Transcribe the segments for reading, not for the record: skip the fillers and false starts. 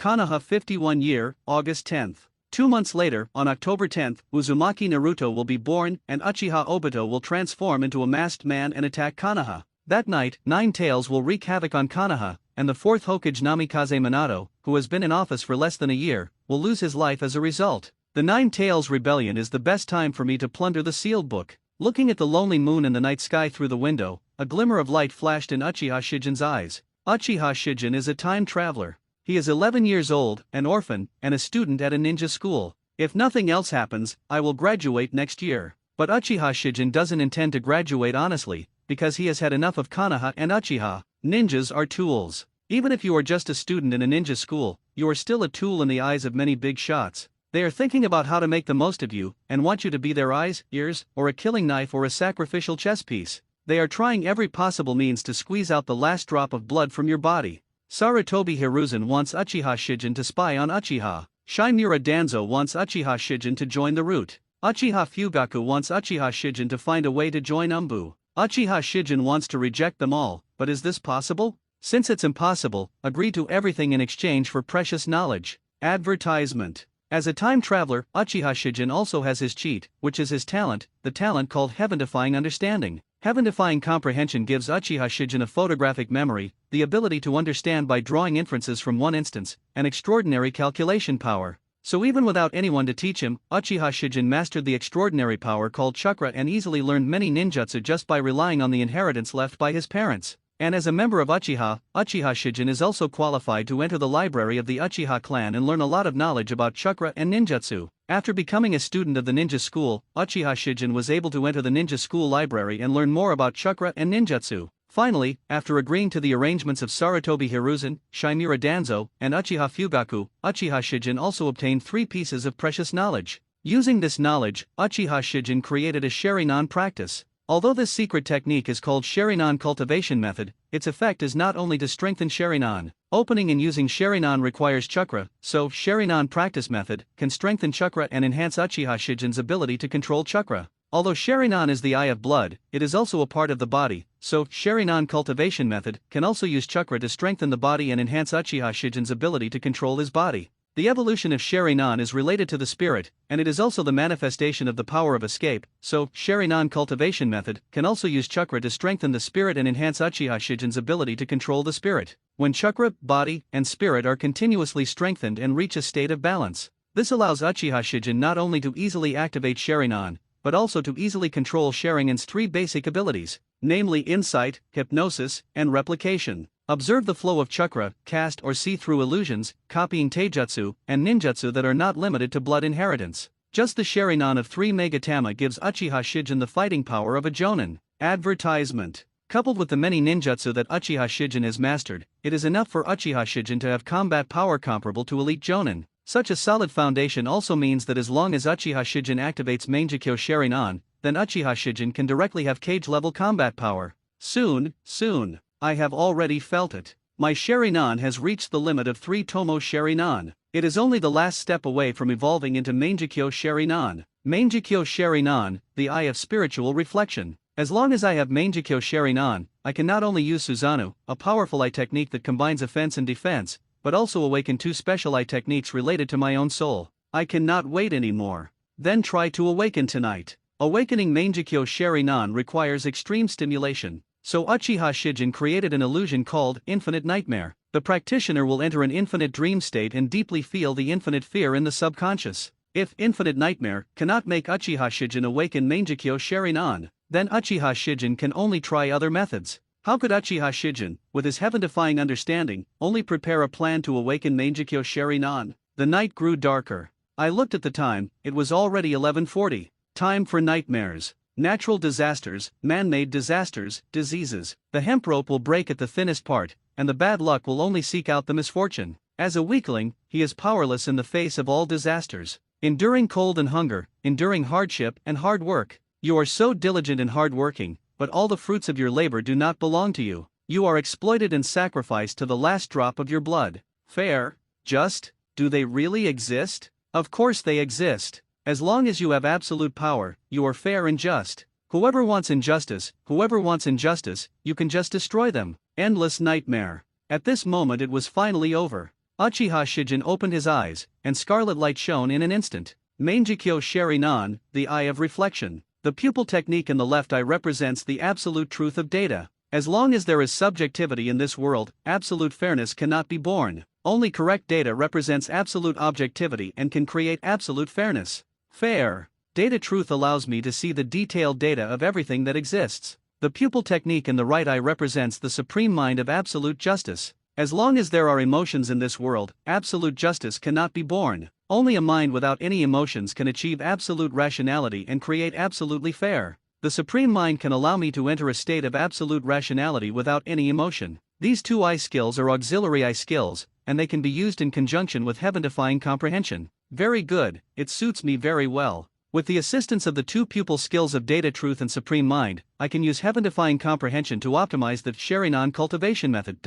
Konoha 51 year, August 10th. 2 months later, on October 10th, Uzumaki Naruto will be born and Uchiha Obito will transform into a masked man and attack Konoha. That night, Nine Tails will wreak havoc on Konoha, and the fourth Hokage Namikaze Minato, who has been in office for less than a year, will lose his life as a result. The Nine Tails Rebellion is the best time for me to plunder the sealed book. Looking at the lonely moon in the night sky through the window, a glimmer of light flashed in Uchiha Shijin's eyes. Uchiha Shijin is a time traveler. He is 11 years old, an orphan, and a student at a ninja school. If nothing else happens, I will graduate next year. But Uchiha Shijin doesn't intend to graduate honestly, because he has had enough of Konoha and Uchiha. Ninjas are tools. Even if you are just a student in a ninja school, you are still a tool in the eyes of many big shots. They are thinking about how to make the most of you, and want you to be their eyes, ears, or a killing knife or a sacrificial chess piece. They are trying every possible means to squeeze out the last drop of blood from your body. Sarutobi Hiruzen wants Uchiha Shijin to spy on Uchiha. Shimura Danzo wants Uchiha Shijin to join the route. Uchiha Fugaku wants Uchiha Shijin to find a way to join Umbu. Uchiha Shijin wants to reject them all, but is this possible? Since it's impossible, agree to everything in exchange for precious knowledge. Advertisement. As a time traveler, Uchiha Shijin also has his cheat, which is his talent, the talent called Heaven-Defying Understanding. Heaven-Defying Comprehension gives Uchiha Shijin a photographic memory, the ability to understand by drawing inferences from one instance, and extraordinary calculation power. So even without anyone to teach him, Uchiha Shijin mastered the extraordinary power called chakra and easily learned many ninjutsu just by relying on the inheritance left by his parents. And as a member of Uchiha, Uchiha Shijin is also qualified to enter the library of the Uchiha clan and learn a lot of knowledge about chakra and ninjutsu. After becoming a student of the ninja school, Uchiha Shijin was able to enter the ninja school library and learn more about chakra and ninjutsu. Finally, after agreeing to the arrangements of Sarutobi Hiruzen, Shimura Danzo, and Uchiha Fugaku, Uchiha Shijin also obtained 3 pieces of precious knowledge. Using this knowledge, Uchiha Shijin created a Sharingan practice. Although this secret technique is called Sharingan cultivation method, its effect is not only to strengthen Sharingan. Opening and using Sharingan requires chakra, so Sharingan practice method can strengthen chakra and enhance Uchiha Shijin's ability to control chakra. Although Sharingan is the eye of blood, it is also a part of the body, so Sharingan cultivation method can also use chakra to strengthen the body and enhance Uchiha Shijin's ability to control his body. The evolution of Sharingan is related to the spirit, and it is also the manifestation of the power of escape, so Sharingan cultivation method can also use chakra to strengthen the spirit and enhance Uchiha Shijin's ability to control the spirit. When chakra, body, and spirit are continuously strengthened and reach a state of balance, this allows Uchiha Shijin not only to easily activate Sharingan, but also to easily control Sharingan's 3 basic abilities, namely insight, hypnosis, and replication. Observe the flow of chakra, cast or see through illusions, copying taijutsu, and ninjutsu that are not limited to blood inheritance. Just the Sharingan of 3 Megatama gives Uchiha Shijin the fighting power of a Jonin. Advertisement. Coupled with the many ninjutsu that Uchiha Shijin has mastered, it is enough for Uchiha Shijin to have combat power comparable to elite Jonin. Such a solid foundation also means that as long as Uchiha Shijin activates Mangekyo Sharingan, then Uchiha Shijin can directly have cage-level combat power. Soon. I have already felt it. My Sharingan has reached the limit of 3 Tomo Sharingan. It is only the last step away from evolving into Mangekyo Sharingan. Mangekyo Sharingan, the eye of spiritual reflection. As long as I have Mangekyo Sharingan, I can not only use Susanoo, a powerful eye technique that combines offense and defense, but also awaken 2 special eye techniques related to my own soul. I cannot wait anymore. Then try to awaken tonight. Awakening Mangekyo Sharingan requires extreme stimulation. So Uchiha Shijin created an illusion called Infinite Nightmare. The practitioner will enter an infinite dream state and deeply feel the infinite fear in the subconscious. If Infinite Nightmare cannot make Uchiha Shijin awaken Mangekyo Sharingan, then Uchiha Shijin can only try other methods. How could Uchiha Shijin, with his heaven-defying understanding, only prepare a plan to awaken Mangekyo Sharingan? The night grew darker. I looked at the time, it was already 11:40. Time for nightmares. Natural disasters, man-made disasters, diseases. The hemp rope will break at the thinnest part, and the bad luck will only seek out the misfortune. As a weakling, he is powerless in the face of all disasters. Enduring cold and hunger, enduring hardship and hard work. You are so diligent and hard-working, but all the fruits of your labor do not belong to you. You are exploited and sacrificed to the last drop of your blood. Fair? Just? Do they really exist? Of course they exist. As long as you have absolute power, you are fair and just. Whoever wants injustice, you can just destroy them. Endless nightmare. At this moment it was finally over. Uchiha Shijin opened his eyes, and scarlet light shone in an instant. Mangekyo Sheri-nan, the eye of reflection. The pupil technique in the left eye represents the absolute truth of data. As long as there is subjectivity in this world, absolute fairness cannot be born. Only correct data represents absolute objectivity and can create absolute fairness. Fair. Data truth allows me to see the detailed data of everything that exists. The pupil technique in the right eye represents the supreme mind of absolute justice. As long as there are emotions in this world, absolute justice cannot be born. Only a mind without any emotions can achieve absolute rationality and create absolutely fair. The supreme mind can allow me to enter a state of absolute rationality without any emotion. These two eye skills are auxiliary eye skills, and they can be used in conjunction with heaven-defying comprehension. Very good, it suits me very well. With the assistance of the two pupil skills of data truth and supreme mind, I can use heaven-defying comprehension to optimize the Sheri-nan cultivation method.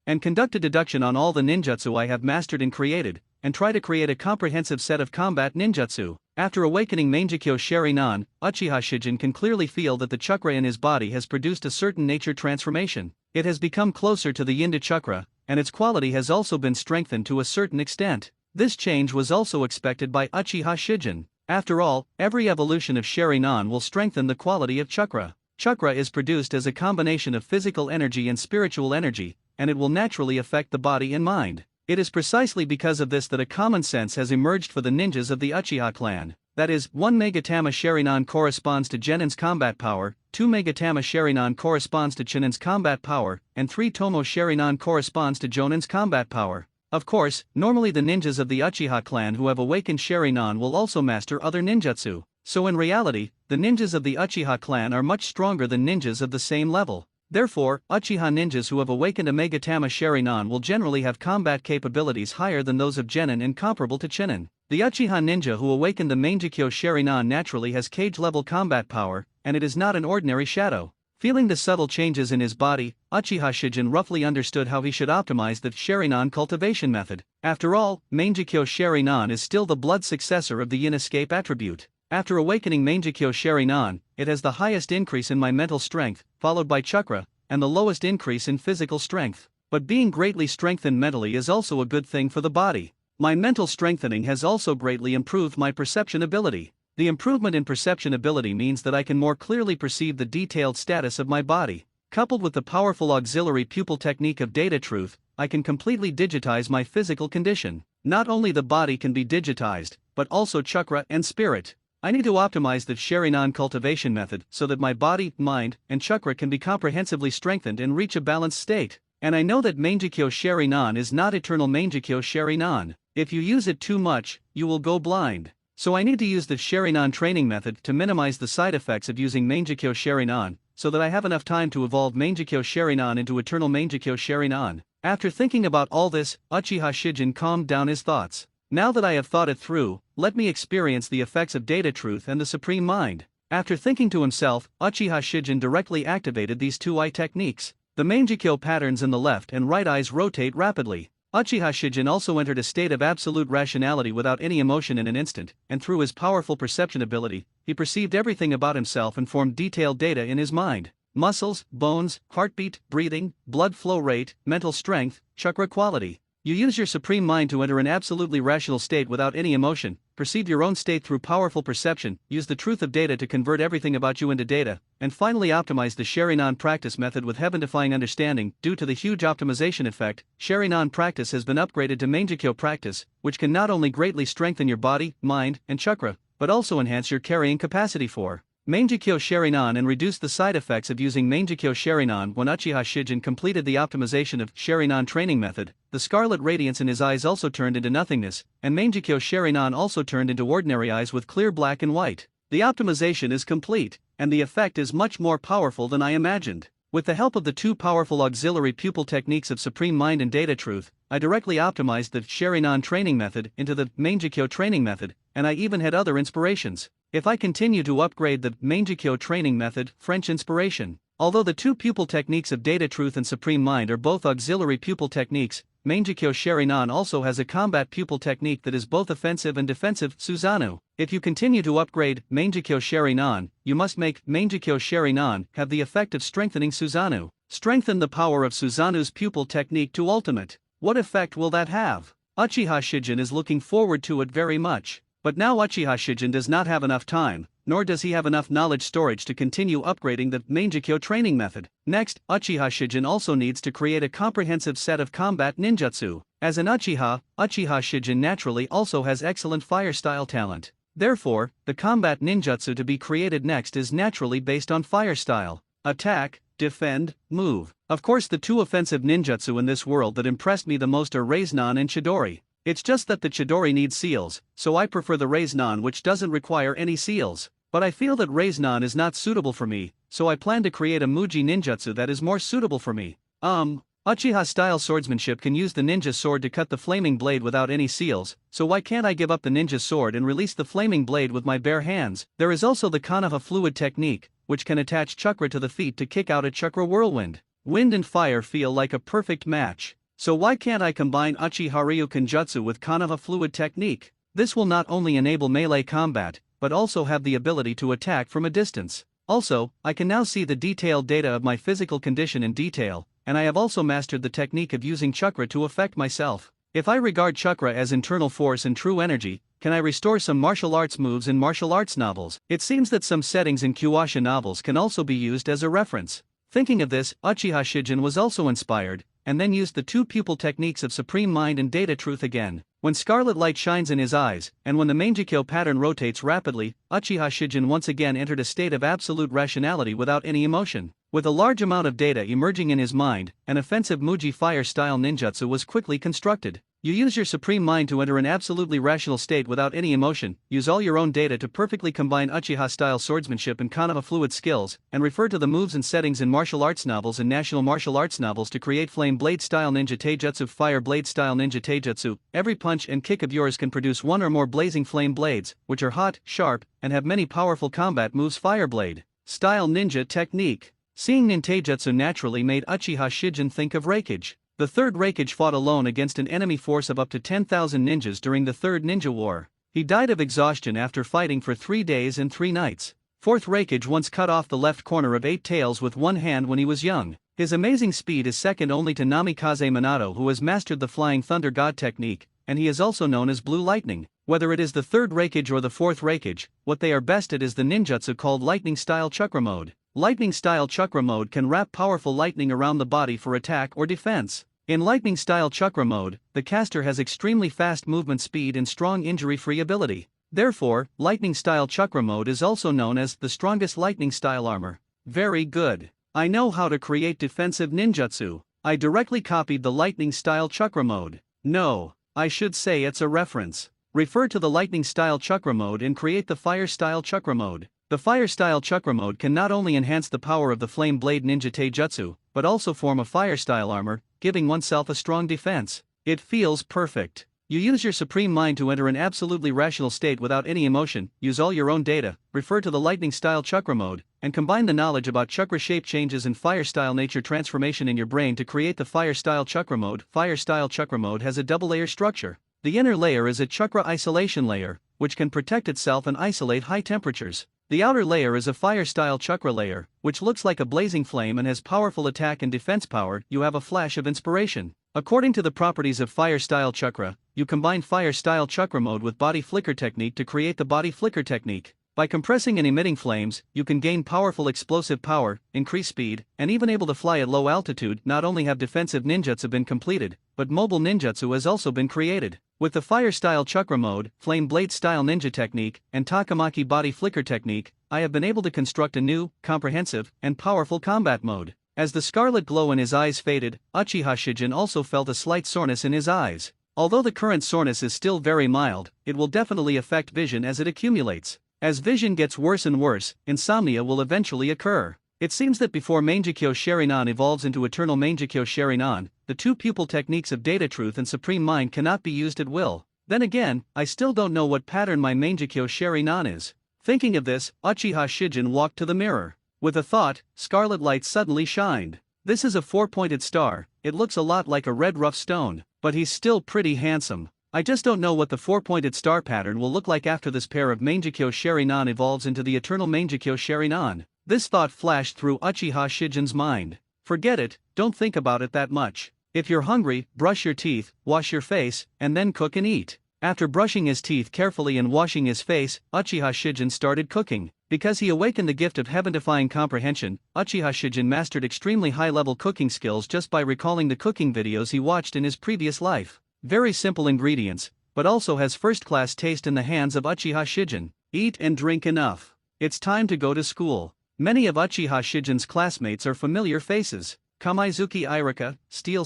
And conduct a deduction on all the ninjutsu I have mastered and created, and try to create a comprehensive set of combat ninjutsu. After awakening Mangekyo Sheri-nan, Uchiha Shijin can clearly feel that the chakra in his body has produced a certain nature transformation. It has become closer to the Yinda chakra, and its quality has also been strengthened to a certain extent. This change was also expected by Uchiha Shijin. After all, every evolution of Sheri-nan will strengthen the quality of chakra. Chakra is produced as a combination of physical energy and spiritual energy, and it will naturally affect the body and mind. It is precisely because of this that a common sense has emerged for the ninjas of the Uchiha clan. That is, 1 Megatama Sheri-nan corresponds to Genin's combat power, 2 Megatama Sheri-nan corresponds to Chunin's combat power, and 3 Tomo Sheri-nan corresponds to Jonin's combat power. Of course, normally the ninjas of the Uchiha clan who have awakened Sheri-nan will also master other ninjutsu. So in reality, the ninjas of the Uchiha clan are much stronger than ninjas of the same level. Therefore, Uchiha ninjas who have awakened a Megatama Sheri-nan will generally have combat capabilities higher than those of Genin and comparable to Chunin. The Uchiha ninja who awakened the Mangekyo Sheri-nan naturally has cage-level combat power, and it is not an ordinary shadow. Feeling the subtle changes in his body, Uchiha Shijin roughly understood how he should optimize the Sheri-nan cultivation method. After all, Mangekyo Sheri-nan is still the blood successor of the Yin escape attribute. After awakening Mangekyo Sheri-nan, it has the highest increase in my mental strength, followed by chakra, and the lowest increase in physical strength. But being greatly strengthened mentally is also a good thing for the body. My mental strengthening has also greatly improved my perception ability. The improvement in perception ability means that I can more clearly perceive the detailed status of my body. Coupled with the powerful auxiliary pupil technique of data truth, I can completely digitize my physical condition. Not only the body can be digitized, but also chakra and spirit. I need to optimize the Sheri-nan cultivation method so that my body, mind, and chakra can be comprehensively strengthened and reach a balanced state. And I know that Mangekyo Sheri-nan is not eternal Mangekyo Sheri-nan. If you use it too much, you will go blind. So I need to use the Sheri-nan training method to minimize the side effects of using Mangekyo Sheri-nan, so that I have enough time to evolve Mangekyo Sheri-nan into eternal Mangekyo Sheri-nan. After thinking about all this, Uchiha Shijin calmed down his thoughts. Now that I have thought it through, let me experience the effects of data truth and the supreme mind. After thinking to himself, Uchiha Shijin directly activated these two eye techniques. The Mangekyo patterns in the left and right eyes rotate rapidly. Uchiha Shijin also entered a state of absolute rationality without any emotion in an instant, and through his powerful perception ability, he perceived everything about himself and formed detailed data in his mind. Muscles, bones, heartbeat, breathing, blood flow rate, mental strength, chakra quality. You use your supreme mind to enter an absolutely rational state without any emotion, perceive your own state through powerful perception, use the truth of data to convert everything about you into data, and finally optimize the Sheri-nan practice method with heaven-defying understanding. Due to the huge optimization effect, Sheri-nan practice has been upgraded to Mangekyo practice, which can not only greatly strengthen your body, mind, and chakra, but also enhance your carrying capacity for Mangekyo Sheri-nan and reduce the side effects of using Mangekyo Sheri-nan. When Uchiha Shijin completed the optimization of Sheri-nan training method, the scarlet radiance in his eyes also turned into nothingness, and Mangekyo Sheri-nan also turned into ordinary eyes with clear black and white. The optimization is complete, and the effect is much more powerful than I imagined. With the help of the two powerful auxiliary pupil techniques of Supreme Mind and Data Truth, I directly optimized the Sheri-nan training method into the Mangekyo training method, and I even had other inspirations. If I continue to upgrade the Mangekyo training method, French inspiration. Although the two pupil techniques of Data Truth and Supreme Mind are both auxiliary pupil techniques, Mangekyo Sheri-nan also has a combat pupil technique that is both offensive and defensive, Susanoo. If you continue to upgrade Mangekyo Sheri-nan, you must make Mangekyo Sheri-nan have the effect of strengthening Susanoo. Strengthen the power of Susanoo's pupil technique to ultimate. What effect will that have? Uchiha Shijin is looking forward to it very much. But now Uchiha Shijin does not have enough time, nor does he have enough knowledge storage to continue upgrading the Mangekyo training method. Next, Uchiha Shijin also needs to create a comprehensive set of combat ninjutsu. As an Uchiha, Uchiha Shijin naturally also has excellent fire style talent. Therefore, the combat ninjutsu to be created next is naturally based on fire style. Attack, defend, move. Of course, the two offensive ninjutsu in this world that impressed me the most are Raiznan and Chidori. It's just that the Chidori needs seals, so I prefer the Raiznan, which doesn't require any seals. But I feel that Raiznan is not suitable for me, so I plan to create a Muji ninjutsu that is more suitable for me. Uchiha-style swordsmanship can use the ninja sword to cut the flaming blade without any seals, so why can't I give up the ninja sword and release the flaming blade with my bare hands? There is also the Konoha fluid technique, which can attach chakra to the feet to kick out a chakra whirlwind. Wind and fire feel like a perfect match. So why can't I combine Uchiha Ryuken Jutsu with Konoha fluid technique? This will not only enable melee combat, but also have the ability to attack from a distance. Also, I can now see the detailed data of my physical condition in detail, and I have also mastered the technique of using chakra to affect myself. If I regard chakra as internal force and true energy, can I restore some martial arts moves in martial arts novels? It seems that some settings in Kyuubi novels can also be used as a reference. Thinking of this, Uchiha Shijin was also inspired, and then used the two pupil techniques of Supreme Mind and Data Truth again. When scarlet light shines in his eyes, and when the Mangekyo pattern rotates rapidly, Uchiha Shijin once again entered a state of absolute rationality without any emotion. With a large amount of data emerging in his mind, an offensive Muji fire-style ninjutsu was quickly constructed. You use your Supreme Mind to enter an absolutely rational state without any emotion, use all your own data to perfectly combine Uchiha-style swordsmanship and Konoha fluid skills, and refer to the moves and settings in martial arts novels and national martial arts novels to create flame blade-style ninja taijutsu, fire blade-style ninja taijutsu. Every punch and kick of yours can produce one or more blazing flame blades, which are hot, sharp, and have many powerful combat moves. Fire blade style ninja technique. Seeing nintaijutsu naturally made Uchiha Shijin think of Reikage. The third Reikage fought alone against an enemy force of up to 10,000 ninjas during the Third Ninja War. He died of exhaustion after fighting for 3 days and 3 nights. Fourth Reikage once cut off the left corner of 8 tails with one hand when he was young. His amazing speed is second only to Namikaze Minato, who has mastered the Flying Thunder God technique, and he is also known as Blue Lightning. Whether it is the third Reikage or the fourth Reikage, what they are best at is the ninjutsu called Lightning Style Chakra Mode. Lightning Style Chakra Mode can wrap powerful lightning around the body for attack or defense. In Lightning Style Chakra Mode, the caster has extremely fast movement speed and strong injury-free ability. Therefore, Lightning Style Chakra Mode is also known as the strongest Lightning Style armor. Very good. I know how to create defensive ninjutsu. I directly copied the Lightning Style Chakra Mode. No, I should say it's a reference. Refer to the Lightning Style Chakra Mode and create the Fire Style Chakra Mode. The Fire Style Chakra Mode can not only enhance the power of the Flame Blade Ninja Taijutsu, but also form a Fire Style armor, giving oneself a strong defense. It feels perfect. You use your Supreme Mind to enter an absolutely rational state without any emotion, use all your own data, refer to the Lightning Style Chakra Mode, and combine the knowledge about chakra shape changes and Fire Style nature transformation in your brain to create the Fire Style Chakra Mode. Fire Style Chakra Mode has a double layer structure. The inner layer is a chakra isolation layer, which can protect itself and isolate high temperatures. The outer layer is a fire-style chakra layer, which looks like a blazing flame and has powerful attack and defense power. You have a flash of inspiration. According to the properties of fire-style chakra, you combine fire-style chakra mode with body flicker technique to create the body flicker technique. By compressing and emitting flames, you can gain powerful explosive power, increase speed, and even able to fly at low altitude. Not only have defensive ninjutsu been completed, but mobile ninjutsu has also been created. With the Fire-style Chakra Mode, Flame Blade-style Ninja Technique, and Takamaki Body Flicker Technique, I have been able to construct a new, comprehensive, and powerful combat mode. As the scarlet glow in his eyes faded, Uchiha Shijin also felt a slight soreness in his eyes. Although the current soreness is still very mild, it will definitely affect vision as it accumulates. As vision gets worse and worse, insomnia will eventually occur. It seems that before Mangekyo Sharinan evolves into Eternal Mangekyo Sharinan, the two pupil techniques of Data Truth and Supreme Mind cannot be used at will. Then again, I still don't know what pattern my Mangekyo Sharinan is. Thinking of this, Uchiha Shijin walked to the mirror. With a thought, scarlet light suddenly shined. This is a 4-pointed star. It looks a lot like a red rough stone, but he's still pretty handsome. I just don't know what the 4-pointed star pattern will look like after this pair of Mangekyo Sharinan evolves into the Eternal Mangekyo Sharinan. This thought flashed through Uchiha Shijin's mind. Forget it, don't think about it that much. If you're hungry, brush your teeth, wash your face, and then cook and eat. After brushing his teeth carefully and washing his face, Uchiha Shijin started cooking. Because he awakened the gift of heaven-defying comprehension, Uchiha Shijin mastered extremely high-level cooking skills just by recalling the cooking videos he watched in his previous life. Very simple ingredients, but also has first-class taste in the hands of Uchiha Shijin. Eat and drink enough. It's time to go to school. Many of Uchiha Shijin's classmates are familiar faces. Kamaizuki Irika, Steel,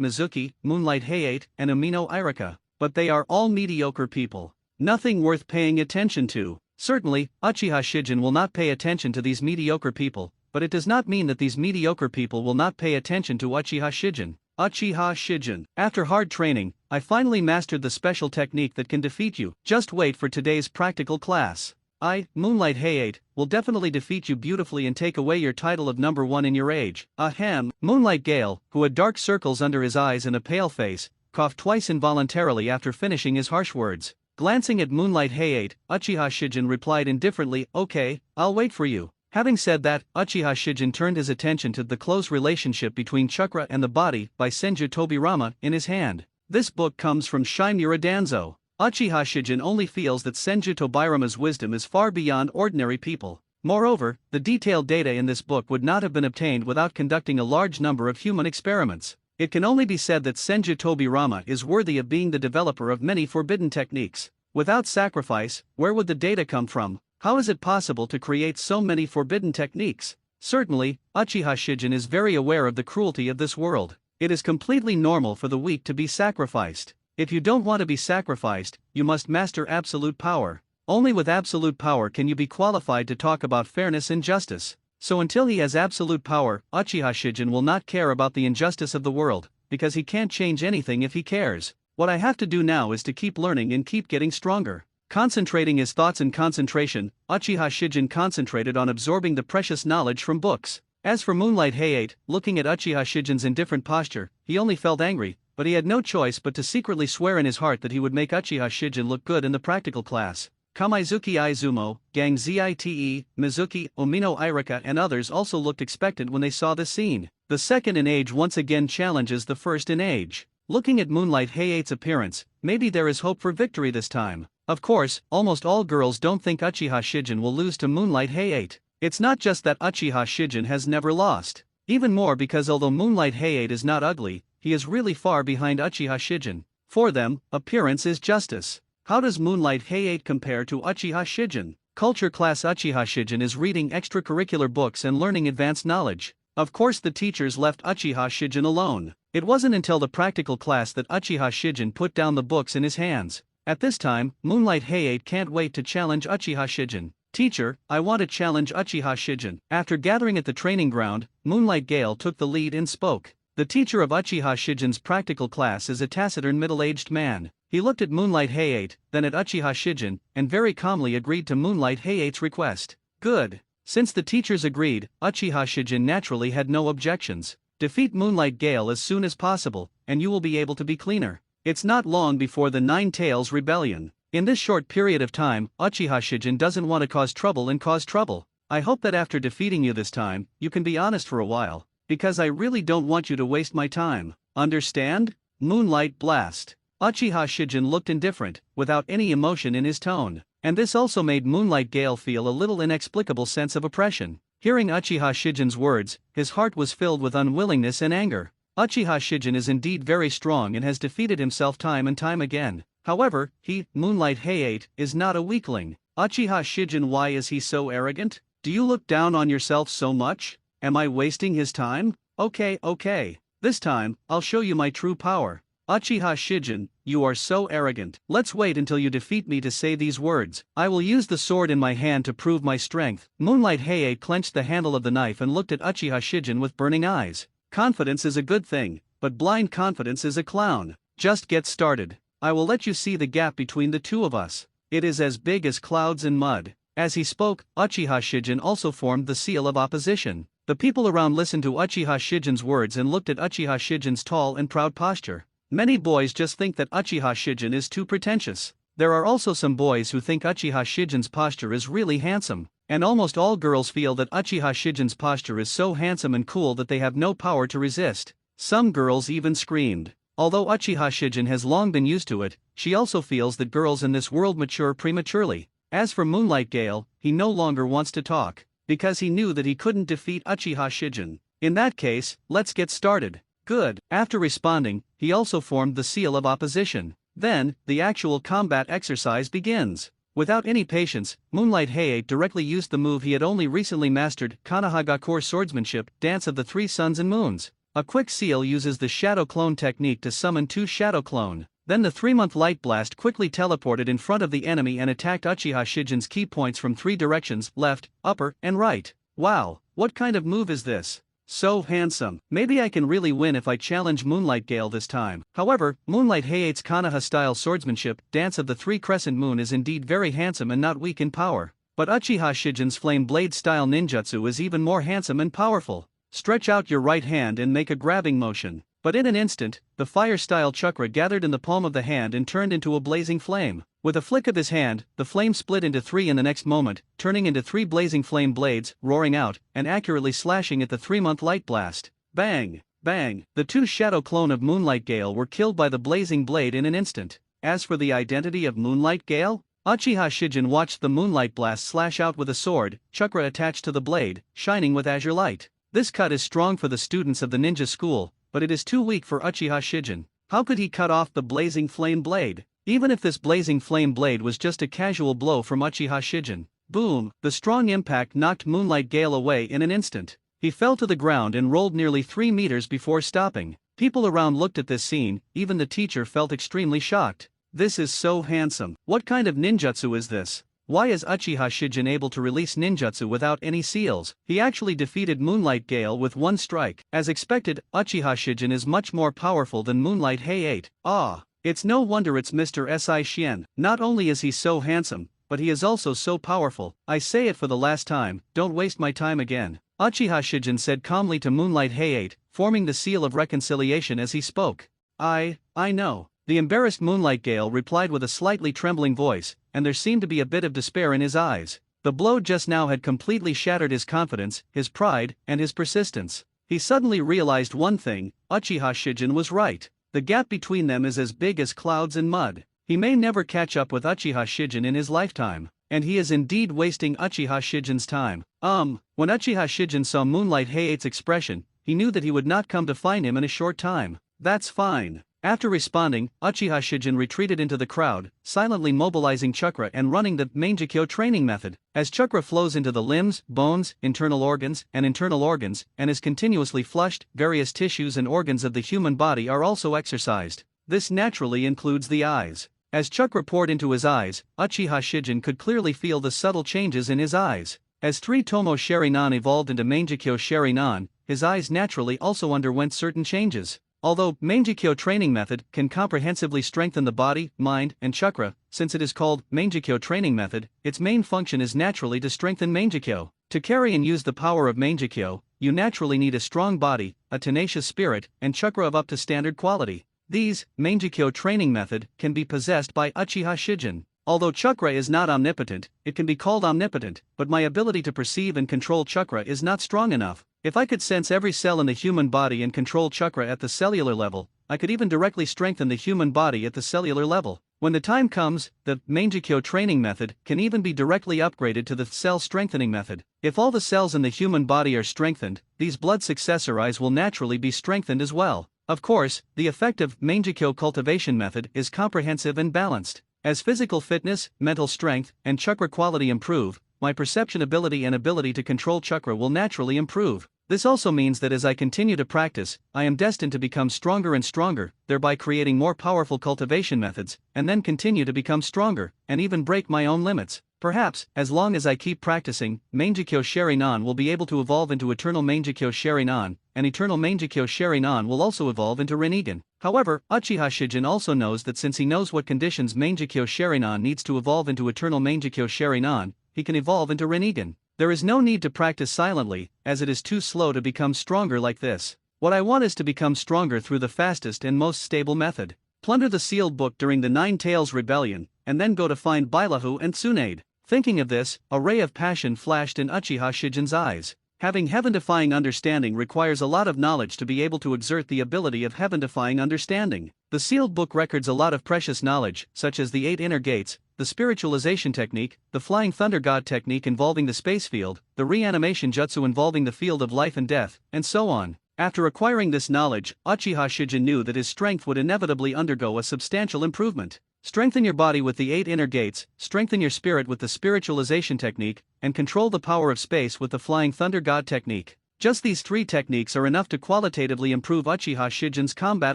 Mizuki, Moonlight Hayate, and Umino Irika. But they are all mediocre people. Nothing worth paying attention to. Certainly, Uchiha Shijin will not pay attention to these mediocre people, but it does not mean that these mediocre people will not pay attention to Uchiha Shijin. Uchiha Shijin. After hard training, I finally mastered the special technique that can defeat you. Just wait for today's practical class. I, Moonlight Hayate, will definitely defeat you beautifully and take away your title of #1 in your age. Ahem. Moonlight Gale, who had dark circles under his eyes and a pale face, coughed twice involuntarily after finishing his harsh words. Glancing at Moonlight Hayate, Uchiha Shijin replied indifferently, "Okay, I'll wait for you." Having said that, Uchiha Shijin turned his attention to the close relationship between chakra and the body by Senju Tobirama in his hand. This book comes from Shimura Danzo. Uchiha Shijin only feels that Senju Tobirama's wisdom is far beyond ordinary people. Moreover, the detailed data in this book would not have been obtained without conducting a large number of human experiments. It can only be said that Senju Tobirama is worthy of being the developer of many forbidden techniques. Without sacrifice, where would the data come from? How is it possible to create so many forbidden techniques? Certainly, Uchiha Shijin is very aware of the cruelty of this world. It is completely normal for the weak to be sacrificed. If you don't want to be sacrificed, you must master absolute power. Only with absolute power can you be qualified to talk about fairness and justice. So until he has absolute power, Uchiha Shijin will not care about the injustice of the world, because he can't change anything if he cares. What I have to do now is to keep learning and keep getting stronger. Concentrating his thoughts and concentration, Uchiha Shijin concentrated on absorbing the precious knowledge from books. As for Moonlight Hayate, looking at Uchiha Shijin's indifferent posture, he only felt angry, but he had no choice but to secretly swear in his heart that he would make Uchiha Shijin look good in the practical class. Kamaizuki Izumo, Gang Zite, Mizuki, Umino Irika and others also looked expectant when they saw the scene. The second in age once again challenges the first in age. Looking at Moonlight Hayate's appearance, maybe there is hope for victory this time. Of course, almost all girls don't think Uchiha Shijin will lose to Moonlight Hayate. It's not just that Uchiha Shijin has never lost. Even more because although Moonlight Hayate is not ugly, he is really far behind Uchiha Shijin. For them, appearance is justice. How does Moonlight Hayate compare to Uchiha Shijin? Culture class Uchiha Shijin is reading extracurricular books and learning advanced knowledge. Of course the teachers left Uchiha Shijin alone. It wasn't until the practical class that Uchiha Shijin put down the books in his hands. At this time, Moonlight Hayate can't wait to challenge Uchiha Shijin. "Teacher, I want to challenge Uchiha Shijin." After gathering at the training ground, Moonlight Gale took the lead and spoke. The teacher of Uchiha Shijin's practical class is a taciturn middle-aged man. He looked at Moonlight Hayate, then at Uchiha Shijin, and very calmly agreed to Moonlight Hayate's request. Good. Since the teachers agreed, Uchiha Shijin naturally had no objections. Defeat Moonlight Gale as soon as possible, and you will be able to be cleaner. It's not long before the Nine Tails Rebellion. In this short period of time, Uchiha Shijin doesn't want to cause trouble and cause trouble. I hope that after defeating you this time, you can be honest for a while, because I really don't want you to waste my time. Understand? Moonlight Blast. Uchiha Shijin looked indifferent, without any emotion in his tone, and this also made Moonlight Gale feel a little inexplicable sense of oppression. Hearing Uchiha Shijin's words, his heart was filled with unwillingness and anger. Uchiha Shijin is indeed very strong and has defeated himself time and time again. However, he, Moonlight Hayate, is not a weakling. Uchiha Shijin, why is he so arrogant? Do you look down on yourself so much? Am I wasting his time? Okay. This time, I'll show you my true power. Uchiha Shijin, you are so arrogant. Let's wait until you defeat me to say these words. I will use the sword in my hand to prove my strength. Moonlight Hayate clenched the handle of the knife and looked at Uchiha Shijin with burning eyes. Confidence is a good thing, but blind confidence is a clown. Just get started. I will let you see the gap between the two of us. It is as big as clouds and mud. As he spoke, Uchiha Shijin also formed the seal of opposition. The people around listened to Uchiha Shijin's words and looked at Uchiha Shijin's tall and proud posture. Many boys just think that Uchiha Shijin is too pretentious. There are also some boys who think Uchiha Shijin's posture is really handsome, and almost all girls feel that Uchiha Shijin's posture is so handsome and cool that they have no power to resist. Some girls even screamed. Although Uchiha Shijin has long been used to it, she also feels that girls in this world mature prematurely. As for Moonlight Gale, he no longer wants to talk, because he knew that he couldn't defeat Uchiha Shijin. In that case, let's get started. Good. After responding, he also formed the seal of opposition. Then, the actual combat exercise begins. Without any patience, Moonlight Hayate directly used the move he had only recently mastered, Kanahagakur Swordsmanship, Dance of the Three Suns and Moons. A quick seal uses the Shadow Clone technique to summon 2 Shadow Clone. Then the 3-month Light Blast quickly teleported in front of the enemy and attacked Uchiha Shijin's key points from 3 directions, left, upper, and right. Wow, what kind of move is this? So handsome. Maybe I can really win if I challenge Moonlight Gale this time. However, Moonlight Hayate's Kanaha-style swordsmanship, Dance of the Three Crescent Moon is indeed very handsome and not weak in power. But Uchiha Shijin's Flame Blade-style ninjutsu is even more handsome and powerful. Stretch out your right hand and make a grabbing motion. But in an instant, the fire-style chakra gathered in the palm of the hand and turned into a blazing flame. With a flick of his hand, the flame split into 3 in the next moment, turning into 3 blazing flame blades, roaring out, and accurately slashing at the 3-month Light Blast. Bang! Bang! The 2 Shadow Clone of Moonlight Gale were killed by the blazing blade in an instant. As for the identity of Moonlight Gale, Uchiha Shijin watched the Moonlight Blast slash out with a sword, chakra attached to the blade, shining with azure light. This cut is strong for the students of the ninja school, but it is too weak for Uchiha Shijin. How could he cut off the blazing flame blade? Even if this blazing flame blade was just a casual blow from Uchiha Shijin. Boom! The strong impact knocked Moonlight Gale away in an instant. He fell to the ground and rolled nearly 3 meters before stopping. People around looked at this scene, even the teacher felt extremely shocked. This is so handsome. What kind of ninjutsu is this? Why is Uchiha Shijin able to release ninjutsu without any seals? He actually defeated Moonlight Gale with 1 strike. As expected, Uchiha Shijin is much more powerful than Moonlight Hayate. Ah! It's no wonder it's Mr. Si Xian. Not only is he so handsome, but he is also so powerful. I say it for the last time, don't waste my time again. Uchiha Shijin said calmly to Moonlight Hayate, forming the seal of reconciliation as he spoke. I know. The embarrassed Moonlight Gale replied with a slightly trembling voice, and there seemed to be a bit of despair in his eyes. The blow just now had completely shattered his confidence, his pride, and his persistence. He suddenly realized one thing: Uchiha Shijin was right. The gap between them is as big as clouds and mud. He may never catch up with Uchiha Shijin in his lifetime, and he is indeed wasting Uchiha Shijin's time. When Uchiha Shijin saw Moonlight Hayate's expression, he knew that he would not come to find him in a short time. That's fine. After responding, Uchiha Shijin retreated into the crowd, silently mobilizing chakra and running the Mangekyo training method. As chakra flows into the limbs, bones, internal organs, and is continuously flushed, various tissues and organs of the human body are also exercised. This naturally includes the eyes. As chakra poured into his eyes, Uchiha Shijin could clearly feel the subtle changes in his eyes. As 3 Tomo Sharinan evolved into Mangekyo Sharinan, his eyes naturally also underwent certain changes. Although Mangekyo training method can comprehensively strengthen the body, mind, and chakra, since it is called Mangekyo training method, its main function is naturally to strengthen Mangekyo. To carry and use the power of Mangekyo, you naturally need a strong body, a tenacious spirit, and chakra of up to standard quality. These, Mangekyo training method, can be possessed by Uchiha Shijin. Although chakra is not omnipotent, it can be called omnipotent, but my ability to perceive and control chakra is not strong enough. If I could sense every cell in the human body and control chakra at the cellular level, I could even directly strengthen the human body at the cellular level. When the time comes, the Mangekyo training method can even be directly upgraded to the cell strengthening method. If all the cells in the human body are strengthened, these blood successor eyes will naturally be strengthened as well. Of course, the effective Mangekyo cultivation method is comprehensive and balanced. As physical fitness, mental strength, and chakra quality improve, my perception ability and ability to control chakra will naturally improve. This also means that as I continue to practice, I am destined to become stronger and stronger, thereby creating more powerful cultivation methods, and then continue to become stronger, and even break my own limits. Perhaps, as long as I keep practicing, Mangekyo Sharinan will be able to evolve into Eternal Mangekyo Sharinan, and Eternal Mangekyo Sharinan will also evolve into Rinnegan. However, Uchiha Shijin also knows that since he knows what conditions Mangekyo Sharinan needs to evolve into Eternal Mangekyo Sharinan, he can evolve into Rinnegan. There is no need to practice silently, as it is too slow to become stronger like this. What I want is to become stronger through the fastest and most stable method. Plunder the sealed book during the Nine Tails Rebellion, and then go to find Bailahu and Tsunade. Thinking of this, a ray of passion flashed in Uchiha Shijin's eyes. Having heaven-defying understanding requires a lot of knowledge to be able to exert the ability of heaven-defying understanding. The sealed book records a lot of precious knowledge, such as the 8 inner gates, the spiritualization technique, the flying thunder god technique involving the space field, the reanimation jutsu involving the field of life and death, and so on. After acquiring this knowledge, Uchiha Shijin knew that his strength would inevitably undergo a substantial improvement. Strengthen your body with the 8 inner gates, strengthen your spirit with the spiritualization technique, and control the power of space with the flying thunder god technique. Just these 3 techniques are enough to qualitatively improve Uchiha Shijin's combat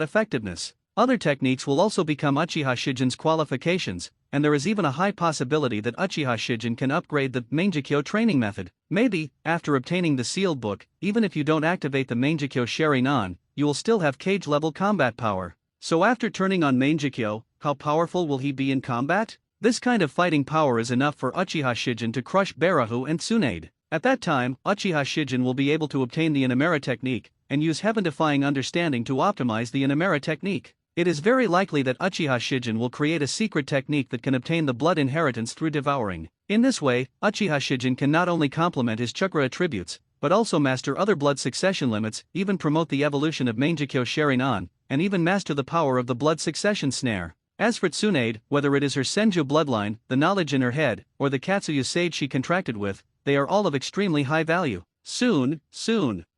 effectiveness. Other techniques will also become Uchiha Shijin's qualifications, and there is even a high possibility that Uchiha Shijin can upgrade the Mangekyo training method. Maybe, after obtaining the sealed book, even if you don't activate the Mangekyo Sharingan, you will still have cage-level combat power. So after turning on Mangekyo, how powerful will he be in combat? This kind of fighting power is enough for Uchiha Shijin to crush Barahu and Tsunade. At that time, Uchiha Shijin will be able to obtain the Inamera technique, and use heaven-defying understanding to optimize the Inamera technique. It is very likely that Uchiha Shijin will create a secret technique that can obtain the blood inheritance through devouring. In this way, Uchiha Shijin can not only complement his chakra attributes, but also master other blood succession limits, even promote the evolution of Mangekyo Sharingan, and even master the power of the blood succession snare. As for Tsunade, whether it is her Senju bloodline, the knowledge in her head, or the Katsuyu sage she contracted with, they are all of extremely high value. Soon,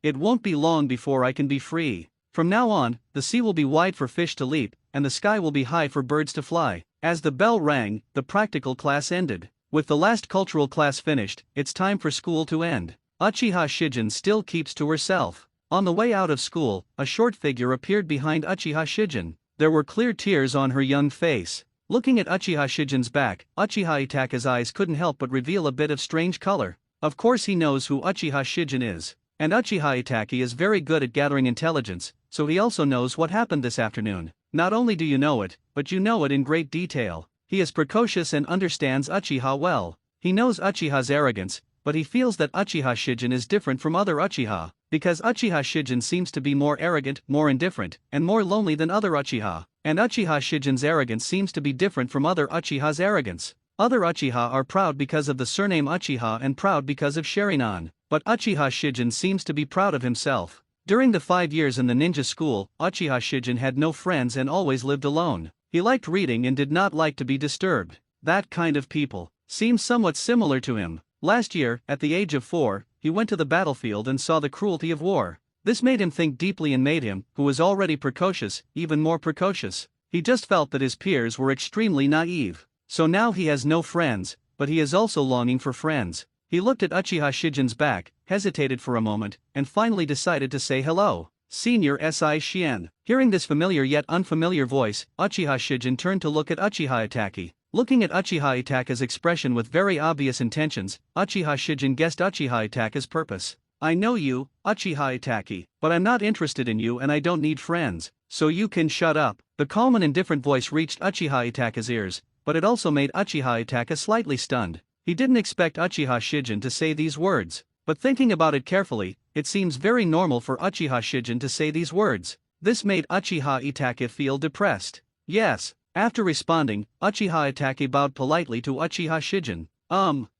it won't be long before I can be free. From now on, the sea will be wide for fish to leap, and the sky will be high for birds to fly. As the bell rang, the practical class ended. With the last cultural class finished, it's time for school to end. Uchiha Shijin still keeps to herself. On the way out of school, a short figure appeared behind Uchiha Shijin. There were clear tears on her young face. Looking at Uchiha Shijin's back, Uchiha Itaka's eyes couldn't help but reveal a bit of strange color. Of course he knows who Uchiha Shijin is. And Uchiha Itaki is very good at gathering intelligence, so he also knows what happened this afternoon. Not only do you know it, but you know it in great detail. He is precocious and understands Uchiha well. He knows Uchiha's arrogance, but he feels that Uchiha Shijin is different from other Uchiha, because Uchiha Shijin seems to be more arrogant, more indifferent, and more lonely than other Uchiha. And Uchiha Shijin's arrogance seems to be different from other Uchiha's arrogance. Other Uchiha are proud because of the surname Uchiha and proud because of Sharingan, but Uchiha Shijin seems to be proud of himself. During the 5 years in the ninja school, Uchiha Shijin had no friends and always lived alone. He liked reading and did not like to be disturbed. That kind of people seems somewhat similar to him. Last year, at the age of 4, he went to the battlefield and saw the cruelty of war. This made him think deeply and made him, who was already precocious, even more precocious. He just felt that his peers were extremely naive. So now he has no friends, but he is also longing for friends. He looked at Uchiha Shijin's back, hesitated for a moment, and finally decided to say hello. Senior Si Shien. Hearing this familiar yet unfamiliar voice, Uchiha Shijin turned to look at Uchiha Itaki. Looking at Uchiha Itaka's expression with very obvious intentions, Uchiha Shijin guessed Uchiha Itaka's purpose. I know you, Uchiha Itaki, but I'm not interested in you and I don't need friends, so you can shut up. The calm and indifferent voice reached Uchiha Itaka's ears, but it also made Uchiha Itaka slightly stunned. He didn't expect Uchiha Shijin to say these words, but thinking about it carefully, it seems very normal for Uchiha Shijin to say these words. This made Uchiha Itaka feel depressed. Yes. After responding, Uchiha Itaki bowed politely to Uchiha Shijin.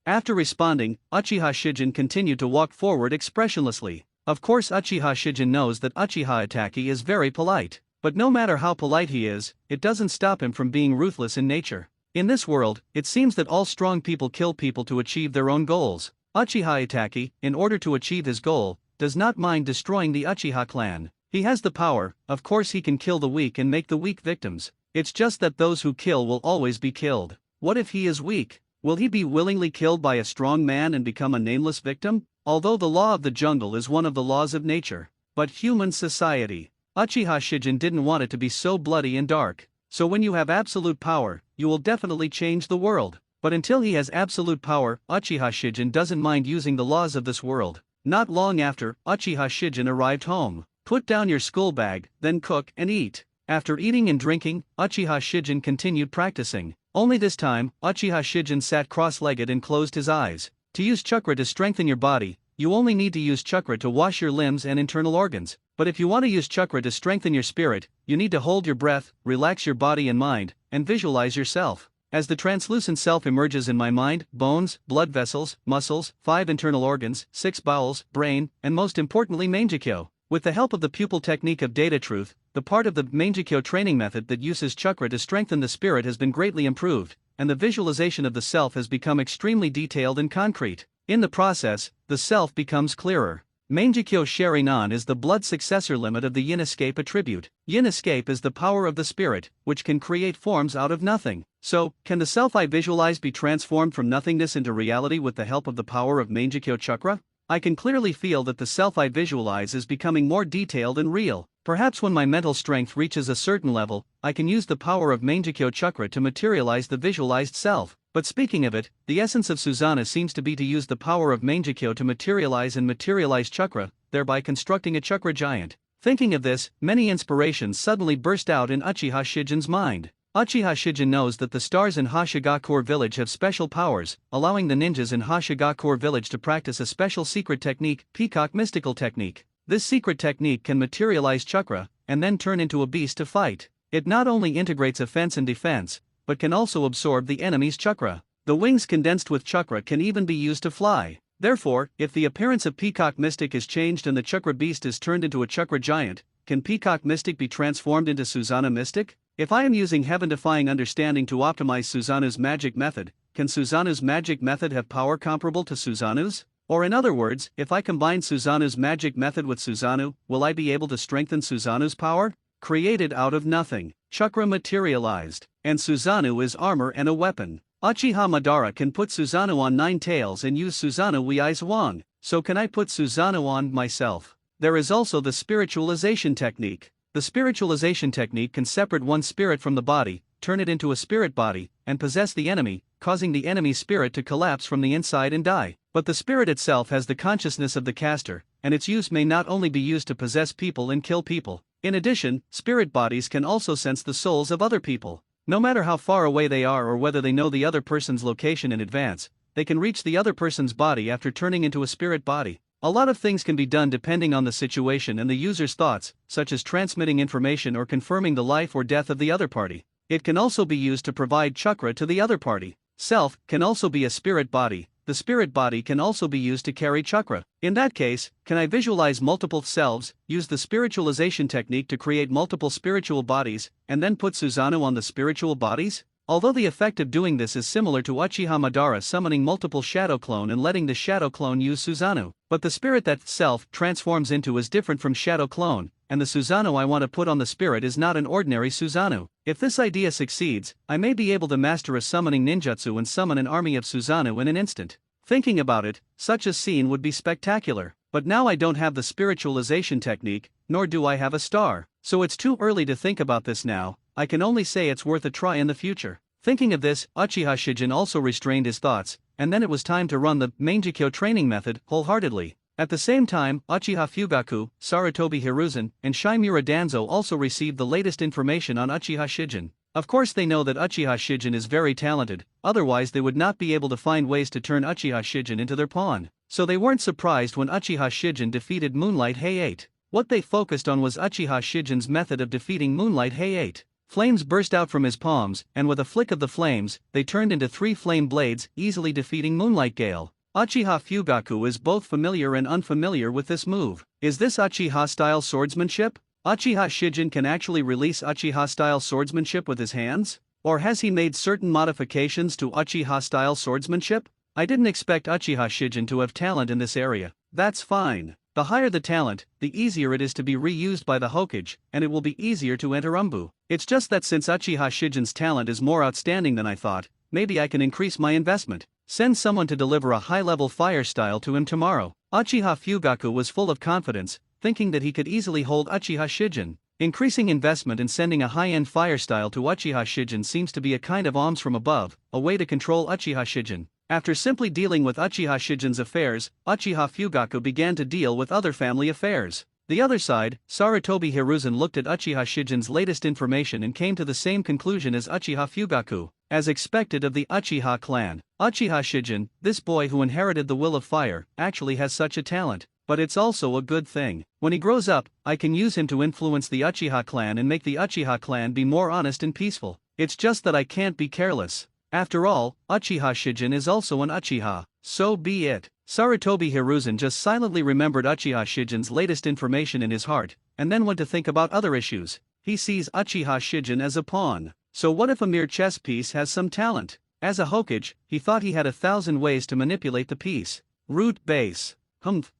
After responding, Uchiha Shijin continued to walk forward expressionlessly. Of course Uchiha Shijin knows that Uchiha Itaki is very polite, but no matter how polite he is, it doesn't stop him from being ruthless in nature. In this world, it seems that all strong people kill people to achieve their own goals. Uchiha Itaki, in order to achieve his goal, does not mind destroying the Uchiha clan. He has the power, of course he can kill the weak and make the weak victims. It's just that those who kill will always be killed. What if he is weak? Will he be willingly killed by a strong man and become a nameless victim? Although the law of the jungle is one of the laws of nature. But human society. Uchiha Shijin didn't want it to be so bloody and dark. So when you have absolute power, you will definitely change the world. But until he has absolute power, Uchiha Shijin doesn't mind using the laws of this world. Not long after, Uchiha Shijin arrived home. Put down your school bag, then cook and eat. After eating and drinking, Uchiha Shijin continued practicing. Only this time, Uchiha Shijin sat cross-legged and closed his eyes. To use chakra to strengthen your body, you only need to use chakra to wash your limbs and internal organs. But if you want to use chakra to strengthen your spirit, you need to hold your breath, relax your body and mind, and visualize yourself. As the translucent self emerges in my mind, bones, blood vessels, muscles, 5 internal organs, 6 bowels, brain, and most importantly Manjikyo. With the help of the pupil technique of data truth, the part of the Manjikyo training method that uses chakra to strengthen the spirit has been greatly improved, and the visualization of the self has become extremely detailed and concrete. In the process, the self becomes clearer. Manjikyo Sharinan is the blood successor limit of the yin escape attribute. Yin escape is the power of the spirit, which can create forms out of nothing. So, can the self I visualize be transformed from nothingness into reality with the help of the power of Manjikyo chakra? I can clearly feel that the self I visualize is becoming more detailed and real. Perhaps when my mental strength reaches a certain level, I can use the power of Manjikyo chakra to materialize the visualized self. But speaking of it, the essence of Susanna seems to be to use the power of Manjikyo to materialize chakra, thereby constructing a chakra giant. Thinking of this, many inspirations suddenly burst out in Uchiha Shijin's mind. Uchiha Shijin knows that the stars in Hashigakur village have special powers, allowing the ninjas in Hashigakur village to practice a special secret technique, peacock mystical technique. This secret technique can materialize chakra, and then turn into a beast to fight. It not only integrates offense and defense, but can also absorb the enemy's chakra. The wings condensed with chakra can even be used to fly. Therefore, if the appearance of peacock mystic is changed and the chakra beast is turned into a chakra giant, can peacock mystic be transformed into Susanna mystic? If I am using heaven-defying understanding to optimize Susanna's magic method, can Susanna's magic method have power comparable to Susanna's? Or in other words, if I combine Susanna's magic method with Susanna, will I be able to strengthen Susanna's power? Created out of nothing, chakra materialized, and Susanna is armor and a weapon. Uchiha Madara can put Susanna on 9 tails and use Susanna Wei's Wang, so can I put Susanna on myself? There is also the spiritualization technique. The spiritualization technique can separate one spirit from the body, turn it into a spirit body, and possess the enemy, causing the enemy's spirit to collapse from the inside and die. But the spirit itself has the consciousness of the caster, and its use may not only be used to possess people and kill people. In addition, spirit bodies can also sense the souls of other people. No matter how far away they are or whether they know the other person's location in advance, they can reach the other person's body after turning into a spirit body. A lot of things can be done depending on the situation and the user's thoughts, such as transmitting information or confirming the life or death of the other party. It can also be used to provide chakra to the other party. Self can also be a spirit body. The spirit body can also be used to carry chakra. In that case, can I visualize multiple selves, use the spiritualization technique to create multiple spiritual bodies, and then put Susanna on the spiritual bodies? Although the effect of doing this is similar to Uchiha Madara summoning multiple shadow clone and letting the shadow clone use Susanoo, but the spirit that self transforms into is different from shadow clone, and the Susanoo I want to put on the spirit is not an ordinary Susanoo. If this idea succeeds, I may be able to master a summoning ninjutsu and summon an army of Susanoo in an instant. Thinking about it, such a scene would be spectacular, but now I don't have the spiritualization technique, nor do I have a star, so it's too early to think about this now. I can only say it's worth a try in the future. Thinking of this, Uchiha Shijin also restrained his thoughts, and then it was time to run the Manjikyo training method wholeheartedly. At the same time, Uchiha Fugaku, Sarutobi Hiruzen, and Shimura Danzo also received the latest information on Uchiha Shijin. Of course they know that Uchiha Shijin is very talented, otherwise they would not be able to find ways to turn Uchiha Shijin into their pawn. So they weren't surprised when Uchiha Shijin defeated Moonlight Hay-8. What they focused on was Uchiha Shijin's method of defeating Moonlight Hay-8. Flames burst out from his palms, and with a flick of the flames, they turned into 3 flame blades, easily defeating Moonlight Gale. Uchiha Fugaku is both familiar and unfamiliar with this move. Is this Uchiha-style swordsmanship? Uchiha Shijin can actually release Uchiha-style swordsmanship with his hands? Or has he made certain modifications to Uchiha-style swordsmanship? I didn't expect Uchiha Shijin to have talent in this area. That's fine. The higher the talent, the easier it is to be reused by the Hokage, and it will be easier to enter Umbu. It's just that since Uchiha Shijin's talent is more outstanding than I thought, maybe I can increase my investment. Send someone to deliver a high-level fire style to him tomorrow. Uchiha Fugaku was full of confidence, thinking that he could easily hold Uchiha Shijin. Increasing investment and sending a high-end fire style to Uchiha Shijin seems to be a kind of alms from above, a way to control Uchiha Shijin. After simply dealing with Uchiha Shijin's affairs, Uchiha Fugaku began to deal with other family affairs. The other side, Sarutobi Hiruzen looked at Uchiha Shijin's latest information and came to the same conclusion as Uchiha Fugaku, as expected of the Uchiha clan. Uchiha Shijin, this boy who inherited the will of fire, actually has such a talent, but it's also a good thing. When he grows up, I can use him to influence the Uchiha clan and make the Uchiha clan be more honest and peaceful. It's just that I can't be careless. After all, Uchiha Shijin is also an Uchiha, so be it. Sarutobi Hiruzen just silently remembered Uchiha Shijin's latest information in his heart, and then went to think about other issues. He sees Uchiha Shijin as a pawn. So what if a mere chess piece has some talent? As a Hokage, he thought he had 1,000 ways to manipulate the piece. Root base.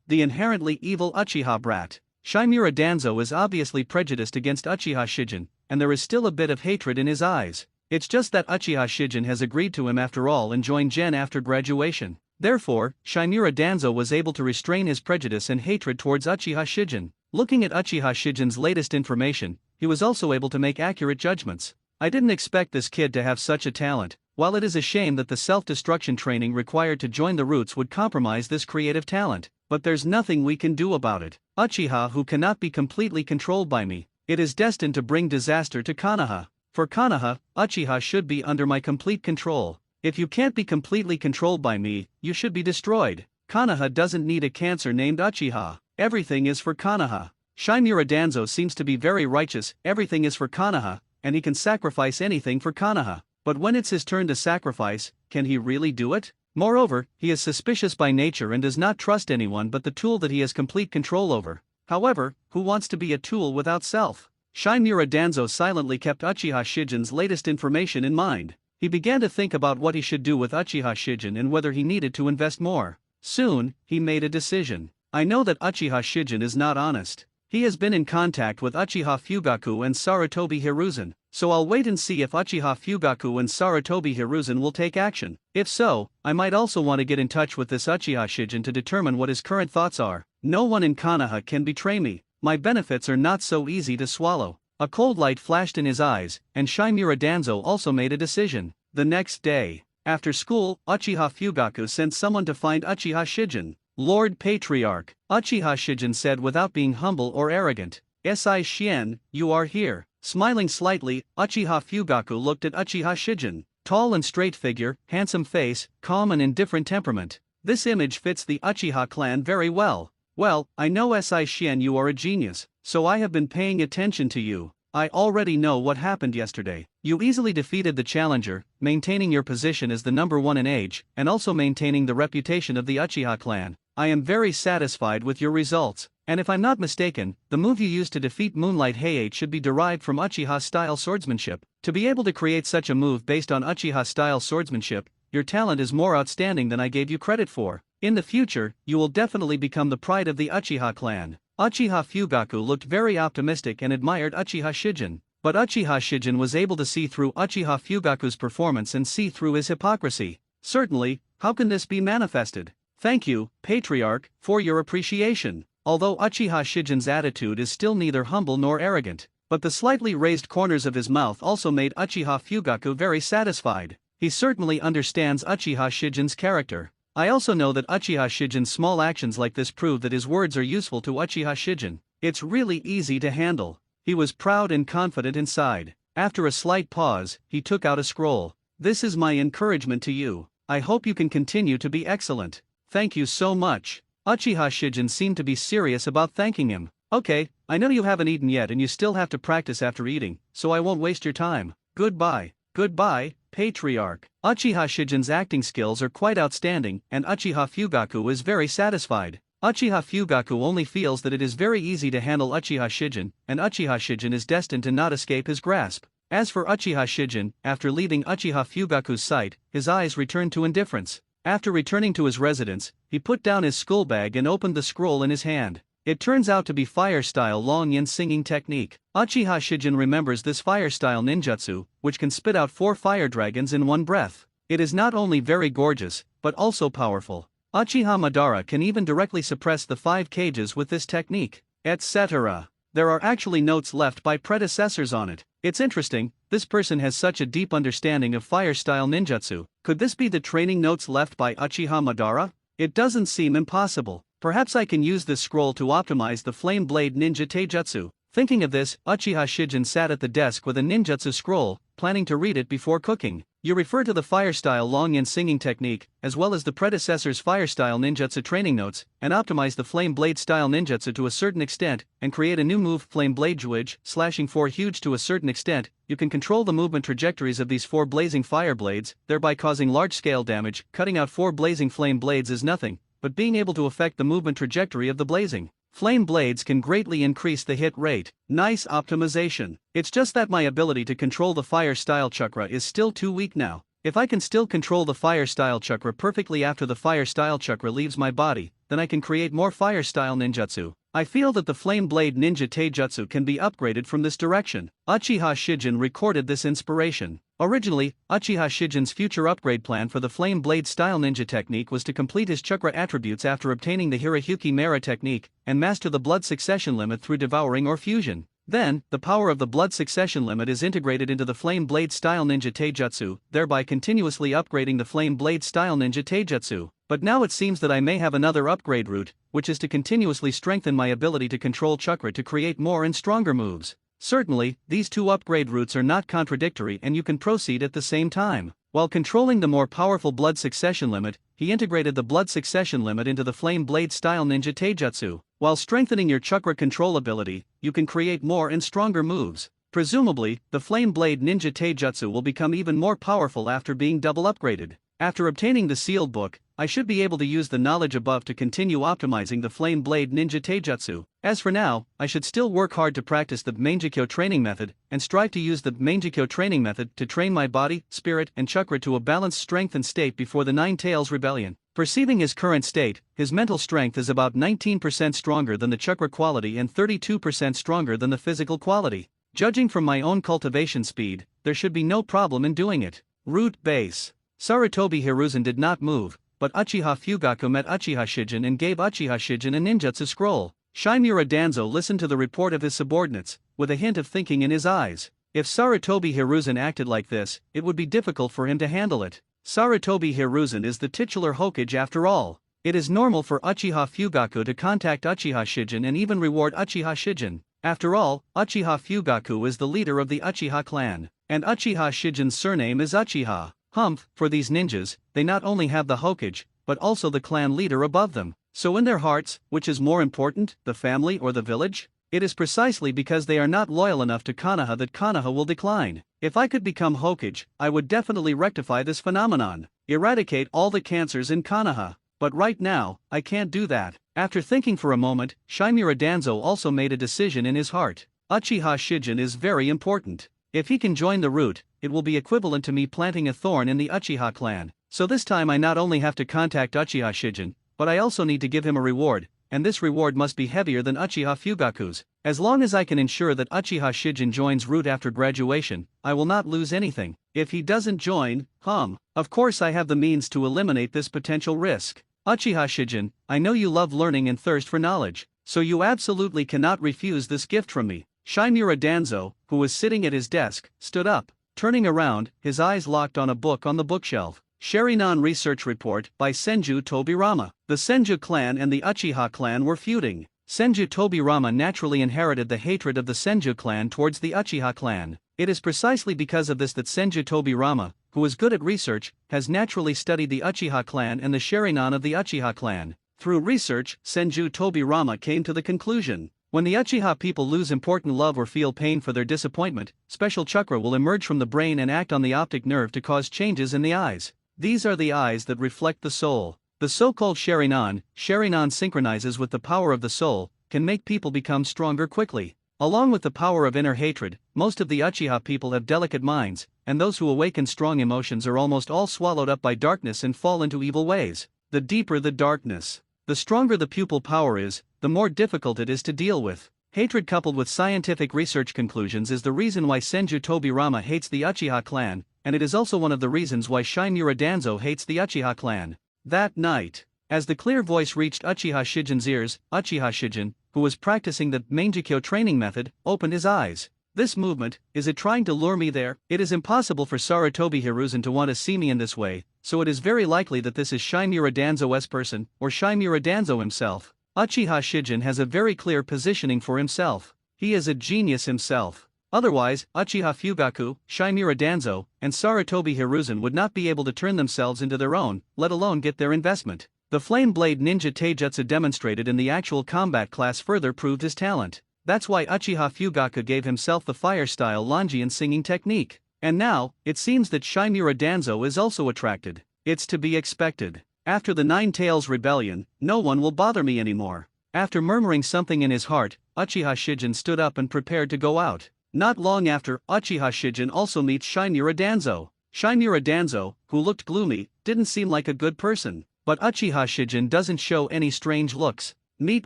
The inherently evil Uchiha brat. Shimura Danzo is obviously prejudiced against Uchiha Shijin, and there is still a bit of hatred in his eyes. It's just that Uchiha Shijin has agreed to him after all and joined Gen after graduation. Therefore, Shimura Danzo was able to restrain his prejudice and hatred towards Uchiha Shijin. Looking at Uchiha Shijin's latest information, he was also able to make accurate judgments. I didn't expect this kid to have such a talent. While it is a shame that the self-destruction training required to join the Roots would compromise this creative talent, but there's nothing we can do about it. Uchiha who cannot be completely controlled by me. It is destined to bring disaster to Konoha. For Konoha, Uchiha should be under my complete control. If you can't be completely controlled by me, you should be destroyed. Konoha doesn't need a cancer named Uchiha. Everything is for Konoha. Shimura Danzo seems to be very righteous, everything is for Konoha, and he can sacrifice anything for Konoha. But when it's his turn to sacrifice, can he really do it? Moreover, he is suspicious by nature and does not trust anyone but the tool that he has complete control over. However, who wants to be a tool without self? Shimura Danzo silently kept Uchiha Shijin's latest information in mind. He began to think about what he should do with Uchiha Shijin and whether he needed to invest more. Soon, he made a decision. I know that Uchiha Shijin is not honest. He has been in contact with Uchiha Fugaku and Sarutobi Hiruzen, so I'll wait and see if Uchiha Fugaku and Sarutobi Hiruzen will take action. If so, I might also want to get in touch with this Uchiha Shijin to determine what his current thoughts are. No one in Konoha can betray me. My benefits are not so easy to swallow. A cold light flashed in his eyes, and Shimura Danzo also made a decision. The next day, after school, Uchiha Fugaku sent someone to find Uchiha Shijin. Lord Patriarch, Uchiha Shijin said without being humble or arrogant. "Si Shien, you are here." Smiling slightly, Uchiha Fugaku looked at Uchiha Shijin. Tall and straight figure, handsome face, calm and indifferent temperament. This image fits the Uchiha clan very well. Well, I know Si Shien you are a genius, so I have been paying attention to you. I already know what happened yesterday. You easily defeated the challenger, maintaining your position as the #1 in age, and also maintaining the reputation of the Uchiha clan. I am very satisfied with your results, and if I'm not mistaken, the move you used to defeat Moonlight Height should be derived from Uchiha-style swordsmanship. To be able to create such a move based on Uchiha-style swordsmanship, your talent is more outstanding than I gave you credit for. In the future, you will definitely become the pride of the Uchiha clan. Uchiha Fugaku looked very optimistic and admired Uchiha Shijin. But Uchiha Shijin was able to see through Uchiha Fugaku's performance and see through his hypocrisy. Certainly, how can this be manifested? Thank you, Patriarch, for your appreciation. Although Uchiha Shijin's attitude is still neither humble nor arrogant, but the slightly raised corners of his mouth also made Uchiha Fugaku very satisfied. He certainly understands Uchiha Shijin's character. I also know that Uchiha Shijin's small actions like this prove that his words are useful to Uchiha Shijin. It's really easy to handle. He was proud and confident inside. After a slight pause, he took out a scroll. This is my encouragement to you. I hope you can continue to be excellent. Thank you so much. Uchiha Shijin seemed to be serious about thanking him. Okay, I know you haven't eaten yet and you still have to practice after eating, so I won't waste your time. Goodbye. Goodbye, Patriarch. Uchiha Shijin's acting skills are quite outstanding, and Uchiha Fugaku is very satisfied. Uchiha Fugaku only feels that it is very easy to handle Uchiha Shijin, and Uchiha Shijin is destined to not escape his grasp. As for Uchiha Shijin, after leaving Uchiha Fugaku's sight, his eyes returned to indifference. After returning to his residence, he put down his school bag and opened the scroll in his hand. It turns out to be fire-style long yin singing technique. Uchiha Shijin remembers this fire-style ninjutsu, which can spit out 4 fire dragons in one breath. It is not only very gorgeous, but also powerful. Uchiha Madara can even directly suppress the 5 cages with this technique, etc. There are actually notes left by predecessors on it. It's interesting, this person has such a deep understanding of fire-style ninjutsu. Could this be the training notes left by Uchiha Madara? It doesn't seem impossible. Perhaps I can use this scroll to optimize the Flame Blade Ninja Taijutsu. Thinking of this, Uchiha Shijin sat at the desk with a ninjutsu scroll, planning to read it before cooking. You refer to the fire-style long-yin singing technique, as well as the predecessor's fire-style ninjutsu training notes, and optimize the flame blade style ninjutsu to a certain extent, and create a new move, flame blade juige, slashing 4 huge to a certain extent. You can control the movement trajectories of these 4 blazing fire blades, thereby causing large-scale damage. Cutting out 4 blazing flame blades is nothing, but being able to affect the movement trajectory of the blazing flame blades can greatly increase the hit rate. Nice optimization. It's just that my ability to control the fire style chakra is still too weak now. If I can still control the fire style chakra perfectly after the fire style chakra leaves my body, then I can create more fire style ninjutsu. I feel that the flame blade ninja taijutsu can be upgraded from this direction. Uchiha Shijin recorded this inspiration. Originally, Uchiha Shijin's future upgrade plan for the flame blade style ninja technique was to complete his chakra attributes after obtaining the Hirahyuki Mara technique, and master the blood succession limit through devouring or fusion. Then, the power of the blood succession limit is integrated into the flame blade style ninja taijutsu, thereby continuously upgrading the flame blade style ninja taijutsu. But now it seems that I may have another upgrade route, which is to continuously strengthen my ability to control chakra to create more and stronger moves. Certainly, these two upgrade routes are not contradictory and you can proceed at the same time. While controlling the more powerful blood succession limit, he integrated the blood succession limit into the flame blade style ninja taijutsu. While strengthening your chakra control ability, you can create more and stronger moves. Presumably, the flame blade ninja taijutsu will become even more powerful after being double upgraded. After obtaining the sealed book, I should be able to use the knowledge above to continue optimizing the flame blade ninja taijutsu. As for now, I should still work hard to practice the Mangekyo training method, and strive to use the Mangekyo training method to train my body, spirit, and chakra to a balanced strength and state before the Nine Tails Rebellion. Perceiving his current state, his mental strength is about 19% stronger than the chakra quality and 32% stronger than the physical quality. Judging from my own cultivation speed, there should be no problem in doing it. Root base. Sarutobi Hiruzen did not move, but Uchiha Fugaku met Uchiha Shijin and gave Uchiha Shijin a ninjutsu scroll. Shimura Danzo listened to the report of his subordinates, with a hint of thinking in his eyes. If Sarutobi Hiruzen acted like this, it would be difficult for him to handle it. Sarutobi Hiruzen is the titular Hokage after all. It is normal for Uchiha Fugaku to contact Uchiha Shijin and even reward Uchiha Shijin. After all, Uchiha Fugaku is the leader of the Uchiha clan, and Uchiha Shijin's surname is Uchiha. Humph, for these ninjas, they not only have the Hokage, but also the clan leader above them. So in their hearts, which is more important, the family or the village? It is precisely because they are not loyal enough to Konoha that Konoha will decline. If I could become Hokage, I would definitely rectify this phenomenon, eradicate all the cancers in Konoha. But right now, I can't do that. After thinking for a moment, Shimura Danzo also made a decision in his heart. Uchiha Shijin is very important. If he can join the route, it will be equivalent to me planting a thorn in the Uchiha clan. So this time I not only have to contact Uchiha Shijin, but I also need to give him a reward, and this reward must be heavier than Uchiha Fugaku's. As long as I can ensure that Uchiha Shijin joins route after graduation, I will not lose anything. If he doesn't join, of course I have the means to eliminate this potential risk. Uchiha Shijin, I know you love learning and thirst for knowledge, so you absolutely cannot refuse this gift from me. Shimura Danzo, who was sitting at his desk, stood up. Turning around, his eyes locked on a book on the bookshelf. Sharinan Research Report by Senju Tobirama. The Senju clan and the Uchiha clan were feuding. Senju Tobirama naturally inherited the hatred of the Senju clan towards the Uchiha clan. It is precisely because of this that Senju Tobirama, who is good at research, has naturally studied the Uchiha clan and the Sharinan of the Uchiha clan. Through research, Senju Tobirama came to the conclusion: when the Uchiha people lose important love or feel pain for their disappointment, special chakra will emerge from the brain and act on the optic nerve to cause changes in the eyes. These are the eyes that reflect the soul. The so-called Sharinan synchronizes with the power of the soul, can make people become stronger quickly. Along with the power of inner hatred, most of the Uchiha people have delicate minds, and those who awaken strong emotions are almost all swallowed up by darkness and fall into evil ways. The deeper the darkness, the stronger the pupil power is, the more difficult it is to deal with. Hatred coupled with scientific research conclusions is the reason why Senju Tobirama hates the Uchiha clan, and it is also one of the reasons why Shimura Danzo hates the Uchiha clan. That night, as the clear voice reached Uchiha Shijin's ears, Uchiha Shijin, who was practicing the Mangekyo training method, opened his eyes. This movement, is it trying to lure me there? It is impossible for Sarutobi Hiruzen to want to see me in this way, so it is very likely that this is Shimura Danzo's person, or Shimura Danzo himself. Uchiha Shijin has a very clear positioning for himself. He is a genius himself. Otherwise, Uchiha Fugaku, Shimura Danzo, and Sarutobi Hiruzen would not be able to turn themselves into their own, let alone get their investment. The Flame Blade Ninja Taijutsu demonstrated in the actual combat class further proved his talent. That's why Uchiha Fugaku gave himself the fire-style Longian singing technique. And now, it seems that Shimura Danzo is also attracted. It's to be expected. After the Nine Tails Rebellion, no one will bother me anymore. After murmuring something in his heart, Uchiha Shijin stood up and prepared to go out. Not long after, Uchiha Shijin also meets Shimura Danzo. Shimura Danzo, who looked gloomy, didn't seem like a good person. But Uchiha Shijin doesn't show any strange looks. Meet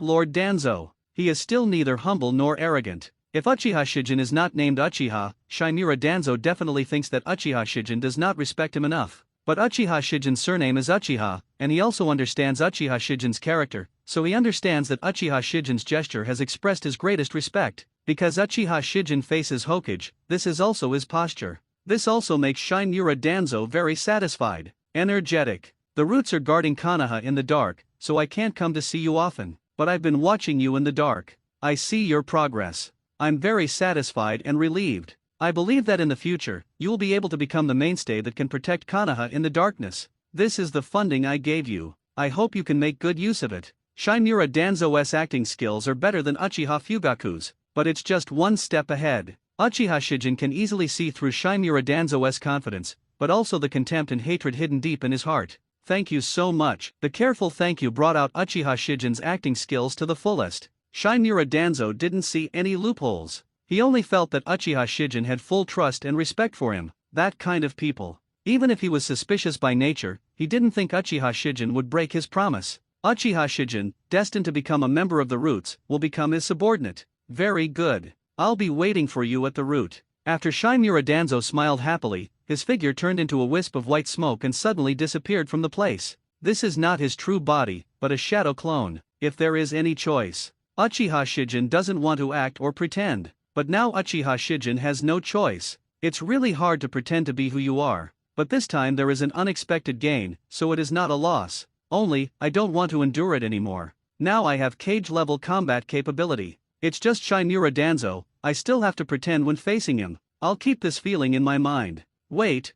Lord Danzo. He is still neither humble nor arrogant. If Uchiha Shijin is not named Uchiha, Shimura Danzo definitely thinks that Uchiha Shijin does not respect him enough. But Uchiha Shijin's surname is Uchiha, and he also understands Uchiha Shijin's character, so he understands that Uchiha Shijin's gesture has expressed his greatest respect. Because Uchiha Shijin faces Hokage, this is also his posture. This also makes Shimura Danzo very satisfied. Energetic. The roots are guarding Konoha in the dark, so I can't come to see you often, but I've been watching you in the dark. I see your progress. I'm very satisfied and relieved. I believe that in the future, you will be able to become the mainstay that can protect Konoha in the darkness. This is the funding I gave you. I hope you can make good use of it. Shimura Danzo's acting skills are better than Uchiha Fugaku's, but it's just one step ahead. Uchiha Shijin can easily see through Shimura Danzo's confidence, but also the contempt and hatred hidden deep in his heart. Thank you so much. The careful thank you brought out Uchiha Shijin's acting skills to the fullest. Shimura Danzo didn't see any loopholes. He only felt that Uchiha Shijin had full trust and respect for him, that kind of people. Even if he was suspicious by nature, he didn't think Uchiha Shijin would break his promise. Uchiha Shijin, destined to become a member of the Roots, will become his subordinate. Very good. I'll be waiting for you at the root. After Shimura Danzo smiled happily, his figure turned into a wisp of white smoke and suddenly disappeared from the place. This is not his true body, but a shadow clone. If there is any choice, Uchiha Shijin doesn't want to act or pretend. But now Uchiha Shijin has no choice. It's really hard to pretend to be who you are. But this time there is an unexpected gain, so it is not a loss. Only, I don't want to endure it anymore. Now I have cage-level combat capability. It's just Shimura Danzo, I still have to pretend when facing him. I'll keep this feeling in my mind. Wait.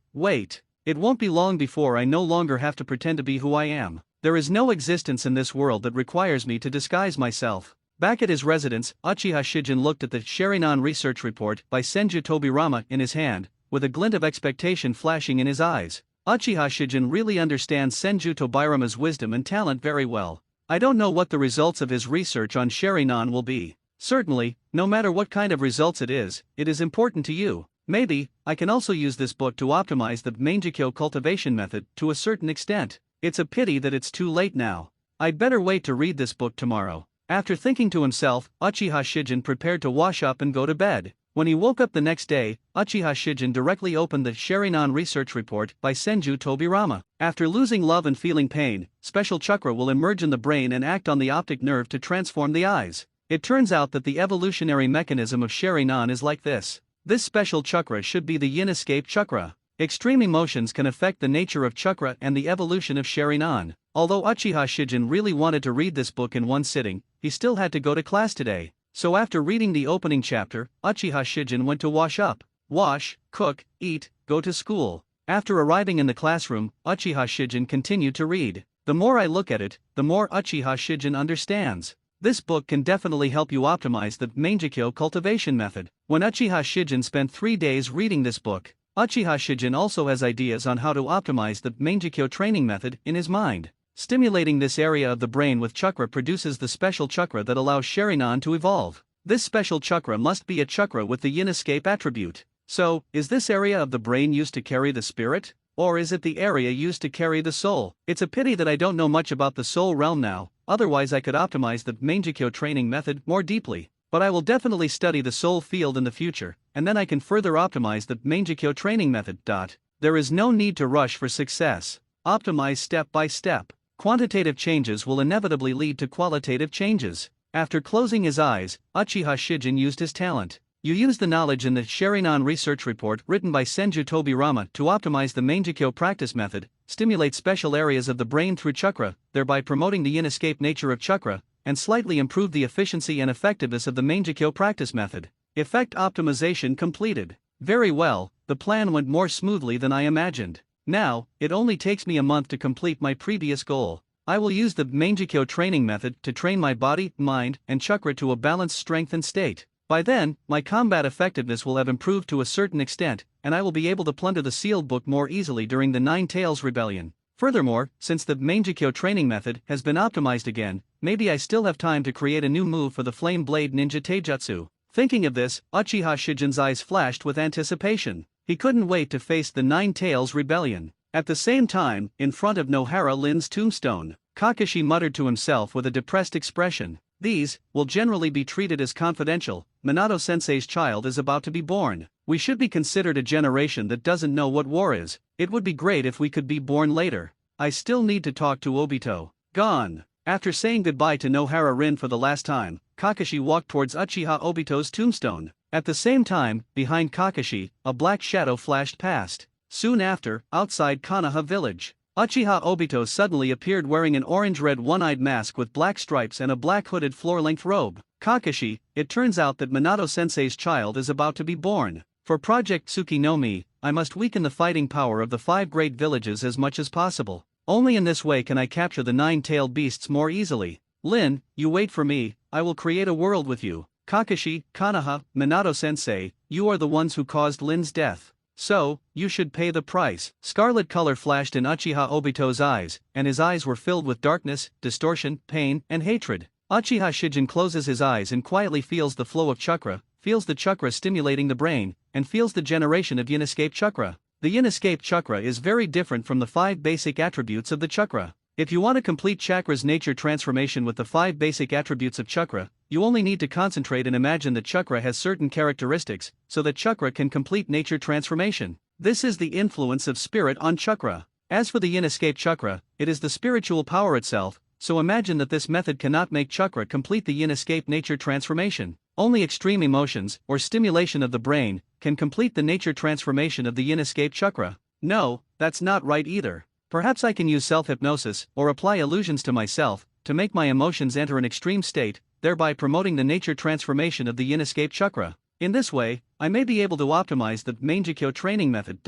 It won't be long before I no longer have to pretend to be who I am. There is no existence in this world that requires me to disguise myself. Back at his residence, Uchiha Shijin looked at the Sharingan research report by Senju Tobirama in his hand, with a glint of expectation flashing in his eyes. Uchiha Shijin really understands Senju Tobirama's wisdom and talent very well. I don't know what the results of his research on Sharingan will be. Certainly, no matter what kind of results it is important to you. Maybe, I can also use this book to optimize the Mangekyo cultivation method to a certain extent. It's a pity that it's too late now. I'd better wait to read this book tomorrow. After thinking to himself, Uchiha Shijin prepared to wash up and go to bed. When he woke up the next day, Uchiha Shijin directly opened the Sharingan research report by Senju Tobirama. After losing love and feeling pain, special chakra will emerge in the brain and act on the optic nerve to transform the eyes. It turns out that the evolutionary mechanism of Sharingan is like this. This special chakra should be the yin escape chakra. Extreme emotions can affect the nature of chakra and the evolution of Sharingan. Although Uchiha Shijin really wanted to read this book in one sitting, he still had to go to class today. So after reading the opening chapter, Uchiha Shijin went to wash up. Wash, cook, eat, go to school. After arriving in the classroom, Uchiha Shijin continued to read. The more I look at it, the more Uchiha Shijin understands. This book can definitely help you optimize the Mangekyo cultivation method. When Uchiha Shijin spent 3 days reading this book, Uchiha Shijin also has ideas on how to optimize the Mangekyo training method in his mind. Stimulating this area of the brain with chakra produces the special chakra that allows Sharingan to evolve. This special chakra must be a chakra with the yin escape attribute. So, is this area of the brain used to carry the spirit? Or is it the area used to carry the soul? It's a pity that I don't know much about the soul realm now, otherwise I could optimize the Mangekyo training method more deeply. But I will definitely study the soul field in the future, and then I can further optimize the Mangekyo training method. There is no need to rush for success. Optimize step by step. Quantitative changes will inevitably lead to qualitative changes. After closing his eyes, Uchiha Shijin used his talent. You use the knowledge in the Sharingan research report written by Senju Tobirama to optimize the Mangekyo practice method, stimulate special areas of the brain through chakra, thereby promoting the yin escape nature of chakra, and slightly improve the efficiency and effectiveness of the Mangekyo practice method. Effect optimization completed. Very well, the plan went more smoothly than I imagined. Now, it only takes me a month to complete my previous goal. I will use the Mangekyo training method to train my body, mind, and chakra to a balanced strength and state. By then, my combat effectiveness will have improved to a certain extent, and I will be able to plunder the sealed book more easily during the Nine Tails Rebellion. Furthermore, since the Mangekyo training method has been optimized again, maybe I still have time to create a new move for the Flame Blade Ninja Taijutsu. Thinking of this, Uchiha Shijin's eyes flashed with anticipation. He couldn't wait to face the Nine Tails Rebellion. At the same time, in front of Nohara Lin's tombstone, Kakashi muttered to himself with a depressed expression. These will generally be treated as confidential. Minato-sensei's child is about to be born. We should be considered a generation that doesn't know what war is. It would be great if we could be born later. I still need to talk to Obito. Gone. After saying goodbye to Nohara Rin for the last time, Kakashi walked towards Uchiha Obito's tombstone. At the same time, behind Kakashi, a black shadow flashed past. Soon after, outside Konoha village, Uchiha Obito suddenly appeared wearing an orange-red one-eyed mask with black stripes and a black hooded floor-length robe. Kakashi, it turns out that Minato-sensei's child is about to be born. For Project Tsuki no Mi, I must weaken the fighting power of the 5 great villages as much as possible. Only in this way can I capture the 9-tailed beasts more easily. Lin, you wait for me, I will create a world with you. Kakashi, Konoha, Minato-sensei, you are the ones who caused Lin's death. So, you should pay the price. Scarlet color flashed in Uchiha Obito's eyes, and his eyes were filled with darkness, distortion, pain, and hatred. Uchiha Shijin closes his eyes and quietly feels the flow of chakra, feels the chakra stimulating the brain, and feels the generation of yin-escape chakra. The yin-escape chakra is very different from the 5 basic attributes of the chakra. If you want to complete chakra's nature transformation with the 5 basic attributes of chakra, you only need to concentrate and imagine that chakra has certain characteristics, so that chakra can complete nature transformation. This is the influence of spirit on chakra. As for the yin-escape chakra, it is the spiritual power itself, so imagine that this method cannot make chakra complete the yin-escape nature transformation. Only extreme emotions, or stimulation of the brain, can complete the nature transformation of the yin-escape chakra. No, that's not right either. Perhaps I can use self-hypnosis, or apply illusions to myself, to make my emotions enter an extreme state, thereby promoting the nature transformation of the yin-escape chakra. In this way, I may be able to optimize the Mangekyo training method.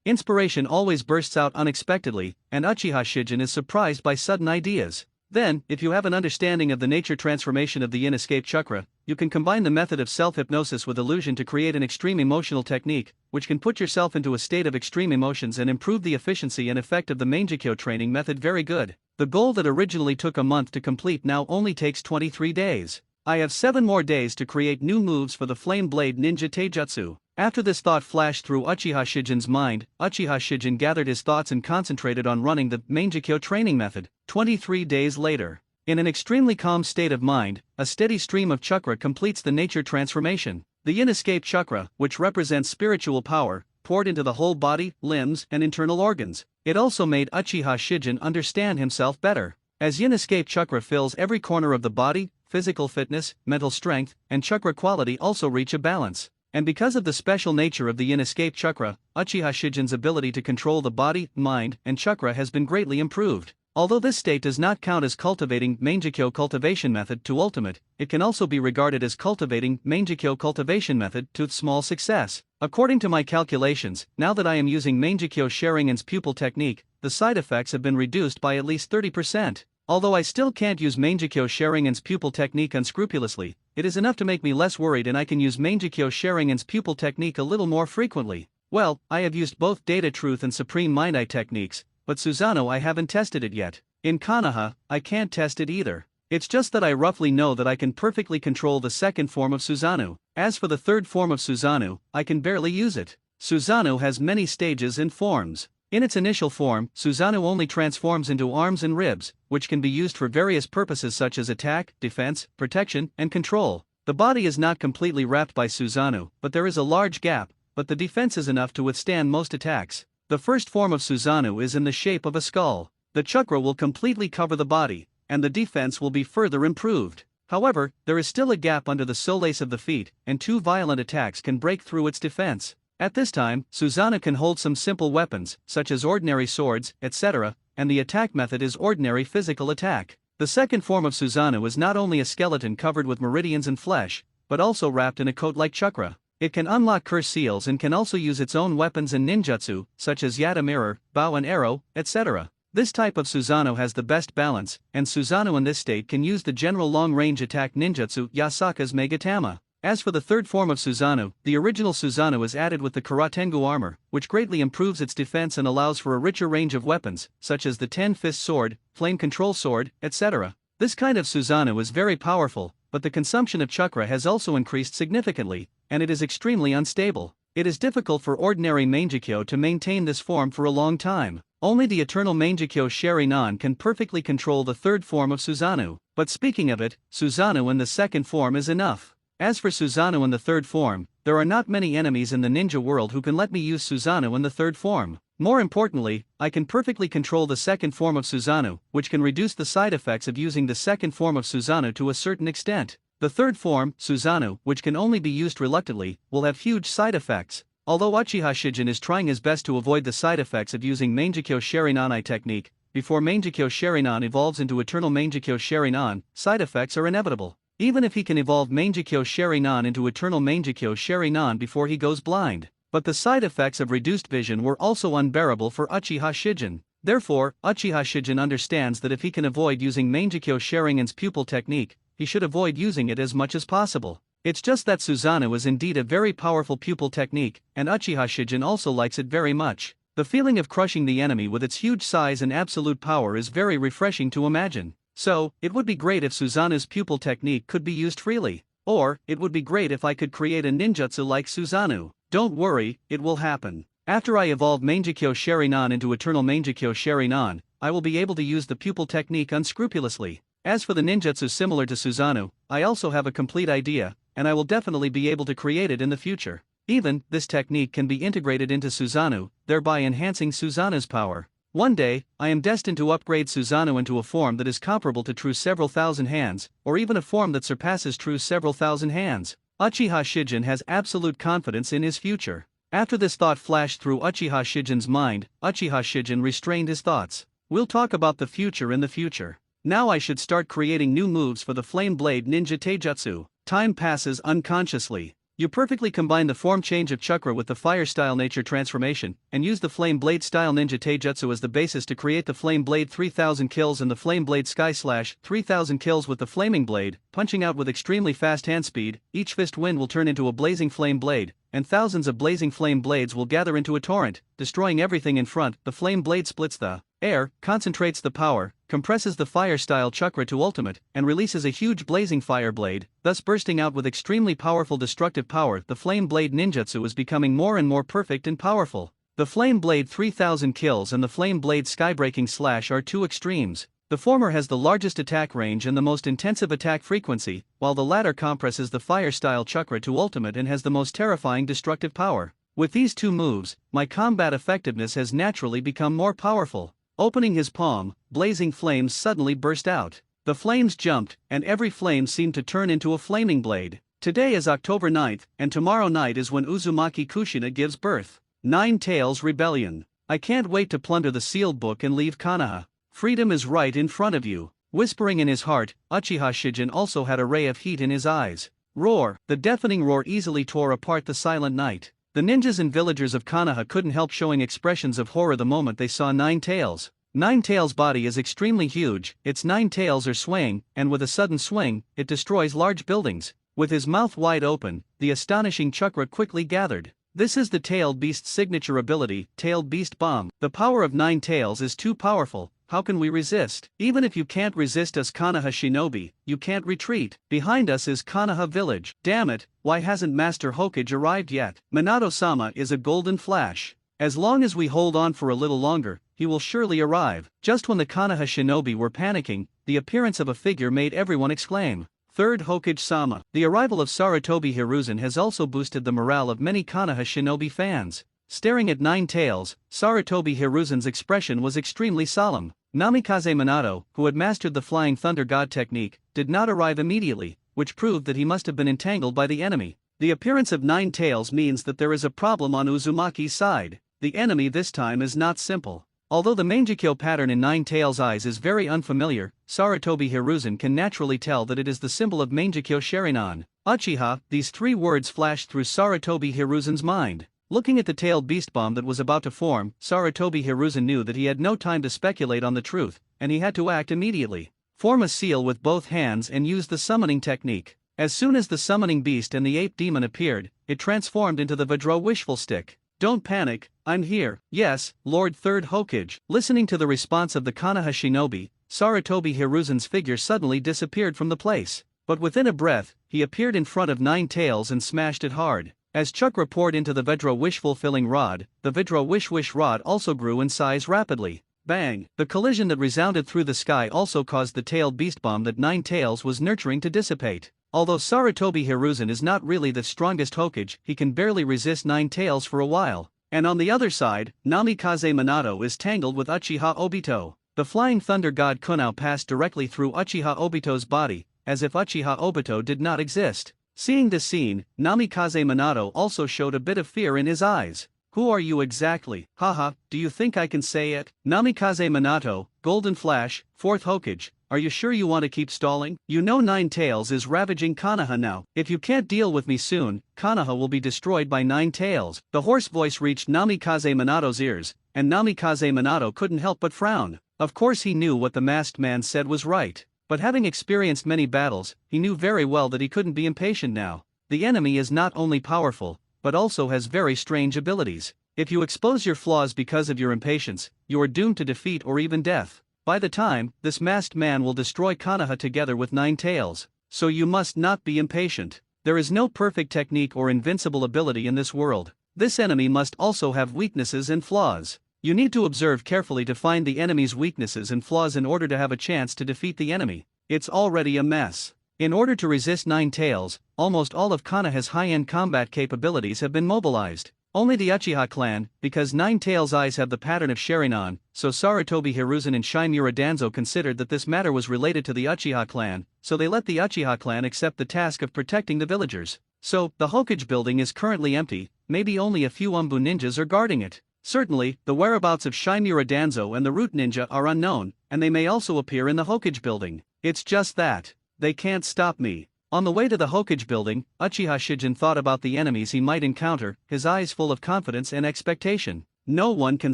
Inspiration always bursts out unexpectedly, and Uchiha Shijin is surprised by sudden ideas. Then, if you have an understanding of the nature transformation of the yin-escape chakra, you can combine the method of self-hypnosis with illusion to create an extreme emotional technique, which can put yourself into a state of extreme emotions and improve the efficiency and effect of the Mangekyo training method. Very good. The goal that originally took a month to complete now only takes 23 days. I have 7 more days to create new moves for the Flame Blade Ninja Taijutsu. After this thought flashed through Uchiha Shijin's mind, Uchiha Shijin gathered his thoughts and concentrated on running the Mangekyo training method. 23 days later. In an extremely calm state of mind, a steady stream of chakra completes the nature transformation. The yin-escape chakra, which represents spiritual power, poured into the whole body, limbs, and internal organs. It also made Uchiha Shijin understand himself better. As yin-escape chakra fills every corner of the body, physical fitness, mental strength, and chakra quality also reach a balance. And because of the special nature of the yin-escape chakra, Uchiha Shijin's ability to control the body, mind, and chakra has been greatly improved. Although this state does not count as cultivating Mangekyo cultivation method to ultimate, it can also be regarded as cultivating Mangekyo cultivation method to small success. According to my calculations, now that I am using Mangekyo Sharingan's pupil technique, the side effects have been reduced by at least 30%. Although I still can't use Mangekyo Sharingan's pupil technique unscrupulously, it is enough to make me less worried, and I can use Mangekyo Sharingan's pupil technique a little more frequently. Well, I have used both Data Truth and Supreme Mind Eye techniques, but Susanoo I haven't tested it yet. In Konoha, I can't test it either. It's just that I roughly know that I can perfectly control the second form of Susanoo. As for the third form of Susanoo, I can barely use it. Susanoo has many stages and forms. In its initial form, Susanoo only transforms into arms and ribs, which can be used for various purposes such as attack, defense, protection, and control. The body is not completely wrapped by Susanoo, but there is a large gap, but the defense is enough to withstand most attacks. The first form of Susanoo is in the shape of a skull. The chakra will completely cover the body, and the defense will be further improved. However, there is still a gap under the soleace of the feet, and 2 violent attacks can break through its defense. At this time, Susanoo can hold some simple weapons, such as ordinary swords, etc., and the attack method is ordinary physical attack. The second form of Susanoo is not only a skeleton covered with meridians and flesh, but also wrapped in a coat like chakra. It can unlock curse seals and can also use its own weapons and ninjutsu, such as Yata mirror, bow and arrow, etc. This type of Susanoo has the best balance, and Susanoo in this state can use the general long-range attack ninjutsu Yasaka's Megatama. As for the third form of Susanoo, the original Susanoo is added with the Karatengu armor, which greatly improves its defense and allows for a richer range of weapons, such as the Ten-Fist Sword, Flame Control Sword, etc. This kind of Susanoo is very powerful, but the consumption of chakra has also increased significantly, and it is extremely unstable. It is difficult for ordinary Mangekyo to maintain this form for a long time. Only the eternal Mangekyo Sharinan can perfectly control the third form of Susanoo. But speaking of it, Susanoo in the second form is enough. As for Susanoo in the third form, there are not many enemies in the ninja world who can let me use Susanoo in the third form. More importantly, I can perfectly control the second form of Susanoo, which can reduce the side effects of using the second form of Susanoo to a certain extent. The third form, Susanoo, which can only be used reluctantly, will have huge side effects. Although Uchiha Shijin is trying his best to avoid the side effects of using Mangekyo Sharinanai technique, before Mangekyo Sharinan evolves into Eternal Mangekyo Sharinan, side effects are inevitable. Even if he can evolve Mangekyo Sharinan into Eternal Mangekyo Sharinan before he goes blind. But the side effects of reduced vision were also unbearable for Uchiha Shijin. Therefore, Uchiha Shijin understands that if he can avoid using Mangekyo Sharingan's pupil technique, he should avoid using it as much as possible. It's just that Susanoo is indeed a very powerful pupil technique, and Uchiha Shijin also likes it very much. The feeling of crushing the enemy with its huge size and absolute power is very refreshing to imagine. So, it would be great if Susanoo's pupil technique could be used freely. Or, it would be great if I could create a ninjutsu like Susanoo. Don't worry, it will happen. After I evolve Mangekyo Sharinan into Eternal Mangekyo Sharinan, I will be able to use the pupil technique unscrupulously. As for the ninjutsu similar to Susanoo, I also have a complete idea, and I will definitely be able to create it in the future. Even, this technique can be integrated into Susanoo, thereby enhancing Susanoo's power. One day, I am destined to upgrade Susanoo into a form that is comparable to True's several thousand hands, or even a form that surpasses True's several thousand hands. Uchiha Shijin has absolute confidence in his future. After this thought flashed through Uchiha Shijin's mind, Uchiha Shijin restrained his thoughts. We'll talk about the future in the future. Now I should start creating new moves for the Flame Blade Ninja Taijutsu. Time passes unconsciously. You perfectly combine the form change of chakra with the fire style nature transformation, and use the Flame Blade style ninja taijutsu as the basis to create the Flame Blade 3000 kills and the Flame Blade Sky Slash 3000 kills with the Flaming Blade, punching out with extremely fast hand speed. Each fist wind will turn into a blazing flame blade, and thousands of blazing flame blades will gather into a torrent, destroying everything in front. The Flame Blade splits the air, concentrates the power, compresses the fire style chakra to ultimate, and releases a huge blazing fire blade, thus bursting out with extremely powerful destructive power. The Flame Blade ninjutsu is becoming more and more perfect and powerful. The Flame Blade 3000 kills and the Flame Blade Skybreaking Slash are two extremes. The former has the largest attack range and the most intensive attack frequency, while the latter compresses the fire style chakra to ultimate and has the most terrifying destructive power. With these two moves, my combat effectiveness has naturally become more powerful. Opening his palm, blazing flames suddenly burst out. The flames jumped, and every flame seemed to turn into a flaming blade. Today is October 9th, and tomorrow night is when Uzumaki Kushina gives birth. Nine Tails Rebellion. I can't wait to plunder the sealed book and leave Konoha. Freedom is right in front of you. Whispering in his heart, Uchiha Shijin also had a ray of heat in his eyes. Roar! The deafening roar easily tore apart the silent night. The ninjas and villagers of Konoha couldn't help showing expressions of horror the moment they saw Nine Tails. Nine Tails' body is extremely huge, its 9 tails are swaying, and with a sudden swing, it destroys large buildings. With his mouth wide open, the astonishing chakra quickly gathered. This is the Tailed Beast's signature ability, Tailed Beast Bomb. The power of 9 tails is too powerful. How can we resist? Even if you can't resist us Konoha Shinobi, you can't retreat. Behind us is Konoha village. Damn it, why hasn't Master Hokage arrived yet? Minato-sama is a golden flash. As long as we hold on for a little longer, he will surely arrive. Just when the Konoha Shinobi were panicking, the appearance of a figure made everyone exclaim. Third Hokage-sama. The arrival of Sarutobi Hiruzen has also boosted the morale of many Konoha Shinobi fans. Staring at 9 tails, Sarutobi Hiruzen's expression was extremely solemn. Namikaze Minato, who had mastered the Flying Thunder God technique, did not arrive immediately, which proved that he must have been entangled by the enemy. The appearance of 9 tails means that there is a problem on Uzumaki's side. The enemy this time is not simple. Although the Mangekyo pattern in 9 tails' eyes is very unfamiliar, Sarutobi Hiruzen can naturally tell that it is the symbol of Mangekyo Sharinan. Uchiha, these three words flashed through Sarutobi Hiruzen's mind. Looking at the tailed beast bomb that was about to form, Sarutobi Hiruzen knew that he had no time to speculate on the truth, and he had to act immediately. Form a seal with both hands and use the summoning technique. As soon as the summoning beast and the ape demon appeared, it transformed into the Vajra Wishful Stick. Don't panic, I'm here. Yes, Lord Third Hokage. Listening to the response of the Konoha shinobi, Sarutobi Hiruzen's figure suddenly disappeared from the place. But within a breath, he appeared in front of Nine Tails and smashed it hard. As chakra poured into the Vajra Wish-fulfilling rod, the Vajra Wish rod also grew in size rapidly. Bang! The collision that resounded through the sky also caused the tailed beast bomb that Nine Tails was nurturing to dissipate. Although Sarutobi Hiruzen is not really the strongest Hokage, he can barely resist Nine Tails for a while. And on the other side, Namikaze Minato is tangled with Uchiha Obito. The flying thunder god Kunao passed directly through Uchiha Obito's body, as if Uchiha Obito did not exist. Seeing this scene, Namikaze Minato also showed a bit of fear in his eyes. Who are you exactly? Haha, do you think I can say it? Namikaze Minato, Golden Flash, 4th Hokage, are you sure you want to keep stalling? You know Nine Tails is ravaging Konoha now. If you can't deal with me soon, Konoha will be destroyed by Nine Tails. The hoarse voice reached Namikaze Minato's ears, and Namikaze Minato couldn't help but frown. Of course he knew what the masked man said was right. But having experienced many battles, he knew very well that he couldn't be impatient now. The enemy is not only powerful, but also has very strange abilities. If you expose your flaws because of your impatience, you are doomed to defeat or even death. By the time, this masked man will destroy Konoha together with Nine Tails. So you must not be impatient. There is no perfect technique or invincible ability in this world. This enemy must also have weaknesses and flaws. You need to observe carefully to find the enemy's weaknesses and flaws in order to have a chance to defeat the enemy. It's already a mess. In order to resist Nine Tails, almost all of Konoha's high-end combat capabilities have been mobilized. Only the Uchiha clan, because Nine Tails' eyes have the pattern of Sharingan, so Sarutobi Hiruzen and Shimura Danzo considered that this matter was related to the Uchiha clan, so they let the Uchiha clan accept the task of protecting the villagers. So, the Hokage building is currently empty, maybe only a few Umbu ninjas are guarding it. Certainly, the whereabouts of Shimura Danzo and the Root Ninja are unknown, and they may also appear in the Hokage building. It's just that they can't stop me. On the way to the Hokage building, Uchiha Shijin thought about the enemies he might encounter, his eyes full of confidence and expectation. No one can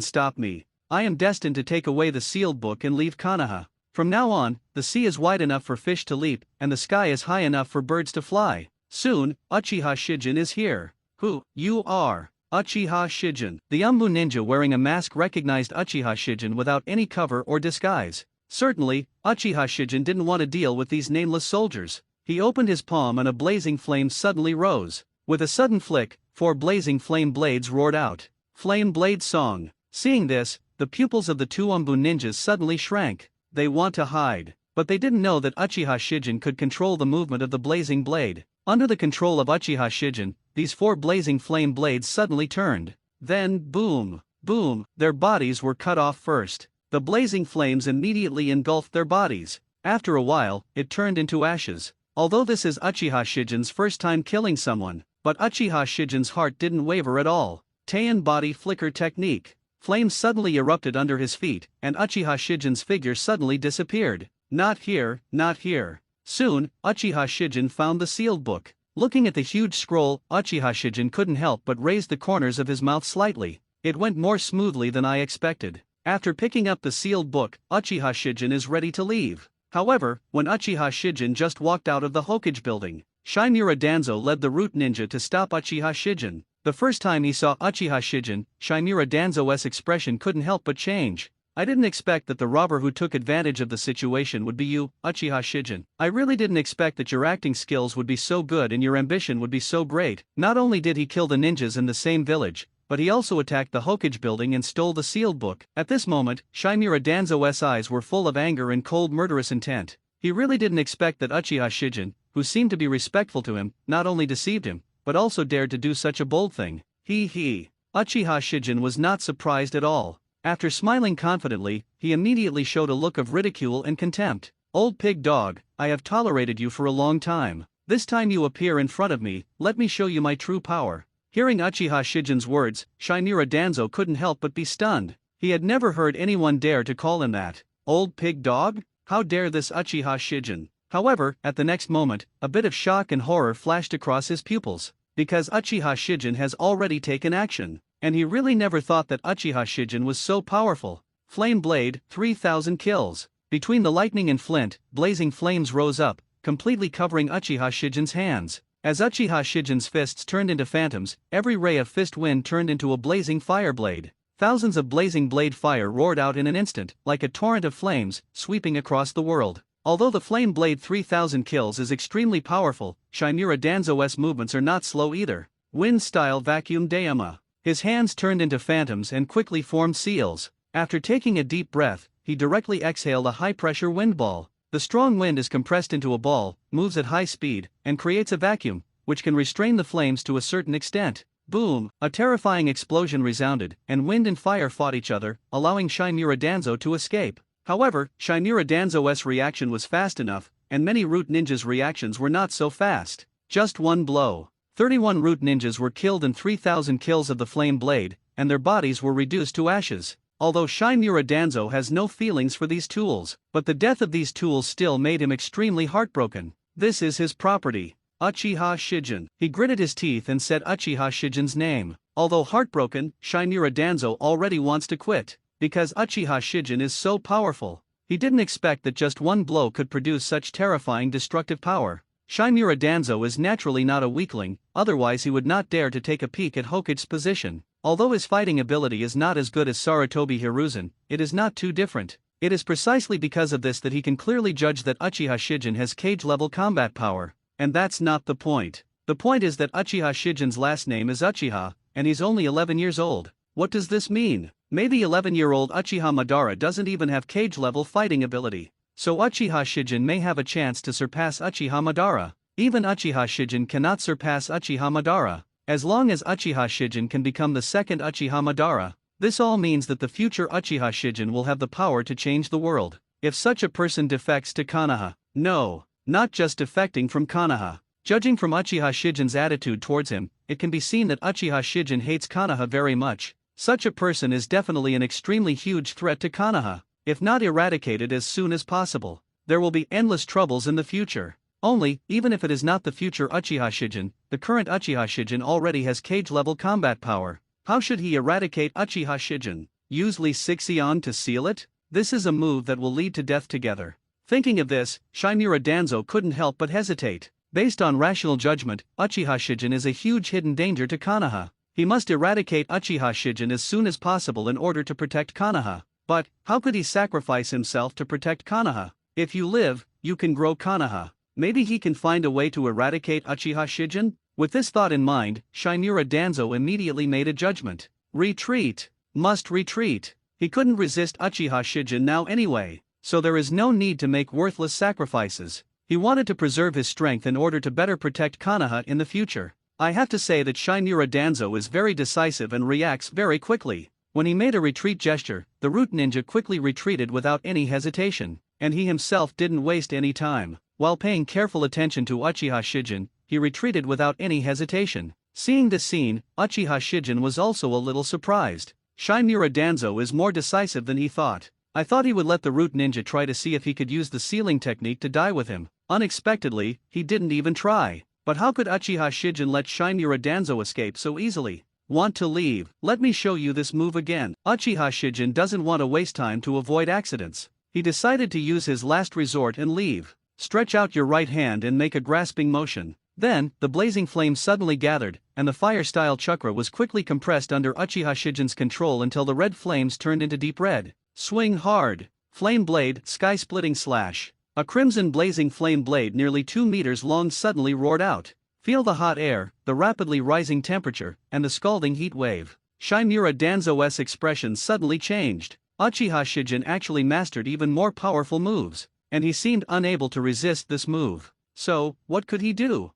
stop me. I am destined to take away the sealed book and leave Konoha. From now on, the sea is wide enough for fish to leap, and the sky is high enough for birds to fly. Soon, Uchiha Shijin is here. Who? You are Uchiha Shijin. The Umbu ninja wearing a mask recognized Uchiha Shijin without any cover or disguise. Certainly, Uchiha Shijin didn't want to deal with these nameless soldiers. He opened his palm and a blazing flame suddenly rose. With a sudden flick, 4 blazing flame blades roared out. Flame Blade Song. Seeing this, the pupils of the 2 Umbu ninjas suddenly shrank. They want to hide. But they didn't know that Uchiha Shijin could control the movement of the blazing blade. Under the control of Uchiha Shijin, these 4 blazing flame blades suddenly turned. Then, boom, boom, their bodies were cut off first. The blazing flames immediately engulfed their bodies. After a while, it turned into ashes. Although this is Uchiha Shijin's first time killing someone, but Uchiha Shijin's heart didn't waver at all. Taiyan Body Flicker Technique. Flames suddenly erupted under his feet, and Uchiha Shijin's figure suddenly disappeared. Not here, not here. Soon, Uchiha Shijin found the sealed book. Looking at the huge scroll, Uchiha Shijin couldn't help but raise the corners of his mouth slightly. It went more smoothly than I expected. After picking up the sealed book, Uchiha Shijin is ready to leave. However, when Uchiha Shijin just walked out of the Hokage building, Shimura Danzo led the Root Ninja to stop Uchiha Shijin. The first time he saw Uchiha Shijin, Shimura Danzo's expression couldn't help but change. I didn't expect that the robber who took advantage of the situation would be you, Uchiha Shijin. I really didn't expect that your acting skills would be so good and your ambition would be so great. Not only did he kill the ninjas in the same village, but he also attacked the Hokage building and stole the sealed book. At this moment, Shimura Danzo's eyes were full of anger and cold murderous intent. He really didn't expect that Uchiha Shijin, who seemed to be respectful to him, not only deceived him, but also dared to do such a bold thing. Uchiha Shijin was not surprised at all. After smiling confidently, he immediately showed a look of ridicule and contempt. Old pig dog, I have tolerated you for a long time. This time you appear in front of me, let me show you my true power. Hearing Uchiha Shijin's words, Shimura Danzo couldn't help but be stunned. He had never heard anyone dare to call him that. Old pig dog? How dare this Uchiha Shijin? However, at the next moment, a bit of shock and horror flashed across his pupils, because Uchiha Shijin has already taken action, and he really never thought that Uchiha Shijin was so powerful. Flame Blade, 3000 kills. Between the lightning and flint, blazing flames rose up, completely covering Uchiha Shijin's hands. As Uchiha Shijin's fists turned into phantoms, every ray of fist wind turned into a blazing fire blade. Thousands of blazing blade fire roared out in an instant, like a torrent of flames, sweeping across the world. Although the Flame Blade 3000 kills is extremely powerful, Shinmura Danzo's movements are not slow either. Wind-style vacuum Dayama. His hands turned into phantoms and quickly formed seals. After taking a deep breath, he directly exhaled a high-pressure wind ball. The strong wind is compressed into a ball, moves at high speed, and creates a vacuum, which can restrain the flames to a certain extent. Boom! A terrifying explosion resounded, and wind and fire fought each other, allowing Shinmura Danzo to escape. However, Shinmura Danzo's reaction was fast enough, and many Root Ninjas' reactions were not so fast. Just one blow. 31 Root Ninjas were killed and 3000 kills of the Flame Blade, and their bodies were reduced to ashes. Although Shinmura Danzo has no feelings for these tools, but the death of these tools still made him extremely heartbroken. This is his property. Uchiha Shijin. He gritted his teeth and said Uchiha Shijin's name. Although heartbroken, Shinmura Danzo already wants to quit, because Uchiha Shijin is so powerful. He didn't expect that just one blow could produce such terrifying destructive power. Shinmura Danzo is naturally not a weakling, otherwise he would not dare to take a peek at Hokage's position. Although his fighting ability is not as good as Sarutobi Hiruzen, it is not too different. It is precisely because of this that he can clearly judge that Uchiha Shijin has cage-level combat power. And that's not the point. The point is that Uchiha Shijin's last name is Uchiha, and he's only 11 years old. What does this mean? Maybe 11-year-old Uchiha Madara doesn't even have cage-level fighting ability. So Uchiha Shijin may have a chance to surpass Uchiha Madara. Even Uchiha Shijin cannot surpass Uchiha Madara. As long as Uchiha Shijin can become the second Uchiha Madara, this all means that the future Uchiha Shijin will have the power to change the world. If such a person defects to Konoha. No, not just defecting from Konoha. Judging from Uchiha Shijin's attitude towards him, it can be seen that Uchiha Shijin hates Konoha very much. Such a person is definitely an extremely huge threat to Konoha. If not eradicated as soon as possible, there will be endless troubles in the future. Only, even if it is not the future Uchiha Shijin, the current Uchiha Shijin already has cage-level combat power. How should he eradicate Uchiha Shijin? Use Lee Sixion to seal it? This is a move that will lead to death together. Thinking of this, Shinmura Danzo couldn't help but hesitate. Based on rational judgment, Uchiha Shijin is a huge hidden danger to Konoha. He must eradicate Uchiha Shijin as soon as possible in order to protect Konoha. But, how could he sacrifice himself to protect Konoha? If you live, you can grow Konoha. Maybe he can find a way to eradicate Uchiha Shijin? With this thought in mind, Shinmura Danzo immediately made a judgment. Retreat. Must retreat. He couldn't resist Uchiha Shijin now anyway, so there is no need to make worthless sacrifices. He wanted to preserve his strength in order to better protect Konoha in the future. I have to say that Shinmura Danzo is very decisive and reacts very quickly. When he made a retreat gesture, the Root Ninja quickly retreated without any hesitation, and he himself didn't waste any time. While paying careful attention to Uchiha Shijin, he retreated without any hesitation. Seeing this scene, Uchiha Shijin was also a little surprised. Shinmura Danzo is more decisive than he thought. I thought he would let the Root Ninja try to see if he could use the sealing technique to die with him. Unexpectedly, he didn't even try. But how could Uchiha Shijin let Shinmura Danzo escape so easily? Want to leave? Let me show you this move again. Uchiha Shijin doesn't want to waste time to avoid accidents. He decided to use his last resort and leave. Stretch out your right hand and make a grasping motion. Then, the blazing flame suddenly gathered, and the fire-style chakra was quickly compressed under Uchiha Shijin's control until the red flames turned into deep red. Swing hard. Flame blade, sky-splitting slash. A crimson blazing flame blade nearly 2 meters long suddenly roared out. Feel the hot air, the rapidly rising temperature, and the scalding heat wave. Shinmura Danzo's expression suddenly changed. Uchiha Shijin actually mastered even more powerful moves, and he seemed unable to resist this move. So, what could he do?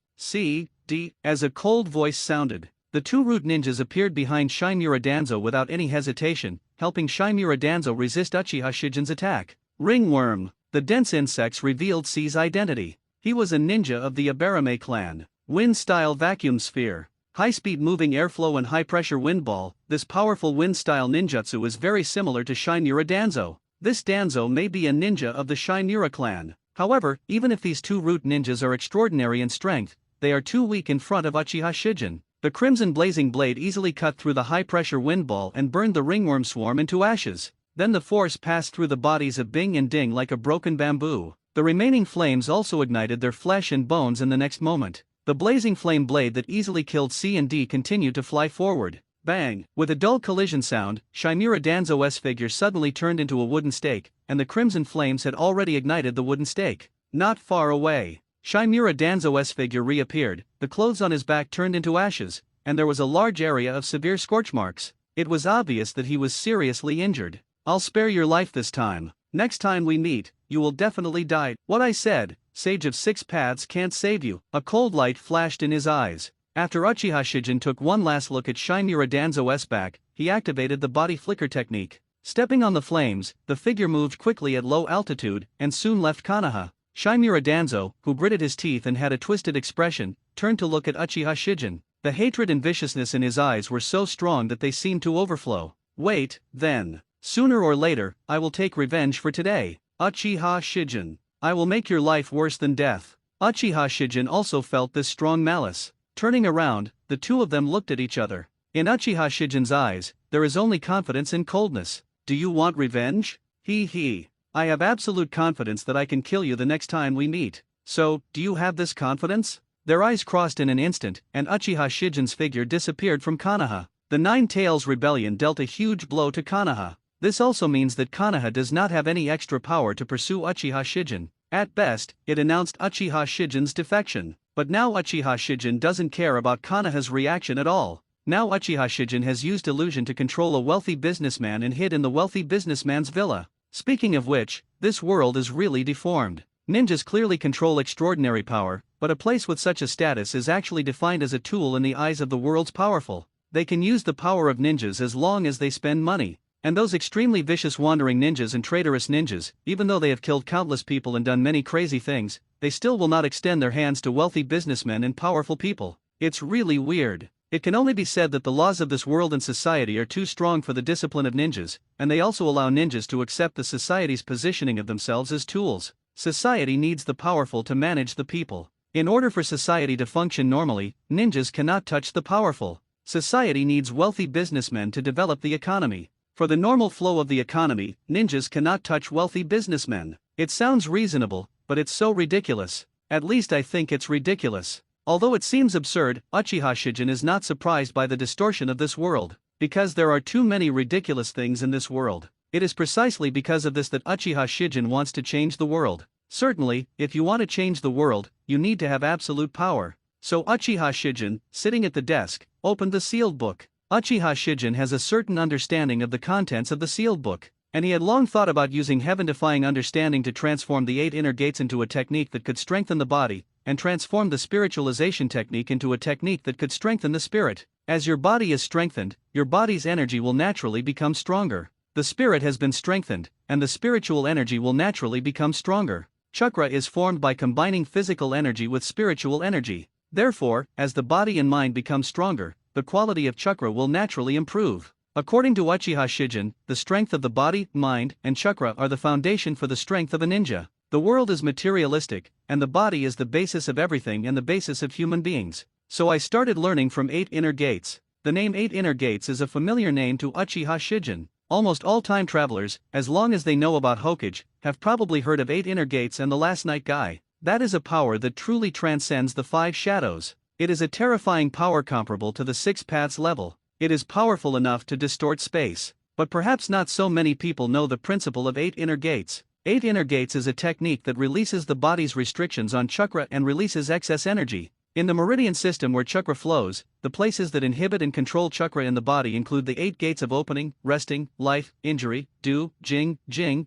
As a cold voice sounded, the two Root Ninjas appeared behind Shinmura Danzo without any hesitation, helping Shinmura Danzo resist Uchiha Shijin's attack. Ringworm. The dense insects revealed C's identity. He was a ninja of the Abarame clan. Wind-style vacuum sphere. High-speed moving airflow and high-pressure wind ball. This powerful wind-style ninjutsu is very similar to Shinmura Danzo. This Danzo may be a ninja of the Shinmura clan. However, even if these two root ninjas are extraordinary in strength, they are too weak in front of Uchiha Shijin. The crimson blazing blade easily cut through the high-pressure wind ball and burned the ringworm swarm into ashes. Then the force passed through the bodies of Bing and Ding like a broken bamboo. The remaining flames also ignited their flesh and bones in the next moment. The blazing flame blade that easily killed C and D continued to fly forward. Bang! With a dull collision sound, Chimera Danzo's figure suddenly turned into a wooden stake, and the crimson flames had already ignited the wooden stake. Not far away, Chimera Danzo's figure reappeared, the clothes on his back turned into ashes, and there was a large area of severe scorch marks. It was obvious that he was seriously injured. I'll spare your life this time. Next time we meet, you will definitely die. What I said, Sage of Six Paths can't save you. A cold light flashed in his eyes. After Uchiha Shijin took one last look at Chimera Danzo's back, he activated the body flicker technique. Stepping on the flames, the figure moved quickly at low altitude, and soon left Konoha. Chimera Danzo, who gritted his teeth and had a twisted expression, turned to look at Uchiha Shijin. The hatred and viciousness in his eyes were so strong that they seemed to overflow. Wait, then. Sooner or later, I will take revenge for today. Uchiha Shijin. I will make your life worse than death. Uchiha Shijin also felt this strong malice. Turning around, the two of them looked at each other. In Uchiha Shijin's eyes, there is only confidence and coldness. Do you want revenge? He. I have absolute confidence that I can kill you the next time we meet. So, do you have this confidence? Their eyes crossed in an instant, and Uchiha Shijin's figure disappeared from Konoha. The Nine Tails Rebellion dealt a huge blow to Konoha. This also means that Konoha does not have any extra power to pursue Uchiha Shijin. At best, it announced Uchiha Shijin's defection. But now Uchiha Shijin doesn't care about Konoha's reaction at all. Now Uchiha Shijin has used illusion to control a wealthy businessman and hid in the wealthy businessman's villa. Speaking of which, this world is really deformed. Ninjas clearly control extraordinary power, but a place with such a status is actually defined as a tool in the eyes of the world's powerful. They can use the power of ninjas as long as they spend money. And those extremely vicious wandering ninjas and traitorous ninjas, even though they have killed countless people and done many crazy things, they still will not extend their hands to wealthy businessmen and powerful people. It's really weird. It can only be said that the laws of this world and society are too strong for the discipline of ninjas, and they also allow ninjas to accept the society's positioning of themselves as tools. Society needs the powerful to manage the people. In order for society to function normally, ninjas cannot touch the powerful. Society needs wealthy businessmen to develop the economy. For the normal flow of the economy, ninjas cannot touch wealthy businessmen. It sounds reasonable, but it's so ridiculous. At least I think it's ridiculous. Although it seems absurd, Uchiha Shijin is not surprised by the distortion of this world. Because there are too many ridiculous things in this world. It is precisely because of this that Uchiha Shijin wants to change the world. Certainly, if you want to change the world, you need to have absolute power. So Uchiha Shijin, sitting at the desk, opened the sealed book. Uchiha Shijin has a certain understanding of the contents of the sealed book, and he had long thought about using heaven-defying understanding to transform the 8 inner gates into a technique that could strengthen the body, and transform the spiritualization technique into a technique that could strengthen the spirit. As your body is strengthened, your body's energy will naturally become stronger. The spirit has been strengthened, and the spiritual energy will naturally become stronger. Chakra is formed by combining physical energy with spiritual energy. Therefore, as the body and mind become stronger, the quality of chakra will naturally improve. According to Uchiha Shijin, the strength of the body, mind, and chakra are the foundation for the strength of a ninja. The world is materialistic, and the body is the basis of everything and the basis of human beings. So I started learning from 8 inner gates. The name 8 inner gates is a familiar name to Uchiha Shijin. Almost all time travelers, as long as they know about Hokage, have probably heard of 8 inner gates and the last night guy. That is a power that truly transcends the 5 shadows. It is a terrifying power comparable to the 6 paths level. It is powerful enough to distort space. But perhaps not so many people know the principle of 8 inner gates. 8 inner gates is a technique that releases the body's restrictions on chakra and releases excess energy. In the meridian system where chakra flows, the places that inhibit and control chakra in the body include the 8 gates of opening, resting, life, injury, do, jing,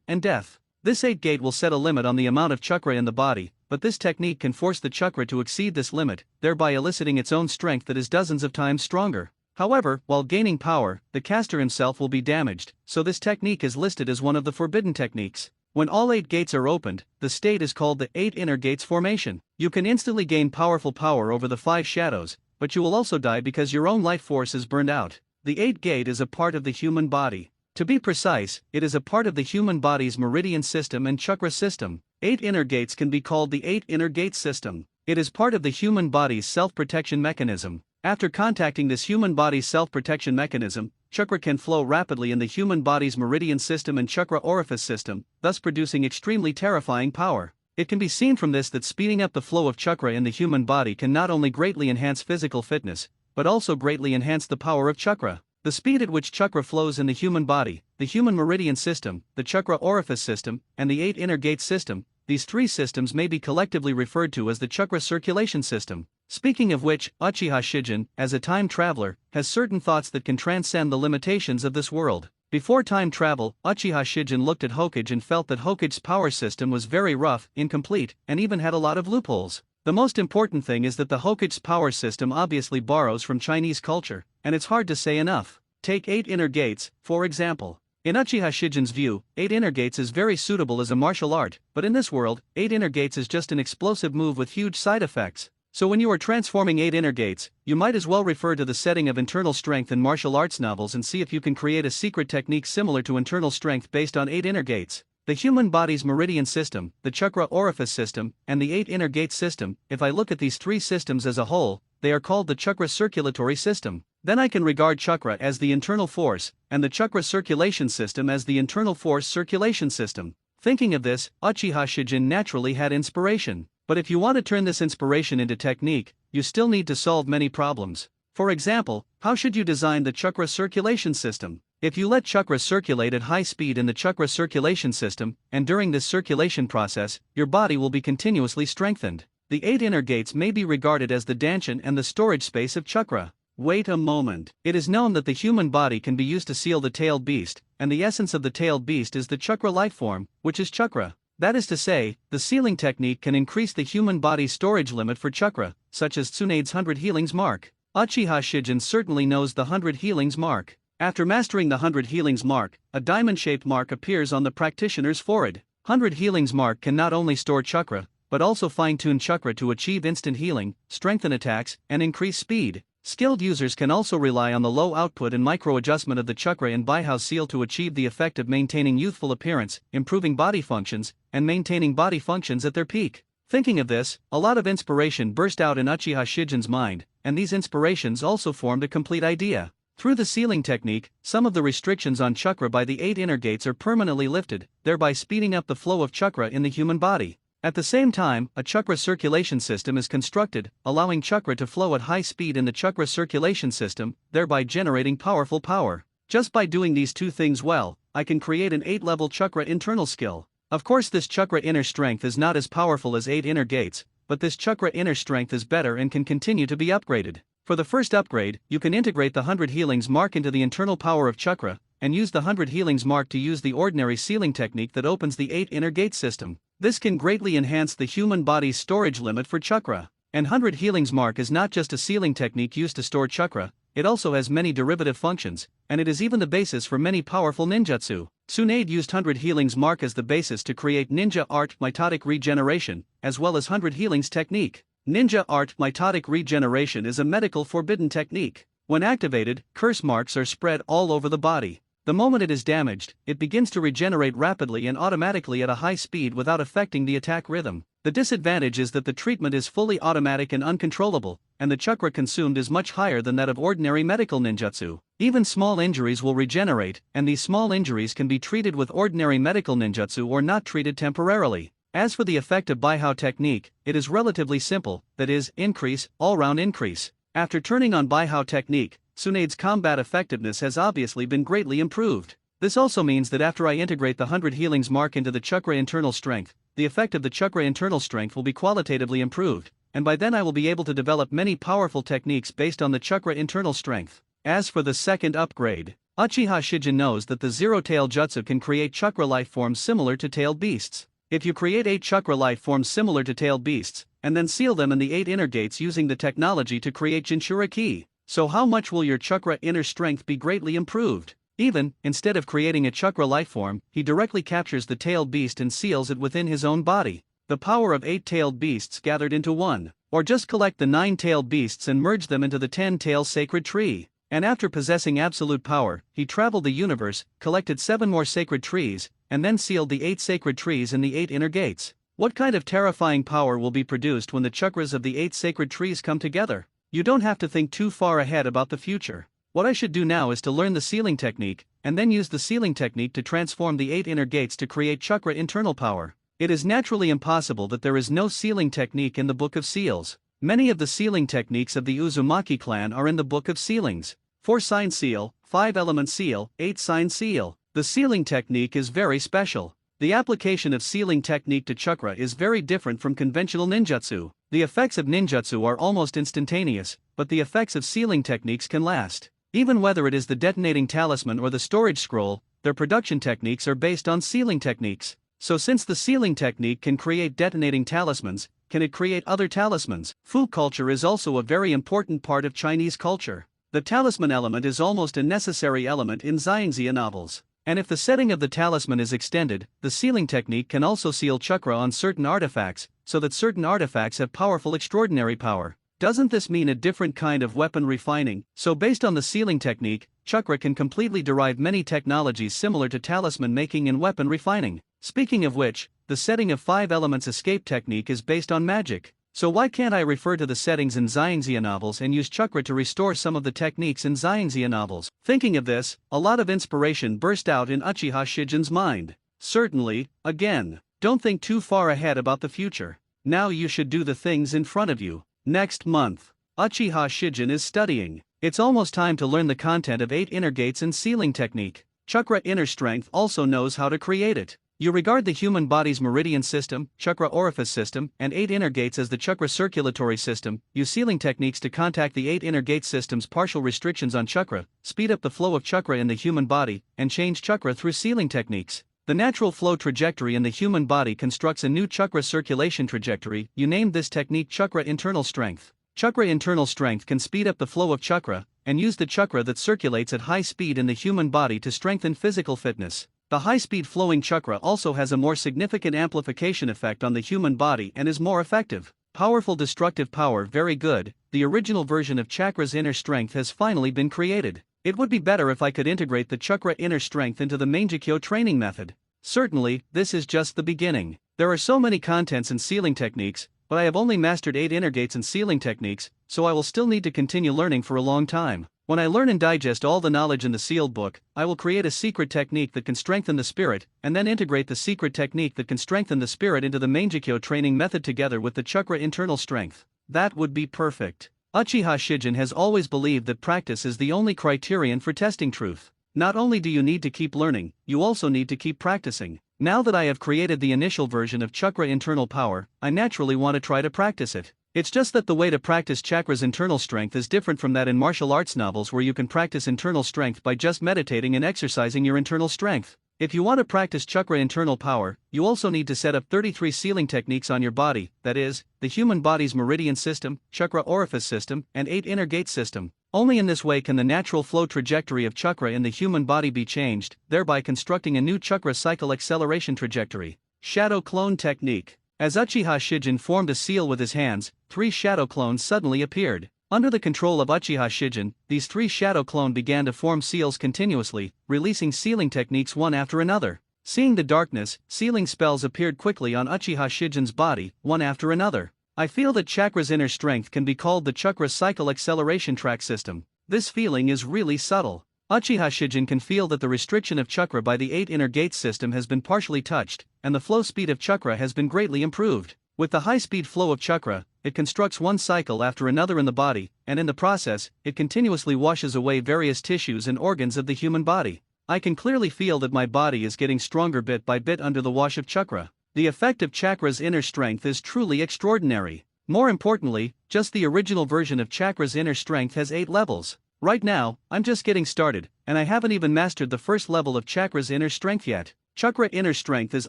and death. This 8 gate will set a limit on the amount of chakra in the body, but this technique can force the chakra to exceed this limit, thereby eliciting its own strength that is dozens of times stronger. However, while gaining power, the caster himself will be damaged, so this technique is listed as one of the forbidden techniques. When all 8 gates are opened, the state is called the 8 inner gates formation. You can instantly gain powerful power over the 5 shadows, but you will also die because your own life force is burned out. The 8 gate is a part of the human body. To be precise, it is a part of the human body's meridian system and chakra system. 8 inner gates can be called the 8 inner gates system. It is part of the human body's self-protection mechanism. After contacting this human body's self-protection mechanism, chakra can flow rapidly in the human body's meridian system and chakra orifice system, thus producing extremely terrifying power. It can be seen from this that speeding up the flow of chakra in the human body can not only greatly enhance physical fitness, but also greatly enhance the power of chakra. The speed at which chakra flows in the human body, the human meridian system, the chakra orifice system, and the 8 inner gates system, these 3 systems may be collectively referred to as the chakra circulation system. Speaking of which, Uchiha Shijin, as a time traveler, has certain thoughts that can transcend the limitations of this world. Before time travel, Uchiha Shijin looked at Hokage and felt that Hokage's power system was very rough, incomplete, and even had a lot of loopholes. The most important thing is that the Hokage's power system obviously borrows from Chinese culture, and it's hard to say enough. Take 8 inner gates, for example. In Uchiha Shijin's view, 8 inner gates is very suitable as a martial art, but in this world, 8 inner gates is just an explosive move with huge side effects. So when you are transforming 8 inner gates, you might as well refer to the setting of internal strength in martial arts novels and see if you can create a secret technique similar to internal strength based on 8 inner gates. The human body's meridian system, the chakra orifice system, and the 8 inner gates system, if I look at these 3 systems as a whole, they are called the chakra circulatory system. Then I can regard chakra as the internal force, and the chakra circulation system as the internal force circulation system. Thinking of this, Uchiha Shijin naturally had inspiration. But if you want to turn this inspiration into technique, you still need to solve many problems. For example, how should you design the chakra circulation system? If you let chakra circulate at high speed in the chakra circulation system, and during this circulation process, your body will be continuously strengthened. The 8 inner gates may be regarded as the danshan and the storage space of chakra. Wait a moment. It is known that the human body can be used to seal the tailed beast, and the essence of the tailed beast is the chakra life form, which is chakra. That is to say, the sealing technique can increase the human body's storage limit for chakra, such as Tsunade's 100 healings mark. Uchiha Shijin certainly knows the 100 healings mark. After mastering the 100 healings mark, a diamond-shaped mark appears on the practitioner's forehead. 100 healings mark can not only store chakra, but also fine-tune chakra to achieve instant healing, strengthen attacks, and increase speed. Skilled users can also rely on the low output and micro-adjustment of the chakra in Baijiao seal to achieve the effect of maintaining youthful appearance, improving body functions, and maintaining body functions at their peak. Thinking of this, a lot of inspiration burst out in Uchiha Shijin's mind, and these inspirations also formed a complete idea. Through the sealing technique, some of the restrictions on chakra by the 8 inner gates are permanently lifted, thereby speeding up the flow of chakra in the human body. At the same time, a chakra circulation system is constructed, allowing chakra to flow at high speed in the chakra circulation system, thereby generating powerful power. Just by doing these 2 things well, I can create an 8-level chakra internal skill. Of course, this chakra inner strength is not as powerful as 8 inner gates, but this chakra inner strength is better and can continue to be upgraded. For the first upgrade, you can integrate the 100 healings mark into the internal power of chakra, and use the 100 healings mark to use the ordinary sealing technique that opens the 8 inner gate system. This can greatly enhance the human body's storage limit for chakra. And 100 healings mark is not just a sealing technique used to store chakra, it also has many derivative functions, and it is even the basis for many powerful ninjutsu. Tsunade used 100 healings mark as the basis to create ninja art mitotic regeneration, as well as 100 healings technique. Ninja art mitotic regeneration is a medical forbidden technique. When activated, curse marks are spread all over the body. The moment it is damaged, it begins to regenerate rapidly and automatically at a high speed without affecting the attack rhythm. The disadvantage is that the treatment is fully automatic and uncontrollable, and the chakra consumed is much higher than that of ordinary medical ninjutsu. Even small injuries will regenerate, and these small injuries can be treated with ordinary medical ninjutsu or not treated temporarily. As for the effect of Baijiao technique, it is relatively simple, that is, increase, all-round increase. After turning on Baijiao technique, Tsunade's combat effectiveness has obviously been greatly improved. This also means that after I integrate the 100 healings mark into the chakra internal strength, the effect of the chakra internal strength will be qualitatively improved, and by then I will be able to develop many powerful techniques based on the chakra internal strength. As for the second upgrade, Uchiha Shijin knows that the zero-tail jutsu can create chakra life forms similar to tailed beasts. If you create 8 chakra life forms similar to tailed beasts, and then seal them in the 8 inner gates using the technology to create Jinchura Ki, so how much will your chakra inner strength be greatly improved? Even, instead of creating a chakra life form, he directly captures the tailed beast and seals it within his own body. The power of 8 tailed beasts gathered into one. Or just collect the 9 tailed beasts and merge them into the 10-tail sacred tree. And after possessing absolute power, he traveled the universe, collected 7 more sacred trees, and then sealed the 8 sacred trees in the 8 inner gates. What kind of terrifying power will be produced when the chakras of the 8 sacred trees come together? You don't have to think too far ahead about the future. What I should do now is to learn the sealing technique, and then use the sealing technique to transform the 8 inner gates to create chakra internal power. It is naturally impossible that there is no sealing technique in the Book of Seals. Many of the sealing techniques of the Uzumaki clan are in the Book of Sealings. 4-sign seal, 5-element seal, 8-sign seal. The sealing technique is very special. The application of sealing technique to chakra is very different from conventional ninjutsu. The effects of ninjutsu are almost instantaneous, but the effects of sealing techniques can last. Even whether it is the detonating talisman or the storage scroll, their production techniques are based on sealing techniques. So since the sealing technique can create detonating talismans, can it create other talismans? Food culture is also a very important part of Chinese culture. The talisman element is almost a necessary element in Xiangxia novels. And if the setting of the talisman is extended, the sealing technique can also seal chakra on certain artifacts, so that certain artifacts have powerful extraordinary power. Doesn't this mean a different kind of weapon refining? So based on the sealing technique, chakra can completely derive many technologies similar to talisman making and weapon refining. Speaking of which, the setting of 5 elements escape technique is based on magic. So why can't I refer to the settings in Xiangxia novels and use chakra to restore some of the techniques in Xiangxia novels? Thinking of this, a lot of inspiration burst out in Uchiha Shijin's mind. Certainly, again, don't think too far ahead about the future. Now you should do the things in front of you. Next month, Uchiha Shijin is studying. It's almost time to learn the content of 8 inner gates and sealing technique. Chakra inner strength also knows how to create it. You regard the human body's meridian system, chakra orifice system, and 8 inner gates as the chakra circulatory system. Use sealing techniques to contact the 8 inner gate system's partial restrictions on chakra, speed up the flow of chakra in the human body, and change chakra through sealing techniques. The natural flow trajectory in the human body constructs a new chakra circulation trajectory. You named this technique chakra internal strength. Chakra internal strength can speed up the flow of chakra, and use the chakra that circulates at high speed in the human body to strengthen physical fitness. The high-speed flowing chakra also has a more significant amplification effect on the human body and is more effective. Powerful destructive power. Very good. The original version of chakra's inner strength has finally been created. It would be better if I could integrate the chakra inner strength into the Mangekyo training method. Certainly, this is just the beginning. There are so many contents and sealing techniques, but I have only mastered 8 inner gates and sealing techniques, so I will still need to continue learning for a long time. When I learn and digest all the knowledge in the sealed book, I will create a secret technique that can strengthen the spirit, and then integrate the secret technique that can strengthen the spirit into the Mangekyo training method together with the chakra internal strength. That would be perfect. Uchiha Shijin has always believed that practice is the only criterion for testing truth. Not only do you need to keep learning, you also need to keep practicing. Now that I have created the initial version of chakra internal power, I naturally want to try to practice it. It's just that the way to practice chakra's internal strength is different from that in martial arts novels where you can practice internal strength by just meditating and exercising your internal strength. If you want to practice chakra internal power, you also need to set up 33 sealing techniques on your body, that is, the human body's meridian system, chakra orifice system, and 8 inner gate system. Only in this way can the natural flow trajectory of chakra in the human body be changed, thereby constructing a new chakra cycle acceleration trajectory. Shadow clone technique. As Uchiha Shijin formed a seal with his hands, 3 shadow clones suddenly appeared. Under the control of Uchiha Shijin, these 3 shadow clones began to form seals continuously, releasing sealing techniques one after another. Seeing the darkness, sealing spells appeared quickly on Uchiha Shijin's body, one after another. I feel that chakra's inner strength can be called the chakra cycle acceleration track system. This feeling is really subtle. Uchiha Shijin can feel that the restriction of chakra by the 8 inner gate system has been partially touched, and the flow speed of chakra has been greatly improved. With the high-speed flow of chakra, it constructs one cycle after another in the body, and in the process, it continuously washes away various tissues and organs of the human body. I can clearly feel that my body is getting stronger bit by bit under the wash of chakra. The effect of chakra's inner strength is truly extraordinary. More importantly, just the original version of chakra's inner strength has 8 levels. Right now, I'm just getting started, and I haven't even mastered the first level of chakra's inner strength yet. Chakra inner strength is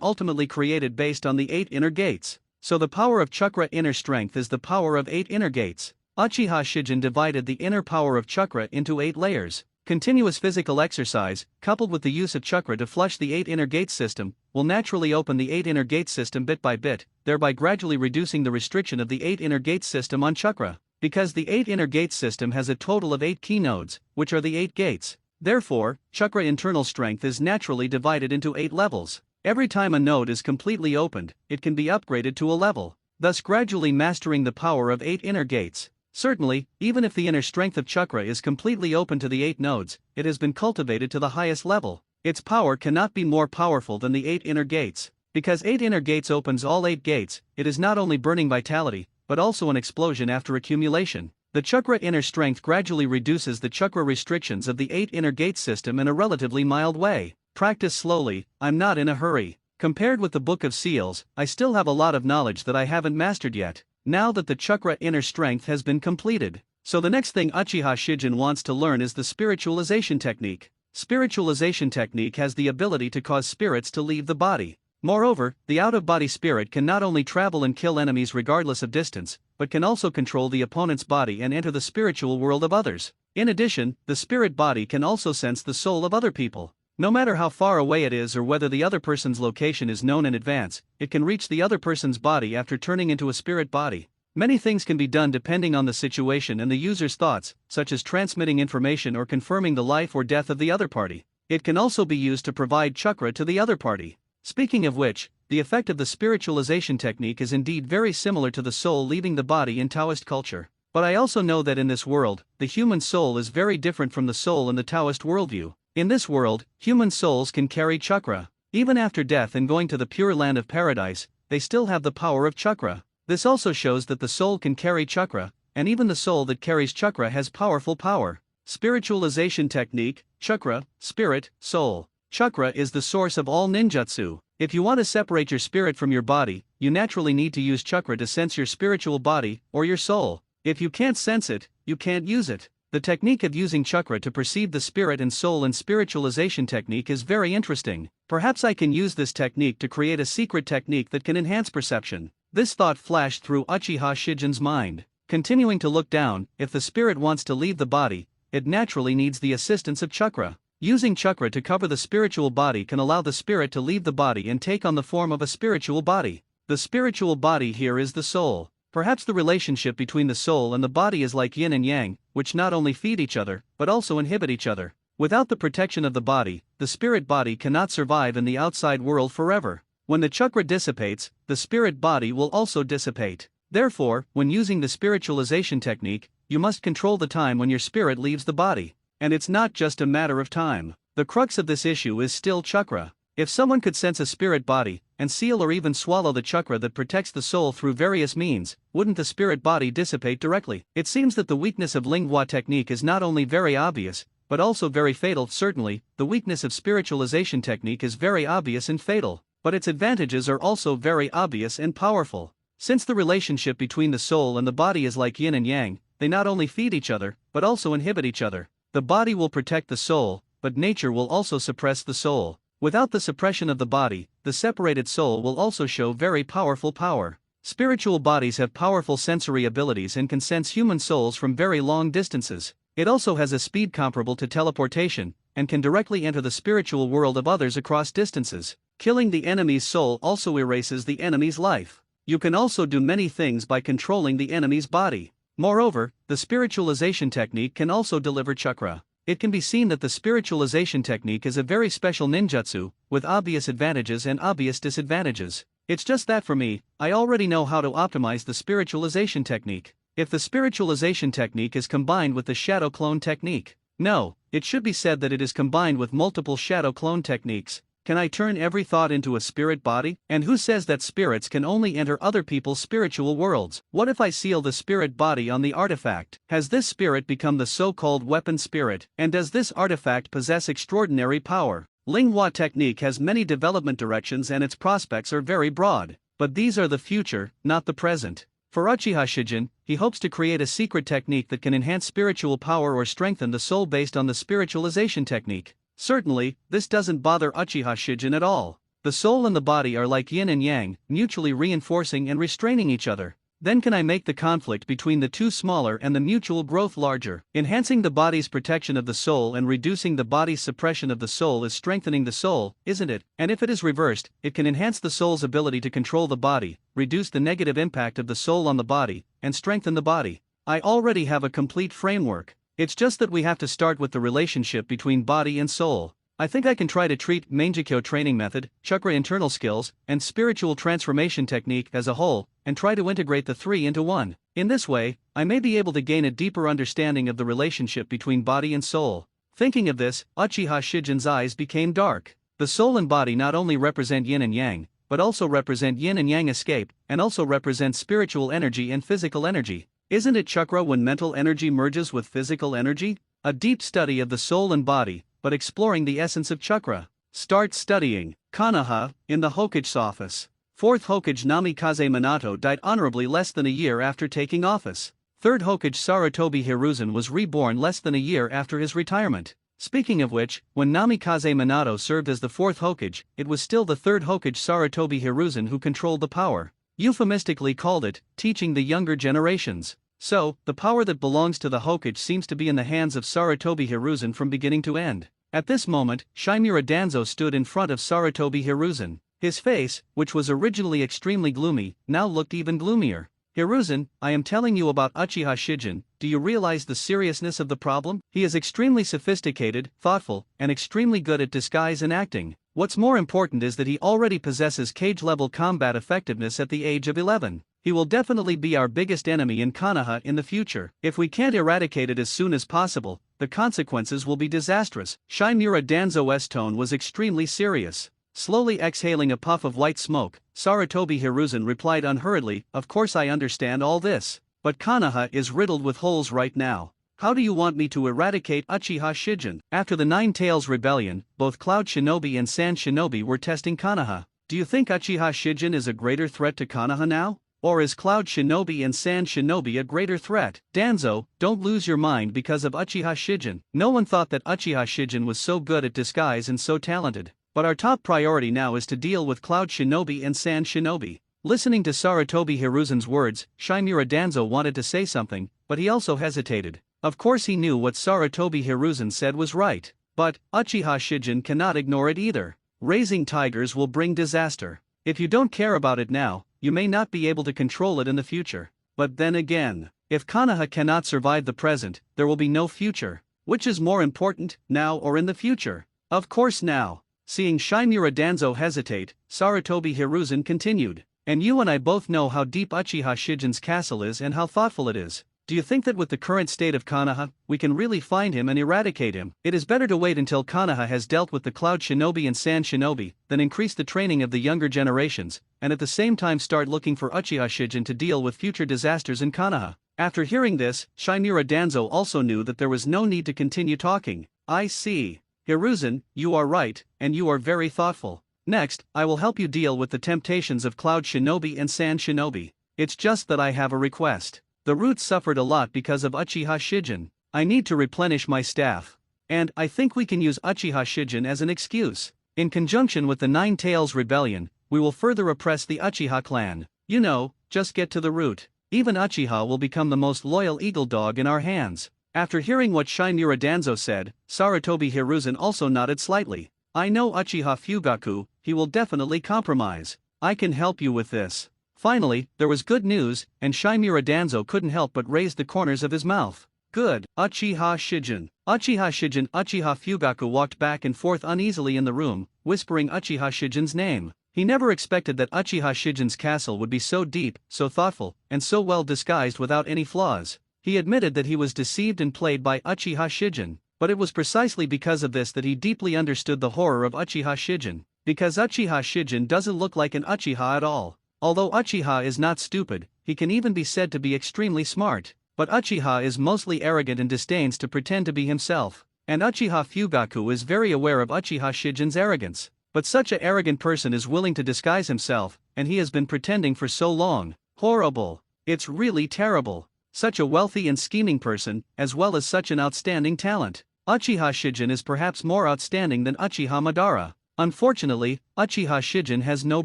ultimately created based on the 8 inner gates. So the power of chakra inner strength is the power of 8 inner gates. Uchiha Shijin divided the inner power of chakra into 8 layers. Continuous physical exercise, coupled with the use of chakra to flush the 8 inner gate system, will naturally open the 8 inner gate system bit by bit, thereby gradually reducing the restriction of the 8 inner gate system on chakra. Because the 8 inner gate system has a total of 8 key nodes, which are the 8 gates. Therefore, chakra internal strength is naturally divided into 8 levels. Every time a node is completely opened, it can be upgraded to a level, thus gradually mastering the power of 8 inner gates. Certainly, even if the inner strength of chakra is completely open to the 8 nodes, it has been cultivated to the highest level. Its power cannot be more powerful than the 8 inner gates. Because 8 inner gates opens all 8 gates, it is not only burning vitality, but also an explosion after accumulation. The chakra inner strength gradually reduces the chakra restrictions of the 8 inner gate system in a relatively mild way. Practice slowly, I'm not in a hurry. Compared with the Book of Seals, I still have a lot of knowledge that I haven't mastered yet, now that the chakra inner strength has been completed. So the next thing Uchiha Shijin wants to learn is the spiritualization technique. Spiritualization technique has the ability to cause spirits to leave the body. Moreover, the out-of-body spirit can not only travel and kill enemies regardless of distance, but can also control the opponent's body and enter the spiritual world of others. In addition, the spirit body can also sense the soul of other people. No matter how far away it is or whether the other person's location is known in advance, it can reach the other person's body after turning into a spirit body. Many things can be done depending on the situation and the user's thoughts, such as transmitting information or confirming the life or death of the other party. It can also be used to provide chakra to the other party. Speaking of which, the effect of the spiritualization technique is indeed very similar to the soul leaving the body in Taoist culture. But I also know that in this world, the human soul is very different from the soul in the Taoist worldview. In this world, human souls can carry chakra. Even after death and going to the pure land of paradise, they still have the power of chakra. This also shows that the soul can carry chakra, and even the soul that carries chakra has powerful power. Spiritualization technique, chakra, spirit, soul. Chakra is the source of all ninjutsu. If you want to separate your spirit from your body, you naturally need to use chakra to sense your spiritual body, or your soul. If you can't sense it, you can't use it. The technique of using chakra to perceive the spirit and soul in spiritualization technique is very interesting. Perhaps I can use this technique to create a secret technique that can enhance perception. This thought flashed through Uchiha Shijin's mind. Continuing to look down, if the spirit wants to leave the body, it naturally needs the assistance of chakra. Using chakra to cover the spiritual body can allow the spirit to leave the body and take on the form of a spiritual body. The spiritual body here is the soul. Perhaps the relationship between the soul and the body is like yin and yang, which not only feed each other, but also inhibit each other. Without the protection of the body, the spirit body cannot survive in the outside world forever. When the chakra dissipates, the spirit body will also dissipate. Therefore, when using the spiritualization technique, you must control the time when your spirit leaves the body. And it's not just a matter of time. The crux of this issue is still chakra. If someone could sense a spirit body, and seal or even swallow the chakra that protects the soul through various means, wouldn't the spirit body dissipate directly? It seems that the weakness of lingua technique is not only very obvious, but also very fatal. Certainly, the weakness of spiritualization technique is very obvious and fatal, but its advantages are also very obvious and powerful. Since the relationship between the soul and the body is like yin and yang, they not only feed each other, but also inhibit each other. The body will protect the soul, but nature will also suppress the soul. Without the suppression of the body, the separated soul will also show very powerful power. Spiritual bodies have powerful sensory abilities and can sense human souls from very long distances. It also has a speed comparable to teleportation, and can directly enter the spiritual world of others across distances. Killing the enemy's soul also erases the enemy's life. You can also do many things by controlling the enemy's body. Moreover, the spiritualization technique can also deliver chakra. It can be seen that the spiritualization technique is a very special ninjutsu, with obvious advantages and obvious disadvantages. It's just that for me, I already know how to optimize the spiritualization technique. If the spiritualization technique is combined with the shadow clone technique. No, it should be said that it is combined with multiple shadow clone techniques. Can I turn every thought into a spirit body? And who says that spirits can only enter other people's spiritual worlds? What if I seal the spirit body on the artifact? Has this spirit become the so-called weapon spirit? And does this artifact possess extraordinary power? Lingua technique has many development directions and its prospects are very broad. But these are the future, not the present. For Uchiha Shijin, he hopes to create a secret technique that can enhance spiritual power or strengthen the soul based on the spiritualization technique. Certainly, this doesn't bother Uchiha Shijin at all. The soul and the body are like yin and yang, mutually reinforcing and restraining each other. Then can I make the conflict between the two smaller and the mutual growth larger? Enhancing the body's protection of the soul and reducing the body's suppression of the soul is strengthening the soul, isn't it? And if it is reversed, it can enhance the soul's ability to control the body, reduce the negative impact of the soul on the body, and strengthen the body. I already have a complete framework. It's just that we have to start with the relationship between body and soul. I think I can try to treat Mangekyo training method, chakra internal skills, and spiritual transformation technique as a whole, and try to integrate the three into one. In this way, I may be able to gain a deeper understanding of the relationship between body and soul. Thinking of this, Uchiha Shijin's eyes became dark. The soul and body not only represent yin and yang, but also represent yin and yang escape, and also represent spiritual energy and physical energy. Isn't it chakra when mental energy merges with physical energy? A deep study of the soul and body, but exploring the essence of chakra. Start studying. Kanaha, in the Hokage's office. 4th Hokage Namikaze Minato died honorably less than a year after taking office. 3rd Hokage Sarutobi Hiruzen was reborn less than a year after his retirement. Speaking of which, when Namikaze Minato served as the 4th Hokage, it was still the 3rd Hokage Sarutobi Hiruzen who controlled the power. Euphemistically called it, teaching the younger generations. So, the power that belongs to the Hokage seems to be in the hands of Sarutobi Hiruzen from beginning to end. At this moment, Shimura Danzo stood in front of Sarutobi Hiruzen. His face, which was originally extremely gloomy, now looked even gloomier. Hiruzen, I am telling you about Uchiha Shijin. Do you realize the seriousness of the problem? He is extremely sophisticated, thoughtful, and extremely good at disguise and acting. What's more important is that he already possesses cage-level combat effectiveness at the age of 11. He will definitely be our biggest enemy in Konoha in the future. If we can't eradicate it as soon as possible, the consequences will be disastrous. Shimura Danzo's tone was extremely serious. Slowly exhaling a puff of white smoke, Sarutobi Hiruzen replied unhurriedly, "Of course I understand all this. But Konoha is riddled with holes right now. How do you want me to eradicate Uchiha Shijin?" After the Nine Tails Rebellion, both Cloud Shinobi and Sand Shinobi were testing Konoha. Do you think Uchiha Shijin is a greater threat to Konoha now? Or is Cloud Shinobi and Sand Shinobi a greater threat? Danzo, don't lose your mind because of Uchiha Shijin. No one thought that Uchiha Shijin was so good at disguise and so talented. But our top priority now is to deal with Cloud Shinobi and Sand Shinobi. Listening to Sarutobi Hiruzen's words, Shimura Danzo wanted to say something, but he also hesitated. Of course he knew what Sarutobi Hiruzen said was right. But, Uchiha Shijin cannot ignore it either. Raising tigers will bring disaster. If you don't care about it now, you may not be able to control it in the future. But then again, if Konoha cannot survive the present, there will be no future. Which is more important, now or in the future? Of course now. Seeing Shimura Danzo hesitate, Sarutobi Hiruzen continued. And you and I both know how deep Uchiha Shijin's castle is and how thoughtful it is. Do you think that with the current state of Konoha, we can really find him and eradicate him? It is better to wait until Konoha has dealt with the Cloud Shinobi and Sand Shinobi, than increase the training of the younger generations, and at the same time start looking for Uchiha Shijin to deal with future disasters in Konoha. After hearing this, Shimura Danzo also knew that there was no need to continue talking. I see. Hiruzen, you are right, and you are very thoughtful. Next, I will help you deal with the temptations of Cloud Shinobi and Sand Shinobi. It's just that I have a request. The roots suffered a lot because of Uchiha Shijin. I need to replenish my staff. And I think we can use Uchiha Shijin as an excuse. In conjunction with the Nine Tails Rebellion, we will further oppress the Uchiha clan. You know, just get to the root. Even Uchiha will become the most loyal eagle dog in our hands. After hearing what Shimura Danzo said, Sarutobi Hiruzen also nodded slightly. I know Uchiha Fugaku, he will definitely compromise. I can help you with this. Finally, there was good news, and Shimura Danzo couldn't help but raise the corners of his mouth. Good. Uchiha Shijin. Uchiha Shijin. Uchiha Fugaku walked back and forth uneasily in the room, whispering Uchiha Shijin's name. He never expected that Uchiha Shijin's castle would be so deep, so thoughtful, and so well disguised without any flaws. He admitted that he was deceived and played by Uchiha Shijin, but it was precisely because of this that he deeply understood the horror of Uchiha Shijin. Because Uchiha Shijin doesn't look like an Uchiha at all. Although Uchiha is not stupid, he can even be said to be extremely smart. But Uchiha is mostly arrogant and disdains to pretend to be himself. And Uchiha Fugaku is very aware of Uchiha Shijin's arrogance. But such an arrogant person is willing to disguise himself, and he has been pretending for so long. Horrible. It's really terrible. Such a wealthy and scheming person, as well as such an outstanding talent. Uchiha Shijin is perhaps more outstanding than Uchiha Madara. Unfortunately, Uchiha Shijin has no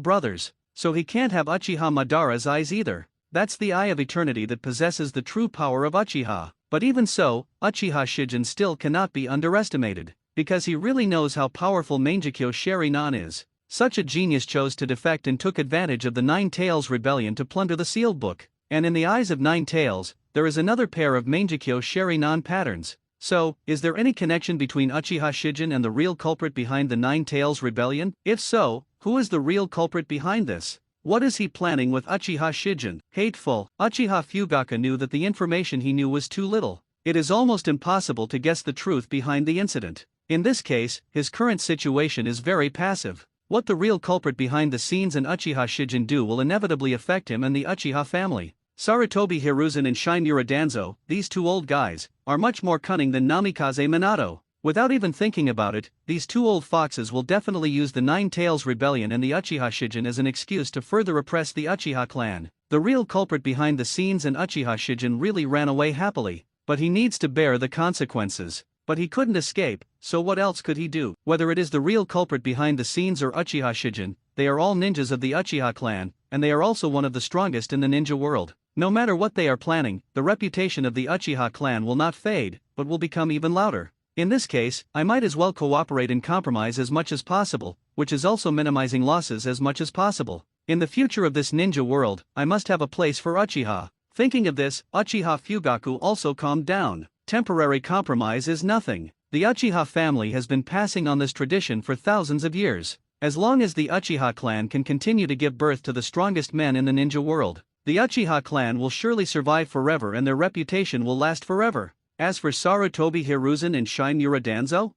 brothers. So he can't have Uchiha Madara's eyes either. That's the Eye of Eternity that possesses the true power of Uchiha. But even so, Uchiha Shijin still cannot be underestimated. Because he really knows how powerful Mangekyo Sharingan is. Such a genius chose to defect and took advantage of the Nine Tails Rebellion to plunder the sealed book. And in the eyes of Nine Tails, there is another pair of Mangekyo Sharingan patterns. So, is there any connection between Uchiha Shijin and the real culprit behind the Nine Tails rebellion? If so, who is the real culprit behind this? What is he planning with Uchiha Shijin? Hateful. Uchiha Fugaku knew that the information he knew was too little. It is almost impossible to guess the truth behind the incident. In this case, his current situation is very passive. What the real culprit behind the scenes and Uchiha Shijin do will inevitably affect him and the Uchiha family. Sarutobi Hiruzen and Shinmura Danzo, these two old guys, are much more cunning than Namikaze Minato. Without even thinking about it, these two old foxes will definitely use the Nine Tails Rebellion and the Uchiha Shijin as an excuse to further oppress the Uchiha clan. The real culprit behind the scenes and Uchiha Shijin really ran away happily, but he needs to bear the consequences. But he couldn't escape, so what else could he do? Whether it is the real culprit behind the scenes or Uchiha Shijin, they are all ninjas of the Uchiha clan, and they are also one of the strongest in the ninja world. No matter what they are planning, the reputation of the Uchiha clan will not fade, but will become even louder. In this case, I might as well cooperate and compromise as much as possible, which is also minimizing losses as much as possible. In the future of this ninja world, I must have a place for Uchiha. Thinking of this, Uchiha Fugaku also calmed down. Temporary compromise is nothing. The Uchiha family has been passing on this tradition for thousands of years. As long as the Uchiha clan can continue to give birth to the strongest men in the ninja world, the Uchiha clan will surely survive forever and their reputation will last forever. As for Sarutobi Hiruzen and Shinmura Danzo,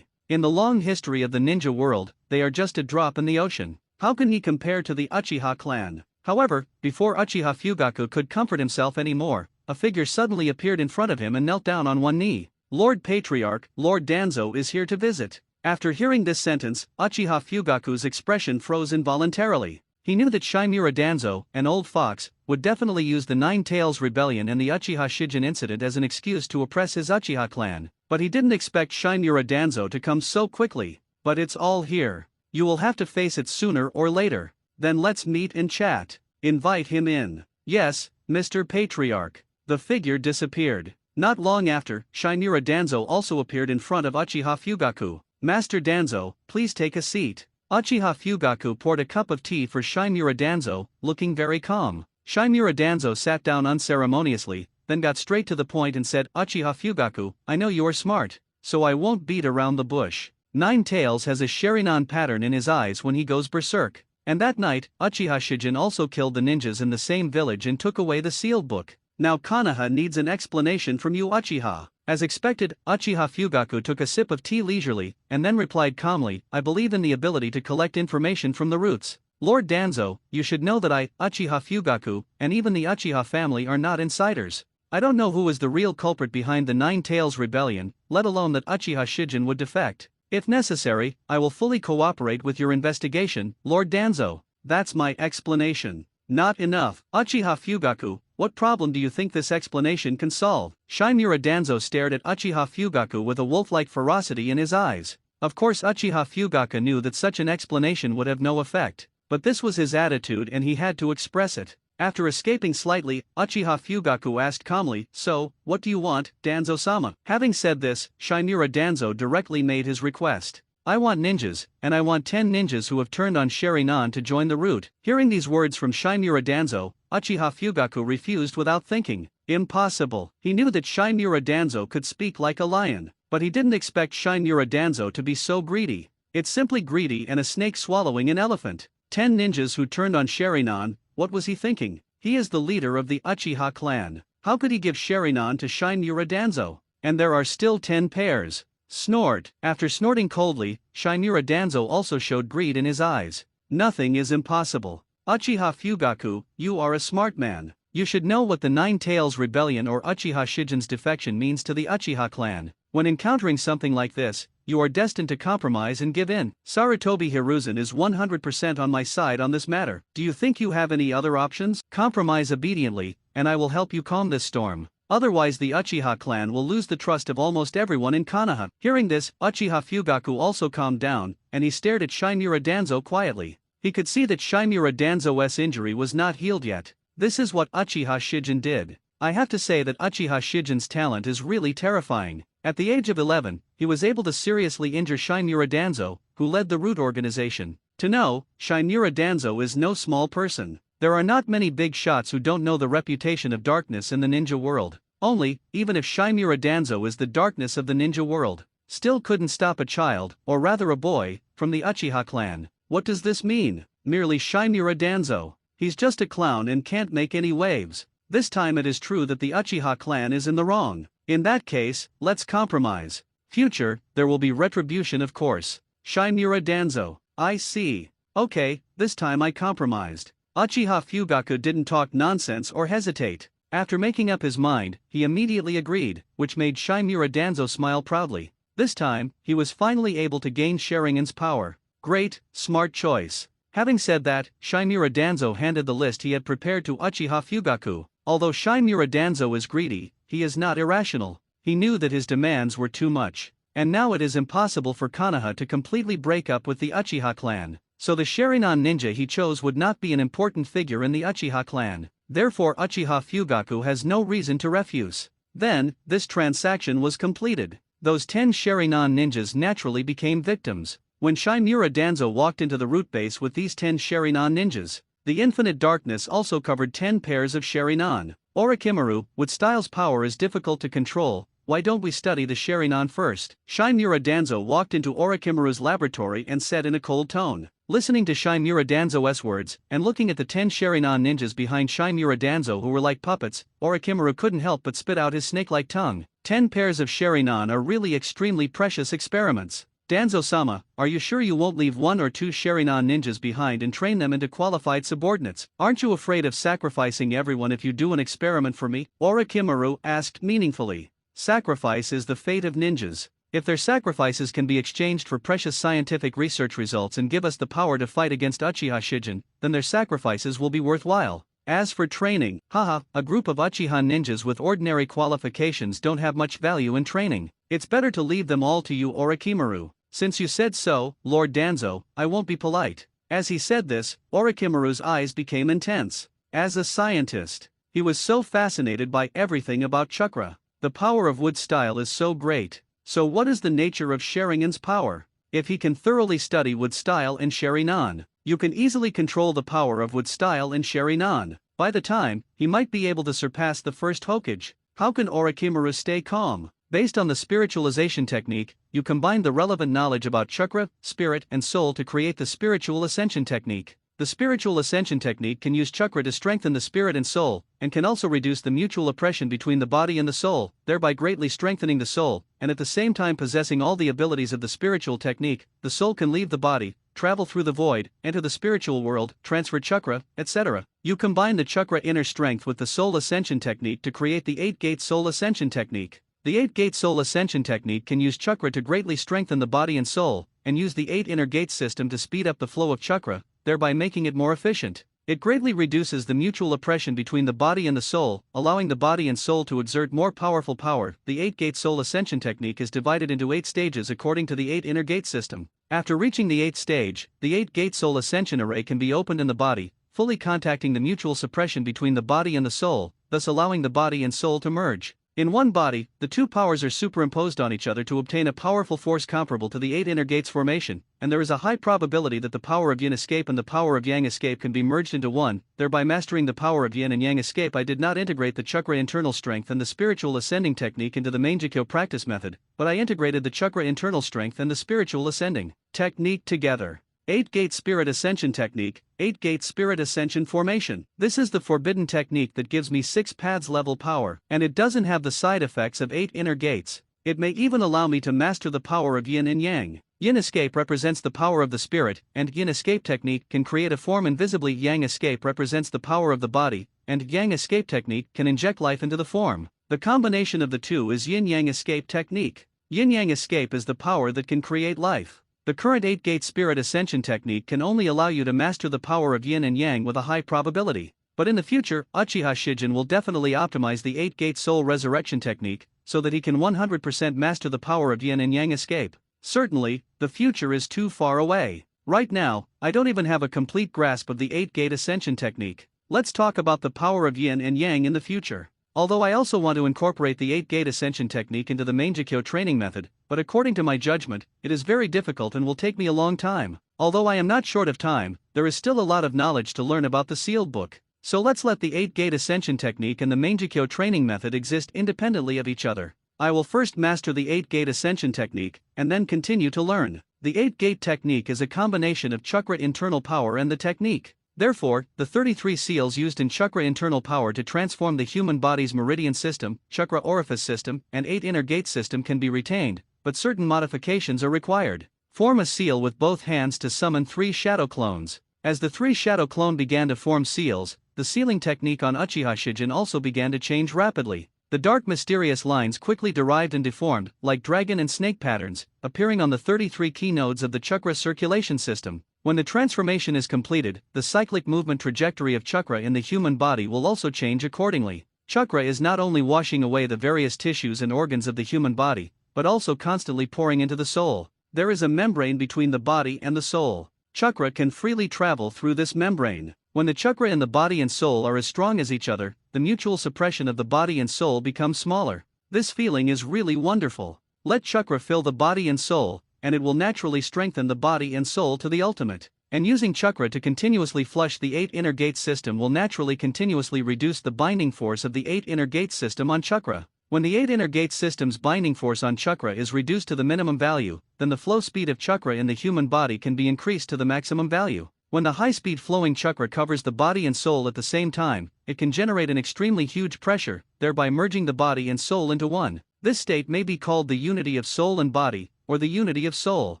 in the long history of the ninja world, they are just a drop in the ocean. How can he compare to the Uchiha clan? However, before Uchiha Fugaku could comfort himself anymore, a figure suddenly appeared in front of him and knelt down on one knee. Lord Patriarch, Lord Danzo is here to visit. After hearing this sentence, Uchiha Fugaku's expression froze involuntarily. He knew that Shinmura Danzo, an old fox, would definitely use the Nine Tails Rebellion and the Uchiha Shijin incident as an excuse to oppress his Uchiha clan, but he didn't expect Shinmura Danzo to come so quickly. But it's all here. You will have to face it sooner or later. Then let's meet and chat. Invite him in. Yes, Mr. Patriarch. The figure disappeared. Not long after, Shinmura Danzo also appeared in front of Uchiha Fugaku. Master Danzo, please take a seat. Uchiha Fugaku poured a cup of tea for Shinmura Danzo, looking very calm. Shinmura Danzo sat down unceremoniously, then got straight to the point and said, Uchiha Fugaku, I know you are smart, so I won't beat around the bush. Nine Tails has a Sharingan pattern in his eyes when he goes berserk. And that night, Uchiha Shijin also killed the ninjas in the same village and took away the sealed book. Now Konoha needs an explanation from you Uchiha. As expected, Uchiha Fugaku took a sip of tea leisurely, and then replied calmly, I believe in the ability to collect information from the roots. Lord Danzo, you should know that I, Uchiha Fugaku, and even the Uchiha family are not insiders. I don't know who is the real culprit behind the Nine Tails Rebellion, let alone that Uchiha Shijin would defect. If necessary, I will fully cooperate with your investigation, Lord Danzo. That's my explanation. Not enough. Uchiha Fugaku, what problem do you think this explanation can solve? Shinmura Danzo stared at Uchiha Fugaku with a wolf-like ferocity in his eyes. Of course Uchiha Fugaku knew that such an explanation would have no effect, but this was his attitude and he had to express it. After escaping slightly, Uchiha Fugaku asked calmly, so, what do you want, Danzo-sama? Having said this, Shinmura Danzo directly made his request. I want ninjas, and I want 10 ninjas who have turned on Sharingan to join the route. Hearing these words from Shinmura Danzo, Uchiha Fugaku refused without thinking. Impossible. He knew that Shinmura Danzo could speak like a lion, but he didn't expect Shinmura Danzo to be so greedy. It's simply greedy and a snake swallowing an elephant. 10 ninjas who turned on Sharingan, what was he thinking? He is the leader of the Uchiha clan. How could he give Sharingan to Shinmura Danzo? And there are still 10 pairs. Snort. After snorting coldly, Shinmura Danzo also showed greed in his eyes. Nothing is impossible. Uchiha Fugaku, you are a smart man. You should know what the Nine Tails Rebellion or Uchiha Shijin's defection means to the Uchiha clan. When encountering something like this, you are destined to compromise and give in. Sarutobi Hiruzen is 100% on my side on this matter. Do you think you have any other options? Compromise obediently, and I will help you calm this storm. Otherwise the Uchiha clan will lose the trust of almost everyone in Konoha. Hearing this, Uchiha Fugaku also calmed down, and he stared at Shinmura Danzo quietly. He could see that Shinmura Danzo's injury was not healed yet. This is what Uchiha Shijin did. I have to say that Uchiha Shijin's talent is really terrifying. At the age of 11, he was able to seriously injure Shinmura Danzo, who led the root organization. To know, Shinmura Danzo is no small person. There are not many big shots who don't know the reputation of darkness in the ninja world. Only, even if Shimura Danzo is the darkness of the ninja world, still couldn't stop a child, or rather a boy, from the Uchiha clan. What does this mean? Merely Shimura Danzo. He's just a clown and can't make any waves. This time it is true that the Uchiha clan is in the wrong. In that case, let's compromise. Future, there will be retribution of course. Shimura Danzo. I see. Okay, this time I compromised. Uchiha Fugaku didn't talk nonsense or hesitate. After making up his mind, he immediately agreed, which made Shimura Danzo smile proudly. This time, he was finally able to gain Sharingan's power. Great, smart choice. Having said that, Shimura Danzo handed the list he had prepared to Uchiha Fugaku. Although Shimura Danzo is greedy, he is not irrational. He knew that his demands were too much. And now it is impossible for Konoha to completely break up with the Uchiha clan. So the Sharingan ninja he chose would not be an important figure in the Uchiha clan. Therefore Uchiha Fugaku has no reason to refuse. Then, this transaction was completed. Those 10 Sharingan ninjas naturally became victims. When Shimura Danzo walked into the root base with these 10 Sharingan ninjas, the infinite darkness also covered 10 pairs of Sharingan. Orochimaru, with Styles' power is difficult to control, why don't we study the Sharingan first? Shimura Danzo walked into Orochimaru's laboratory and said in a cold tone. Listening to Shimura Danzo's words, and looking at the 10 Sharingan ninjas behind Shimura Danzo who were like puppets, Orochimaru couldn't help but spit out his snake-like tongue. 10 pairs of Sharingan are really extremely precious experiments. Danzo-sama, are you sure you won't leave 1 or 2 Sharingan ninjas behind and train them into qualified subordinates? Aren't you afraid of sacrificing everyone if you do an experiment for me? Orochimaru asked meaningfully. Sacrifice is the fate of ninjas. If their sacrifices can be exchanged for precious scientific research results and give us the power to fight against Uchiha Shijin, then their sacrifices will be worthwhile. As for training, haha, a group of Uchiha ninjas with ordinary qualifications don't have much value in training. It's better to leave them all to you, Orochimaru. Since you said so, Lord Danzo, I won't be polite. As he said this, Orochimaru's eyes became intense. As a scientist, he was so fascinated by everything about chakra. The power of wood style is so great. So what is the nature of Sharingan's power? If he can thoroughly study wood style and Sharingan, you can easily control the power of wood style and Sharingan. By the time, he might be able to surpass the first Hokage. How can Orochimaru stay calm? Based on the spiritualization technique, you combine the relevant knowledge about chakra, spirit, and soul to create the spiritual ascension technique. The spiritual ascension technique can use chakra to strengthen the spirit and soul, and can also reduce the mutual oppression between the body and the soul, thereby greatly strengthening the soul, and at the same time possessing all the abilities of the spiritual technique. The soul can leave the body, travel through the void, enter the spiritual world, transfer chakra, etc. You combine the chakra inner strength with the soul ascension technique to create the 8-gate soul ascension technique. The 8-gate soul ascension technique can use chakra to greatly strengthen the body and soul, and use the 8 inner gate system to speed up the flow of chakra, thereby making it more efficient. It greatly reduces the mutual oppression between the body and the soul, allowing the body and soul to exert more powerful power. The 8-gate soul ascension technique is divided into 8 stages according to the 8 inner gate system. After reaching the 8th stage, the 8-gate soul ascension array can be opened in the body, fully contacting the mutual suppression between the body and the soul, thus allowing the body and soul to merge. In one body, the two powers are superimposed on each other to obtain a powerful force comparable to the 8 inner gates formation, and there is a high probability that the power of yin escape and the power of yang escape can be merged into one, thereby mastering the power of yin and yang escape. I did not integrate the chakra internal strength and the spiritual ascending technique into the Manjikyo practice method, but I integrated the chakra internal strength and the spiritual ascending technique together. 8-gate spirit ascension technique, 8-gate spirit ascension formation. This is the forbidden technique that gives me 6 paths level power, and it doesn't have the side effects of 8 inner gates. It may even allow me to master the power of yin and yang. Yin escape represents the power of the spirit, and yin escape technique can create a form invisibly. Yang escape represents the power of the body, and yang escape technique can inject life into the form. The combination of the two is yin-yang escape technique. Yin-yang escape is the power that can create life. The current 8-gate spirit ascension technique can only allow you to master the power of yin and yang with a high probability. But in the future, Uchiha Shijin will definitely optimize the 8-gate soul resurrection technique, so that he can 100% master the power of yin and yang escape. Certainly, the future is too far away. Right now, I don't even have a complete grasp of the 8-gate ascension technique. Let's talk about the power of yin and yang in the future. Although I also want to incorporate the 8-gate ascension technique into the Manjikyo training method, but according to my judgment, it is very difficult and will take me a long time. Although I am not short of time, there is still a lot of knowledge to learn about the sealed book. So let's let the 8-gate ascension technique and the Manjikyo training method exist independently of each other. I will first master the 8-gate ascension technique, and then continue to learn. The 8-gate technique is a combination of chakra internal power and the technique. Therefore, the 33 seals used in chakra internal power to transform the human body's meridian system, chakra orifice system, and 8 inner gate system can be retained, but certain modifications are required. Form a seal with both hands to summon 3 shadow clones. As the 3 shadow clone began to form seals, the sealing technique on uchiha shijin also began to change rapidly. The dark mysterious lines quickly derived and deformed, like dragon and snake patterns, appearing on the 33 key nodes of the chakra circulation system. When the transformation is completed, the cyclic movement trajectory of chakra in the human body will also change accordingly. Chakra is not only washing away the various tissues and organs of the human body, but also constantly pouring into the soul. There is a membrane between the body and the soul. Chakra can freely travel through this membrane. When the chakra in the body and soul are as strong as each other, the mutual suppression of the body and soul becomes smaller. This feeling is really wonderful. Let chakra fill the body and soul, and it will naturally strengthen the body and soul to the ultimate. And using chakra to continuously flush the 8 inner gate system will naturally continuously reduce the binding force of the 8 inner gate system on chakra. When the 8 inner gate system's binding force on chakra is reduced to the minimum value, then the flow speed of chakra in the human body can be increased to the maximum value. When the high-speed flowing chakra covers the body and soul at the same time, it can generate an extremely huge pressure, thereby merging the body and soul into one. This state may be called the unity of soul and body, or the unity of soul.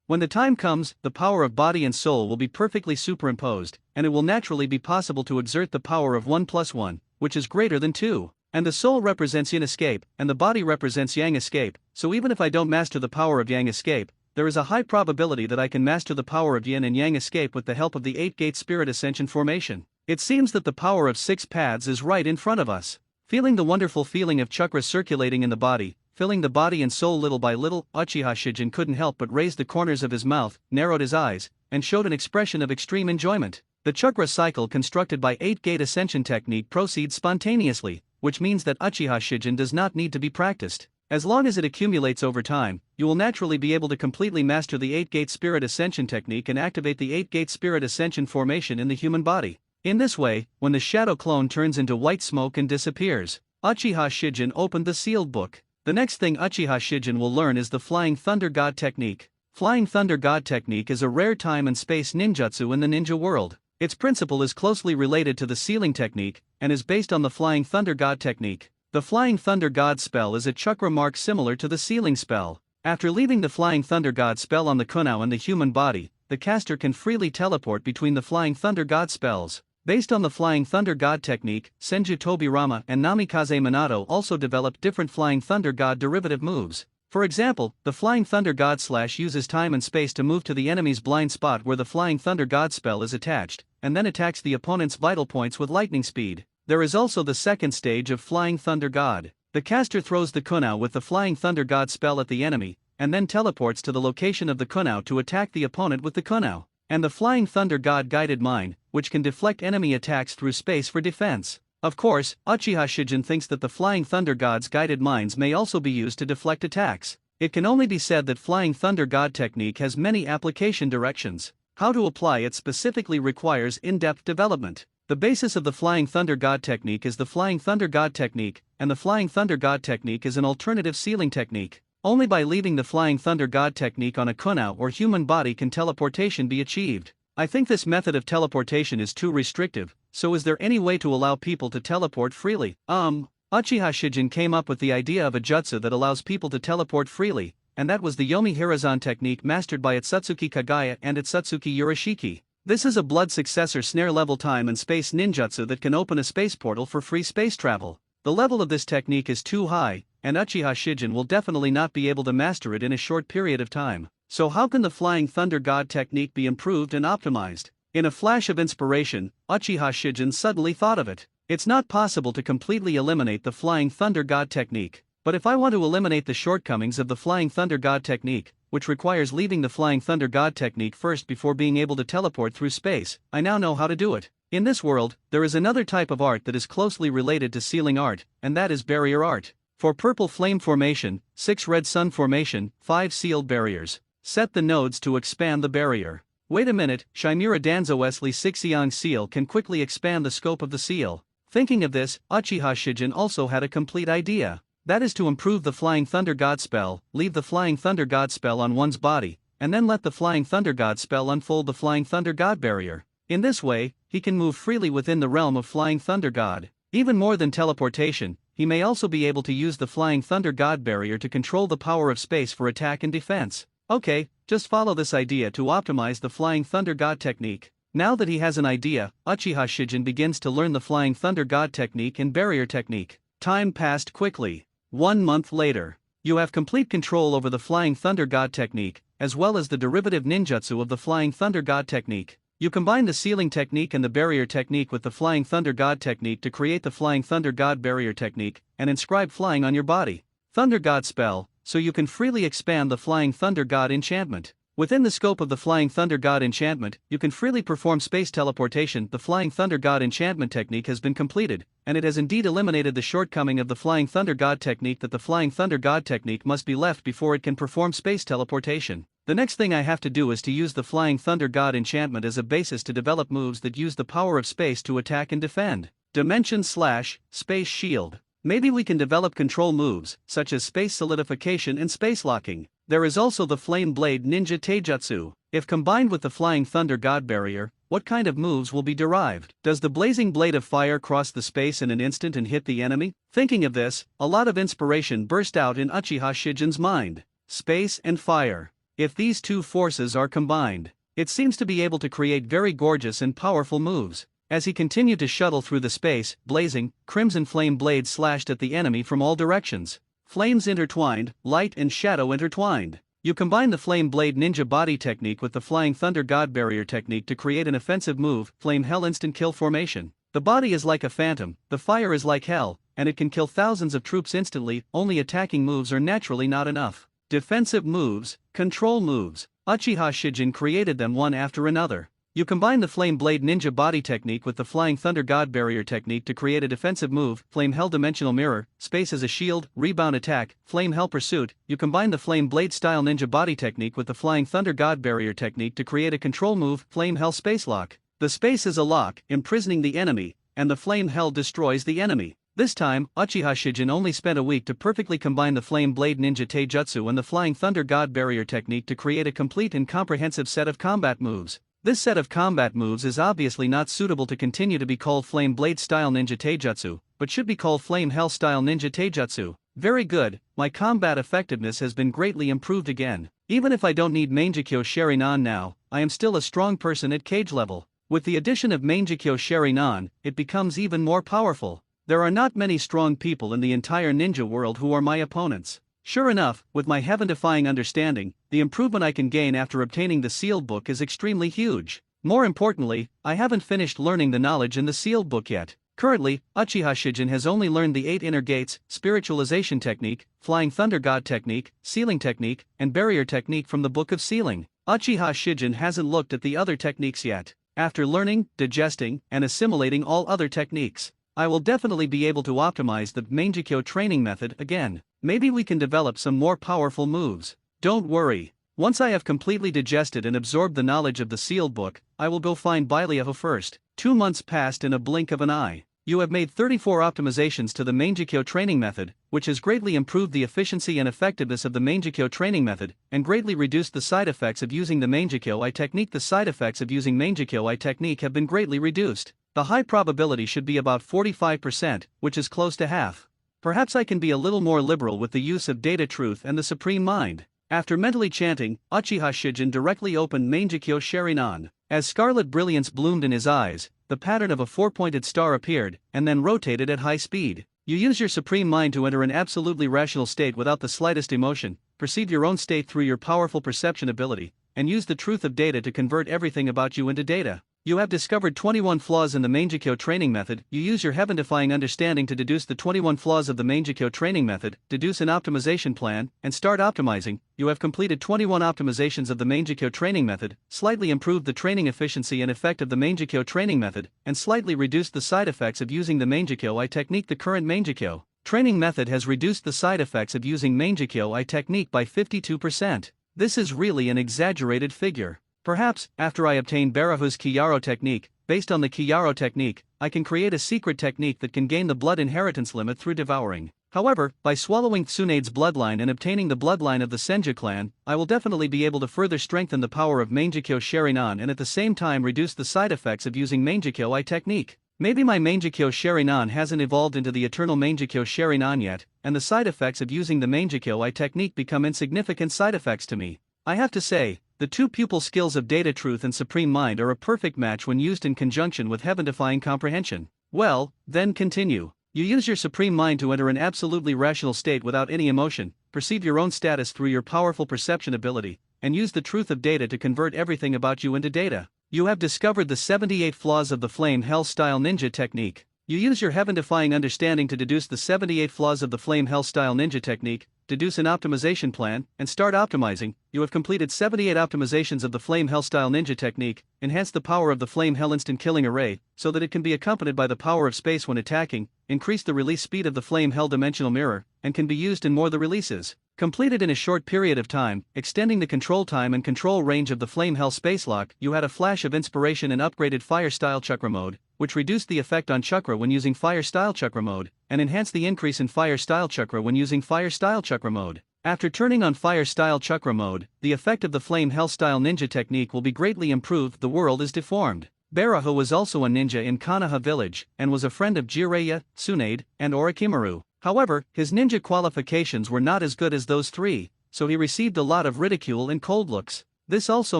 When the time comes, the power of body and soul will be perfectly superimposed, and it will naturally be possible to exert the power of 1 plus 1, which is greater than 2. And the soul represents yin escape, and the body represents yang escape, so even if I don't master the power of yang escape, there is a high probability that I can master the power of yin and yang escape with the help of the 8-gate spirit ascension formation. It seems that the power of 6 paths is right in front of us. Feeling the wonderful feeling of chakra circulating in the body, filling the body and soul little by little, Uchiha Shijin couldn't help but raise the corners of his mouth, narrowed his eyes, and showed an expression of extreme enjoyment. The chakra cycle constructed by 8-gate ascension technique proceeds spontaneously, which means that Uchiha Shijin does not need to be practiced. As long as it accumulates over time, you will naturally be able to completely master the 8-gate spirit ascension technique and activate the 8-gate spirit ascension formation in the human body. In this way, when the shadow clone turns into white smoke and disappears, Uchiha Shijin opened the sealed book. The next thing Uchiha Shijin will learn is the Flying Thunder God technique. Flying Thunder God technique is a rare time and space ninjutsu in the ninja world. Its principle is closely related to the sealing technique, and is based on the Flying Thunder God technique. The Flying Thunder God spell is a chakra mark similar to the sealing spell. After leaving the Flying Thunder God spell on the kunao and the human body, the caster can freely teleport between the Flying Thunder God spells. Based on the Flying Thunder God technique, Senju Tobirama and Namikaze Minato also developed different Flying Thunder God derivative moves. For example, the Flying Thunder God slash uses time and space to move to the enemy's blind spot where the Flying Thunder God spell is attached, and then attacks the opponent's vital points with lightning speed. There is also the second stage of Flying Thunder God. The caster throws the kunao with the Flying Thunder God spell at the enemy, and then teleports to the location of the kunao to attack the opponent with the kunao. And the Flying Thunder God guided mine, which can deflect enemy attacks through space for defense. Of course, Uchiha Shijin thinks that the Flying Thunder God's guided mines may also be used to deflect attacks. It can only be said that Flying Thunder God technique has many application directions. How to apply it specifically requires in-depth development. The basis of the Flying Thunder God technique is the Flying Thunder God technique, and the Flying Thunder God technique is an alternative sealing technique. Only by leaving the Flying Thunder God technique on a kunao or human body can teleportation be achieved. I think this method of teleportation is too restrictive, so is there any way to allow people to teleport freely? Uchiha Shijin came up with the idea of a jutsu that allows people to teleport freely, and that was the Yomi Hirazan technique mastered by Itsutsuki Kagaya and Itsutsuki Urashiki. This is a blood successor snare level time and space ninjutsu that can open a space portal for free space travel. The level of this technique is too high, and Uchiha Shijin will definitely not be able to master it in a short period of time. So how can the Flying Thunder God technique be improved and optimized? In a flash of inspiration, Uchiha Shijin suddenly thought of it. It's not possible to completely eliminate the Flying Thunder God technique. But if I want to eliminate the shortcomings of the Flying Thunder God technique, which requires leaving the Flying Thunder God technique first before being able to teleport through space, I now know how to do it. In this world, there is another type of art that is closely related to sealing art, and that is barrier art. For purple flame formation, 6 red sun formation, 5 sealed barriers. Set the nodes to expand the barrier. Wait a minute, Shimura Danzo Wesley Sixiang seal can quickly expand the scope of the seal. Thinking of this, Uchiha Shijin also had a complete idea. That is to improve the Flying Thunder God spell, leave the Flying Thunder God spell on one's body, and then let the Flying Thunder God spell unfold the Flying Thunder God barrier. In this way, he can move freely within the realm of Flying Thunder God. Even more than teleportation, he may also be able to use the Flying Thunder God barrier to control the power of space for attack and defense. Okay, just follow this idea to optimize the Flying Thunder God technique. Now that he has an idea, Uchiha Shijin begins to learn the Flying Thunder God technique and barrier technique. Time passed quickly. 1 month later. You have complete control over the Flying Thunder God technique, as well as the derivative ninjutsu of the Flying Thunder God technique. You combine the sealing technique and the barrier technique with the Flying Thunder God technique to create the Flying Thunder God barrier technique, and inscribe flying on your body. Thunder God spell, so you can freely expand the Flying Thunder God enchantment. Within the scope of the Flying Thunder God enchantment, you can freely perform space teleportation. The Flying Thunder God enchantment technique has been completed, and it has indeed eliminated the shortcoming of the Flying Thunder God technique that the Flying Thunder God technique must be left before it can perform space teleportation. The next thing I have to do is to use the Flying Thunder God enchantment as a basis to develop moves that use the power of space to attack and defend. Dimension/Space Shield. Maybe we can develop control moves, such as space solidification and space locking. There is also the Flame Blade Ninja Taijutsu. If combined with the Flying Thunder God barrier, what kind of moves will be derived? Does the blazing blade of fire cross the space in an instant and hit the enemy? Thinking of this, a lot of inspiration burst out in Uchiha Shijin's mind. Space and fire. If these two forces are combined, it seems to be able to create very gorgeous and powerful moves. As he continued to shuttle through the space, blazing, crimson flame blades slashed at the enemy from all directions. Flames intertwined, light and shadow intertwined. You combine the Flame Blade Ninja body technique with the Flying Thunder God barrier technique to create an offensive move, Flame Hell instant kill formation. The body is like a phantom, the fire is like hell, and it can kill thousands of troops instantly. Only attacking moves are naturally not enough. Defensive moves, control moves. Uchiha Shijin created them one after another. You combine the Flame Blade Ninja body technique with the Flying Thunder God barrier technique to create a defensive move, Flame Hell Dimensional Mirror, Space as a Shield, Rebound Attack, Flame Hell Pursuit. You combine the Flame Blade Style Ninja body technique with the Flying Thunder God barrier technique to create a control move, Flame Hell Space Lock. The space is a lock, imprisoning the enemy, and the Flame Hell destroys the enemy. This time, Uchiha Shijin only spent a week to perfectly combine the Flame Blade Ninja Taijutsu and the Flying Thunder God barrier technique to create a complete and comprehensive set of combat moves. This set of combat moves is obviously not suitable to continue to be called Flame Blade Style Ninja Taijutsu, but should be called Flame Hell Style Ninja Taijutsu. Very good, my combat effectiveness has been greatly improved again. Even if I don't need Mangekyo Sharinan now, I am still a strong person at cage level. With the addition of Mangekyo Sharinan, it becomes even more powerful. There are not many strong people in the entire ninja world who are my opponents. Sure enough, with my heaven-defying understanding, the improvement I can gain after obtaining the sealed book is extremely huge. More importantly, I haven't finished learning the knowledge in the sealed book yet. Currently, Uchiha Shijin has only learned the 8 inner gates, spiritualization technique, Flying Thunder God technique, sealing technique, and barrier technique from the Book of Sealing. Uchiha Shijin hasn't looked at the other techniques yet. After learning, digesting, and assimilating all other techniques, I will definitely be able to optimize the Mangekyo training method again. Maybe we can develop some more powerful moves. Don't worry. Once I have completely digested and absorbed the knowledge of the sealed book, I will go find Bailefa first. 2 months passed in a blink of an eye. You have made 34 optimizations to the Mangekyo training method, which has greatly improved the efficiency and effectiveness of the Mangekyo training method, and greatly reduced the side effects of using the Mangekyo I technique. The side effects of using Mangekyo I technique have been greatly reduced. The high probability should be about 45%, which is close to half. Perhaps I can be a little more liberal with the use of data truth and the supreme mind. After mentally chanting, Uchiha Shijin directly opened Mangekyo Sharinan. As scarlet brilliance bloomed in his eyes, the pattern of a 4-pointed star appeared, and then rotated at high speed. You use your supreme mind to enter an absolutely rational state without the slightest emotion, perceive your own state through your powerful perception ability, and use the truth of data to convert everything about you into data. You have discovered 21 flaws in the Mangekyo training method. You use your heaven-defying understanding to deduce the 21 flaws of the Mangekyo training method, deduce an optimization plan, and start optimizing. You have completed 21 optimizations of the Mangekyo training method, slightly improved the training efficiency and effect of the Mangekyo training method, and slightly reduced the side effects of using the Mangekyo I technique. The current Mangekyo training method has reduced the side effects of using Mangekyo I technique by 52%. This is really an exaggerated figure. Perhaps, after I obtain Barahu's Kyaro technique, based on the Kyaro technique, I can create a secret technique that can gain the blood inheritance limit through devouring. However, by swallowing Tsunade's bloodline and obtaining the bloodline of the Senju clan, I will definitely be able to further strengthen the power of Mangekyo Sharinan and at the same time reduce the side effects of using Mangekyo I technique. Maybe my Mangekyo Sharinan hasn't evolved into the eternal Mangekyo Sharinan yet, and the side effects of using the Mangekyo I technique become insignificant side effects to me. I have to say, the two pupil skills of Data Truth and Supreme Mind are a perfect match when used in conjunction with heaven-defying comprehension. Well, then continue. You use your Supreme Mind to enter an absolutely rational state without any emotion, perceive your own status through your powerful perception ability, and use the truth of data to convert everything about you into data. You have discovered the 78 flaws of the Flame Hell Style Ninja technique. You use your heaven-defying understanding to deduce the 78 flaws of the Flame Hell Style Ninja technique, deduce an optimization plan, and start optimizing. You have completed 78 optimizations of the Flame Hell Style Ninja technique, enhance the power of the Flame Hell Instant Killing Array, so that it can be accompanied by the power of space when attacking, increase the release speed of the Flame Hell Dimensional Mirror, and can be used in more the releases. Completed in a short period of time, extending the control time and control range of the Flame Hell Spacelock. You had a flash of inspiration and upgraded Fire Style Chakra mode, which reduced the effect on Chakra when using Fire Style Chakra mode, and enhanced the increase in Fire Style Chakra when using Fire Style Chakra mode. After turning on Fire Style Chakra mode, the effect of the Flame Hell Style Ninja technique will be greatly improved. The world is deformed. Barahu was also a ninja in Konoha village, and was a friend of Jiraiya, Tsunade, and Orochimaru. However, his ninja qualifications were not as good as those three, so he received a lot of ridicule and cold looks. This also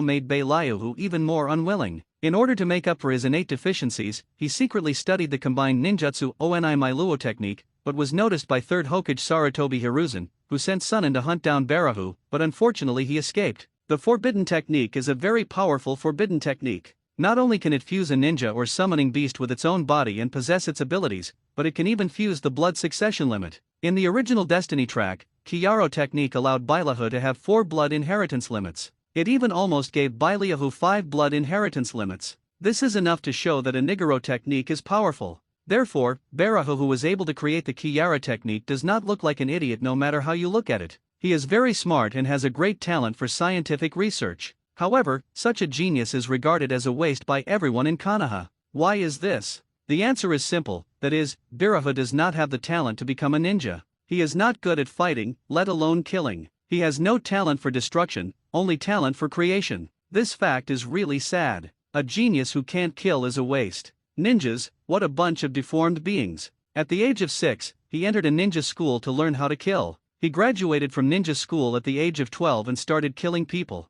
made Beilayuhu even more unwilling. In order to make up for his innate deficiencies, he secretly studied the combined ninjutsu Oni Mailuo technique, but was noticed by 3rd Hokage Sarutobi Hiruzen, who sent Sunan to hunt down Barahu, but unfortunately he escaped. The Forbidden Technique is a very powerful forbidden technique. Not only can it fuse a ninja or summoning beast with its own body and possess its abilities, but it can even fuse the blood succession limit. In the original Destiny track, Kyaro technique allowed Bailahu to have 4 blood inheritance limits. It even almost gave Bailahu 5 blood inheritance limits. This is enough to show that a Nigoro technique is powerful. Therefore, Barahu, who was able to create the Kyara technique, does not look like an idiot no matter how you look at it. He is very smart and has a great talent for scientific research. However, such a genius is regarded as a waste by everyone in Konoha. Why is this? The answer is simple, that is, Barahu does not have the talent to become a ninja. He is not good at fighting, let alone killing. He has no talent for destruction, only talent for creation. This fact is really sad. A genius who can't kill is a waste. Ninjas, what a bunch of deformed beings. At the age of 6, he entered a ninja school to learn how to kill. He graduated from ninja school at the age of 12 and started killing people.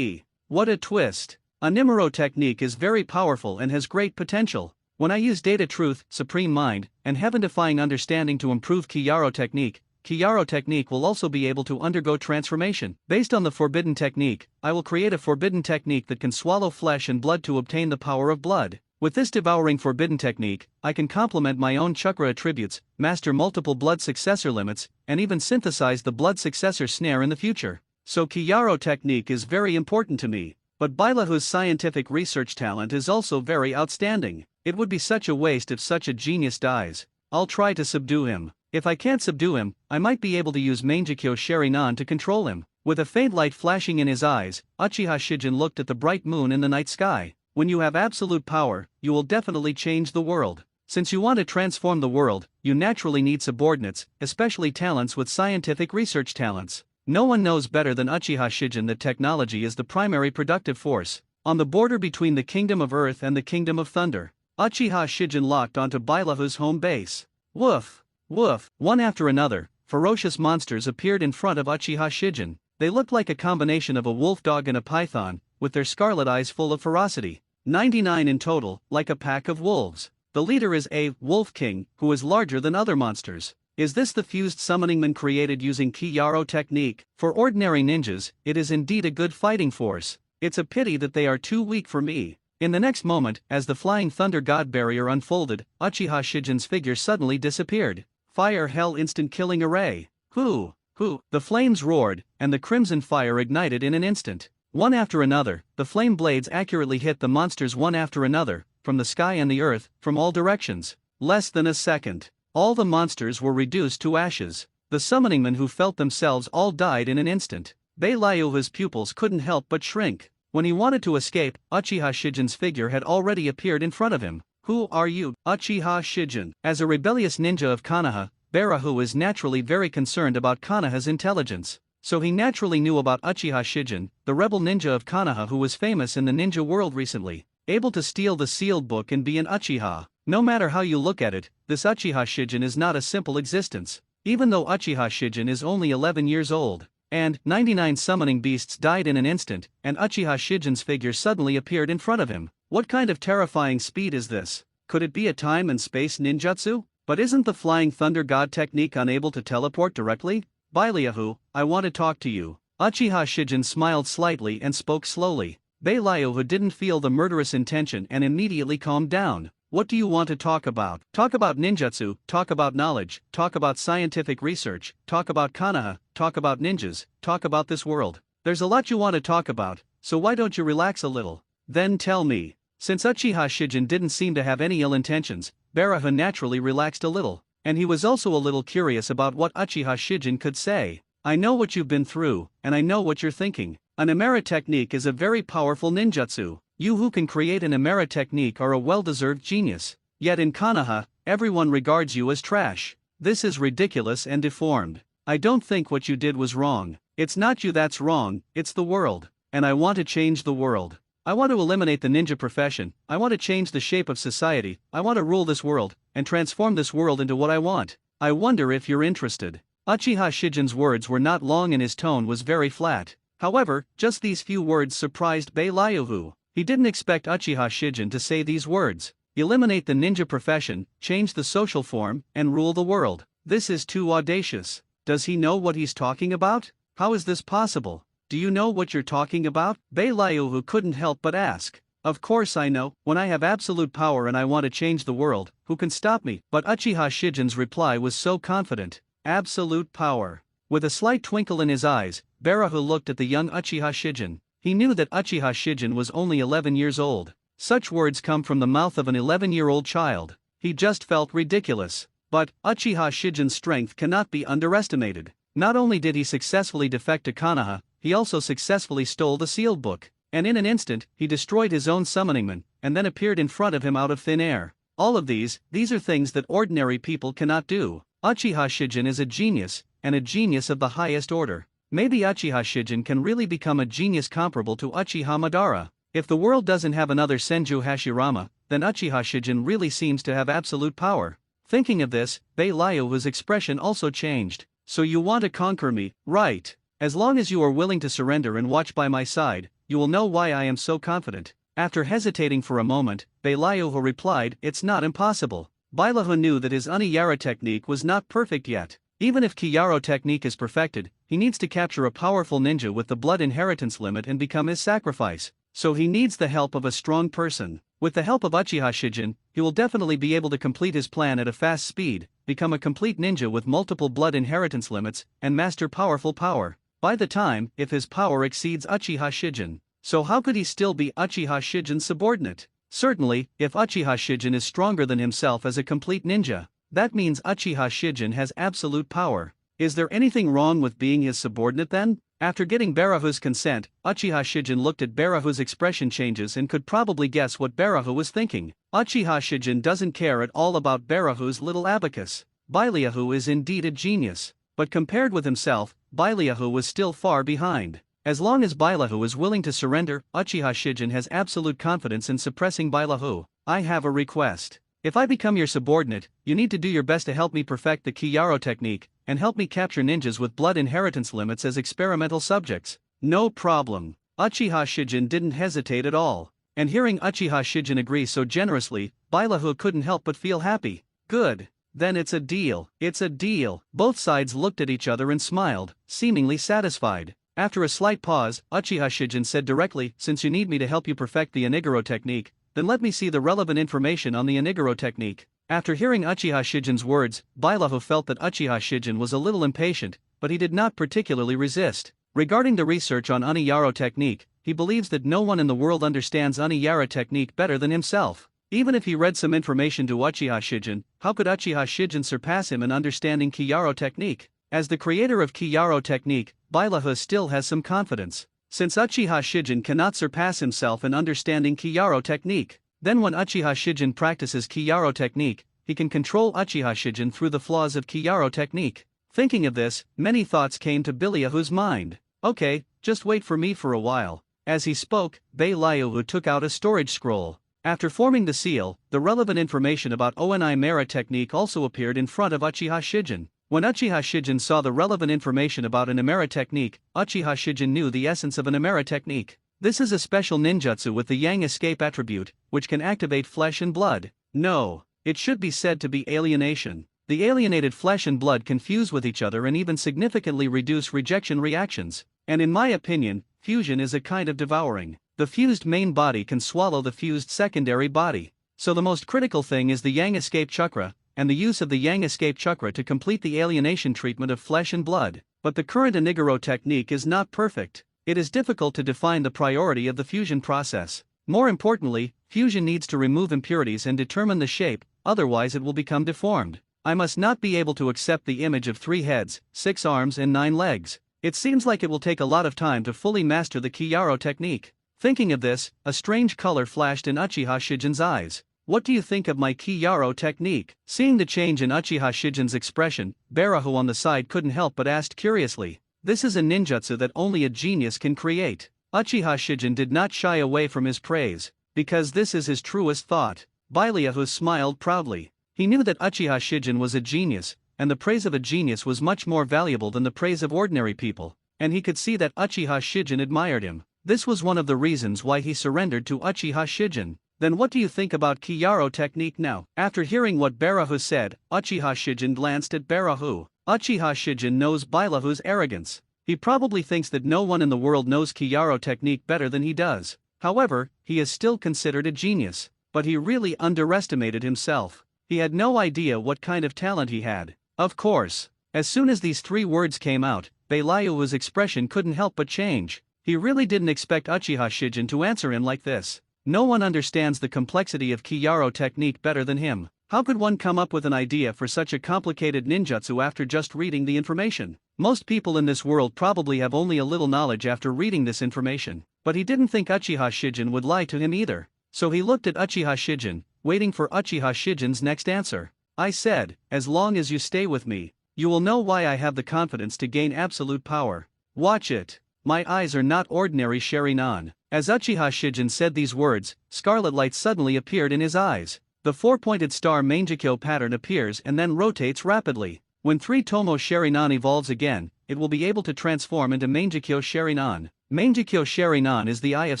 What a twist. A Nimuro technique is very powerful and has great potential. When I use Data Truth, Supreme Mind, and Heaven-defying understanding to improve Kyaro technique will also be able to undergo transformation. Based on the Forbidden Technique, I will create a Forbidden Technique that can swallow flesh and blood to obtain the power of blood. With this devouring Forbidden Technique, I can complement my own chakra attributes, master multiple blood successor limits, and even synthesize the blood successor snare in the future. So Kyaro technique is very important to me. But Bailahu's scientific research talent is also very outstanding. It would be such a waste if such a genius dies. I'll try to subdue him. If I can't subdue him, I might be able to use Mangekyo Sharinan to control him. With a faint light flashing in his eyes, Uchiha Shijin looked at the bright moon in the night sky. When you have absolute power, you will definitely change the world. Since you want to transform the world, you naturally need subordinates, especially talents with scientific research talents. No one knows better than Uchiha Shijin that technology is the primary productive force. On the border between the Kingdom of Earth and the Kingdom of Thunder, Uchiha Shijin locked onto Bailahu's home base. Woof! Woof! One after another, ferocious monsters appeared in front of Uchiha Shijin. They looked like a combination of a wolf dog and a python, with their scarlet eyes full of ferocity. 99 in total, like a pack of wolves. The leader is a Wolf King, who is larger than other monsters. Is this the fused summoning man created using Kyaro technique? For ordinary ninjas, it is indeed a good fighting force. It's a pity that they are too weak for me. In the next moment, as the flying thunder god barrier unfolded, Uchiha Shijin's figure suddenly disappeared. Fire Hell Instant Killing Array. Who? The flames roared, and the crimson fire ignited in an instant. One after another, the flame blades accurately hit the monsters one after another, from the sky and the earth, from all directions. Less than a second. All the monsters were reduced to ashes. The summoning men who felt themselves all died in an instant. Beilayuhu's pupils couldn't help but shrink. When he wanted to escape, Uchiha Shijin's figure had already appeared in front of him. Who are you, Uchiha Shijin? As a rebellious ninja of Konoha, Barahu is naturally very concerned about Konoha's intelligence. So he naturally knew about Uchiha Shijin, the rebel ninja of Konoha who was famous in the ninja world recently, able to steal the sealed book and be an Uchiha. No matter how you look at it, this Uchiha Shijin is not a simple existence. Even though Uchiha Shijin is only 11 years old, and 99 summoning beasts died in an instant, and Uchiha Shijin's figure suddenly appeared in front of him. What kind of terrifying speed is this? Could it be a time and space ninjutsu? But isn't the Flying Thunder God technique unable to teleport directly? Baileahu, I want to talk to you. Uchiha Shijin smiled slightly and spoke slowly. Baileahu didn't feel the murderous intention and immediately calmed down. What do you want to talk about? Talk about ninjutsu, talk about knowledge, talk about scientific research, talk about Konoha, talk about ninjas, talk about this world. There's a lot you want to talk about, so why don't you relax a little? Then tell me. Since Uchiha Shijin didn't seem to have any ill intentions, Barahu naturally relaxed a little, and he was also a little curious about what Uchiha Shijin could say. I know what you've been through, and I know what you're thinking. An Amara technique is a very powerful ninjutsu. You who can create an Amara technique are a well-deserved genius. Yet in Konoha, everyone regards you as trash. This is ridiculous and deformed. I don't think what you did was wrong. It's not you that's wrong, it's the world. And I want to change the world. I want to eliminate the ninja profession, I want to change the shape of society, I want to rule this world, and transform this world into what I want. I wonder if you're interested. Uchiha Shijin's words were not long and his tone was very flat. However, just these few words surprised Baileahu. He didn't expect Uchiha Shijin to say these words. Eliminate the ninja profession, change the social form, and rule the world. This is too audacious. Does he know what he's talking about? How is this possible? Do you know what you're talking about? Baileahu couldn't help but ask. Of course I know, when I have absolute power and I want to change the world, who can stop me? But Uchiha Shijin's reply was so confident. Absolute power. With a slight twinkle in his eyes, Barahu looked at the young Uchiha Shijin. He knew that Uchiha Shijin was only 11 years old. Such words come from the mouth of an 11-year-old child. He just felt ridiculous. But Uchiha Shijin's strength cannot be underestimated. Not only did he successfully defect to Konoha, he also successfully stole the sealed book. And in an instant, he destroyed his own summoningman, and then appeared in front of him out of thin air. All of these are things that ordinary people cannot do. Uchiha Shijin is a genius, and a genius of the highest order. Maybe Uchiha Shijin can really become a genius comparable to Uchiha Madara. If the world doesn't have another Senju Hashirama, then Uchiha Shijin really seems to have absolute power. Thinking of this, Baileahu's expression also changed. So you want to conquer me, right? As long as you are willing to surrender and watch by my side, you will know why I am so confident. After hesitating for a moment, Baileahu replied, it's not impossible. Baileahu knew that his Uniyara technique was not perfect yet. Even if Kyaro technique is perfected, he needs to capture a powerful ninja with the blood inheritance limit and become his sacrifice. So he needs the help of a strong person. With the help of Uchiha Shijin, he will definitely be able to complete his plan at a fast speed, become a complete ninja with multiple blood inheritance limits, and master powerful power. By the time, if his power exceeds Uchiha Shijin. So how could he still be Uchiha Shijin's subordinate? Certainly, if Uchiha Shijin is stronger than himself as a complete ninja, that means Uchiha Shijin has absolute power. Is there anything wrong with being his subordinate then? After getting Barahu's consent, Uchiha Shijin looked at Barahu's expression changes and could probably guess what Barahu was thinking. Uchiha Shijin doesn't care at all about Barahu's little abacus. Baileahu is indeed a genius. But compared with himself, Baileahu was still far behind. As long as Baileahu is willing to surrender, Uchiha Shijin has absolute confidence in suppressing Baileahu. I have a request. If I become your subordinate, you need to do your best to help me perfect the Kyaro technique, and help me capture ninjas with blood inheritance limits as experimental subjects. No problem. Uchiha Shijin didn't hesitate at all. And hearing Uchiha Shijin agree so generously, Baileahu couldn't help but feel happy. Good. Then it's a deal. It's a deal. Both sides looked at each other and smiled, seemingly satisfied. After a slight pause, Uchiha Shijin said directly, since you need me to help you perfect the Oniguro technique, then let me see the relevant information on the Oniguro technique. After hearing Uchiha Shijin's words, Baileahu felt that Uchiha Shijin was a little impatient, but he did not particularly resist. Regarding the research on Oniyaro technique, he believes that no one in the world understands Oniyara technique better than himself. Even if he read some information to Uchiha Shijin, how could Uchiha Shijin surpass him in understanding Kyaro technique? As the creator of Kyaro technique, Baileahu still has some confidence. since Uchiha Shijin cannot surpass himself in understanding Kyaro technique. Then when Uchiha Shijin practices Kyaro technique, he can control Uchiha Shijin through the flaws of Kyaro technique. Thinking of this, many thoughts came to Byaku's mind. Okay, just wait for me for a while. As he spoke, Byaku took out a storage scroll. After forming the seal, the relevant information about Oni Mera technique also appeared in front of Uchiha Shijin. When Uchiha Shijin saw the relevant information about an Amera technique, Uchiha Shijin knew the essence of an Amera technique. This is a special ninjutsu with the Yang escape attribute, which can activate flesh and blood. No, it should be said to be alienation. The alienated flesh and blood can fuse with each other and even significantly reduce rejection reactions. And in my opinion, fusion is a kind of devouring. The fused main body can swallow the fused secondary body. So the most critical thing is the Yang escape chakra, and the use of the Yang escape chakra to complete the alienation treatment of flesh and blood. But the current Iniguro technique is not perfect. It is difficult to define the priority of the fusion process. More importantly, fusion needs to remove impurities and determine the shape, otherwise it will become deformed. I must not be able to accept the image of 3 heads, 6 arms and 9 legs. It seems like it will take a lot of time to fully master the Kyaro technique. Thinking of this, a strange color flashed in Uchiha Shijin's eyes. What do you think of my Kyaro technique? Seeing the change in Uchiha Shijin's expression, Byaku on the side couldn't help but asked curiously. This is a ninjutsu that only a genius can create. Uchiha Shijin did not shy away from his praise, because this is his truest thought. Byaku smiled proudly. He knew that Uchiha Shijin was a genius, and the praise of a genius was much more valuable than the praise of ordinary people, and he could see that Uchiha Shijin admired him. This was one of the reasons why he surrendered to Uchiha Shijin. Then what do you think about Kyaro technique now? After hearing what Byaku said, Uchiha Shijin glanced at Byaku. Uchiha Shijin knows Byaku's arrogance. He probably thinks that no one in the world knows Kyaro technique better than he does. However, he is still considered a genius. But he really underestimated himself. He had no idea what kind of talent he had. Of course, as soon as these 3 words came out, Byaku's expression couldn't help but change. He really didn't expect Uchiha Shijin to answer him like this. No one understands the complexity of Kyaro technique better than him. How could one come up with an idea for such a complicated ninjutsu after just reading the information? Most people in this world probably have only a little knowledge after reading this information. But he didn't think Uchiha Shijin would lie to him either. So he looked at Uchiha Shijin, waiting for Uchiha Shijin's next answer. I said, as long as you stay with me, you will know why I have the confidence to gain absolute power. Watch it. My eyes are not ordinary Sharinan. As Uchiha Shijin said these words, scarlet light suddenly appeared in his eyes. The 4-pointed star Mangekyo pattern appears and then rotates rapidly. When 3 Tomo Sharinan evolves again, it will be able to transform into Mangekyo Sharinan. Mangekyo Sharinan is the eye of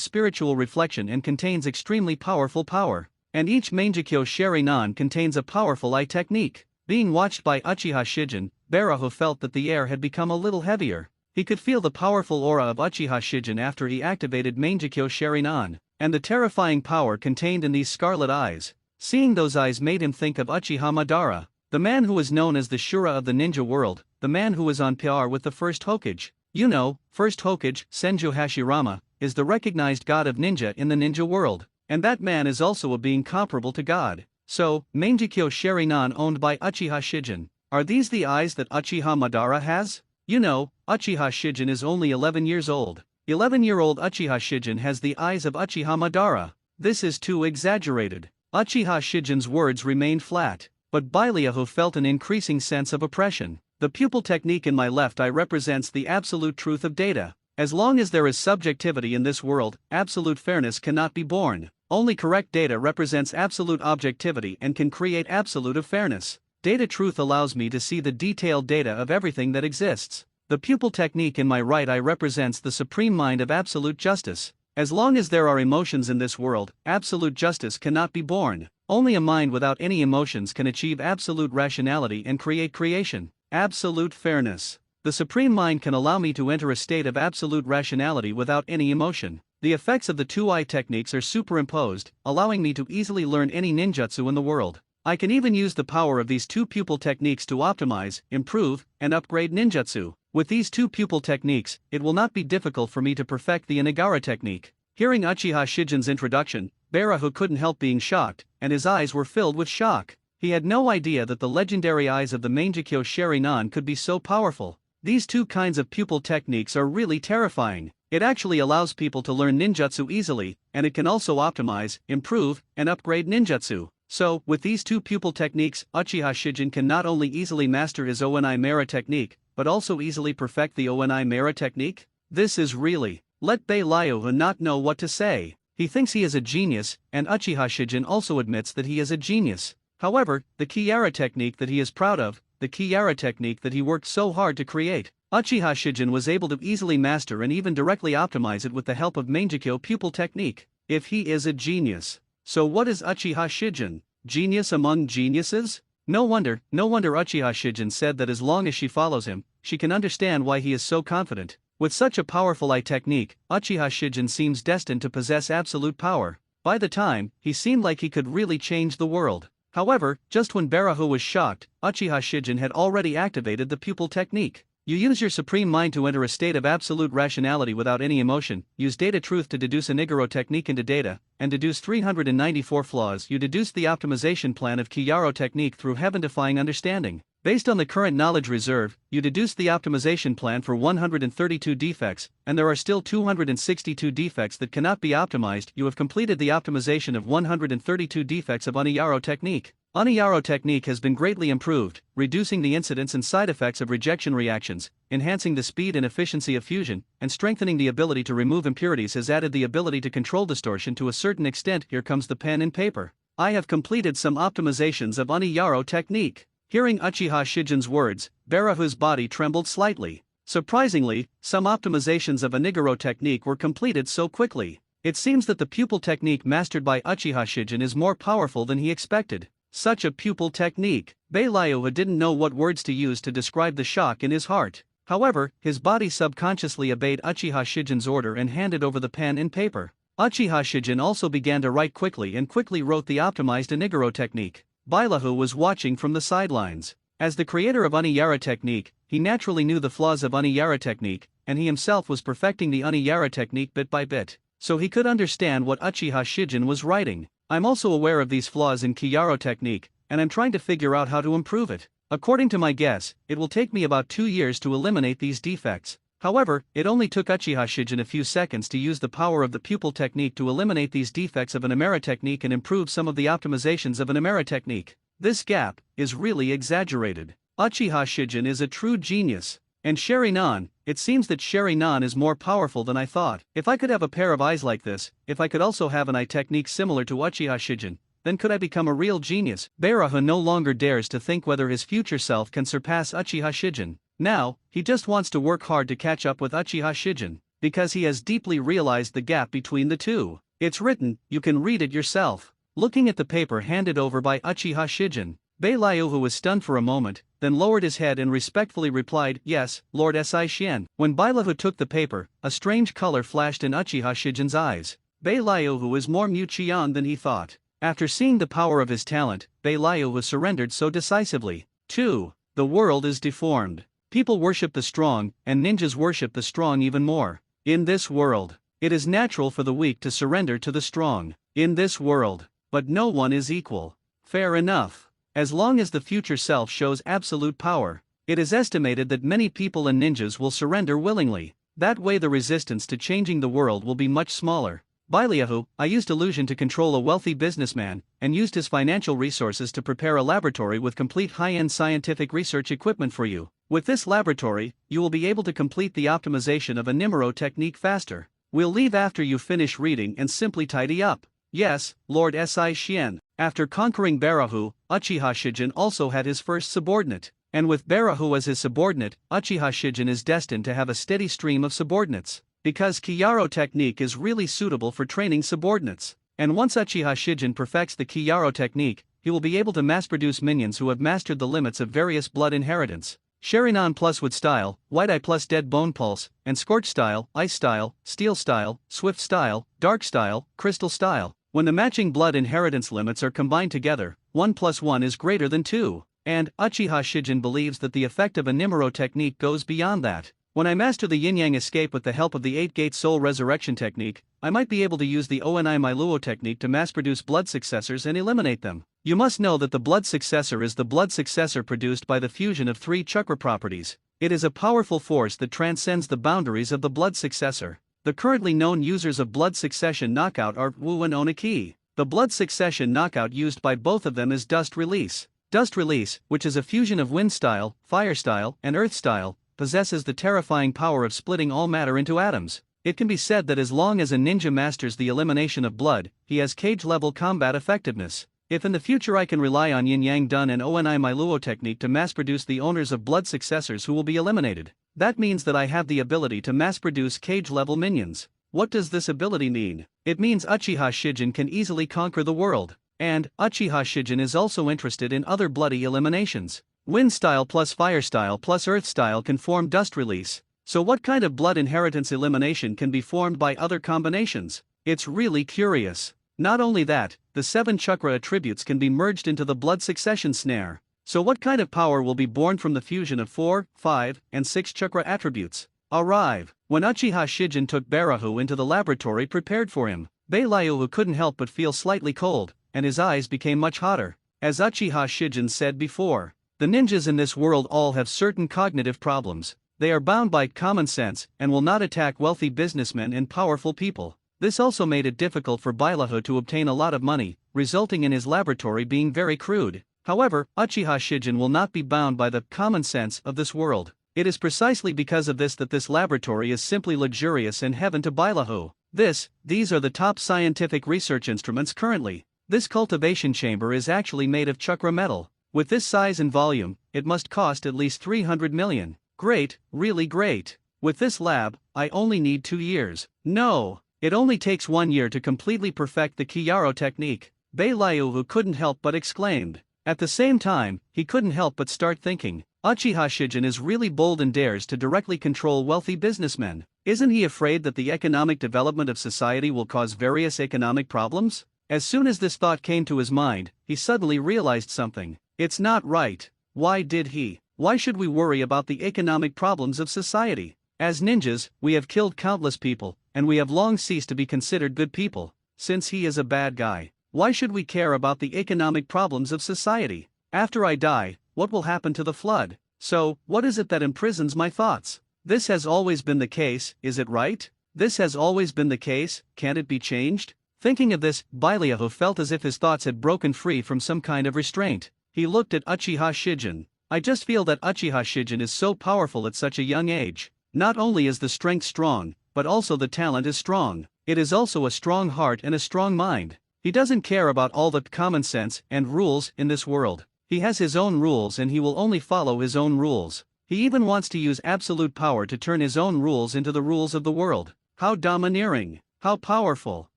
spiritual reflection and contains extremely powerful power. And each Mangekyo Sharinan contains a powerful eye technique. Being watched by Uchiha Shijin, Byaku felt that the air had become a little heavier. He could feel the powerful aura of Uchiha Shijin after he activated Mangekyo Sharinan, and the terrifying power contained in these scarlet eyes. Seeing those eyes made him think of Uchiha Madara, the man who is known as the Shura of the ninja world, the man who is on par with the first Hokage. You know, first Hokage, Senju Hashirama, is the recognized god of ninja in the ninja world, and that man is also a being comparable to God. So, Mangekyo Sharinan owned by Uchiha Shijin. Are these the eyes that Uchiha Madara has? You know, Uchiha Shijin is only 11 years old. 11-year-old Uchiha Shijin has the eyes of Uchiha Madara. This is too exaggerated. Uchiha Shijin's words remained flat, but Byaku felt an increasing sense of oppression. The pupil technique in my left eye represents the absolute truth of data. As long as there is subjectivity in this world, absolute fairness cannot be born. Only correct data represents absolute objectivity and can create absolute of fairness. Data truth allows me to see the detailed data of everything that exists. The pupil technique in my right eye represents the supreme mind of absolute justice. As long as there are emotions in this world, absolute justice cannot be born. Only a mind without any emotions can achieve absolute rationality and create creation. Absolute fairness. The supreme mind can allow me to enter a state of absolute rationality without any emotion. The effects of the 2-eye techniques are superimposed, allowing me to easily learn any ninjutsu in the world. I can even use the power of these 2 pupil techniques to optimize, improve, and upgrade ninjutsu. With these 2 pupil techniques, it will not be difficult for me to perfect the Inagara technique. Hearing Uchiha Shijin's introduction, Byaku couldn't help being shocked, and his eyes were filled with shock. He had no idea that the legendary eyes of the Mangekyo Sharinan could be so powerful. These 2 kinds of pupil techniques are really terrifying. It actually allows people to learn ninjutsu easily, and it can also optimize, improve, and upgrade ninjutsu. So, with these two pupil techniques, Uchiha Shijin can not only easily master his Onai Mera technique, but also easily perfect the Onai Mera technique? This is really, let Bei Liu not know what to say. He thinks he is a genius, and Uchiha Shijin also admits that he is a genius. However, the Kyara technique that he is proud of, the Kyara technique that he worked so hard to create, Uchiha Shijin was able to easily master and even directly optimize it with the help of Mangekyo pupil technique. If he is a genius, so what is Uchiha Shijin? Genius among geniuses? No wonder Uchiha Shijin said that as long as she follows him, she can understand why he is so confident. With such a powerful eye technique, Uchiha Shijin seems destined to possess absolute power. By the time, he seemed like he could really change the world. However, just when Barahu was shocked, Uchiha Shijin had already activated the pupil technique. You use your supreme mind to enter a state of absolute rationality without any emotion, use data truth to deduce a Nigoro technique into data, and deduce 394 flaws. You deduce the optimization plan of Kyaro technique through heaven-defying understanding. Based on the current knowledge reserve, you deduce the optimization plan for 132 defects, and there are still 262 defects that cannot be optimized. You have completed the optimization of 132 defects of Oniyaro technique. Oniyaro technique has been greatly improved, reducing the incidence and side effects of rejection reactions, enhancing the speed and efficiency of fusion, and strengthening the ability to remove impurities. Has added the ability to control distortion to a certain extent. Here comes the pen and paper. I have completed some optimizations of Oniyaro technique. Hearing Uchiha Shijin's words, Barahu's body trembled slightly. Surprisingly, some optimizations of Oniguro technique were completed so quickly. It seems that the pupil technique mastered by Uchiha Shijin is more powerful than he expected. Such a pupil technique. Bei Liu didn't know what words to use to describe the shock in his heart. However, his body subconsciously obeyed Uchiha Shijin's order and handed over the pen and paper. Uchiha Shijin also began to write quickly and quickly wrote the optimized Oniguro technique. Bailahu was watching from the sidelines. As the creator of Oniyara technique, he naturally knew the flaws of Oniyara technique, and he himself was perfecting the Oniyara technique bit by bit, so he could understand what Uchiha Shijin was writing. I'm also aware of these flaws in Kyaro technique, and I'm trying to figure out how to improve it. According to my guess, it will take me about 2 years to eliminate these defects. However, it only took Uchiha Shijin a few seconds to use the power of the pupil technique to eliminate these defects of an Amera technique and improve some of the optimizations of an Amera technique. This gap is really exaggerated. Uchiha Shijin is a true genius. And Sherinan, it seems that Sherinan is more powerful than I thought. If I could have a pair of eyes like this, if I could also have an eye technique similar to Uchiha Shijin, then could I become a real genius? Barahu no longer dares to think whether his future self can surpass Uchiha Shijin. Now, he just wants to work hard to catch up with Uchiha Shijin, because he has deeply realized the gap between the two. It's written, you can read it yourself. Looking at the paper handed over by Uchiha Shijin, Bei Liu was stunned for a moment, then lowered his head and respectfully replied, "Yes, Lord Si Xian." When Bailahu took the paper, a strange color flashed in Uchiha Shijin's eyes. Bei Liu is more Muqian than he thought. After seeing the power of his talent, Bei Liu surrendered so decisively. 2. The world is deformed. People worship the strong, and ninjas worship the strong even more. In this world, it is natural for the weak to surrender to the strong. In this world, but no one is equal. Fair enough. As long as the future self shows absolute power, it is estimated that many people and ninjas will surrender willingly. That way the resistance to changing the world will be much smaller. Bailahu, I used illusion to control a wealthy businessman, and used his financial resources to prepare a laboratory with complete high-end scientific research equipment for you. With this laboratory, you will be able to complete the optimization of a Nimuro technique faster. We'll leave after you finish reading and simply tidy up. Yes, Lord Si Xian. After conquering Barahu, Uchiha Shijin also had his first subordinate. And with Barahu as his subordinate, Uchiha Shijin is destined to have a steady stream of subordinates. Because Kyaro technique is really suitable for training subordinates. And once Uchiha Shijin perfects the Kyaro technique, he will be able to mass-produce minions who have mastered the limits of various blood inheritance. Sherinan plus Wood style, White Eye plus Dead Bone Pulse, and Scorch style, Ice style, Steel style, Swift style, Dark style, Crystal style. When the matching blood inheritance limits are combined together, 1 plus 1 is greater than 2. And Uchiha Shijin believes that the effect of a Nimuro technique goes beyond that. When I master the Yin-Yang escape with the help of the 8-Gate Soul Resurrection technique, I might be able to use the Onai Mailuo technique to mass-produce blood successors and eliminate them. You must know that the blood successor is the blood successor produced by the fusion of 3 chakra properties. It is a powerful force that transcends the boundaries of the blood successor. The currently known users of blood succession knockout are Wu and Oniki. The blood succession knockout used by both of them is dust release. Dust release, which is a fusion of wind style, fire style, and earth style, possesses the terrifying power of splitting all matter into atoms. It can be said that as long as a ninja masters the elimination of blood, he has cage-level combat effectiveness. If in the future I can rely on Yin Yang Dun and Oni My Luo technique to mass-produce the owners of blood successors who will be eliminated, that means that I have the ability to mass-produce cage-level minions. What does this ability mean? It means Uchiha Shijin can easily conquer the world. And, Uchiha Shijin is also interested in other bloody eliminations. Wind style plus fire style plus earth style can form dust release. So what kind of blood inheritance elimination can be formed by other combinations? It's really curious. Not only that, the 7 chakra attributes can be merged into the blood succession snare. So what kind of power will be born from the fusion of 4, 5, and 6 chakra attributes? Arrive. When Uchiha Shijin took Barahu into the laboratory prepared for him, Beilayu couldn't help but feel slightly cold, and his eyes became much hotter. As Uchiha Shijin said before, the ninjas in this world all have certain cognitive problems. They are bound by common sense and will not attack wealthy businessmen and powerful people. This also made it difficult for Bailahu to obtain a lot of money, resulting in his laboratory being very crude. However, Uchiha Shijin will not be bound by the common sense of this world. It is precisely because of this that this laboratory is simply luxurious and heaven to Bailahu. These are the top scientific research instruments currently. This cultivation chamber is actually made of chakra metal. With this size and volume, it must cost at least 300 million. Great, really great. With this lab, I only need 2 years. No, it only takes 1 year to completely perfect the Kiyaro technique. Beilayu couldn't help but exclaimed. At the same time, he couldn't help but start thinking, Uchiha Shijin is really bold and dares to directly control wealthy businessmen. Isn't he afraid that the economic development of society will cause various economic problems? As soon as this thought came to his mind, he suddenly realized something. It's not right. Why should we worry about the economic problems of society? As ninjas, we have killed countless people, and we have long ceased to be considered good people. Since he is a bad guy, why should we care about the economic problems of society? After I die, what will happen to the flood? So, what is it that imprisons my thoughts? This has always been the case, is it right? This has always been the case, can't it be changed? Thinking of this, Bailayu felt as if his thoughts had broken free from some kind of restraint. He looked at Uchiha Shijin. I just feel that Uchiha Shijin is so powerful at such a young age. Not only is the strength strong, but also the talent is strong. It is also a strong heart and a strong mind. He doesn't care about all the common sense and rules in this world. He has his own rules and he will only follow his own rules. He even wants to use absolute power to turn his own rules into the rules of the world. How domineering! How powerful!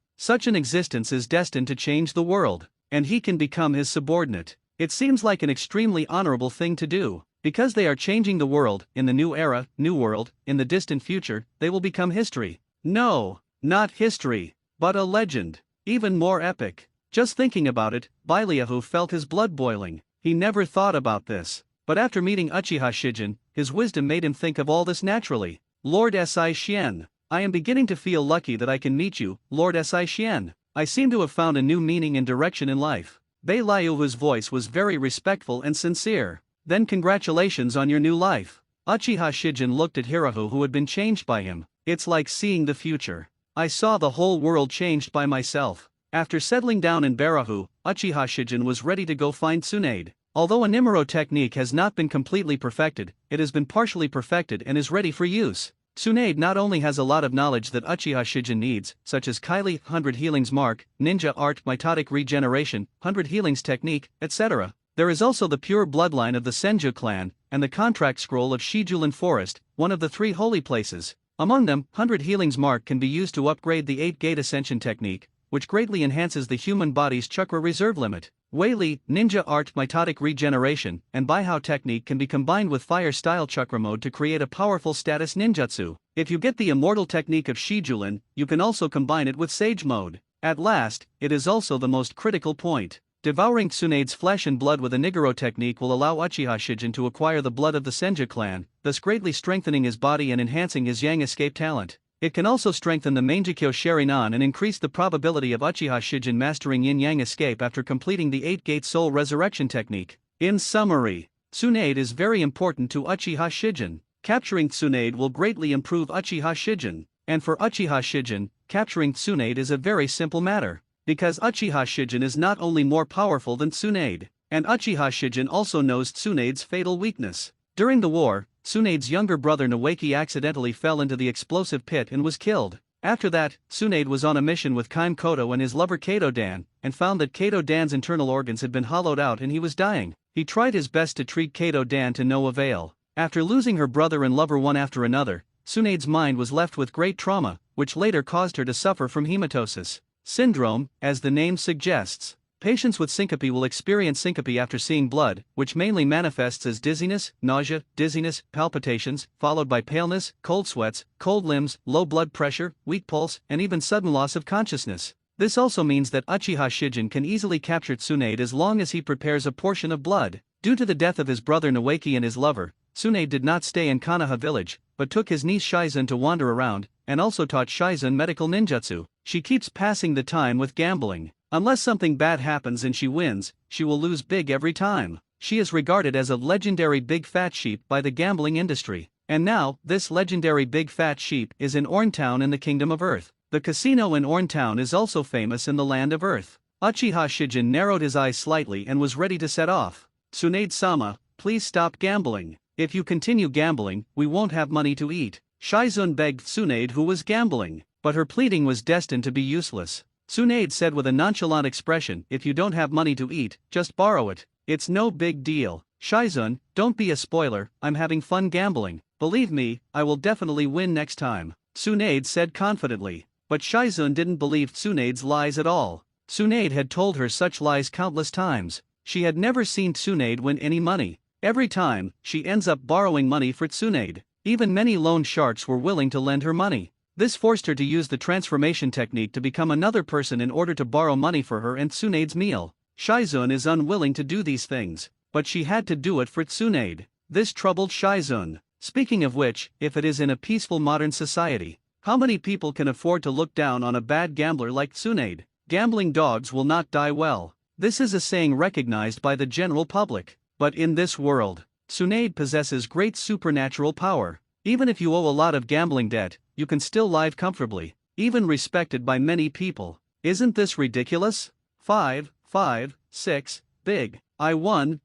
Such an existence is destined to change the world, and he can become his subordinate. It seems like an extremely honorable thing to do. Because they are changing the world, in the new era, new world, in the distant future, they will become history. No, not history, but a legend. Even more epic. Just thinking about it, Bailayu felt his blood boiling. He never thought about this. But after meeting Uchiha Shijin, his wisdom made him think of all this naturally. Lord Si Xian. I am beginning to feel lucky that I can meet you, Lord Si Xian. I seem to have found a new meaning and direction in life. Beilayu's voice was very respectful and sincere. Then congratulations on your new life. Uchiha Shijin looked at Hirahu who had been changed by him. It's like seeing the future. I saw the whole world changed by myself. After settling down in Barahu, Uchiha Shijin was ready to go find Tsunade. Although a Nimuro technique has not been completely perfected, it has been partially perfected and is ready for use. Tsunade not only has a lot of knowledge that Uchiha Shijin needs, such as Kylie 100 Healings Mark, Ninja Art Mitotic Regeneration, 100 Healings Technique, etc. There is also the pure bloodline of the Senju clan, and the contract scroll of Shijulin Forest, one of the 3 holy places. Among them, 100 Healings Mark can be used to upgrade the 8-gate ascension technique, which greatly enhances the human body's chakra reserve limit. Wei-Li, Ninja Art Mitotic Regeneration, and Baihao technique can be combined with Fire-style chakra mode to create a powerful status ninjutsu. If you get the immortal technique of Shijulin, you can also combine it with Sage mode. At last, it is also the most critical point. Devouring Tsunade's flesh and blood with a Nigoro technique will allow Uchiha Shijin to acquire the blood of the Senju clan, thus greatly strengthening his body and enhancing his Yang escape talent. It can also strengthen the Mangekyo Sharinan and increase the probability of Uchiha Shijin mastering Yin-Yang escape after completing the 8-gate soul resurrection technique. In summary, Tsunade is very important to Uchiha Shijin. Capturing Tsunade will greatly improve Uchiha Shijin. And for Uchiha Shijin, capturing Tsunade is a very simple matter. Because Uchiha Shijin is not only more powerful than Tsunade, and Uchiha Shijin also knows Tsunade's fatal weakness. During the war, Tsunade's younger brother Nawaki accidentally fell into the explosive pit and was killed. After that, Tsunade was on a mission with Kaim Koto and his lover Kato Dan, and found that Kato Dan's internal organs had been hollowed out and he was dying. He tried his best to treat Kato Dan to no avail. After losing her brother and lover one after another, Tsunade's mind was left with great trauma, which later caused her to suffer from hematosis syndrome, as the name suggests. Patients with syncope will experience syncope after seeing blood, which mainly manifests as dizziness, nausea, dizziness, palpitations, followed by paleness, cold sweats, cold limbs, low blood pressure, weak pulse, and even sudden loss of consciousness. This also means that Uchiha Shijin can easily capture Tsunade as long as he prepares a portion of blood. Due to the death of his brother Nawaki and his lover, Tsunade did not stay in Konoha village, but took his niece Shizun to wander around, and also taught Shizun medical ninjutsu. She keeps passing the time with gambling. Unless something bad happens and she wins, she will lose big every time. She is regarded as a legendary big fat sheep by the gambling industry. And now, this legendary big fat sheep is in Orntown in the Kingdom of Earth. The casino in Orntown is also famous in the Land of Earth. Uchiha Shijin narrowed his eyes slightly and was ready to set off. Tsunade-sama, please stop gambling. If you continue gambling, we won't have money to eat. Shizun begged Tsunade, who was gambling, but her pleading was destined to be useless. Tsunade said with a nonchalant expression, if you don't have money to eat, just borrow it. It's no big deal. Shizun, don't be a spoiler, I'm having fun gambling. Believe me, I will definitely win next time. Tsunade said confidently. But Shizun didn't believe Tsunade's lies at all. Tsunade had told her such lies countless times. She had never seen Tsunade win any money. Every time, she ends up borrowing money for Tsunade. Even many loan sharks were willing to lend her money. This forced her to use the transformation technique to become another person in order to borrow money for her and Tsunade's meal. Shizun is unwilling to do these things, but she had to do it for Tsunade. This troubled Shizun. Speaking of which, if it is in a peaceful modern society, how many people can afford to look down on a bad gambler like Tsunade? Gambling dogs will not die well. This is a saying recognized by the general public. But in this world, Tsunade possesses great supernatural power. Even if you owe a lot of gambling debt, you can still live comfortably, even respected by many people. Isn't this ridiculous? 5, 5, 6, big. I won.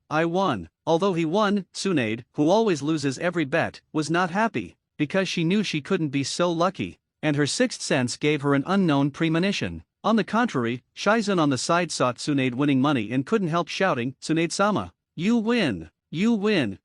Although he won, Tsunade, who always loses every bet, was not happy, because she knew she couldn't be so lucky, and her sixth sense gave her an unknown premonition. On the contrary, Shizun on the side saw Tsunade winning money and couldn't help shouting, Tsunade-sama, you win.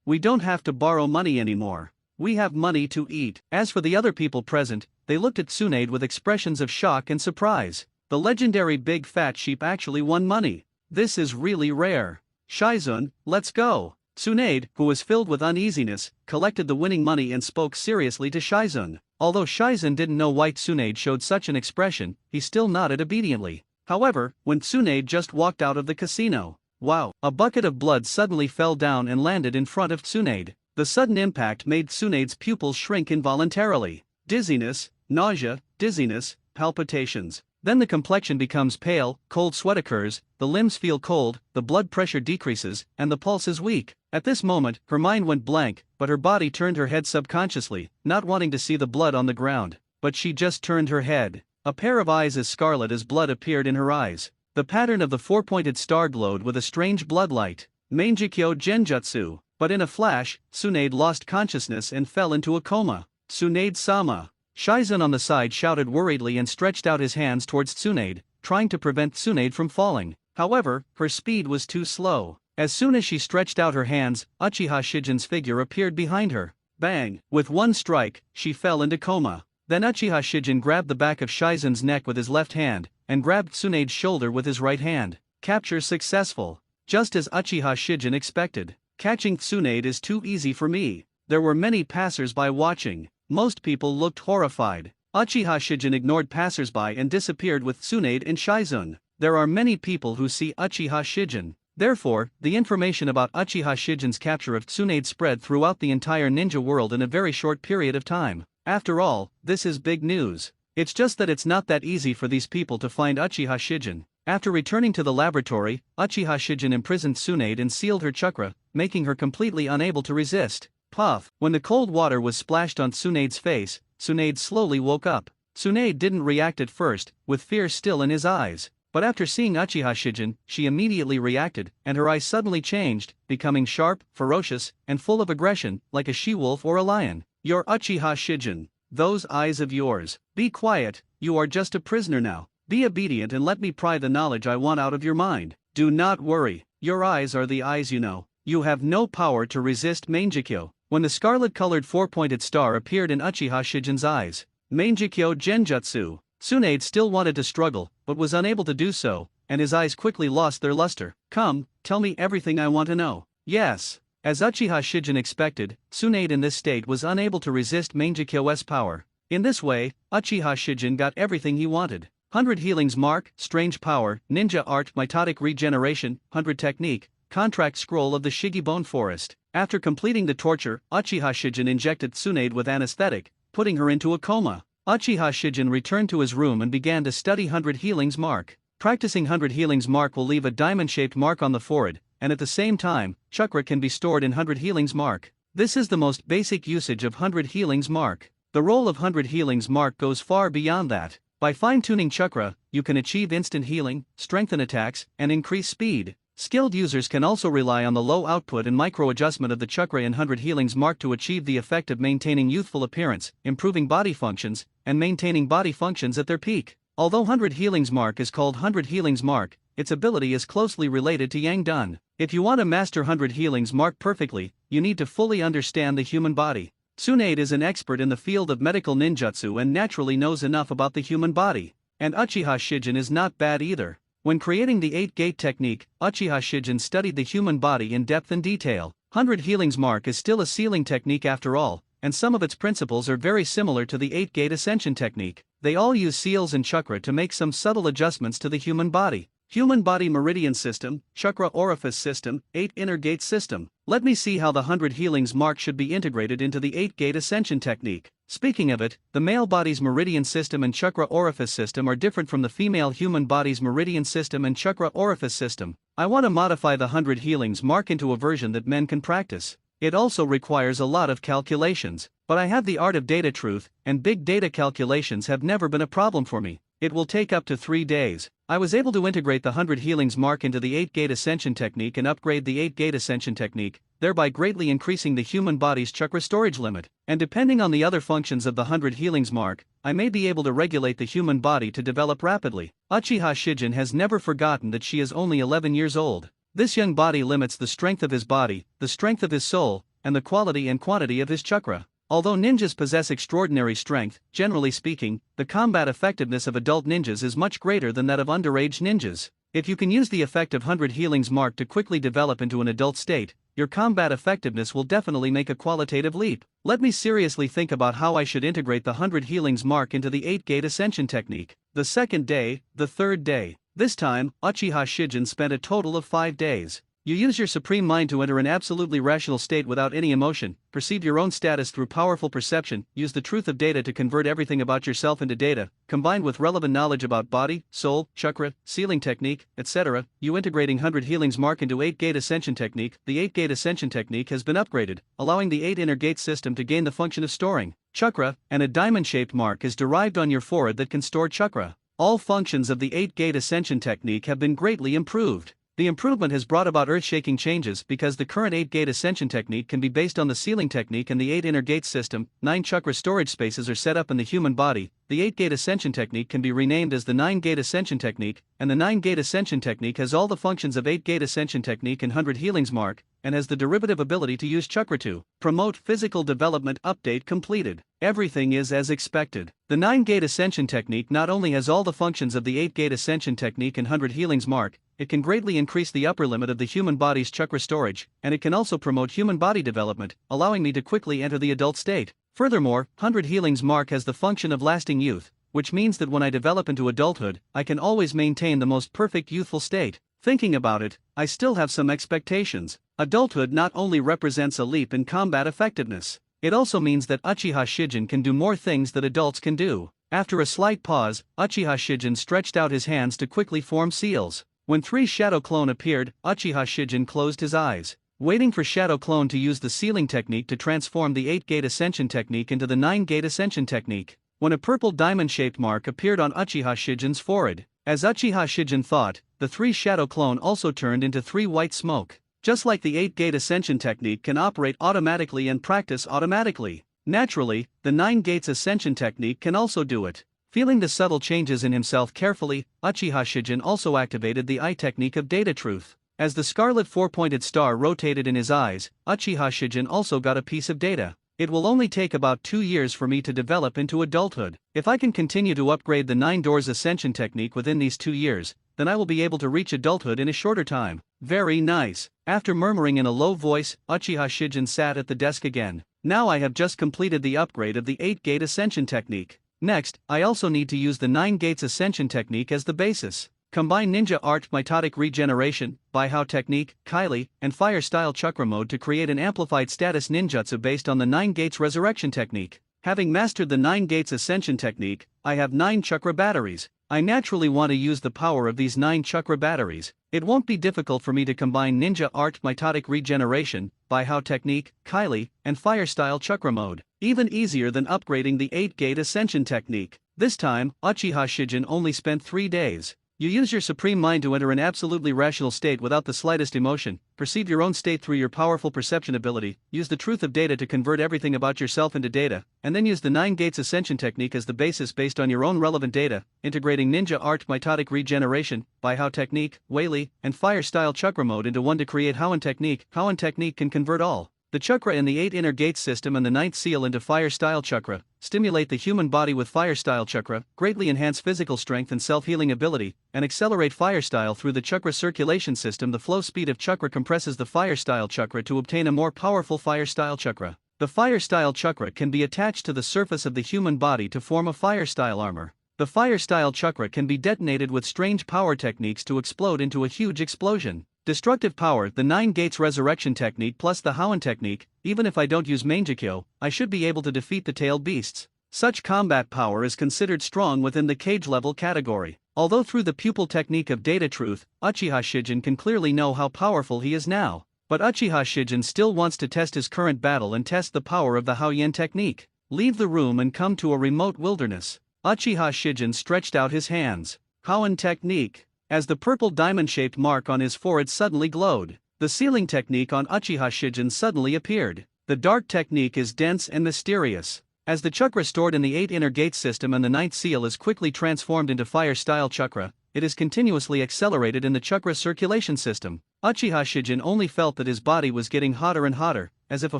We don't have to borrow money anymore. We have money to eat. As for the other people present, they looked at Tsunade with expressions of shock and surprise. The legendary big fat sheep actually won money. This is really rare. Shizun, let's go. Tsunade, who was filled with uneasiness, collected the winning money and spoke seriously to Shizun. Although Shizun didn't know why Tsunade showed such an expression, he still nodded obediently. However, when Tsunade just walked out of the casino, wow, a bucket of blood suddenly fell down and landed in front of Tsunade. The sudden impact made Tsunade's pupils shrink involuntarily. Dizziness, nausea, dizziness, palpitations. Then the complexion becomes pale, cold sweat occurs, the limbs feel cold, the blood pressure decreases, and the pulse is weak. At this moment, her mind went blank, but her body turned her head subconsciously, not wanting to see the blood on the ground. But she just turned her head. A pair of eyes as scarlet as blood appeared in her eyes. The pattern of the four-pointed star glowed with a strange bloodlight. Mangekyo Genjutsu. But in a flash, Tsunade lost consciousness and fell into a coma. Tsunade-sama. Shizun on the side shouted worriedly and stretched out his hands towards Tsunade, trying to prevent Tsunade from falling. However, her speed was too slow. As soon as she stretched out her hands, Uchiha Shijin's figure appeared behind her. Bang! With one strike, she fell into coma. Then Uchiha Shijin grabbed the back of Shizun's neck with his left hand, and grabbed Tsunade's shoulder with his right hand. Capture successful. Just as Uchiha Shijin expected. Catching Tsunade is too easy for me. There were many passers-by watching. Most people looked horrified. Uchiha Shijin ignored passers-by and disappeared with Tsunade and Shizun. There are many people who see Uchiha Shijin. Therefore, the information about Uchiha Shijin's capture of Tsunade spread throughout the entire ninja world in a very short period of time. After all, this is big news. It's just that it's not that easy for these people to find Uchiha Shijin. After returning to the laboratory, Uchiha Shijin imprisoned Tsunade and sealed her chakra, making her completely unable to resist. Puff! When the cold water was splashed on Tsunade's face, Tsunade slowly woke up. Tsunade didn't react at first, with fear still in his eyes. But after seeing Uchiha Shijin, she immediately reacted, and her eyes suddenly changed, becoming sharp, ferocious, and full of aggression, like a she-wolf or a lion. Your Uchiha Shijin. Those eyes of yours. Be quiet, you are just a prisoner now. Be obedient and let me pry the knowledge I want out of your mind. Do not worry, your eyes are the eyes you know. You have no power to resist Mangekyo. When the scarlet-colored four-pointed star appeared in Uchiha Shijin's eyes, Mangekyo Genjutsu. Tsunade still wanted to struggle, but was unable to do so, and his eyes quickly lost their luster. Come, tell me everything I want to know. Yes. As Uchiha Shijin expected, Tsunade in this state was unable to resist Mangekyo's power. In this way, Uchiha Shijin got everything he wanted. 100 Healings Mark, Strange Power, Ninja Art, Mitotic Regeneration, 100 Technique, Contract Scroll of the Shigibone Forest. After completing the torture, Uchiha Shijin injected Tsunade with anesthetic, putting her into a coma. Uchiha Shijin returned to his room and began to study 100 Healings Mark. Practicing 100 Healings Mark will leave a diamond-shaped mark on the forehead, and at the same time, chakra can be stored in 100 Healings Mark. This is the most basic usage of 100 Healings Mark. The role of 100 Healings Mark goes far beyond that. By fine-tuning chakra, you can achieve instant healing, strengthen attacks, and increase speed. Skilled users can also rely on the low output and micro-adjustment of the chakra in 100 Healings Mark to achieve the effect of maintaining youthful appearance, improving body functions, and maintaining body functions at their peak. Although 100 Healings Mark is called 100 Healings Mark, its ability is closely related to Yang Dun. If you want to master 100 Healings Mark perfectly, you need to fully understand the human body. Tsunade is an expert in the field of medical ninjutsu and naturally knows enough about the human body. And Uchiha Shijin is not bad either. When creating the 8-gate technique, Uchiha Shijin studied the human body in depth and detail. 100 Healings Mark is still a sealing technique after all, and some of its principles are very similar to the 8-gate ascension technique. They all use seals and chakra to make some subtle adjustments to the human body. Human body meridian system, chakra orifice system, 8 inner gate system. Let me see how the 100 Healings Mark should be integrated into the 8-gate ascension technique. Speaking of it, the male body's meridian system and chakra orifice system are different from the female human body's meridian system and chakra orifice system. I want to modify the 100 Healings Mark into a version that men can practice. It also requires a lot of calculations, but I have the art of data truth, and big data calculations have never been a problem for me. It will take up to 3 days. I was able to integrate the 100 Healings Mark into the 8-gate ascension technique and upgrade the 8-gate ascension technique, thereby greatly increasing the human body's chakra storage limit. And depending on the other functions of the 100 Healings Mark, I may be able to regulate the human body to develop rapidly. Uchiha Shijin has never forgotten that she is only 11 years old. This young body limits the strength of his body, the strength of his soul, and the quality and quantity of his chakra. Although ninjas possess extraordinary strength, generally speaking, the combat effectiveness of adult ninjas is much greater than that of underage ninjas. If you can use the effect of 100 Healings Mark to quickly develop into an adult state, your combat effectiveness will definitely make a qualitative leap. Let me seriously think about how I should integrate the 100 Healings Mark into the 8-gate ascension technique. The second day, the third day. This time, Uchiha Shijin spent a total of 5 days. You use your supreme mind to enter an absolutely rational state without any emotion, perceive your own status through powerful perception, use the truth of data to convert everything about yourself into data, combined with relevant knowledge about body, soul, chakra, sealing technique, etc. You integrating 100 Healings Mark into 8-gate ascension technique. The 8-gate ascension technique has been upgraded, allowing the 8 inner gate system to gain the function of storing chakra, and a diamond-shaped mark is derived on your forehead that can store chakra. All functions of the 8-gate ascension technique have been greatly improved. The improvement has brought about earth-shaking changes because the current 8-gate ascension technique can be based on the sealing technique and the 8 inner gate system. 9 chakra storage spaces are set up in the human body. The 8-gate ascension technique can be renamed as the 9-gate ascension technique, and the 9-gate ascension technique has all the functions of 8-gate ascension technique and 100 Healings Mark, and has the derivative ability to use chakra to promote physical development. Update completed. Everything is as expected. The 9-gate ascension technique not only has all the functions of the 8-gate ascension technique and 100 Healings Mark, it can greatly increase the upper limit of the human body's chakra storage, and it can also promote human body development, allowing me to quickly enter the adult state. Furthermore, 100 Healings Mark has the function of lasting youth, which means that when I develop into adulthood, I can always maintain the most perfect youthful state. Thinking about it, I still have some expectations. Adulthood not only represents a leap in combat effectiveness, it also means that Uchiha Shijin can do more things that adults can do. After a slight pause, Uchiha Shijin stretched out his hands to quickly form seals. When 3 shadow clone appeared, Uchiha Shijin closed his eyes. waiting for Shadow Clone to use the sealing technique to transform the 8-gate ascension technique into the 9-gate ascension technique, when a purple diamond-shaped mark appeared on Uchiha Shijin's forehead. As Uchiha Shijin thought, the 3 Shadow Clone also turned into 3 white smoke. Just like the 8-gate ascension technique can operate automatically and practice automatically, naturally, the 9 gates ascension technique can also do it. Feeling the subtle changes in himself carefully, Uchiha Shijin also activated the eye technique of data truth. As the scarlet 4-pointed star rotated in his eyes, Uchiha Shijin also got a piece of data. It will only take about 2 years for me to develop into adulthood. If I can continue to upgrade the 9 doors ascension technique within these 2 years, then I will be able to reach adulthood in a shorter time. Very nice. After murmuring in a low voice, Uchiha Shijin sat at the desk again. Now I have just completed the upgrade of the 8-gate ascension technique. Next, I also need to use the 9 gates ascension technique as the basis. Combine Ninja Art Mitotic Regeneration, Baihao Technique, Kylie, and Fire Style Chakra Mode to create an amplified status ninjutsu based on the 9 Gates Resurrection Technique. Having mastered the 9 Gates Ascension Technique, I have 9 chakra batteries. I naturally want to use the power of these 9 chakra batteries. It won't be difficult for me to combine Ninja Art Mitotic Regeneration, Baihao Technique, Kylie, and Fire Style Chakra Mode. Even easier than upgrading the 8-Gate Ascension Technique. This time, Uchiha Shijin only spent 3 days. You use your supreme mind to enter an absolutely rational state without the slightest emotion, perceive your own state through your powerful perception ability, use the truth of data to convert everything about yourself into data, and then use the 9 Gates Ascension Technique as the basis based on your own relevant data, integrating Ninja Art Mitotic Regeneration, Baihao Technique, Wei and Fire Style Chakra Mode into one to create Hoenn Technique. Hoenn Technique can convert all the chakra in the 8 inner gates system and the 9th seal into Fire Style Chakra, stimulate the human body with Fire Style Chakra, greatly enhance physical strength and self-healing ability, and accelerate Fire Style through the chakra circulation system. The flow speed of chakra compresses the Fire Style Chakra to obtain a more powerful Fire Style Chakra. The Fire Style Chakra can be attached to the surface of the human body to form a Fire Style armor. The Fire Style Chakra can be detonated with strange power techniques to explode into a huge explosion. Destructive power, the 9 Gates Resurrection Technique plus the Hoenn Technique. Even if I don't use Mangekyo, I should be able to defeat the tailed beasts. Such combat power is considered strong within the cage level category. Although through the pupil technique of data truth, Uchiha Shijin can clearly know how powerful he is now. But Uchiha Shijin still wants to test his current battle and test the power of the Hoenn Technique. Leave the room and come to a remote wilderness. Uchiha Shijin stretched out his hands. Hoenn Technique. As the purple diamond-shaped mark on his forehead suddenly glowed, the sealing technique on Uchiha Shijin suddenly appeared. The dark technique is dense and mysterious. As the chakra stored in the 8 inner gates system and the 9th seal is quickly transformed into Fire Style Chakra, it is continuously accelerated in the chakra circulation system. Uchiha Shijin only felt that his body was getting hotter and hotter, as if a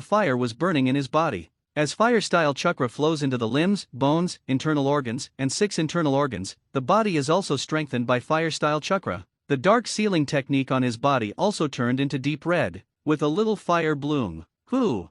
fire was burning in his body. As Fire Style Chakra flows into the limbs, bones, internal organs, and 6 internal organs, the body is also strengthened by Fire Style Chakra. The dark sealing technique on his body also turned into deep red, with a little fire bloom. The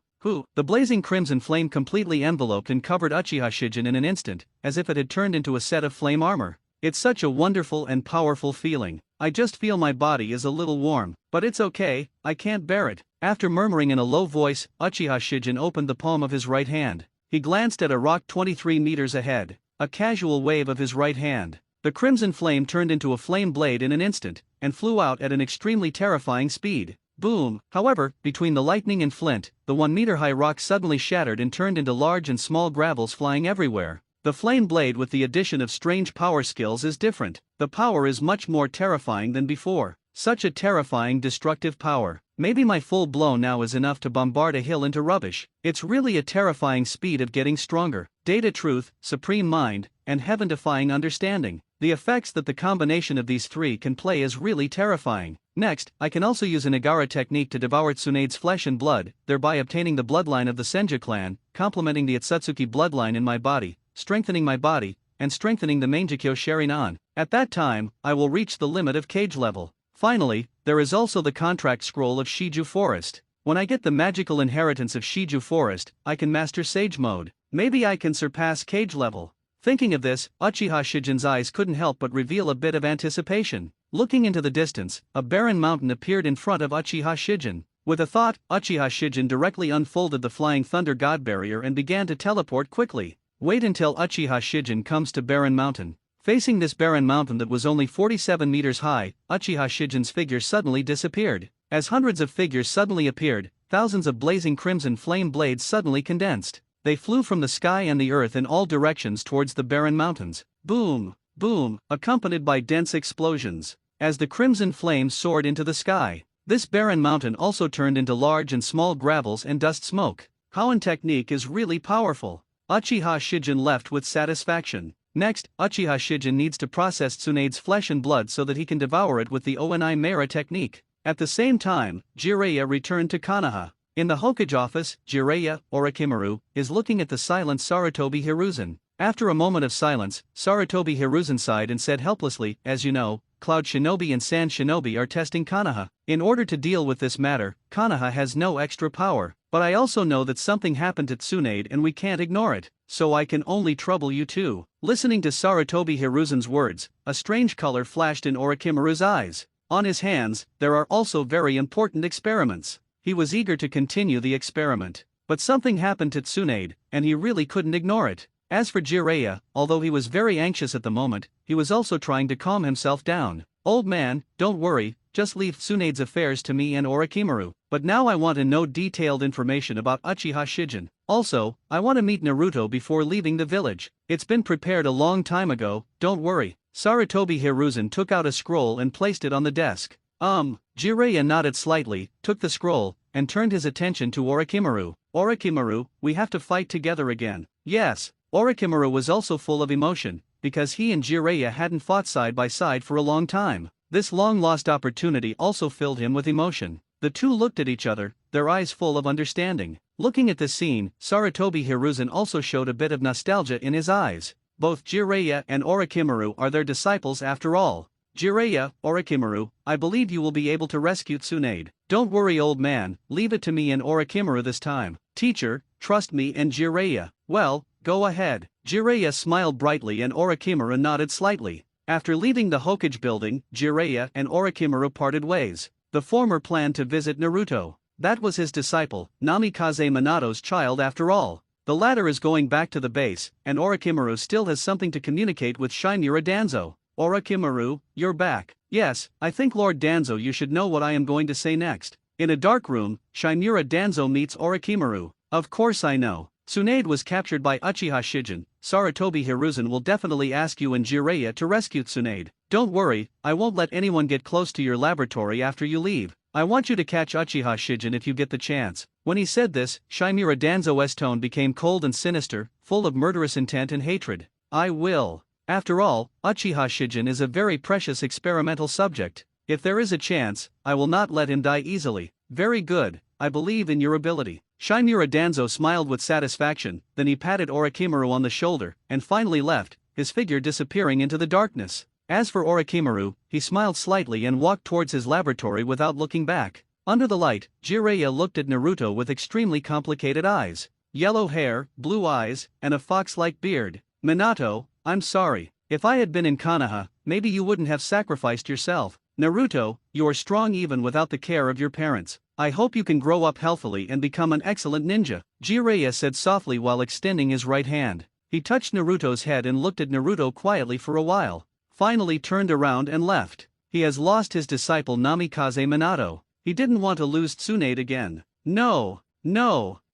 blazing crimson flame completely enveloped and covered Uchiha Shijin in an instant, as if it had turned into a set of flame armor. It's such a wonderful and powerful feeling. I just feel my body is a little warm, but it's okay, I can't bear it. After murmuring in a low voice, Uchiha Shijin opened the palm of his right hand. He glanced at a rock 23 meters ahead. A casual wave of his right hand. The crimson flame turned into a flame blade in an instant, and flew out at an extremely terrifying speed. Boom! However, between the lightning and flint, the 1-meter-high rock suddenly shattered and turned into large and small gravels flying everywhere. The flame blade with the addition of strange power skills is different. The power is much more terrifying than before. Such a terrifying destructive power. Maybe my full blow now is enough to bombard a hill into rubbish. It's really a terrifying speed of getting stronger. Data truth, supreme mind, and heaven-defying understanding. The effects that the combination of these 3 can play is really terrifying. Next, I can also use a Nagara technique to devour Tsunade's flesh and blood, thereby obtaining the bloodline of the Senju clan, complementing the Otsutsuki bloodline in my body, strengthening my body, and strengthening the Mangekyo Sharingan. At that time, I will reach the limit of cage level. Finally, there is also the contract scroll of Shiju Forest. When I get the magical inheritance of Shiju Forest, I can master Sage Mode. Maybe I can surpass cage level. Thinking of this, Uchiha Shijin's eyes couldn't help but reveal a bit of anticipation. Looking into the distance, a barren mountain appeared in front of Uchiha Shijin. With a thought, Uchiha Shijin directly unfolded the Flying Thunder God Barrier and began to teleport quickly. Wait until Uchiha Shijin comes to Barren Mountain. Facing this barren mountain that was only 47 meters high, Uchiha Shijin's figure suddenly disappeared. As hundreds of figures suddenly appeared, thousands of blazing crimson flame blades suddenly condensed. They flew from the sky and the earth in all directions towards the barren mountains. Boom, boom, accompanied by dense explosions. As the crimson flames soared into the sky, this barren mountain also turned into large and small gravels and dust smoke. Hoenn technique is really powerful. Uchiha Shijin left with satisfaction. Next, Uchiha Shijin needs to process Tsunade's flesh and blood so that he can devour it with the Oni Mera technique. At the same time, Jiraiya returned to Konoha. In the Hokage office, Jiraiya, Orochimaru, is looking at the silent Sarutobi Hiruzen. After a moment of silence, Sarutobi Hiruzen sighed and said helplessly, "As you know, Cloud Shinobi and Sand Shinobi are testing Konoha. In order to deal with this matter, Konoha has no extra power. But I also know that something happened to Tsunade and we can't ignore it, so I can only trouble you too." Listening to Sarutobi Hiruzen's words, a strange color flashed in Orochimaru's eyes. On his hands, there are also very important experiments. He was eager to continue the experiment. But something happened to Tsunade, and he really couldn't ignore it. As for Jiraiya, although he was very anxious at the moment, he was also trying to calm himself down. "Old man, don't worry, just leave Tsunade's affairs to me and Orochimaru. But now I want to know detailed information about Uchiha Shijin. Also, I want to meet Naruto before leaving the village. It's been prepared a long time ago, don't worry." Sarutobi Hiruzen took out a scroll and placed it on the desk. Jiraiya nodded slightly, took the scroll, and turned his attention to Orochimaru. "Orochimaru, we have to fight together again." "Yes." Orochimaru was also full of emotion, because he and Jiraiya hadn't fought side by side for a long time. This long-lost opportunity also filled him with emotion. The two looked at each other, their eyes full of understanding. Looking at this scene, Sarutobi Hiruzen also showed a bit of nostalgia in his eyes. Both Jiraiya and Orochimaru are their disciples after all. "Jiraiya, Orochimaru, I believe you will be able to rescue Tsunade. Don't worry, old man, leave it to me and Orochimaru this time. Teacher, trust me and Jiraiya." "Well, go ahead." Jiraiya smiled brightly and Orochimaru nodded slightly. After leaving the Hokage building, Jiraiya and Orochimaru parted ways. The former planned to visit Naruto. That was his disciple, Namikaze Minato's child after all. The latter is going back to the base, and Orochimaru still has something to communicate with Shinura Danzo. "Orochimaru, you're back." "Yes, I think Lord Danzo you should know what I am going to say next." In a dark room, Shinura Danzo meets Orochimaru. "Of course I know. Tsunade was captured by Uchiha Shijin. Sarutobi Hiruzen will definitely ask you and Jiraiya to rescue Tsunade. Don't worry, I won't let anyone get close to your laboratory after you leave. I want you to catch Uchiha Shijin if you get the chance." When he said this, Shinura Danzo's tone became cold and sinister, full of murderous intent and hatred. "I will." After all, Uchiha Shijin is a very precious experimental subject. If there is a chance, I will not let him die easily. "Very good, I believe in your ability." Shinura Danzo smiled with satisfaction, then he patted Orochimaru on the shoulder, and finally left, his figure disappearing into the darkness. As for Orochimaru, he smiled slightly and walked towards his laboratory without looking back. Under the light, Jiraiya looked at Naruto with extremely complicated eyes. Yellow hair, blue eyes, and a fox-like beard. "Minato, I'm sorry. If I had been in Konoha, maybe you wouldn't have sacrificed yourself. Naruto, you are strong even without the care of your parents. I hope you can grow up healthily and become an excellent ninja," Jiraiya said softly while extending his right hand. He touched Naruto's head and looked at Naruto quietly for a while, finally turned around and left. He has lost his disciple Namikaze Minato. He didn't want to lose Tsunade again. No,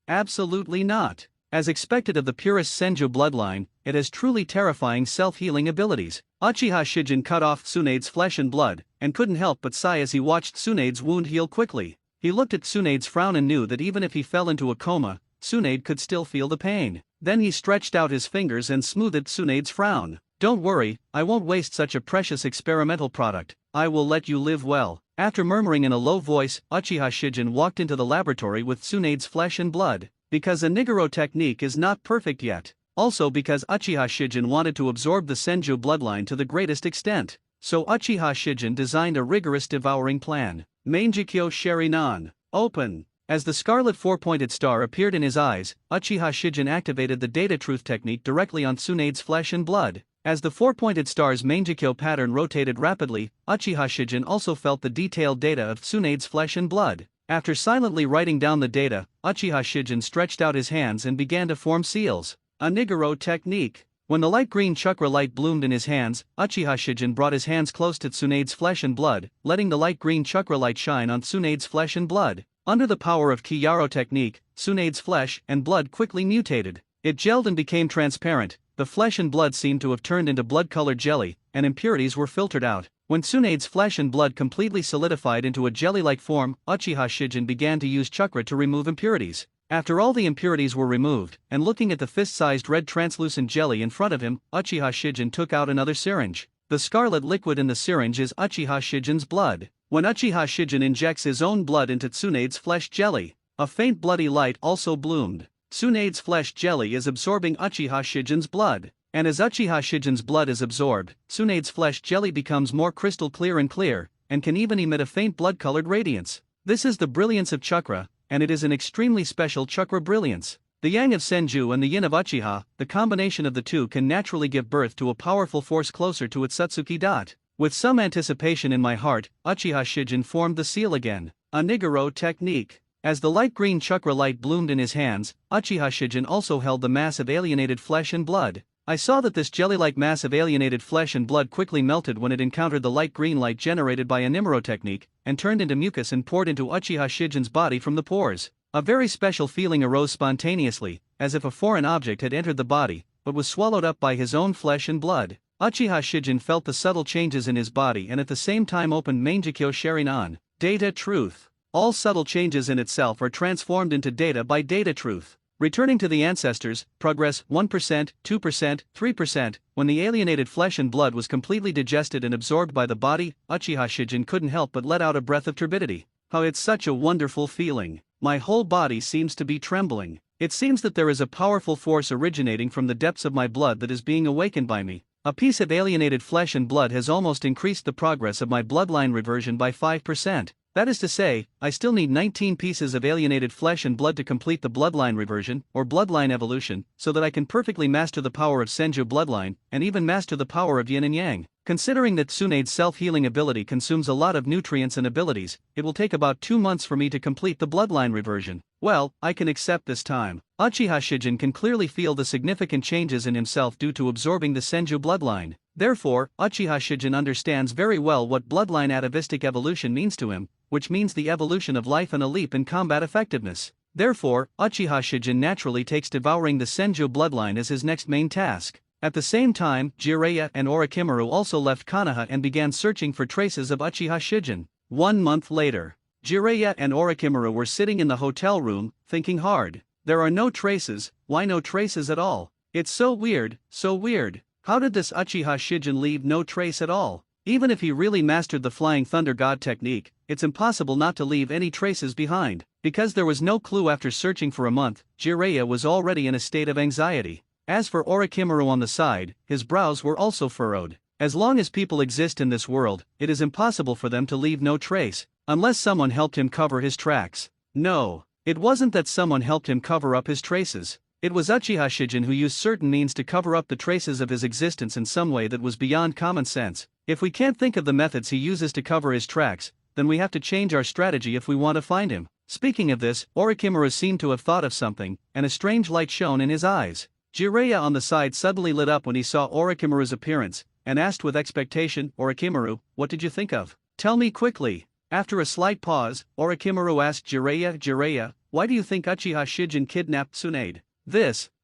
absolutely not. As expected of the purest Senju bloodline, it has truly terrifying self-healing abilities. Uchiha Shijin cut off Tsunade's flesh and blood, and couldn't help but sigh as he watched Tsunade's wound heal quickly. He looked at Tsunade's frown and knew that even if he fell into a coma, Tsunade could still feel the pain. Then he stretched out his fingers and smoothed Tsunade's frown. "Don't worry, I won't waste such a precious experimental product. I will let you live well." After murmuring in a low voice, Uchiha Shijin walked into the laboratory with Tsunade's flesh and blood. Because the Nigoro technique is not perfect yet. Also because Uchiha Shijin wanted to absorb the Senju bloodline to the greatest extent. So Uchiha Shijin designed a rigorous devouring plan. Mangekyo Sharinan. Open. As the scarlet four-pointed star appeared in his eyes, Uchiha Shijin activated the data truth technique directly on Tsunade's flesh and blood. As the four-pointed star's Mangekyo pattern rotated rapidly, Uchiha Shijin also felt the detailed data of Tsunade's flesh and blood. After silently writing down the data, Uchiha Shijin stretched out his hands and began to form seals. A Nigoro technique. When the light green chakra light bloomed in his hands, Uchiha Shijin brought his hands close to Tsunade's flesh and blood, letting the light green chakra light shine on Tsunade's flesh and blood. Under the power of Kyuubi technique, Tsunade's flesh and blood quickly mutated. It gelled and became transparent. The flesh and blood seemed to have turned into blood-colored jelly, and impurities were filtered out. When Tsunade's flesh and blood completely solidified into a jelly-like form, Uchiha Shijin began to use chakra to remove impurities. After all the impurities were removed, and looking at the fist-sized red translucent jelly in front of him, Uchiha Shijin took out another syringe. The scarlet liquid in the syringe is Uchiha Shijin's blood. When Uchiha Shijin injects his own blood into Tsunade's flesh jelly, a faint bloody light also bloomed. Tsunade's flesh jelly is absorbing Uchiha Shijin's blood, and as Uchiha Shijin's blood is absorbed, Tsunade's flesh jelly becomes more crystal clear, and can even emit a faint blood-colored radiance. This is the brilliance of chakra, and it is an extremely special chakra brilliance. The yang of Senju and the yin of Uchiha, the combination of the two can naturally give birth to a powerful force closer to its Satsuki dot. With some anticipation in my heart, Uchiha Shijin formed the seal again, a Nigoro technique. As the light green chakra light bloomed in his hands, Uchiha Shijin also held the mass of alienated flesh and blood. I saw that this jelly-like mass of alienated flesh and blood quickly melted when it encountered the light green light generated by a Nimuro technique, and turned into mucus and poured into Uchiha Shijin's body from the pores. A very special feeling arose spontaneously, as if a foreign object had entered the body, but was swallowed up by his own flesh and blood. Uchiha Shijin felt the subtle changes in his body and at the same time opened Mangekyo Sharinan, Data Truth. All subtle changes in itself are transformed into data by Data Truth. Returning to the ancestors, progress 1%, 2%, 3%. When the alienated flesh and blood was completely digested and absorbed by the body, Uchiha Shijin couldn't help but let out a breath of turbidity. How it's such a wonderful feeling. My whole body seems to be trembling. It seems that there is a powerful force originating from the depths of my blood that is being awakened by me. A piece of alienated flesh and blood has almost increased the progress of my bloodline reversion by 5%. That is to say, I still need 19 pieces of alienated flesh and blood to complete the bloodline reversion, or bloodline evolution, so that I can perfectly master the power of Senju bloodline, and even master the power of yin and yang. Considering that Tsunade's self-healing ability consumes a lot of nutrients and abilities, it will take about 2 months for me to complete the bloodline reversion. Well, I can accept this time. Uchiha Shijin can clearly feel the significant changes in himself due to absorbing the Senju bloodline. Therefore, Uchiha Shijin understands very well what bloodline atavistic evolution means to him, which means the evolution of life and a leap in combat effectiveness. Therefore, Uchiha Shijin naturally takes devouring the Senju bloodline as his next main task. At the same time, Jiraiya and Orochimaru also left Konoha and began searching for traces of Uchiha Shijin. 1 month later, Jiraiya and Orochimaru were sitting in the hotel room, thinking hard. There are no traces. Why no traces at all? It's so weird, so weird. How did this Uchiha Shijin leave no trace at all? Even if he really mastered the Flying Thunder God technique, it's impossible not to leave any traces behind. Because there was no clue after searching for a month, Jiraiya was already in a state of anxiety. As for Orochimaru on the side, his brows were also furrowed. As long as people exist in this world, it is impossible for them to leave no trace, unless someone helped him cover his tracks. No, it wasn't that someone helped him cover up his traces. It was Uchiha Shijin who used certain means to cover up the traces of his existence in some way that was beyond common sense. If we can't think of the methods he uses to cover his tracks, then we have to change our strategy if we want to find him. Speaking of this, Orochimaru seemed to have thought of something, and a strange light shone in his eyes. Jiraiya on the side suddenly lit up when he saw Orochimaru's appearance, and asked with expectation, "Orochimaru, what did you think of? Tell me quickly." After a slight pause, Orochimaru asked Jiraiya, why do you think Uchiha Shijin kidnapped Tsunade?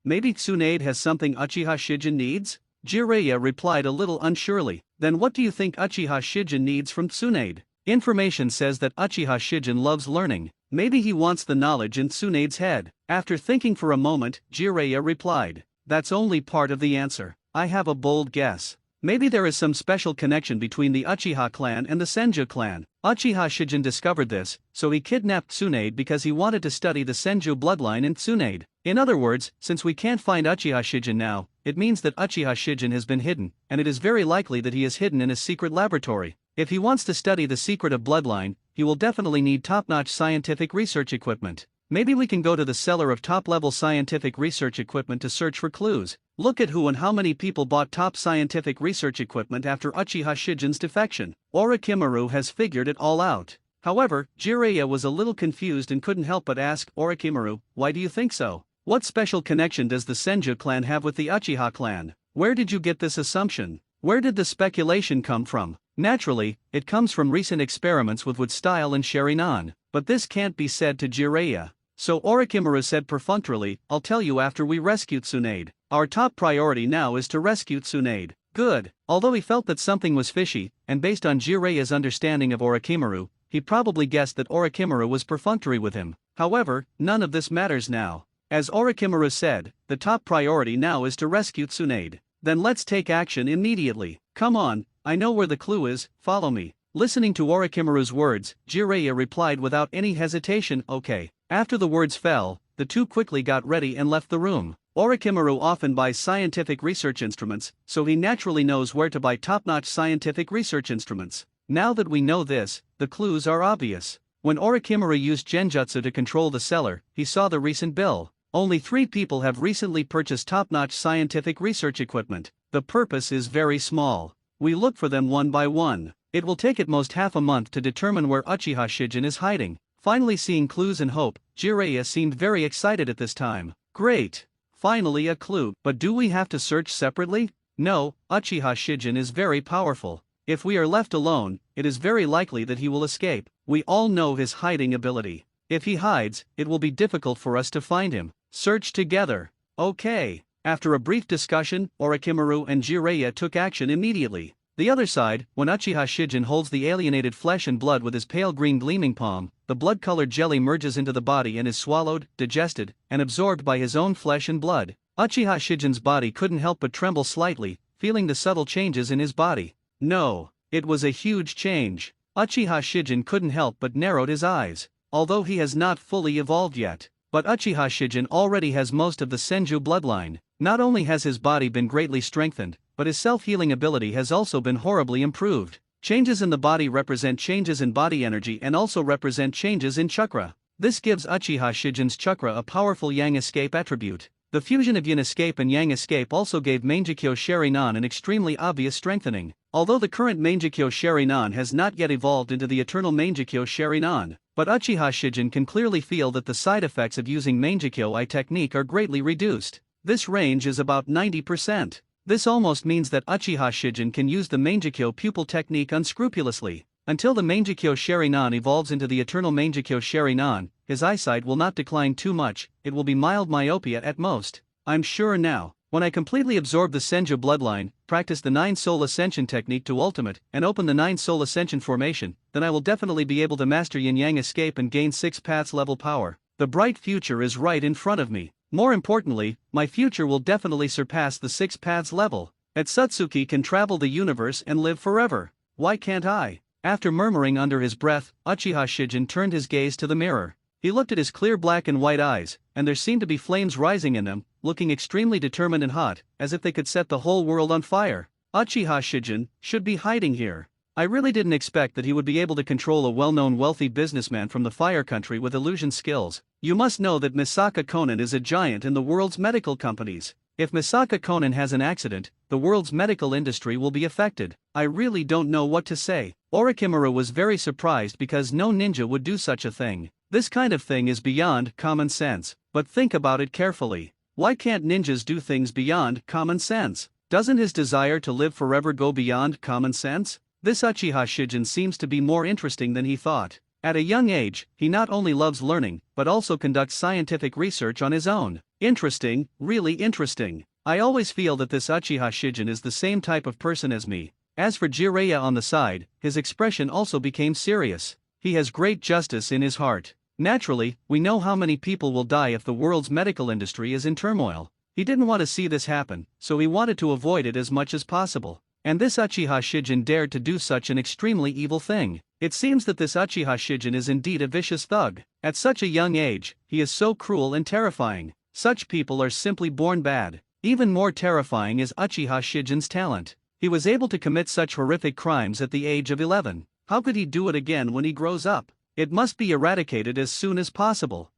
Maybe Tsunade has something Uchiha Shijin needs? Jiraiya replied a little unsurely. Then what do you think Uchiha Shijin needs from Tsunade? Information says that Uchiha Shijin loves learning. Maybe he wants the knowledge in Tsunade's head. After thinking for a moment, Jiraiya replied, "That's only part of the answer. I have a bold guess. Maybe there is some special connection between the Uchiha clan and the Senju clan. Uchiha Shijin discovered this, so he kidnapped Tsunade because he wanted to study the Senju bloodline in Tsunade. In other words, since we can't find Uchiha Shijin now, it means that Uchiha Shijin has been hidden, and it is very likely that he is hidden in a secret laboratory. If he wants to study the secret of bloodline, he will definitely need top-notch scientific research equipment. Maybe we can go to the cellar of top-level scientific research equipment to search for clues. Look at who and how many people bought top scientific research equipment after Uchiha Shijin's defection. Orochimaru has figured it all out." However, Jiraiya was a little confused and couldn't help but ask Orochimaru, "Why do you think so? What special connection does the Senju clan have with the Uchiha clan? Where did you get this assumption? Where did the speculation come from? Naturally, it comes from recent experiments with wood style and Sherinan, but this can't be said to Jiraiya. So Orochimaru said perfunctorily, I'll tell you after we rescue Tsunade. Our top priority now is to rescue Tsunade. Good. Although he felt that something was fishy, and based on Jiraiya's understanding of Orochimaru, he probably guessed that Orochimaru was perfunctory with him. However, none of this matters now. As Orochimaru said, the top priority now is to rescue Tsunade. Then let's take action immediately. Come on, I know where the clue is, follow me. Listening to Orochimaru's words, Jiraiya replied without any hesitation, okay. After the words fell, the two quickly got ready and left the room. Orochimaru often buys scientific research instruments, so he naturally knows where to buy top-notch scientific research instruments. Now that we know this, the clues are obvious. When Orochimaru used Genjutsu to control the cellar, he saw the recent bill. Only 3 people have recently purchased top-notch scientific research equipment. The purpose is very small. We look for them one by one. It will take at most half a month to determine where Uchiha Shijin is hiding. Finally seeing clues and hope, Jiraiya seemed very excited at this time. Great! Finally a clue. But do we have to search separately? No, Uchiha Shijin is very powerful. If we are left alone, it is very likely that he will escape. We all know his hiding ability. If he hides, it will be difficult for us to find him. Search together. Okay. After a brief discussion, Orochimaru and Jiraiya took action immediately. The other side, when Uchiha Shijin holds the alienated flesh and blood with his pale green gleaming palm, the blood-colored jelly merges into the body and is swallowed, digested, and absorbed by his own flesh and blood. Uchiha Shijin's body couldn't help but tremble slightly, feeling the subtle changes in his body. No, it was a huge change. Uchiha Shijin couldn't help but narrowed his eyes. Although he has not fully evolved yet. But Uchiha Shijin already has most of the Senju bloodline. Not only has his body been greatly strengthened, but his self-healing ability has also been horribly improved. Changes in the body represent changes in body energy and also represent changes in chakra. This gives Uchiha Shijin's chakra a powerful Yang Escape attribute. The fusion of Yin Escape and Yang Escape also gave Mangekyo Sherinan an extremely obvious strengthening. Although the current Mangekyo Sherinan has not yet evolved into the eternal Mangekyo Sherinan, but Uchiha Shijin can clearly feel that the side effects of using Mangekyo I technique are greatly reduced. This range is about 90%. This almost means that Uchiha Shijin can use the Mangekyo pupil technique unscrupulously. Until the Mangekyo Sherinan evolves into the eternal Mangekyo Sherinan, his eyesight will not decline too much, it will be mild myopia at most. I'm sure now. When I completely absorb the Senju bloodline, practice the 9 Soul Ascension technique to ultimate, and open the 9 Soul Ascension formation, then I will definitely be able to master Yin-Yang Escape and gain 6 paths level power. The bright future is right in front of me. More importantly, my future will definitely surpass the 6 paths level. Satsuki can travel the universe and live forever. Why can't I? After murmuring under his breath, Uchiha Shijin turned his gaze to the mirror. He looked at his clear black and white eyes, and there seemed to be flames rising in them, looking extremely determined and hot, as if they could set the whole world on fire. Uchiha Shijin should be hiding here. I really didn't expect that he would be able to control a well-known wealthy businessman from the Fire Country with illusion skills. You must know that Misaka Konan is a giant in the world's medical companies. If Misaka Konan has an accident, the world's medical industry will be affected. I really don't know what to say. Orochimaru was very surprised because no ninja would do such a thing. This kind of thing is beyond common sense. But think about it carefully. Why can't ninjas do things beyond common sense? Doesn't his desire to live forever go beyond common sense? This Uchiha Shijin seems to be more interesting than he thought. At a young age, he not only loves learning, but also conducts scientific research on his own. Interesting, really interesting. I always feel that this Uchiha Shijin is the same type of person as me. As for Jiraiya on the side, his expression also became serious. He has great justice in his heart. Naturally, we know how many people will die if the world's medical industry is in turmoil. He didn't want to see this happen, so he wanted to avoid it as much as possible. And this Uchiha Shijin dared to do such an extremely evil thing. It seems that this Uchiha Shijin is indeed a vicious thug. At such a young age, he is so cruel and terrifying. Such people are simply born bad. Even more terrifying is Uchiha Shijin's talent. He was able to commit such horrific crimes at the age of 11. How could he do it again when he grows up? It must be eradicated as soon as possible.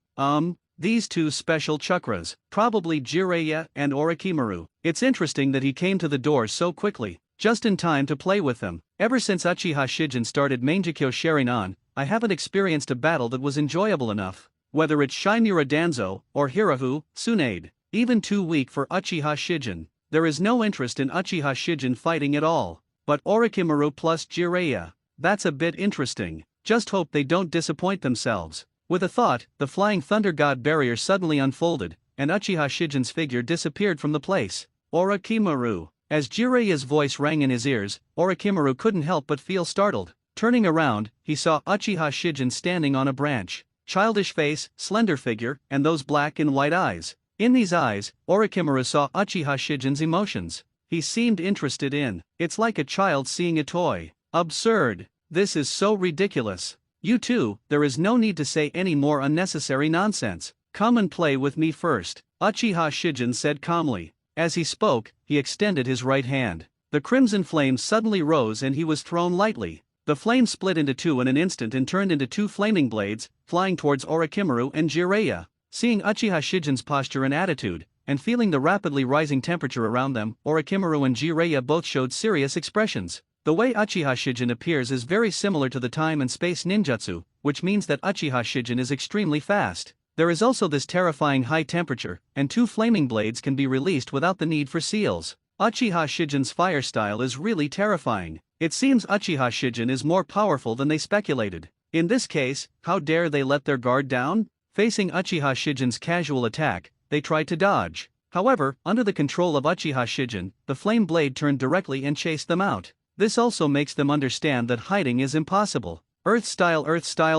These two special chakras, probably Jiraiya and Orochimaru. It's interesting that he came to the door so quickly, just in time to play with them. Ever since Uchiha Shijin started Mangekyo Sherinan, I haven't experienced a battle that was enjoyable enough. Whether it's Shimura Danzo, or Hirahu, Tsunade. Even too weak for Uchiha Shijin. there is no interest in Uchiha Shijin fighting at all. But Orochimaru plus Jiraiya, that's a bit interesting. Just hope they don't disappoint themselves. With a thought, the flying thunder god barrier suddenly unfolded, and Uchiha Shijin's figure disappeared from the place. Orochimaru. As Jiraiya's voice rang in his ears, Orochimaru couldn't help but feel startled. Turning around, he saw Uchiha Shijin standing on a branch. Childish face, slender figure, and those black and white eyes. In these eyes, Orochimaru saw Uchiha Shijin's emotions. He seemed interested in. It's like a child seeing a toy. Absurd. This is so ridiculous. You two, there is no need to say any more unnecessary nonsense. Come and play with me first, Uchiha Shijin said calmly. As he spoke, he extended his right hand. The crimson flame suddenly rose and he was thrown lightly. The flame split into two in an instant and turned into two flaming blades, flying towards Orochimaru and Jiraiya. Seeing Uchiha Shijin's posture and attitude, and feeling the rapidly rising temperature around them, Orochimaru and Jiraiya both showed serious expressions. The way Uchiha Shijin appears is very similar to the time and space ninjutsu, which means that Uchiha Shijin is extremely fast. There is also this terrifying high temperature, and two flaming blades can be released without the need for seals. Uchiha Shijin's fire style is really terrifying. It seems Uchiha Shijin is more powerful than they speculated. In this case, how dare they let their guard down? Facing Uchiha Shijin's casual attack, they tried to dodge. However, under the control of Uchiha Shijin, the flame blade turned directly and chased them out. This also makes them understand that hiding is impossible. Earth-style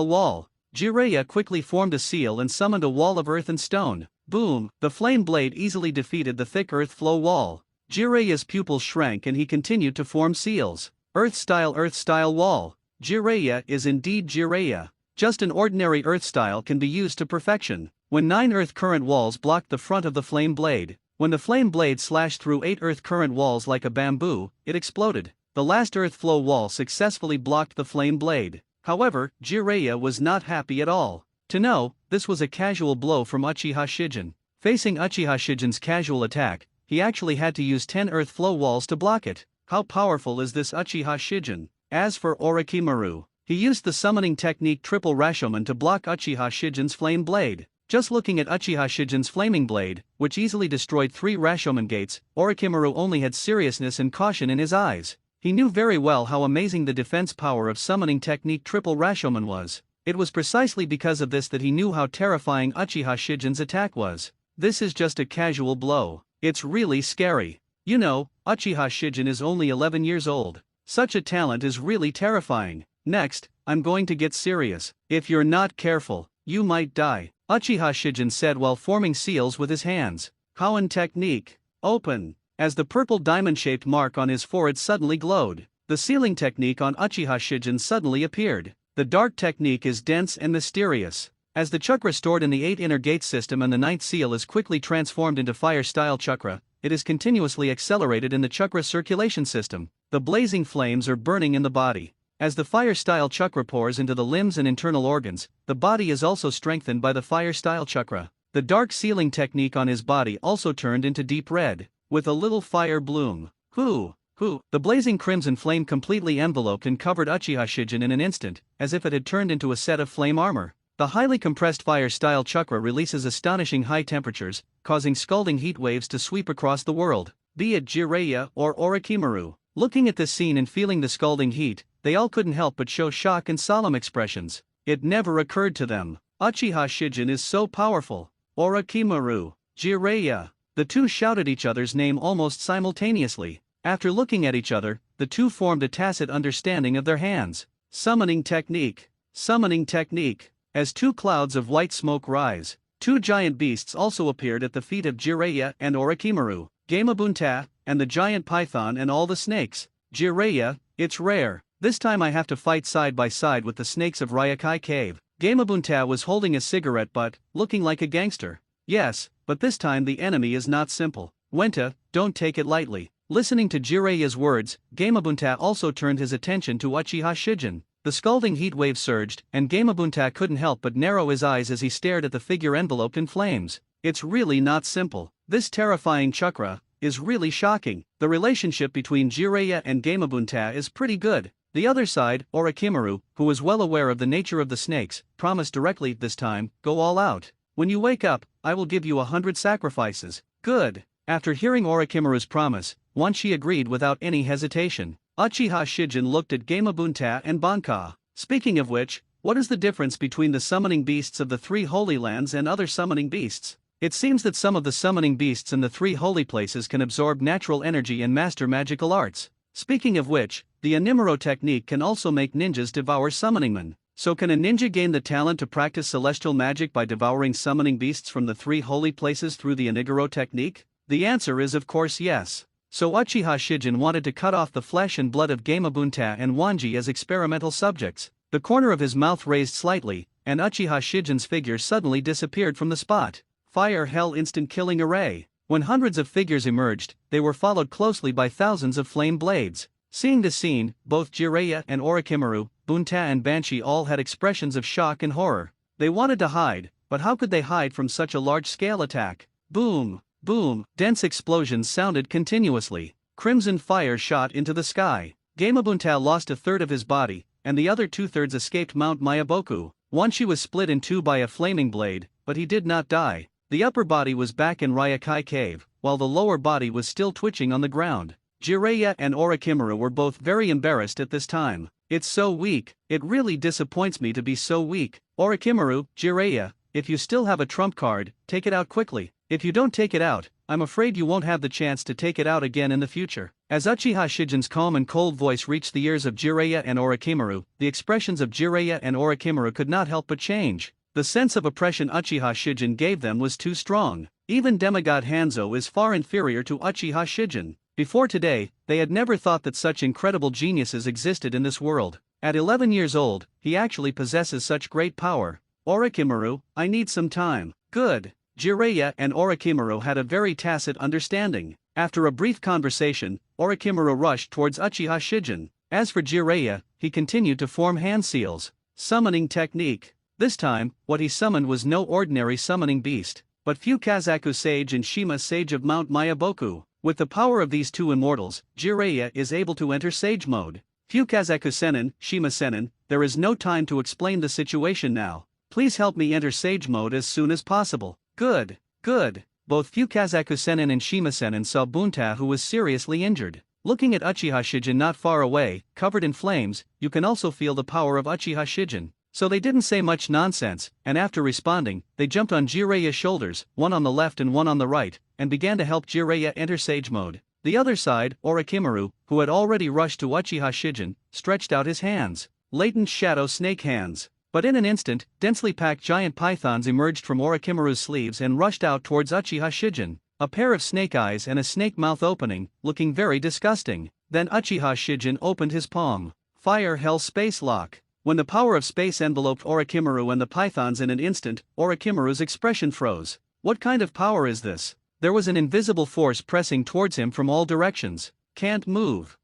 wall. Jiraiya quickly formed a seal and summoned a wall of earth and stone. Boom! The flame blade easily defeated the thick earth flow wall. Jiraiya's pupils shrank and he continued to form seals. Earth-style wall. Jiraiya is indeed Jiraiya. Just an ordinary earth style can be used to perfection. When 9 earth current walls blocked the front of the flame blade, when the flame blade slashed through 8 earth current walls like a bamboo, it exploded. The last earth flow wall successfully blocked the flame blade. However, Jiraiya was not happy at all. To know, this was a casual blow from Uchiha Shijin. Facing Uchiha Shijin's casual attack, he actually had to use 10 earth flow walls to block it. How powerful is this Uchiha Shijin? As for Orochimaru, he used the summoning technique Triple Rashomon to block Uchiha Shijin's flame blade. Just looking at Uchiha Shijin's flaming blade, which easily destroyed 3 Rashomon gates, Orochimaru only had seriousness and caution in his eyes. He knew very well how amazing the defense power of summoning technique Triple Rashomon was. It was precisely because of this that he knew how terrifying Uchiha Shijin's attack was. This is just a casual blow. It's really scary. You know, Uchiha Shijin is only 11 years old. Such a talent is really terrifying. Next, I'm going to get serious. If you're not careful, you might die, Uchiha Shijin said while forming seals with his hands. Kawan technique. Open. As the purple diamond-shaped mark on his forehead suddenly glowed, the sealing technique on Uchiha Shijin suddenly appeared. The dark technique is dense and mysterious. As the chakra stored in the 8 inner gate system and the 9th seal is quickly transformed into fire-style chakra, it is continuously accelerated in the chakra circulation system. The blazing flames are burning in the body. As the fire-style chakra pours into the limbs and internal organs, the body is also strengthened by the fire-style chakra. The dark sealing technique on his body also turned into deep red, with a little fire bloom. The blazing crimson flame completely enveloped and covered Uchiha Shijin in an instant, as if it had turned into a set of flame armor. The highly compressed fire-style chakra releases astonishing high temperatures, causing scalding heat waves to sweep across the world, be it Jiraiya or Orochimaru. Looking at this scene and feeling the scalding heat, they all couldn't help but show shock and solemn expressions. It never occurred to them. Uchiha Shijin is so powerful. Orochimaru, Jiraiya. The two shouted each other's name almost simultaneously. After looking at each other, the two formed a tacit understanding of their hands. Summoning technique. Summoning technique. As 2 clouds of white smoke rise, 2 giant beasts also appeared at the feet of Jiraiya and Orochimaru, Gamabunta, and the giant python and all the snakes. Jiraiya, it's rare. This time I have to fight side by side with the snakes of Ryokai Cave. Gamabunta was holding a cigarette but, looking like a gangster. Yes, but this time the enemy is not simple. Wenta, don't take it lightly. Listening to Jiraiya's words, Gamabunta also turned his attention to Uchiha Shijin. The scalding heat wave surged, and Gamabunta couldn't help but narrow his eyes as he stared at the figure enveloped in flames. It's really not simple. This terrifying chakra is really shocking. The relationship between Jiraiya and Gamabunta is pretty good. The other side, Orochimaru, who was well aware of the nature of the snakes, promised directly this time, go all out. When you wake up, I will give you 100 sacrifices. Good. After hearing Orochimaru's promise, Wanshi agreed without any hesitation. Uchiha Shijin looked at Gamabunta and Banka. Speaking of which, what is the difference between the summoning beasts of the three holy lands and other summoning beasts? It seems that some of the summoning beasts in the three holy places can absorb natural energy and master magical arts. Speaking of which, the Animero technique can also make ninjas devour summoningmen. So can a ninja gain the talent to practice celestial magic by devouring summoning beasts from the three holy places through the Iniguro technique? The answer is of course yes. So Uchiha Shijin wanted to cut off the flesh and blood of Gamabunta and Wanji as experimental subjects. The corner of his mouth raised slightly, and Uchiha Shijin's figure suddenly disappeared from the spot. Fire Hell Instant Killing Array. When hundreds of figures emerged, they were followed closely by thousands of flame blades. Seeing this scene, both Jiraiya and Orochimaru, Bunta and Banshee all had expressions of shock and horror. They wanted to hide, but how could they hide from such a large-scale attack? Boom! Boom! Dense explosions sounded continuously. Crimson fire shot into the sky. Gamabunta lost a third of his body, and the other two-thirds escaped Mount Mayaboku. Wanshi was split in two by a flaming blade, but he did not die. The upper body was back in Ryakai Cave, while the lower body was still twitching on the ground. Jiraiya and Orochimaru were both very embarrassed at this time. It's so weak, it really disappoints me to be so weak. Orochimaru, Jiraiya, if you still have a trump card, take it out quickly. If you don't take it out, I'm afraid you won't have the chance to take it out again in the future. As Uchiha Shijin's calm and cold voice reached the ears of Jiraiya and Orochimaru, the expressions of Jiraiya and Orochimaru could not help but change. The sense of oppression Uchiha Shijin gave them was too strong. Even demigod Hanzo is far inferior to Uchiha Shijin. Before today, they had never thought that such incredible geniuses existed in this world. At 11 years old, he actually possesses such great power. Orochimaru, I need some time. Good. Jiraiya and Orochimaru had a very tacit understanding. After a brief conversation, Orochimaru rushed towards Uchiha Shijin. As for Jiraiya, he continued to form hand seals. Summoning technique. This time, what he summoned was no ordinary summoning beast, but Fukazaku Sage and Shima Sage of Mount Mayaboku. With the power of these two immortals, Jiraiya is able to enter Sage mode. Fukazaku Sennin, Shima Sennin, there is no time to explain the situation now. Please help me enter Sage mode as soon as possible. Good, good. Both Fukazaku Sennin and Shima Sennin saw Bunta, who was seriously injured. Looking at Uchiha Shijin not far away, covered in flames, you can also feel the power of Uchiha Shijin. So they didn't say much nonsense, and after responding, they jumped on Jiraiya's shoulders, one on the left and one on the right, and began to help Jiraiya enter Sage mode. The other side, Orochimaru, who had already rushed to Uchiha Shijin, stretched out his hands. Latent shadow snake hands. But in an instant, densely packed giant pythons emerged from Orochimaru's sleeves and rushed out towards Uchiha Shijin. A pair of snake eyes and a snake mouth opening, looking very disgusting. Then Uchiha Shijin opened his palm. Fire Hell Space Lock. When the power of space enveloped Orochimaru and the pythons in an instant, Orochimaru's expression froze. What kind of power is this? There was an invisible force pressing towards him from all directions. Can't move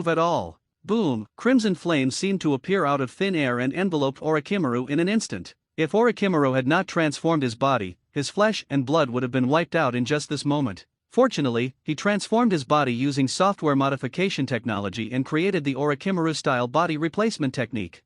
at all. Boom! Crimson flames seemed to appear out of thin air and enveloped Orochimaru in an instant. If Orochimaru had not transformed his body, his flesh and blood would have been wiped out in just this moment. Fortunately, he transformed his body using software modification technology and created the Orochimaru-style body replacement technique.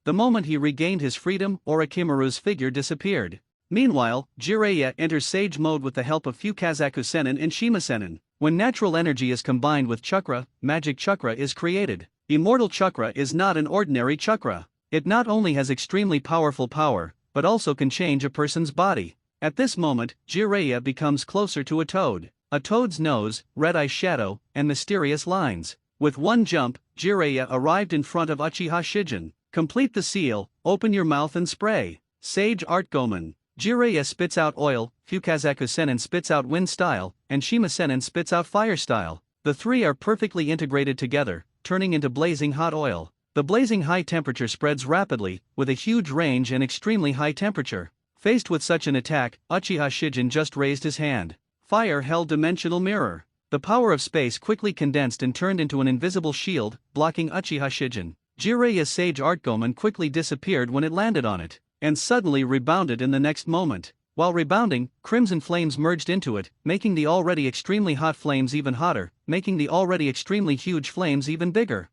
The moment he regained his freedom, Orochimaru's figure disappeared. Meanwhile, Jiraiya enters Sage mode with the help of Fukazaku Sennin and Shima Sennin. When natural energy is combined with chakra, magic chakra is created. Immortal chakra is not an ordinary chakra. It not only has extremely powerful power, but also can change a person's body. At this moment, Jiraiya becomes closer to a toad. A toad's nose, red eye shadow, and mysterious lines. With one jump, Jiraiya arrived in front of Uchiha Shijin. Complete the seal, open your mouth and spray. Sage Art Goemon. Jiraiya spits out oil, Fukazaku Sennin spits out wind style, and Shima Sennin spits out fire style. The three are perfectly integrated together, turning into blazing hot oil. The blazing high temperature spreads rapidly, with a huge range and extremely high temperature. Faced with such an attack, Uchiha Shijin just raised his hand. Fire Hell Dimensional Mirror. The power of space quickly condensed and turned into an invisible shield, blocking Uchiha Shijin. Jiraiya's Sage Art Goemon quickly disappeared when it landed on it, and suddenly rebounded in the next moment. While rebounding, crimson flames merged into it, making the already extremely hot flames even hotter, making the already extremely huge flames even bigger.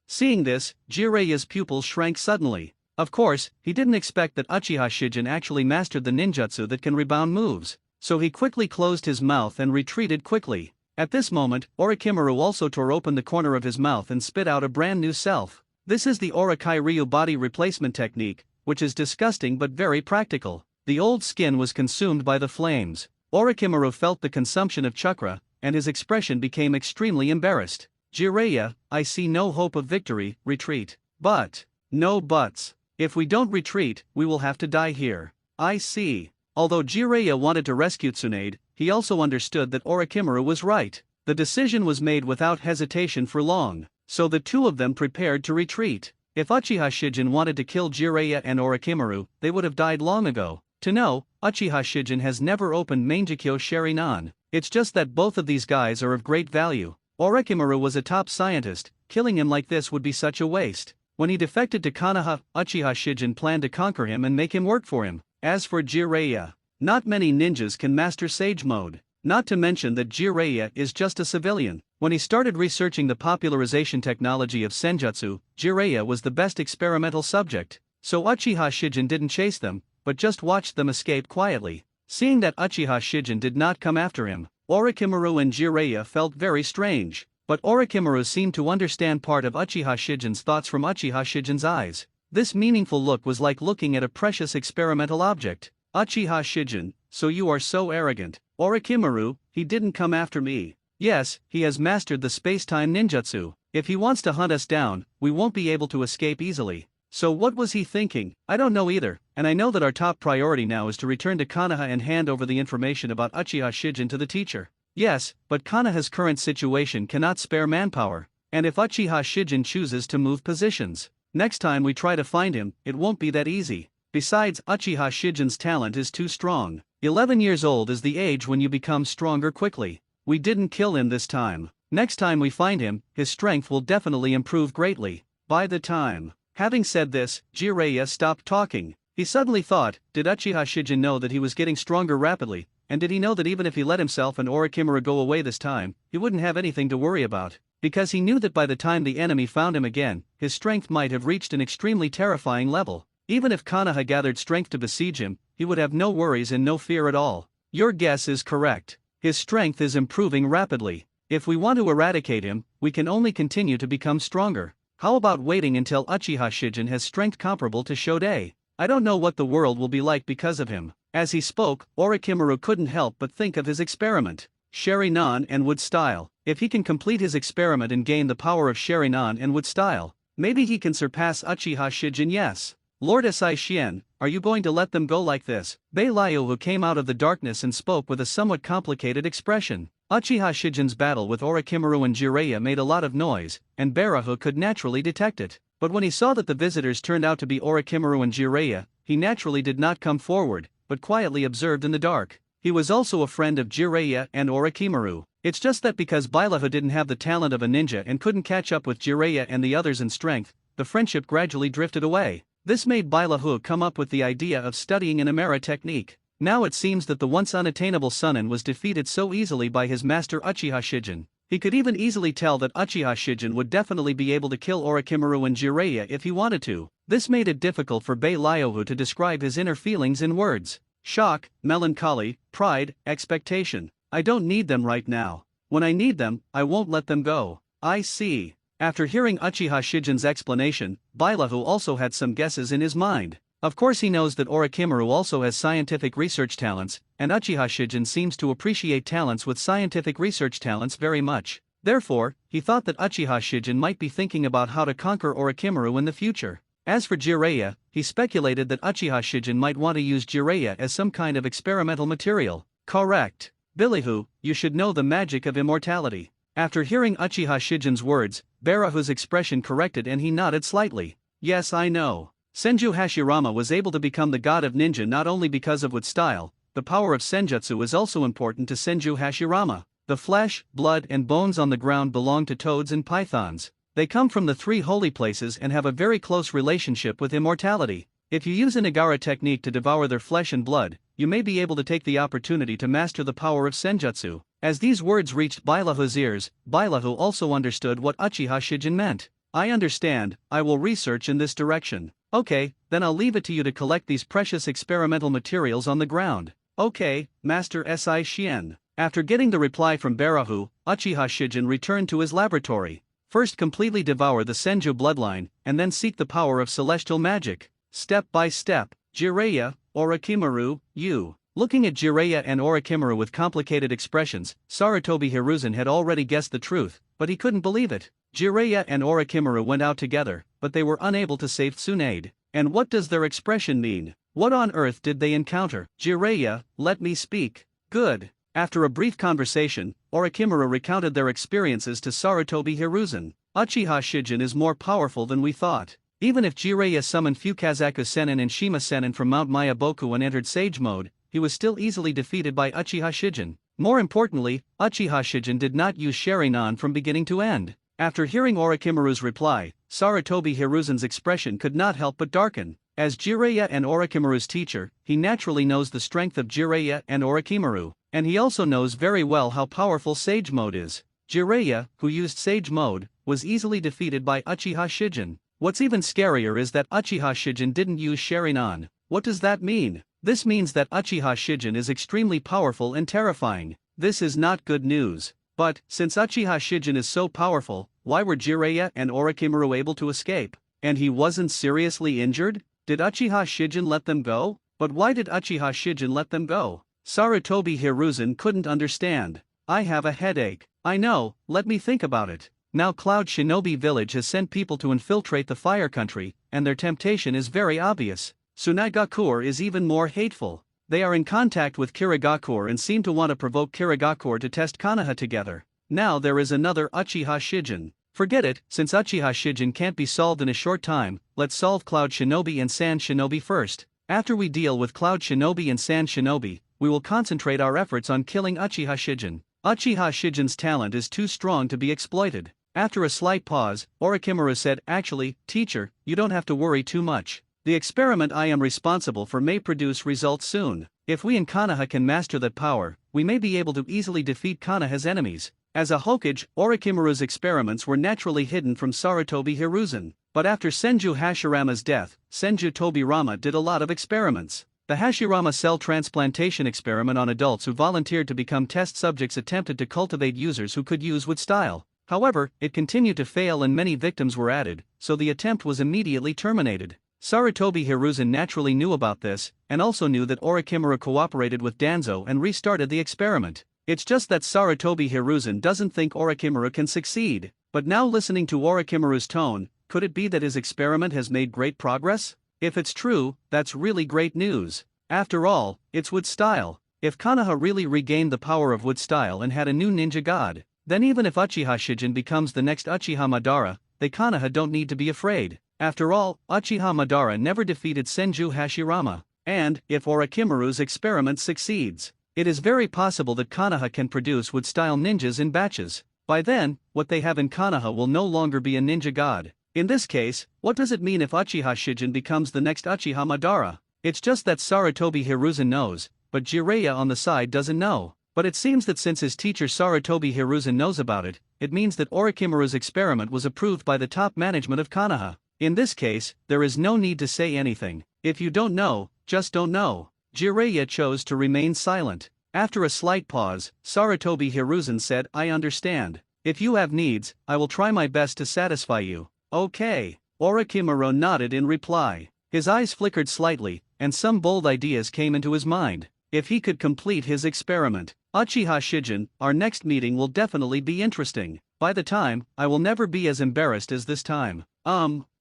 Seeing this, Jiraiya's pupils shrank suddenly. Of course, he didn't expect that Uchiha Shijin actually mastered the ninjutsu that can rebound moves. so he quickly closed his mouth and retreated quickly. At this moment, Orochimaru also tore open the corner of his mouth and spit out a brand new self. This is the Orokai Ryu body replacement technique, which is disgusting but very practical. The old skin was consumed by the flames. Orochimaru felt the consumption of chakra, and his expression became extremely embarrassed. Jiraiya, I see no hope of victory, retreat. But, no buts. If we don't retreat, we will have to die here. I see. Although Jiraiya wanted to rescue Tsunade, he also understood that Orochimaru was right. The decision was made without hesitation for long, so the two of them prepared to retreat. If Uchiha Shijin wanted to kill Jiraiya and Orochimaru, they would have died long ago. To know, Uchiha Shijin has never opened Mangekyo Sharingan. It's just that both of these guys are of great value. Orochimaru was a top scientist, killing him like this would be such a waste. When he defected to Konoha, Uchiha Shijin planned to conquer him and make him work for him. As for Jiraiya, not many ninjas can master Sage Mode. Not to mention that Jiraiya is just a civilian. When he started researching the popularization technology of Senjutsu, Jiraiya was the best experimental subject. So Uchiha Shijin didn't chase them, but just watched them escape quietly. Seeing that Uchiha Shijin did not come after him, Orochimaru and Jiraiya felt very strange. But Orochimaru seemed to understand part of Uchiha Shijin's thoughts from Uchiha Shijin's eyes. This meaningful look was like looking at a precious experimental object. Uchiha Shijin, so you are so arrogant. Orochimaru, he didn't come after me. Yes, he has mastered the space-time ninjutsu. If he wants to hunt us down, we won't be able to escape easily. So what was he thinking? I don't know either, and I know that our top priority now is to return to Konoha and hand over the information about Uchiha Shijin to the teacher. Yes, but Konoha's current situation cannot spare manpower, and if Uchiha Shijin chooses to move positions, next time we try to find him, it won't be that easy. Besides, Uchiha Shijin's talent is too strong. 11 years old is the age when you become stronger quickly. We didn't kill him this time. Next time we find him, his strength will definitely improve greatly. By the time. Having said this, Jiraiya stopped talking. He suddenly thought, did Uchiha Shijin know that he was getting stronger rapidly, and did he know that even if he let himself and Orochimaru go away this time, he wouldn't have anything to worry about? Because he knew that by the time the enemy found him again, his strength might have reached an extremely terrifying level. Even if Konoha gathered strength to besiege him, he would have no worries and no fear at all. Your guess is correct. His strength is improving rapidly. If we want to eradicate him, we can only continue to become stronger. How about waiting until Uchiha Shijin has strength comparable to Shodei? I don't know what the world will be like because of him. As he spoke, Orochimaru couldn't help but think of his experiment. Sharingan and Wood Style. If he can complete his experiment and gain the power of Sharingan and Wood Style, maybe he can surpass Uchiha Shijin. Yes. Lord Sai Xian, are you going to let them go like this? Beilaiu came out of the darkness and spoke with a somewhat complicated expression. Uchiha Shijin's battle with Orochimaru and Jiraiya made a lot of noise, and Beirahu could naturally detect it. But when he saw that the visitors turned out to be Orochimaru and Jiraiya, he naturally did not come forward, but quietly observed in the dark. He was also a friend of Jiraiya and Orochimaru. It's just that because Beirahu didn't have the talent of a ninja and couldn't catch up with Jiraiya and the others in strength, the friendship gradually drifted away. This made Beirahu come up with the idea of studying an Amara technique. Now it seems that the once unattainable Sunin was defeated so easily by his master Uchiha Shijin. He could even easily tell that Uchiha Shijin would definitely be able to kill Orochimaru and Jiraiya if he wanted to. This made it difficult for Beilaiu to describe his inner feelings in words. Shock, melancholy, pride, expectation. I don't need them right now. When I need them, I won't let them go. I see. After hearing Uchiha Shijin's explanation, Beilaiu also had some guesses in his mind. Of course he knows that Orochimaru also has scientific research talents, and Uchiha Shijin seems to appreciate talents with scientific research talents very much. Therefore, he thought that Uchiha Shijin might be thinking about how to conquer Orochimaru in the future. As for Jiraiya, he speculated that Uchiha Shijin might want to use Jiraiya as some kind of experimental material. Correct. Beilaiu, you should know the magic of immortality. After hearing Uchiha Shijin's words, Beirahu's expression corrected and he nodded slightly. Yes, I know. Senju Hashirama was able to become the god of ninja not only because of Wood Style. The power of Senjutsu is also important to Senju Hashirama. The flesh, blood and bones on the ground belong to toads and pythons. They come from the 3 holy places and have a very close relationship with immortality. If you use a Nagara technique to devour their flesh and blood, you may be able to take the opportunity to master the power of Senjutsu. As these words reached Beilaihu's ears, Beilaihu also understood what Uchiha Shijin meant. I understand, I will research in this direction. Okay, then I'll leave it to you to collect these precious experimental materials on the ground. Okay, Master Si Shien. After getting the reply from Barahu, Uchiha Shijin returned to his laboratory. First completely devour the Senju bloodline, and then seek the power of celestial magic. Step by step. Jiraiya, Orochimaru, you. Looking at Jiraiya and Orochimaru with complicated expressions, Sarutobi Hiruzen had already guessed the truth, but he couldn't believe it. Jiraiya and Orochimaru went out together, but they were unable to save Tsunade. And what does their expression mean? What on earth did they encounter? Jiraiya, let me speak. Good. After a brief conversation, Orochimaru recounted their experiences to Sarutobi Hiruzen. Uchiha Shijin is more powerful than we thought. Even if Jiraiya summoned Fukazaku Sennin and Shima Sennin from Mount Mayaboku and entered Sage Mode, he was still easily defeated by Uchiha Shijin. More importantly, Uchiha Shijin did not use Sharingan from beginning to end. After hearing Orochimaru's reply, Sarutobi Hiruzen's expression could not help but darken. As Jiraiya and Orochimaru's teacher, he naturally knows the strength of Jiraiya and Orochimaru, and he also knows very well how powerful Sage Mode is. Jiraiya, who used Sage Mode, was easily defeated by Uchiha Shijin. What's even scarier is that Uchiha Shijin didn't use Sharingan. What does that mean? This means that Uchiha Shijin is extremely powerful and terrifying. This is not good news. But, since Uchiha Shijin is so powerful, why were Jiraiya and Orochimaru able to escape? And he wasn't seriously injured? Did Uchiha Shijin let them go? But why did Uchiha Shijin let them go? Sarutobi Hiruzen couldn't understand. I have a headache. I know, let me think about it. Now Cloud Shinobi Village has sent people to infiltrate the Fire Country, and their temptation is very obvious. Tsunade is even more hateful. They are in contact with Kirigakure and seem to want to provoke Kirigakure to test Konoha together. Now there is another Uchiha Shijin. Forget it, since Uchiha Shijin can't be solved in a short time, let's solve Cloud Shinobi and Sand Shinobi first. After we deal with Cloud Shinobi and Sand Shinobi, we will concentrate our efforts on killing Uchiha Shijin. Uchiha Shijin's talent is too strong to be exploited. After a slight pause, Orochimaru said, actually, teacher, you don't have to worry too much. The experiment I am responsible for may produce results soon. If we in Konoha can master that power, we may be able to easily defeat Konoha's enemies. As a Hokage, Orochimaru's experiments were naturally hidden from Sarutobi Hiruzen. But after Senju Hashirama's death, Senju Tobirama did a lot of experiments. The Hashirama cell transplantation experiment on adults who volunteered to become test subjects attempted to cultivate users who could use with style. However, it continued to fail and many victims were added, so the attempt was immediately terminated. Sarutobi Hiruzen naturally knew about this, and also knew that Orochimaru cooperated with Danzo and restarted the experiment. It's just that Sarutobi Hiruzen doesn't think Orochimaru can succeed. But now listening to Orochimaru's tone, could it be that his experiment has made great progress? If it's true, that's really great news. After all, it's wood style. If Konoha really regained the power of wood style and had a new ninja god, then even if Uchiha Shijin becomes the next Uchiha Madara, they Konoha don't need to be afraid. After all, Uchiha Madara never defeated Senju Hashirama. And, if Orochimaru's experiment succeeds, it is very possible that Konoha can produce wood-style ninjas in batches. By then, what they have in Konoha will no longer be a ninja god. In this case, what does it mean if Uchiha Shijin becomes the next Uchiha Madara? It's just that Sarutobi Hiruzen knows, but Jiraiya on the side doesn't know. But it seems that since his teacher Sarutobi Hiruzen knows about it, it means that Orochimaru's experiment was approved by the top management of Konoha. In this case, there is no need to say anything. If you don't know, just don't know. Jiraiya chose to remain silent. After a slight pause, Sarutobi Hiruzen said, I understand. If you have needs, I will try my best to satisfy you. Okay. Orochimaru nodded in reply. His eyes flickered slightly, and some bold ideas came into his mind. If he could complete his experiment, Uchiha Shijin, our next meeting will definitely be interesting. By the time, I will never be as embarrassed as this time.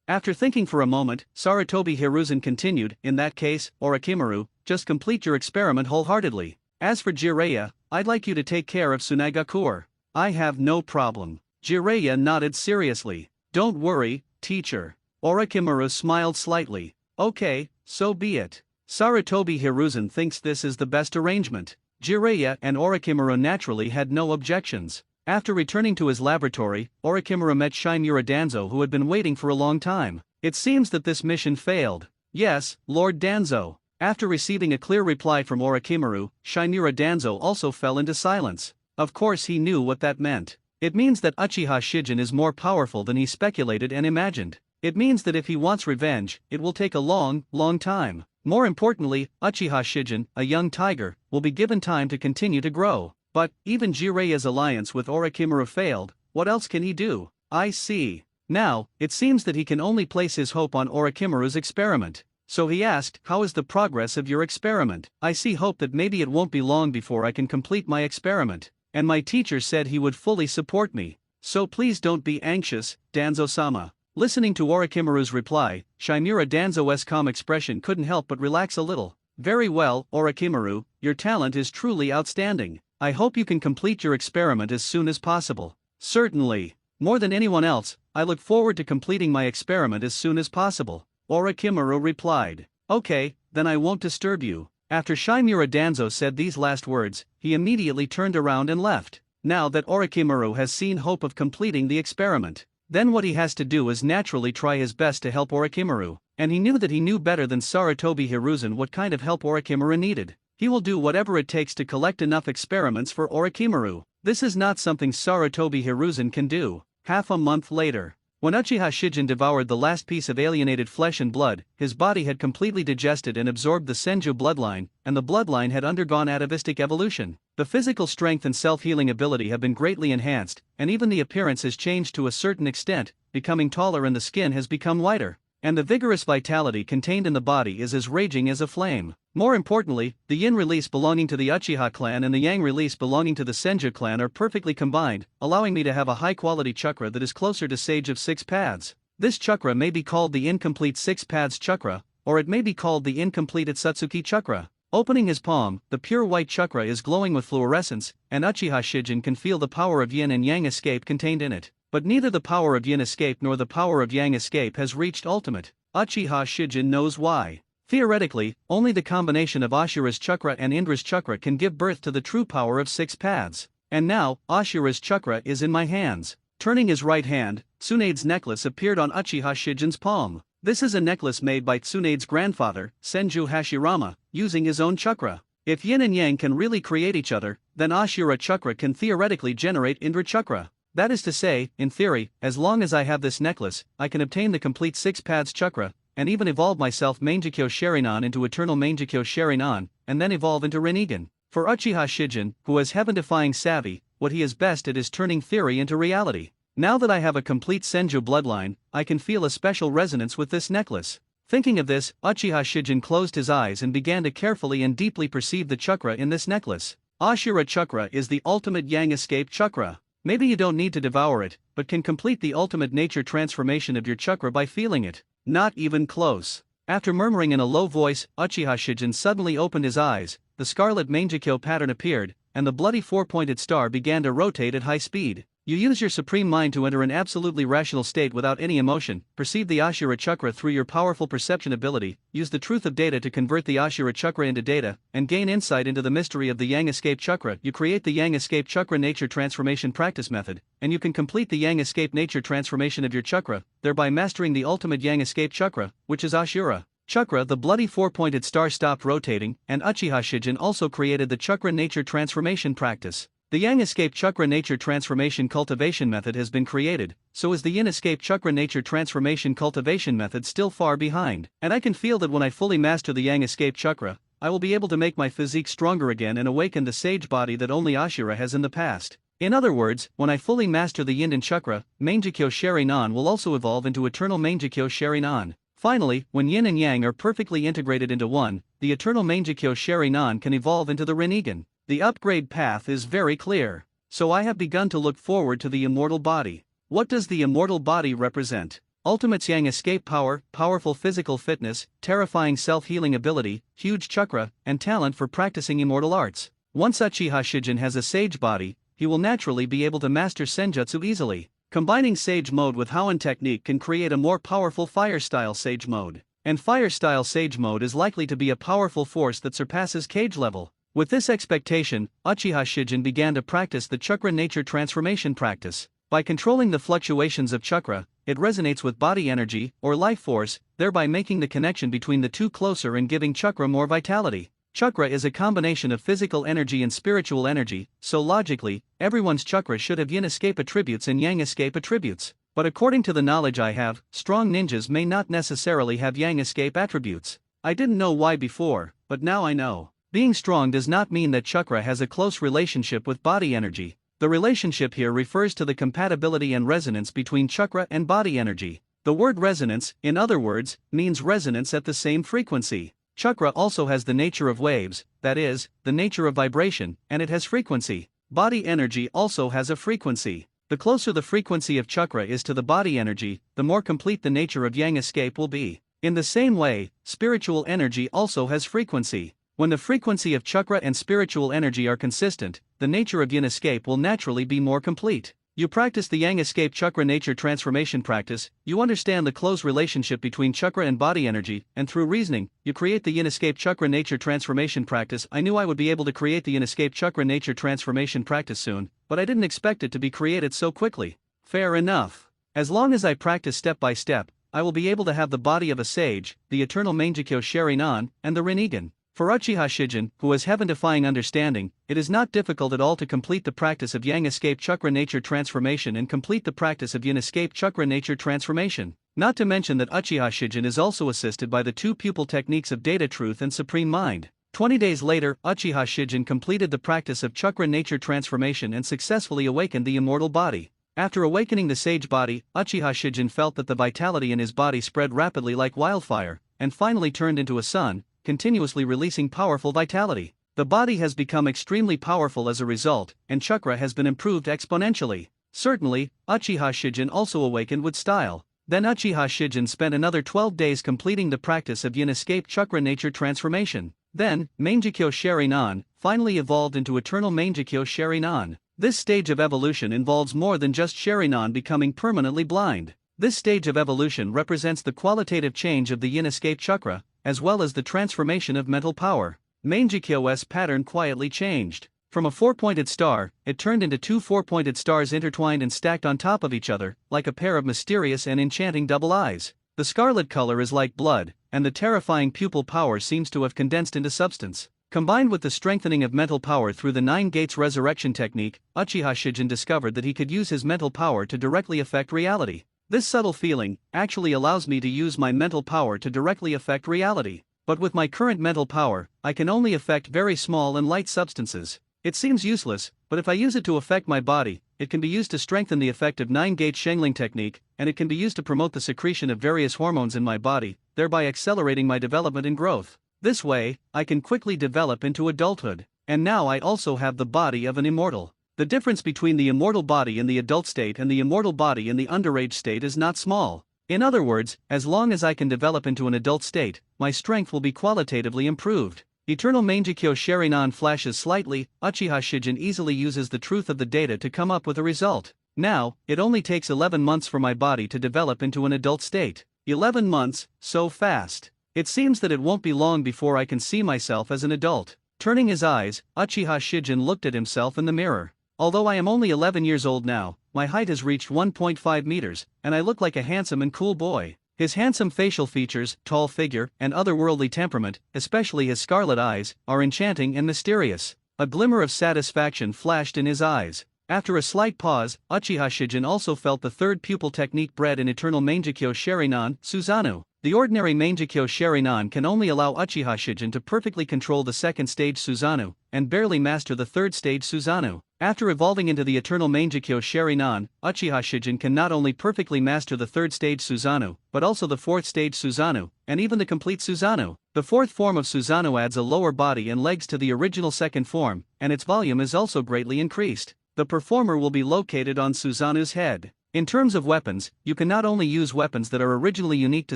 After thinking for a moment, Sarutobi Hiruzen continued, in that case, Orochimaru, just complete your experiment wholeheartedly. As for Jiraiya, I'd like you to take care of Tsunade. I have no problem. Jiraiya nodded seriously. Don't worry, teacher. Orochimaru smiled slightly. Okay, so be it. Sarutobi Hiruzen thinks this is the best arrangement. Jiraiya and Orochimaru naturally had no objections. After returning to his laboratory, Orochimaru met Shinmura Danzo, who had been waiting for a long time. It seems that this mission failed. Yes, Lord Danzo. After receiving a clear reply from Orochimaru, Shinmura Danzo also fell into silence. Of course he knew what that meant. It means that Uchiha Shijin is more powerful than he speculated and imagined. It means that if he wants revenge, it will take a long, long time. More importantly, Uchiha Shijin, a young tiger, will be given time to continue to grow. But, even Jireya's alliance with Orochimaru failed, what else can he do? I see. Now, it seems that he can only place his hope on Orochimaru's experiment. So he asked, how is the progress of your experiment? I see hope that maybe it won't be long before I can complete my experiment. And my teacher said he would fully support me. So please don't be anxious, Danzo-sama. Listening to Orochimaru's reply, Shimura Danzo's calm expression couldn't help but relax a little. Very well, Orochimaru, your talent is truly outstanding. I hope you can complete your experiment as soon as possible. Certainly. More than anyone else, I look forward to completing my experiment as soon as possible, Orochimaru replied. Okay, then I won't disturb you. After Shimura Danzo said these last words, he immediately turned around and left. Now that Orochimaru has seen hope of completing the experiment, then what he has to do is naturally try his best to help Orochimaru, and he knew that he knew better than Sarutobi Hiruzen what kind of help Orochimaru needed. He will do whatever it takes to collect enough experiments for Orochimaru. This is not something Sarutobi Hiruzen can do. Half a month later, when Uchiha Shijin devoured the last piece of alienated flesh and blood, his body had completely digested and absorbed the Senju bloodline, and the bloodline had undergone atavistic evolution. The physical strength and self-healing ability have been greatly enhanced, and even the appearance has changed to a certain extent, becoming taller and the skin has become whiter. And the vigorous vitality contained in the body is as raging as a flame. More importantly, the yin release belonging to the Uchiha clan and the yang release belonging to the Senju clan are perfectly combined, allowing me to have a high-quality chakra that is closer to Sage of Six Paths. This chakra may be called the incomplete Six Paths chakra, or it may be called the incomplete Itsutsuki chakra. Opening his palm, the pure white chakra is glowing with fluorescence, and Uchiha Shijin can feel the power of yin and yang escape contained in it. But neither the power of yin escape nor the power of yang escape has reached ultimate. Uchiha Shijin knows why. Theoretically, only the combination of Ashura's chakra and Indra's chakra can give birth to the true power of six paths. And now, Ashura's chakra is in my hands. Turning his right hand, Tsunade's necklace appeared on Uchiha Shijin's palm. This is a necklace made by Tsunade's grandfather, Senju Hashirama, using his own chakra. If yin and yang can really create each other, then Ashura chakra can theoretically generate Indra chakra. That is to say, in theory, as long as I have this necklace, I can obtain the complete Six Paths chakra, and even evolve myself Mangekyo Sharingan into Eternal Mangekyo Sharingan, and then evolve into Rinnegan. For Uchiha Shijin, who has heaven-defying savvy, what he is best at is turning theory into reality. Now that I have a complete Senju bloodline, I can feel a special resonance with this necklace. Thinking of this, Uchiha Shijin closed his eyes and began to carefully and deeply perceive the chakra in this necklace. Ashura chakra is the ultimate yang escape chakra. Maybe you don't need to devour it, but can complete the ultimate nature transformation of your chakra by feeling it. Not even close. After murmuring in a low voice, Uchiha Shijin suddenly opened his eyes, the scarlet Mangekyo pattern appeared, and the bloody four-pointed star began to rotate at high speed. You use your supreme mind to enter an absolutely rational state without any emotion, perceive the Ashura chakra through your powerful perception ability, use the truth of data to convert the Ashura chakra into data, and gain insight into the mystery of the Yang Escape chakra. You create the Yang Escape chakra nature transformation practice method, and you can complete the Yang Escape nature transformation of your chakra, thereby mastering the ultimate Yang Escape chakra, which is Ashura chakra. The bloody four-pointed star stopped rotating, and Uchiha Shijin also created the chakra nature transformation practice. The Yang Escape Chakra Nature Transformation Cultivation Method has been created, so is the Yin Escape Chakra Nature Transformation Cultivation Method still far behind. And I can feel that when I fully master the Yang Escape Chakra, I will be able to make my physique stronger again and awaken the sage body that only Ashura has in the past. In other words, when I fully master the Yin and Chakra, Mangekyo Sharingan will also evolve into Eternal Mangekyo Sharingan. Finally, when Yin and Yang are perfectly integrated into one, the Eternal Mangekyo Sharingan can evolve into the Rinnegan. The upgrade path is very clear. So I have begun to look forward to the immortal body. What does the immortal body represent? Ultimate Yang escape power, powerful physical fitness, terrifying self-healing ability, huge chakra, and talent for practicing immortal arts. Once Uchiha Shijin has a sage body, he will naturally be able to master Senjutsu easily. Combining Sage mode with Hoenn technique can create a more powerful Fire-style Sage mode. And Fire-style Sage mode is likely to be a powerful force that surpasses Cage level. With this expectation, Uchiha Shijin began to practice the chakra nature transformation practice. By controlling the fluctuations of chakra, it resonates with body energy, or life force, thereby making the connection between the two closer and giving chakra more vitality. Chakra is a combination of physical energy and spiritual energy, so logically, everyone's chakra should have yin escape attributes and yang escape attributes. But according to the knowledge I have, strong ninjas may not necessarily have yang escape attributes. I didn't know why before, but now I know. Being strong does not mean that chakra has a close relationship with body energy. The relationship here refers to the compatibility and resonance between chakra and body energy. The word resonance, in other words, means resonance at the same frequency. Chakra also has the nature of waves, that is, the nature of vibration, and it has frequency. Body energy also has a frequency. The closer the frequency of chakra is to the body energy, the more complete the nature of yang escape will be. In the same way, spiritual energy also has frequency. When the frequency of chakra and spiritual energy are consistent, the nature of yin escape will naturally be more complete. You practice the yang escape chakra nature transformation practice, you understand the close relationship between chakra and body energy, and through reasoning, you create the yin escape chakra nature transformation practice. I knew I would be able to create the yin escape chakra nature transformation practice soon, but I didn't expect it to be created so quickly. Fair enough. As long as I practice step by step, I will be able to have the body of a sage, the eternal Mangekyo Sherinan, and the Rinnegan. For Uchiha Shijin, who has heaven-defying understanding, it is not difficult at all to complete the practice of Yang Escape Chakra Nature Transformation and complete the practice of Yin Escape Chakra Nature Transformation. Not to mention that Uchiha Shijin is also assisted by the two pupil techniques of Data Truth and Supreme Mind. 20 days later, Uchiha Shijin completed the practice of Chakra Nature Transformation and successfully awakened the immortal body. After awakening the sage body, Uchiha Shijin felt that the vitality in his body spread rapidly like wildfire, and finally turned into a sun, continuously releasing powerful vitality. The body has become extremely powerful as a result, and chakra has been improved exponentially. Certainly, Uchiha Shijin also awakened with style. Then Uchiha Shijin spent another 12 days completing the practice of Yin Escape Chakra Nature Transformation. Then, Mangekyo Sherinan finally evolved into Eternal Mangekyo Sherinan. This stage of evolution involves more than just Sherinan becoming permanently blind. This stage of evolution represents the qualitative change of the Yin Escape Chakra, as well as the transformation of mental power. Mangekyo's pattern quietly changed. From a four-pointed star, it turned into two four-pointed stars intertwined and stacked on top of each other, like a pair of mysterious and enchanting double eyes. The scarlet color is like blood, and the terrifying pupil power seems to have condensed into substance. Combined with the strengthening of mental power through the Nine Gates Resurrection technique, Uchiha Shijin discovered that he could use his mental power to directly affect reality. This subtle feeling actually allows me to use my mental power to directly affect reality. But with my current mental power, I can only affect very small and light substances. It seems useless, but if I use it to affect my body, it can be used to strengthen the effect of Nine-Gate Shengling technique, and it can be used to promote the secretion of various hormones in my body, thereby accelerating my development and growth. This way, I can quickly develop into adulthood. And now I also have the body of an immortal. The difference between the immortal body in the adult state and the immortal body in the underage state is not small. In other words, as long as I can develop into an adult state, my strength will be qualitatively improved. Eternal Mangekyo Sherinan flashes slightly. Uchiha Shijin easily uses the truth of the data to come up with a result. Now, it only takes 11 months for my body to develop into an adult state. 11 months, so fast. It seems that it won't be long before I can see myself as an adult. Turning his eyes, Uchiha Shijin looked at himself in the mirror. Although I am only 11 years old now, my height has reached 1.5 meters, and I look like a handsome and cool boy. His handsome facial features, tall figure, and otherworldly temperament, especially his scarlet eyes, are enchanting and mysterious. A glimmer of satisfaction flashed in his eyes. After a slight pause, Uchiha Shijin also felt the third pupil technique bred in Eternal Mangekyo Sherinan, Suzano. The ordinary Mangekyo Sherinan can only allow Uchiha Shijin to perfectly control the second stage Suzano, and barely master the third stage Suzano. After evolving into the Eternal Mangekyo Sherinan, Uchiha Shijin can not only perfectly master the third stage Suzano, but also the fourth stage Suzano, and even the complete Suzano. The fourth form of Suzano adds a lower body and legs to the original second form, and its volume is also greatly increased. The performer will be located on Suzano's head. In terms of weapons, you can not only use weapons that are originally unique to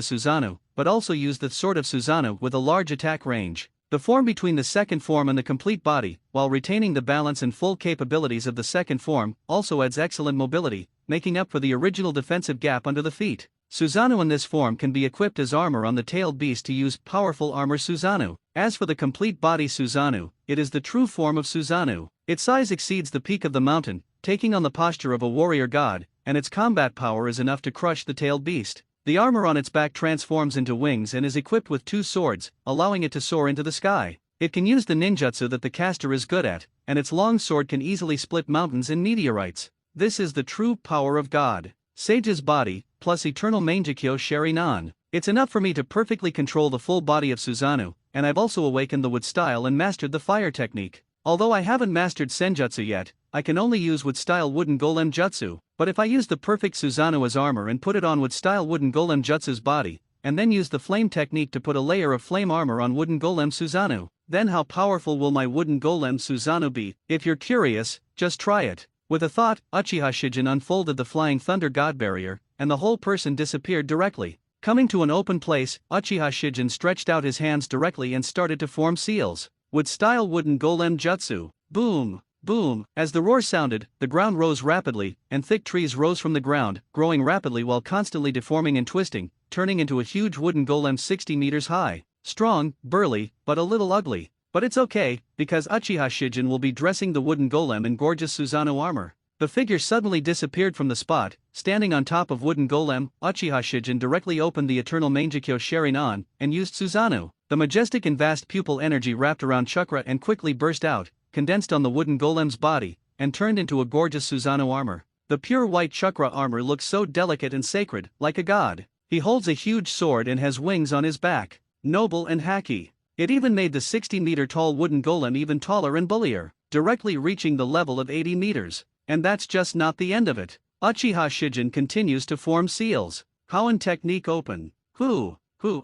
Suzano, but also use the sword of Suzano with a large attack range. The form between the second form and the complete body, while retaining the balance and full capabilities of the second form, also adds excellent mobility, making up for the original defensive gap under the feet. Suzano in this form can be equipped as armor on the tailed beast to use powerful armor Suzano. As for the complete body Suzano, it is the true form of Suzano. Its size exceeds the peak of the mountain, taking on the posture of a warrior god, and its combat power is enough to crush the tailed beast. The armor on its back transforms into wings and is equipped with two swords, allowing it to soar into the sky. It can use the ninjutsu that the caster is good at, and its long sword can easily split mountains and meteorites. This is the true power of God. Sage's body, plus Eternal Mangekyo Sherinan. It's enough for me to perfectly control the full body of Susanoo, and I've also awakened the wood style and mastered the fire technique. Although I haven't mastered Senjutsu yet, I can only use wood style wooden golem jutsu, but if I use the perfect Susanoo as armor and put it on wood style wooden golem jutsu's body, and then use the flame technique to put a layer of flame armor on wooden golem Susanoo, then how powerful will my wooden golem Susanoo be? If you're curious, just try it. With a thought, Uchiha Shijin unfolded the flying thunder god barrier, and the whole person disappeared directly. Coming to an open place, Uchiha Shijin stretched out his hands directly and started to form seals. Wood style wooden golem jutsu. Boom! Boom! As the roar sounded, the ground rose rapidly, and thick trees rose from the ground, growing rapidly while constantly deforming and twisting, turning into a huge wooden golem 60 meters high. Strong, burly, but a little ugly. But it's okay, because Uchiha Shijin will be dressing the wooden golem in gorgeous Susanoo armor. The figure suddenly disappeared from the spot. Standing on top of wooden golem, Uchiha Shijin directly opened the eternal Mangekyo Sharingan, and used Susanoo. The majestic and vast pupil energy wrapped around chakra and quickly burst out, condensed on the wooden golem's body, and turned into a gorgeous Susanoo armor. The pure white chakra armor looks so delicate and sacred, like a god. He holds a huge sword and has wings on his back. Noble and haki. It even made the 60-meter-tall wooden golem even taller and bullier, directly reaching the level of 80 meters. And that's just not the end of it. Uchiha Shijin continues to form seals. Hoenn technique open. Who,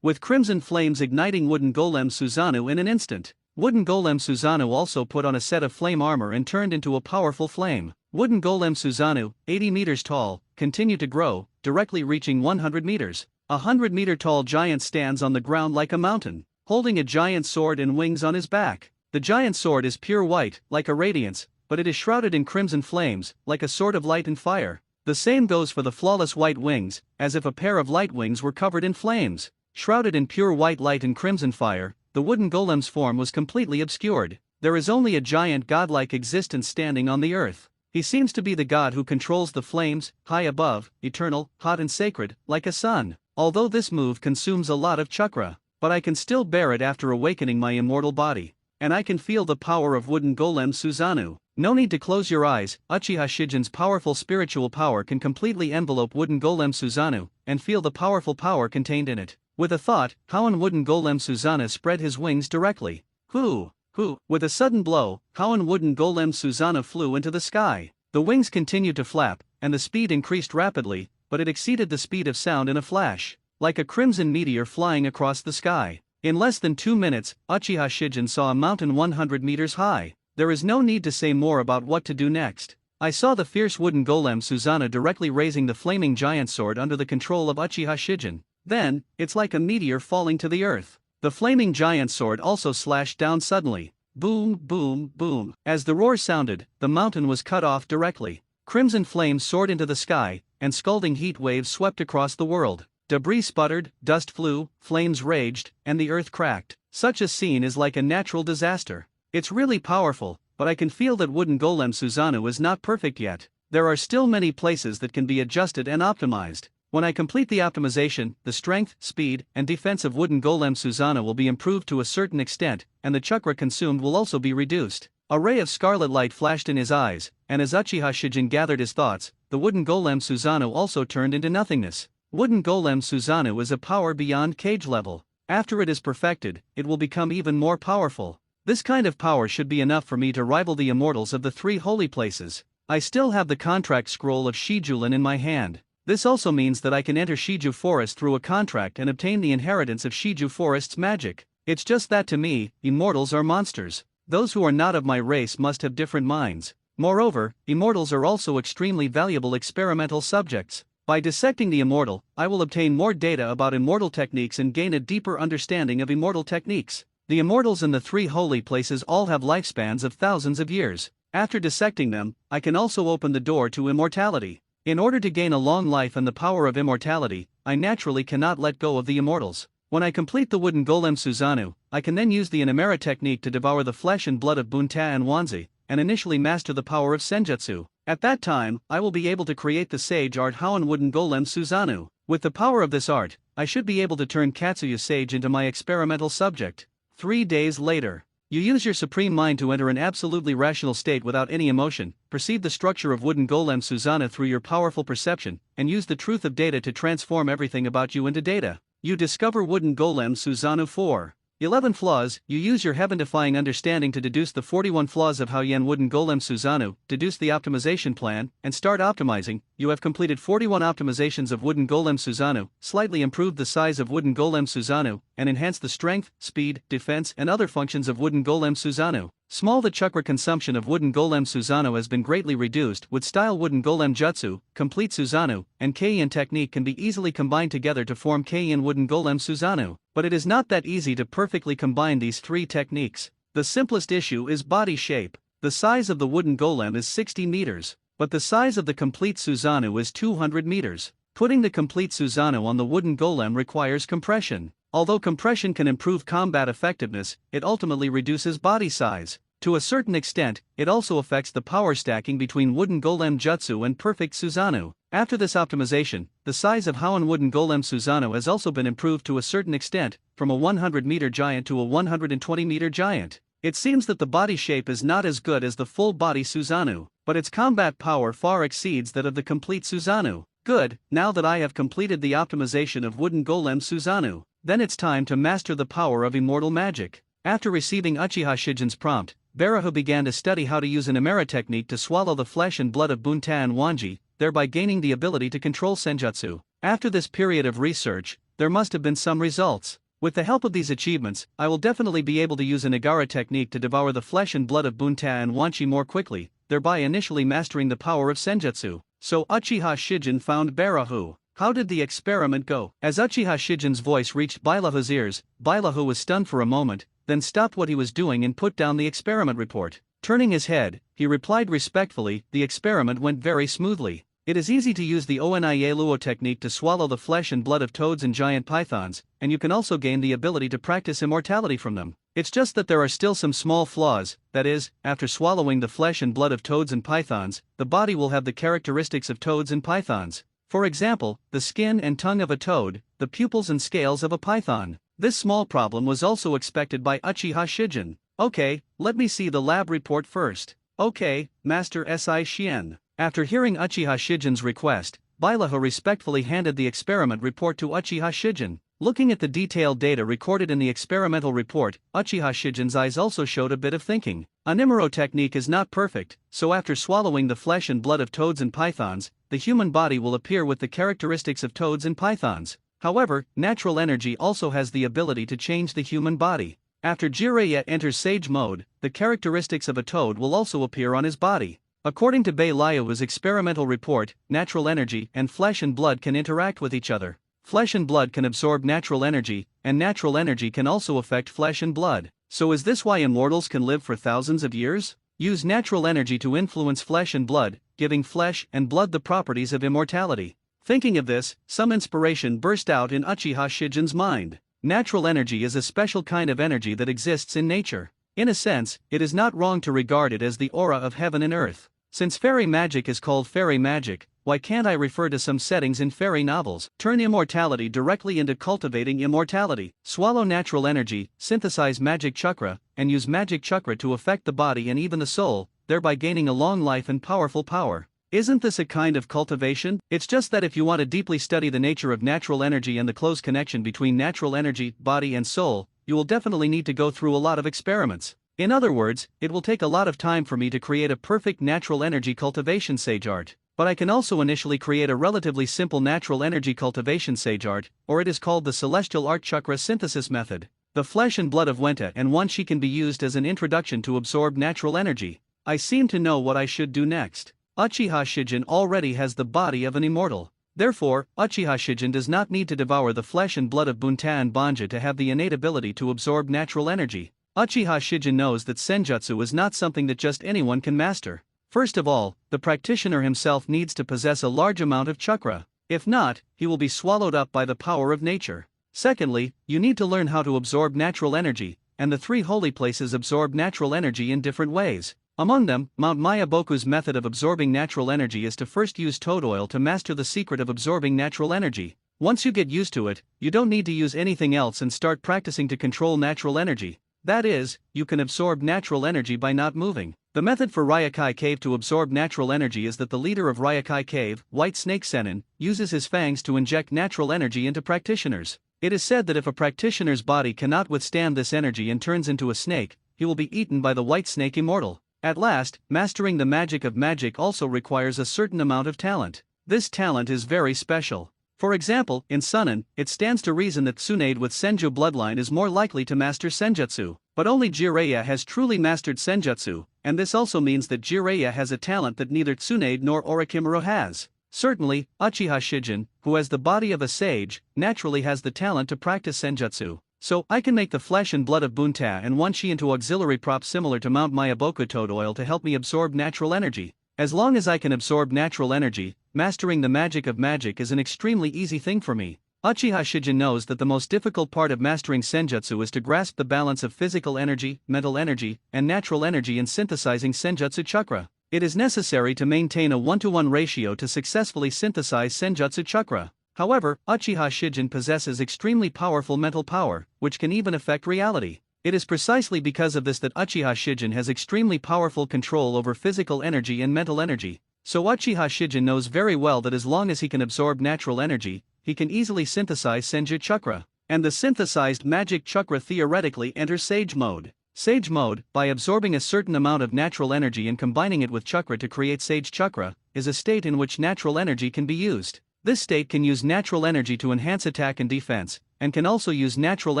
with crimson flames igniting wooden golem Susanoo in an instant. Wooden golem Susanoo also put on a set of flame armor and turned into a powerful flame. Wooden golem Susanoo, 80 meters tall, continued to grow, directly reaching 100 meters. A 100-meter-tall giant stands on the ground like a mountain, holding a giant sword and wings on his back. The giant sword is pure white, like a radiance, but it is shrouded in crimson flames, like a sword of light and fire. The same goes for the flawless white wings, as if a pair of light wings were covered in flames. Shrouded in pure white light and crimson fire, the wooden golem's form was completely obscured. There is only a giant godlike existence standing on the earth. He seems to be the god who controls the flames, high above, eternal, hot and sacred, like a sun. Although this move consumes a lot of chakra, but I can still bear it after awakening my immortal body. And I can feel the power of wooden golem Susanoo. No need to close your eyes. Uchiha Shijin's powerful spiritual power can completely envelope wooden golem Susanoo, and feel the powerful power contained in it. With a thought, Hoenn wooden golem Susanoo spread his wings directly. With a sudden blow, Hoenn wooden golem Susanoo flew into the sky. The wings continued to flap, and the speed increased rapidly, but it exceeded the speed of sound in a flash, like a crimson meteor flying across the sky. In less than 2 minutes, Uchiha Shijin saw a mountain 100 meters high. There is no need to say more about what to do next. I saw the fierce wooden golem Susanoo directly raising the flaming giant sword under the control of Uchiha Shijin. Then, it's like a meteor falling to the earth. The flaming giant sword also slashed down suddenly. Boom, boom, boom. As the roar sounded, the mountain was cut off directly. Crimson flames soared into the sky, and scalding heat waves swept across the world. Debris sputtered, dust flew, flames raged, and the earth cracked. Such a scene is like a natural disaster. It's really powerful, but I can feel that wooden golem Susanoo is not perfect yet. There are still many places that can be adjusted and optimized. When I complete the optimization, the strength, speed, and defense of wooden golem Susanoo will be improved to a certain extent, and the chakra consumed will also be reduced. A ray of scarlet light flashed in his eyes, and as Uchiha Shijin gathered his thoughts, the wooden golem Susanoo also turned into nothingness. Wooden golem Susanoo is a power beyond cage level. After it is perfected, it will become even more powerful. This kind of power should be enough for me to rival the immortals of the 3 holy places. I still have the contract scroll of Shijulin in my hand. This also means that I can enter Shiju Forest through a contract and obtain the inheritance of Shiju Forest's magic. It's just that to me, immortals are monsters. Those who are not of my race must have different minds. Moreover, immortals are also extremely valuable experimental subjects. By dissecting the immortal, I will obtain more data about immortal techniques and gain a deeper understanding of immortal techniques. The immortals in the 3 holy places all have lifespans of thousands of years. After dissecting them, I can also open the door to immortality. In order to gain a long life and the power of immortality, I naturally cannot let go of the immortals. When I complete the wooden golem Susanoo, I can then use the Inamera technique to devour the flesh and blood of Bunta and Wanzi, and initially master the power of Senjutsu. At that time, I will be able to create the sage art Hoenn wooden golem Susanoo. With the power of this art, I should be able to turn Katsuya Sage into my experimental subject. 3 days later. You use your supreme mind to enter an absolutely rational state without any emotion, perceive the structure of wooden golem Susanoo through your powerful perception, and use the truth of data to transform everything about you into data. You discover wooden golem Susanoo 4. 11 flaws. You use your heaven-defying understanding to deduce the 41 flaws of how Yen wooden golem Susanoo, deduce the optimization plan, and start optimizing. You have completed 41 optimizations of wooden golem Susanoo, slightly improved the size of wooden golem Susanoo, and enhanced the strength, speed, defense, and other functions of wooden golem Susanoo. Small. The chakra consumption of wooden golem Susanoo has been greatly reduced. With style wooden golem jutsu, complete Susanoo, and Keiin technique can be easily combined together to form Keiin wooden golem Susanoo. But it is not that easy to perfectly combine these three techniques. The simplest issue is body shape. The size of the wooden golem is 60 meters, but the size of the complete Susanoo is 200 meters. Putting the complete Susanoo on the wooden golem requires compression. Although compression can improve combat effectiveness, it ultimately reduces body size. To a certain extent, it also affects the power stacking between wooden golem jutsu and perfect Susanoo. After this optimization, the size of Hoenn wooden golem Susanoo has also been improved to a certain extent, from a 100-meter giant to a 120-meter giant. It seems that the body shape is not as good as the full-body Susanoo, but its combat power far exceeds that of the complete Susanoo. Good. Now that I have completed the optimization of wooden golem Susanoo, then it's time to master the power of immortal magic. After receiving Uchiha Shijin's prompt, Barahu began to study how to use an Emera technique to swallow the flesh and blood of Bunta and Wanji, thereby gaining the ability to control Senjutsu. After this period of research, there must have been some results. With the help of these achievements, I will definitely be able to use a Nagara technique to devour the flesh and blood of Bunta and Wanji more quickly, thereby initially mastering the power of Senjutsu. So Uchiha Shijin found Barahu. How did the experiment go? As Uchiha Shijin's voice reached Bailahu's ears, Bailahu was stunned for a moment, then stopped what he was doing and put down the experiment report. Turning his head, he replied respectfully, "The experiment went very smoothly. It is easy to use the Onie Luo technique to swallow the flesh and blood of toads and giant pythons, and you can also gain the ability to practice immortality from them. It's just that there are still some small flaws, that is, after swallowing the flesh and blood of toads and pythons, the body will have the characteristics of toads and pythons. For example, the skin and tongue of a toad, the pupils and scales of a python. This small problem was also expected by Uchiha Shijin. Okay, let me see the lab report first." "Okay, Master Si Shien." After hearing Uchiha Shijin's request, Bailahu respectfully handed the experiment report to Uchiha Shijin. Looking at the detailed data recorded in the experimental report, Uchiha Shijin's eyes also showed a bit of thinking. A Nimuro technique is not perfect, so after swallowing the flesh and blood of toads and pythons, the human body will appear with the characteristics of toads and pythons. However, natural energy also has the ability to change the human body. After Jiraiya enters Sage mode, the characteristics of a toad will also appear on his body. According to Bei Liu's experimental report, natural energy and flesh and blood can interact with each other. Flesh and blood can absorb natural energy, and natural energy can also affect flesh and blood. So is this why immortals can live for thousands of years? Use natural energy to influence flesh and blood, giving flesh and blood the properties of immortality. Thinking of this, some inspiration burst out in Uchiha Shijin's mind. Natural energy is a special kind of energy that exists in nature. In a sense, it is not wrong to regard it as the aura of heaven and earth. Since fairy magic is called fairy magic, why can't I refer to some settings in fairy novels? Turn immortality directly into cultivating immortality. Swallow natural energy, synthesize magic chakra, and use magic chakra to affect the body and even the soul, thereby gaining a long life and powerful power. Isn't this a kind of cultivation? It's just that if you want to deeply study the nature of natural energy and the close connection between natural energy, body and soul, you will definitely need to go through a lot of experiments. In other words, it will take a lot of time for me to create a perfect natural energy cultivation sage art. But I can also initially create a relatively simple natural energy cultivation sage art, or it is called the Celestial Art Chakra Synthesis Method. The flesh and blood of Wenta and Wanshi can be used as an introduction to absorb natural energy. I seem to know what I should do next. Uchiha Shijin already has the body of an immortal. Therefore, Uchiha Shijin does not need to devour the flesh and blood of Bunta and Banja to have the innate ability to absorb natural energy. Uchiha Shijin knows that Senjutsu is not something that just anyone can master. First of all, the practitioner himself needs to possess a large amount of chakra. If not, he will be swallowed up by the power of nature. Secondly, you need to learn how to absorb natural energy, and the three holy places absorb natural energy in different ways. Among them, Mount Mayaboku's method of absorbing natural energy is to first use toad oil to master the secret of absorbing natural energy. Once you get used to it, you don't need to use anything else and start practicing to control natural energy. That is, you can absorb natural energy by not moving. The method for Ryokai Cave to absorb natural energy is that the leader of Ryokai Cave, White Snake Sennin, uses his fangs to inject natural energy into practitioners. It is said that if a practitioner's body cannot withstand this energy and turns into a snake, he will be eaten by the white snake immortal. At last, mastering the magic of magic also requires a certain amount of talent. This talent is very special. For example, in Sunin, it stands to reason that Tsunade with Senju bloodline is more likely to master Senjutsu, but only Jiraiya has truly mastered Senjutsu, and this also means that Jiraiya has a talent that neither Tsunade nor Orochimaru has. Certainly, Uchiha Shijin, who has the body of a sage, naturally has the talent to practice Senjutsu. So, I can make the flesh and blood of Bunta and Wanshi into auxiliary props similar to Mount Mayaboku Toad Oil to help me absorb natural energy. As long as I can absorb natural energy, mastering the magic of magic is an extremely easy thing for me. Uchiha Shijin knows that the most difficult part of mastering Senjutsu is to grasp the balance of physical energy, mental energy, and natural energy in synthesizing Senjutsu chakra. It is necessary to maintain a 1-to-1 ratio to successfully synthesize Senjutsu chakra. However, Uchiha Shijin possesses extremely powerful mental power, which can even affect reality. It is precisely because of this that Uchiha Shijin has extremely powerful control over physical energy and mental energy. So Uchiha Shijin knows very well that as long as he can absorb natural energy, he can easily synthesize Senju chakra. And the synthesized magic chakra theoretically enters Sage mode. Sage mode, by absorbing a certain amount of natural energy and combining it with chakra to create Sage chakra, is a state in which natural energy can be used. This state can use natural energy to enhance attack and defense, and can also use natural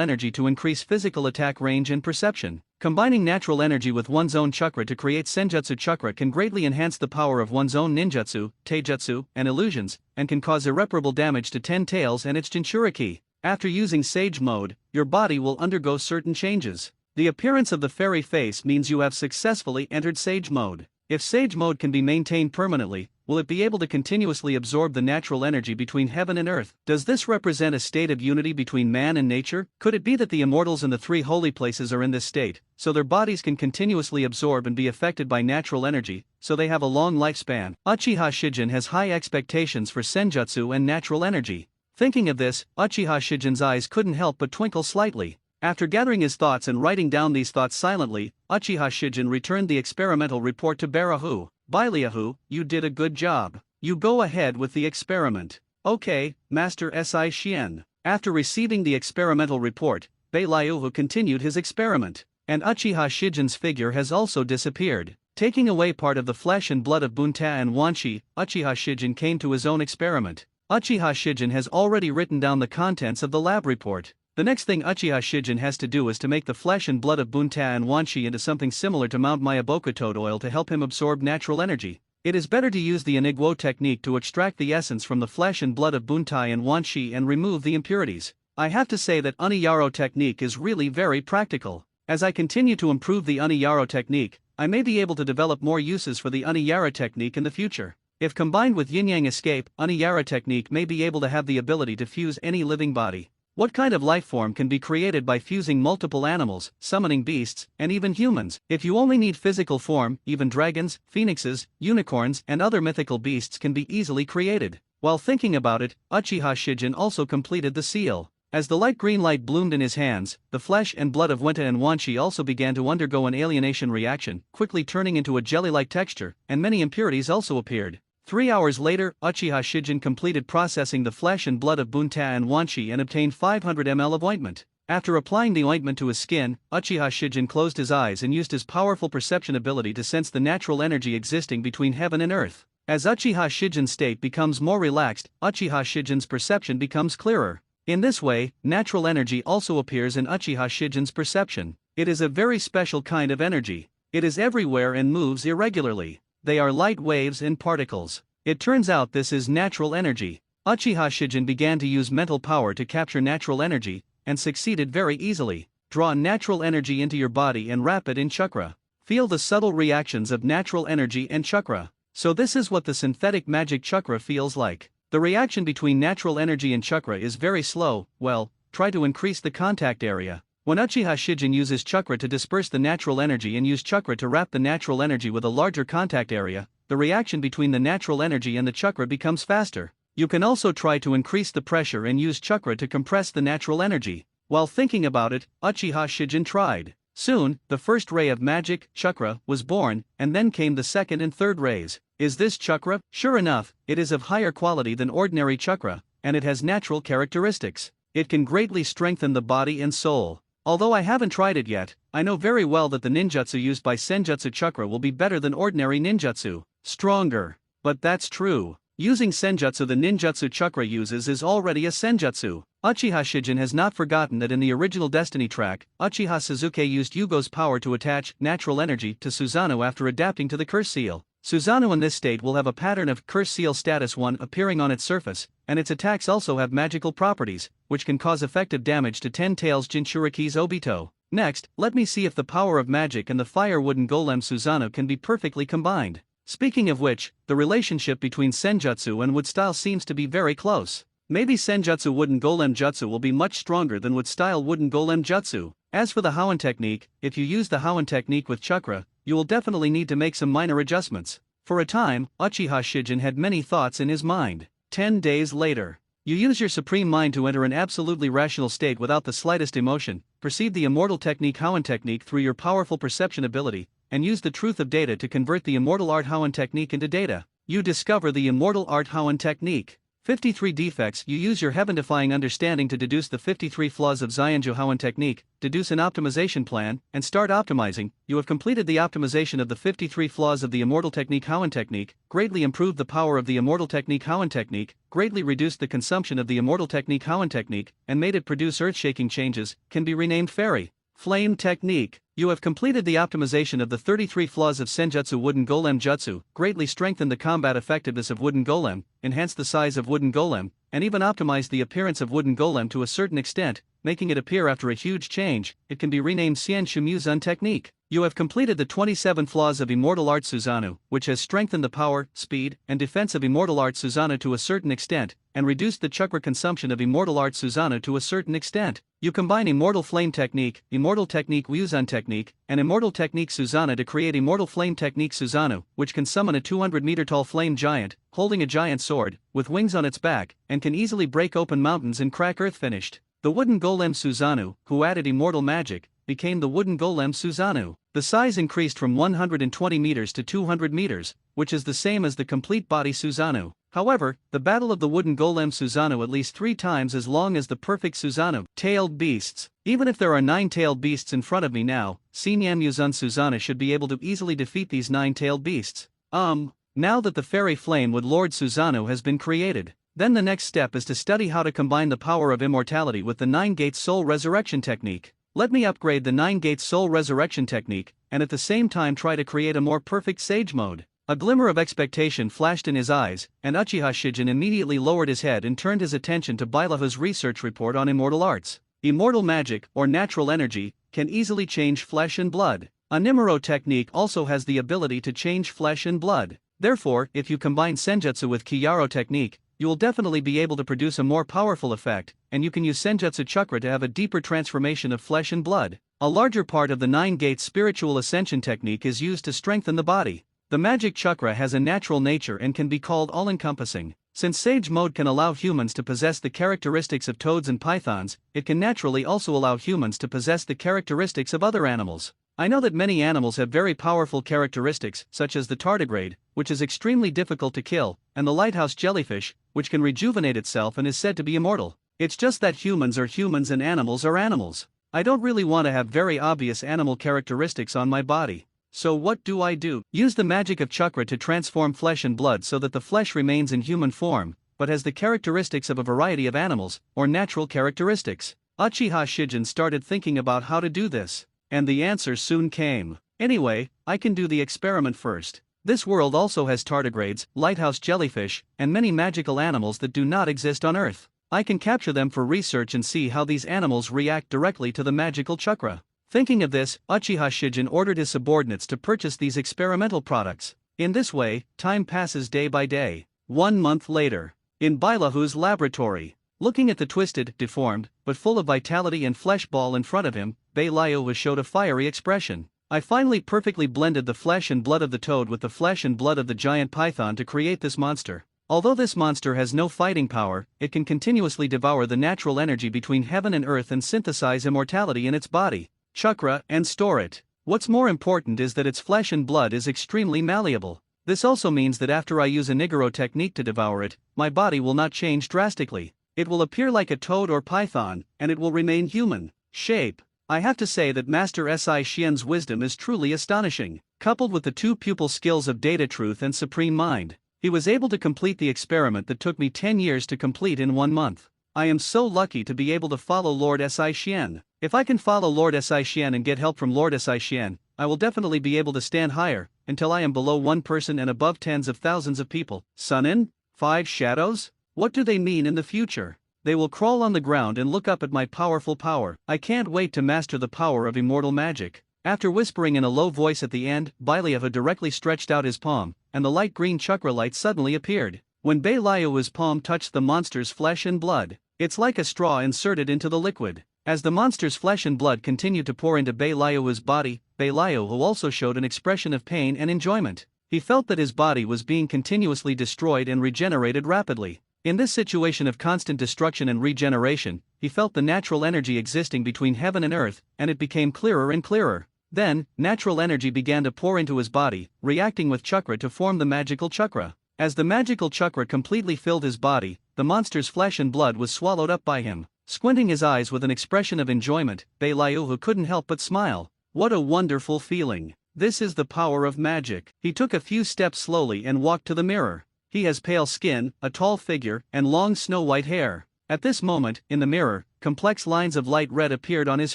energy to increase physical attack range and perception. Combining natural energy with one's own chakra to create Senjutsu chakra can greatly enhance the power of one's own ninjutsu, taijutsu, and illusions, and can cause irreparable damage to Ten Tails and its Jinchuriki. After using Sage mode, your body will undergo certain changes. The appearance of the fairy face means you have successfully entered Sage mode. If Sage mode can be maintained permanently, will it be able to continuously absorb the natural energy between heaven and earth? Does this represent a state of unity between man and nature? Could it be that the immortals in the three holy places are in this state, so their bodies can continuously absorb and be affected by natural energy, so they have a long lifespan? Uchiha Shijin has high expectations for Senjutsu and natural energy. Thinking of this, Uchiha Shijin's eyes couldn't help but twinkle slightly. After gathering his thoughts and writing down these thoughts silently, Uchiha Shijin returned the experimental report to Barahu. Baileahu, you did a good job. You go ahead with the experiment. Okay, Master Si Shien. After receiving the experimental report, Baileahu continued his experiment. And Uchiha Shijin's figure has also disappeared. Taking away part of the flesh and blood of Bunta and Wanshi, Uchiha Shijin came to his own experiment. Uchiha Shijin has already written down the contents of the lab report. The next thing Uchiha Shijin has to do is to make the flesh and blood of Bunta and Wanshi into something similar to Mount Mayaboku Toad Oil to help him absorb natural energy. It is better to use the Iniguo technique to extract the essence from the flesh and blood of Buntai and Wanshi and remove the impurities. I have to say that Uniyaro technique is really very practical. As I continue to improve the Uniyaro technique, I may be able to develop more uses for the Uniyara technique in the future. If combined with Yin-Yang Escape, Uniyara technique may be able to have the ability to fuse any living body. What kind of life form can be created by fusing multiple animals, summoning beasts, and even humans? If you only need physical form, even dragons, phoenixes, unicorns, and other mythical beasts can be easily created. While thinking about it, Uchiha Shijin also completed the seal. As the light green light bloomed in his hands, the flesh and blood of Wenta and Wanshi also began to undergo an alienation reaction, quickly turning into a jelly-like texture, and many impurities also appeared. 3 hours later, Uchiha Shijin completed processing the flesh and blood of Bunta and Wanshi and obtained 500 ml of ointment. After applying the ointment to his skin, Uchiha Shijin closed his eyes and used his powerful perception ability to sense the natural energy existing between heaven and earth. As Uchiha Shijin's state becomes more relaxed, Uchiha Shijin's perception becomes clearer. In this way, natural energy also appears in Uchiha Shijin's perception. It is a very special kind of energy. It is everywhere and moves irregularly. They are light waves and particles. It turns out this is natural energy. Uchiha Shijin began to use mental power to capture natural energy, and succeeded very easily. Draw natural energy into your body and wrap it in chakra. Feel the subtle reactions of natural energy and chakra. So this is what the synthetic magic chakra feels like. The reaction between natural energy and chakra is very slow. Well, try to increase the contact area. When Uchiha Shijin uses chakra to disperse the natural energy and use chakra to wrap the natural energy with a larger contact area, the reaction between the natural energy and the chakra becomes faster. You can also try to increase the pressure and use chakra to compress the natural energy. While thinking about it, Uchiha Shijin tried. Soon, the first ray of magic, chakra, was born, and then came the second and third rays. Is this chakra? Sure enough, it is of higher quality than ordinary chakra, and it has natural characteristics. It can greatly strengthen the body and soul. Although I haven't tried it yet, I know very well that the ninjutsu used by Senjutsu chakra will be better than ordinary ninjutsu. Stronger. But that's true. Using Senjutsu the ninjutsu chakra uses is already a Senjutsu. Uchiha Shijin has not forgotten that in the original Destiny track, Uchiha Suzuki used Yugo's power to attach natural energy to Susanoo after adapting to the curse seal. Susanoo in this state will have a pattern of curse seal status 1 appearing on its surface, and its attacks also have magical properties, which can cause effective damage to 10 Tails Jinchuriki's Obito. Next, let me see if the power of magic and the fire wooden golem Susanoo can be perfectly combined. Speaking of which, the relationship between Senjutsu and wood style seems to be very close. Maybe Senjutsu wooden golem jutsu will be much stronger than wood style wooden golem jutsu. As for the Hoenn technique, if you use the Hoenn technique with chakra, you will definitely need to make some minor adjustments. For a time, Uchiha Shijin had many thoughts in his mind. 10 days later. You use your supreme mind to enter an absolutely rational state without the slightest emotion, perceive the immortal technique Hoenn technique through your powerful perception ability, and use the truth of data to convert the immortal art Hoenn technique into data. You discover the immortal art Hoenn technique. 53 defects. You use your heaven-defying understanding to deduce the 53 flaws of Xianzhou Hoenn technique, deduce an optimization plan, and start optimizing. You have completed the optimization of the 53 flaws of the immortal technique Hoenn technique, greatly improved the power of the immortal technique Hoenn technique, greatly reduced the consumption of the immortal technique Hoenn technique, and made it produce earth-shaking changes. Can be renamed Fairy Flame technique. You have completed the optimization of the 33 flaws of Senjutsu wooden golem jutsu, greatly strengthened the combat effectiveness of wooden golem, enhanced the size of wooden golem, and even optimized the appearance of wooden golem to a certain extent, making it appear after a huge change. It can be renamed Xian Shumuzun technique. You have completed the 27 flaws of immortal art Susanoo, which has strengthened the power, speed, and defense of immortal art Susanoo to a certain extent, and reduced the chakra consumption of immortal art Susanoo to a certain extent. You combine immortal flame technique, immortal technique Wuzun technique, and immortal technique Susanoo to create immortal flame technique Susanoo, which can summon a 200-meter tall flame giant, holding a giant sword, with wings on its back, and can easily break open mountains and crack earth. Finished. The wooden golem Susanoo, who added immortal magic, became the wooden golem Susanoo. The size increased from 120 meters to 200 meters, which is the same as the complete body Susanoo. However, the battle of the wooden golem Susanoo at least 3 times as long as the perfect Susanoo. Tailed beasts. Even if there are 9 tailed beasts in front of me now, Muzun Susanoo should be able to easily defeat these 9 tailed beasts. Now that the fairy flame with Lord Susanoo has been created, then the next step is to study how to combine the power of immortality with the 9 gates soul resurrection technique. Let me upgrade the 9 gates soul resurrection technique, and at the same time try to create a more perfect sage mode. A glimmer of expectation flashed in his eyes, and Uchiha Shijin immediately lowered his head and turned his attention to Bailahu's research report on immortal arts. Immortal magic, or natural energy, can easily change flesh and blood. A Nimuro technique also has the ability to change flesh and blood. Therefore, if you combine Senjutsu with Kyaro technique, you will definitely be able to produce a more powerful effect, and you can use Senjutsu chakra to have a deeper transformation of flesh and blood. A larger part of the 9 gates spiritual ascension technique is used to strengthen the body. The magic chakra has a natural nature and can be called all-encompassing. Since Sage Mode can allow humans to possess the characteristics of toads and pythons, it can naturally also allow humans to possess the characteristics of other animals. I know that many animals have very powerful characteristics, such as the tardigrade, which is extremely difficult to kill, and the lighthouse jellyfish, which can rejuvenate itself and is said to be immortal. It's just that humans are humans and animals are animals. I don't really want to have very obvious animal characteristics on my body. So what do? Use the magic of chakra to transform flesh and blood so that the flesh remains in human form, but has the characteristics of a variety of animals, or natural characteristics. Uchiha Shijin started thinking about how to do this, and the answer soon came. Anyway, I can do the experiment first. This world also has tardigrades, lighthouse jellyfish, and many magical animals that do not exist on Earth. I can capture them for research and see how these animals react directly to the magical chakra. Thinking of this, Uchiha Shijin ordered his subordinates to purchase these experimental products. In this way, time passes day by day. 1 month later, in Bailahu's laboratory, looking at the twisted, deformed, but full of vitality and flesh ball in front of him, Bailahu showed a fiery expression. I finally perfectly blended the flesh and blood of the toad with the flesh and blood of the giant python to create this monster. Although this monster has no fighting power, it can continuously devour the natural energy between heaven and earth and synthesize immortality in its body, chakra, and store it. What's more important is that its flesh and blood is extremely malleable. This also means that after I use a Nigoro technique to devour it, my body will not change drastically. It will appear like a toad or python, and it will remain human shape. I have to say that Master Si Xian's wisdom is truly astonishing. Coupled with the two pupil skills of data truth and supreme mind, he was able to complete the experiment that took me 10 years to complete in 1 month. I am so lucky to be able to follow Lord Si Xian. If I can follow Lord Si Xian and get help from Lord Si Xian, I will definitely be able to stand higher, until I am below one person and above tens of thousands of people. Sunin? 5 shadows? What do they mean in the future? They will crawl on the ground and look up at my powerful power. I can't wait to master the power of immortal magic. After whispering in a low voice at the end, Bailayahu directly stretched out his palm, and the light green chakra light suddenly appeared. When Bailayahu's palm touched the monster's flesh and blood, it's like a straw inserted into the liquid. As the monster's flesh and blood continued to pour into Bailayahu's body, Bailayahu also showed an expression of pain and enjoyment. He felt that his body was being continuously destroyed and regenerated rapidly. In this situation of constant destruction and regeneration, he felt the natural energy existing between heaven and earth, and it became clearer and clearer. Then, natural energy began to pour into his body, reacting with chakra to form the magical chakra. As the magical chakra completely filled his body, the monster's flesh and blood was swallowed up by him. Squinting his eyes with an expression of enjoyment, Bailayahu couldn't help but smile. What a wonderful feeling. This is the power of magic. He took a few steps slowly and walked to the mirror. He has pale skin, a tall figure, and long snow-white hair. At this moment, in the mirror, complex lines of light red appeared on his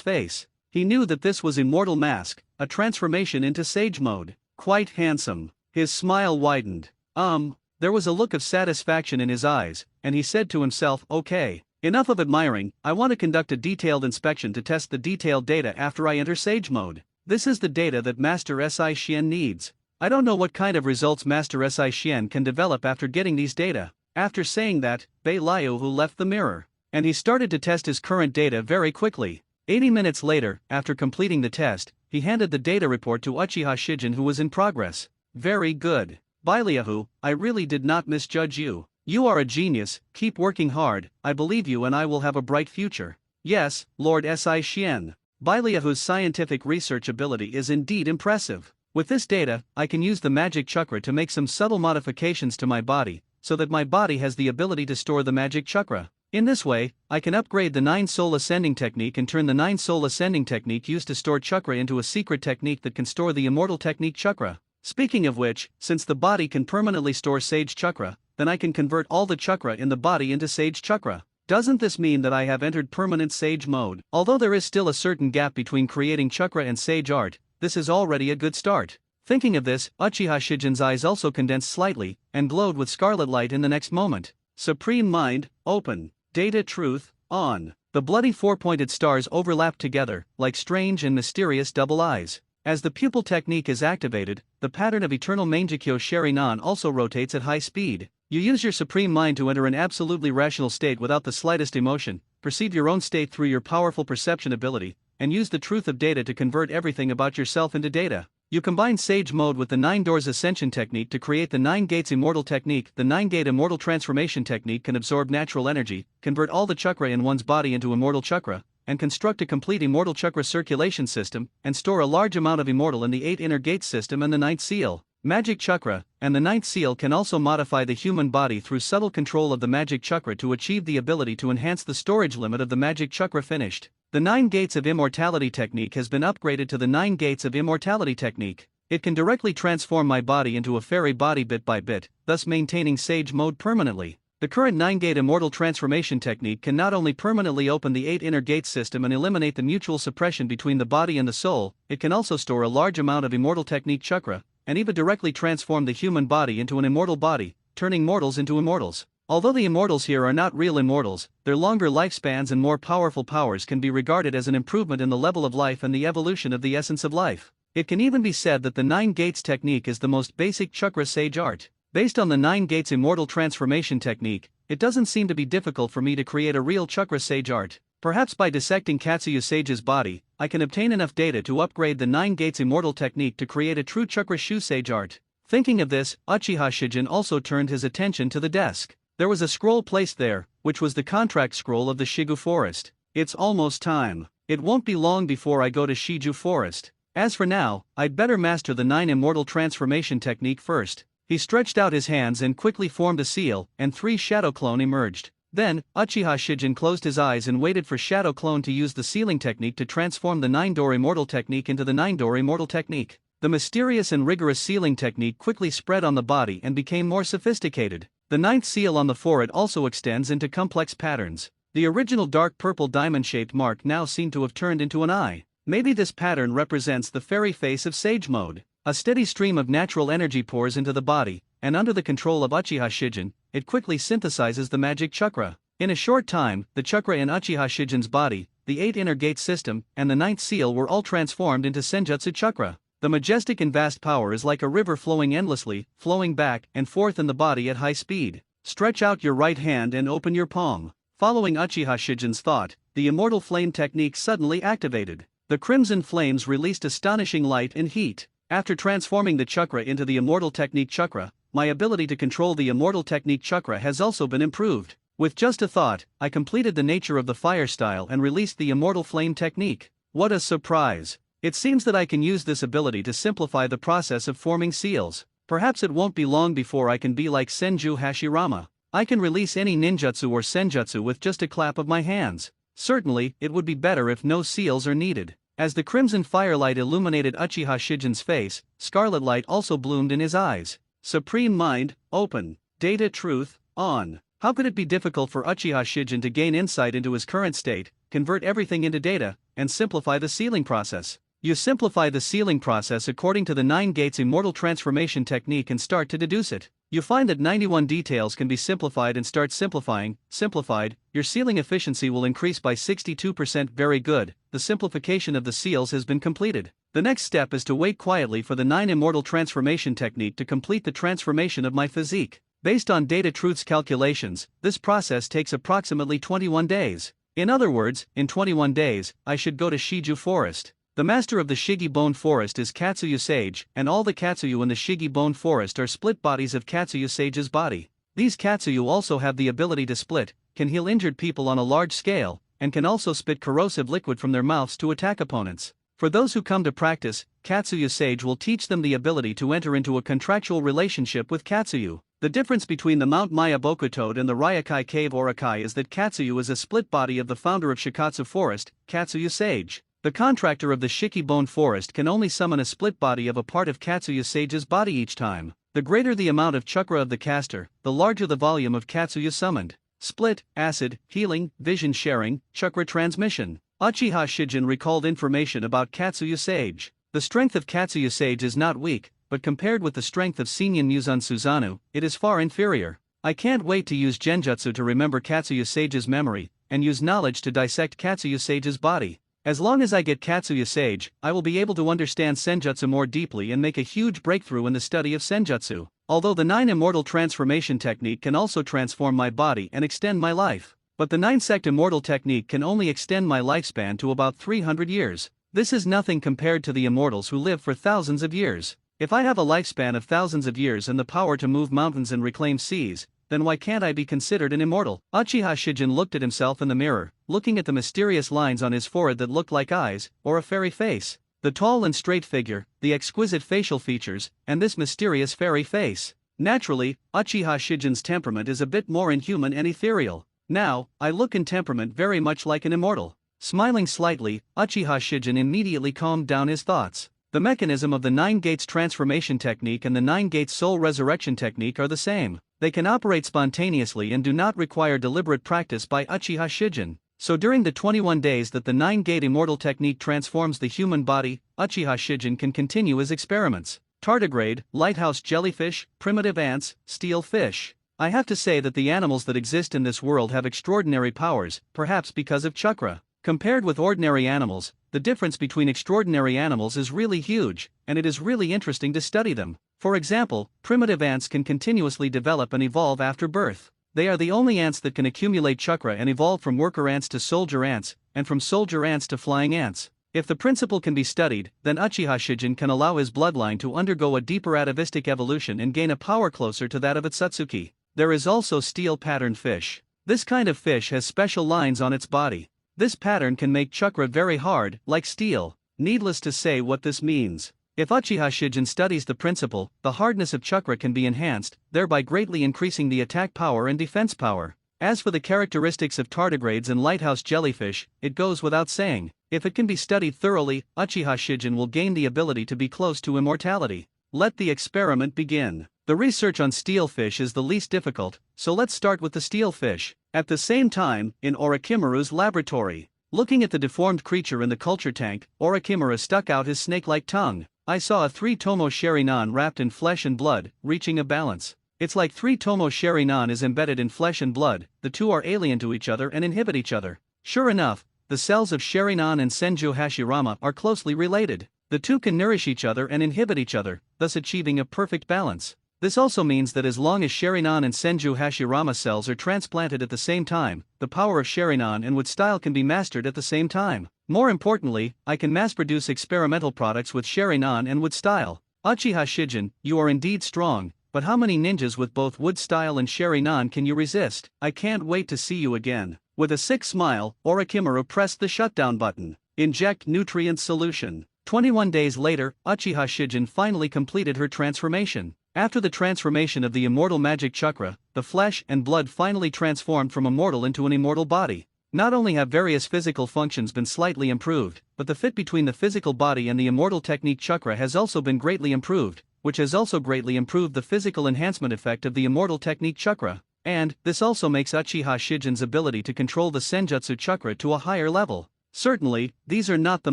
face. He knew that this was Immortal Mask, a transformation into Sage Mode. Quite handsome. His smile widened. There was a look of satisfaction in his eyes, and he said to himself, okay, enough of admiring, I want to conduct a detailed inspection to test the detailed data after I enter Sage Mode. This is the data that Master Si Xian needs. I don't know what kind of results Master Si Xian can develop after getting these data. After saying that, Bailayahu left the mirror, and he started to test his current data very quickly. 80 minutes later, after completing the test, he handed the data report to Uchiha Shijin, who was in progress. Very good. Bailayahu, I really did not misjudge you. You are a genius, keep working hard, I believe you and I will have a bright future. Yes, Lord Si Xian. Bailayahu's scientific research ability is indeed impressive. With this data, I can use the magic chakra to make some subtle modifications to my body, so that my body has the ability to store the magic chakra. In this way, I can upgrade the 9-soul ascending technique and turn the 9-soul ascending technique used to store chakra into a secret technique that can store the immortal technique chakra. Speaking of which, since the body can permanently store sage chakra, then I can convert all the chakra in the body into sage chakra. Doesn't this mean that I have entered permanent sage mode? Although there is still a certain gap between creating chakra and sage art, this is already a good start. Thinking of this, Uchiha Shijin's eyes also condensed slightly, and glowed with scarlet light in the next moment. Supreme Mind, open. Data Truth, on. The bloody 4-pointed stars overlapped together, like strange and mysterious double eyes. As the pupil technique is activated, the pattern of eternal Mangekyo Sherinan also rotates at high speed. You use your Supreme Mind to enter an absolutely rational state without the slightest emotion, perceive your own state through your powerful perception ability, and use the truth of data to convert everything about yourself into data. You combine Sage Mode with the 9 Doors Ascension technique to create the 9 Gates Immortal technique. The 9 Gate Immortal Transformation technique can absorb natural energy, convert all the chakra in one's body into immortal chakra, and construct a complete immortal chakra circulation system, and store a large amount of immortal in the 8 inner gates system and the 9th seal. Magic chakra, and the 9th seal can also modify the human body through subtle control of the magic chakra to achieve the ability to enhance the storage limit of the magic chakra finished. The 9 Gates of Immortality technique has been upgraded to the 9 Gates of Immortality technique. It can directly transform my body into a fairy body bit by bit, thus maintaining Sage Mode permanently. The current 9-Gate Immortal Transformation technique can not only permanently open the 8 inner gate system and eliminate the mutual suppression between the body and the soul, it can also store a large amount of immortal technique chakra, and even directly transform the human body into an immortal body, turning mortals into immortals. Although the immortals here are not real immortals, their longer lifespans and more powerful powers can be regarded as an improvement in the level of life and the evolution of the essence of life. It can even be said that the 9 Gates technique is the most basic chakra sage art. Based on the 9 Gates Immortal Transformation technique, it doesn't seem to be difficult for me to create a real chakra sage art. Perhaps by dissecting Katsuyu Sage's body, I can obtain enough data to upgrade the 9 Gates Immortal technique to create a true chakra shu sage art. Thinking of this, Uchiha Shijin also turned his attention to the desk. There was a scroll placed there, which was the contract scroll of the Shigu Forest. It's almost time. It won't be long before I go to Shiju Forest. As for now, I'd better master the 9 Immortal Transformation technique first. He stretched out his hands and quickly formed a seal, and 3 shadow clone emerged. Then, Uchiha Shijin closed his eyes and waited for Shadow Clone to use the sealing technique to transform the 9-door immortal technique into the 9-door immortal technique. The mysterious and rigorous sealing technique quickly spread on the body and became more sophisticated. The 9th seal on the forehead also extends into complex patterns. The original dark purple diamond-shaped mark now seemed to have turned into an eye. Maybe this pattern represents the fairy face of Sage Mode. A steady stream of natural energy pours into the body, and under the control of Uchiha Shijin, it quickly synthesizes the magic chakra. In a short time, the chakra in Uchiha Shijin's body, the 8 inner gate system, and the 9th seal were all transformed into Senjutsu chakra. The majestic and vast power is like a river flowing endlessly, flowing back and forth in the body at high speed. Stretch out your right hand and open your palm. Following Uchiha Shijin's thought, the immortal flame technique suddenly activated. The crimson flames released astonishing light and heat. After transforming the chakra into the immortal technique chakra, my ability to control the immortal technique chakra has also been improved. With just a thought, I completed the nature of the fire style and released the immortal flame technique. What a surprise! It seems that I can use this ability to simplify the process of forming seals. Perhaps it won't be long before I can be like Senju Hashirama. I can release any ninjutsu or senjutsu with just a clap of my hands. Certainly, it would be better if no seals are needed. As the crimson firelight illuminated Uchiha Shijin's face, scarlet light also bloomed in his eyes. Supreme Mind, open. Data Truth, on. How could it be difficult for Uchiha Shijin to gain insight into his current state, convert everything into data, and simplify the sealing process? You simplify the sealing process according to the 9 gates immortal transformation technique and start to deduce it. You find that 91 details can be simplified and start simplifying. Simplified, your sealing efficiency will increase by 62%. Very good, the simplification of the seals has been completed. The next step is to wait quietly for the 9 immortal transformation technique to complete the transformation of my physique. Based on Data Truth's calculations, this process takes approximately 21 days. In other words, in 21 days, I should go to Shiju Forest. The master of the Shigi Bone Forest is Katsuyu Sage, and all the Katsuyu in the Shigi Bone Forest are split bodies of Katsuyu Sage's body. These Katsuyu also have the ability to split, can heal injured people on a large scale, and can also spit corrosive liquid from their mouths to attack opponents. For those who come to practice, Katsuyu Sage will teach them the ability to enter into a contractual relationship with Katsuyu. The difference between the Mount Maya Bokutoad and the Ryakai Cave Orakai is that Katsuyu is a split body of the founder of Shikatsu Forest, Katsuyu Sage. The contractor of the Shiki Bone Forest can only summon a split body of a part of Katsuyu Sage's body each time. The greater the amount of chakra of the caster, the larger the volume of Katsuyu summoned. Split, acid, healing, vision sharing, chakra transmission. Uchiha Shijin recalled information about Katsuyu Sage. The strength of Katsuyu Sage is not weak, but compared with the strength of Seinen Muzan Suzano, it is far inferior. I can't wait to use Genjutsu to remember Katsuyu Sage's memory, and use knowledge to dissect Katsuyu Sage's body. As long as I get Katsuyu Sage, I will be able to understand Senjutsu more deeply and make a huge breakthrough in the study of Senjutsu. Although the 9 immortal transformation technique can also transform my body and extend my life. But the 9 sect immortal technique can only extend my lifespan to about 300 years. This is nothing compared to the immortals who live for thousands of years. If I have a lifespan of thousands of years and the power to move mountains and reclaim seas, then why can't I be considered an immortal? Uchiha Shijin looked at himself in the mirror, looking at the mysterious lines on his forehead that looked like eyes, or a fairy face. The tall and straight figure, the exquisite facial features, and this mysterious fairy face. Naturally, Uchiha Shijin's temperament is a bit more inhuman and ethereal. Now, I look in temperament very much like an immortal. Smiling slightly, Uchiha Shijin immediately calmed down his thoughts. The mechanism of the 9 gates transformation technique and the 9 gates soul resurrection technique are the same. They can operate spontaneously and do not require deliberate practice by Uchiha Shijin. So during the 21 days that the 9 gate immortal technique transforms the human body, Uchiha Shijin can continue his experiments. Tardigrade, lighthouse jellyfish, primitive ants, steel fish. I have to say that the animals that exist in this world have extraordinary powers, perhaps because of chakra. Compared with ordinary animals, the difference between extraordinary animals is really huge, and it is really interesting to study them. For example, primitive ants can continuously develop and evolve after birth. They are the only ants that can accumulate chakra and evolve from worker ants to soldier ants, and from soldier ants to flying ants. If the principle can be studied, then Uchiha Shijin can allow his bloodline to undergo a deeper atavistic evolution and gain a power closer to that of its Satsuki. There is also steel-patterned fish. This kind of fish has special lines on its body. This pattern can make chakra very hard, like steel. Needless to say what this means. If Uchiha Shijin studies the principle, the hardness of chakra can be enhanced, thereby greatly increasing the attack power and defense power. As for the characteristics of tardigrades and lighthouse jellyfish, it goes without saying. If it can be studied thoroughly, Uchiha Shijin will gain the ability to be close to immortality. Let the experiment begin. The research on steelfish is the least difficult, so let's start with the steelfish. At the same time, in Orochimaru's laboratory, looking at the deformed creature in the culture tank, Orochimaru stuck out his snake-like tongue. I saw a 3-tomo Sharinan wrapped in flesh and blood, reaching a balance. It's like 3-tomo Sharinan is embedded in flesh and blood, the two are alien to each other and inhibit each other. Sure enough, the cells of Sharinan and Senju Hashirama are closely related. The two can nourish each other and inhibit each other, thus achieving a perfect balance. This also means that as long as Sharinan and Senju Hashirama cells are transplanted at the same time, the power of Sharinan and wood style can be mastered at the same time. More importantly, I can mass-produce experimental products with Sharinan and wood style. Uchiha Shijin, you are indeed strong, but how many ninjas with both wood style and Sharinan can you resist? I can't wait to see you again. With a sick smile, Orochimaru pressed the shutdown button. Inject nutrient solution. 21 days later, Uchiha Shijin finally completed her transformation. After the transformation of the immortal magic chakra, the flesh and blood finally transformed from a mortal into an immortal body. Not only have various physical functions been slightly improved, but the fit between the physical body and the immortal technique chakra has also been greatly improved, which has also greatly improved the physical enhancement effect of the immortal technique chakra. And this also makes Uchiha Shijin's ability to control the Senjutsu chakra to a higher level. Certainly, these are not the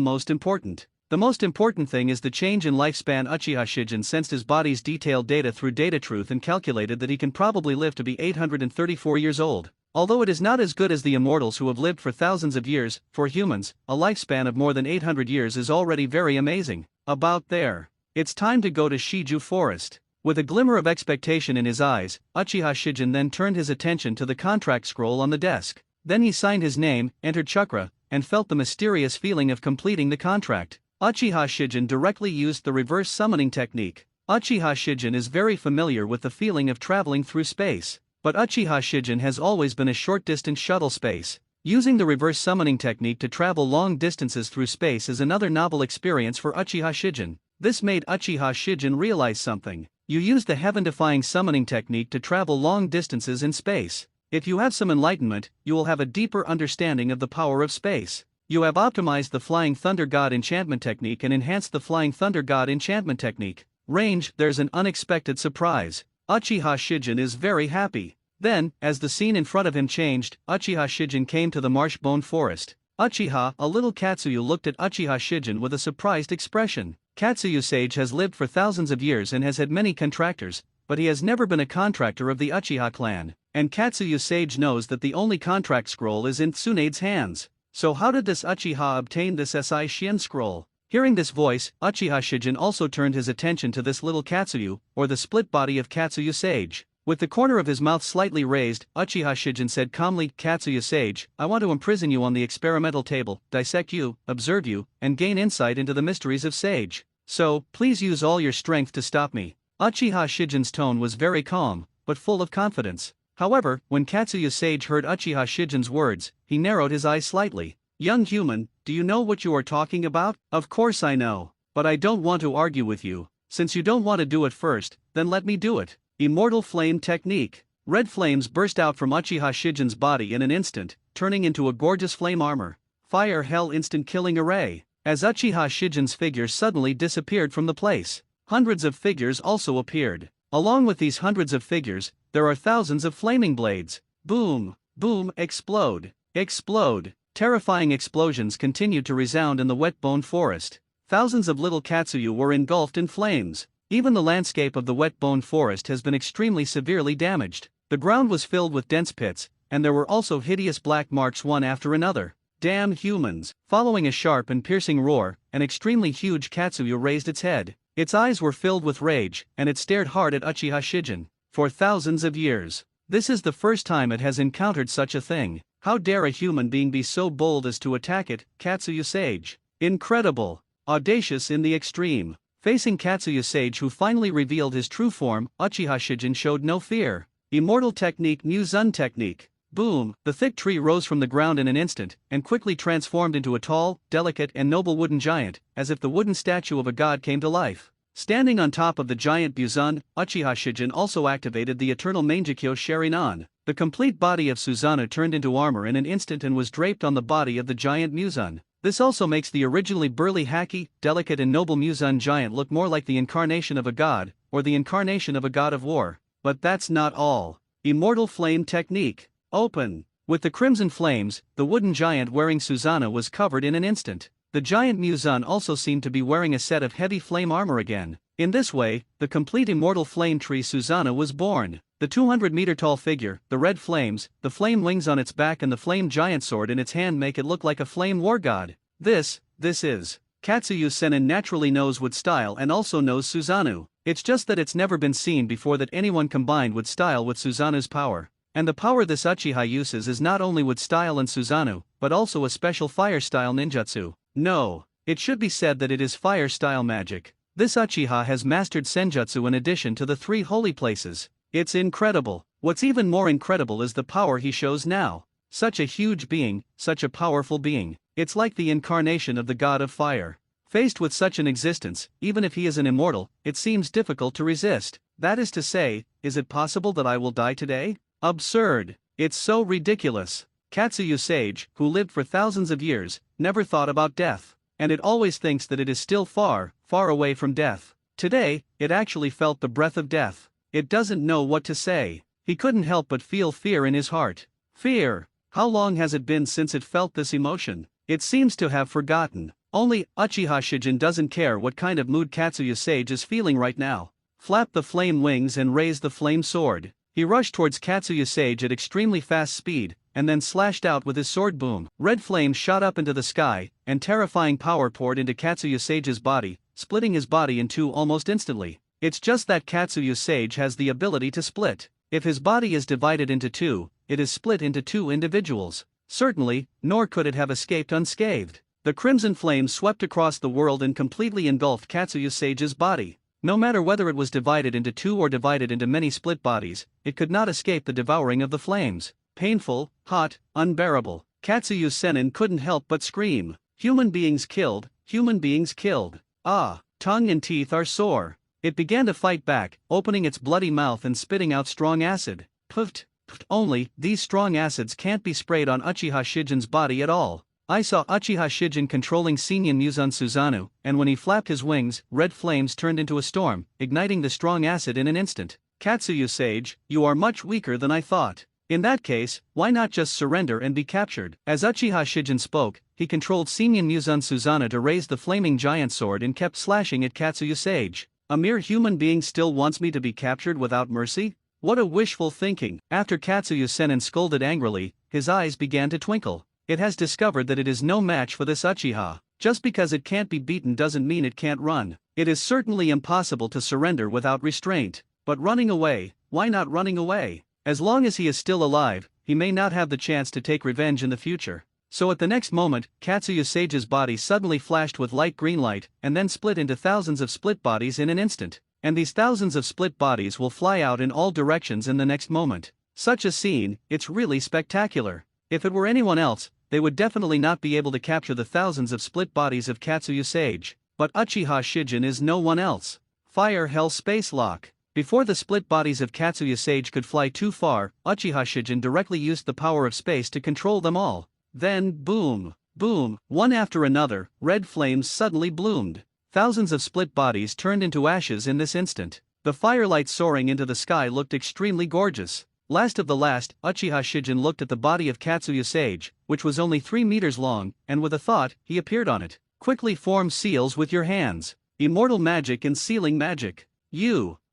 most important. The most important thing is the change in lifespan. Uchiha Shijin sensed his body's detailed data through data truth and calculated that he can probably live to be 834 years old. Although it is not as good as the immortals who have lived for thousands of years, for humans, a lifespan of more than 800 years is already very amazing. About there. It's time to go to Shiju Forest. With a glimmer of expectation in his eyes, Uchiha Shijin then turned his attention to the contract scroll on the desk. Then he signed his name, entered chakra, and felt the mysterious feeling of completing the contract. Uchiha Shijin directly used the reverse summoning technique. Uchiha Shijin is very familiar with the feeling of traveling through space, but Uchiha Shijin has always been a short-distance shuttle space. Using the reverse summoning technique to travel long distances through space is another novel experience for Uchiha Shijin. This made Uchiha Shijin realize something. You use the heaven-defying summoning technique to travel long distances in space. If you have some enlightenment, you will have a deeper understanding of the power of space. You have optimized the Flying Thunder God enchantment technique and enhanced the Flying Thunder God enchantment technique. Range, there's an unexpected surprise. Uchiha Shijin is very happy. Then, as the scene in front of him changed, Uchiha Shijin came to the marsh bone forest. Uchiha, a little Katsuyu looked at Uchiha Shijin with a surprised expression. Katsuyu Sage has lived for thousands of years and has had many contractors, but he has never been a contractor of the Uchiha clan. And Katsuyu Sage knows that the only contract scroll is in Tsunade's hands. So how did this Uchiha obtain this Si Shien scroll? Hearing this voice, Uchiha Shijin also turned his attention to this little Katsuyu, or the split body of Katsuyu Sage. With the corner of his mouth slightly raised, Uchiha Shijin said calmly, Katsuyu Sage, I want to imprison you on the experimental table, dissect you, observe you, and gain insight into the mysteries of Sage. So, please use all your strength to stop me. Uchiha Shijin's tone was very calm, but full of confidence. However, when Katsuyu Sage heard Uchiha Shijin's words, he narrowed his eyes slightly. Young human, do you know what you are talking about? Of course I know, but I don't want to argue with you. Since you don't want to do it first, then let me do it. Immortal Flame Technique. Red flames burst out from Uchiha Shijin's body in an instant, turning into a gorgeous flame armor. Fire Hell Instant Killing Array. As Uchiha Shijin's figure suddenly disappeared from the place, hundreds of figures also appeared. Along with these hundreds of figures, there are thousands of flaming blades. Boom, boom, explode, explode. Terrifying explosions continued to resound in the wet bone forest. Thousands of little Katsuyu were engulfed in flames. Even the landscape of the wet bone forest has been extremely severely damaged. The ground was filled with dense pits, and there were also hideous black marks one after another. Damn humans! Following a sharp and piercing roar, an extremely huge Katsuyu raised its head. Its eyes were filled with rage, and it stared hard at Uchiha Shijin. For thousands of years, this is the first time it has encountered such a thing. How dare a human being be so bold as to attack it, Katsuyu Sage? Incredible! Audacious in the extreme. Facing Katsuyu Sage, who finally revealed his true form, Uchiha Shijin showed no fear. Immortal Technique, New Zun Technique. Boom! The thick tree rose from the ground in an instant, and quickly transformed into a tall, delicate and noble wooden giant, as if the wooden statue of a god came to life. Standing on top of the giant Buzan, Uchiha Shijin also activated the eternal Mangekyo Sharinan. The complete body of Susanoo turned into armor in an instant and was draped on the body of the giant Muzan. This also makes the originally burly, hacky, delicate and noble Muzan giant look more like the incarnation of a god, or the incarnation of a god of war. But that's not all. Immortal Flame Technique. Open. With the crimson flames, the wooden giant wearing Susanoo was covered in an instant. The giant Muzan also seemed to be wearing a set of heavy flame armor again. In this way, the complete immortal flame tree Susanoo was born. The 200-meter-tall figure, the red flames, the flame wings on its back and the flame giant sword in its hand make it look like a flame war god. This is. Katsuyu Sennin naturally knows wood style and also knows Susanoo. It's just that it's never been seen before that anyone combined wood style with Susanoo's power. And the power this Uchiha uses is not only wood style and Susanoo, but also a special fire style ninjutsu. No, it should be said that it is fire style magic. This Uchiha has mastered senjutsu in addition to the 3 holy places. It's incredible. What's even more incredible is the power he shows now. Such a huge being, such a powerful being. It's like the incarnation of the god of fire. Faced with such an existence, even if he is an immortal, it seems difficult to resist. That is to say, is it possible that I will die today? Absurd. It's so ridiculous. Katsuyu Sage, who lived for thousands of years, never thought about death. And it always thinks that it is still far, far away from death. Today, it actually felt the breath of death. It doesn't know what to say. He couldn't help but feel fear in his heart. Fear. How long has it been since it felt this emotion? It seems to have forgotten. Only Uchiha Shijin doesn't care what kind of mood Katsuyu Sage is feeling right now. Flap the flame wings and raise the flame sword. He rushed towards Katsuyu Sage at extremely fast speed, and then slashed out with his sword boom. Red flames shot up into the sky, and terrifying power poured into Katsuyu Sage's body, splitting his body in 2 almost instantly. It's just that Katsuyu Sage has the ability to split. If his body is divided into 2, it is split into 2 individuals. Certainly, nor could it have escaped unscathed. The crimson flame swept across the world and completely engulfed Katsuyu Sage's body. No matter whether it was divided into 2 or divided into many split bodies, it could not escape the devouring of the flames. Painful, hot, unbearable. Katsuyu Sennin couldn't help but scream. Human beings killed, human beings killed. Ah, tongue and teeth are sore. It began to fight back, opening its bloody mouth and spitting out strong acid. Puffed. Only, these strong acids can't be sprayed on Uchiha Shijin's body at all. I saw Uchiha Shijin controlling Seinen Muzan Susanoo, and when he flapped his wings, red flames turned into a storm, igniting the strong acid in an instant. Katsuyu Sage, you are much weaker than I thought. In that case, why not just surrender and be captured? As Uchiha Shijin spoke, he controlled Seinen Muzan Susanoo to raise the flaming giant sword and kept slashing at Katsuyu Sage. A mere human being still wants me to be captured without mercy? What a wishful thinking. After Katsuyu Sennin scolded angrily, his eyes began to twinkle. It has discovered that it is no match for this Uchiha. Just because it can't be beaten doesn't mean it can't run. It is certainly impossible to surrender without restraint. But running away, why not running away? As long as he is still alive, he may not have the chance to take revenge in the future. So at the next moment, Katsuyu Sage's body suddenly flashed with light green light, and then split into thousands of split bodies in an instant. And these thousands of split bodies will fly out in all directions in the next moment. Such a scene, it's really spectacular. If it were anyone else, they would definitely not be able to capture the thousands of split bodies of Katsuyu Sage. But Uchiha Shijin is no one else. Fire Hell Space Lock. Before the split bodies of Katsuyu Sage could fly too far, Uchiha Shijin directly used the power of space to control them all. Then, boom, boom, one after another, red flames suddenly bloomed. Thousands of split bodies turned into ashes in this instant. The firelight soaring into the sky looked extremely gorgeous. Last of the last, Uchiha Shijin looked at the body of Katsuyu Sage, which was only 3 meters long, and with a thought, he appeared on it. Quickly form seals with your hands. Immortal magic and sealing magic.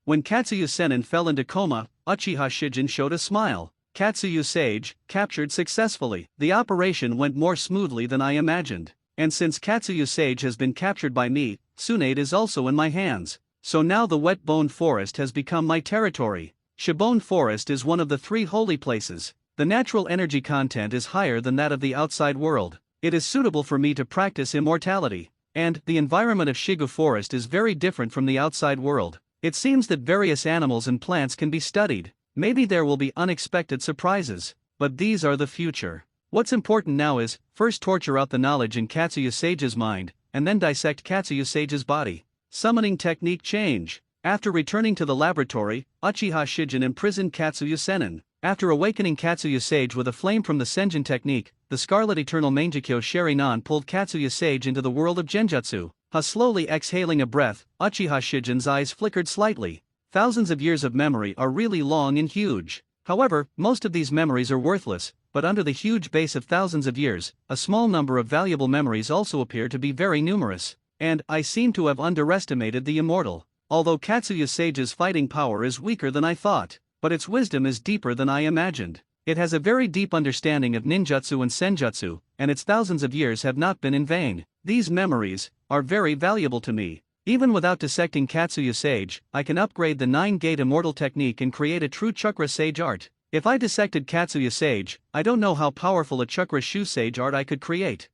When Katsuyu Sennin fell into coma, Uchiha Shijin showed a smile. Katsuyu Sage, captured successfully. The operation went more smoothly than I imagined. And since Katsuyu Sage has been captured by me, Tsunade is also in my hands. So now the Wet Bone Forest has become my territory. Shibone Forest is one of the 3 holy places. The natural energy content is higher than that of the outside world. It is suitable for me to practice immortality. And the environment of Shigu Forest is very different from the outside world. It seems that various animals and plants can be studied. Maybe there will be unexpected surprises. But these are the future. What's important now is, first torture out the knowledge in Katsuyu Sage's mind, and then dissect Katsuyu Sage's body. Summoning technique change. After returning to the laboratory, Uchiha Shijin imprisoned Katsuya Sennin. After awakening Katsuya Sage with a flame from the Senjin technique, the Scarlet Eternal Mangekyo Sherinan pulled Katsuya Sage into the world of Genjutsu. Slowly exhaling a breath, Uchiha Shijin's eyes flickered slightly. Thousands of years of memory are really long and huge. However, most of these memories are worthless, but under the huge base of thousands of years, a small number of valuable memories also appear to be very numerous. And I seem to have underestimated the immortal. Although Katsuya Sage's fighting power is weaker than I thought, but its wisdom is deeper than I imagined. It has a very deep understanding of ninjutsu and senjutsu, and its thousands of years have not been in vain. These memories are very valuable to me. Even without dissecting Katsuya Sage, I can upgrade the 9-gate immortal technique and create a true chakra sage art. If I dissected Katsuya Sage, I don't know how powerful a chakra shu sage art I could create.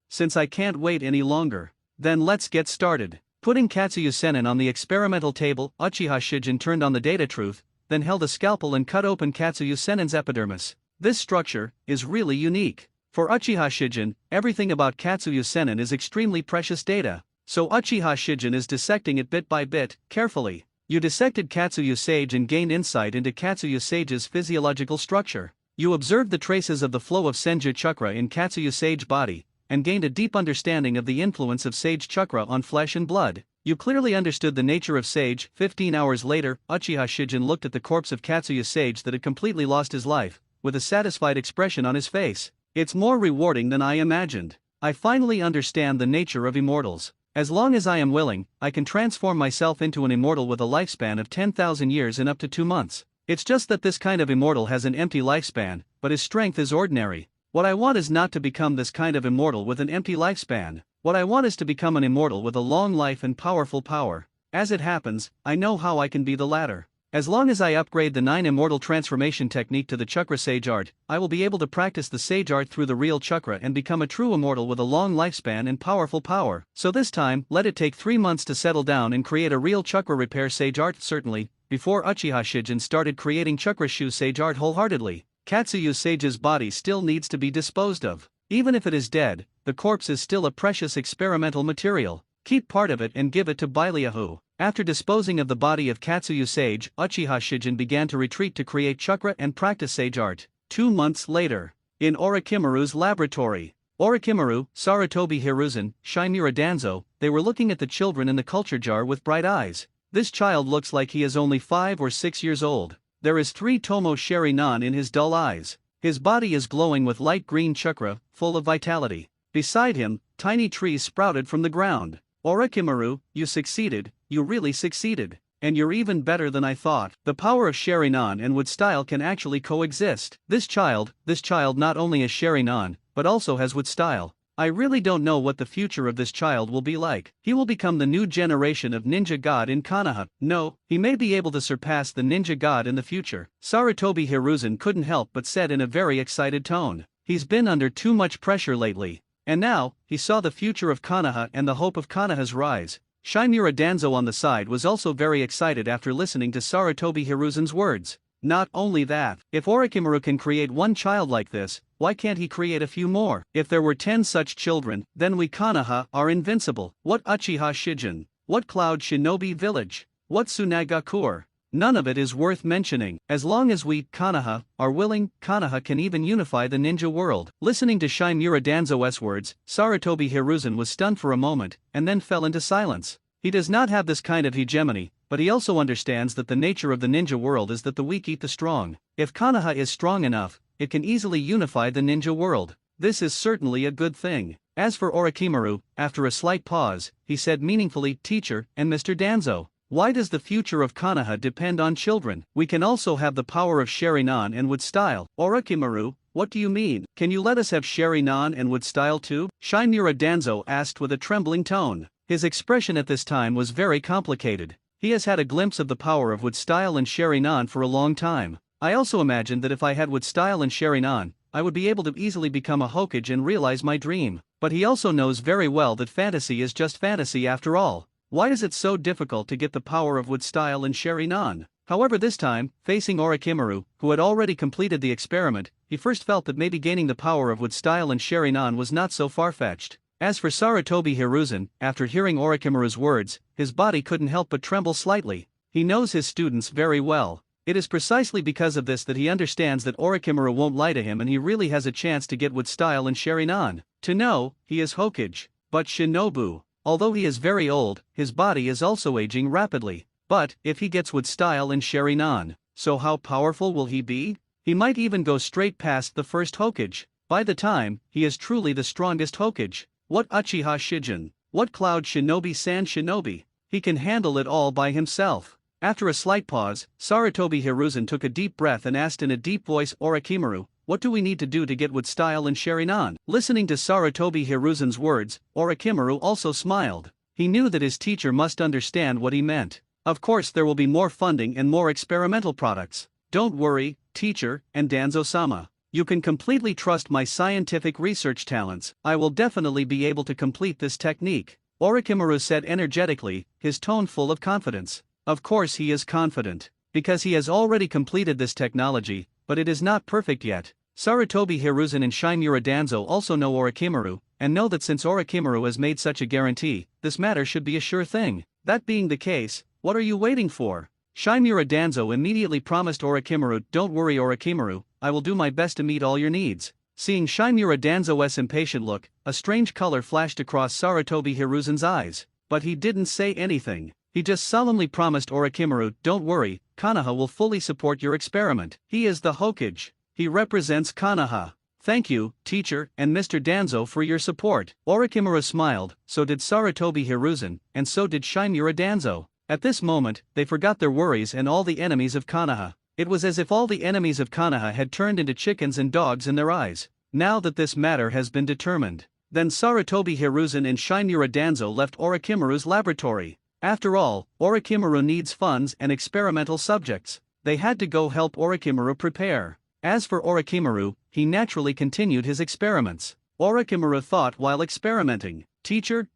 Since I can't wait any longer, then let's get started. Putting Katsuya Sennin on the experimental table, Uchiha Shijin turned on the data truth, then held a scalpel and cut open Katsuya Sennin's epidermis. This structure is really unique. For Uchiha Shijin, everything about Katsuya Sennin is extremely precious data, so Uchiha Shijin is dissecting it bit by bit, carefully. You dissected Katsuya Sage and gained insight into Katsuya Sage's physiological structure. You observed the traces of the flow of Senju chakra in Katsuya Sage body, and gained a deep understanding of the influence of Sage chakra on flesh and blood. You clearly understood the nature of Sage. 15 hours later, Uchiha Shijin looked at the corpse of Katsuya Sage that had completely lost his life, with a satisfied expression on his face. It's more rewarding than I imagined. I finally understand the nature of immortals. As long as I am willing, I can transform myself into an immortal with a lifespan of 10,000 years in up to 2 months. It's just that this kind of immortal has an empty lifespan, but his strength is ordinary. What I want is not to become this kind of immortal with an empty lifespan. What I want is to become an immortal with a long life and powerful power. As it happens, I know how I can be the latter. As long as I upgrade the 9 immortal transformation technique to the chakra sage art, I will be able to practice the sage art through the real chakra and become a true immortal with a long lifespan and powerful power. So this time, let it take 3 months to settle down and create a real chakra repair sage art. Certainly, before Uchiha Shijin started creating chakra shu sage art wholeheartedly, Katsuya Sage's body still needs to be disposed of. Even if it is dead, the corpse is still a precious experimental material. Keep part of it and give it to Bailiahu. After disposing of the body of Katsuya Sage, Uchiha Shijin began to retreat to create chakra and practice sage art. 2 months later, in Orochimaru's laboratory, Orochimaru, Sarutobi Hiruzen, Shimura Danzo, they were looking at the children in the culture jar with bright eyes. This child looks like he is only 5 or 6 years old. There is 3 tomo sheri-nan in his dull eyes. His body is glowing with light green chakra, full of vitality. Beside him, tiny trees sprouted from the ground. Orochimaru, you succeeded, you really succeeded. And you're even better than I thought. The power of sheri-nan and wood style can actually coexist. This child not only has sheri-nan, but also has wood style. I really don't know what the future of this child will be like. He will become the new generation of ninja god in Konoha. No, he may be able to surpass the ninja god in the future. Sarutobi Hiruzen couldn't help but said in a very excited tone. He's been under too much pressure lately. And now, he saw the future of Konoha and the hope of Konoha's rise. Shimura Danzo on the side was also very excited after listening to Sarutobi Hiruzen's words. Not only that, if Orochimaru can create one child like this, why can't he create a few more? If there were 10 such children, then we Konoha are invincible. What Uchiha Shijin? What Cloud Shinobi Village? What Tsunagakur? None of it is worth mentioning. As long as we, Konoha, are willing, Konoha can even unify the ninja world. Listening to Shimura Danzo's words, Sarutobi Hiruzen was stunned for a moment, and then fell into silence. He does not have this kind of hegemony, but he also understands that the nature of the ninja world is that the weak eat the strong. If Konoha is strong enough, it can easily unify the ninja world. This is certainly a good thing. As for Orochimaru, after a slight pause, he said meaningfully, Teacher, and Mr. Danzo, why does the future of Konoha depend on children? We can also have the power of sheri-nan and wood style. Orochimaru, what do you mean? Can you let us have sheri-nan and wood style too? Shimura Danzo asked with a trembling tone. His expression at this time was very complicated. He has had a glimpse of the power of wood style and sheri-nan for a long time. I also imagined that if I had wood style and sheri-nan, I would be able to easily become a Hokage and realize my dream. But he also knows very well that fantasy is just fantasy after all. Why is it so difficult to get the power of wood style and sheri-nan? However, this time, facing Orochimaru, who had already completed the experiment, he first felt that maybe gaining the power of wood style and sheri-nan was not so far-fetched. As for Sarutobi Hiruzen, after hearing Orochimaru's words, his body couldn't help but tremble slightly. He knows his students very well. It is precisely because of this that he understands that Orochimaru won't lie to him and he really has a chance to get with style and Sharingan. To know, he is Hokage. But Shinobu, although he is very old, his body is also aging rapidly. But, if he gets with style and Sharingan, so how powerful will he be? He might even go straight past the first Hokage. By the time, he is truly the strongest Hokage. What Uchiha Shijin? What Cloud Shinobi San Shinobi? He can handle it all by himself. After a slight pause, Sarutobi Hiruzen took a deep breath and asked in a deep voice, Orochimaru, what do we need to do to get with style and Sharingan? Listening to Sarutobi Hiruzen's words, Orochimaru also smiled. He knew that his teacher must understand what he meant. Of course there will be more funding and more experimental products. Don't worry, teacher, and Danzo-sama. You can completely trust my scientific research talents. I will definitely be able to complete this technique, Orochimaru said energetically, his tone full of confidence. Of course he is confident, because he has already completed this technology, but it is not perfect yet. Sarutobi Hiruzen and Shimura Danzo also know Orochimaru, and know that since Orochimaru has made such a guarantee, this matter should be a sure thing. That being the case, what are you waiting for? Shimura Danzo immediately promised Orochimaru, don't worry Orochimaru, I will do my best to meet all your needs. Seeing Shimura Danzo's impatient look, a strange color flashed across Sarutobi Hiruzen's eyes, but he didn't say anything. He just solemnly promised Orochimaru, don't worry, Konoha will fully support your experiment. He is the Hokage. He represents Konoha. Thank you, teacher, and Mr. Danzo for your support. Orochimaru smiled, so did Sarutobi Hiruzen, and so did Shimura Danzo. At this moment, they forgot their worries and all the enemies of Konoha. It was as if all the enemies of Konoha had turned into chickens and dogs in their eyes. Now that this matter has been determined, then Sarutobi Hiruzen and Shimura Danzo left Orochimaru's laboratory. After all, Orochimaru needs funds and experimental subjects. They had to go help Orochimaru prepare. As for Orochimaru, he naturally continued his experiments. Orochimaru thought while experimenting, teacher,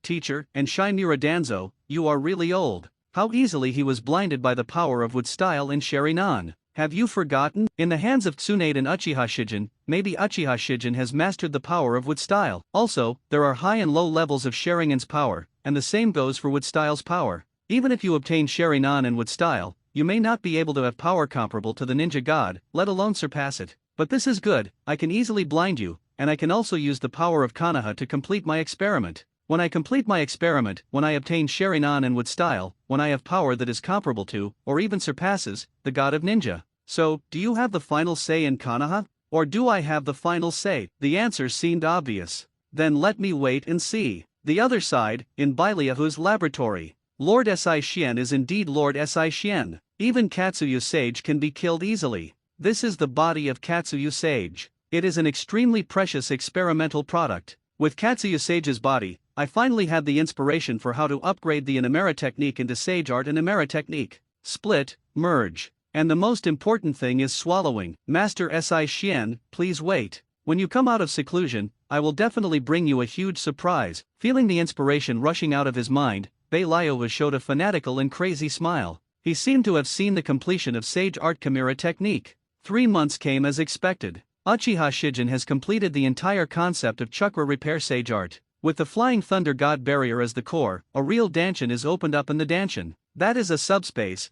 and Shimura Danzo, you are really old. How easily he was blinded by the power of wood style and Sharingan. Have you forgotten? In the hands of Tsunade and Uchiha Shijin, maybe Uchiha Shijin has mastered the power of wood style. Also, there are high and low levels of Sharingan's power, and the same goes for wood style's power. Even if you obtain Sharingan and wood style, you may not be able to have power comparable to the ninja god, let alone surpass it. But this is good, I can easily blind you, and I can also use the power of Konoha to complete my experiment. When I complete my experiment, when I obtain Sharingan and wood style, when I have power that is comparable to, or even surpasses, the god of ninja. So, do you have the final say in Konoha? Or do I have the final say? The answer seemed obvious. Then let me wait and see. The other side, in Baileahu's laboratory. Lord Si Xian is indeed Lord Si Xian. Even Katsuyu Sage can be killed easily. This is the body of Katsuyu Sage. It is an extremely precious experimental product. With Katsuyu Sage's body, I finally had the inspiration for how to upgrade the Inamera technique into Sage Art Inamera technique. Split, merge. And the most important thing is swallowing. Master Si Xian, please wait. When you come out of seclusion, I will definitely bring you a huge surprise. Feeling the inspiration rushing out of his mind, Baileahu showed a fanatical and crazy smile. He seemed to have seen the completion of Sage Art Chimera technique. 3 months came as expected. Uchiha Shijin has completed the entire concept of chakra repair Sage Art. With the Flying Thunder God barrier as the core, a real danshin is opened up in the danshin. That is a subspace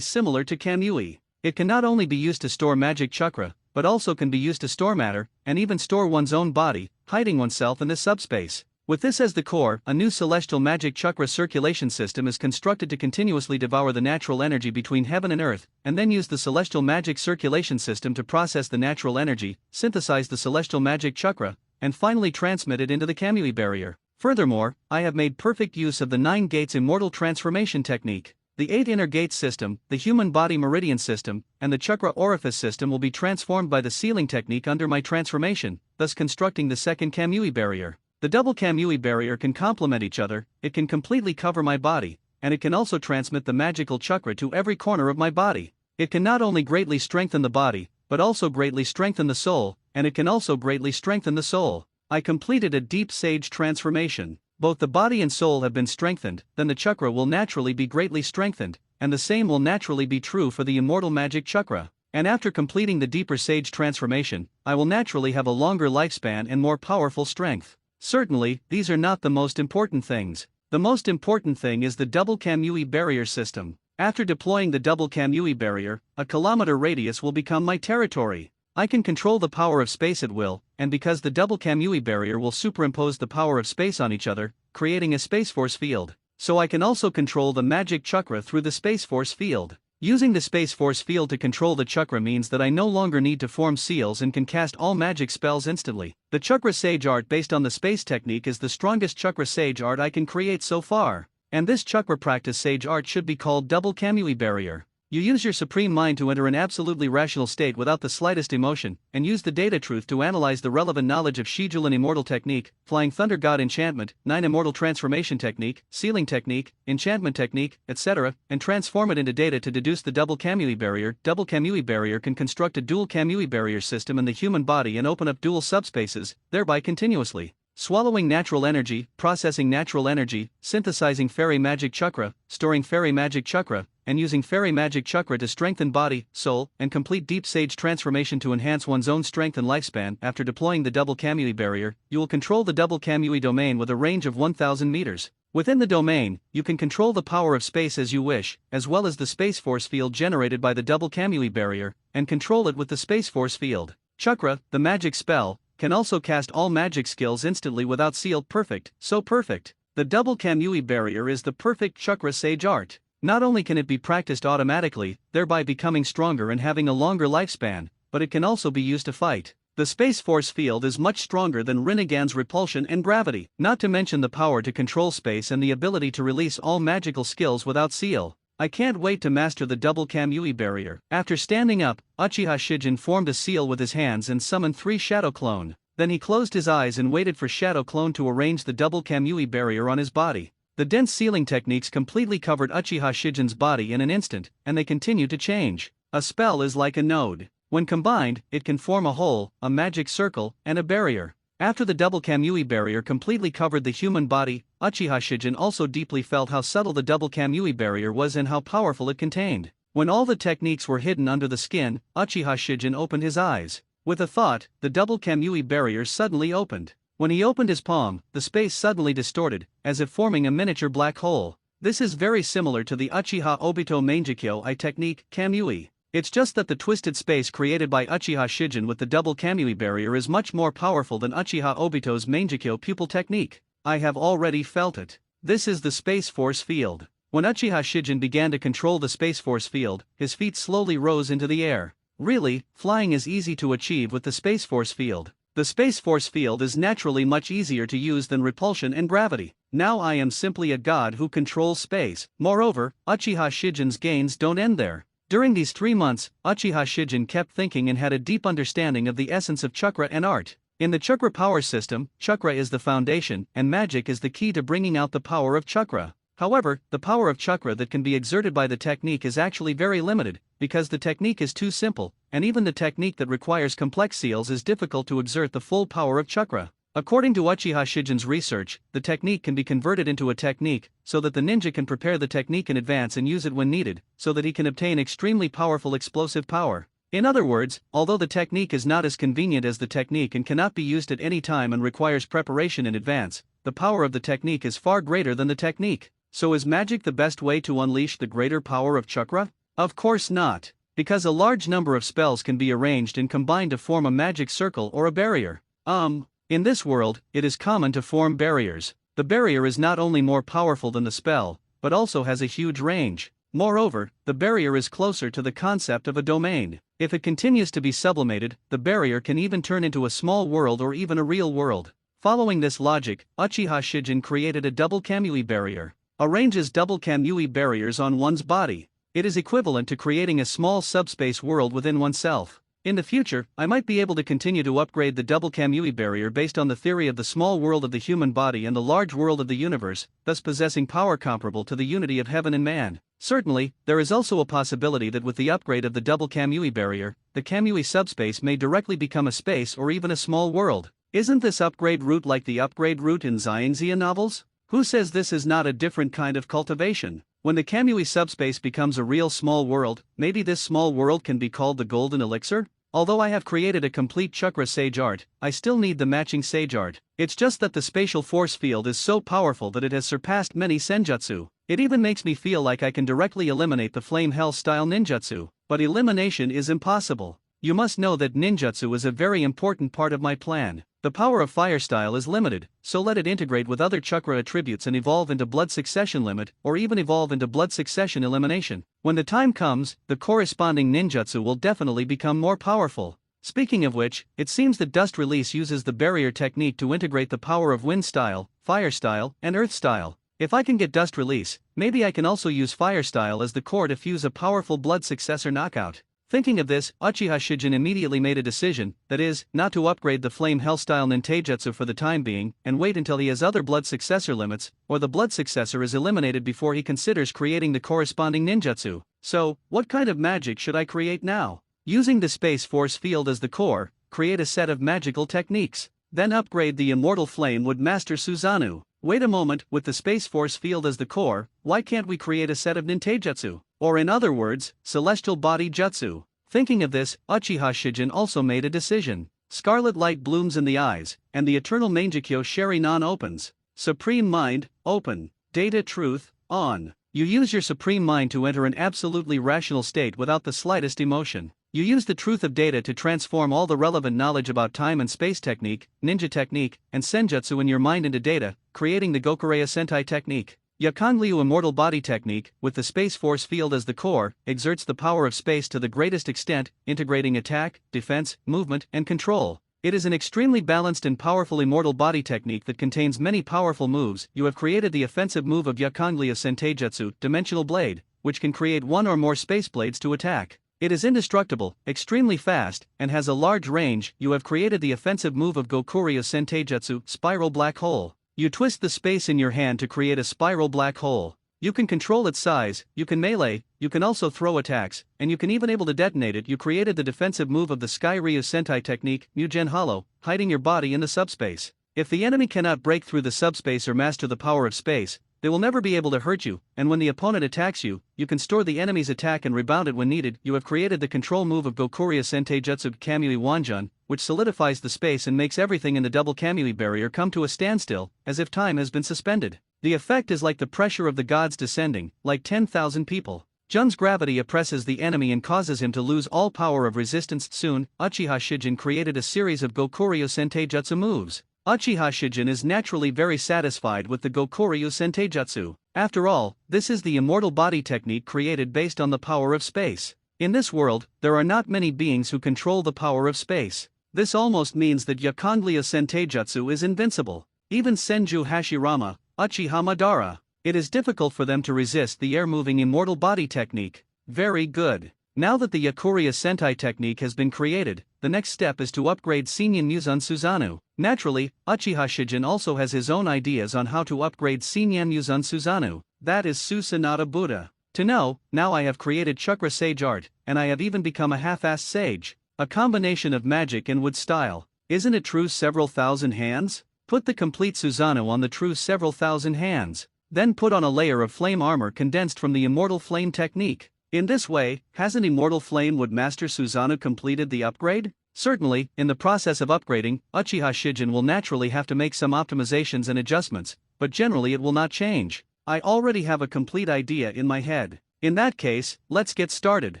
similar to Kamui. It can not only be used to store magic chakra, but also can be used to store matter, and even store one's own body, hiding oneself in this subspace. With this as the core, a new celestial magic chakra circulation system is constructed to continuously devour the natural energy between heaven and earth, and then use the celestial magic circulation system to process the natural energy, synthesize the celestial magic chakra, and finally transmit it into the Kamui barrier. Furthermore, I have made perfect use of the 9 gates immortal transformation technique. The 8 inner gates system, the human body meridian system, and the chakra orifice system will be transformed by the sealing technique under my transformation, thus constructing the second Kamui barrier. The double Kamui barrier can complement each other, it can completely cover my body, and it can also transmit the magical chakra to every corner of my body. It can not only greatly strengthen the body, but also greatly strengthen the soul, and it can also greatly strengthen the soul. I completed a deep sage transformation. Both the body and soul have been strengthened, then the chakra will naturally be greatly strengthened, and the same will naturally be true for the immortal magic chakra. And after completing the deeper sage transformation, I will naturally have a longer lifespan and more powerful strength. Certainly, these are not the most important things. The most important thing is the double kyuubi barrier system. After deploying the double kyuubi barrier, a kilometer radius will become my territory. I can control the power of space at will, and because the double kyuubi barrier will superimpose the power of space on each other, creating a space force field. So I can also control the magic chakra through the space force field. Using the space force field to control the chakra means that I no longer need to form seals and can cast all magic spells instantly. The chakra sage art based on the space technique is the strongest chakra sage art I can create so far. And this chakra practice sage art should be called double kyuubi barrier. You use your supreme mind to enter an absolutely rational state without the slightest emotion, and use the data truth to analyze the relevant knowledge of Shijulin Immortal Technique, Flying Thunder God Enchantment, 9 Immortal Transformation Technique, Sealing Technique, Enchantment Technique, etc., and transform it into data to deduce the double kyuubi barrier. Double kyuubi barrier can construct a dual kyuubi barrier system in the human body and open up dual subspaces, thereby continuously swallowing natural energy, processing natural energy, synthesizing fairy magic chakra, storing fairy magic chakra, and using fairy magic chakra to strengthen body, soul, and complete deep sage transformation to enhance one's own strength and lifespan. After deploying the double kyuubi barrier, you will control the double kyuubi domain with a range of 1000 meters. Within the domain, you can control the power of space as you wish, as well as the space force field generated by the double kyuubi barrier, and control it with the space force field. Chakra, the magic spell, can also cast all magic skills instantly without seal. Perfect, so perfect. The double kyuubi barrier is the perfect chakra sage art. Not only can it be practiced automatically, thereby becoming stronger and having a longer lifespan, but it can also be used to fight. The space force field is much stronger than Rinnegan's repulsion and gravity, not to mention the power to control space and the ability to release all magical skills without seal. I can't wait to master the double kyuubi barrier. After standing up, Uchiha Shijin formed a seal with his hands and summoned 3 Shadow Clone. Then he closed his eyes and waited for Shadow Clone to arrange the double kyuubi barrier on his body. The dense sealing techniques completely covered Uchiha Shijin's body in an instant, and they continued to change. A spell is like a node. When combined, it can form a hole, a magic circle, and a barrier. After the double kyuubi barrier completely covered the human body, Uchiha Shijin also deeply felt how subtle the double kyuubi barrier was and how powerful it contained. When all the techniques were hidden under the skin, Uchiha Shijin opened his eyes. With a thought, the double kyuubi barrier suddenly opened. When he opened his palm, the space suddenly distorted, as if forming a miniature black hole. This is very similar to the Uchiha Obito Mangekyo I technique, kyuubi. It's just that the twisted space created by Uchiha Shijin with the double kyuubi barrier is much more powerful than Uchiha Obito's Mangekyo pupil technique. I have already felt it. This is the space force field. When Uchiha Shijin began to control the space force field, his feet slowly rose into the air. Really, flying is easy to achieve with the space force field. The space force field is naturally much easier to use than repulsion and gravity. Now I am simply a god who controls space. Moreover, Uchiha Shijin's gains don't end there. During these 3 months, Uchiha Shijin kept thinking and had a deep understanding of the essence of chakra and art. In the chakra power system, chakra is the foundation, and magic is the key to bringing out the power of chakra. However, the power of chakra that can be exerted by the technique is actually very limited, because the technique is too simple, and even the technique that requires complex seals is difficult to exert the full power of chakra. According to Uchiha Shijin's research, the technique can be converted into a technique, so that the ninja can prepare the technique in advance and use it when needed, so that he can obtain extremely powerful explosive power. In other words, although the technique is not as convenient as the technique and cannot be used at any time and requires preparation in advance, the power of the technique is far greater than the technique. So is magic the best way to unleash the greater power of chakra? Of course not, because a large number of spells can be arranged and combined to form a magic circle or a barrier. In this world, it is common to form barriers. The barrier is not only more powerful than the spell, but also has a huge range. Moreover, the barrier is closer to the concept of a domain. If it continues to be sublimated, the barrier can even turn into a small world or even a real world. Following this logic, Uchiha Shijin created a double kyuubi barrier. Arranges double kyuubi barriers on one's body. It is equivalent to creating a small subspace world within oneself. In the future, I might be able to continue to upgrade the double kyuubi barrier based on the theory of the small world of the human body and the large world of the universe, thus possessing power comparable to the unity of heaven and man. Certainly, there is also a possibility that with the upgrade of the double kyuubi barrier, the kyuubi subspace may directly become a space or even a small world. Isn't this upgrade route like the upgrade route in Xianxia novels? Who says this is not a different kind of cultivation? When the kyuubi subspace becomes a real small world, maybe this small world can be called the golden elixir? Although I have created a complete chakra sage art, I still need the matching sage art. It's just that the spatial force field is so powerful that it has surpassed many senjutsu. It even makes me feel like I can directly eliminate the flame hell style ninjutsu. But elimination is impossible. You must know that ninjutsu is a very important part of my plan. The power of fire style is limited, so let it integrate with other chakra attributes and evolve into blood succession limit, or even evolve into blood succession elimination. When the time comes, the corresponding ninjutsu will definitely become more powerful. Speaking of which, it seems that Dust Release uses the barrier technique to integrate the power of wind style, fire style, and earth style. If I can get Dust Release, maybe I can also use fire style as the core to fuse a powerful blood successor knockout. Thinking of this, Uchiha Shijin immediately made a decision, that is, not to upgrade the Flame Hell style nintaijutsu for the time being, and wait until he has other blood successor limits, or the blood successor is eliminated before he considers creating the corresponding ninjutsu. So, what kind of magic should I create now? Using the space force field as the core, create a set of magical techniques. Then upgrade the Immortal Flame would master Susanoo. Wait a moment, with the space force field as the core, why can't we create a set of nintaijutsu? Or in other words, celestial body jutsu. Thinking of this, Uchiha Shijin also made a decision. Scarlet light blooms in the eyes, and the eternal Mangekyo Sheri-non opens. Supreme Mind, open. Data Truth, on. You use your Supreme Mind to enter an absolutely rational state without the slightest emotion. You use the truth of data to transform all the relevant knowledge about time and space technique, ninja technique, and senjutsu in your mind into data, creating the Gokureya Sentai technique. Yakanglyu Immortal Body Technique, with the space force field as the core, exerts the power of space to the greatest extent, integrating attack, defense, movement, and control. It is an extremely balanced and powerful immortal body technique that contains many powerful moves. You have created the offensive move of Yakanglyu Senteijutsu, Dimensional Blade, which can create one or more space blades to attack. It is indestructible, extremely fast, and has a large range. You have created the offensive move of Gokuryu Senteijutsu, Spiral Black Hole. You twist the space in your hand to create a spiral black hole. You can control its size, you can melee, you can also throw attacks, and you can even able to detonate it. You created the defensive move of the Sky Ryu Sentai technique, Mugen Hollow, hiding your body in the subspace. If the enemy cannot break through the subspace or master the power of space, they will never be able to hurt you, and when the opponent attacks you, you can store the enemy's attack and rebound it when needed. You have created the control move of Gokuryu Senteijutsu Kamui Wanjun, which solidifies the space and makes everything in the double Kamui barrier come to a standstill, as if time has been suspended. The effect is like the pressure of the gods descending, like 10,000 people. Jun's gravity oppresses the enemy and causes him to lose all power of resistance. Soon, Uchiha Shijin created a series of Gokuryu Senteijutsu moves. Uchiha Shijin is naturally very satisfied with the Gokuryu Senteijutsu. After all, this is the immortal body technique created based on the power of space. In this world, there are not many beings who control the power of space. This almost means that Yakanglyu Senteijutsu is invincible. Even Senju Hashirama, Uchiha Madara. It is difficult for them to resist the air-moving immortal body technique. Very good. Now that the Yakuria Sentai technique has been created, the next step is to upgrade Senyan Muzan Susanoo. Naturally, Uchiha Shijin also has his own ideas on how to upgrade Senyan Muzan Susanoo. That is Susanata Buddha. To know, now I have created Chakra Sage Art, and I have even become a half-assed sage. A combination of magic and wood style. Isn't it true several thousand hands? Put the complete Susanoo on the true several thousand hands. Then put on a layer of flame armor condensed from the Immortal Flame technique. In this way, hasn't Immortal Flame would master Susanoo completed the upgrade? Certainly, in the process of upgrading, Uchiha Shijin will naturally have to make some optimizations and adjustments, but generally it will not change. I already have a complete idea in my head. In that case, let's get started.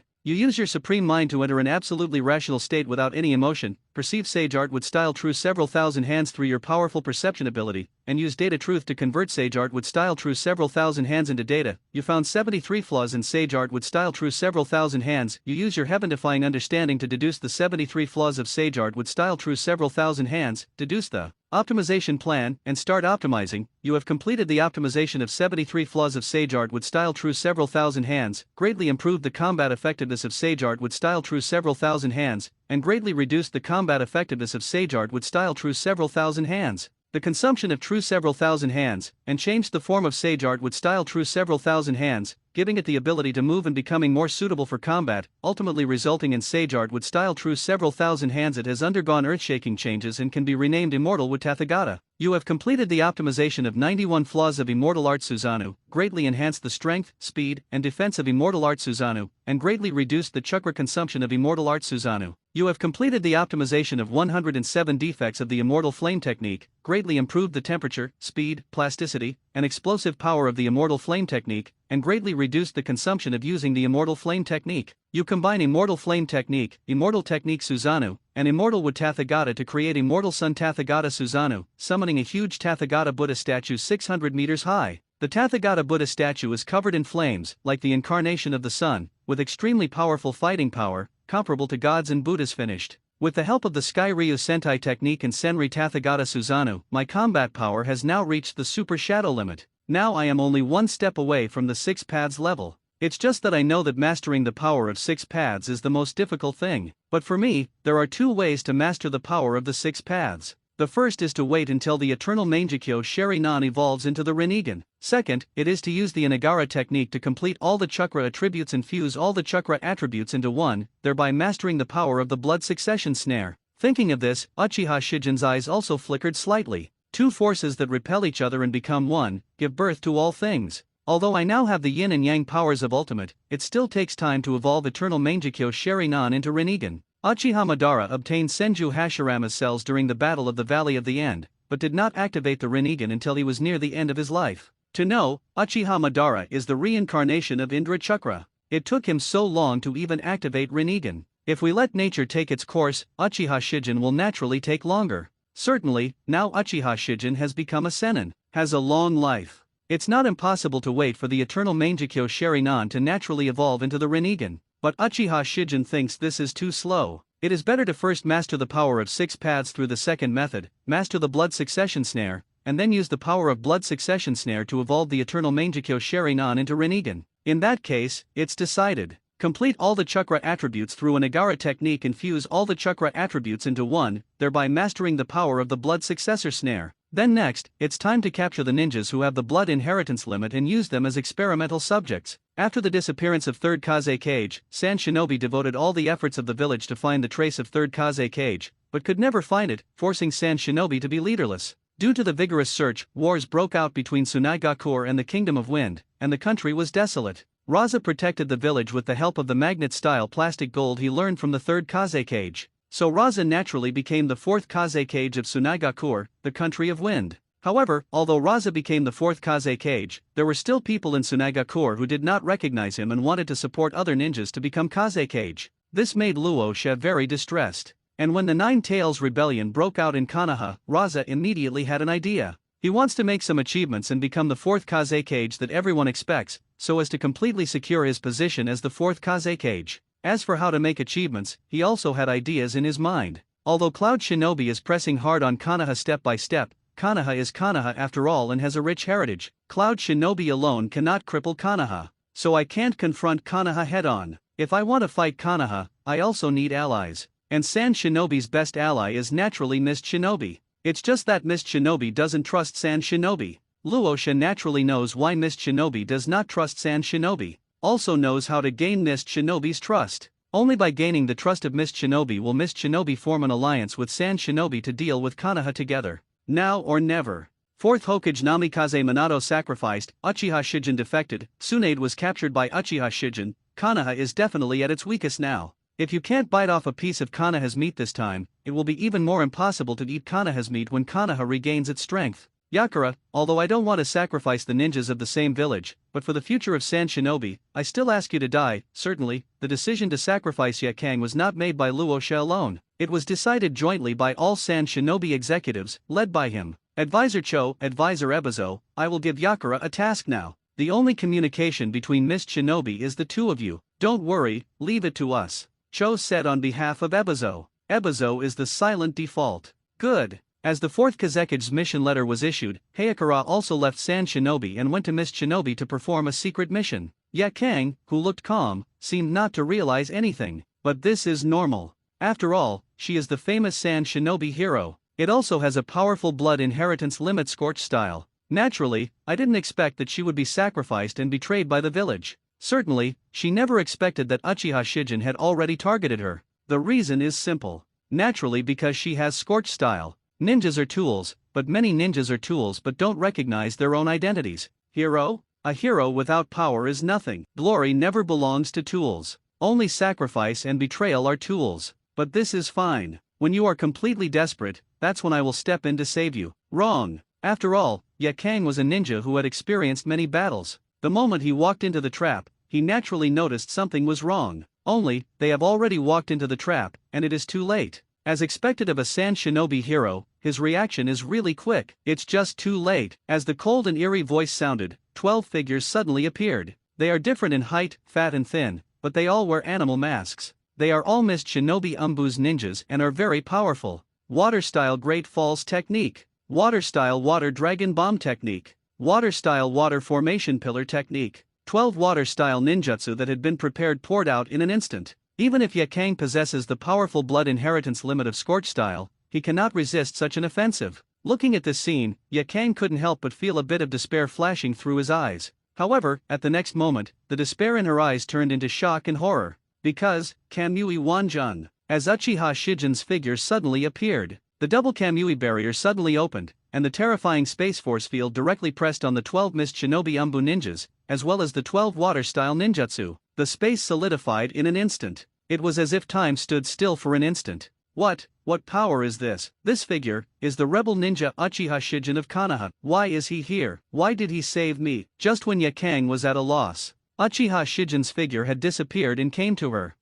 You use your Supreme Mind to enter an absolutely rational state without any emotion, perceive Sage Art with style true several thousand hands through your powerful perception ability, and use Data Truth to convert Sage Art with style true several thousand hands into data. You found 73 flaws in Sage Art with style true several thousand hands. You use your heaven-defying understanding to deduce the 73 flaws of Sage Art with style true several thousand hands, deduce the optimization plan, and start optimizing. You have completed the optimization of 73 flaws of Sage Art with style true several thousand hands, greatly improved the combat effectiveness of Sage Art with style true several thousand hands, and greatly reduced the combat effectiveness of Sage Art with style true several thousand hands. The consumption of true several thousand hands, and changed the form of Sage Art with style true several thousand hands, giving it the ability to move and becoming more suitable for combat, ultimately resulting in Sage Art with style true several thousand hands. It has undergone earth-shaking changes and can be renamed Immortal with Tathagata. You have completed the optimization of 91 flaws of Immortal Art Susanoo, greatly enhanced the strength, speed, and defense of Immortal Art Susanoo, and greatly reduced the chakra consumption of Immortal Art Susanoo. You have completed the optimization of 107 defects of the Immortal Flame technique, greatly improved the temperature, speed, plasticity, and explosive power of the Immortal Flame technique, and greatly reduced the consumption of using the Immortal Flame technique. You combine Immortal Flame technique, Immortal Technique Susanoo, and Immortal Wood Tathagata to create Immortal Sun Tathagata Susanoo, summoning a huge Tathagata Buddha statue 600 meters high. The Tathagata Buddha statue is covered in flames, like the incarnation of the sun, with extremely powerful fighting power, comparable to gods and Buddhas finished. With the help of the Sky Ryu Sentai technique and Senri Tathagata Susanoo, my combat power has now reached the Super Shadow limit. Now I am only one step away from the 6 paths level. It's just that I know that mastering the power of 6 paths is the most difficult thing. But for me, there are 2 ways to master the power of the 6 paths. The first is to wait until the eternal Mangekyo Sheri-nan evolves into the Rinnegan. Second, it is to use the Inagara technique to complete all the chakra attributes and fuse all the chakra attributes into one, thereby mastering the power of the blood succession snare. Thinking of this, Uchiha Shijin's eyes also flickered slightly. 2 forces that repel each other and become one, give birth to all things. Although I now have the yin and yang powers of ultimate, it still takes time to evolve eternal Mangekyo Sheri-nan into Rinnegan. Uchiha Madara obtained Senju Hashirama's cells during the Battle of the Valley of the End, but did not activate the Rinnegan until he was near the end of his life. To know, Uchiha Madara is the reincarnation of Indra Chakra. It took him so long to even activate Rinnegan. If we let nature take its course, Uchiha Shijin will naturally take longer. Certainly, now Uchiha Shijin has become a Sennin, has a long life. It's not impossible to wait for the eternal Mangekyo Sheri-nan to naturally evolve into the Rinnegan. But Uchiha Shijin thinks this is too slow. It is better to first master the power of 6 paths through the second method, master the blood succession snare, and then use the power of blood succession snare to evolve the eternal Mangekyo Sheri-nan into Rinnegan. In that case, it's decided. Complete all the chakra attributes through an Agara technique and fuse all the chakra attributes into one, thereby mastering the power of the blood successor snare. Then next, it's time to capture the ninjas who have the blood inheritance limit and use them as experimental subjects. After the disappearance of Third Kaze Cage, San Shinobi devoted all the efforts of the village to find the trace of Third Kaze Cage, but could never find it, forcing San Shinobi to be leaderless. Due to the vigorous search, wars broke out between Tsunagakur and the Kingdom of Wind, and the country was desolate. Raza protected the village with the help of the magnet-style plastic gold he learned from the Third Kaze Cage. So Raza naturally became the 4th Kaze Cage of Tsunagakur, the country of wind. However, although Raza became the 4th Kaze Cage, there were still people in Tsunagakur who did not recognize him and wanted to support other ninjas to become Kaze Cage. This made Luosha very distressed. And when the Nine Tails Rebellion broke out in Konoha, Raza immediately had an idea. He wants to make some achievements and become the 4th Kaze Cage that everyone expects, so as to completely secure his position as the 4th Kaze Cage. As for how to make achievements, he also had ideas in his mind. Although Cloud Shinobi is pressing hard on Konoha step by step, Konoha is Konoha after all and has a rich heritage. Cloud Shinobi alone cannot cripple Konoha. So I can't confront Konoha head-on. If I want to fight Konoha, I also need allies. And San Shinobi's best ally is naturally Mist Shinobi. It's just that Mist Shinobi doesn't trust San Shinobi. Luosha naturally knows why Mist Shinobi does not trust San Shinobi. Also knows how to gain Mist Shinobi's trust. Only by gaining the trust of Mist Shinobi will Mist Shinobi form an alliance with San Shinobi to deal with Konoha together. Now or never. 4th Hokage Namikaze Minato sacrificed, Uchiha Shijin defected, Tsunade was captured by Uchiha Shijin. Konoha is definitely at its weakest now. If you can't bite off a piece of Konoha's meat this time, it will be even more impossible to eat Konoha's meat when Konoha regains its strength. Yakura, although I don't want to sacrifice the ninjas of the same village, but for the future of San Shinobi, I still ask you to die. Certainly, the decision to sacrifice Yakang was not made by Luosha alone. It was decided jointly by all San Shinobi executives, led by him. Advisor Cho, Advisor Ebizo, I will give Yakura a task now. The only communication between Mist Shinobi is the two of you. Don't worry, leave it to us. Cho said on behalf of Ebizo. Ebizo is the silent default. Good. As the 4th Kazekige's mission letter was issued, Hayakura also left San Shinobi and went to Mist Shinobi to perform a secret mission. Yakang, who looked calm, seemed not to realize anything. But this is normal. After all, she is the famous San Shinobi hero. It also has a powerful blood inheritance limit scorched style. Naturally, I didn't expect that she would be sacrificed and betrayed by the village. Certainly, she never expected that Uchiha Shijin had already targeted her. The reason is simple. Naturally because she has scorched style. Ninjas are tools, but many ninjas are tools but don't recognize their own identities. Hero? A hero without power is nothing. Glory never belongs to tools. Only sacrifice and betrayal are tools. But this is fine. When you are completely desperate, that's when I will step in to save you. Wrong. After all, Ye Kang was a ninja who had experienced many battles. The moment he walked into the trap, he naturally noticed something was wrong. Only, they have already walked into the trap, and it is too late. As expected of a Sand Shinobi hero, his reaction is really quick. It's just too late. As the cold and eerie voice sounded, 12 figures suddenly appeared. They are different in height, fat and thin, but they all wear animal masks. They are all Mist Shinobi Umbu's ninjas and are very powerful. Water Style Great Falls Technique. Water Style Water Dragon Bomb Technique. Water Style Water Formation Pillar Technique. 12 Water Style Ninjutsu that had been prepared poured out in an instant. Even if Ye Kang possesses the powerful blood inheritance limit of Scorch Style, he cannot resist such an offensive. Looking at this scene, Ye Kang couldn't help but feel a bit of despair flashing through his eyes. However, at the next moment, the despair in her eyes turned into shock and horror. Because, Kamui Wanjun. As Uchiha Shijin's figure suddenly appeared, the double Kamui barrier suddenly opened, and the terrifying Space Force field directly pressed on the 12 Mist Shinobi Umbu ninjas, as well as the 12 water-style ninjutsu. The space solidified in an instant. It was as if time stood still for an instant. What power is this? This figure is the rebel ninja Uchiha Shijin of Konoha. Why is he here? Why did he save me? Just when Ye Kang was at a loss, Uchiha Shijin's figure had disappeared and came to her.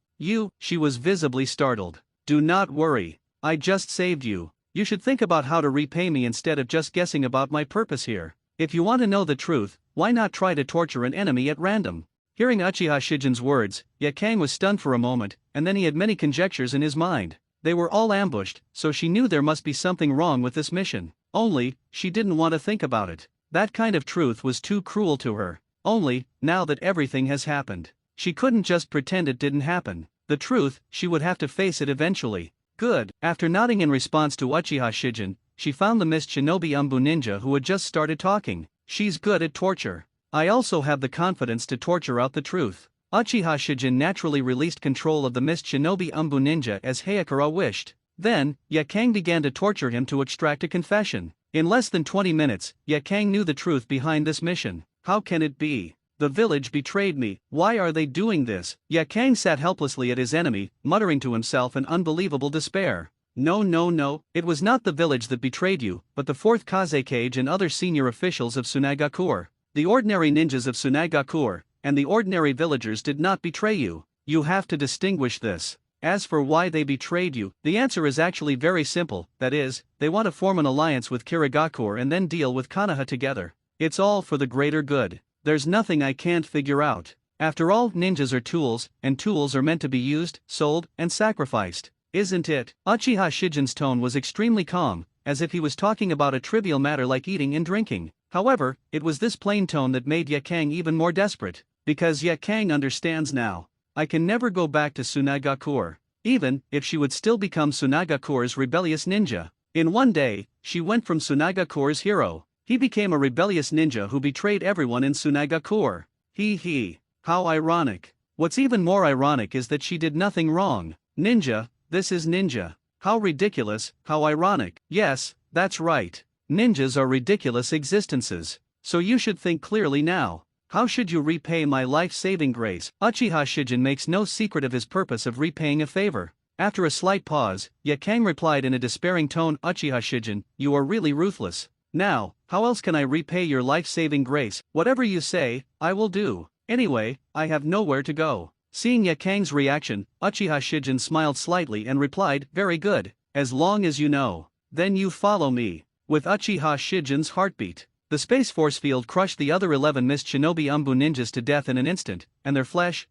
She was visibly startled. Do not worry. I just saved you. You should think about how to repay me instead of just guessing about my purpose here. If you want to know the truth, why not try to torture an enemy at random? Hearing Uchiha Shijin's words, Ye Kang was stunned for a moment, and then he had many conjectures in his mind. They were all ambushed, so she knew there must be something wrong with this mission. Only, she didn't want to think about it. That kind of truth was too cruel to her. Only, now that everything has happened, she couldn't just pretend it didn't happen. The truth, she would have to face it eventually. Good. After nodding in response to Uchiha Shijin, she found the Mist Shinobi Umbu ninja who had just started talking. She's good at torture. I also have the confidence to torture out the truth. Uchiha Shijin naturally released control of the Mist Shinobi Umbu ninja as Hayakura wished. Then, Ye Kang began to torture him to extract a confession. In less than 20 minutes, Ye Kang knew the truth behind this mission. How can it be? The village betrayed me. Why are they doing this? Ye Kang sat helplessly at his enemy, muttering to himself in unbelievable despair. No. It was not the village that betrayed you, but the 4th Kazekage and other senior officials of Tsunagakur. The ordinary ninjas of Tsunagakur and the ordinary villagers did not betray you. You have to distinguish this. As for why they betrayed you, the answer is actually very simple. That is, they want to form an alliance with Kirigakure and then deal with Konoha together. It's all for the greater good. There's nothing I can't figure out. After all, ninjas are tools, and tools are meant to be used, sold, and sacrificed. Isn't it? Uchiha Shijin's tone was extremely calm, as if he was talking about a trivial matter like eating and drinking. However, it was this plain tone that made Ye Kang even more desperate. Because Ye Kang understands now. I can never go back to Tsunagakur. Even if she would still become Tsunagakur's rebellious ninja. In one day, she went from Tsunagakur's hero. He became a rebellious ninja who betrayed everyone in Tsunagakur. How ironic. What's even more ironic is that she did nothing wrong. Ninja, this is ninja. How ridiculous, how ironic. Yes, that's right. Ninjas are ridiculous existences. So you should think clearly now. How should you repay my life-saving grace? Uchiha Shijin makes no secret of his purpose of repaying a favor. After a slight pause, Ye Kang replied in a despairing tone, Uchiha Shijin, you are really ruthless. Now, how else can I repay your life-saving grace? Whatever you say, I will do. Anyway, I have nowhere to go. Seeing Ye Kang's reaction, Uchiha Shijin smiled slightly and replied, very good. As long as you know. Then you follow me. With Uchiha Shijin's heartbeat, the Space Force field crushed the other 11 Mist Shinobi Umbu ninjas to death in an instant, and their flesh,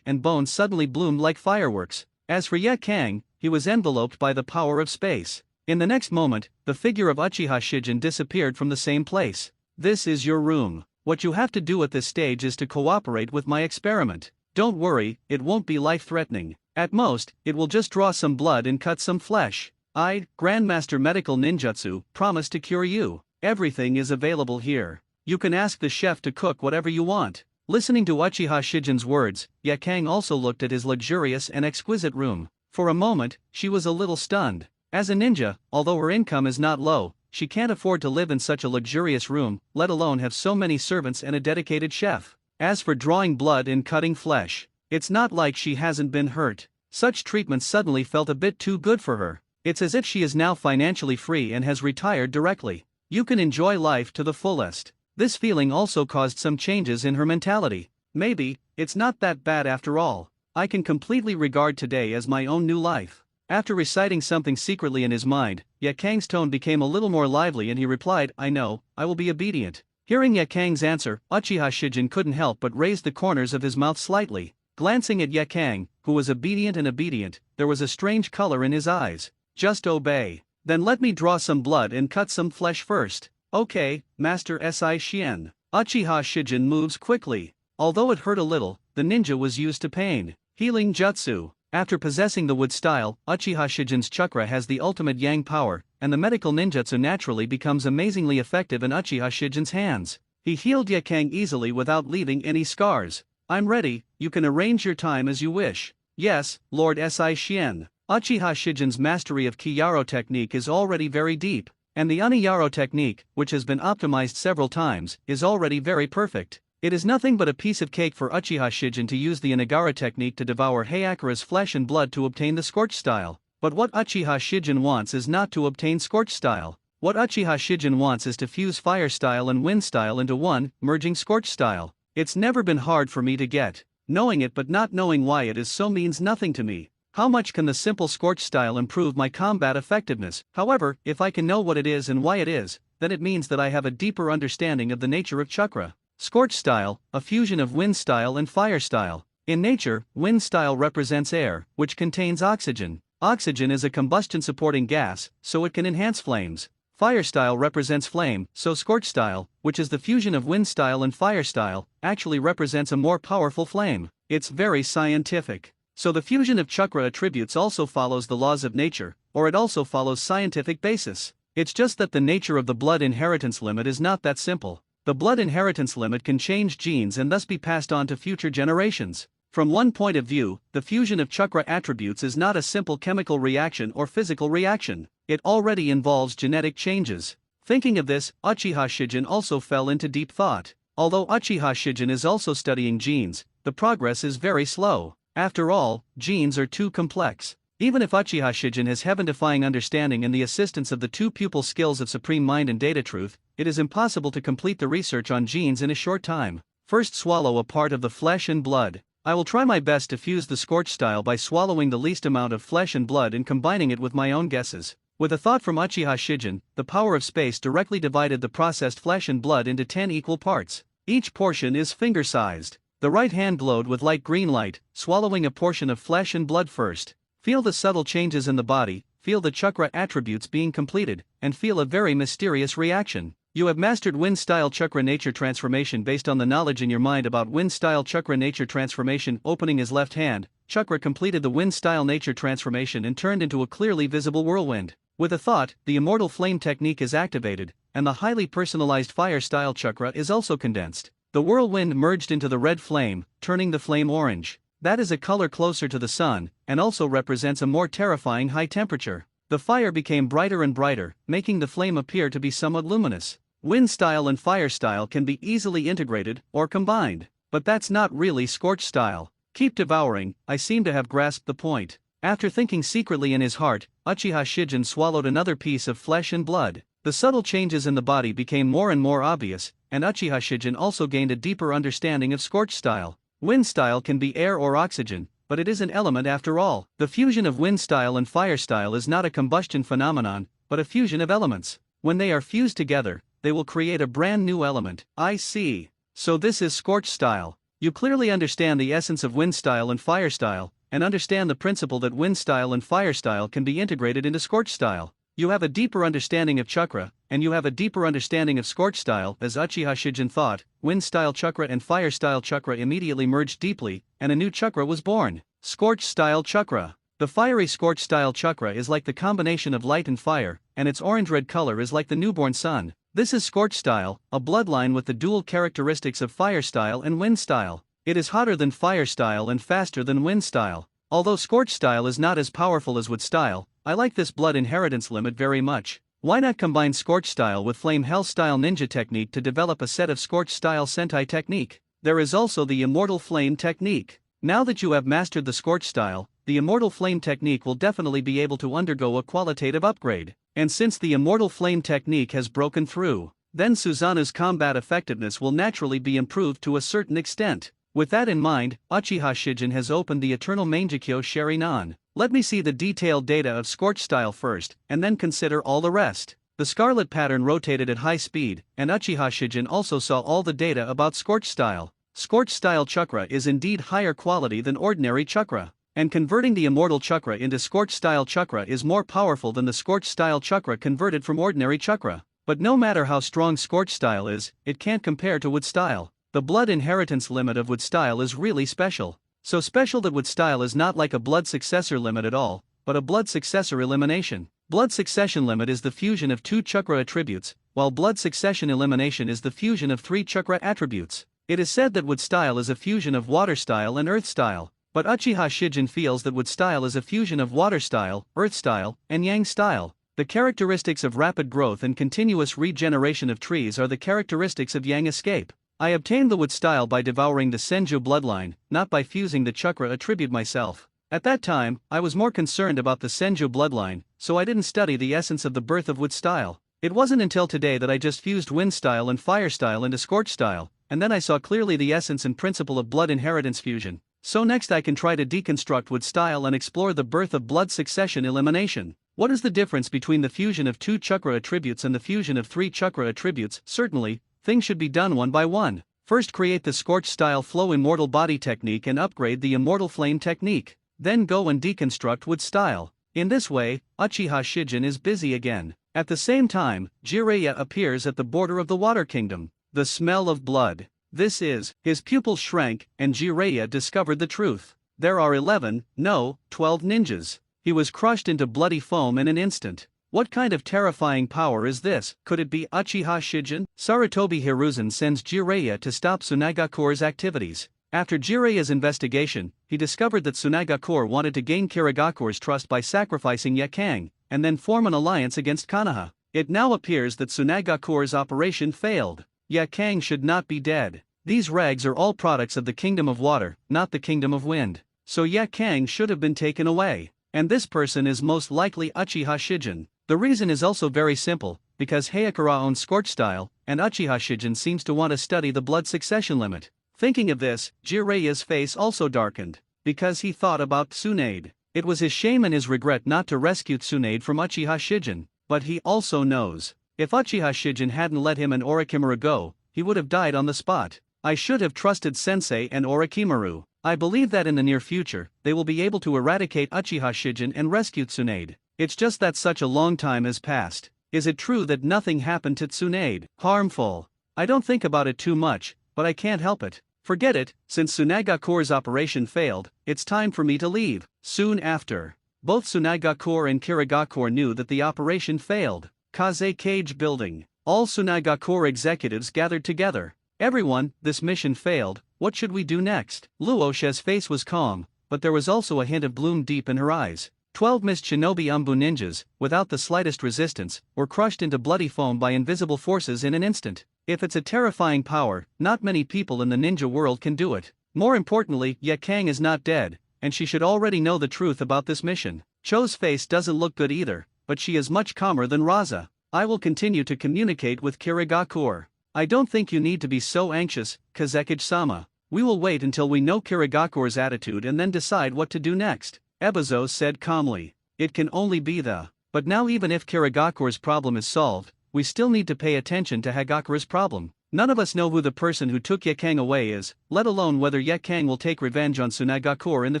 and bones suddenly bloomed like fireworks. As for Ye Kang, he was enveloped by the power of space. In the next moment, the figure of Uchiha Shijin disappeared from the same place. This is your room. What you have to do at this stage is to cooperate with my experiment. Don't worry, it won't be life-threatening. At most, it will just draw some blood and cut some flesh. I, Grandmaster Medical Ninjutsu, promise to cure you. Everything is available here. You can ask the chef to cook whatever you want. Listening to Uchiha Shijin's words, Ye Kang also looked at his luxurious and exquisite room. For a moment, she was a little stunned. As a ninja, although her income is not low, she can't afford to live in such a luxurious room, let alone have so many servants and a dedicated chef. As for drawing blood and cutting flesh, it's not like she hasn't been hurt. Such treatment suddenly felt a bit too good for her. It's as if she is now financially free and has retired directly. You can enjoy life to the fullest. This feeling also caused some changes in her mentality. Maybe, it's not that bad after all. I can completely regard today as my own new life. After reciting something secretly in his mind, Yakang's tone became a little more lively and he replied, I know, I will be obedient. Hearing Yakang's answer, Uchiha Shijin couldn't help but raise the corners of his mouth slightly. Glancing at Yakang, who was obedient, there was a strange color in his eyes. Just obey. Then let me draw some blood and cut some flesh first. Okay, Master Si Xian. Uchiha Shijin moves quickly. Although it hurt a little, the ninja was used to pain. Healing Jutsu. After possessing the wood style, Uchiha Shijin's chakra has the ultimate yang power, and the medical ninjutsu naturally becomes amazingly effective in Uchiha Shijin's hands. He healed Yakang easily without leaving any scars. I'm ready, you can arrange your time as you wish. Yes, Lord Si Xian. Uchiha Shijin's mastery of Kiyaro technique is already very deep, and the Uniyaro technique, which has been optimized several times, is already very perfect. It is nothing but a piece of cake for Uchiha Shijin to use the Inagara technique to devour Hayakura's flesh and blood to obtain the scorch style. But what Uchiha Shijin wants is not to obtain scorch style. What Uchiha Shijin wants is to fuse fire style and wind style into one, merging scorch style. It's never been hard for me to get. Knowing it but not knowing why it is so means nothing to me. How much can the simple scorch style improve my combat effectiveness? However, if I can know what it is and why it is, then it means that I have a deeper understanding of the nature of chakra. Scorch style, a fusion of wind style and fire style. In nature, wind style represents air, which contains oxygen. Oxygen is a combustion-supporting gas, so it can enhance flames. Fire style represents flame, so scorch style, which is the fusion of wind style and fire style, actually represents a more powerful flame. It's very scientific. So the fusion of chakra attributes also follows the laws of nature, or it also follows scientific basis. It's just that the nature of the blood inheritance limit is not that simple. The blood inheritance limit can change genes and thus be passed on to future generations. From one point of view, the fusion of chakra attributes is not a simple chemical reaction or physical reaction. It already involves genetic changes. Thinking of this, Uchiha Shijin also fell into deep thought. Although Uchiha Shijin is also studying genes, the progress is very slow. After all, genes are too complex. Even if Uchiha Shijin has heaven-defying understanding and the assistance of the two pupil skills of Supreme Mind and Data Truth, it is impossible to complete the research on genes in a short time. First, swallow a part of the flesh and blood. I will try my best to fuse the scorch style by swallowing the least amount of flesh and blood and combining it with my own guesses. With a thought from Uchiha Shijin, the power of space directly divided the processed flesh and blood into 10 equal parts. Each portion is finger-sized. The right hand glowed with light green light, swallowing a portion of flesh and blood first. Feel the subtle changes in the body, feel the chakra attributes being completed, and feel a very mysterious reaction. You have mastered wind-style chakra nature transformation based on the knowledge in your mind about wind-style chakra nature transformation. Opening his left hand, chakra completed the wind-style nature transformation and turned into a clearly visible whirlwind. With a thought, the immortal flame technique is activated, and the highly personalized fire-style chakra is also condensed. The whirlwind merged into the red flame, turning the flame orange. That is a color closer to the sun, and also represents a more terrifying high temperature. The fire became brighter and brighter, making the flame appear to be somewhat luminous. Wind style and fire style can be easily integrated, or combined. But that's not really scorch style. Keep devouring, I seem to have grasped the point. After thinking secretly in his heart, Uchiha Shijin swallowed another piece of flesh and blood. The subtle changes in the body became more and more obvious, and Uchiha Shijin also gained a deeper understanding of scorch style. Wind style can be air or oxygen, but it is an element after all. The fusion of wind style and fire style is not a combustion phenomenon, but a fusion of elements. When they are fused together, they will create a brand new element. I see. So this is scorch style. You clearly understand the essence of wind style and fire style, and understand the principle that wind style and fire style can be integrated into scorch style. You have a deeper understanding of chakra, and you have a deeper understanding of scorch style. As Uchiha Shijin thought, wind style chakra and fire style chakra immediately merged deeply, and a new chakra was born. Scorch style chakra. The fiery scorch style chakra is like the combination of light and fire, and its orange-red color is like the newborn sun. This is scorch style, a bloodline with the dual characteristics of fire style and wind style. It is hotter than fire style and faster than wind style. Although scorch style is not as powerful as wood style, I like this blood inheritance limit very much. Why not combine Scorch Style with Flame Hell Style Ninja Technique to develop a set of Scorch Style Sentai Technique? There is also the Immortal Flame Technique. Now that you have mastered the Scorch Style, the Immortal Flame Technique will definitely be able to undergo a qualitative upgrade. And since the Immortal Flame Technique has broken through, then Susanoo's combat effectiveness will naturally be improved to a certain extent. With that in mind, Uchiha Shijin has opened the Eternal Mangekyo Sharinan. Let me see the detailed data of Scorch Style first, and then consider all the rest. The Scarlet pattern rotated at high speed, and Uchiha Shijin also saw all the data about Scorch Style. Scorch Style Chakra is indeed higher quality than ordinary Chakra, and converting the Immortal Chakra into Scorch Style Chakra is more powerful than the Scorch Style Chakra converted from ordinary Chakra. But no matter how strong Scorch Style is, it can't compare to Wood Style. The blood inheritance limit of Wood Style is really special. So special that Wood Style is not like a blood successor limit at all, but a blood successor elimination. Blood succession limit is the fusion of 2 chakra attributes, while blood succession elimination is the fusion of 3 chakra attributes. It is said that Wood Style is a fusion of Water Style and Earth Style, but Uchiha Shijin feels that Wood Style is a fusion of Water Style, Earth Style, and Yang Style. The characteristics of rapid growth and continuous regeneration of trees are the characteristics of Yang escape. I obtained the Wood Style by devouring the Senju bloodline, not by fusing the chakra attribute myself. At that time, I was more concerned about the Senju bloodline, so I didn't study the essence of the birth of Wood Style. It wasn't until today that I just fused Wind Style and Fire Style into Scorch Style, and then I saw clearly the essence and principle of blood inheritance fusion. So next I can try to deconstruct Wood Style and explore the birth of blood succession elimination. What is the difference between the fusion of 2 chakra attributes and the fusion of 3 chakra attributes? Certainly, things should be done one by one. First create the Scorch Style Flow Immortal Body Technique and upgrade the Immortal Flame Technique. Then go and deconstruct Wood Style. In this way, Uchiha Shijin is busy again. At the same time, Jiraiya appears at the border of the Water Kingdom. The smell of blood. This is, his pupils shrank, and Jiraiya discovered the truth. There are 12 ninjas. He was crushed into bloody foam in an instant. What kind of terrifying power is this? Could it be Uchiha Shijin? Sarutobi Hiruzen sends Jiraiya to stop Tsunagakure's activities. After Jiraiya's investigation, he discovered that Tsunagakure wanted to gain Kirigakure's trust by sacrificing Yakang, and then form an alliance against Konoha. It now appears that Tsunagakure's operation failed. Yakang should not be dead. These rags are all products of the Kingdom of Water, not the Kingdom of Wind. So Yakang should have been taken away. And this person is most likely Uchiha Shijin. The reason is also very simple, because Hayakura owns Scorch Style, and Uchiha Shijin seems to want to study the blood succession limit. Thinking of this, Jiraiya's face also darkened, because he thought about Tsunade. It was his shame and his regret not to rescue Tsunade from Uchiha Shijin, but he also knows, if Uchiha Shijin hadn't let him and Orochimaru go, he would have died on the spot. I should have trusted Sensei and Orochimaru. I believe that in the near future, they will be able to eradicate Uchiha Shijin and rescue Tsunade. It's just that such a long time has passed. Is it true that nothing happened to Tsunade? Harmful. I don't think about it too much, but I can't help it. Forget it, since Tsunagakure's operation failed, it's time for me to leave. Soon after, both Tsunagakure and Kirigakure knew that the operation failed. Kaze Cage Building. All Tsunagakure executives gathered together. Everyone, this mission failed, what should we do next? Luosha's face was calm, but there was also a hint of gloom deep in her eyes. 12 Mist Shinobi Umbu ninjas, without the slightest resistance, were crushed into bloody foam by invisible forces in an instant. If it's a terrifying power, not many people in the ninja world can do it. More importantly, Yakang is not dead, and she should already know the truth about this mission. Cho's face doesn't look good either, but she is much calmer than Raza. I will continue to communicate with Kirigakure. I don't think you need to be so anxious, Kazekage-sama. We will wait until we know Kirigakure's attitude and then decide what to do next. Ebizo said calmly. It can only be the. But now even if Kirigakure's problem is solved, we still need to pay attention to Hagakura's problem. None of us know who the person who took Yakang away is, let alone whether Yakang will take revenge on Tsunagakure in the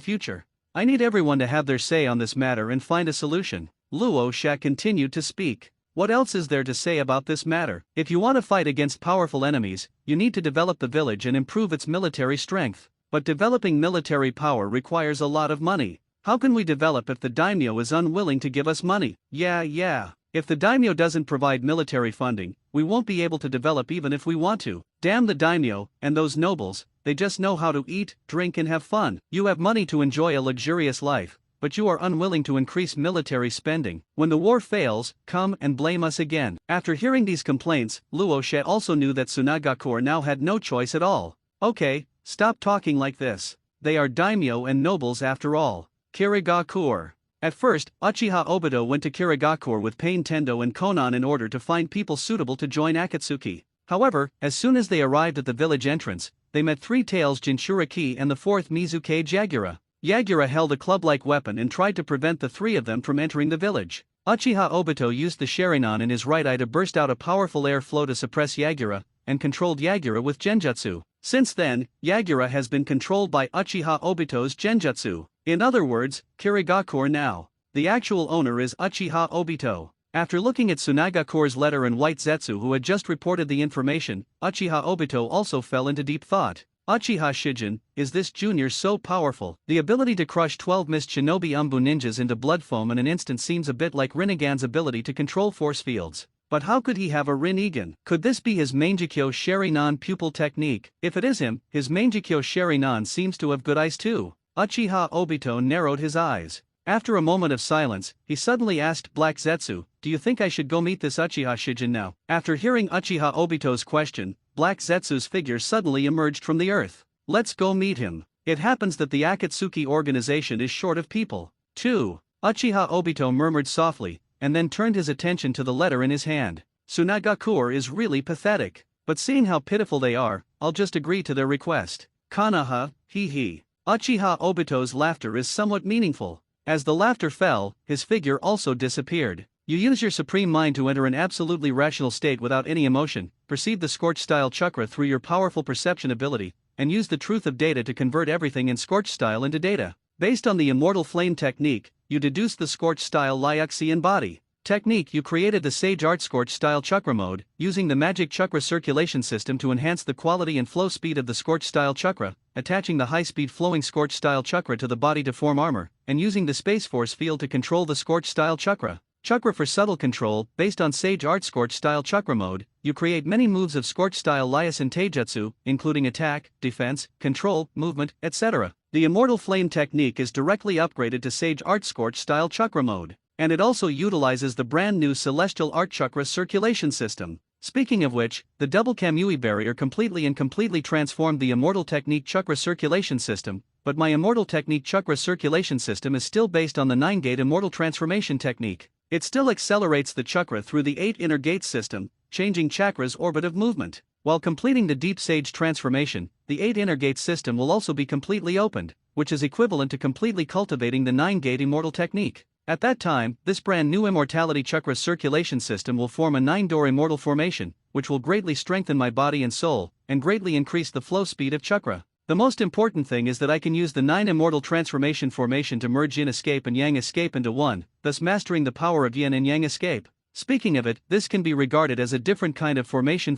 future. I need everyone to have their say on this matter and find a solution. Luosha continued to speak. What else is there to say about this matter? If you want to fight against powerful enemies, you need to develop the village and improve its military strength. But developing military power requires a lot of money. How can we develop if the daimyo is unwilling to give us money? Yeah. If the daimyo doesn't provide military funding, we won't be able to develop even if we want to. Damn the daimyo, and those nobles, they just know how to eat, drink and have fun. You have money to enjoy a luxurious life, but you are unwilling to increase military spending. When the war fails, come and blame us again. After hearing these complaints, Luo She also knew that Tsunagakure now had no choice at all. Okay, stop talking like this. They are daimyo and nobles after all. Kirigakure. At first, Uchiha Obito went to Kirigakure with Pain Tendo and Konan in order to find people suitable to join Akatsuki. However, as soon as they arrived at the village entrance, they met Three Tails Jinchuriki and the fourth Mizuke Yagura. Yagura held a club-like weapon and tried to prevent the three of them from entering the village. Uchiha Obito used the Sharingan in his right eye to burst out a powerful air flow to suppress Yagura, and controlled Yagura with Genjutsu. Since then, Yagura has been controlled by Uchiha Obito's Genjutsu. In other words, Kirigakure now. The actual owner is Uchiha Obito. After looking at Tsunagakure's letter and White Zetsu who had just reported the information, Uchiha Obito also fell into deep thought. Uchiha Shijin, is this junior so powerful? The ability to crush 12 mist shinobi Umbu ninjas into blood foam in an instant seems a bit like Rinnegan's ability to control force fields. But how could he have a Rinnegan? Could this be his Mangekyo Sharingan pupil technique? If it is him, his Mangekyo Sharingan seems to have good eyes too. Uchiha Obito narrowed his eyes. After a moment of silence, he suddenly asked Black Zetsu, "Do you think I should go meet this Uchiha Shijin now?" After hearing Uchiha Obito's question, Black Zetsu's figure suddenly emerged from the earth. "Let's go meet him. It happens that the Akatsuki organization is short of people." 2. Uchiha Obito murmured softly, and then turned his attention to the letter in his hand. Tsunagakure is really pathetic. But seeing how pitiful they are, I'll just agree to their request. Kanaha, hee. Uchiha Obito's laughter is somewhat meaningful. As the laughter fell, his figure also disappeared. You use your supreme mind to enter an absolutely rational state without any emotion, perceive the scorch-style chakra through your powerful perception ability, and use the truth of data to convert everything in scorch-style into data. Based on the immortal flame technique, you deduced the scorch-style Liuxian body. Technique you created the Sage Art Scorch-style chakra mode, using the magic chakra circulation system to enhance the quality and flow speed of the Scorch-style chakra, attaching the high-speed flowing Scorch-style chakra to the body to form armor, and using the Space Force field to control the Scorch-style chakra. Chakra for subtle control. Based on Sage Art Scorch-style chakra mode, you create many moves of Scorch-style Liusan Taijutsu, including attack, defense, control, movement, etc. The Immortal Flame technique is directly upgraded to Sage Art Scorch-style chakra mode, and it also utilizes the brand new Celestial Art Chakra circulation system. Speaking of which, the double Kamui barrier completely transformed the Immortal Technique Chakra circulation system, but my Immortal Technique Chakra circulation system is still based on the 9-gate Immortal Transformation technique. It still accelerates the chakra through the 8 inner gates system, changing chakra's orbit of movement. While completing the Deep Sage transformation, the 8 inner gates system will also be completely opened, which is equivalent to completely cultivating the 9-gate Immortal Technique. At that time, this brand new Immortality Chakra circulation system will form a 9-door Immortal formation, which will greatly strengthen my body and soul, and greatly increase the flow speed of chakra. The most important thing is that I can use the 9 Immortal Transformation formation to merge Yin Escape and Yang Escape into one, thus mastering the power of Yin and Yang Escape. Speaking of it, this can be regarded as a different kind of formation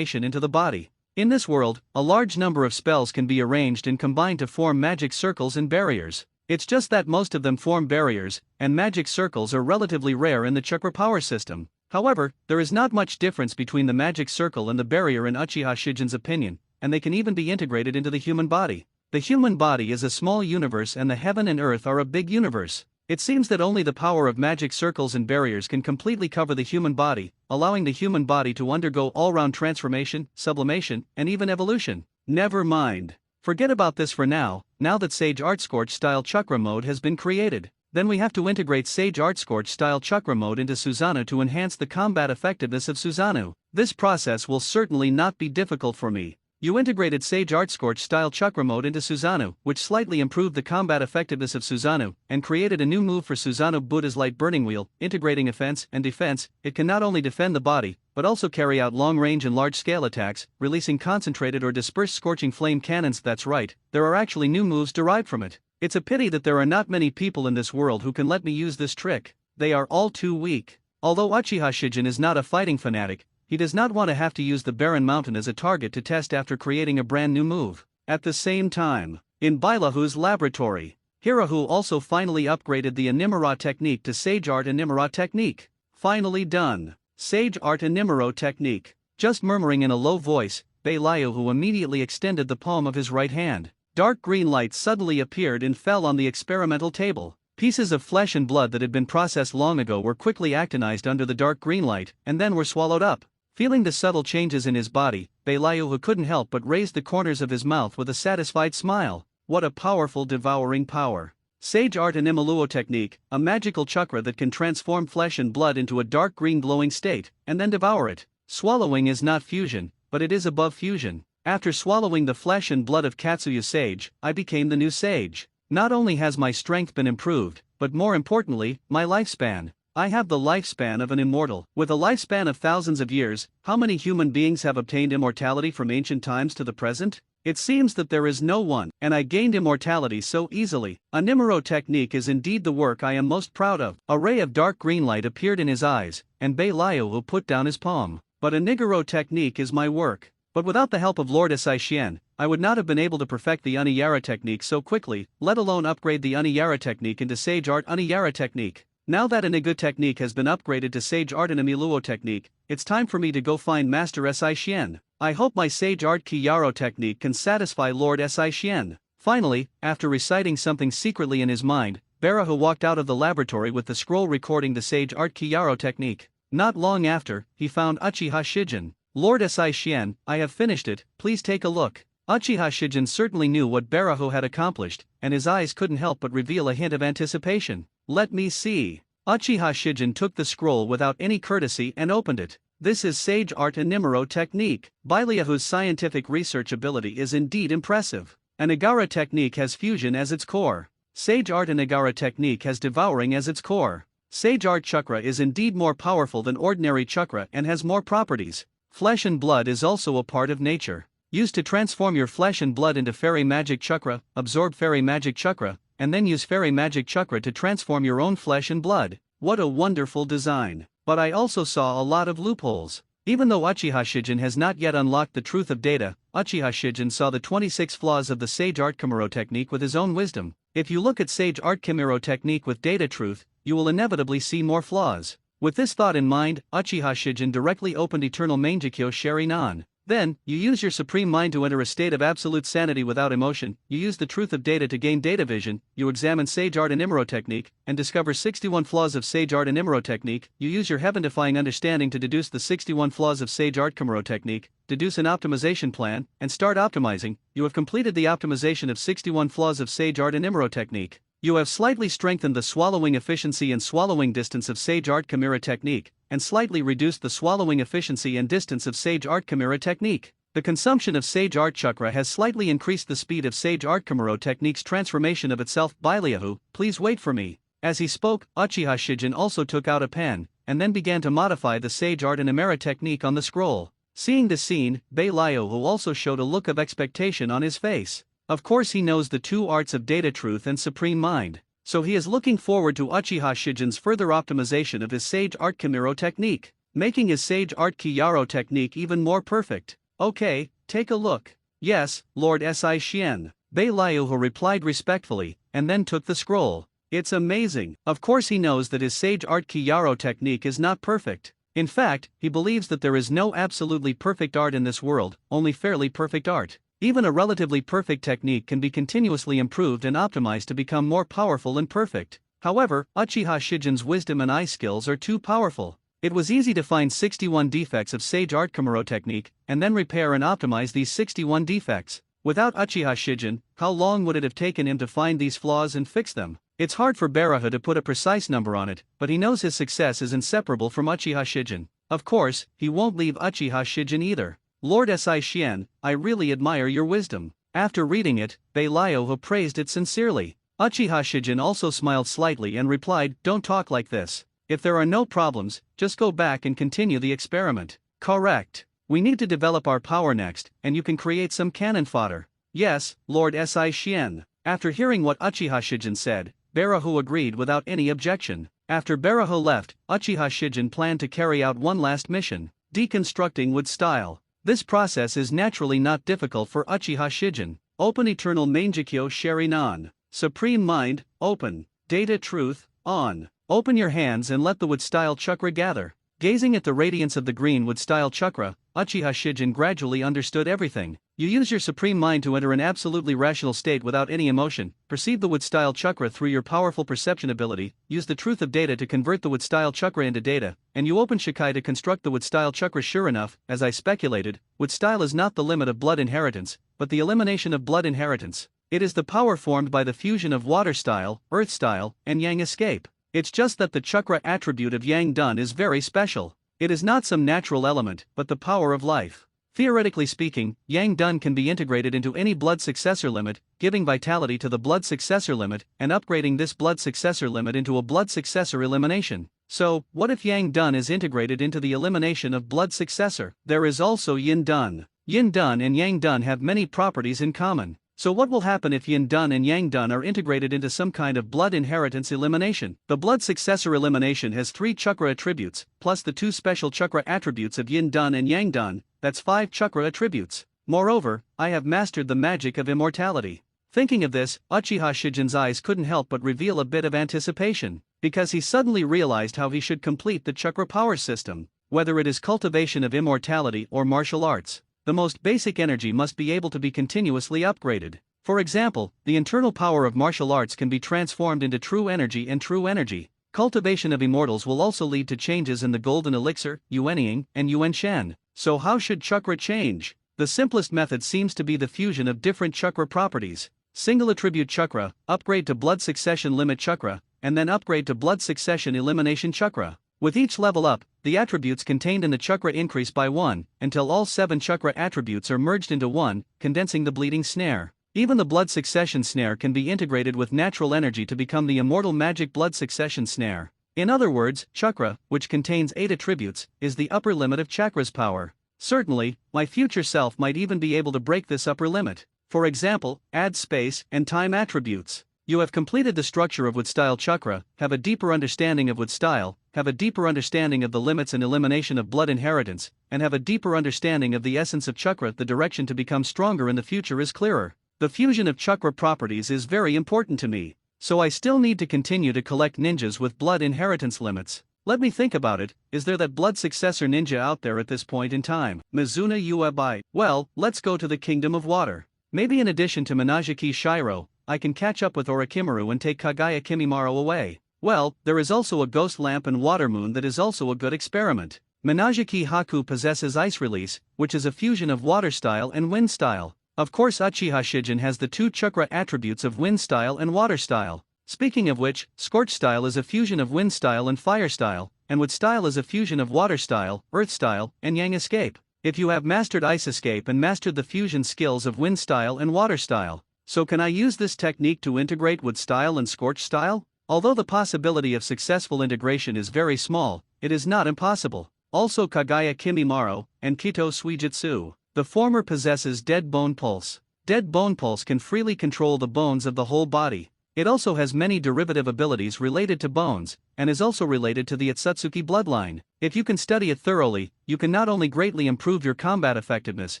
into the body. In this world, a large number of spells can be arranged and combined to form magic circles and barriers. It's just that most of them form barriers, and magic circles are relatively rare in the chakra power system. However, there is not much difference between the magic circle and the barrier in Uchiha Shijin's opinion, and they can even be integrated into the human body. The human body is a small universe and the heaven and earth are a big universe. It seems that only the power of magic circles and barriers can completely cover the human body, allowing the human body to undergo all-round transformation, sublimation, and even evolution. Never mind. Forget about this for now that Sage Art Scorch style chakra mode has been created. Then we have to integrate Sage Art Scorch style chakra mode into Susanoo to enhance the combat effectiveness of Susanoo. This process will certainly not be difficult for me. You integrated Sage Art Scorch style chakra mode into Susanoo, which slightly improved the combat effectiveness of Susanoo, and created a new move for Susanoo Buddha's Light Burning Wheel, integrating offense and defense. It can not only defend the body, but also carry out long-range and large-scale attacks, releasing concentrated or dispersed scorching flame cannons. That's right, there are actually new moves derived from it. It's a pity that there are not many people in this world who can let me use this trick. They are all too weak. Although Uchiha Shijin is not a fighting fanatic, he does not want to have to use the Barren Mountain as a target to test after creating a brand new move. At the same time, in Bailahu's laboratory, Hirahu also finally upgraded the Animura technique to Sage Art Animura technique. Finally done. Sage Art Animura technique. Just murmuring in a low voice, Bailahu immediately extended the palm of his right hand. Dark green light suddenly appeared and fell on the experimental table. Pieces of flesh and blood that had been processed long ago were quickly actinized under the dark green light, and then were swallowed up. Feeling the subtle changes in his body, Belayuhu couldn't help but raise the corners of his mouth with a satisfied smile. What a powerful devouring power. Sage Art Animaluo Technique, a magical chakra that can transform flesh and blood into a dark green glowing state, and then devour it. Swallowing is not fusion, but it is above fusion. After swallowing the flesh and blood of Katsuya Sage, I became the new sage. Not only has my strength been improved, but more importantly, my lifespan. I have the lifespan of an immortal. With a lifespan of thousands of years, how many human beings have obtained immortality from ancient times to the present? It seems that there is no one, and I gained immortality so easily. A Nimuro technique is indeed the work I am most proud of. A ray of dark green light appeared in his eyes, and Belayuhu put down his palm. But a Niguro technique is my work. But without the help of Lord Saishien, I would not have been able to perfect the Uniyara technique so quickly, let alone upgrade the Uniyara technique into Sage Art Uniyara technique. Now that Inigu technique has been upgraded to Sage Art Inamiluo technique, it's time for me to go find Master Saishien. I hope my Sage Art Kiyaro technique can satisfy Lord Saishien. Finally, after reciting something secretly in his mind, Barahu walked out of the laboratory with the scroll recording the Sage Art Kiyaro technique. Not long after, he found Uchiha Shijin. Lord Saishien, I have finished it, please take a look. Uchiha Shijin certainly knew what Barahu had accomplished, and his eyes couldn't help but reveal a hint of anticipation. Let me see. Uchiha Shijin took the scroll without any courtesy and opened it. This is Sage Art Inimuro technique. Belayuhu's scientific research ability is indeed impressive. An Nagara technique has fusion as its core. Sage Art Nagara technique has devouring as its core. Sage Art chakra is indeed more powerful than ordinary chakra and has more properties. Flesh and blood is also a part of nature. Used to transform your flesh and blood into fairy magic chakra, absorb fairy magic chakra, and then use fairy magic chakra to transform your own flesh and blood. What a wonderful design. But I also saw a lot of loopholes. Even though Uchiha Shijin has not yet unlocked the truth of data, Uchiha Shijin saw the 26 flaws of the Sage Art Kimuro technique with his own wisdom. If you look at Sage Art Kimuro technique with data truth, you will inevitably see more flaws. With this thought in mind, Uchiha Shijin directly opened Eternal Mangekyo Sheri-nan. Then, you use your supreme mind to enter a state of absolute sanity without emotion, you use the truth of data to gain data vision, you examine Sage Art Inimuro technique, and discover 61 flaws of Sage Art Inimuro technique, you use your heaven-defying understanding to deduce the 61 flaws of Sage Art Kimuro technique, deduce an optimization plan, and start optimizing. You have completed the optimization of 61 flaws of Sage Art Inimuro technique. You have slightly strengthened the swallowing efficiency and swallowing distance of Sage Art Kimura technique, and slightly reduced the swallowing efficiency and distance of Sage Art Kimura technique. The consumption of Sage Art Chakra has slightly increased the speed of Sage Art Kimura technique's transformation of itself. Belayuhu, please wait for me. As he spoke, Uchiha Shijin also took out a pen, and then began to modify the Sage Art Inimura technique on the scroll. Seeing the scene, Belayuhu also showed a look of expectation on his face. Of course he knows the two arts of data truth and supreme mind, so he is looking forward to Uchiha Shijin's further optimization of his Sage Art Kimuro technique, making his Sage Art Kiyaro technique even more perfect. Okay, take a look. Yes, Lord Saishien. Belayuhu replied respectfully, and then took the scroll. It's amazing. Of course he knows that his Sage Art Kiyaro technique is not perfect. In fact, he believes that there is no absolutely perfect art in this world, only fairly perfect art. Even a relatively perfect technique can be continuously improved and optimized to become more powerful and perfect. However, Uchiha Shijin's wisdom and eye skills are too powerful. It was easy to find 61 defects of Sage Art Kimuro technique, and then repair and optimize these 61 defects. Without Uchiha Shijin, how long would it have taken him to find these flaws and fix them? It's hard for Baraha to put a precise number on it, but he knows his success is inseparable from Uchiha Shijin. Of course, he won't leave Uchiha Shijin either. Lord Saishien, I really admire your wisdom. After reading it, Belayuhu praised it sincerely. Uchiha Shijin also smiled slightly and replied, don't talk like this. If there are no problems, just go back and continue the experiment. Correct. We need to develop our power next, and you can create some cannon fodder. Yes, Lord Saishien. After hearing what Uchiha Shijin said, Barahu agreed without any objection. After Barahu left, Uchiha Shijin planned to carry out one last mission, deconstructing wood style. This process is naturally not difficult for Uchiha Shijin. Open Eternal Mangekyo Sheri-nan. Supreme Mind, open. Data Truth, on. Open your hands and let the wood style chakra gather. Gazing at the radiance of the green wood style chakra, Uchiha Shijin gradually understood everything. You use your supreme mind to enter an absolutely rational state without any emotion, perceive the wood-style chakra through your powerful perception ability, use the truth of data to convert the wood-style chakra into data, and you open Shikai to construct the wood-style chakra. Sure enough, as I speculated, wood-style is not the limit of blood inheritance, but the elimination of blood inheritance. It is the power formed by the fusion of water-style, earth-style, and yang escape. It's just that the chakra attribute of Yang Dun is very special. It is not some natural element, but the power of life. Theoretically speaking, Yang Dun can be integrated into any blood successor limit, giving vitality to the blood successor limit, and upgrading this blood successor limit into a blood successor elimination. So, what if Yang Dun is integrated into the elimination of blood successor? There is also Yin Dun. Yin Dun and Yang Dun have many properties in common. So what will happen if Yin Dun and Yang Dun are integrated into some kind of blood inheritance elimination? The blood successor elimination has 3 chakra attributes, plus the 2 special chakra attributes of Yin Dun and Yang Dun, that's 5 chakra attributes. Moreover, I have mastered the magic of immortality. Thinking of this, Uchiha Shijin's eyes couldn't help but reveal a bit of anticipation, because he suddenly realized how he should complete the chakra power system. Whether it is cultivation of immortality or martial arts, the most basic energy must be able to be continuously upgraded. For example, the internal power of martial arts can be transformed into true energy and true energy. Cultivation of immortals will also lead to changes in the golden elixir, Yuanying, and Yuanshan. So how should chakra change? The simplest method seems to be the fusion of different chakra properties. Single attribute chakra, upgrade to blood succession limit chakra, and then upgrade to blood succession elimination chakra. With each level up, the attributes contained in the chakra increase by 1, until all 7 chakra attributes are merged into 1, condensing the bleeding snare. Even the blood succession snare can be integrated with natural energy to become the immortal magic blood succession snare. In other words, chakra, which contains 8 attributes, is the upper limit of chakra's power. Certainly, my future self might even be able to break this upper limit. For example, add space and time attributes. You have completed the structure of wood-style chakra, have a deeper understanding of wood-style, have a deeper understanding of the limits and elimination of blood inheritance, and have a deeper understanding of the essence of chakra. The direction to become stronger in the future is clearer. The fusion of chakra properties is very important to me, so I still need to continue to collect ninjas with blood inheritance limits. Let me think about it, is there that blood successor ninja out there at this point in time? Mizuna Uebai. Well, let's go to the Kingdom of Water. Maybe in addition to Minajiki Shiro, I can catch up with Orochimaru and take Kagaya Kimimaro away. Well, there is also a ghost lamp and water moon that is also a good experiment. Minajiki Haku possesses ice release, which is a fusion of water style and wind style. Of course, Uchiha Shijin has the 2 chakra attributes of wind style and water style. Speaking of which, scorch style is a fusion of wind style and fire style, and wood style is a fusion of water style, earth style, and yang escape. If you have mastered ice escape and mastered the fusion skills of wind style and water style, so can I use this technique to integrate wood style and scorch style? Although the possibility of successful integration is very small, it is not impossible. Also Kagaya Kimimaro and Kito Suijutsu. The former possesses Dead Bone Pulse. Dead Bone Pulse can freely control the bones of the whole body. It also has many derivative abilities related to bones, and is also related to the Otsutsuki bloodline. If you can study it thoroughly, you can not only greatly improve your combat effectiveness,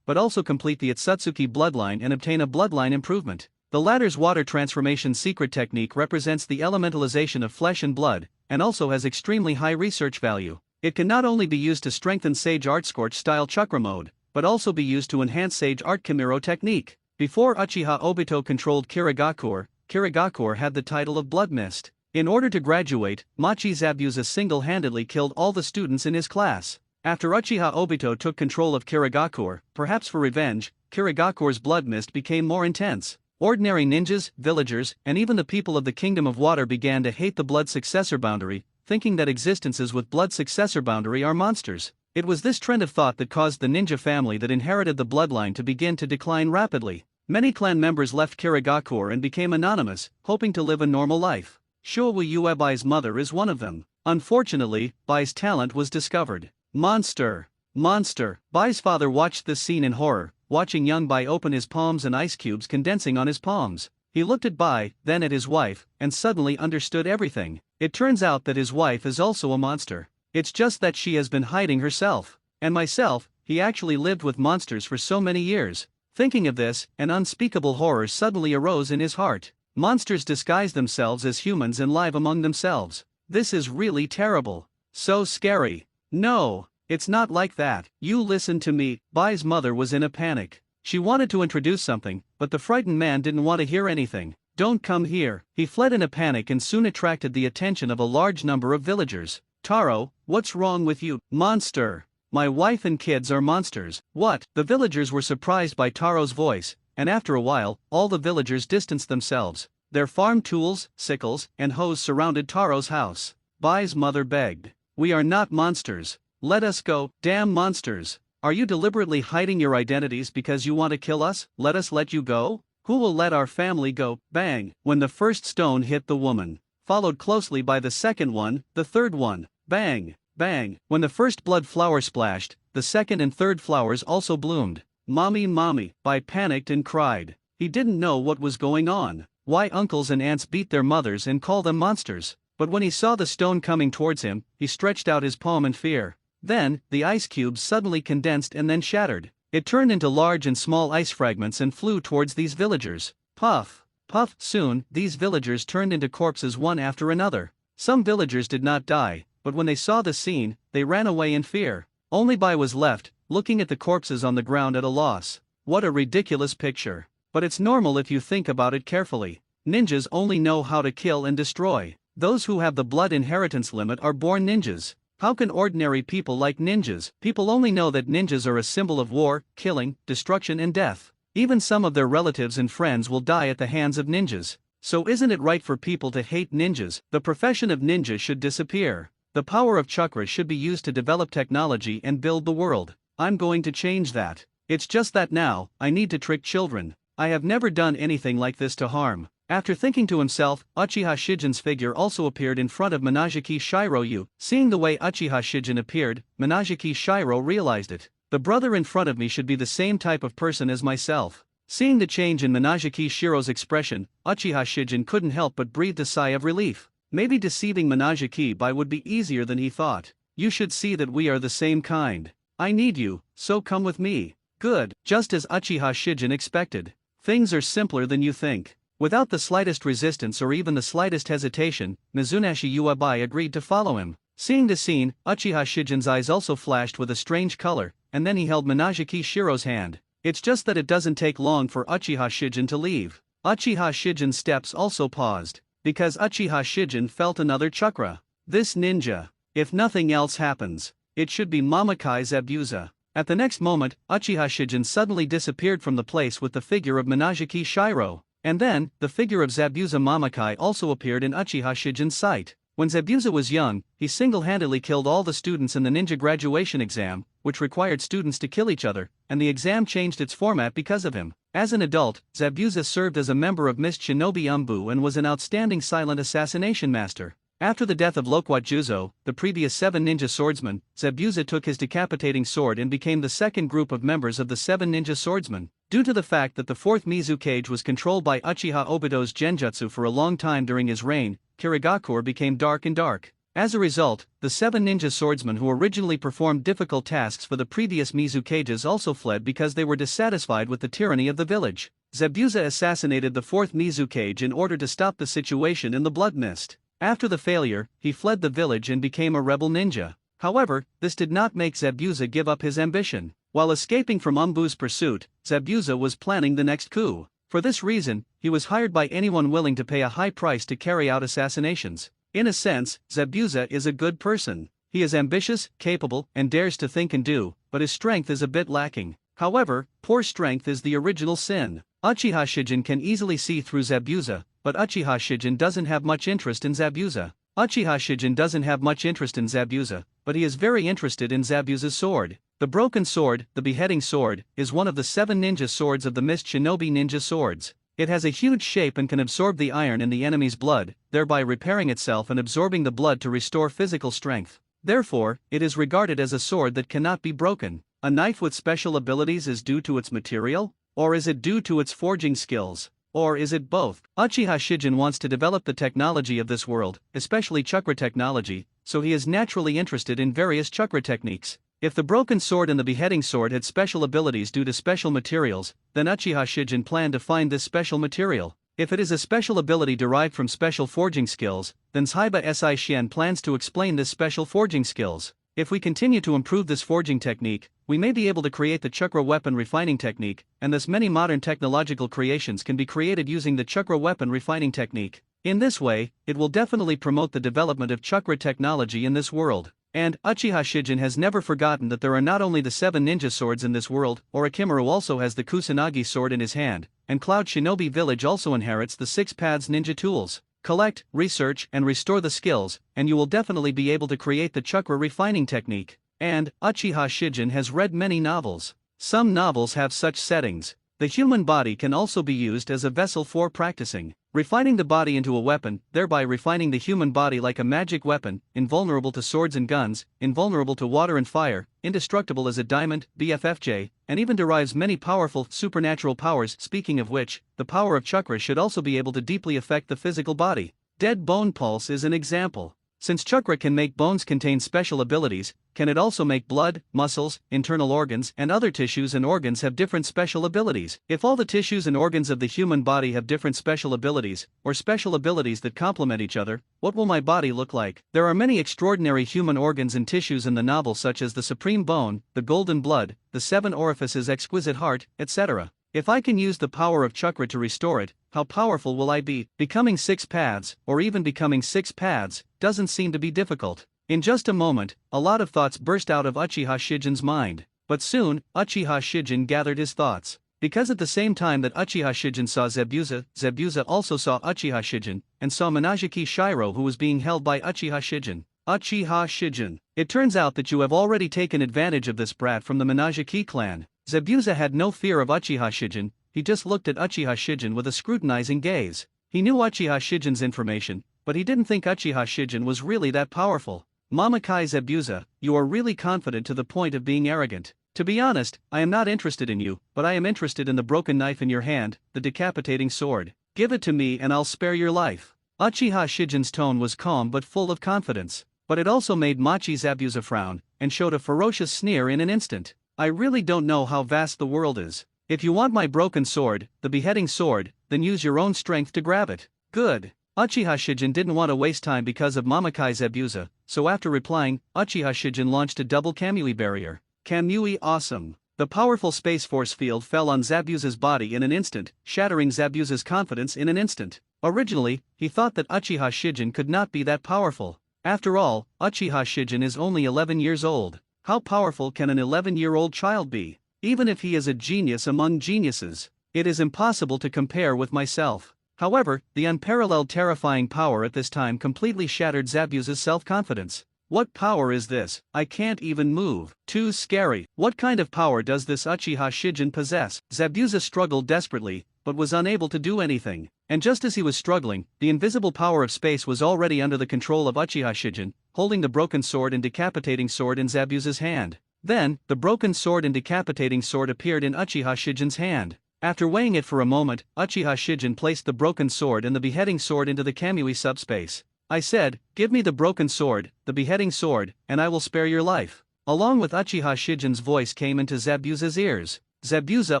but also complete the Otsutsuki bloodline and obtain a bloodline improvement. The latter's water transformation secret technique represents the elementalization of flesh and blood, and also has extremely high research value. It can not only be used to strengthen Sage Art Scorch style chakra mode, but also be used to enhance Sage Art Kimiro technique. Before Uchiha Obito controlled Kirigakur had the title of Blood Mist. In order to graduate, Machi Zabuza single-handedly killed all the students in his class. After Uchiha Obito took control of Kirigakur, perhaps for revenge, Kirigakur's blood mist became more intense. Ordinary ninjas, villagers, and even the people of the Kingdom of Water began to hate the blood successor boundary, thinking that existences with blood successor boundary are monsters. It was this trend of thought that caused the ninja family that inherited the bloodline to begin to decline rapidly. Many clan members left Kirigakur and became anonymous, hoping to live a normal life. Showa Uebai's mother is one of them. Unfortunately, Bai's talent was discovered. Monster! Monster! Bai's father watched this scene in horror, watching young Bai open his palms and ice cubes condensing on his palms. He looked at Bai, then at his wife, and suddenly understood everything. It turns out that his wife is also a monster. It's just that she has been hiding herself. And myself, he actually lived with monsters for so many years. Thinking of this, an unspeakable horror suddenly arose in his heart. Monsters disguise themselves as humans and live among themselves. This is really terrible. So scary. No, it's not like that. You listen to me. Bai's mother was in a panic. She wanted to introduce something, but the frightened man didn't want to hear anything. "Don't come here." He fled in a panic and soon attracted the attention of a large number of villagers. "Taro, what's wrong with you, monster? My wife and kids are monsters." "What?" The villagers were surprised by Taro's voice, and after a while, all the villagers distanced themselves. Their farm tools, sickles, and hoes surrounded Taro's house. Bai's mother begged. "We are not monsters. Let us go." "Damn monsters. Are you deliberately hiding your identities because you want to kill us? Let us let you go? Who will let our family go?" Bang! When the first stone hit the woman, followed closely by the second one, the third one. Bang! Bang! When the first blood flower splashed, the second and third flowers also bloomed. "Mommy, mommy!" Bai panicked and cried. He didn't know what was going on. Why uncles and aunts beat their mothers and call them monsters? But when he saw the stone coming towards him, he stretched out his palm in fear. Then, the ice cubes suddenly condensed and then shattered. It turned into large and small ice fragments and flew towards these villagers. Puff! Puff! Soon, these villagers turned into corpses one after another. Some villagers did not die, but when they saw the scene, they ran away in fear. Only Bai was left, looking at the corpses on the ground at a loss. What a ridiculous picture. But it's normal if you think about it carefully. Ninjas only know how to kill and destroy. Those who have the blood inheritance limit are born ninjas. How can ordinary people like ninjas? People only know that ninjas are a symbol of war, killing, destruction and death. Even some of their relatives and friends will die at the hands of ninjas. So isn't it right for people to hate ninjas? The profession of ninja should disappear. The power of chakras should be used to develop technology and build the world. I'm going to change that. It's just that now, I need to trick children. I have never done anything like this to harm. After thinking to himself, Uchiha Shijin's figure also appeared in front of Minajiki Shirou. Seeing the way Uchiha Shijin appeared, Minajiki Shirou realized it. The brother in front of me should be the same type of person as myself. Seeing the change in Minajiki Shirou's expression, Uchiha Shijin couldn't help but breathe a sigh of relief. Maybe deceiving Minajiki Bai would be easier than he thought. "You should see that we are the same kind. I need you, so come with me." Good. Just as Uchiha Shijin expected. Things are simpler than you think. Without the slightest resistance or even the slightest hesitation, Mizunashi Yuabai agreed to follow him. Seeing the scene, Uchiha Shijin's eyes also flashed with a strange color, and then he held Minajiki Shirou's hand. It's just that it doesn't take long for Uchiha Shijin to leave. Uchiha Shijin's steps also paused, because Uchiha Shijin felt another chakra. This ninja, if nothing else happens, it should be Mamakai Zabuza. At the next moment, Uchiha Shijin suddenly disappeared from the place with the figure of Minajiki Shirou. And then, the figure of Zabuza Mamakai also appeared in Uchiha Shijin's sight. When Zabuza was young, he single-handedly killed all the students in the ninja graduation exam, which required students to kill each other, and the exam changed its format because of him. As an adult, Zabuza served as a member of Mist Shinobi Umbu and was an outstanding silent assassination master. After the death of Loquat Juzo, the previous 7 ninja swordsmen, Zabuza took his decapitating sword and became the second group of members of the 7 ninja swordsmen. Due to the fact that the 4th Mizukage was controlled by Uchiha Obito's genjutsu for a long time during his reign, Kirigakure became dark and dark. As a result, the 7 ninja swordsmen who originally performed difficult tasks for the previous Mizukages also fled because they were dissatisfied with the tyranny of the village. Zabuza assassinated the 4th Mizukage in order to stop the situation in the Blood Mist. After the failure, he fled the village and became a rebel ninja. However, this did not make Zabuza give up his ambition. While escaping from Umbu's pursuit, Zabuza was planning the next coup. For this reason, he was hired by anyone willing to pay a high price to carry out assassinations. In a sense, Zabuza is a good person. He is ambitious, capable, and dares to think and do, but his strength is a bit lacking. However, poor strength is the original sin. Uchiha Shijin can easily see through Zabuza, but Uchiha Shijin doesn't have much interest in Zabuza. Uchiha Shijin doesn't have much interest in Zabuza, but he is very interested in Zabuza's sword. The broken sword, the beheading sword, is one of the 7 ninja swords of the Mist Shinobi ninja swords. It has a huge shape and can absorb the iron in the enemy's blood, thereby repairing itself and absorbing the blood to restore physical strength. Therefore, it is regarded as a sword that cannot be broken. A knife with special abilities is due to its material? Or is it due to its forging skills? Or is it both? Uchiha Shijin wants to develop the technology of this world, especially chakra technology, so he is naturally interested in various chakra techniques. If the broken sword and the beheading sword had special abilities due to special materials, then Uchiha Shijin planned to find this special material. If it is a special ability derived from special forging skills, then Saiba Si plans to explain this special forging skills. If we continue to improve this forging technique, we may be able to create the chakra weapon refining technique, and thus many modern technological creations can be created using the chakra weapon refining technique. In this way, it will definitely promote the development of chakra technology in this world. And Uchiha Shijin has never forgotten that there are not only the 7 ninja swords in this world, Orochimaru also has the Kusanagi sword in his hand, and Cloud Shinobi Village also inherits the 6 paths ninja tools. Collect, research, and restore the skills, and you will definitely be able to create the chakra refining technique. And Uchiha Shijin has read many novels. Some novels have such settings. The human body can also be used as a vessel for practicing, refining the body into a weapon, thereby refining the human body like a magic weapon, invulnerable to swords and guns, invulnerable to water and fire, indestructible as a diamond, BFFJ, and even derives many powerful, supernatural powers. Speaking of which, the power of chakra should also be able to deeply affect the physical body. Dead bone pulse is an example. Since chakra can make bones contain special abilities, can it also make blood, muscles, internal organs, and other tissues and organs have different special abilities? If all the tissues and organs of the human body have different special abilities, or special abilities that complement each other, what will my body look like? There are many extraordinary human organs and tissues in the novel, such as the supreme bone, the golden blood, the 7 orifices, exquisite heart, etc. If I can use the power of chakra to restore it, how powerful will I be? Becoming 6 paths, or even becoming 6 paths, doesn't seem to be difficult. In just a moment, a lot of thoughts burst out of Uchiha Shijin's mind. But soon, Uchiha Shijin gathered his thoughts. Because at the same time that Uchiha Shijin saw Zabuza, Zabuza also saw Uchiha Shijin, and saw Minajiki Shiro, who was being held by Uchiha Shijin. Uchiha Shijin. It turns out that you have already taken advantage of this brat from the Minajiki clan. Zabuza had no fear of Uchiha Shijin, he just looked at Uchiha Shijin with a scrutinizing gaze. He knew Uchiha Shijin's information, but he didn't think Uchiha Shijin was really that powerful. Mamakai Zabuza, you are really confident to the point of being arrogant. To be honest, I am not interested in you, but I am interested in the broken knife in your hand, the decapitating sword. Give it to me and I'll spare your life. Uchiha Shijin's tone was calm but full of confidence, but it also made Machi Zabuza frown, and showed a ferocious sneer in an instant. I really don't know how vast the world is. If you want my broken sword, the beheading sword, then use your own strength to grab it. Good. Uchiha Shijin didn't want to waste time because of Mamakai Zabuza, so after replying, Uchiha Shijin launched a double Kamui barrier. Kamui awesome. The powerful Space Force field fell on Zabuza's body in an instant, shattering Zabuza's confidence in an instant. Originally, he thought that Uchiha Shijin could not be that powerful. After all, Uchiha Shijin is only 11 years old. How powerful can an 11-year-old child be? Even if he is a genius among geniuses, it is impossible to compare with myself. However, the unparalleled terrifying power at this time completely shattered Zabuza's self-confidence. What power is this? I can't even move. Too scary. What kind of power does this Uchiha Shijin possess? Zabuza struggled desperately, but was unable to do anything. And just as he was struggling, the invisible power of space was already under the control of Uchiha Shijin, holding the broken sword and decapitating sword in Zabuza's hand. Then, the broken sword and decapitating sword appeared in Uchiha Shijin's hand. After weighing it for a moment, Uchiha Shijin placed the broken sword and the beheading sword into the Kamui subspace. I said, give me the broken sword, the beheading sword, and I will spare your life. Along with Uchiha Shijin's voice came into Zabuza's ears. Zabuza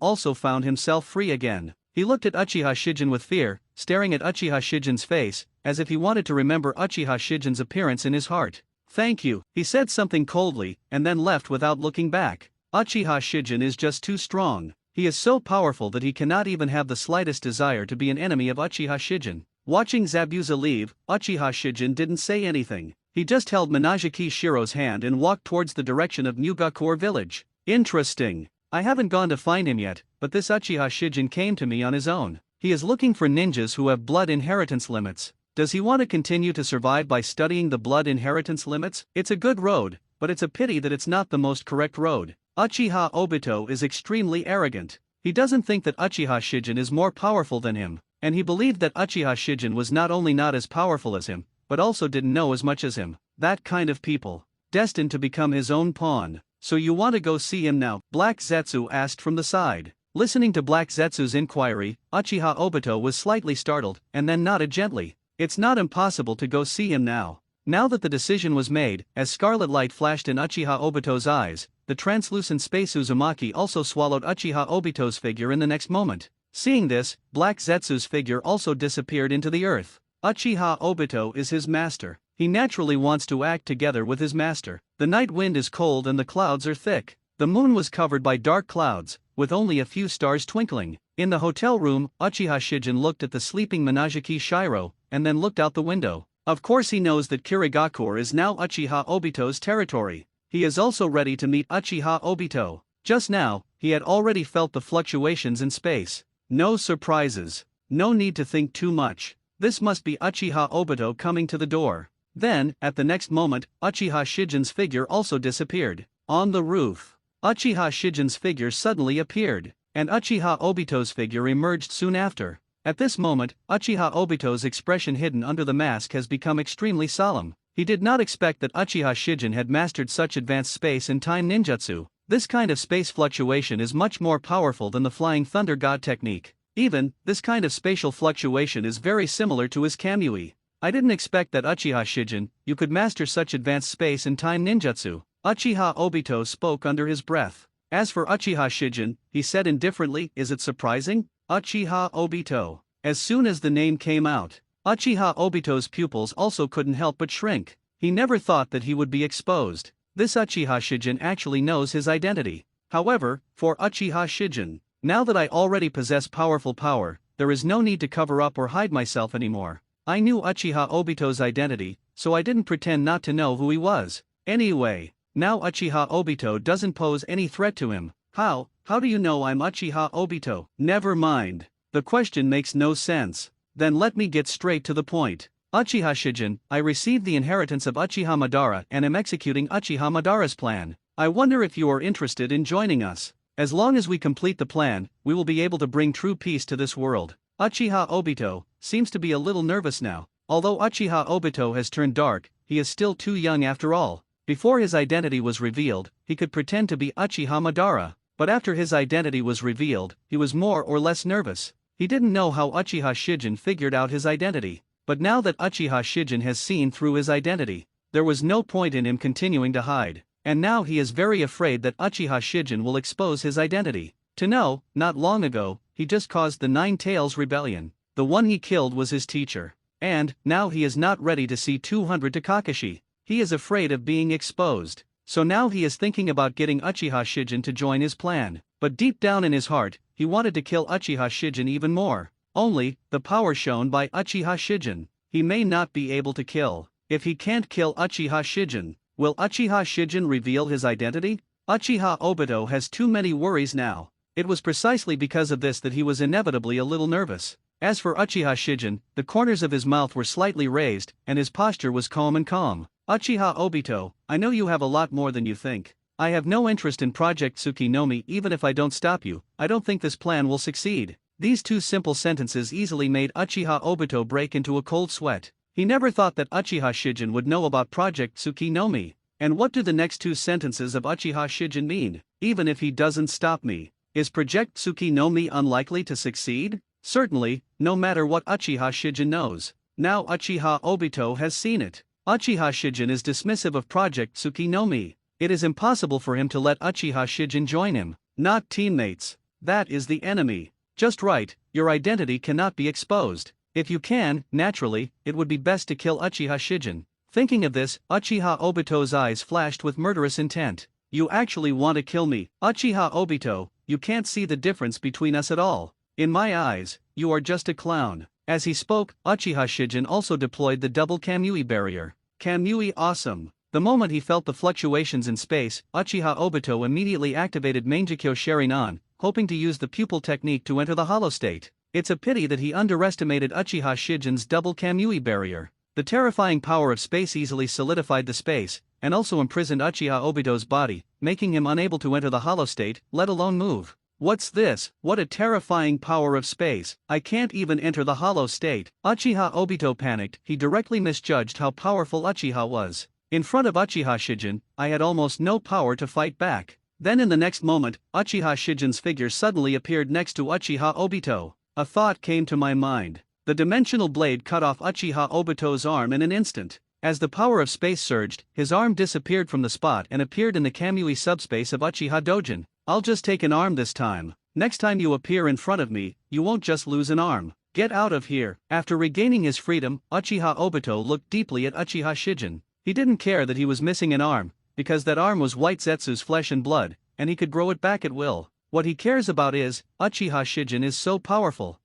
also found himself free again. He looked at Uchiha Shijin with fear, staring at Uchiha Shijin's face, as if he wanted to remember Uchiha Shijin's appearance in his heart. Thank you, he said something coldly, and then left without looking back. Uchiha Shijin is just too strong. He is so powerful that he cannot even have the slightest desire to be an enemy of Uchiha Shijin. Watching Zabuza leave, Uchiha Shijin didn't say anything. He just held Minajiki Shiro's hand and walked towards the direction of Mugakure village. Interesting. I haven't gone to find him yet, but this Uchiha Shijin came to me on his own. He is looking for ninjas who have blood inheritance limits. Does he want to continue to survive by studying the blood inheritance limits? It's a good road, but it's a pity that it's not the most correct road. Uchiha Obito is extremely arrogant. He doesn't think that Uchiha Shijin is more powerful than him, and he believed that Uchiha Shijin was not only not as powerful as him, but also didn't know as much as him. That kind of people. Destined to become his own pawn. So you want to go see him now? Black Zetsu asked from the side. Listening to Black Zetsu's inquiry, Uchiha Obito was slightly startled, and then nodded gently. It's not impossible to go see him now. Now that the decision was made, as scarlet light flashed in Uchiha Obito's eyes, the translucent space Uzumaki also swallowed Uchiha Obito's figure in the next moment. Seeing this, Black Zetsu's figure also disappeared into the earth. Uchiha Obito is his master. He naturally wants to act together with his master. The night wind is cold and the clouds are thick. The moon was covered by dark clouds, with only a few stars twinkling. In the hotel room, Uchiha Shijin looked at the sleeping Minagiki Shiro, and then looked out the window. Of course he knows that Kirigakure is now Uchiha Obito's territory. He is also ready to meet Uchiha Obito. Just now, he had already felt the fluctuations in space. No surprises. No need to think too much. This must be Uchiha Obito coming to the door. Then, at the next moment, Uchiha Shijin's figure also disappeared. On the roof, Uchiha Shijin's figure suddenly appeared, and Uchiha Obito's figure emerged soon after. At this moment, Uchiha Obito's expression hidden under the mask has become extremely solemn. He did not expect that Uchiha Shijin had mastered such advanced space and time ninjutsu. This kind of space fluctuation is much more powerful than the Flying Thunder God technique. Even, this kind of spatial fluctuation is very similar to his kyuubi. I didn't expect that Uchiha Shijin, you could master such advanced space and time ninjutsu. Uchiha Obito spoke under his breath. As for Uchiha Shijin, he said indifferently, is it surprising? Uchiha Obito. As soon as the name came out, Uchiha Obito's pupils also couldn't help but shrink. He never thought that he would be exposed. This Uchiha Shijin actually knows his identity. However, for Uchiha Shijin, now that I already possess powerful power, there is no need to cover up or hide myself anymore. I knew Uchiha Obito's identity, so I didn't pretend not to know who he was. Anyway, now Uchiha Obito doesn't pose any threat to him. How do you know I'm Uchiha Obito? Never mind. The question makes no sense. Then let me get straight to the point. Uchiha Shijin, I received the inheritance of Uchiha Madara and am executing Uchiha Madara's plan. I wonder if you are interested in joining us. As long as we complete the plan, we will be able to bring true peace to this world. Uchiha Obito seems to be a little nervous now. Although Uchiha Obito has turned dark, he is still too young after all. Before his identity was revealed, he could pretend to be Uchiha Madara. But after his identity was revealed, he was more or less nervous. He didn't know how Uchiha Shijin figured out his identity. But now that Uchiha Shijin has seen through his identity, there was no point in him continuing to hide. And now he is very afraid that Uchiha Shijin will expose his identity. To know, not long ago, he just caused the Nine Tails Rebellion. The one he killed was his teacher. And, now he is not ready to see 200 to Kakashi. He is afraid of being exposed. So now he is thinking about getting Uchiha Shijin to join his plan. But deep down in his heart, he wanted to kill Uchiha Shijin even more. Only, the power shown by Uchiha Shijin, he may not be able to kill. If he can't kill Uchiha Shijin, will Uchiha Shijin reveal his identity? Uchiha Obito has too many worries now. It was precisely because of this that he was inevitably a little nervous. As for Uchiha Shijin, the corners of his mouth were slightly raised, and his posture was calm and calm. Uchiha Obito, I know you have a lot more than you think. I have no interest in Project Tsuki-no-Mi even if I don't stop you. I don't think this plan will succeed. These two simple sentences easily made Uchiha Obito break into a cold sweat. He never thought that Uchiha Shijin would know about Project Tsuki-no-Mi. And what do the next two sentences of Uchiha Shijin mean? Even if he doesn't stop me, is Project Tsuki-no-Mi unlikely to succeed? Certainly, no matter what Uchiha Shijin knows. Now Uchiha Obito has seen it. Uchiha Shijin is dismissive of Project Tsuki-no-Mi. It is impossible for him to let Uchiha Shijin join him. Not teammates. That is the enemy. Just right, your identity cannot be exposed. If you can, naturally, it would be best to kill Uchiha Shijin. Thinking of this, Uchiha Obito's eyes flashed with murderous intent. You actually want to kill me, Uchiha Obito, you can't see the difference between us at all. In my eyes, you are just a clown. As he spoke, Uchiha Shijin also deployed the double Kamui barrier. Kamui awesome. The moment he felt the fluctuations in space, Uchiha Obito immediately activated Mangekyo Sharingan, hoping to use the pupil technique to enter the hollow state. It's a pity that he underestimated Uchiha Shijin's double Kamui barrier. The terrifying power of space easily solidified the space, and also imprisoned Uchiha Obito's body, making him unable to enter the hollow state, let alone move. What's this? What a terrifying power of space. I can't even enter the hollow state. Uchiha Obito panicked. He directly misjudged how powerful Uchiha was. In front of Uchiha Shijin, I had almost no power to fight back. Then in the next moment, Uchiha Shijin's figure suddenly appeared next to Uchiha Obito. A thought came to my mind. The dimensional blade cut off Uchiha Obito's arm in an instant. As the power of space surged, his arm disappeared from the spot and appeared in the Kamui subspace of Uchiha Dojin. I'll just take an arm this time. Next time you appear in front of me, you won't just lose an arm. Get out of here. After regaining his freedom, Uchiha Obito looked deeply at Uchiha Shijin. He didn't care that he was missing an arm, because that arm was White Zetsu's flesh and blood, and he could grow it back at will. What he cares about is, Uchiha Shijin is so powerful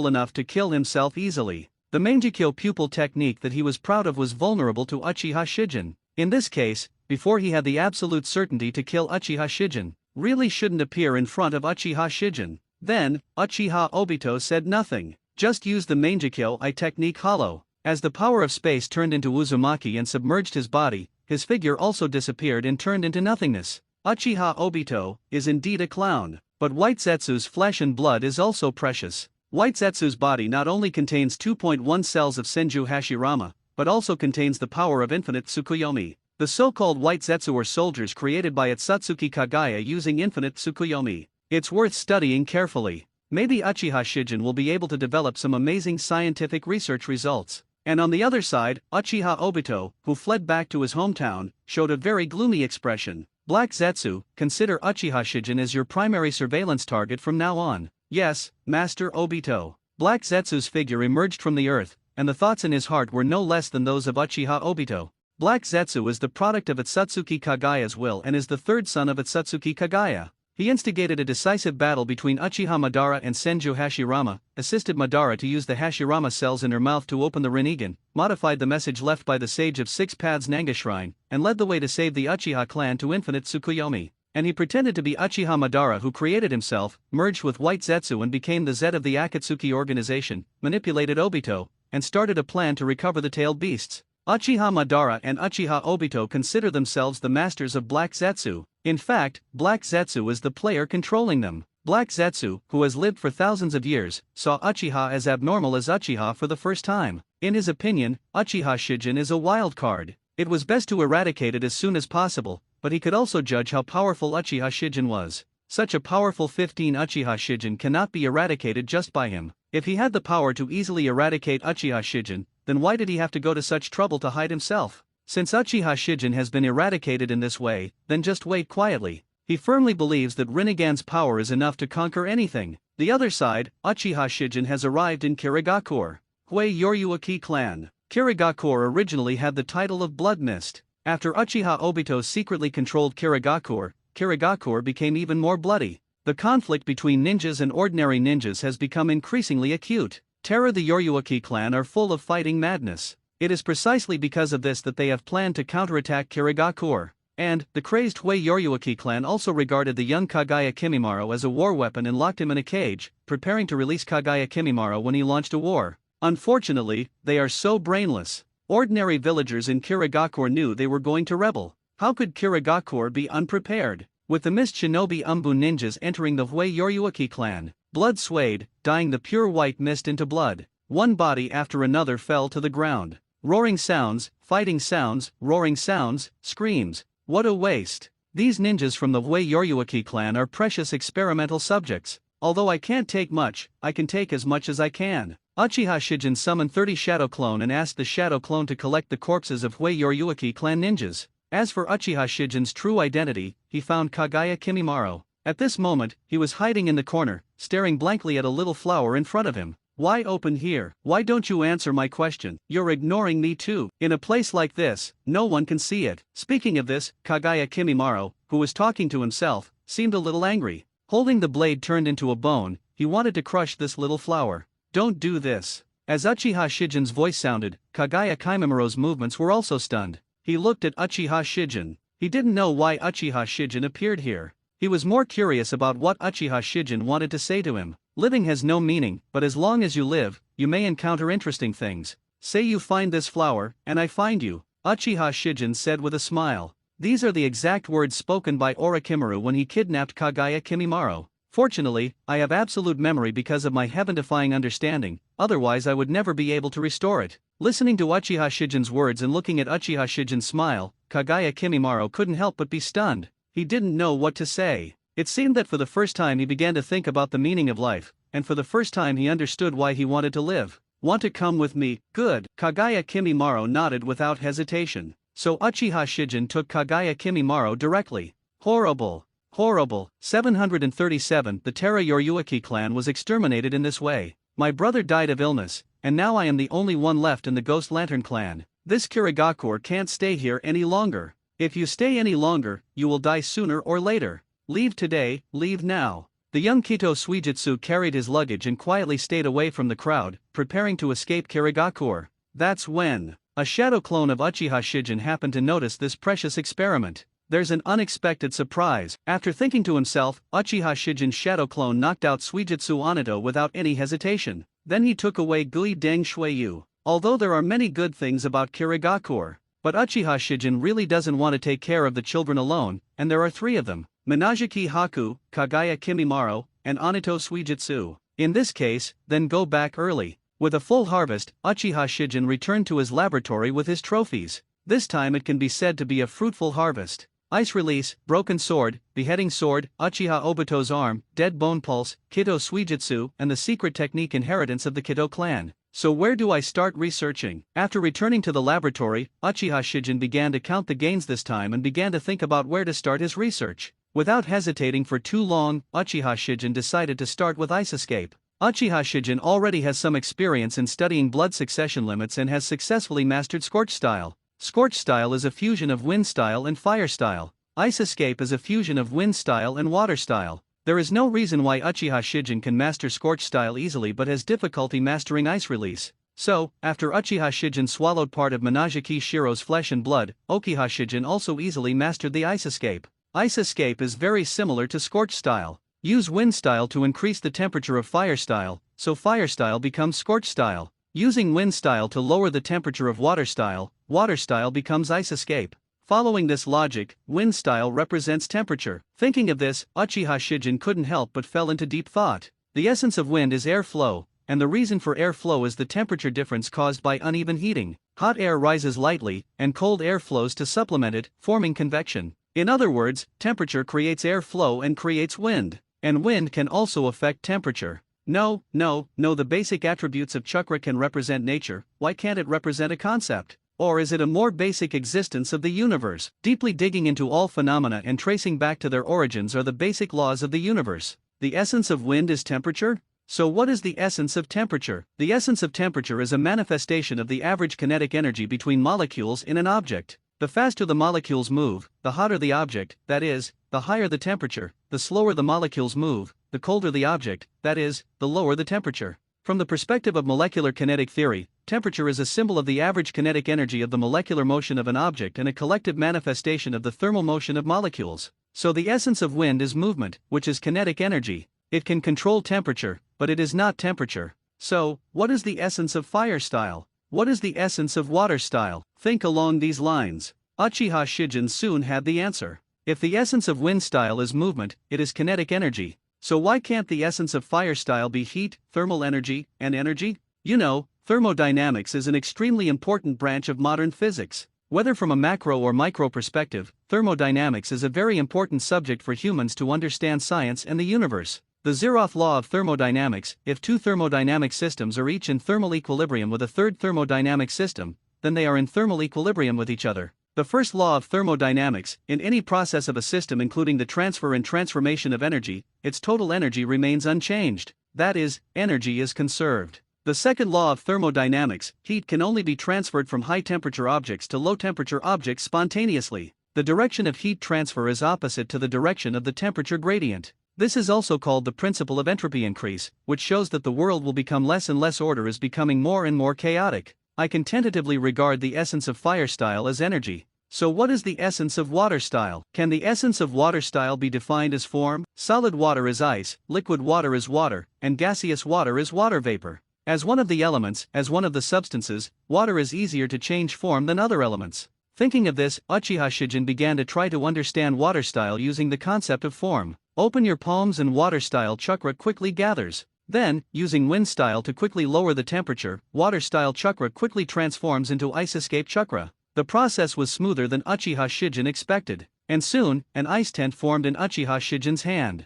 enough to kill himself easily. The Mangekyo pupil technique that he was proud of was vulnerable to Uchiha Shijin. In this case, before he had the absolute certainty to kill Uchiha Shijin, really shouldn't appear in front of Uchiha Shijin. Then, Uchiha Obito said nothing. Just use the Mangekyo I technique hollow. As the power of space turned into Uzumaki and submerged his body, his figure also disappeared and turned into nothingness. Uchiha Obito is indeed a clown, but White Zetsu's flesh and blood is also precious. White Zetsu's body not only contains 2.1 cells of Senju Hashirama, but also contains the power of infinite Tsukuyomi. The so-called White Zetsu are soldiers created by Otsutsuki Kagaya using infinite Tsukuyomi. It's worth studying carefully. Maybe Uchiha Shijin will be able to develop some amazing scientific research results. And on the other side, Uchiha Obito, who fled back to his hometown, showed a very gloomy expression. Black Zetsu, consider Uchiha Shijin as your primary surveillance target from now on. Yes, Master Obito. Black Zetsu's figure emerged from the earth, and the thoughts in his heart were no less than those of Uchiha Obito. Black Zetsu is the product of Otsutsuki Kagaya's will and is the third son of Otsutsuki Kagaya. He instigated a decisive battle between Uchiha Madara and Senju Hashirama, assisted Madara to use the Hashirama cells in her mouth to open the Rinnegan, modified the message left by the Sage of Six Paths Nanga Shrine, and led the way to save the Uchiha clan to infinite Tsukuyomi. And he pretended to be Uchiha Madara, who created himself, merged with White Zetsu and became the Zed of the Akatsuki organization, manipulated Obito, and started a plan to recover the tailed beasts. Uchiha Madara and Uchiha Obito consider themselves the masters of Black Zetsu. In fact, Black Zetsu is the player controlling them. Black Zetsu, who has lived for thousands of years, saw Uchiha as abnormal as Uchiha for the first time. In his opinion, Uchiha Shijin is a wild card. It was best to eradicate it as soon as possible, but he could also judge how powerful Uchiha Shijin was. Such a powerful 15 Uchiha Shijin cannot be eradicated just by him. If he had the power to easily eradicate Uchiha Shijin, then why did he have to go to such trouble to hide himself? Since Uchiha Shijin has been eradicated in this way, then just wait quietly. He firmly believes that Rinnegan's power is enough to conquer anything. The other side, Uchiha Shijin has arrived in Kirigakure. Hui Yoryuaki clan. Kirigakure originally had the title of Blood Mist. After Uchiha Obito secretly controlled Kirigakure, Kirigakure became even more bloody. The conflict between ninjas and ordinary ninjas has become increasingly acute. Terror the Yoryuaki clan are full of fighting madness. It is precisely because of this that they have planned to counterattack Kirigakure. And, the crazed Hui Yoryuaki clan also regarded the young Kagaya Kimimaro as a war weapon and locked him in a cage, preparing to release Kagaya Kimimaro when he launched a war. Unfortunately, they are so brainless. Ordinary villagers in Kirigakure knew they were going to rebel. How could Kirigakure be unprepared? With the mist shinobi Umbu ninjas entering the Hui Yoryuaki clan, blood swayed, dyeing the pure white mist into blood. One body after another fell to the ground. Roaring sounds, fighting sounds, roaring sounds, screams. What a waste. These ninjas from the Hui Yoryuaki clan are precious experimental subjects. Although I can't take much, I can take as much as I can. Uchiha Shijin summoned 30 Shadow Clone and asked the Shadow Clone to collect the corpses of Hui Yoryuaki clan ninjas. As for Uchiha Shijin's true identity, he found Kagaya Kimimaro. At this moment, he was hiding in the corner, staring blankly at a little flower in front of him. Why open here? Why don't you answer my question? You're ignoring me too. In a place like this, no one can see it. Speaking of this, Kagaya Kimimaro, who was talking to himself, seemed a little angry. Holding the blade turned into a bone, he wanted to crush this little flower. Don't do this. As Uchiha Shijin's voice sounded, Kagaya Kimimaro's movements were also stunned. He looked at Uchiha Shijin. He didn't know why Uchiha Shijin appeared here. He was more curious about what Uchiha Shijin wanted to say to him. Living has no meaning, but as long as you live, you may encounter interesting things. Say you find this flower, and I find you, Uchiha Shijin said with a smile. These are the exact words spoken by Orochimaru when he kidnapped Kagaya Kimimaro. Fortunately, I have absolute memory because of my heaven-defying understanding, otherwise I would never be able to restore it. Listening to Uchiha Shijin's words and looking at Uchiha Shijin's smile, Kagaya Kimimaro couldn't help but be stunned. He didn't know what to say. It seemed that for the first time he began to think about the meaning of life, and for the first time he understood why he wanted to live. Want to come with me? Good. Kagaya Kimimaro nodded without hesitation. So Uchiha Shijin took Kagaya Kimimaro directly. Horrible. Horrible. 737 The Terra Yoryuaki clan was exterminated in this way. My brother died of illness, and now I am the only one left in the Ghost Lantern clan. This Kirigakure can't stay here any longer. If you stay any longer, you will die sooner or later. Leave today, leave now. The young Kito Suijitsu carried his luggage and quietly stayed away from the crowd, preparing to escape Kirigakure. That's when a shadow clone of Uchiha Shijin happened to notice this precious experiment. There's an unexpected surprise. After thinking to himself, Uchiha Shijin's shadow clone knocked out Suijitsu Anato without any hesitation. Then he took away Gui Deng Shuiyu. Although there are many good things about Kirigakure, but Uchiha Shijin really doesn't want to take care of the children alone, and there are 3 of them: Minajiki Haku, Kagaya Kimimaro, and Anato Suijitsu. In this case, then go back early. With a full harvest, Uchiha Shijin returned to his laboratory with his trophies. This time it can be said to be a fruitful harvest. Ice Release, Broken Sword, Beheading Sword, Uchiha Obito's Arm, Dead Bone Pulse, Kito Suijitsu, and the secret technique Inheritance of the Kito clan. So where do I start researching? After returning to the laboratory, Uchiha Shijin began to count the gains this time and began to think about where to start his research. Without hesitating for too long, Uchiha Shijin decided to start with Ice Escape. Uchiha Shijin already has some experience in studying blood succession limits and has successfully mastered Scorch Style. Scorch Style is a fusion of Wind Style and Fire Style. Ice Escape is a fusion of Wind Style and Water Style. There is no reason why Uchiha Shijin can master Scorch Style easily but has difficulty mastering Ice Release. So, after Uchiha Shijin swallowed part of Minajiki Shiro's flesh and blood, Uchiha Shijin also easily mastered the Ice Escape. Ice Escape is very similar to Scorch Style. Use Wind Style to increase the temperature of Fire Style, so Fire Style becomes Scorch Style. Using Wind Style to lower the temperature of Water Style, Water Style becomes Ice Escape. Following this logic, Wind Style represents temperature. Thinking of this, Uchiha Shijin couldn't help but fell into deep thought. The essence of wind is air flow, and the reason for air flow is the temperature difference caused by uneven heating. Hot air rises lightly, and cold air flows to supplement it, forming convection. In other words, temperature creates air flow and creates wind. And wind can also affect temperature. No, the basic attributes of chakra can represent nature, why can't it represent a concept? Or is it a more basic existence of the universe? Deeply digging into all phenomena and tracing back to their origins are the basic laws of the universe. The essence of wind is temperature? So what is the essence of temperature? The essence of temperature is a manifestation of the average kinetic energy between molecules in an object. The faster the molecules move, the hotter the object, that is, the higher the temperature. The slower the molecules move, the colder the object, that is, the lower the temperature. From the perspective of molecular kinetic theory, temperature is a symbol of the average kinetic energy of the molecular motion of an object and a collective manifestation of the thermal motion of molecules. So the essence of wind is movement, which is kinetic energy. It can control temperature, but it is not temperature. So, what is the essence of Fire Style? What is the essence of Water Style? Think along these lines. Uchiha Shijin soon had the answer. If the essence of Wind Style is movement, it is kinetic energy. So why can't the essence of Fire Style be heat, thermal energy, and energy? You know, thermodynamics is an extremely important branch of modern physics. Whether from a macro or micro perspective, thermodynamics is a very important subject for humans to understand science and the universe. The zeroth law of thermodynamics: if 2 thermodynamic systems are each in thermal equilibrium with a third thermodynamic system, then they are in thermal equilibrium with each other. The first law of thermodynamics: in any process of a system including the transfer and transformation of energy, its total energy remains unchanged. That is, energy is conserved. The second law of thermodynamics: heat can only be transferred from high-temperature objects to low-temperature objects spontaneously. The direction of heat transfer is opposite to the direction of the temperature gradient. This is also called the principle of entropy increase, which shows that the world will become less and less order is becoming more and more chaotic. I can tentatively regard the essence of Fire Style as energy. So what is the essence of Water Style? Can the essence of Water Style be defined as form? Solid water is ice, liquid water is water, and gaseous water is water vapor. As one of the elements, as one of the substances, water is easier to change form than other elements. Thinking of this, Uchiha Shijin began to try to understand Water Style using the concept of form. Open your palms and Water Style chakra quickly gathers. Then, using Wind Style to quickly lower the temperature, Water Style chakra quickly transforms into Ice Escape chakra. The process was smoother than Uchiha Shijin expected, and soon, an ice tent formed in Uchiha Shijin's hand.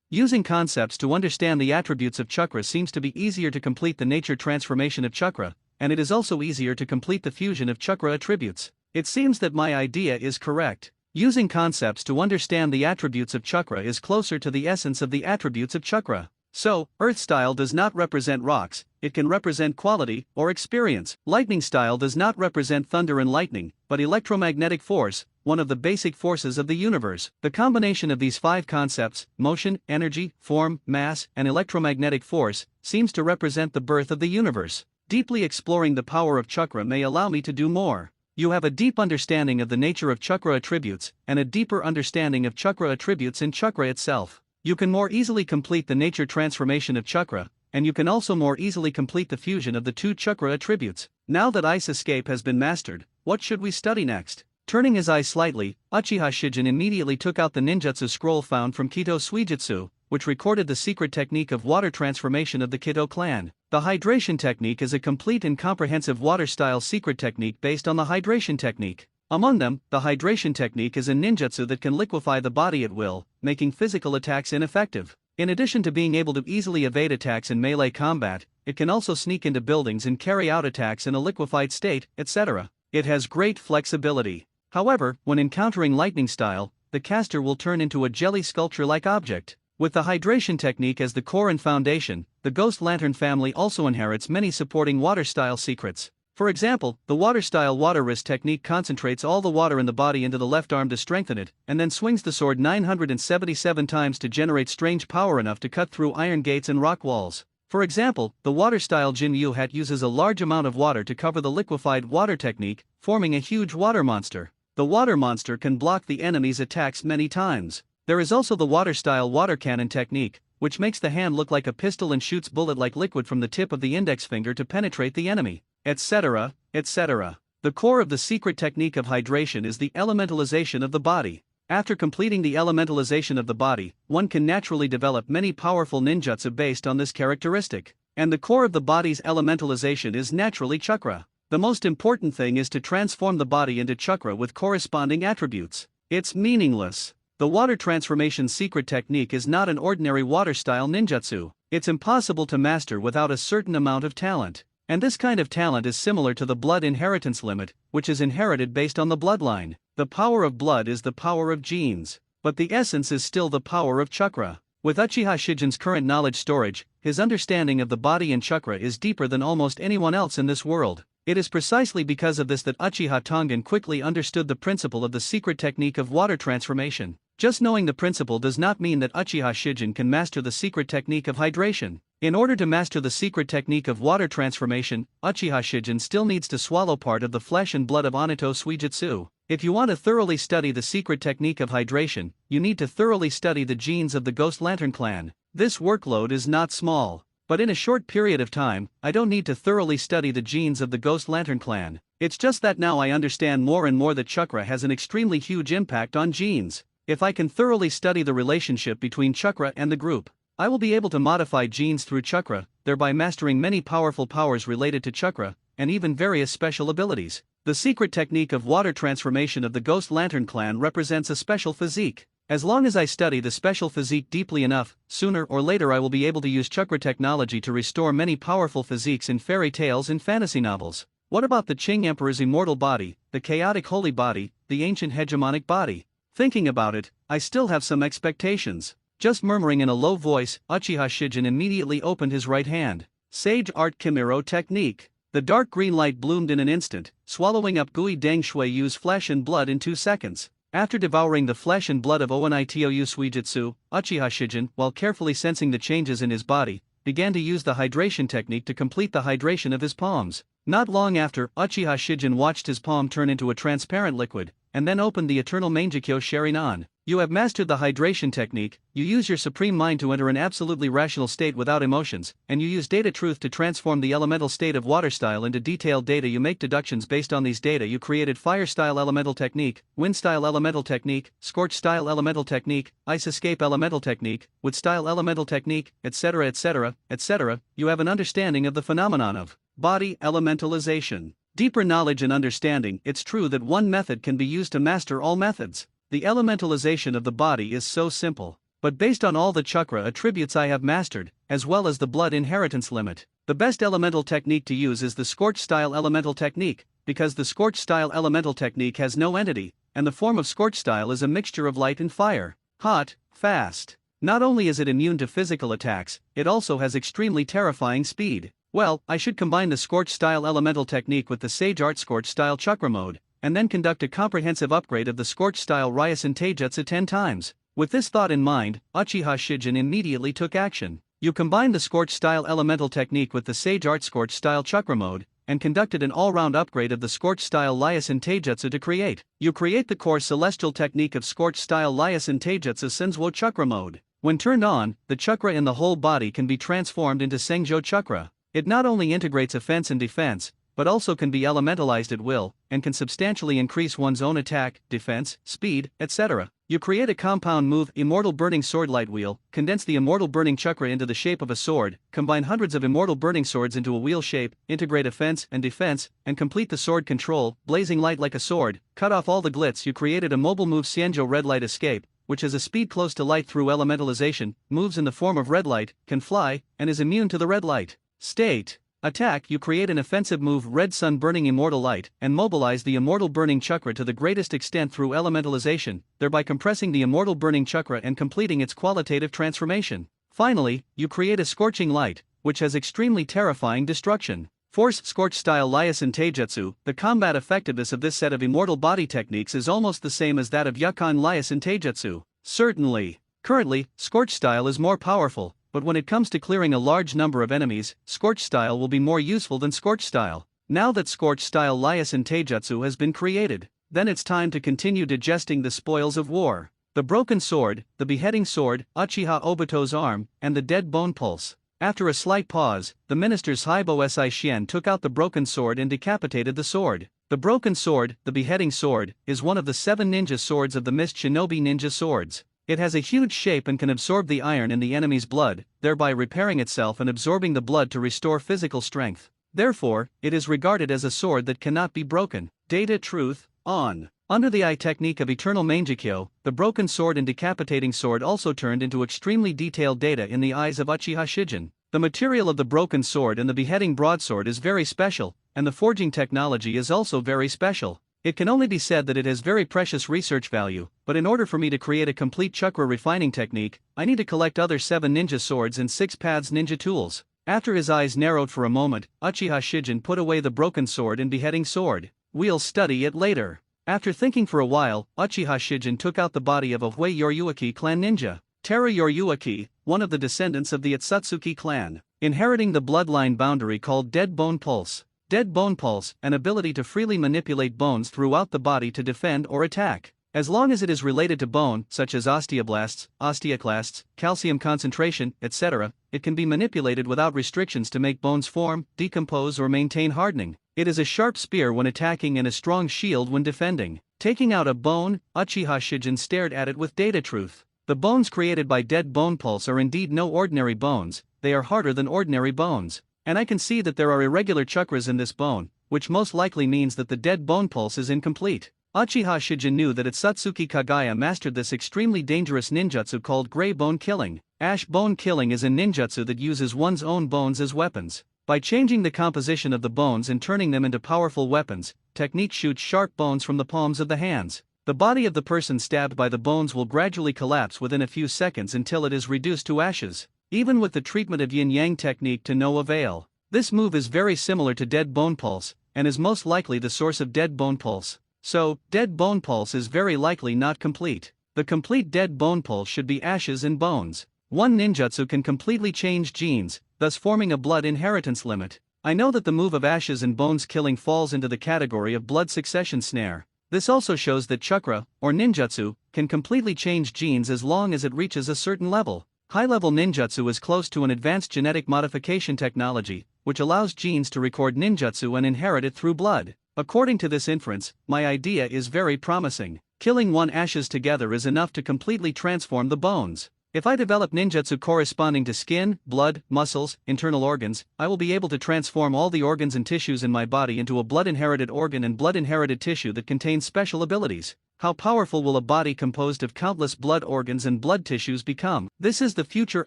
Using concepts to understand the attributes of chakra seems to be easier to complete the nature transformation of chakra, and it is also easier to complete the fusion of chakra attributes. It seems that my idea is correct. Using concepts to understand the attributes of chakra is closer to the essence of the attributes of chakra. So, Earth Style does not represent rocks, it can represent quality or experience. Lightning Style does not represent thunder and lightning, but electromagnetic force, one of the basic forces of the universe. The combination of these five concepts, motion, energy, form, mass, and electromagnetic force, seems to represent the birth of the universe. Deeply exploring the power of chakra may allow me to do more. You have a deep understanding of the nature of chakra attributes, and a deeper understanding of chakra attributes in chakra itself. You can more easily complete the nature transformation of chakra, and you can also more easily complete the fusion of the two chakra attributes. Now that ice escape has been mastered, what should we study next? Turning his eyes slightly, Uchiha Shijin immediately took out the ninjutsu scroll found from Kito Suijutsu, which recorded the secret technique of water transformation of the Kito clan. The hydration technique is a complete and comprehensive water-style secret technique based on the hydration technique. Among them, the hydration technique is a ninjutsu that can liquefy the body at will, making physical attacks ineffective. In addition to being able to easily evade attacks in melee combat, it can also sneak into buildings and carry out attacks in a liquefied state, etc. It has great flexibility. However, when encountering lightning style, the caster will turn into a jelly sculpture-like object. With the hydration technique as the core and foundation, the Ghost Lantern family also inherits many supporting water-style secrets. For example, the water-style water wrist technique concentrates all the water in the body into the left arm to strengthen it, and then swings the sword 977 times to generate strange power enough to cut through iron gates and rock walls. For example, the water-style Jin Yu hat uses a large amount of water to cover the liquefied water technique, forming a huge water monster. The water monster can block the enemy's attacks many times. There is also the water-style water cannon technique, which makes the hand look like a pistol and shoots bullet-like liquid from the tip of the index finger to penetrate the enemy, etc., etc. The core of the secret technique of hydration is the elementalization of the body. After completing the elementalization of the body, one can naturally develop many powerful ninjutsu based on this characteristic. And the core of the body's elementalization is naturally chakra. The most important thing is to transform the body into chakra with corresponding attributes. It's meaningless. The water transformation secret technique is not an ordinary water-style ninjutsu. It's impossible to master without a certain amount of talent. And this kind of talent is similar to the blood inheritance limit, which is inherited based on the bloodline. The power of blood is the power of genes, but the essence is still the power of chakra. With Uchiha Shijin's current knowledge storage, his understanding of the body and chakra is deeper than almost anyone else in this world. It is precisely because of this that Uchiha Tongan quickly understood the principle of the secret technique of water transformation. Just knowing the principle does not mean that Uchiha Shijin can master the secret technique of hydration. In order to master the secret technique of water transformation, Uchiha Shijin still needs to swallow part of the flesh and blood of Anato Suijutsu. If you want to thoroughly study the secret technique of hydration, you need to thoroughly study the genes of the Ghost Lantern clan. This workload is not small. But in a short period of time, I don't need to thoroughly study the genes of the Ghost Lantern clan. It's just that now I understand more and more that chakra has an extremely huge impact on genes. If I can thoroughly study the relationship between chakra and the group, I will be able to modify genes through chakra, thereby mastering many powerful powers related to chakra, and even various special abilities. The secret technique of water transformation of the Ghost Lantern clan represents a special physique. As long as I study the special physique deeply enough, sooner or later I will be able to use chakra technology to restore many powerful physiques in fairy tales and fantasy novels. What about the Qing Emperor's immortal body, the chaotic holy body, the ancient hegemonic body? Thinking about it, I still have some expectations. Just murmuring in a low voice, Uchiha Shijin immediately opened his right hand. Sage Art Kimiro Technique. The dark green light bloomed in an instant, swallowing up Gui Deng Shuiyu's flesh and blood in 2 seconds. After devouring the flesh and blood of Oanitoyu Suijutsu, Uchiha Shijin, while carefully sensing the changes in his body, began to use the hydration technique to complete the hydration of his palms. Not long after, Uchiha Shijin watched his palm turn into a transparent liquid, and then opened the eternal Mangekyo Sharinan. You have mastered the hydration technique, you use your supreme mind to enter an absolutely rational state without emotions, and you use data truth to transform the elemental state of water style into detailed data. You make deductions based on these data. You created fire style elemental technique, wind style elemental technique, scorch style elemental technique, ice escape elemental technique, wood style elemental technique, etc., etc., etc. You have an understanding of the phenomenon of body elementalization. Deeper knowledge and understanding. It's true that one method can be used to master all methods. The elementalization of the body is so simple, but based on all the chakra attributes I have mastered, as well as the blood inheritance limit, the best elemental technique to use is the scorch style elemental technique, because the scorch style elemental technique has no entity, and the form of scorch style is a mixture of light and fire, hot, fast. Not only is it immune to physical attacks, it also has extremely terrifying speed. Well, I should combine the scorch style elemental technique with the Sage Art Scorch style chakra mode, and then conduct a comprehensive upgrade of the Scorch-style Ryosen Taijutsu 10 times. With this thought in mind, Uchiha Shijin immediately took action. You combined the Scorch-style elemental technique with the Sage Art Scorch-style chakra mode, and conducted an all-round upgrade of the Scorch-style Ryosen Taijutsu to create. You create the core celestial technique of Scorch-style Ryosen Taijutsu Senzuo chakra mode. When turned on, the chakra in the whole body can be transformed into Sengjo chakra. It not only integrates offense and defense, but also can be elementalized at will, and can substantially increase one's own attack, defense, speed, etc. You create a compound move, Immortal Burning Sword Light Wheel, condense the Immortal Burning Chakra into the shape of a sword, combine hundreds of Immortal Burning Swords into a wheel shape, integrate offense and defense, and complete the sword control, blazing light like a sword, cut off all the glitz. You created a mobile move, Xianzhou Red Light Escape, which has a speed close to light through elementalization, moves in the form of red light, can fly, and is immune to the red light state. Attack. You create an offensive move, Red Sun Burning Immortal Light, and mobilize the Immortal Burning Chakra to the greatest extent through elementalization, thereby compressing the Immortal Burning Chakra and completing its qualitative transformation. Finally, you create a Scorching Light, which has extremely terrifying destruction. Force Scorch-style Ryosen Taijutsu. The combat effectiveness of this set of immortal body techniques is almost the same as that of Yukon Ryosen Taijutsu. Certainly. Currently, Scorch style is more powerful, but when it comes to clearing a large number of enemies, Scorch style will be more useful than Scorch style. Now that Scorch style Ryosen Taijutsu has been created, then it's time to continue digesting the spoils of war. The broken sword, the beheading sword, Uchiha Obito's arm, and the dead bone pulse. After a slight pause, the minister's Haibo Si Xian took out the broken sword and decapitated the sword. The broken sword, the beheading sword, is one of the 7 ninja swords of the Mist Shinobi ninja swords. It has a huge shape and can absorb the iron in the enemy's blood, thereby repairing itself and absorbing the blood to restore physical strength. Therefore, it is regarded as a sword that cannot be broken. Data Truth, on. Under the eye technique of Eternal Mangekyo, the broken sword and decapitating sword also turned into extremely detailed data in the eyes of Uchiha Shijin. The material of the broken sword and the beheading broadsword is very special, and the forging technology is also very special. It can only be said that it has very precious research value, but in order for me to create a complete chakra refining technique, I need to collect other 7 ninja swords and 6 paths ninja tools. After his eyes narrowed for a moment, Uchiha Shijin put away the broken sword and beheading sword. We'll study it later. After thinking for a while, Uchiha Shijin took out the body of a Hui Yoryuaki clan ninja, Tera Yoryuaki, one of the descendants of the Atsutsuki clan, inheriting the bloodline boundary called Dead Bone Pulse. Dead Bone Pulse, an ability to freely manipulate bones throughout the body to defend or attack. As long as it is related to bone, such as osteoblasts, osteoclasts, calcium concentration, etc., it can be manipulated without restrictions to make bones form, decompose or maintain hardening. It is a sharp spear when attacking and a strong shield when defending. Taking out a bone, Uchiha Shijin stared at it with data truth. The bones created by Dead Bone Pulse are indeed no ordinary bones, they are harder than ordinary bones. And I can see that there are irregular chakras in this bone, which most likely means that the Dead Bone Pulse is incomplete. Uchiha Shijin knew that Atsutsuki Kagaya mastered this extremely dangerous ninjutsu called Grey Bone Killing. Ash Bone Killing is a ninjutsu that uses one's own bones as weapons. By changing the composition of the bones and turning them into powerful weapons, technique shoots sharp bones from the palms of the hands. The body of the person stabbed by the bones will gradually collapse within a few seconds until it is reduced to ashes. Even with the treatment of yin-yang technique to no avail. This move is very similar to Dead Bone Pulse, and is most likely the source of Dead Bone Pulse. So, Dead Bone Pulse is very likely not complete. The complete Dead Bone Pulse should be ashes and bones. One ninjutsu can completely change genes, thus forming a blood inheritance limit. I know that the move of ashes and bones killing falls into the category of blood succession snare. This also shows that chakra, or ninjutsu, can completely change genes as long as it reaches a certain level. High-level ninjutsu is close to an advanced genetic modification technology, which allows genes to record ninjutsu and inherit it through blood. According to this inference, my idea is very promising. Killing one ashes together is enough to completely transform the bones. If I develop ninjutsu corresponding to skin, blood, muscles, internal organs, I will be able to transform all the organs and tissues in my body into a blood-inherited organ and blood-inherited tissue that contains special abilities. How powerful will a body composed of countless blood organs and blood tissues become? This is the future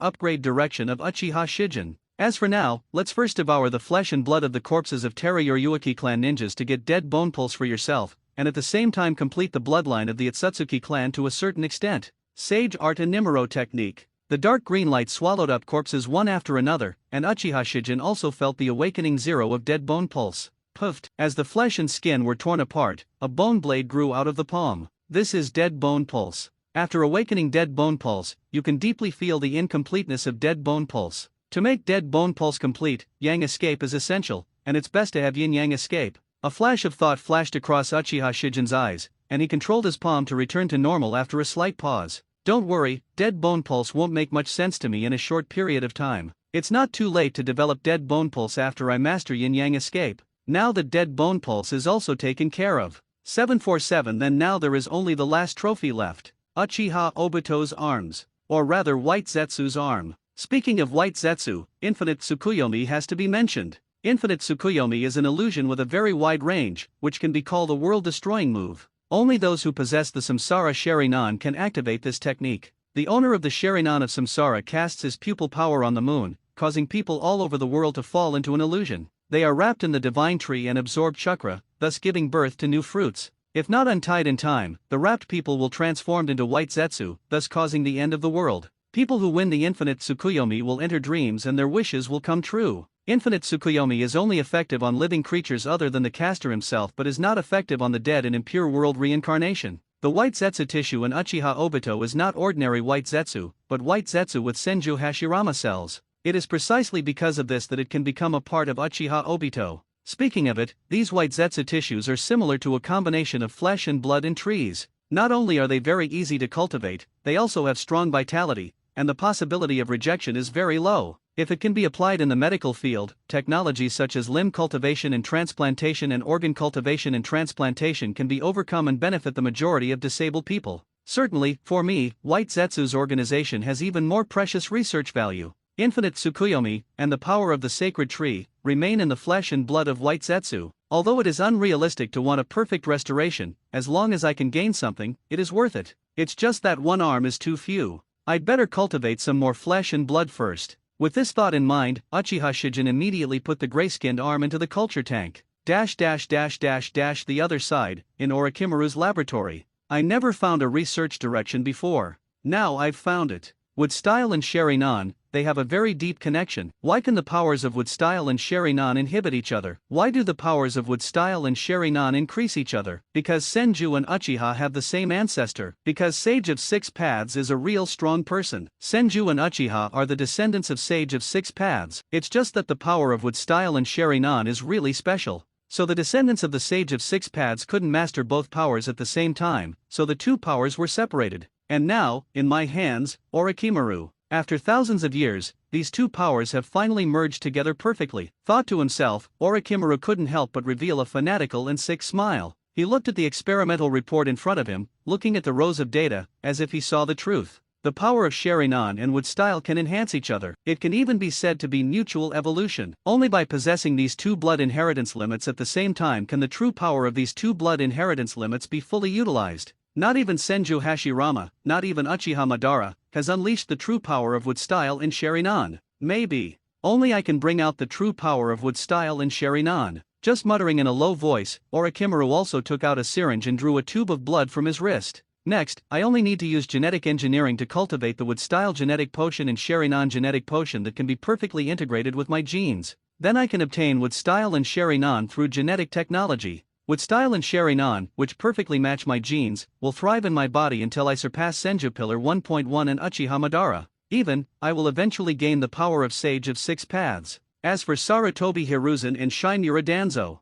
upgrade direction of Uchiha Shijin. As for now, let's first devour the flesh and blood of the corpses of Tera Yoryuaki clan ninjas to get Dead Bone Pulse for yourself, and at the same time complete the bloodline of the Atsutsuki clan to a certain extent. Sage Art Nimuro Technique. The dark green light swallowed up corpses one after another, and Uchiha Shijin also felt the awakening zero of Dead Bone Pulse. Puffed, as the flesh and skin were torn apart, a bone blade grew out of the palm. This is dead bone pulse. After awakening dead bone pulse, you can deeply feel the incompleteness of dead bone pulse. To make dead bone pulse complete, yang escape is essential, and it's best to have yin-yang escape. A flash of thought flashed across Uchiha Shijin's eyes, and he controlled his palm to return to normal after a slight pause. Don't worry, dead bone pulse won't make much sense to me in a short period of time. It's not too late to develop dead bone pulse after I master yin-yang escape. Now that dead bone pulse is also taken care of. 747 Then now there is only the last trophy left. Uchiha Obito's arms. Or rather White Zetsu's arm. Speaking of White Zetsu, Infinite Tsukuyomi has to be mentioned. Infinite Tsukuyomi is an illusion with a very wide range, which can be called a world-destroying move. Only those who possess the Samsara Sharingan can activate this technique. The owner of the Sharingan of Samsara casts his pupil power on the moon, causing people all over the world to fall into an illusion. They are wrapped in the divine tree and absorb chakra, thus giving birth to new fruits. If not untied in time, the wrapped people will transform into White Zetsu, thus causing the end of the world. People who win the Infinite Tsukuyomi will enter dreams and their wishes will come true. Infinite Tsukuyomi is only effective on living creatures other than the caster himself but is not effective on the dead and impure world reincarnation. The White Zetsu tissue in Uchiha Obito is not ordinary White Zetsu, but White Zetsu with Senju Hashirama cells. It is precisely because of this that it can become a part of Uchiha Obito. Speaking of it, these White Zetsu tissues are similar to a combination of flesh and blood in trees. Not only are they very easy to cultivate, they also have strong vitality, and the possibility of rejection is very low. If it can be applied in the medical field, technologies such as limb cultivation and transplantation and organ cultivation and transplantation can be overcome and benefit the majority of disabled people. Certainly, for me, White Zetsu's organization has even more precious research value. Infinite Tsukuyomi, and the power of the sacred tree, remain in the flesh and blood of White Zetsu. Although it is unrealistic to want a perfect restoration, as long as I can gain something, it is worth it. It's just that one arm is too few. I'd better cultivate some more flesh and blood first. With this thought in mind, Uchiha Shijin immediately put the gray-skinned arm into the culture tank. The other side, in Orochimaru's laboratory. I never found a research direction before. Now I've found it. Wood style and Sharingan, they have a very deep connection. Why can the powers of wood style and Sharingan inhibit each other? Why do the powers of wood style and Sharingan increase each other? Because Senju and Uchiha have the same ancestor. Because Sage of Six Paths is a real strong person. Senju and Uchiha are the descendants of Sage of Six Paths. It's just that the power of wood style and Sharingan is really special. So the descendants of the Sage of Six Paths couldn't master both powers at the same time, so the two powers were separated. And now, in my hands, Orochimaru. After thousands of years, these two powers have finally merged together perfectly. Thought to himself, Orochimaru couldn't help but reveal a fanatical and sick smile. He looked at the experimental report in front of him, looking at the rows of data, as if he saw the truth. The power of Sharingan and wood style can enhance each other. It can even be said to be mutual evolution. Only by possessing these two blood inheritance limits at the same time can the true power of these two blood inheritance limits be fully utilized. Not even Senju Hashirama, not even Uchiha Madara, has unleashed the true power of wood style in Sharingan. Maybe. Only I can bring out the true power of wood style in Sharingan. Just muttering in a low voice, Orochimaru also took out a syringe and drew a tube of blood from his wrist. Next, I only need to use genetic engineering to cultivate the wood style genetic potion and Sharingan genetic potion that can be perfectly integrated with my genes. Then I can obtain wood style and Sharingan through genetic technology. Wood style and Sharingan, which perfectly match my genes, will thrive in my body until I surpass Senju Pillar 1.1 and Uchiha Madara. Even, I will eventually gain the power of Sage of Six Paths. As for Sarutobi Hiruzen and Shinura Danzo,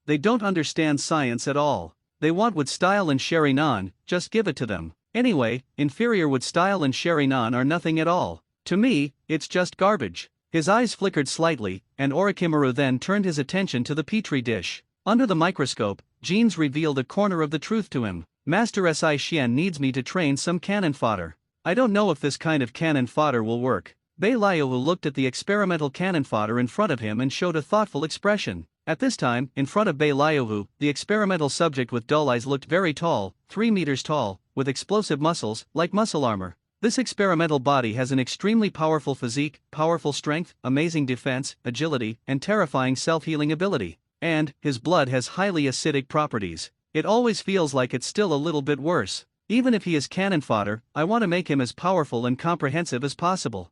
they don't understand science at all. They want wood style and Sharingan, just give it to them. Anyway, inferior wood style and Sharingan are nothing at all. To me, it's just garbage. His eyes flickered slightly, and Orochimaru then turned his attention to the petri dish. Under the microscope, genes revealed a corner of the truth to him. Master Si Xian needs me to train some cannon fodder. I don't know if this kind of cannon fodder will work. Beilaiahu looked at the experimental cannon fodder in front of him and showed a thoughtful expression. At this time, in front of Beilaiahu, the experimental subject with dull eyes looked very tall, 3 meters tall, with explosive muscles, like muscle armor. This experimental body has an extremely powerful physique, powerful strength, amazing defense, agility, and terrifying self-healing ability. And, his blood has highly acidic properties. It always feels like it's still a little bit worse. Even if he is cannon fodder, I want to make him as powerful and comprehensive as possible.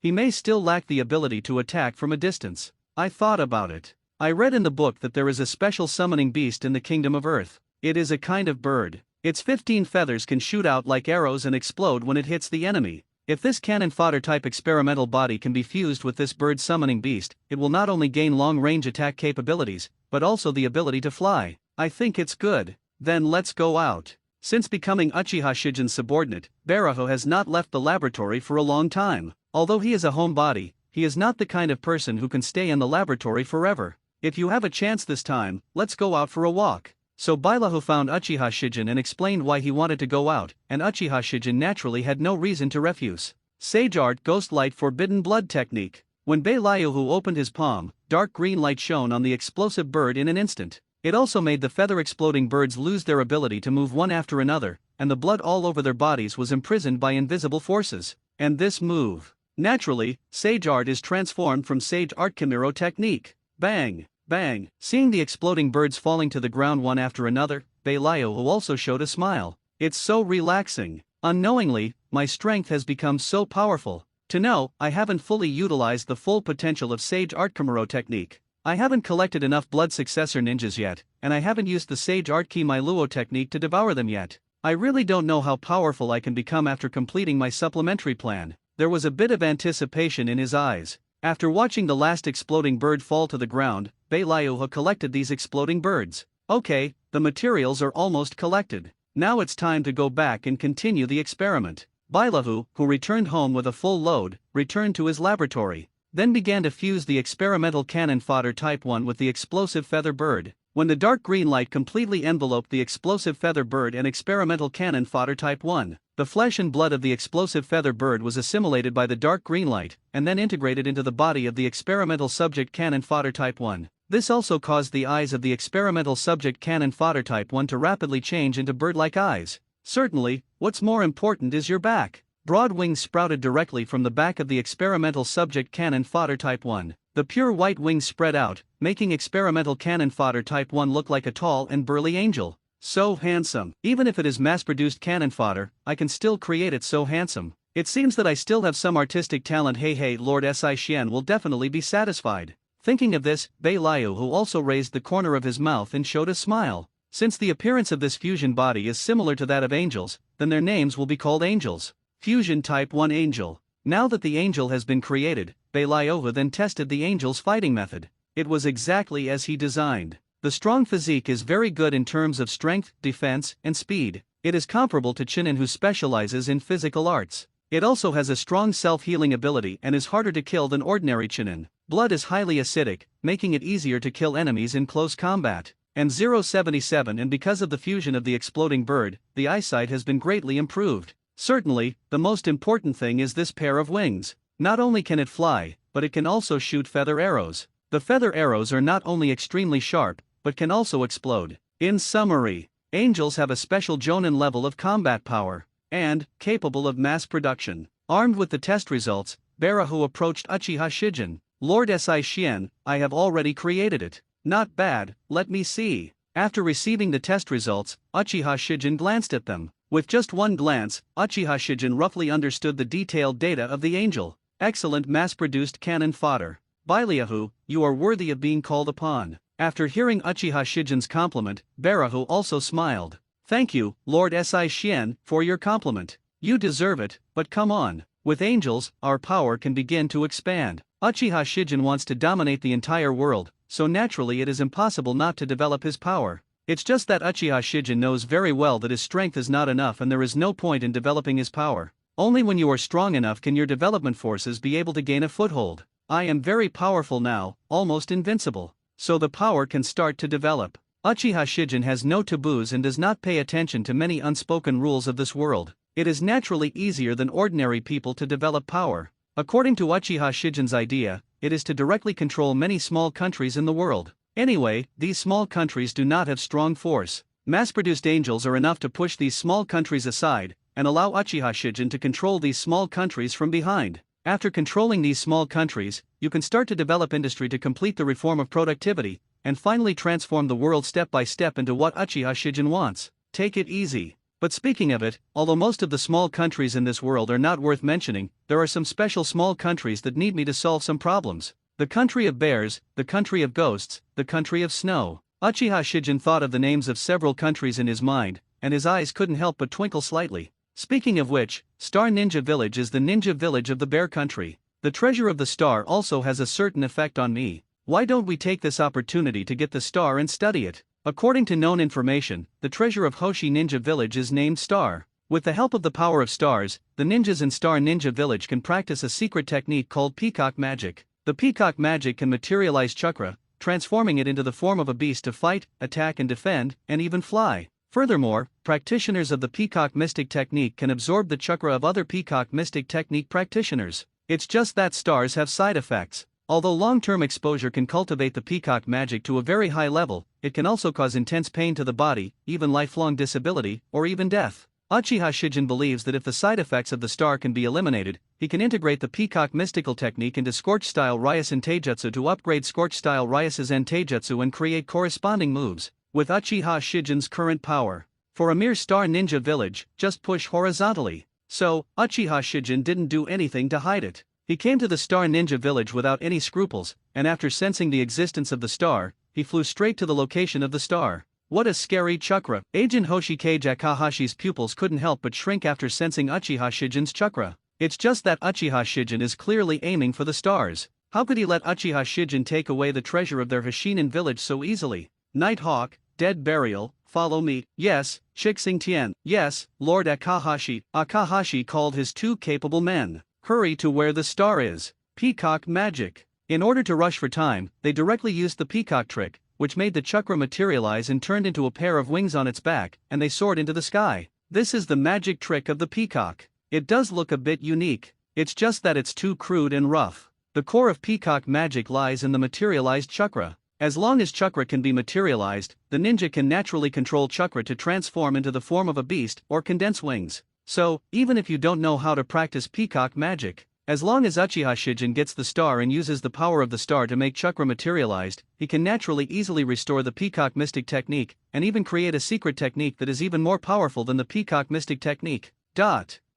He may still lack the ability to attack from a distance. I thought about it. I read in the book that there is a special summoning beast in the kingdom of Earth. It is a kind of bird. Its 15 feathers can shoot out like arrows and explode when it hits the enemy. If this cannon fodder type experimental body can be fused with this bird summoning beast, it will not only gain long-range attack capabilities, but also the ability to fly. I think it's good. Then let's go out. Since becoming Uchiha Shijin's subordinate, Baraho has not left the laboratory for a long time. Although he is a homebody, he is not the kind of person who can stay in the laboratory forever. If you have a chance this time, let's go out for a walk. So Bailahu found Uchiha Shijin and explained why he wanted to go out, and Uchiha Shijin naturally had no reason to refuse. Sage Art Ghost Light Forbidden Blood Technique. When Bailahu opened his palm, dark green light shone on the explosive bird in an instant. It also made the feather-exploding birds lose their ability to move one after another, and the blood all over their bodies was imprisoned by invisible forces. And this move. Naturally, Sage Art is transformed from Sage Art Kimiro Technique. Bang! Bang! Seeing the exploding birds falling to the ground one after another, Bailahu also showed a smile. It's so relaxing. Unknowingly, my strength has become so powerful. To know, I haven't fully utilized the full potential of Sage Art Kimiro Technique. I haven't collected enough blood successor ninjas yet, and I haven't used the Sage Art Ki Luo technique to devour them yet. I really don't know how powerful I can become after completing my supplementary plan. There was a bit of anticipation in his eyes. After watching the last exploding bird fall to the ground, Bailahu collected these exploding birds. Okay, the materials are almost collected. Now it's time to go back and continue the experiment. Bailahu, who returned home with a full load, returned to his laboratory. Then began to fuse the experimental cannon fodder Type 1 with the explosive feather bird. When the dark green light completely enveloped the explosive feather bird and experimental cannon fodder Type 1, the flesh and blood of the explosive feather bird was assimilated by the dark green light, and then integrated into the body of the experimental subject cannon fodder Type 1. This also caused the eyes of the experimental subject cannon fodder Type 1 to rapidly change into bird-like eyes. Certainly, what's more important is your back. Broad wings sprouted directly from the back of the experimental subject cannon fodder Type 1. The pure white wings spread out, making experimental cannon fodder Type 1 look like a tall and burly angel. So handsome. Even if it is mass-produced cannon fodder, I can still create it so handsome. It seems that I still have some artistic talent. Hey, Lord Si Xian will definitely be satisfied. Thinking of this, Bailahu also raised the corner of his mouth and showed a smile. Since the appearance of this fusion body is similar to that of angels, then their names will be called angels. Fusion Type 1 Angel. Now that the angel has been created, Bailahu then tested the angel's fighting method. It was exactly as he designed. The strong physique is very good in terms of strength, defense, and speed. It is comparable to Chinin, who specializes in physical arts. It also has a strong self-healing ability and is harder to kill than ordinary Chinin. Blood is highly acidic, making it easier to kill enemies in close combat. And 077, and because of the fusion of the exploding bird, the eyesight has been greatly improved. Certainly, the most important thing is this pair of wings. Not only can it fly, but it can also shoot feather arrows. The feather arrows are not only extremely sharp, but can also explode. In summary, angels have a special Jonin level of combat power, and capable of mass production. Armed with the test results, Barahu approached Uchiha Shijin. Lord Si Xian, I have already created it. Not bad, let me see. After receiving the test results, Uchiha Shijin glanced at them. With just one glance, Uchiha Shijin roughly understood the detailed data of the angel. Excellent mass-produced cannon fodder. Bailahu, you are worthy of being called upon. After hearing Uchiha Shijin's compliment, Barahu also smiled. Thank you, Lord Si Xian, for your compliment. You deserve it, but come on. With angels, our power can begin to expand. Uchiha Shijin wants to dominate the entire world, so naturally it is impossible not to develop his power. It's just that Uchiha Shijin knows very well that his strength is not enough and there is no point in developing his power. Only when you are strong enough can your development forces be able to gain a foothold. I am very powerful now, almost invincible. So the power can start to develop. Uchiha Shijin has no taboos and does not pay attention to many unspoken rules of this world. It is naturally easier than ordinary people to develop power. According to Uchiha Shijin's idea, it is to directly control many small countries in the world. Anyway, these small countries do not have strong force. Mass-produced angels are enough to push these small countries aside, and allow Uchiha Shijin to control these small countries from behind. After controlling these small countries, you can start to develop industry to complete the reform of productivity, and finally transform the world step by step into what Uchiha Shijin wants. Take it easy. But speaking of it, although most of the small countries in this world are not worth mentioning, there are some special small countries that need me to solve some problems. the country of bears, the country of ghosts, the country of snow. Uchiha Shijin thought of the names of several countries in his mind, and his eyes couldn't help but twinkle slightly. Speaking of which, Star Ninja Village is the ninja village of the bear country. The treasure of the star also has a certain effect on me. Why don't we take this opportunity to get the star and study it? According to known information, the treasure of Hoshi Ninja Village is named Star. With the help of the power of stars, the ninjas in Star Ninja Village can practice a secret technique called peacock magic. The peacock magic can materialize chakra, transforming it into the form of a beast to fight, attack and defend, and even fly. Furthermore, practitioners of the peacock mystic technique can absorb the chakra of other peacock mystic technique practitioners. It's just that stars have side effects. Although long-term exposure can cultivate the peacock magic to a very high level, it can also cause intense pain to the body, even lifelong disability, or even death. Uchiha Shijin believes that if the side effects of the star can be eliminated, he can integrate the peacock mystical technique into Scorch-style Ryusen Taijutsu to upgrade Scorch-style Ryusen Taijutsu and create corresponding moves. With Uchiha Shijin's current power, for a mere Star Ninja Village, just push horizontally. So, Uchiha Shijin didn't do anything to hide it. He came to the Star Ninja Village without any scruples, and after sensing the existence of the star, he flew straight to the location of the star. What a scary chakra! Agent Hoshikage Akahashi's pupils couldn't help but shrink after sensing Uchiha Shijin's chakra. It's just that Uchiha Shijin is clearly aiming for the stars. How could he let Uchiha Shijin take away the treasure of their Hoshinin village so easily? Nighthawk, Dead Burial, follow me. Yes, Shixing Tian. Yes, Lord Akahashi. Akahashi called his two capable men. Hurry to where the star is. Peacock magic. In order to rush for time, they directly used the peacock trick, which made the chakra materialize and turned into a pair of wings on its back, and they soared into the sky. This is the magic trick of the peacock. It does look a bit unique. It's just that it's too crude and rough. The core of peacock magic lies in the materialized chakra. As long as chakra can be materialized, the ninja can naturally control chakra to transform into the form of a beast or condense wings. So, even if you don't know how to practice peacock magic, as long as Uchiha Shijin gets the star and uses the power of the star to make chakra materialized, he can naturally easily restore the peacock mystic technique, and even create a secret technique that is even more powerful than the peacock mystic technique.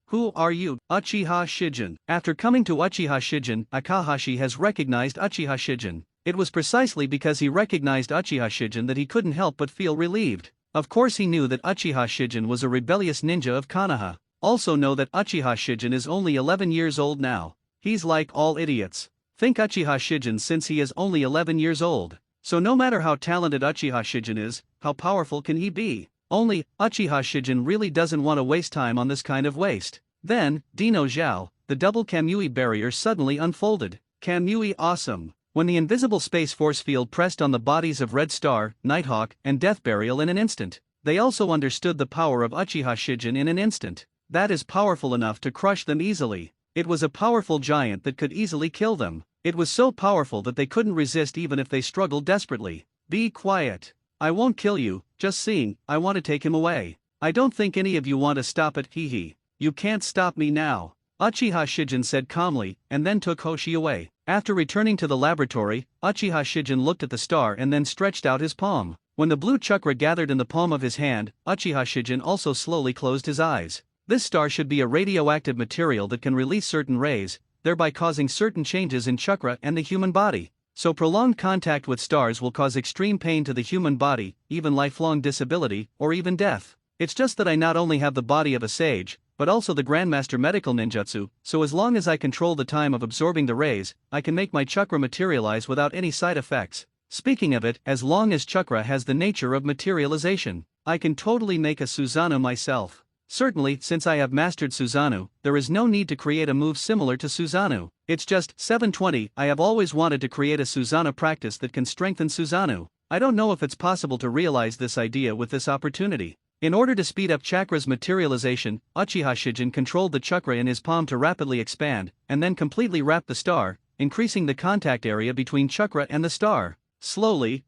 Who are you? Uchiha Shijin. After coming to Uchiha Shijin, Akahashi has recognized Uchiha Shijin. It was precisely because he recognized Uchiha Shijin that he couldn't help but feel relieved. Of course he knew that Uchiha Shijin was a rebellious ninja of Konoha. Also know that Uchiha Shijin is only 11 years old now. He's like all idiots. Think Uchiha Shijin since he is only 11 years old. So no matter how talented Uchiha Shijin is, how powerful can he be? Only, Uchiha Shijin really doesn't want to waste time on this kind of waste. Then, Dino Zhao, the double Kamui barrier suddenly unfolded. Kamui awesome. When the invisible space force field pressed on the bodies of Red Star, Nighthawk, and Death Burial in an instant, they also understood the power of Uchiha Shijin in an instant. That is powerful enough to crush them easily. It was a powerful giant that could easily kill them. It was so powerful that they couldn't resist even if they struggled desperately. Be quiet. I won't kill you, just seeing, I want to take him away. I don't think any of you want to stop it, hee. You can't stop me now. Uchiha Shijin said calmly, and then took Hoshi away. After returning to the laboratory, Uchiha Shijin looked at the star and then stretched out his palm. When the blue chakra gathered in the palm of his hand, Uchiha Shijin also slowly closed his eyes. This star should be a radioactive material that can release certain rays, thereby causing certain changes in chakra and the human body. So prolonged contact with stars will cause extreme pain to the human body, even lifelong disability, or even death. It's just that I not only have the body of a sage, but also the Grandmaster Medical Ninjutsu, so as long as I control the time of absorbing the rays, I can make my chakra materialize without any side effects. Speaking of it, as long as chakra has the nature of materialization, I can totally make a Susanoo myself. Certainly, since I have mastered Susanoo, there is no need to create a move similar to Susanoo. It's just 720. I have always wanted to create a Susanoo practice that can strengthen Susanoo. I don't know if it's possible to realize this idea with this opportunity. In order to speed up chakra's materialization, Uchiha Shijin controlled the chakra in his palm to rapidly expand, and then completely wrap the star, increasing the contact area between chakra and the star. Slowly,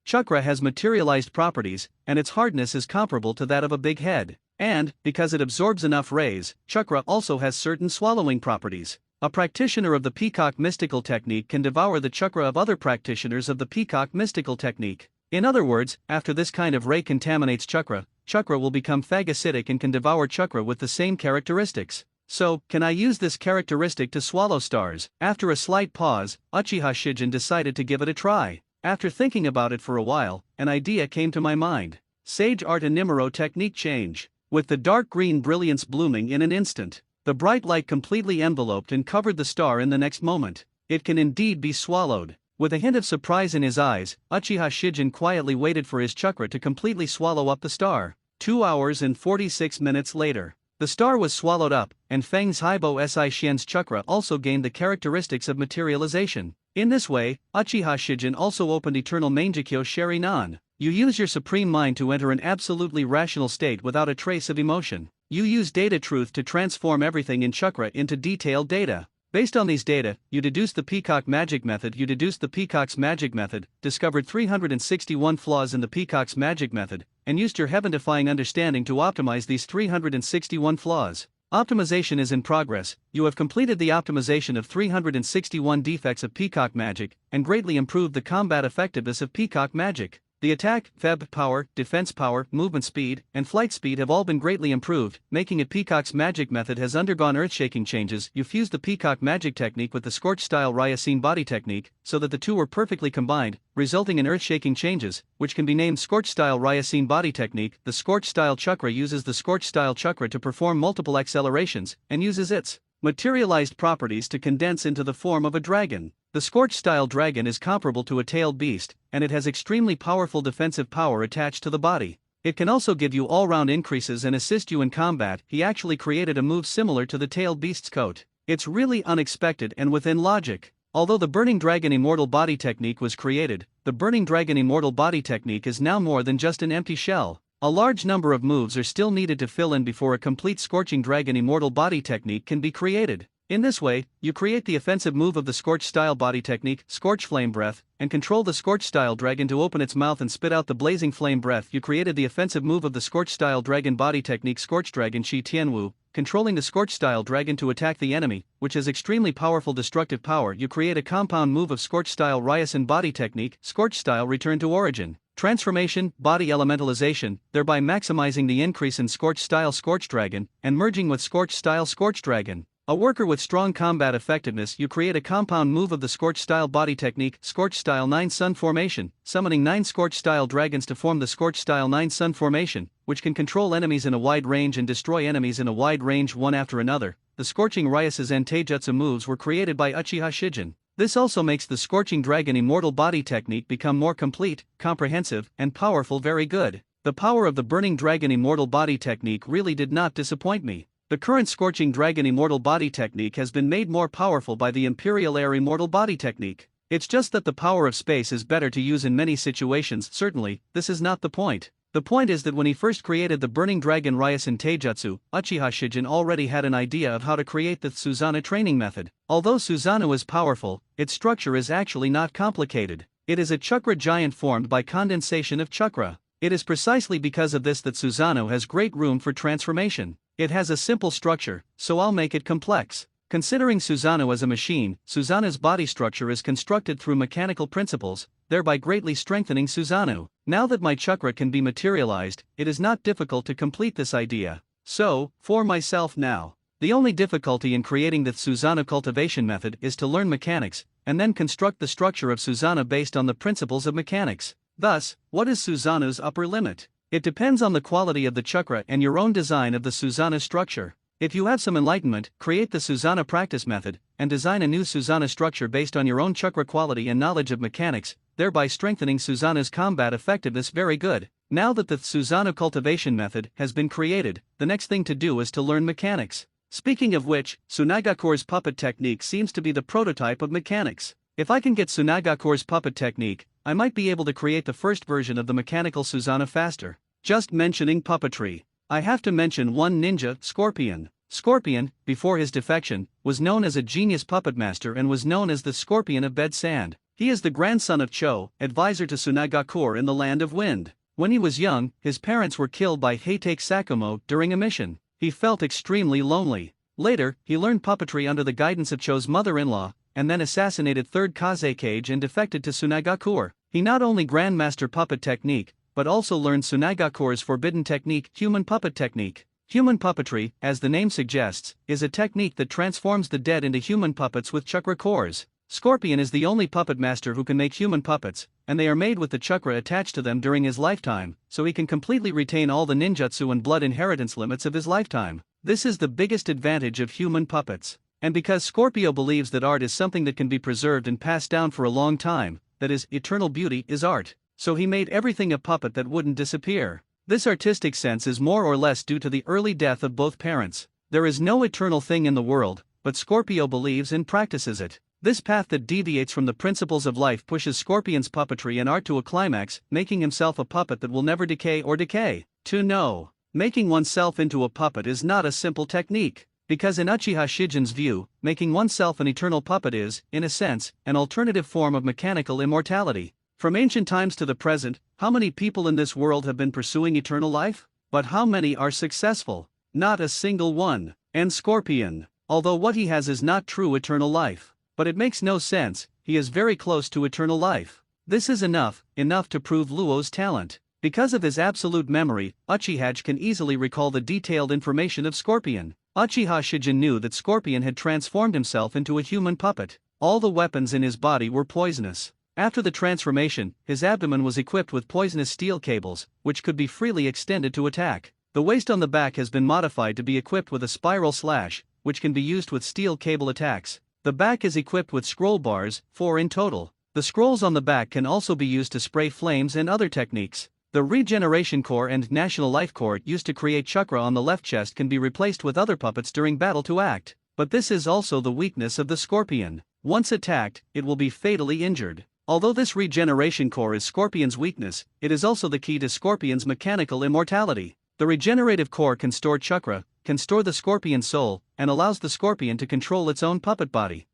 chakra has materialized properties, and its hardness is comparable to that of a big head. And, because it absorbs enough rays, chakra also has certain swallowing properties. A practitioner of the peacock mystical technique can devour the chakra of other practitioners of the peacock mystical technique. In other words, after this kind of ray contaminates chakra, chakra will become phagocytic and can devour chakra with the same characteristics. So, can I use this characteristic to swallow stars? After a slight pause, Uchiha Shijin decided to give it a try. After thinking about it for a while, an idea came to my mind. Sage Art Animero technique change. With the dark green brilliance blooming in an instant, the bright light completely enveloped and covered the star in the next moment. It can indeed be swallowed. With a hint of surprise in his eyes, Uchiha Shijin quietly waited for his chakra to completely swallow up the star. 2 hours and 46 minutes later, the star was swallowed up, and Feng's Haibo Si Xian's chakra also gained the characteristics of materialization. In this way, Uchiha Shijin also opened Eternal Mangekyo Sheri Nan. You use your supreme mind to enter an absolutely rational state without a trace of emotion. You use data truth to transform everything in chakra into detailed data. Based on these data, you deduced the Peacock Magic Method. You deduced the Peacock's Magic Method, discovered 361 flaws in the Peacock's Magic Method, and used your heaven-defying understanding to optimize these 361 flaws. Optimization is in progress. You have completed the optimization of 361 defects of Peacock Magic, and greatly improved the combat effectiveness of Peacock Magic. The attack, feb power, defense power, movement speed, and flight speed have all been greatly improved, making it Peacock's Magic Method has undergone earth-shaking changes. You fused the Peacock Magic Technique with the Scorch-style Ryacine Body Technique, so that the two were perfectly combined, resulting in earth-shaking changes, which can be named Scorch-style Ryacine Body Technique. The Scorch-style Chakra uses the Scorch-style Chakra to perform multiple accelerations, and uses its materialized properties to condense into the form of a dragon. The Scorch-style dragon is comparable to a tailed beast, and it has extremely powerful defensive power attached to the body. It can also give you all-round increases and assist you in combat. He actually created a move similar to the tailed beast's coat. It's really unexpected and within logic. Although the Burning Dragon Immortal Body Technique was created, the Burning Dragon Immortal Body Technique is now more than just an empty shell. A large number of moves are still needed to fill in before a complete Scorching Dragon Immortal Body Technique can be created. In this way, you create the offensive move of the Scorch-style Body Technique, Scorch Flame Breath, and control the Scorch-style Dragon to open its mouth and spit out the blazing flame breath. You created the offensive move of the Scorch-style Dragon Body Technique, Scorch Dragon Shi Tianwu, controlling the Scorch-style Dragon to attack the enemy, which has extremely powerful destructive power. You create a compound move of Scorch-style Ryacine Body Technique, Scorch-style Return to Origin, transformation, body elementalization, thereby maximizing the increase in Scorch-style Scorch Dragon, and merging with Scorch-style Scorch Dragon. A worker with strong combat effectiveness. You create a compound move of the Scorch-style Body Technique, Scorch-style 9 Sun Formation, summoning 9 Scorch-style dragons to form the Scorch-style 9 Sun Formation, which can control enemies in a wide range and destroy enemies in a wide range one after another. The Scorching Ryuses and Taijutsu moves were created by Uchiha Shijin. This also makes the Scorching Dragon Immortal Body Technique become more complete, comprehensive, and powerful. Very good. The power of the Burning Dragon Immortal Body Technique really did not disappoint me. The current Scorching Dragon Immortal Body Technique has been made more powerful by the Imperial Air Immortal Body Technique. It's just that the power of space is better to use in many situations. Certainly, this is not the point. The point is that when he first created the Burning Dragon Ryusen Taijutsu, Uchiha Shijin already had an idea of how to create the Susanoo training method. Although Susanoo is powerful, its structure is actually not complicated. It is a chakra giant formed by condensation of chakra. It is precisely because of this that Susanoo has great room for transformation. It has a simple structure, so I'll make it complex. Considering Susanoo as a machine, Susanoo's body structure is constructed through mechanical principles, thereby greatly strengthening Susanoo. Now that my chakra can be materialized, it is not difficult to complete this idea. So, for myself now, the only difficulty in creating the Susanoo cultivation method is to learn mechanics, and then construct the structure of Susanoo based on the principles of mechanics. Thus, what is Susanoo's upper limit? It depends on the quality of the chakra and your own design of the Susanoo structure. If you have some enlightenment, create the Susanoo practice method, and design a new Susanoo structure based on your own chakra quality and knowledge of mechanics, thereby strengthening Susanoo's combat effectiveness. Very good. Now that the Susanoo cultivation method has been created, the next thing to do is to learn mechanics. Speaking of which, Tsunagakure's puppet technique seems to be the prototype of mechanics. If I can get Tsunagakure's puppet technique, I might be able to create the first version of the mechanical Susanoo faster. Just mentioning puppetry, I have to mention one ninja, Scorpion. Scorpion, before his defection, was known as a genius puppet master and was known as the Scorpion of Bed Sand. He is the grandson of Cho, advisor to Tsunagakure in the Land of Wind. When he was young, his parents were killed by Heitake Sakumo during a mission. He felt extremely lonely. Later, he learned puppetry under the guidance of Cho's mother-in-law, and then assassinated 3rd Kazekage and defected to Tsunagakure. He not only grandmastered puppet technique, but also learned Tsunagakure's forbidden technique, human puppet technique. Human puppetry, as the name suggests, is a technique that transforms the dead into human puppets with chakra cores. Scorpion is the only puppet master who can make human puppets, and they are made with the chakra attached to them during his lifetime, so he can completely retain all the ninjutsu and blood inheritance limits of his lifetime. This is the biggest advantage of human puppets. And because Scorpio believes that art is something that can be preserved and passed down for a long time, that is, eternal beauty is art, so he made everything a puppet that wouldn't disappear. This artistic sense is more or less due to the early death of both parents. There is no eternal thing in the world, but Scorpio believes and practices it. This path that deviates from the principles of life pushes Scorpion's puppetry and art to a climax, making himself a puppet that will never decay or decay. To know, making oneself into a puppet is not a simple technique, because in Uchiha Shijin's view, making oneself an eternal puppet is, in a sense, an alternative form of mechanical immortality. From ancient times to the present, how many people in this world have been pursuing eternal life? But how many are successful? Not a single one. And Scorpion, although what he has is not true eternal life, but it makes no sense, he is very close to eternal life. This is enough to prove Luo's talent. Because of his absolute memory, Uchiha can easily recall the detailed information of Scorpion. Uchiha Shijin knew that Scorpion had transformed himself into a human puppet. All the weapons in his body were poisonous. After the transformation, his abdomen was equipped with poisonous steel cables, which could be freely extended to attack. The waist on the back has been modified to be equipped with a spiral slash, which can be used with steel cable attacks. The back is equipped with scroll bars, 4 in total. The scrolls on the back can also be used to spray flames and other techniques. The regeneration core and national life core used to create chakra on the left chest can be replaced with other puppets during battle to act. But this is also the weakness of the Scorpion. Once attacked, it will be fatally injured. Although this regeneration core is Scorpion's weakness, it is also the key to Scorpion's mechanical immortality. The regenerative core can store chakra, can store the Scorpion soul, and allows the Scorpion to control its own puppet body.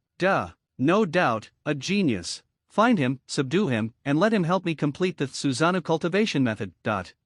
No doubt, a genius. Find him, subdue him, and let him help me complete the Susanoo cultivation method.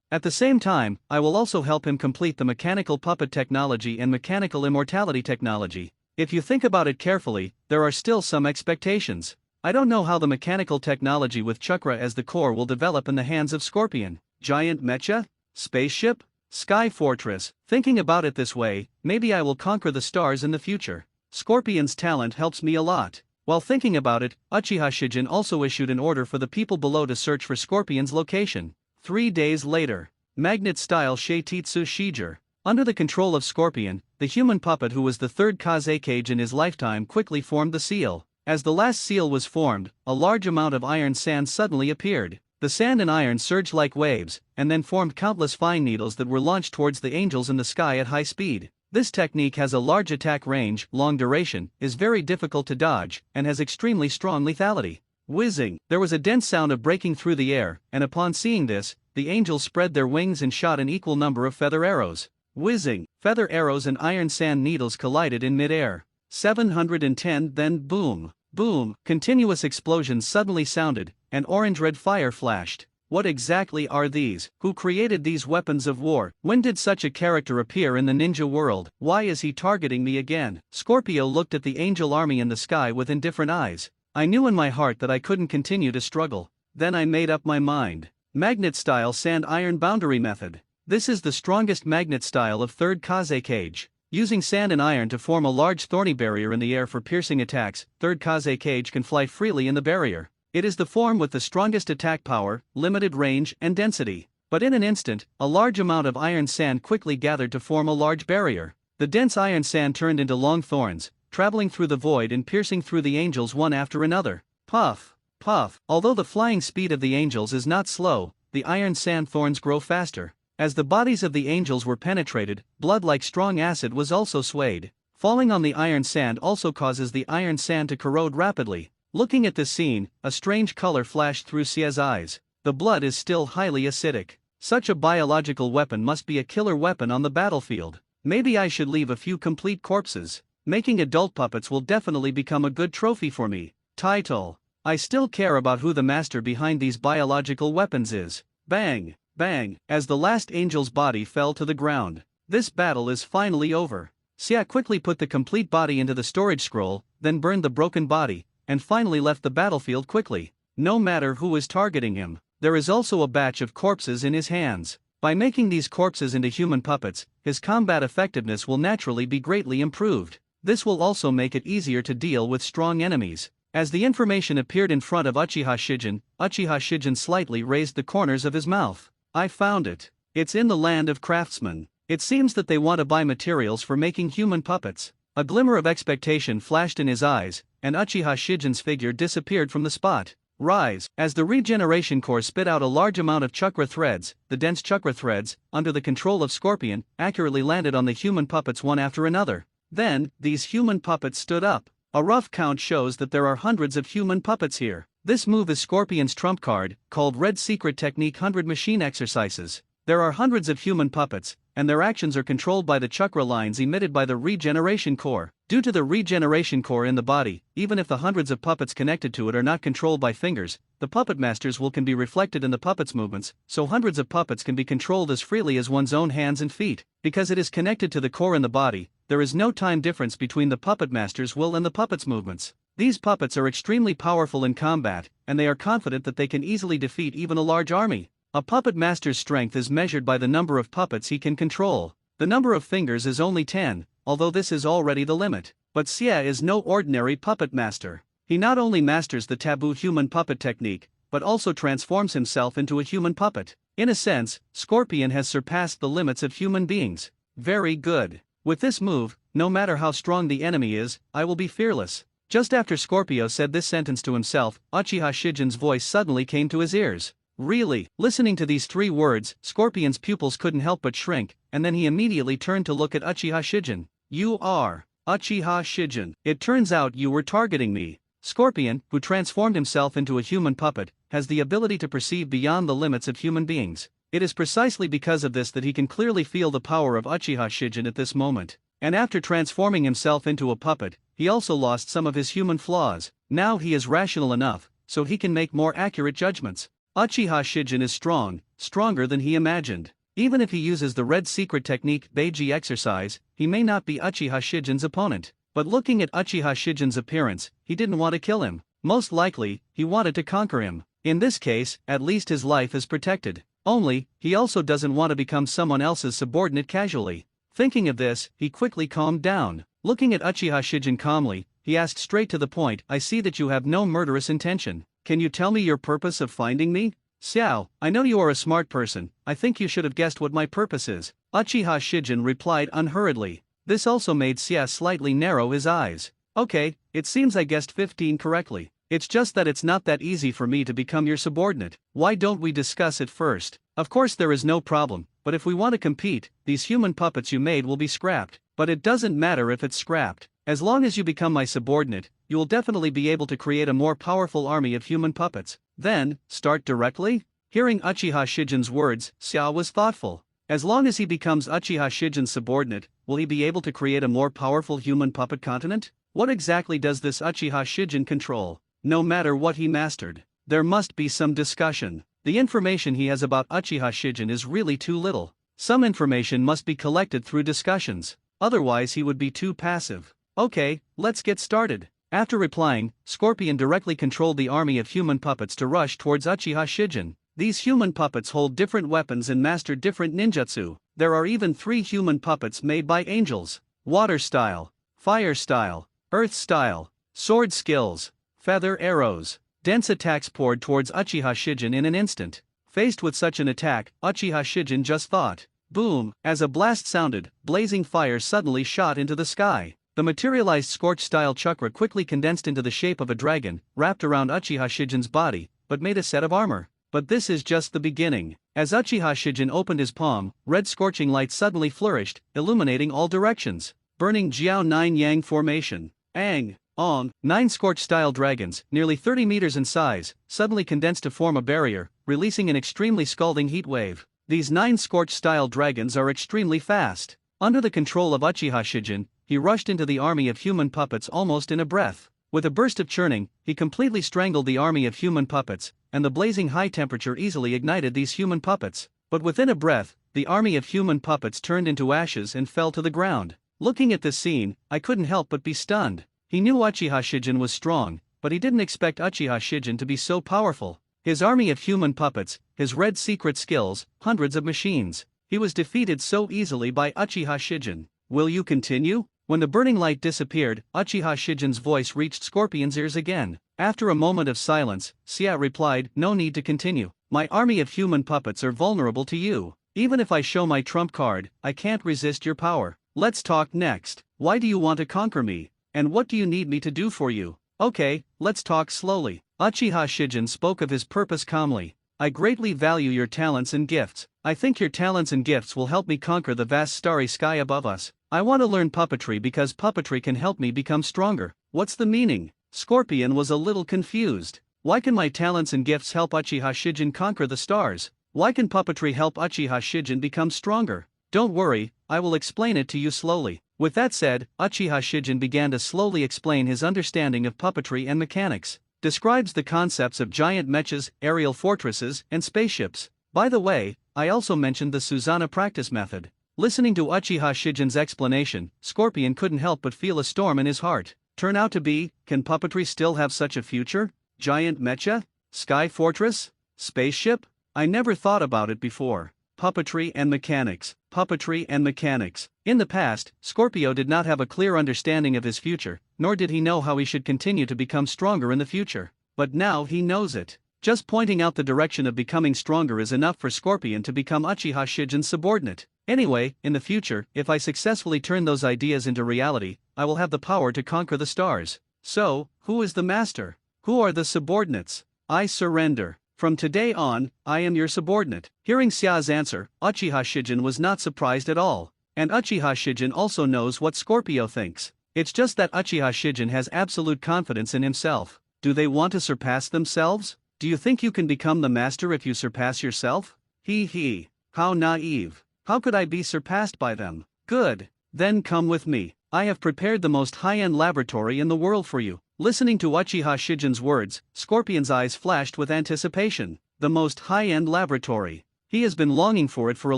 At the same time, I will also help him complete the mechanical puppet technology and mechanical immortality technology. If you think about it carefully, there are still some expectations. I don't know how the mechanical technology with chakra as the core will develop in the hands of Scorpion. Giant mecha? Spaceship? Sky fortress? Thinking about it this way, maybe I will conquer the stars in the future. Scorpion's talent helps me a lot. While thinking about it, Uchiha Shijin also issued an order for the people below to search for Scorpion's location. 3 days later, magnet-style Sheititsu Shiger. Under the control of Scorpion, the human puppet who was the third Kaze cage in his lifetime quickly formed the seal. As the last seal was formed, a large amount of iron sand suddenly appeared. The sand and iron surged like waves, and then formed countless fine needles that were launched towards the angels in the sky at high speed. This technique has a large attack range, long duration, is very difficult to dodge, and has extremely strong lethality. Whizzing! There was a dense sound of breaking through the air, and upon seeing this, the angels spread their wings and shot an equal number of feather arrows. Whizzing! Feather arrows and iron sand needles collided in mid-air. 710 then boom! Boom! Continuous explosions suddenly sounded, and orange-red fire flashed. What exactly are these? Who created these weapons of war? When did such a character appear in the ninja world? Why is he targeting me again? Scorpio looked at the angel army in the sky with indifferent eyes. I knew in my heart that I couldn't continue to struggle. Then I made up my mind. Magnet-style sand-iron boundary method. This is the strongest magnet style of third Kaze cage. Using sand and iron to form a large thorny barrier in the air for piercing attacks, third Kaze cage can fly freely in the barrier. It is the form with the strongest attack power, limited range, and density. But in an instant, a large amount of iron sand quickly gathered to form a large barrier. The dense iron sand turned into long thorns, traveling through the void and piercing through the angels one after another. Puff! Puff! Although the flying speed of the angels is not slow, the iron sand thorns grow faster. As the bodies of the angels were penetrated, blood like strong acid was also swayed. Falling on the iron sand also causes the iron sand to corrode rapidly. Looking at this scene, a strange color flashed through Xia's eyes. The blood is still highly acidic. Such a biological weapon must be a killer weapon on the battlefield. Maybe I should leave a few complete corpses. Making adult puppets will definitely become a good trophy for me. Title: I still care about who the master behind these biological weapons is. Bang! Bang! As the last angel's body fell to the ground. This battle is finally over. Xia quickly put the complete body into the storage scroll, then burned the broken body, and finally left the battlefield quickly. No matter who is targeting him, there is also a batch of corpses in his hands. By making these corpses into human puppets, his combat effectiveness will naturally be greatly improved. This will also make it easier to deal with strong enemies. As the information appeared in front of Uchiha Shijin slightly raised the corners of his mouth. I found it. It's in the land of craftsmen. It seems that they want to buy materials for making human puppets. A glimmer of expectation flashed in his eyes, and Uchiha Shijin's figure disappeared from the spot. Rise. As the regeneration core spit out a large amount of chakra threads, the dense chakra threads, under the control of Scorpion, accurately landed on the human puppets one after another. Then, these human puppets stood up. A rough count shows that there are hundreds of human puppets here. This move is Scorpion's trump card, called Red Secret Technique 100 Machine Exercises. There are hundreds of human puppets, and their actions are controlled by the chakra lines emitted by the regeneration core. Due to the regeneration core in the body, even if the hundreds of puppets connected to it are not controlled by fingers, the puppet master's will can be reflected in the puppet's movements, so hundreds of puppets can be controlled as freely as one's own hands and feet. Because it is connected to the core in the body, there is no time difference between the puppet master's will and the puppet's movements. These puppets are extremely powerful in combat, and they are confident that they can easily defeat even a large army. A puppet master's strength is measured by the number of puppets he can control. The number of fingers is only 10, although this is already the limit. But Xia is no ordinary puppet master. He not only masters the taboo human puppet technique, but also transforms himself into a human puppet. In a sense, Scorpion has surpassed the limits of human beings. Very good. With this move, no matter how strong the enemy is, I will be fearless. Just after Scorpio said this sentence to himself, Uchiha Shijin's voice suddenly came to his ears. Really? Listening to these 3 words, Scorpion's pupils couldn't help but shrink, and then he immediately turned to look at Uchiha Shijin. You are Uchiha Shijin. It turns out you were targeting me. Scorpion, who transformed himself into a human puppet, has the ability to perceive beyond the limits of human beings. It is precisely because of this that he can clearly feel the power of Uchiha Shijin at this moment. And after transforming himself into a puppet, he also lost some of his human flaws. Now he is rational enough, so he can make more accurate judgments. Uchiha Shijin is strong, stronger than he imagined. Even if he uses the Red Secret Technique Beiji exercise, he may not be Uchiha Shijin's opponent. But looking at Uchiha Shijin's appearance, he didn't want to kill him. Most likely, he wanted to conquer him. In this case, at least his life is protected. Only, he also doesn't want to become someone else's subordinate casually. Thinking of this, he quickly calmed down. Looking at Uchiha Shijin calmly, he asked straight to the point, I see that you have no murderous intention. Can you tell me your purpose of finding me? Xiao, I know you are a smart person, I think you should have guessed what my purpose is. Uchiha Shijin replied unhurriedly. This also made Xia slightly narrow his eyes. Okay, it seems I guessed 15 correctly. It's just that it's not that easy for me to become your subordinate. Why don't we discuss it first? Of course there is no problem, but if we want to compete, these human puppets you made will be scrapped. But it doesn't matter if it's scrapped. As long as you become my subordinate, you will definitely be able to create a more powerful army of human puppets. Then, start directly? Hearing Uchiha Shijin's words, Xia was thoughtful. As long as he becomes Uchiha Shijin's subordinate, will he be able to create a more powerful human puppet continent? What exactly does this Uchiha Shijin control? No matter what he mastered, there must be some discussion. The information he has about Uchiha Shijin is really too little. Some information must be collected through discussions. Otherwise he would be too passive. Okay, let's get started. After replying, Scorpion directly controlled the army of human puppets to rush towards Uchiha Shijin. These human puppets hold different weapons and master different ninjutsu. There are even 3 human puppets made by angels. Water style, fire style, earth style, sword skills, feather arrows. Dense attacks poured towards Uchiha Shijin in an instant. Faced with such an attack, Uchiha Shijin just thought. Boom! As a blast sounded, blazing fire suddenly shot into the sky. The materialized scorch-style chakra quickly condensed into the shape of a dragon, wrapped around Uchiha Shijin's body, but made a set of armor. But this is just the beginning. As Uchiha Shijin opened his palm, red scorching light suddenly flourished, illuminating all directions. Burning Jiao 9 Yang formation. Ang, On, 9 scorch-style dragons, nearly 30 meters in size, suddenly condensed to form a barrier, releasing an extremely scalding heat wave. These 9 scorch-style dragons are extremely fast. Under the control of Uchiha Shijin, he rushed into the army of human puppets almost in a breath. With a burst of churning, he completely strangled the army of human puppets, and the blazing high temperature easily ignited these human puppets. But within a breath, the army of human puppets turned into ashes and fell to the ground. Looking at this scene, I couldn't help but be stunned. He knew Uchiha Shijin was strong, but he didn't expect Uchiha Shijin to be so powerful. His army of human puppets, his red secret skills, hundreds of machines. He was defeated so easily by Uchiha Shijin. Will you continue? When the burning light disappeared, Uchiha Shijin's voice reached Scorpion's ears again. After a moment of silence, Xia replied, no need to continue. My army of human puppets are vulnerable to you. Even if I show my trump card, I can't resist your power. Let's talk next. Why do you want to conquer me? And what do you need me to do for you? Okay, let's talk slowly. Uchiha Shijin spoke of his purpose calmly. I greatly value your talents and gifts. I think your talents and gifts will help me conquer the vast starry sky above us. I want to learn puppetry because puppetry can help me become stronger. What's the meaning? Scorpion was a little confused. Why can my talents and gifts help Uchiha Shijin conquer the stars? Why can puppetry help Uchiha Shijin become stronger? Don't worry, I will explain it to you slowly. With that said, Uchiha Shijin began to slowly explain his understanding of puppetry and mechanics. Describes the concepts of giant mechas, aerial fortresses, and spaceships. By the way, I also mentioned the Susanna practice method. Listening to Uchiha Shijin's explanation, Scorpion couldn't help but feel a storm in his heart. Turn out to be, can puppetry still have such a future? Giant mecha? Sky fortress? Spaceship? I never thought about it before. Puppetry and mechanics. Puppetry and mechanics. In the past, Scorpio did not have a clear understanding of his future, nor did he know how he should continue to become stronger in the future. But now he knows it. Just pointing out the direction of becoming stronger is enough for Scorpion to become Uchiha Shijin's subordinate. Anyway, in the future, if I successfully turn those ideas into reality, I will have the power to conquer the stars. So, who is the master? Who are the subordinates? I surrender. From today on, I am your subordinate. Hearing Xia's answer, Uchiha Shijin was not surprised at all. And Uchiha Shijin also knows what Scorpio thinks. It's just that Uchiha Shijin has absolute confidence in himself. Do they want to surpass themselves? Do you think you can become the master if you surpass yourself? He. How naive. How could I be surpassed by them? Good. Then come with me. I have prepared the most high-end laboratory in the world for you. Listening to Uchiha Shijin's words, Scorpion's eyes flashed with anticipation. The most high-end laboratory. He has been longing for it for a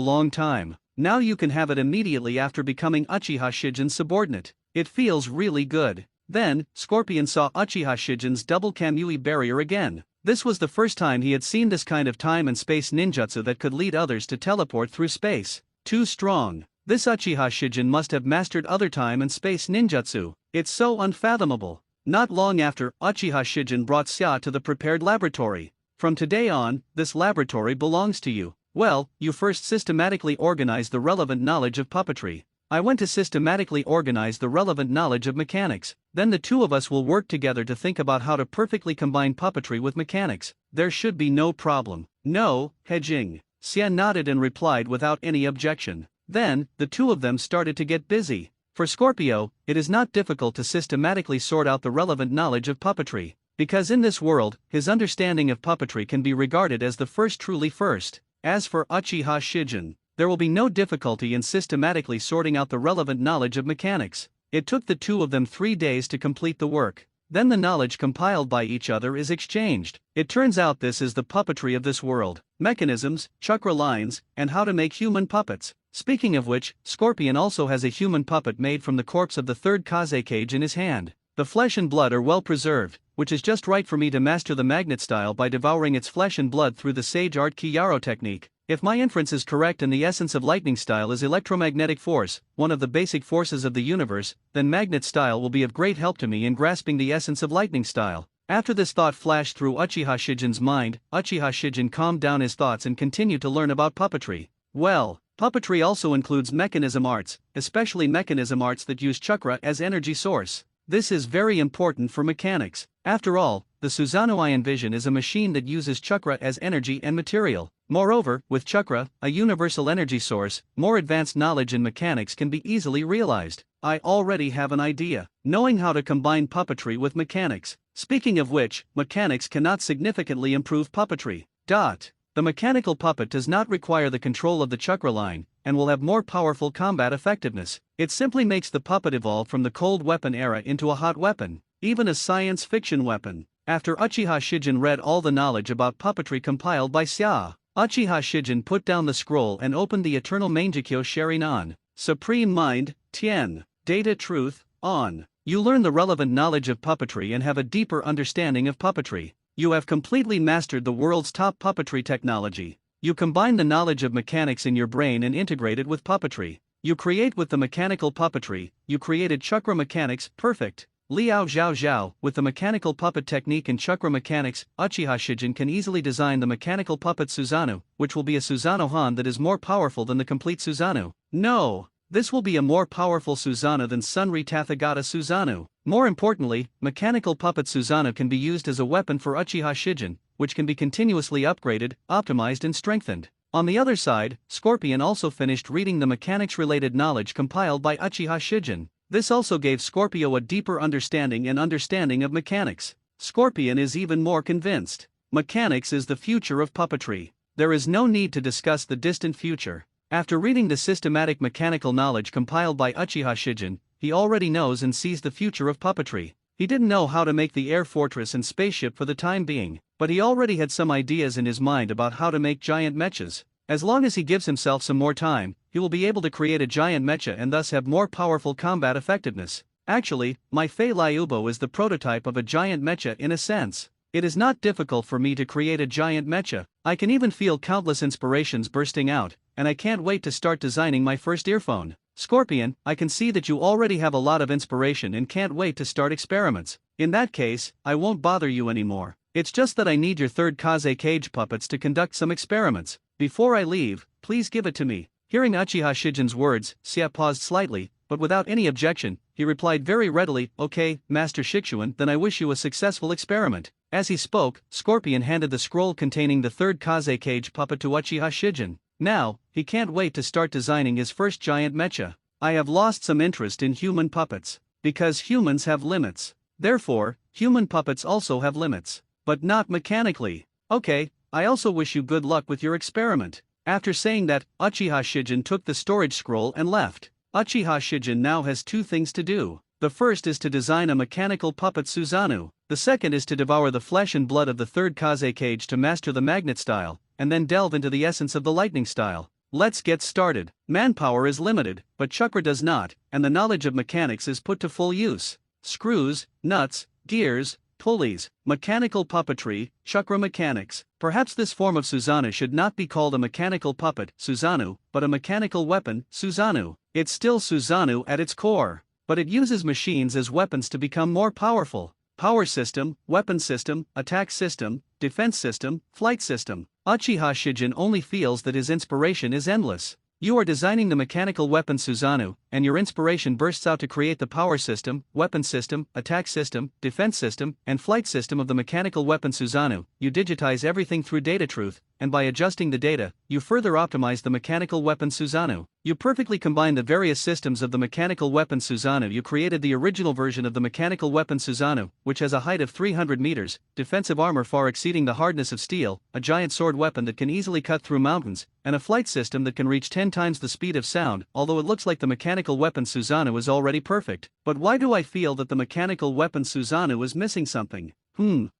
long time. Now you can have it immediately after becoming Uchiha Shijin's subordinate. It feels really good. Then, Scorpion saw Uchiha Shijin's double Kamui barrier again. This was the first time he had seen this kind of time and space ninjutsu that could lead others to teleport through space. Too strong. This Uchiha Shijin must have mastered other time and space ninjutsu. It's so unfathomable. Not long after, Uchiha Shijin brought Xia to the prepared laboratory. From today on, this laboratory belongs to you. Well, you first systematically organize the relevant knowledge of puppetry. I went to systematically organize the relevant knowledge of mechanics. Then the two of us will work together to think about how to perfectly combine puppetry with mechanics. There should be no problem. No, Hejing. Xia nodded and replied without any objection. Then, the two of them started to get busy. For Scorpio, it is not difficult to systematically sort out the relevant knowledge of puppetry, because in this world, his understanding of puppetry can be regarded as the first truly first. As for Uchiha Shijin, there will be no difficulty in systematically sorting out the relevant knowledge of mechanics. It took the two of them 3 days to complete the work. Then the knowledge compiled by each other is exchanged. It turns out this is the puppetry of this world, mechanisms, chakra lines, and how to make human puppets. Speaking of which, Scorpion also has a human puppet made from the corpse of the third Kaze cage in his hand. The flesh and blood are well preserved, which is just right for me to master the magnet style by devouring its flesh and blood through the sage art Kiyaro technique. If my inference is correct and the essence of lightning style is electromagnetic force, one of the basic forces of the universe, then magnet style will be of great help to me in grasping the essence of lightning style. After this thought flashed through Uchiha Shijin's mind, Uchiha Shijin calmed down his thoughts and continued to learn about puppetry. Well, puppetry also includes mechanism arts, especially mechanism arts that use chakra as energy source. This is very important for mechanics. After all, the Susanoo I envision is a machine that uses chakra as energy and material. Moreover, with chakra, a universal energy source, more advanced knowledge in mechanics can be easily realized. I already have an idea. Knowing how to combine puppetry with mechanics. Speaking of which, mechanics cannot significantly improve puppetry. The mechanical puppet does not require the control of the chakra line, and will have more powerful combat effectiveness. It simply makes the puppet evolve from the cold weapon era into a hot weapon, even a science fiction weapon. After Uchiha Shijin read all the knowledge about puppetry compiled by Xia, Uchiha Shijin put down the scroll and opened the eternal Mangekyo Sharinan. Supreme Mind, Tien. Data Truth, On. You learn the relevant knowledge of puppetry and have a deeper understanding of puppetry. You have completely mastered the world's top puppetry technology. You combine the knowledge of mechanics in your brain and integrate it with puppetry. You create with the mechanical puppetry, you created chakra mechanics, perfect. Liao Zhao Zhao, with the mechanical puppet technique and chakra mechanics, Uchiha Shijin can easily design the mechanical puppet Susanoo, which will be a Susanoo Han that is more powerful than the complete Susanoo. No! This will be a more powerful Susanoo than Sunri Tathagata Susanoo. More importantly, mechanical puppet Susanoo can be used as a weapon for Uchiha Shijin, which can be continuously upgraded, optimized and strengthened. On the other side, Scorpion also finished reading the mechanics-related knowledge compiled by Uchiha Shijin. This also gave Scorpio a deeper understanding of mechanics. Scorpion is even more convinced. Mechanics is the future of puppetry. There is no need to discuss the distant future. After reading the systematic mechanical knowledge compiled by Uchiha Shijin, he already knows and sees the future of puppetry. He didn't know how to make the air fortress and spaceship for the time being, but he already had some ideas in his mind about how to make giant mechas. As long as he gives himself some more time, he will be able to create a giant mecha and thus have more powerful combat effectiveness. Actually, my Fei Liubo is the prototype of a giant mecha in a sense. It is not difficult for me to create a giant mecha. I can even feel countless inspirations bursting out, and I can't wait to start designing my first earphone. Scorpion, I can see that you already have a lot of inspiration and can't wait to start experiments. In that case, I won't bother you anymore. It's just that I need your third Kaze cage puppets to conduct some experiments. Before I leave, please give it to me. Hearing Uchiha Shijin's words, Xia paused slightly, but without any objection, he replied very readily, "Okay, Master Shixuan, then I wish you a successful experiment." As he spoke, Scorpion handed the scroll containing the third Kaze cage puppet to Uchiha Shijin. Now, he can't wait to start designing his first giant mecha. I have lost some interest in human puppets. Because humans have limits. Therefore, human puppets also have limits. But not mechanically. Okay, I also wish you good luck with your experiment. After saying that, Uchiha Shijin took the storage scroll and left. Uchiha Shijin now has two things to do. The first is to design a mechanical puppet Susanoo. The second is to devour the flesh and blood of the third Kaze cage to master the magnet style, and then delve into the essence of the lightning style. Let's get started. Manpower is limited, but chakra does not, and the knowledge of mechanics is put to full use. Screws, nuts, gears, pulleys, mechanical puppetry, chakra mechanics. Perhaps this form of Susanoo should not be called a mechanical puppet, Susanoo, but a mechanical weapon, Susanoo. It's still Susanoo at its core, but it uses machines as weapons to become more powerful. Power system, weapon system, attack system, defense system, flight system. Uchiha Shijin only feels that his inspiration is endless. You are designing the mechanical weapon Susanoo, and your inspiration bursts out to create the power system, weapon system, attack system, defense system, and flight system of the mechanical weapon Susanoo. You digitize everything through data truth, and by adjusting the data, you further optimize the mechanical weapon Susanoo. You perfectly combine the various systems of the mechanical weapon Susanoo. You created the original version of the mechanical weapon Susanoo, which has a height of 300 meters, defensive armor far exceeding the hardness of steel, a giant sword weapon that can easily cut through mountains, and a flight system that can reach 10 times the speed of sound. Although it looks like the mechanical weapon Susanoo is already perfect, but why do I feel that the mechanical weapon Susanoo is missing something?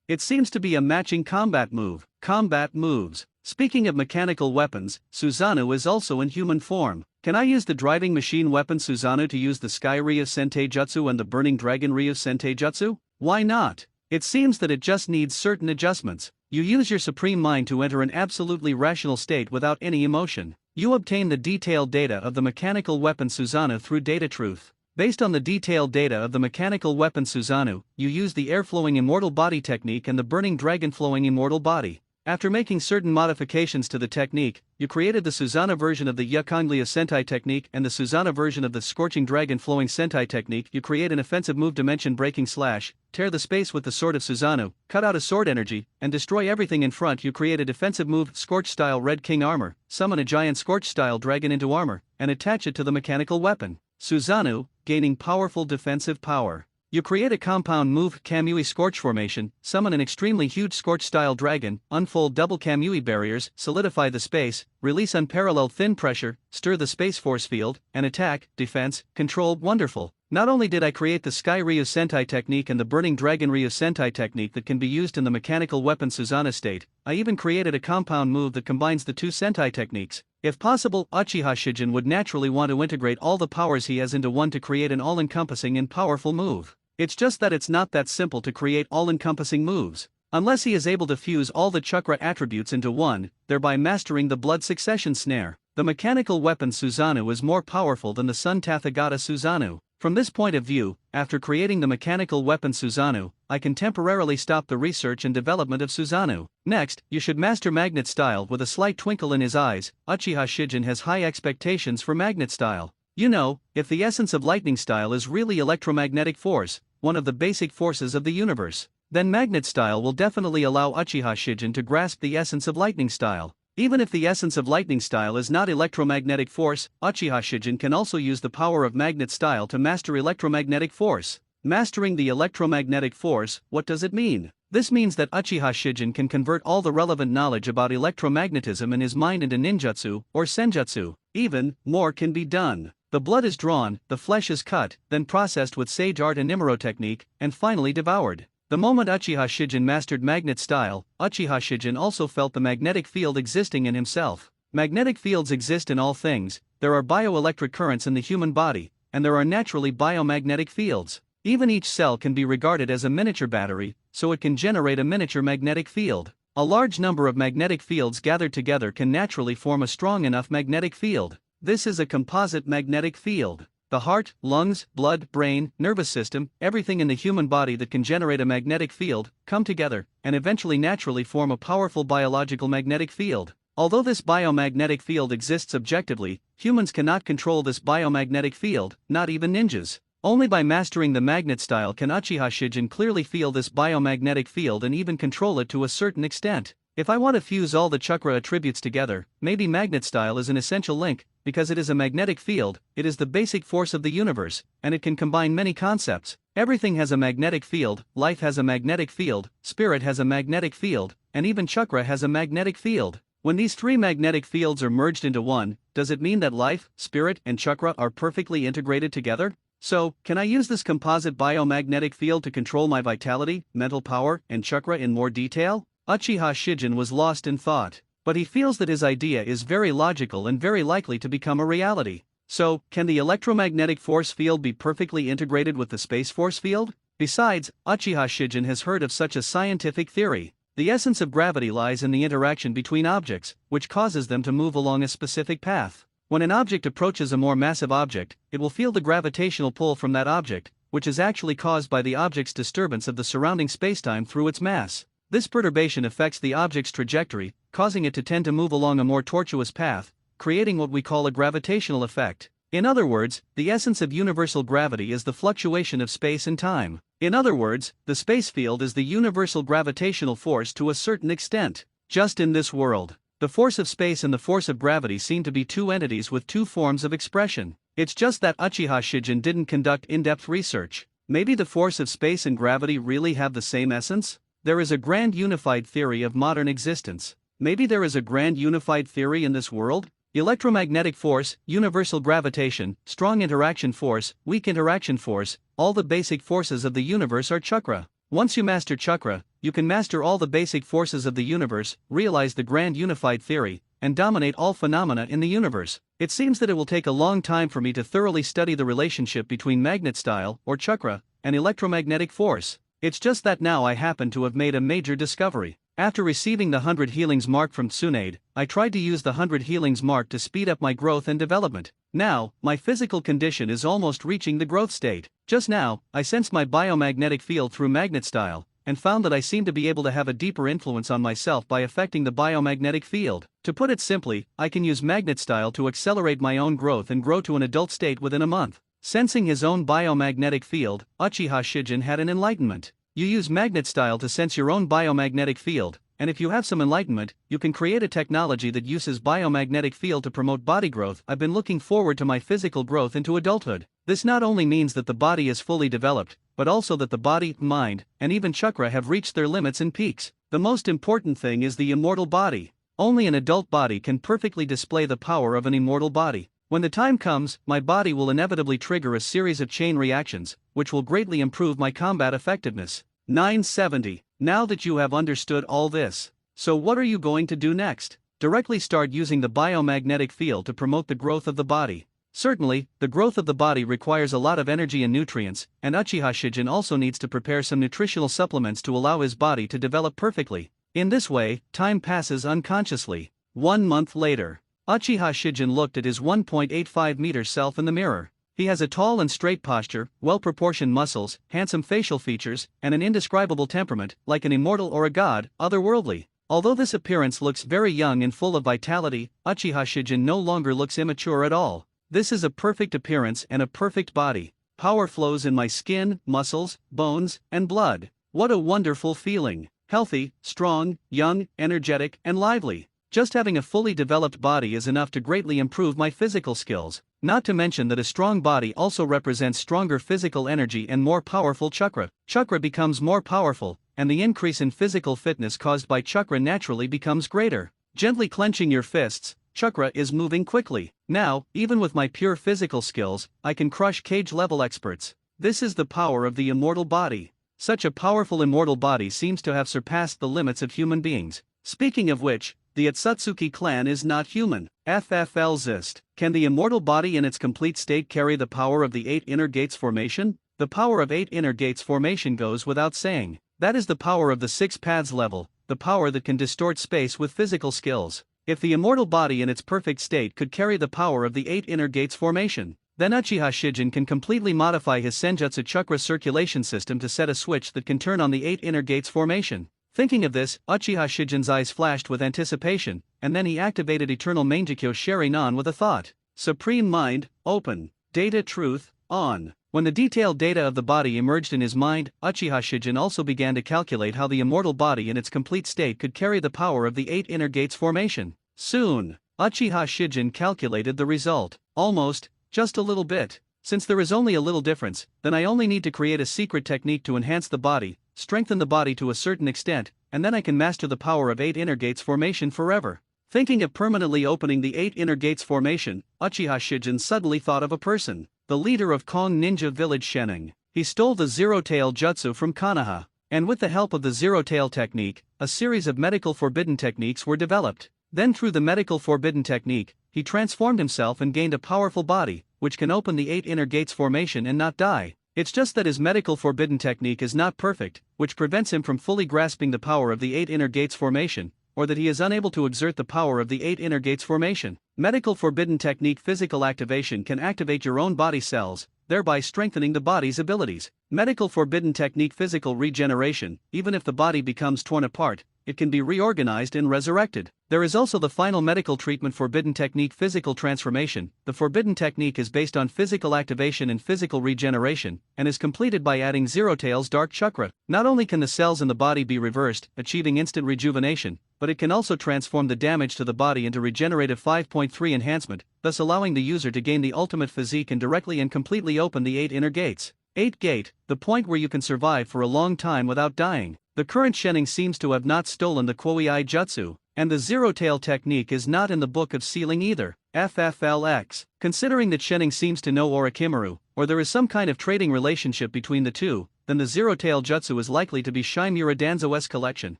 It seems to be a matching combat move. Combat moves. Speaking of mechanical weapons, Susanoo is also in human form. Can I use the driving machine weapon Susanoo to use the Sky Ryu Sentei Jutsu and the Burning Dragon Ryu Sentei Jutsu? Why not? It seems that it just needs certain adjustments. You use your supreme mind to enter an absolutely rational state without any emotion. You obtain the detailed data of the mechanical weapon Susanoo through data truth. Based on the detailed data of the mechanical weapon Susanoo, you use the air-flowing immortal body technique and the burning dragon-flowing immortal body. After making certain modifications to the technique, you created the Susanoo version of the Yakonglio Sentai technique and the Susanoo version of the Scorching Dragon Flowing Sentai technique. You create an offensive move dimension breaking slash, tear the space with the sword of Susanoo, cut out a sword energy, and destroy everything in front. You create a defensive move Scorch style Red King armor, summon a giant Scorch style dragon into armor, and attach it to the mechanical weapon Susanoo, gaining powerful defensive power. You create a compound move Kamui Scorch formation, summon an extremely huge Scorch-style dragon, unfold double Kamui barriers, solidify the space, release unparalleled thin pressure, stir the space force field, and attack, defense, control. Wonderful. Not only did I create the Sky Ryu Sentai technique and the Burning Dragon Ryu Sentai technique that can be used in the mechanical weapon Susanoo state, I even created a compound move that combines the two Sentai techniques. If possible, Uchiha Shijin would naturally want to integrate all the powers he has into one to create an all-encompassing and powerful move. It's just that it's not that simple to create all-encompassing moves. unless he is able to fuse all the chakra attributes into one, thereby mastering the blood succession snare. The mechanical weapon Susanoo is more powerful than the Sun Tathagata Susanoo. From this point of view, after creating the mechanical weapon Susanoo, I can temporarily stop the research and development of Susanoo. Next, you should master Magnet Style. With a slight twinkle in his eyes, Uchiha Shijin has high expectations for Magnet Style. You know, if the essence of Lightning Style is really electromagnetic force, one of the basic forces of the universe, then Magnet Style will definitely allow Uchiha Shijin to grasp the essence of Lightning Style. Even if the essence of Lightning Style is not electromagnetic force, Uchiha Shijin can also use the power of Magnet Style to master electromagnetic force. Mastering the electromagnetic force, what does it mean? This means that Uchiha Shijin can convert all the relevant knowledge about electromagnetism in his mind into ninjutsu, or senjutsu. Even more can be done. The blood is drawn, the flesh is cut, then processed with sage art and Imuro technique, and finally devoured. The moment Uchiha Shijin mastered Magnet Style, Uchiha Shijin also felt the magnetic field existing in himself. Magnetic fields exist in all things. There are bioelectric currents in the human body, and there are naturally biomagnetic fields. Even each cell can be regarded as a miniature battery, so it can generate a miniature magnetic field. A large number of magnetic fields gathered together can naturally form a strong enough magnetic field. This is a composite magnetic field. The heart, lungs, blood, brain, nervous system, everything in the human body that can generate a magnetic field, come together, and eventually naturally form a powerful biological magnetic field. Although this biomagnetic field exists objectively, humans cannot control this biomagnetic field, not even ninjas. Only by mastering the Magnet Style can Uchiha Shijin clearly feel this biomagnetic field and even control it to a certain extent. If I want to fuse all the chakra attributes together, maybe Magnet Style is an essential link, because it is a magnetic field, it is the basic force of the universe, and it can combine many concepts. Everything has a magnetic field, life has a magnetic field, spirit has a magnetic field, and even chakra has a magnetic field. When these three magnetic fields are merged into one, does it mean that life, spirit, and chakra are perfectly integrated together? So, can I use this composite biomagnetic field to control my vitality, mental power, and chakra in more detail? Uchiha Shijin was lost in thought, but he feels that his idea is very logical and very likely to become a reality. So, can the electromagnetic force field be perfectly integrated with the space force field? Besides, Uchiha Shijin has heard of such a scientific theory. The essence of gravity lies in the interaction between objects, which causes them to move along a specific path. When an object approaches a more massive object, it will feel the gravitational pull from that object, which is actually caused by the object's disturbance of the surrounding spacetime through its mass. This perturbation affects the object's trajectory, causing it to tend to move along a more tortuous path, creating what we call a gravitational effect. In other words, the essence of universal gravity is the fluctuation of space and time. In other words, the space field is the universal gravitational force to a certain extent. Just in this world, the force of space and the force of gravity seem to be two entities with two forms of expression. It's just that Uchiha Shijin didn't conduct in-depth research. Maybe the force of space and gravity really have the same essence? There is a grand unified theory of modern existence. Maybe there is a grand unified theory in this world? Electromagnetic force, universal gravitation, strong interaction force, weak interaction force, all the basic forces of the universe are chakra. Once you master chakra, you can master all the basic forces of the universe, realize the grand unified theory, and dominate all phenomena in the universe. It seems that it will take a long time for me to thoroughly study the relationship between Magnet Style, or chakra, and electromagnetic force. It's just that now I happen to have made a major discovery. After receiving the 100 Healings mark from Tsunade, I tried to use the 100 Healings mark to speed up my growth and development. Now, my physical condition is almost reaching the growth state. Just now, I sensed my biomagnetic field through Magnet Style, and found that I seem to be able to have a deeper influence on myself by affecting the biomagnetic field. To put it simply, I can use Magnet Style to accelerate my own growth and grow to an adult state within a month. Sensing his own biomagnetic field, Uchiha Shijin had an enlightenment. You use Magnet Style to sense your own biomagnetic field, and if you have some enlightenment, you can create a technology that uses biomagnetic field to promote body growth. I've been looking forward to my physical growth into adulthood. This not only means that the body is fully developed, but also that the body, mind, and even chakra have reached their limits and peaks. The most important thing is the immortal body. Only an adult body can perfectly display the power of an immortal body. When the time comes, my body will inevitably trigger a series of chain reactions, which will greatly improve my combat effectiveness. 970. Now that you have understood all this, so what are you going to do next? Directly start using the biomagnetic field to promote the growth of the body. Certainly, the growth of the body requires a lot of energy and nutrients, and Uchiha Shijin also needs to prepare some nutritional supplements to allow his body to develop perfectly. In this way, time passes unconsciously. 1 month later, Uchiha Shijin looked at his 1.85-meter self in the mirror. He has a tall and straight posture, well-proportioned muscles, handsome facial features, and an indescribable temperament, like an immortal or a god, otherworldly. Although this appearance looks very young and full of vitality, Uchiha Shijin no longer looks immature at all. This is a perfect appearance and a perfect body. Power flows in my skin, muscles, bones, and blood. What a wonderful feeling. Healthy, strong, young, energetic, and lively. Just having a fully developed body is enough to greatly improve my physical skills. Not to mention that a strong body also represents stronger physical energy and more powerful chakra. Chakra becomes more powerful, and the increase in physical fitness caused by chakra naturally becomes greater. Gently clenching your fists, chakra is moving quickly. Now, even with my pure physical skills, I can crush cage-level experts. This is the power of the immortal body. Such a powerful immortal body seems to have surpassed the limits of human beings. Speaking of which, the Atsutsuki clan is not human. FFL Zist. Can the immortal body in its complete state carry the power of the 8 inner gates formation? The power of 8 inner gates formation goes without saying. That is the power of the 6 paths level, the power that can distort space with physical skills. If the immortal body in its perfect state could carry the power of the 8 inner gates formation, then Uchiha Shijin can completely modify his Senjutsu chakra circulation system to set a switch that can turn on the 8 inner gates formation. Thinking of this, Uchiha Shijin's eyes flashed with anticipation, and then he activated Eternal Mangekyo Sharinan with a thought. Supreme Mind, open. Data Truth, on. When the detailed data of the body emerged in his mind, Uchiha Shijin also began to calculate how the immortal body in its complete state could carry the power of the 8 inner gates formation. Soon, Uchiha Shijin calculated the result. Almost, just a little bit. Since there is only a little difference, then I only need to create a secret technique to enhance the body, strengthen the body to a certain extent, and then I can master the power of 8 inner gates formation forever. Thinking of permanently opening the 8 inner gates formation, Uchiha Shijin suddenly thought of a person, the leader of Kong Ninja Village Shening. He stole the zero-tail jutsu from Konoha, and with the help of the zero-tail technique, a series of medical forbidden techniques were developed. Then through the medical forbidden technique, he transformed himself and gained a powerful body, which can open the 8 inner gates formation and not die. It's just that his medical forbidden technique is not perfect, which prevents him from fully grasping the power of the 8 inner gates formation, or that he is unable to exert the power of the 8 inner gates formation. Medical forbidden technique physical activation can activate your own body cells, thereby strengthening the body's abilities. Medical forbidden technique physical regeneration, even if the body becomes torn apart, it can be reorganized and resurrected. There is also the final medical treatment forbidden technique physical transformation. The forbidden technique is based on physical activation and physical regeneration, and is completed by adding Zero-Tail's dark chakra. Not only can the cells in the body be reversed, achieving instant rejuvenation, but it can also transform the damage to the body into regenerative 5.3 enhancement, thus allowing the user to gain the ultimate physique and directly and completely open the 8 inner gates. 8 gate, the point where you can survive for a long time without dying. The current Shening seems to have not stolen the Koei Jutsu, and the zero-tail technique is not in the Book of Sealing either. FFLX. Considering that Shening seems to know Orochimaru, or there is some kind of trading relationship between the two, then the zero-tail jutsu is likely to be Shimura Danzo's collection.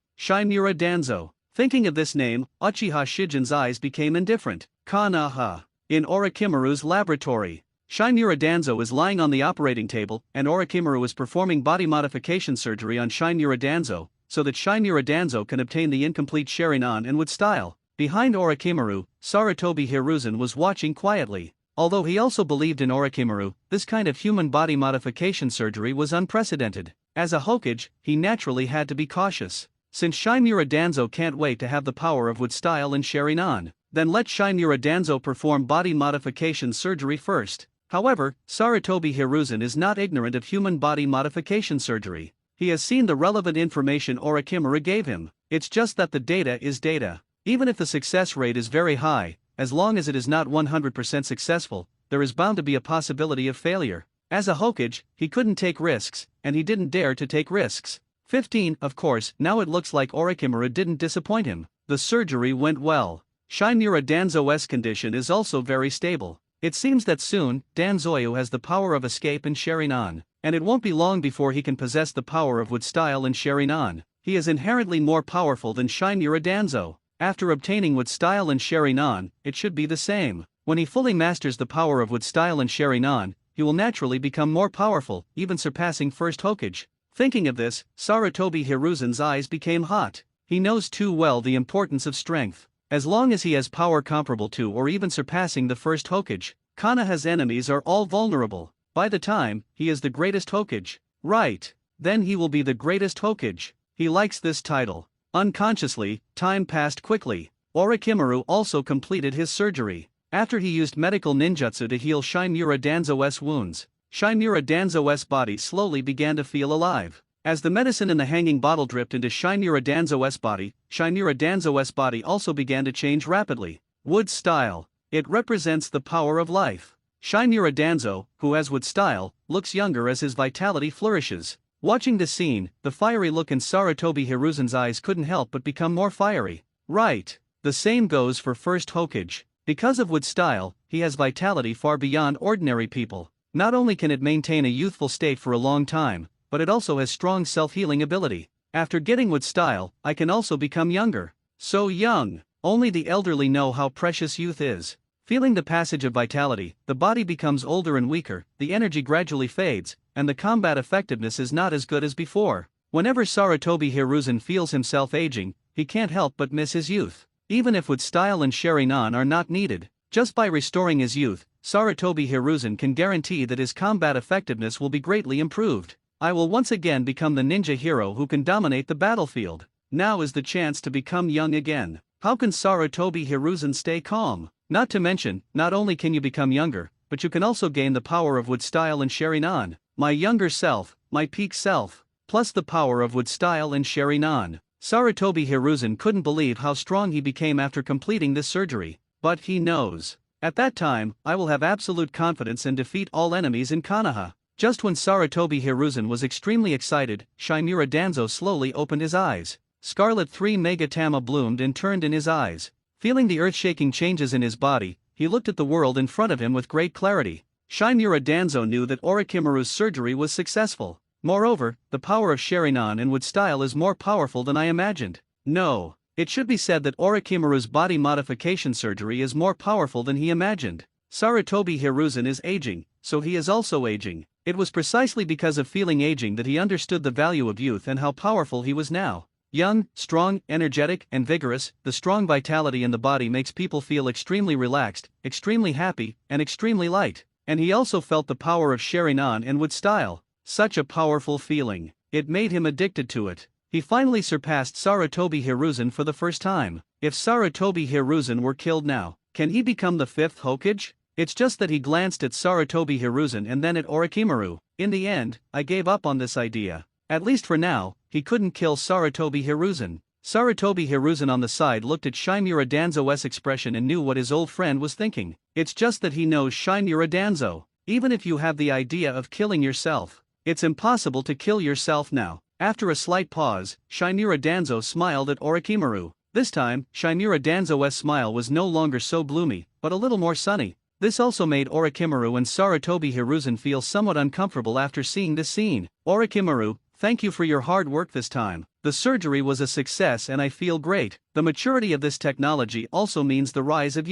Shimura Danzo. Thinking of this name, Uchiha Shijin's eyes became indifferent. Konoha. In Orochimaru's laboratory. Shimura Danzo is lying on the operating table, and Orochimaru is performing body modification surgery on Shimura Danzo, so that Shimura Danzo can obtain the incomplete Sharinan and with style. Behind Orochimaru, Sarutobi Hiruzen was watching quietly. Although he also believed in Orochimaru, this kind of human body modification surgery was unprecedented. As a Hokage, he naturally had to be cautious. Since Shimura Danzo can't wait to have the power of wood style and Sharinan, then let Shimura Danzo perform body modification surgery first. However, Sarutobi Hiruzen is not ignorant of human body modification surgery. He has seen the relevant information Orochimaru gave him. It's just that the data is data. Even if the success rate is very high, as long as it is not 100% successful, there is bound to be a possibility of failure. As a Hokage, he couldn't take risks, and he didn't dare to take risks. 15. Of course, now it looks like Orochimaru didn't disappoint him. The surgery went well. Shimura Danzo's condition is also very stable. It seems that soon, Danzoyu has the power of escape and Sharinan, and it won't be long before he can possess the power of wood style and Sharinan. He is inherently more powerful than Shimura Danzo. After obtaining wood style and Sharinan, it should be the same. When he fully masters the power of wood style and Sharingan, he will naturally become more powerful, even surpassing first Hokage. Thinking of this, Sarutobi Hiruzen's eyes became hot. He knows too well the importance of strength. As long as he has power comparable to or even surpassing the first Hokage, Konoha's enemies are all vulnerable. By the time he is the greatest Hokage, right, then he will be the greatest Hokage. He likes this title. Unconsciously, time passed quickly. Orochimaru also completed his surgery. After he used medical ninjutsu to heal Shinmura Danzo's wounds, Shinmura Danzo's body slowly began to feel alive. As the medicine in the hanging bottle dripped into Shinmura Danzo's body, Shinmura Danzo's body also began to change rapidly. Wood style. It represents the power of life. Shinmura Danzo, who has wood style, looks younger as his vitality flourishes. Watching the scene, the fiery look in Sarutobi Hiruzen's eyes couldn't help but become more fiery. Right. The same goes for first Hokage. Because of wood style, he has vitality far beyond ordinary people. Not only can it maintain a youthful state for a long time, but it also has strong self-healing ability. After getting wood style, I can also become younger. So young. Only the elderly know how precious youth is. Feeling the passage of vitality, the body becomes older and weaker, the energy gradually fades, and the combat effectiveness is not as good as before. Whenever Sarutobi Hiruzen feels himself aging, he can't help but miss his youth. Even if wood style and Sharingan are not needed, just by restoring his youth, Sarutobi Hiruzen can guarantee that his combat effectiveness will be greatly improved. I will once again become the ninja hero who can dominate the battlefield. Now is the chance to become young again. How can Sarutobi Hiruzen stay calm? Not to mention, not only can you become younger, but you can also gain the power of wood style and Sharingan. My younger self, my peak self, plus the power of wood style and Sharingan. Sarutobi Hiruzen couldn't believe how strong he became after completing this surgery, but he knows. At that time, I will have absolute confidence and defeat all enemies in Konoha. Just when Sarutobi Hiruzen was extremely excited, Shinmura Danzo slowly opened his eyes. Scarlet 3 Megatama bloomed and turned in his eyes. Feeling the earth-shaking changes in his body, he looked at the world in front of him with great clarity. Shinmura Danzo knew that Orochimaru's surgery was successful. Moreover, the power of Sharingan and wood style is more powerful than I imagined. No, it should be said that Orochimaru's body modification surgery is more powerful than he imagined. Sarutobi Hiruzen is aging, so he is also aging. It was precisely because of feeling aging that he understood the value of youth and how powerful he was now. Young, strong, energetic, and vigorous, the strong vitality in the body makes people feel extremely relaxed, extremely happy, and extremely light. And he also felt the power of Sharingan and wood style. Such a powerful feeling. It made him addicted to it. He finally surpassed Sarutobi Hiruzen for the first time. If Sarutobi Hiruzen were killed now, can he become the fifth Hokage? It's just that he glanced at Sarutobi Hiruzen and then at Orochimaru. In the end, I gave up on this idea. At least for now, he couldn't kill Sarutobi Hiruzen. Sarutobi Hiruzen on the side looked at Shinmura Danzo's expression and knew what his old friend was thinking. It's just that he knows Shinmura Danzo. Even if you have the idea of killing yourself, it's impossible to kill yourself now. After a slight pause, Shinmura Danzo smiled at Orochimaru. This time, Shinmura Danzo's smile was no longer so gloomy, but a little more sunny. This also made Orochimaru and Sarutobi Hiruzen feel somewhat uncomfortable after seeing this scene. Orochimaru, thank you for your hard work this time. The surgery was a success and I feel great. The maturity of this technology also means the rise of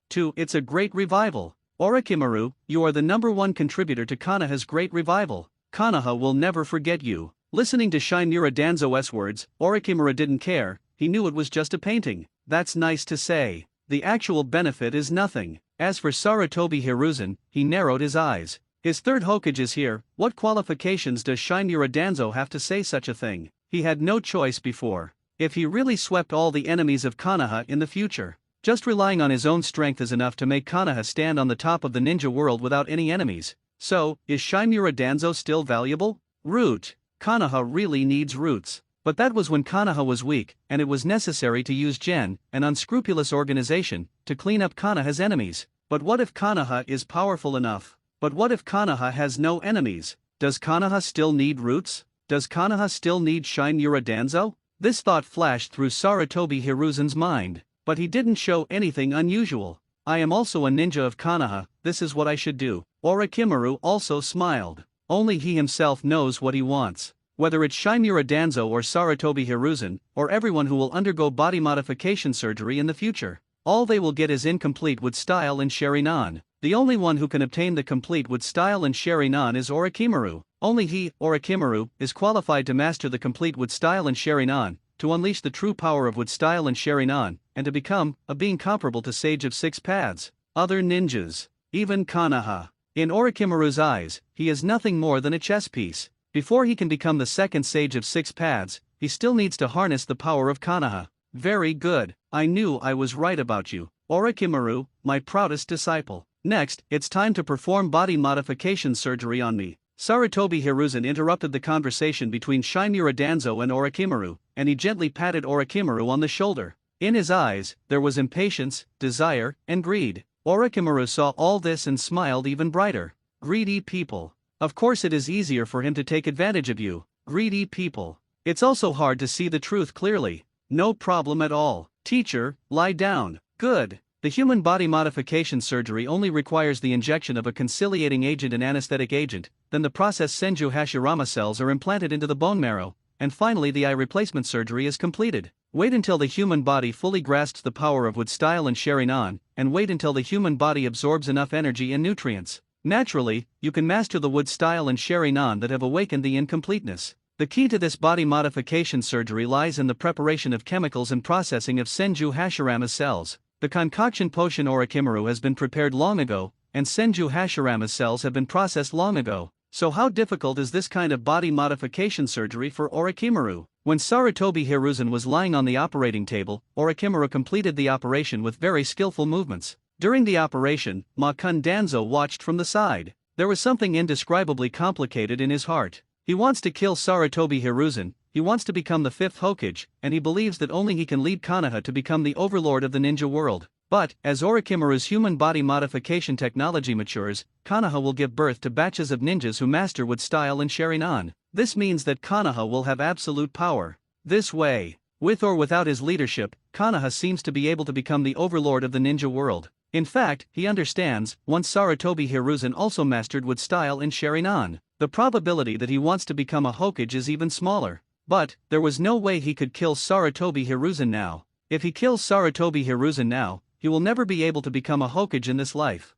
too. It's a great revival. Orochimaru, you are the #1 contributor to Konoha's great revival. Konoha will never forget you. Listening to Shinmura Danzo's words, Orochimaru didn't care. He knew it was just a painting. That's nice to say. The actual benefit is nothing. As for Sarutobi Hiruzen, he narrowed his eyes. His third Hokage is here. What qualifications does Shinmura Danzo have to say such a thing? He had no choice before. If he really swept all the enemies of Konoha in the future, just relying on his own strength is enough to make Konoha stand on the top of the ninja world without any enemies. So, is Shinmura Danzo still valuable? Root. Konoha really needs roots. But that was when Konoha was weak, and it was necessary to use Gen, an unscrupulous organization, to clean up Konoha's enemies. But what if Konoha is powerful enough? But what if Konoha has no enemies? Does Konoha still need roots? Does Konoha still need Shinmura Danzo? This thought flashed through Sarutobi Hiruzen's mind, but he didn't show anything unusual. I am also a ninja of Konoha, this is what I should do. Orochimaru also smiled. Only he himself knows what he wants. Whether it's Shinmura Danzo or Sarutobi Hiruzen, or everyone who will undergo body modification surgery in the future. all they will get is incomplete with style and Sharinan. The only one who can obtain the complete with style and Sharinan is Orochimaru. Only he, Orochimaru, is qualified to master the complete with style and Sharinan, to unleash the true power of with style and Sharinan, and to become a being comparable to Sage of Six Paths. Other ninjas, even Konoha. In Orochimaru's eyes, he is nothing more than a chess piece. Before he can become the second Sage of Six Paths, he still needs to harness the power of Konoha. Very good, I knew I was right about you, Orochimaru, my proudest disciple. Next, it's time to perform body modification surgery on me. Sarutobi Hiruzen interrupted the conversation between Shinmura Danzo and Orochimaru, and he gently patted Orochimaru on the shoulder. In his eyes, there was impatience, desire, and greed. Orochimaru saw all this and smiled even brighter. Greedy people. Of course it is easier for him to take advantage of you. Greedy people. It's also hard to see the truth clearly. No problem at all. Teacher, lie down. Good. The human body modification surgery only requires the injection of a conciliating agent and anesthetic agent, then the processed Senju Hashirama cells are implanted into the bone marrow, and finally the eye replacement surgery is completed. Wait until the human body fully grasps the power of with style and Sharinan, and wait until the human body absorbs enough energy and nutrients. Naturally, you can master the wood style and Sharinan that have awakened the incompleteness. The key to this body modification surgery lies in the preparation of chemicals and processing of Senju Hashirama cells. The concoction potion Orochimaru has been prepared long ago, and Senju Hashirama cells have been processed long ago. So how difficult is this kind of body modification surgery for Orochimaru? When Sarutobi Hiruzen was lying on the operating table, Orochimaru completed the operation with very skillful movements. During the operation, Makun Danzo watched from the side. There was something indescribably complicated in his heart. He wants to kill Sarutobi Hiruzen, he wants to become the fifth Hokage, and he believes that only he can lead Konoha to become the overlord of the ninja world. But, as Orochimaru's human body modification technology matures, Konoha will give birth to batches of ninjas who master with style and Sharinan. This means that Konoha will have absolute power. This way, with or without his leadership, Konoha seems to be able to become the overlord of the ninja world. In fact, he understands, once Sarutobi Hiruzen also mastered with style and Sharinan, the probability that he wants to become a Hokage is even smaller. But, there was no way he could kill Sarutobi Hiruzen now. If he kills Sarutobi Hiruzen now, he will never be able to become a Hokage in this life.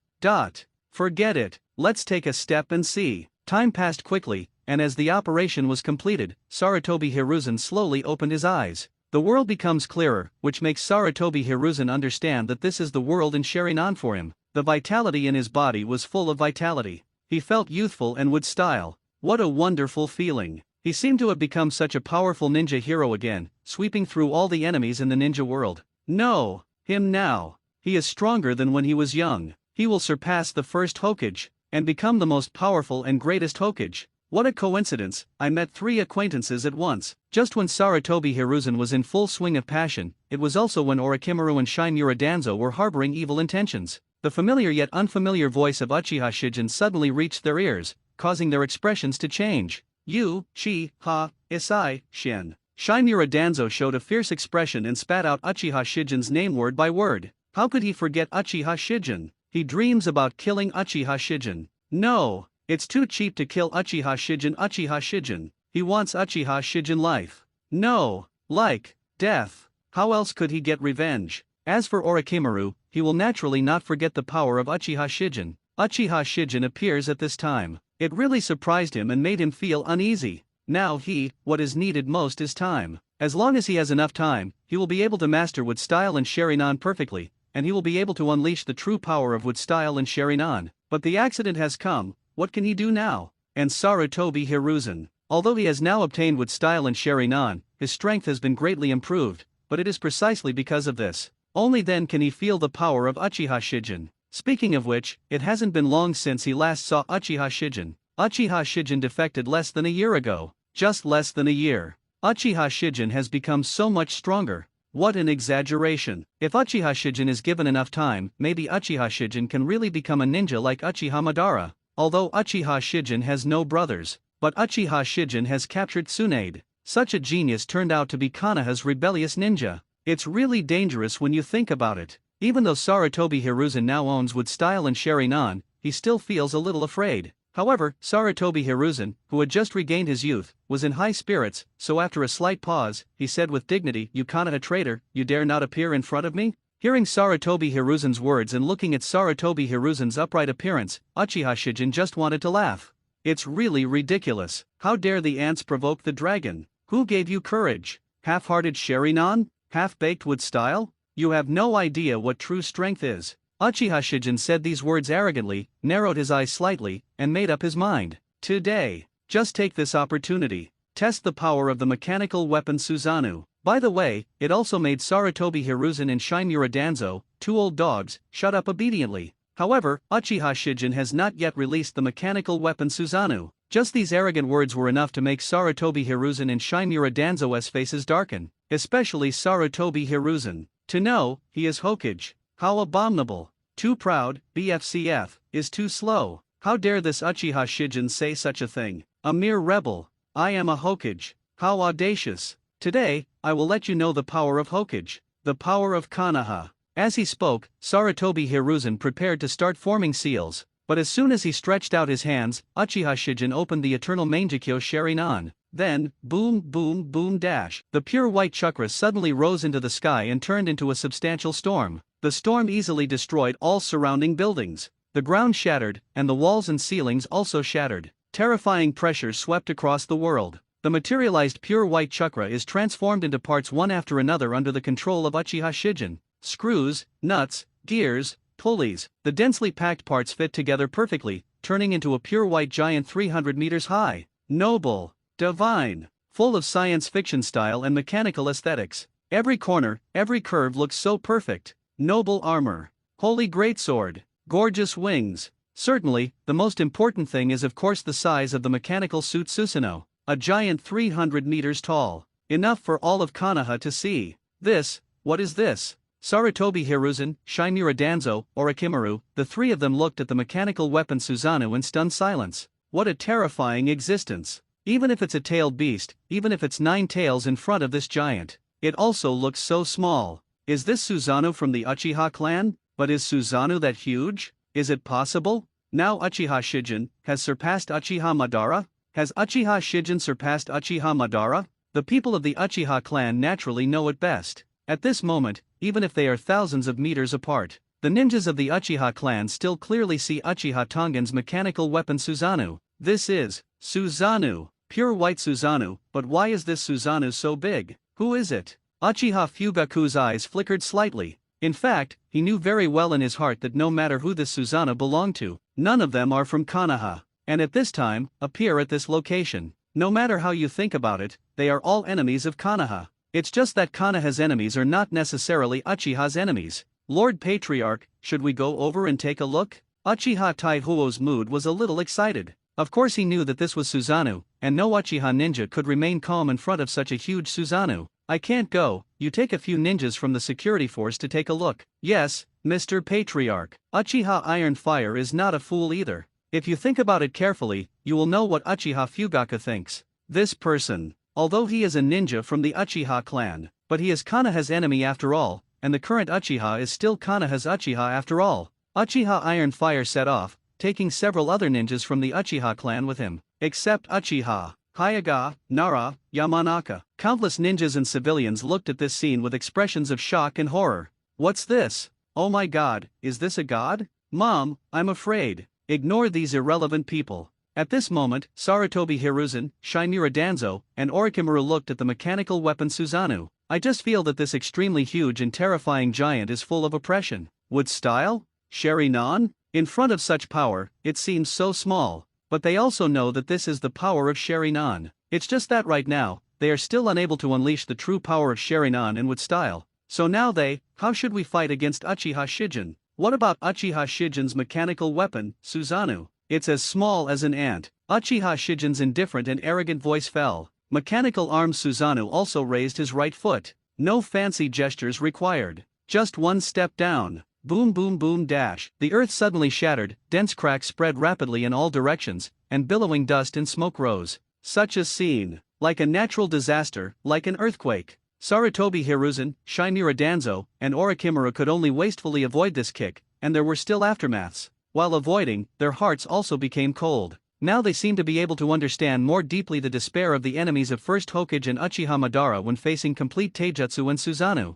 Forget it, let's take a step and see. Time passed quickly, and as the operation was completed, Sarutobi Hiruzen slowly opened his eyes. The world becomes clearer, which makes Sarutobi Hiruzen understand that this is the world in Sharinan for him. The vitality in his body was full of vitality. He felt youthful and with style. What a wonderful feeling. He seemed to have become such a powerful ninja hero again, sweeping through all the enemies in the ninja world. No, him now. He is stronger than when he was young. He will surpass the first Hokage, and become the most powerful and greatest Hokage. What a coincidence, I met 3 acquaintances at once. Just when Sarutobi Hiruzen was in full swing of passion, it was also when Orochimaru and Shinmura Danzo were harboring evil intentions. The familiar yet unfamiliar voice of Uchiha Shijin suddenly reached their ears, causing their expressions to change. Uchiha Isai Shin. Shinmura Danzo showed a fierce expression and spat out Uchiha Shijin's name word by word. How could he forget Uchiha Shijin? He dreams about killing Uchiha Shijin. No, it's too cheap to kill Uchiha Shijin. Uchiha Shijin. He wants Uchiha Shijin life. No, like death. How else could he get revenge? As for Orochimaru, he will naturally not forget the power of Uchiha Shijin. Uchiha Shijin appears at this time. It really surprised him and made him feel uneasy. Now what is needed most is time. As long as he has enough time, he will be able to master with style and Sharinan perfectly, and he will be able to unleash the true power of with style and Sharinan. But the accident has come, what can he do now? And Sarutobi Hiruzen. Although he has now obtained with style and Sharinan, his strength has been greatly improved, but it is precisely because of this. Only then can he feel the power of Uchiha Shijin. Speaking of which, it hasn't been long since he last saw Uchiha Shijin. Uchiha Shijin defected less than a year ago. Just less than a year. Uchiha Shijin has become so much stronger. What an exaggeration. If Uchiha Shijin is given enough time, maybe Uchiha Shijin can really become a ninja like Uchiha Madara. Although Uchiha Shijin has no brothers, but Uchiha Shijin has captured Tsunade. Such a genius turned out to be Konoha's rebellious ninja. It's really dangerous when you think about it. Even though Sarutobi Hiruzen now owns with style and Sharinan, he still feels a little afraid. However, Sarutobi Hiruzen, who had just regained his youth, was in high spirits, so after a slight pause, he said with dignity, "You Konoha traitor, you dare not appear in front of me? Hearing Sarutobi Hiruzen's words and looking at Sarutobi Hiruzen's upright appearance, Uchiha Shijin just wanted to laugh. It's really ridiculous. How dare the ants provoke the dragon? Who gave you courage? Half-hearted Sherinan? Half-baked wood style? You have no idea what true strength is. Uchiha Shijin said these words arrogantly, narrowed his eyes slightly, and made up his mind. Today, just take this opportunity. Test the power of the mechanical weapon Susanoo. By the way, it also made Sarutobi Hiruzen and Shimura Danzo, two old dogs, shut up obediently. However, Uchiha Shijin has not yet released the mechanical weapon Susanoo. Just these arrogant words were enough to make Sarutobi Hiruzen and Shimura Danzo's faces darken, especially Sarutobi Hiruzen. To know, he is Hokage. How abominable. Too proud, BFCF, is too slow. How dare this Uchiha Shijin say such a thing? A mere rebel. I am a Hokage. How audacious. Today, I will let you know the power of Hokage. The power of Konoha. As he spoke, Sarutobi Hiruzen prepared to start forming seals, but as soon as he stretched out his hands, Uchiha Shijin opened the eternal Mangekyo Sherinan. Then, boom boom boom dash. The pure white chakra suddenly rose into the sky and turned into a substantial storm. The storm easily destroyed all surrounding buildings. The ground shattered, and the walls and ceilings also shattered. Terrifying pressure swept across the world. The materialized pure white chakra is transformed into parts one after another under the control of Uchiha Shijin. Screws, nuts, gears, pulleys, the densely packed parts fit together perfectly, turning into a pure white giant 300 meters high. Noble. Divine. Full of science fiction style and mechanical aesthetics. Every corner, every curve looks so perfect. Noble armor. Holy greatsword. Gorgeous wings. Certainly, the most important thing is of course the size of the mechanical suit Susanoo. A giant 300 meters tall. Enough for all of Konoha to see. This, what is this? Sarutobi Hiruzen, Shimura Danzo, Orochimaru, the three of them looked at the mechanical weapon Susanoo in stunned silence. What a terrifying existence. Even if it's a tailed beast, even if it's 9 tails in front of this giant, it also looks so small. Is this Susanoo from the Uchiha clan? But is Susanoo that huge? Is it possible? Now Uchiha Shijin has surpassed Uchiha Madara? Has Uchiha Shijin surpassed Uchiha Madara? The people of the Uchiha clan naturally know it best. At this moment, even if they are thousands of meters apart, the ninjas of the Uchiha clan still clearly see Uchiha Tongan's mechanical weapon Susanoo. This is Susanoo, pure white Susanoo, but why is this Susanoo so big? Who is it? Uchiha Fugaku's eyes flickered slightly. In fact, he knew very well in his heart that no matter who this Susanoo belonged to, none of them are from Konoha, and at this time, appear at this location. No matter how you think about it, they are all enemies of Konoha. It's just that Konoha's enemies are not necessarily Uchiha's enemies. Lord Patriarch, should we go over and take a look? Uchiha Taihuo's mood was a little excited. Of course he knew that this was Susanoo, and no Uchiha ninja could remain calm in front of such a huge Susanoo. I can't go, you take a few ninjas from the security force to take a look. Yes, Mr. Patriarch. Uchiha Iron Fire is not a fool either. If you think about it carefully, you will know what Uchiha Fugaku thinks. This person, although he is a ninja from the Uchiha clan, but he is Konoha's enemy after all, and the current Uchiha is still Konoha's Uchiha after all. Uchiha Iron Fire set off, taking several other ninjas from the Uchiha clan with him, except Uchiha Hayaga, Nara, Yamanaka. Countless ninjas and civilians looked at this scene with expressions of shock and horror. What's this? Oh my god, is this a god? Mom, I'm afraid. Ignore these irrelevant people. At this moment, Sarutobi Hiruzen, Shimura Danzo, and Orochimaru looked at the mechanical weapon Susanoo. I just feel that this extremely huge and terrifying giant is full of oppression. Would style? Sherinan? In front of such power, it seems so small. But they also know that this is the power of Sherinan. It's just that right now, they are still unable to unleash the true power of Sherinan and with style. So now how should we fight against Uchiha Shijin? What about Uchiha Shijin's mechanical weapon, Susanoo? It's as small as an ant. Uchiha Shijin's indifferent and arrogant voice fell. Mechanical arm Susanoo also raised his right foot. No fancy gestures required. Just one step down. Boom boom boom dash. The earth suddenly shattered, dense cracks spread rapidly in all directions, and billowing dust and smoke rose. Such a scene. Like a natural disaster, like an earthquake. Sarutobi Hiruzen, Shimura Danzo, and Orochimaru could only wastefully avoid this kick, and there were still aftermaths. While avoiding, their hearts also became cold. Now they seemed to be able to understand more deeply the despair of the enemies of First Hokage and Uchiha Madara when facing complete Taijutsu and Susanoo.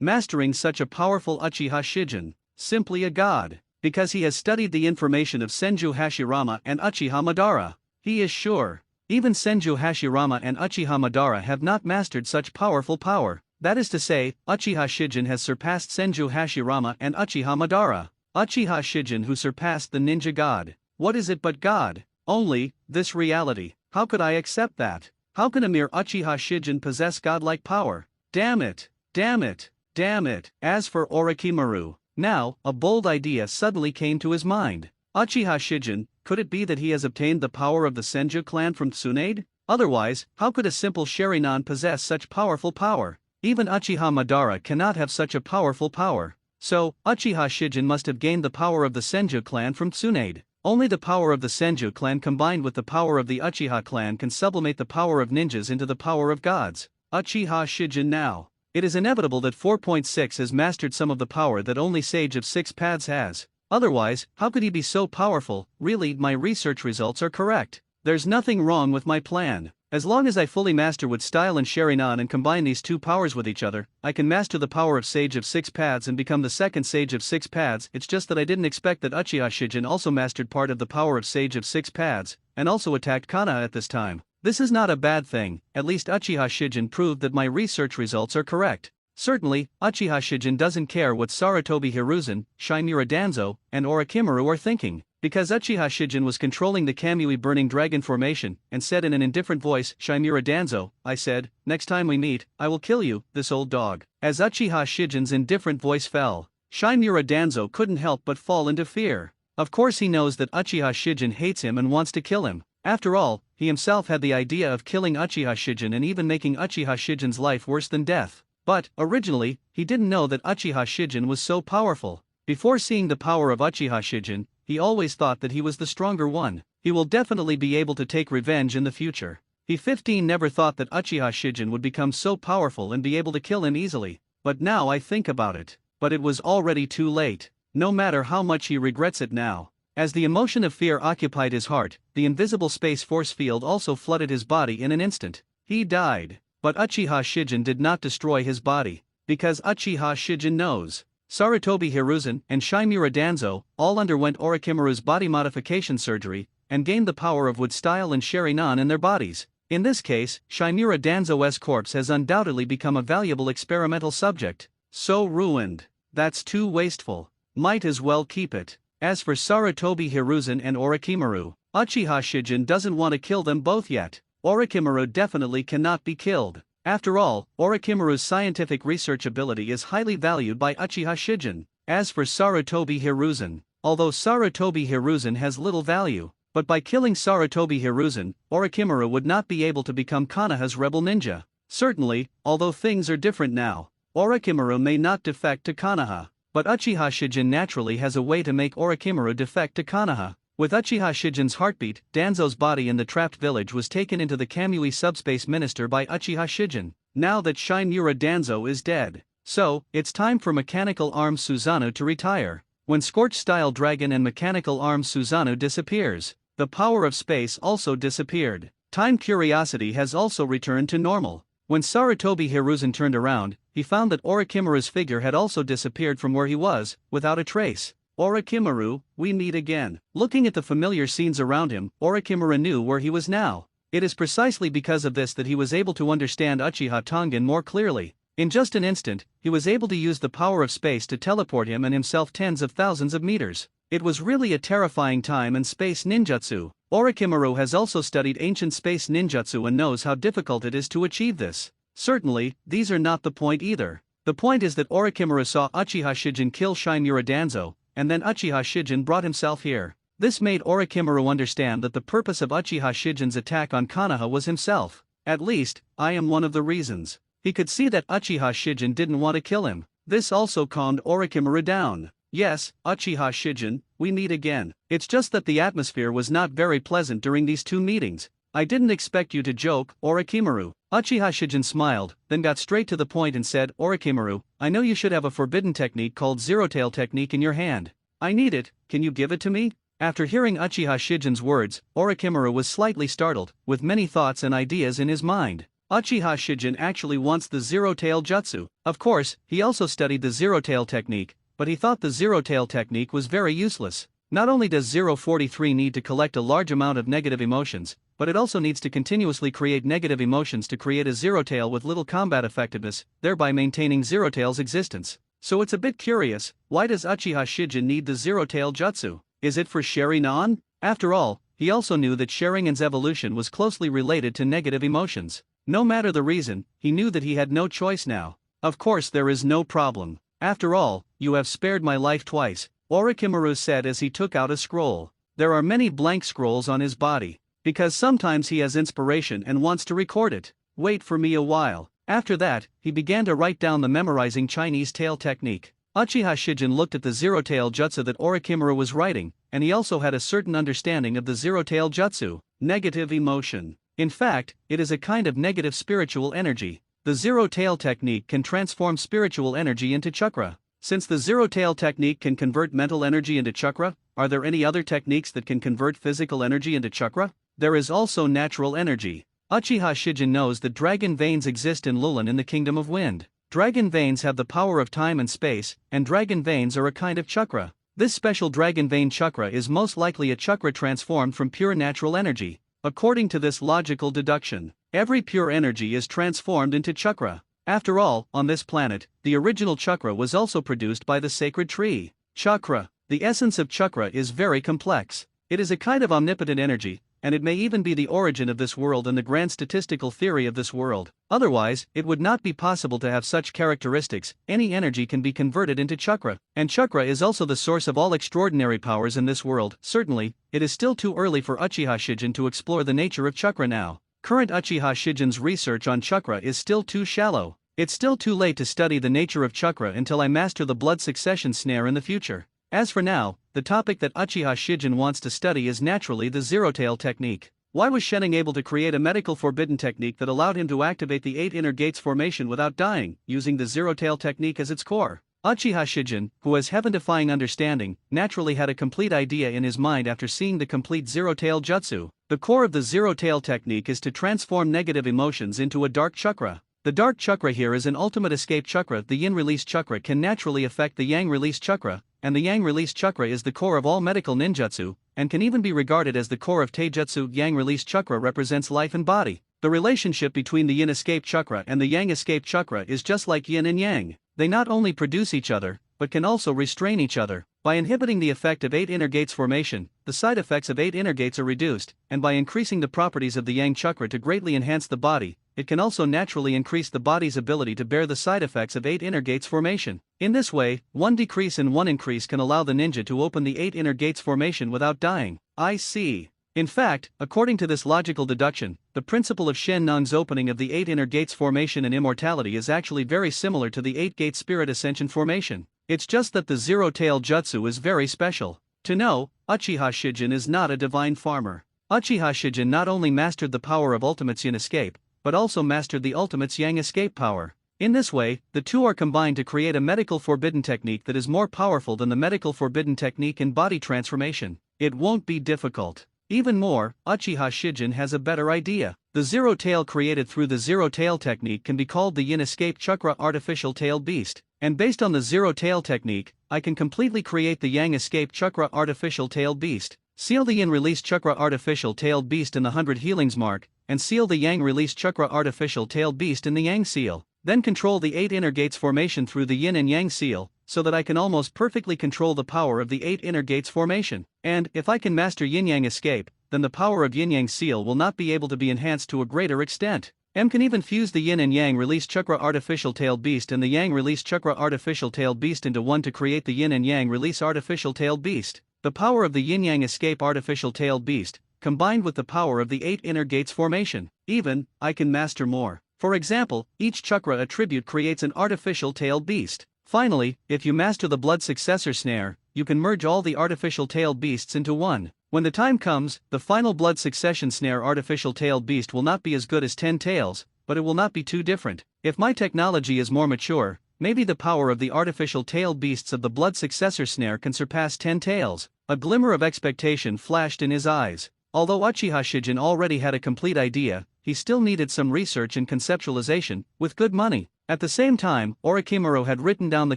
mastering such a powerful Uchiha Shijin, simply a god, because he has studied the information of Senju Hashirama and Uchiha Madara. He is sure. Even Senju Hashirama and Uchiha Madara have not mastered such powerful power. That is to say, Uchiha Shijin has surpassed Senju Hashirama and Uchiha Madara. Uchiha Shijin who surpassed the ninja god. What is it but God? Only, this reality. How could I accept that? How can a mere Uchiha Shijin possess godlike power? Damn it! Damn it! Damn it! As for Orochimaru, now, a bold idea suddenly came to his mind. Uchiha Shijin, could it be that he has obtained the power of the Senju clan from Tsunade? Otherwise, how could a simple Sharingan possess such powerful power? Even Uchiha Madara cannot have such a powerful power. So, Uchiha Shijin must have gained the power of the Senju clan from Tsunade. Only the power of the Senju clan combined with the power of the Uchiha clan can sublimate the power of ninjas into the power of gods. Uchiha Shijin now. It is inevitable that 4.6 has mastered some of the power that only Sage of Six Paths has. Otherwise, how could he be so powerful? Really, my research results are correct. There's nothing wrong with my plan. As long as I fully master Wood Style and Sharingan and combine these two powers with each other, I can master the power of Sage of Six Paths and become the second Sage of Six Paths. It's just that I didn't expect that Uchiha Shijin also mastered part of the power of Sage of Six Paths, and also attacked Konoha at this time. This is not a bad thing, at least Uchiha Shijin proved that my research results are correct. Certainly, Uchiha Shijin doesn't care what Sarutobi Hiruzen, Shimura Danzo, and Orochimaru are thinking, because Uchiha Shijin was controlling the Kamui Burning Dragon formation, and said in an indifferent voice, Shimura Danzo, I said, next time we meet, I will kill you, this old dog. As Uchiha Shijin's indifferent voice fell, Shimura Danzo couldn't help but fall into fear. Of course he knows that Uchiha Shijin hates him and wants to kill him. After all, he himself had the idea of killing Uchiha Shijin and even making Uchiha Shijin's life worse than death. But, originally, he didn't know that Uchiha Shijin was so powerful. Before seeing the power of Uchiha Shijin, he always thought that he was the stronger one. He will definitely be able to take revenge in the future. He 15 never thought that Uchiha Shijin would become so powerful and be able to kill him easily. But now I think about it. But it was already too late. No matter how much he regrets it now. As the emotion of fear occupied his heart, the invisible space force field also flooded his body in an instant. He died. But Uchiha Shijin did not destroy his body. Because Uchiha Shijin knows. Sarutobi Hiruzen and Shimura Danzo all underwent Orochimaru's body modification surgery, and gained the power of Wood Style and Sharingan in their bodies. In this case, Shimura Danzo's corpse has undoubtedly become a valuable experimental subject. So ruined. That's too wasteful. Might as well keep it. As for Sarutobi Hiruzen and Orochimaru, Uchiha Shijin doesn't want to kill them both yet. Orochimaru definitely cannot be killed. After all, Orochimaru's scientific research ability is highly valued by Uchiha Shijin. As for Sarutobi Hiruzen, although Sarutobi Hiruzen has little value, but by killing Sarutobi Hiruzen, Orochimaru would not be able to become Konoha's rebel ninja. Certainly, although things are different now, Orochimaru may not defect to Konoha, but Uchiha Shijin naturally has a way to make Orochimaru defect to Konoha. With Uchiha Shijin's heartbeat, Danzo's body in the trapped village was taken into the Kamui subspace minister by Uchiha Shijin, now that Shimura Danzo is dead. So, it's time for Mechanical Arms Susanoo to retire. When Scorch-style Dragon and Mechanical Arms Susanoo disappears, the power of space also disappeared. Time curiosity has also returned to normal. When Sarutobi Hiruzen turned around, he found that Orochimaru's figure had also disappeared from where he was, without a trace. Orochimaru, we meet again. Looking at the familiar scenes around him, Orochimaru knew where he was now. It is precisely because of this that he was able to understand Uchiha Tongan more clearly. In just an instant, he was able to use the power of space to teleport him and himself tens of thousands of meters. It was really a terrifying time in space ninjutsu. Orochimaru has also studied ancient space ninjutsu and knows how difficult it is to achieve this. Certainly, these are not the point either. The point is that Orochimaru saw Uchiha Shijin kill Shimura Danzo, and then Uchiha Shijin brought himself here. This made Orochimaru understand that the purpose of Uchiha Shijin's attack on Konoha was himself. At least, I am one of the reasons. He could see that Uchiha Shijin didn't want to kill him. This also calmed Orochimaru down. Yes, Uchiha Shijin, we meet again. It's just that the atmosphere was not very pleasant during these two meetings. I didn't expect you to joke, Orochimaru. Uchiha Shijin smiled, then got straight to the point and said, Orochimaru, I know you should have a forbidden technique called Zero-Tail Technique in your hand. I need it, can you give it to me? After hearing Uchiha Shijin's words, Orochimaru was slightly startled, with many thoughts and ideas in his mind. Uchiha Shijin actually wants the zero-tail jutsu. Of course, he also studied the zero-tail technique, but he thought the zero-tail technique was very useless. Not only does 043 need to collect a large amount of negative emotions, but it also needs to continuously create negative emotions to create a zero-tail with little combat effectiveness, thereby maintaining zero-tail's existence. So it's a bit curious, why does Uchiha Shijin need the zero-tail jutsu? Is it for Sharingan? After all, he also knew that Sharingan's evolution was closely related to negative emotions. No matter the reason, he knew that he had no choice now. Of course there is no problem. After all, you have spared my life twice, Orochimaru said as he took out a scroll. There are many blank scrolls on his body, because sometimes he has inspiration and wants to record it. Wait for me a while. After that, he began to write down the memorizing Chinese tail technique. Uchiha Shijin looked at the zero-tail jutsu that Orochimaru was writing, and he also had a certain understanding of the zero-tail jutsu, negative emotion. In fact, it is a kind of negative spiritual energy. The zero-tail technique can transform spiritual energy into chakra. Since the zero-tail technique can convert mental energy into chakra, are there any other techniques that can convert physical energy into chakra? There is also natural energy. Uchiha Shijin knows that dragon veins exist in Lulan in the Kingdom of Wind. Dragon veins have the power of time and space, and dragon veins are a kind of chakra. This special dragon vein chakra is most likely a chakra transformed from pure natural energy. According to this logical deduction, every pure energy is transformed into chakra. After all, on this planet, the original chakra was also produced by the sacred tree. Chakra. The essence of chakra is very complex. It is a kind of omnipotent energy, and it may even be the origin of this world and the grand statistical theory of this world. Otherwise, it would not be possible to have such characteristics. Any energy can be converted into chakra, and chakra is also the source of all extraordinary powers in this world. Certainly, it is still too early for Uchiha Shijin to explore the nature of chakra now. Current Uchiha Shijin's research on chakra is still too shallow. It's still too late to study the nature of chakra until I master the blood succession snare in the future. As for now, the topic that Uchiha Shijin wants to study is naturally the zero-tail technique. Why was Shening able to create a medical forbidden technique that allowed him to activate the 8 inner gates formation without dying, using the zero-tail technique as its core? Uchiha Shijin, who has heaven-defying understanding, naturally had a complete idea in his mind after seeing the complete zero-tail jutsu. The core of the zero-tail technique is to transform negative emotions into a dark chakra. The dark chakra here is an ultimate escape chakra. The yin release chakra can naturally affect the yang release chakra, and the yang release chakra is the core of all medical ninjutsu, and can even be regarded as the core of taijutsu. Yang release chakra represents life and body. The relationship between the yin escape chakra and the yang escape chakra is just like yin and yang. They not only produce each other, but can also restrain each other. By inhibiting the effect of 8 inner gates formation, the side effects of 8 inner gates are reduced, and by increasing the properties of the yang chakra to greatly enhance the body, it can also naturally increase the body's ability to bear the side effects of 8 inner gates formation. In this way, one decrease and one increase can allow the ninja to open the 8 inner gates formation without dying. I see. In fact, according to this logical deduction, the principle of Shen Nung's opening of the 8 inner gates formation and immortality is actually very similar to the 8 gate spirit ascension formation. It's just that the zero-tail jutsu is very special. To know, Uchiha Shijin is not a divine farmer. Uchiha Shijin not only mastered the power of Ultimate's yin escape, but also mastered the Ultimate's yang escape power. In this way, the two are combined to create a medical forbidden technique that is more powerful than the medical forbidden technique in body transformation. It won't be difficult. Even more, Uchiha Shijin has a better idea. The zero tail created through the zero tail technique can be called the yin escape chakra artificial tail beast, and based on the zero tail technique, I can completely create the yang escape chakra artificial tail beast. Seal the yin release chakra artificial tail beast in the 100 healings mark, and seal the yang release chakra artificial tail beast in the yang seal. Then control the 8 inner gates formation through the yin and yang seal, so that I can almost perfectly control the power of the 8 inner gates formation. And, if I can master yin-yang escape, then the power of yin-yang seal will not be able to be enhanced to a greater extent. M can even fuse the yin and yang release chakra artificial tail beast and the yang release chakra artificial tail beast into one to create the yin and yang release artificial tail beast. The power of the yin-yang escape artificial tail beast, combined with the power of the 8 inner gates formation. Even, I can master more. For example, each chakra attribute creates an artificial tail beast. Finally, if you master the blood successor snare, you can merge all the artificial tail beasts into one. When the time comes, the final blood succession snare artificial tail beast will not be as good as 10 tails, but it will not be too different. If my technology is more mature, maybe the power of the artificial tail beasts of the blood successor snare can surpass 10 tails. A glimmer of expectation flashed in his eyes. Although Uchiha Shijin already had a complete idea, he still needed some research and conceptualization, with good money. At the same time, Orochimaru had written down the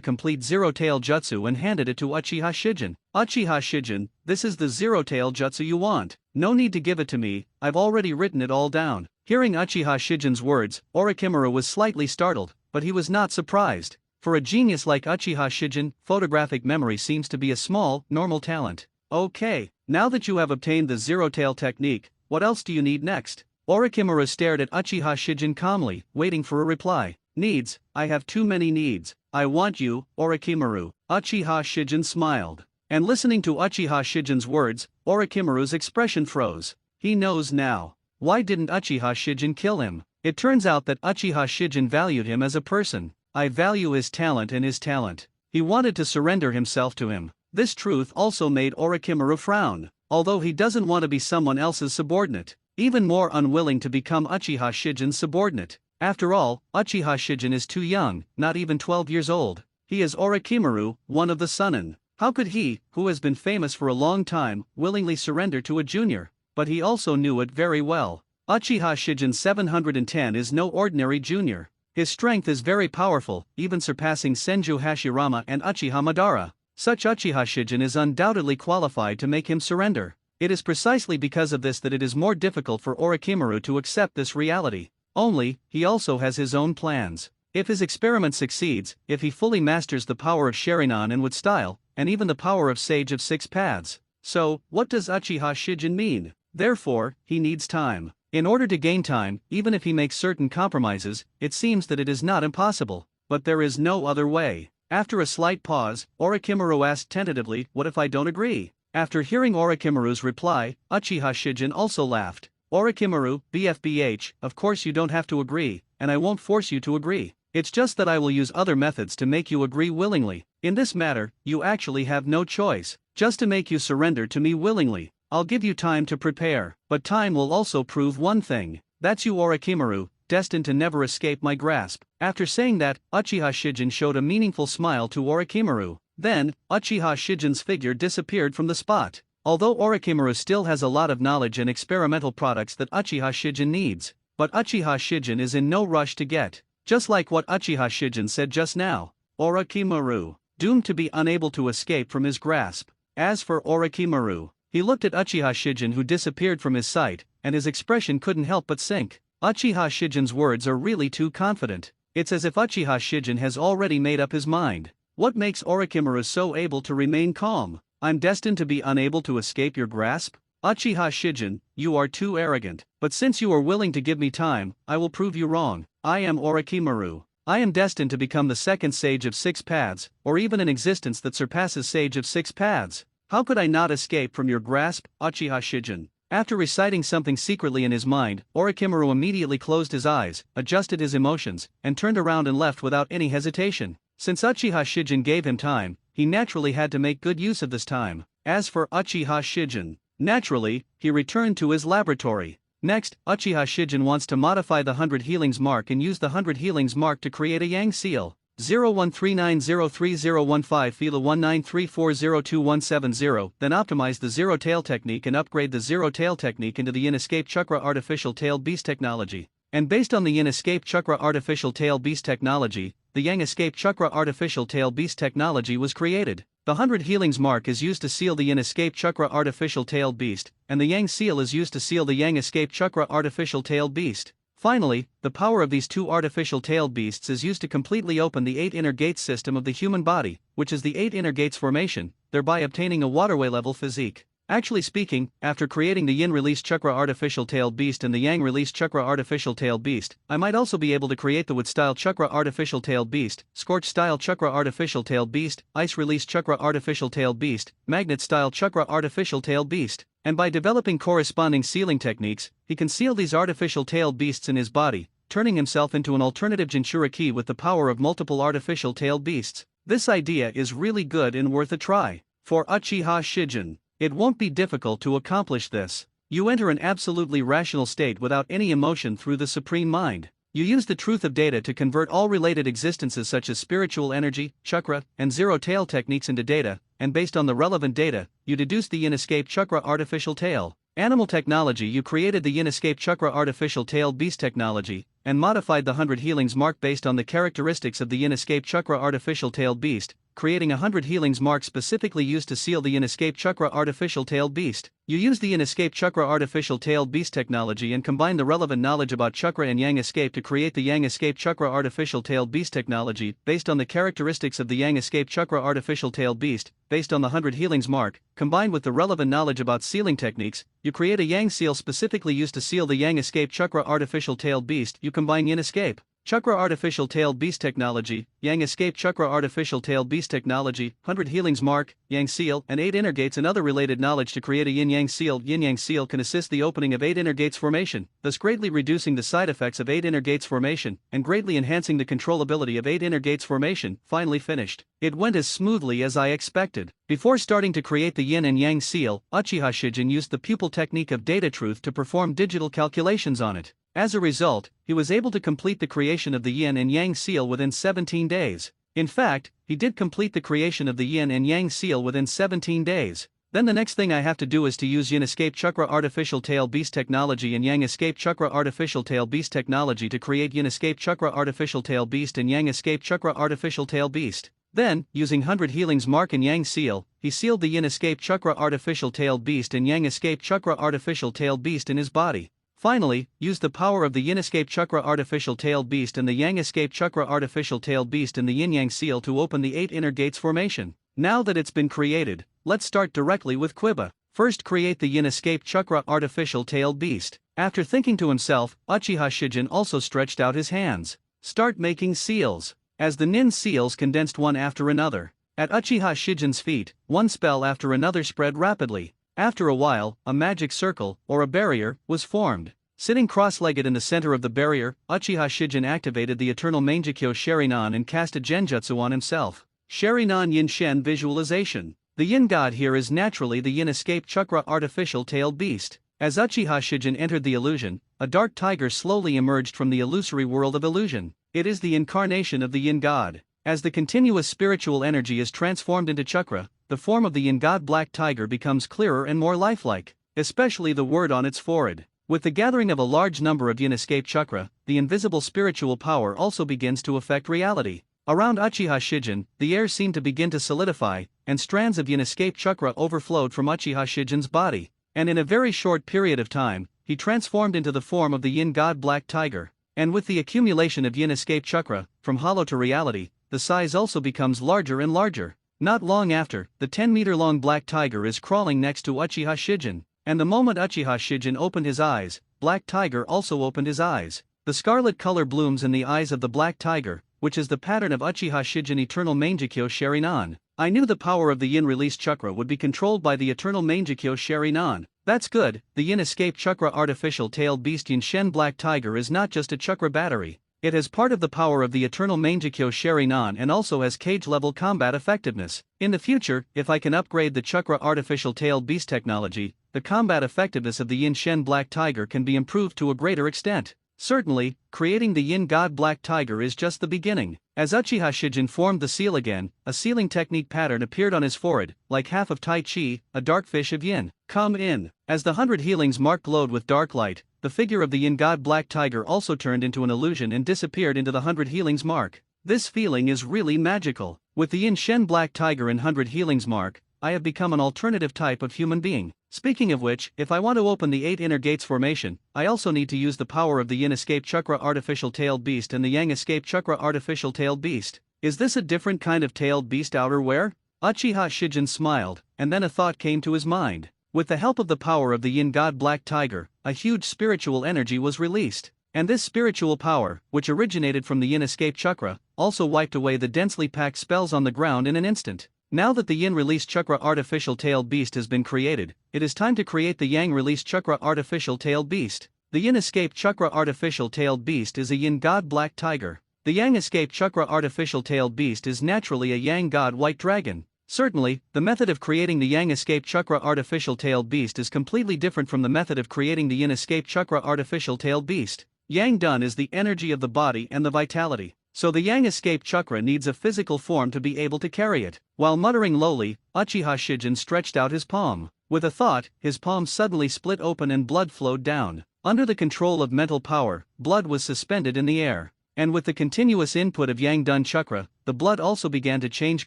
complete zero-tail jutsu and handed it to Uchiha Shijin. Uchiha Shijin, this is the zero-tail jutsu you want. No need to give it to me, I've already written it all down. Hearing Uchiha Shijin's words, Orochimaru was slightly startled, but he was not surprised. For a genius like Uchiha Shijin, photographic memory seems to be a small, normal talent. Okay, now that you have obtained the zero-tail technique, what else do you need next? Orochimaru stared at Uchiha Shijin calmly, waiting for a reply. Needs, I have too many needs. I want you, Orochimaru. Uchiha Shijin smiled. And listening to Uchiha Shijin's words, Orochimaru's expression froze. He knows now. Why didn't Uchiha Shijin kill him? It turns out that Uchiha Shijin valued him as a person. I value his talent and his talent. He wanted to surrender himself to him. This truth also made Orochimaru frown. Although he doesn't want to be someone else's subordinate, even more unwilling to become Uchiha Shijin's subordinate. After all, Uchiha Shijin is too young, not even 12 years old. He is Orochimaru, one of the Sannin. How could he, who has been famous for a long time, willingly surrender to a junior? But he also knew it very well. Uchiha Shijin 710 is no ordinary junior. His strength is very powerful, even surpassing Senju Hashirama and Uchiha Madara. Such Uchiha Shijin is undoubtedly qualified to make him surrender. It is precisely because of this that it is more difficult for Orochimaru to accept this reality. Only, he also has his own plans. If his experiment succeeds, if he fully masters the power of Sharingan and wood style, and even the power of Sage of Six Paths. So, what does Uchiha Shijin mean? Therefore, he needs time. In order to gain time, even if he makes certain compromises, it seems that it is not impossible. But there is no other way. After a slight pause, Orochimaru asked tentatively, what if I don't agree? After hearing Orochimaru's reply, Uchiha Shijin also laughed. Orochimaru, BFBH, of course you don't have to agree, and I won't force you to agree. It's just that I will use other methods to make you agree willingly. In this matter, you actually have no choice. Just to make you surrender to me willingly, I'll give you time to prepare. But time will also prove one thing. That's you Orochimaru, destined to never escape my grasp. After saying that, Uchiha Shijin showed a meaningful smile to Orochimaru. Then, Uchiha Shijin's figure disappeared from the spot. Although Orochimaru still has a lot of knowledge and experimental products that Uchiha Shijin needs, but Uchiha Shijin is in no rush to get. Just like what Uchiha Shijin said just now, Orochimaru, doomed to be unable to escape from his grasp. As for Orochimaru, he looked at Uchiha Shijin who disappeared from his sight, and his expression couldn't help but sink. Uchiha Shijin's words are really too confident. It's as if Uchiha Shijin has already made up his mind. What makes Orochimaru so able to remain calm? I'm destined to be unable to escape your grasp? Uchiha Shijin, you are too arrogant. But since you are willing to give me time, I will prove you wrong. I am Orochimaru. I am destined to become the second Sage of Six Paths, or even an existence that surpasses Sage of Six Paths. How could I not escape from your grasp, Uchiha Shijin? After reciting something secretly in his mind, Orochimaru immediately closed his eyes, adjusted his emotions, and turned around and left without any hesitation. Since Uchiha Shijin gave him time, he naturally had to make good use of this time. As for Uchiha Shijin, naturally, he returned to his laboratory. Next, Uchiha Shijin wants to modify the 100 Healings mark and use the 100 Healings mark to create a Yang seal. 0139030015 Fila 19340217, then optimize the Zero Tail technique and upgrade the Zero Tail technique into the Yin Escape Chakra Artificial Tail Beast technology. And based on the Yin Escape Chakra Artificial Tail Beast technology, the Yang Escape Chakra Artificial Tail Beast technology was created. The 100 Healings mark is used to seal the Yin Escape Chakra Artificial Tail Beast, and the Yang seal is used to seal the Yang Escape Chakra Artificial Tail Beast. Finally, the power of these two artificial tail beasts is used to completely open the 8 inner gates system of the human body, which is the 8 inner gates formation, thereby obtaining a waterway level physique. Actually speaking, after creating the Yin Release Chakra Artificial Tail Beast and the Yang Release Chakra Artificial Tail Beast, I might also be able to create the Wood Style Chakra Artificial Tail Beast, Scorch Style Chakra Artificial Tail Beast, Ice Release Chakra Artificial Tail Beast, Magnet Style Chakra Artificial Tail Beast. And by developing corresponding sealing techniques, he can seal these artificial tail beasts in his body, turning himself into an alternative Jinchuriki with the power of multiple artificial tail beasts. This idea is really good and worth a try. For Uchiha Shijin, it won't be difficult to accomplish this. You enter an absolutely rational state without any emotion through the Supreme Mind. You use the truth of data to convert all related existences such as spiritual energy, chakra, and zero tail techniques into data, and based on the relevant data, you deduce the Yin Escape Chakra Artificial Tail. Animal technology. You created the Yin Escape Chakra artificial tailed beast technology, and modified the 100 healings mark based on the characteristics of the Yin Escape Chakra artificial tailed beast, creating a 100 healings mark specifically used to seal the Yin Escape Chakra artificial tailed beast. You use the Yin Escape Chakra artificial tailed beast technology and combine the relevant knowledge about chakra and Yang Escape to create the Yang Escape Chakra artificial tailed beast technology, based on the characteristics of the Yang Escape Chakra artificial tailed beast, based on the 100 healings mark, combined with the relevant knowledge about sealing techniques. You create a Yang seal specifically used to seal the Yang Escape Chakra artificial tailed beast. You combine Yin Escape Chakra artificial tailed beast technology, Yang Escape Chakra artificial tailed beast technology, 100 healings mark, Yang seal, and 8 inner gates and other related knowledge to create a Yin Yang seal. Yin Yang seal can assist the opening of 8 inner gates formation, thus greatly reducing the side effects of 8 inner gates formation, and greatly enhancing the controllability of 8 inner gates formation. Finally finished. It went as smoothly as I expected. Before starting to create the Yin and Yang seal, Uchiha Shijin used the pupil technique of data truth to perform digital calculations on it. As a result, he was able to complete the creation of the Yin and Yang seal within 17 days. In fact, he did complete the creation of the Yin and Yang seal within 17 days. Then the next thing I have to do is to use Yin Escape Chakra artificial tail beast technology and Yang Escape Chakra artificial tail beast technology to create Yin Escape Chakra artificial tail beast and Yang Escape Chakra artificial tail beast. Then, using 100 healings mark and Yang seal, he sealed the Yin Escape Chakra artificial tail beast and Yang Escape Chakra artificial tail beast in his body. Finally, used the power of the Yin Escape Chakra artificial tail beast and the Yang Escape Chakra artificial tail beast and the Yin Yang seal to open the 8 inner gates formation. Now that it's been created, let's start directly with kyuubi. First, create the Yin Escape Chakra artificial tail beast. After thinking to himself, Uchiha Shijin also stretched out his hands. Start making seals. As the Nin seals condensed one after another. At Uchiha Shijin's feet, one spell after another spread rapidly. After a while, a magic circle, or a barrier, was formed. Sitting cross-legged in the center of the barrier, Uchiha Shijin activated the Eternal Mangekyo Sherinan and cast a genjutsu on himself. Sherinan Yin Shen visualization. The Yin god here is naturally the Yin Escape Chakra artificial tailed beast. As Uchiha Shijin entered the illusion, a dark tiger slowly emerged from the illusory world of illusion. It is the incarnation of the Yin god. As the continuous spiritual energy is transformed into chakra, the form of the Yin god black tiger becomes clearer and more lifelike, especially the word on its forehead. With the gathering of a large number of Yin Escape Chakra, the invisible spiritual power also begins to affect reality. Around Uchiha Shijin, the air seemed to begin to solidify, and strands of Yin Escape Chakra overflowed from Uchiha Shijin's body. And in a very short period of time, he transformed into the form of the Yin god black tiger. And with the accumulation of Yin Escape Chakra, from hollow to reality, the size also becomes larger and larger. Not long after, the 10-meter-long black tiger is crawling next to Uchiha Shijin. And the moment Uchiha Shijin opened his eyes, Black Tiger also opened his eyes. The scarlet color blooms in the eyes of the Black Tiger, which is the pattern of Uchiha Shijin Eternal Mangekyo Sherinan. I knew the power of the Yin Release Chakra would be controlled by the Eternal Mangekyo Sherinan. That's good. The Yin Escape Chakra artificial tailed beast Yin Shen Black Tiger is not just a chakra battery. It has part of the power of the Eternal Mangekyo Sherinan and also has cage-level combat effectiveness. In the future, if I can upgrade the Chakra Artificial Tailed Beast technology, the combat effectiveness of the Yin Shen Black Tiger can be improved to a greater extent. Certainly, creating the Yin God Black Tiger is just the beginning. As Uchiha Shijin formed the seal again, a sealing technique pattern appeared on his forehead, like half of Tai Chi, a dark fish of Yin. Come in. As the 100 healings mark glowed with dark light, the figure of the Yin God Black Tiger also turned into an illusion and disappeared into the 100 healings mark. This feeling is really magical. With the Yin Shen Black Tiger in 100 healings mark, I have become an alternative type of human being. Speaking of which, if I want to open the 8 inner gates formation, I also need to use the power of the Yin Escape Chakra Artificial Tailed Beast and the Yang Escape Chakra Artificial Tailed Beast. Is this a different kind of tailed beast outerwear? Uchiha Shijin smiled, and then a thought came to his mind. With the help of the power of the Yin God Black Tiger, a huge spiritual energy was released. And this spiritual power, which originated from the Yin Escape Chakra, also wiped away the densely packed spells on the ground in an instant. Now that the Yin Release Chakra Artificial Tailed Beast has been created, it is time to create the Yang Release Chakra Artificial Tailed Beast. The Yin Escape Chakra Artificial Tailed Beast is a Yin God Black Tiger. The Yang Escape Chakra Artificial Tailed Beast is naturally a Yang God White Dragon. Certainly, the method of creating the Yang Escape Chakra Artificial Tailed Beast is completely different from the method of creating the Yin Escape Chakra Artificial Tailed Beast. Yang Dun is the energy of the body and the vitality. so the yang escape chakra needs a physical form to be able to carry it. While muttering lowly, Uchiha Shijin stretched out his palm. With a thought, his palm suddenly split open and blood flowed down. Under the control of mental power, blood was suspended in the air. And with the continuous input of Yang Dun chakra, the blood also began to change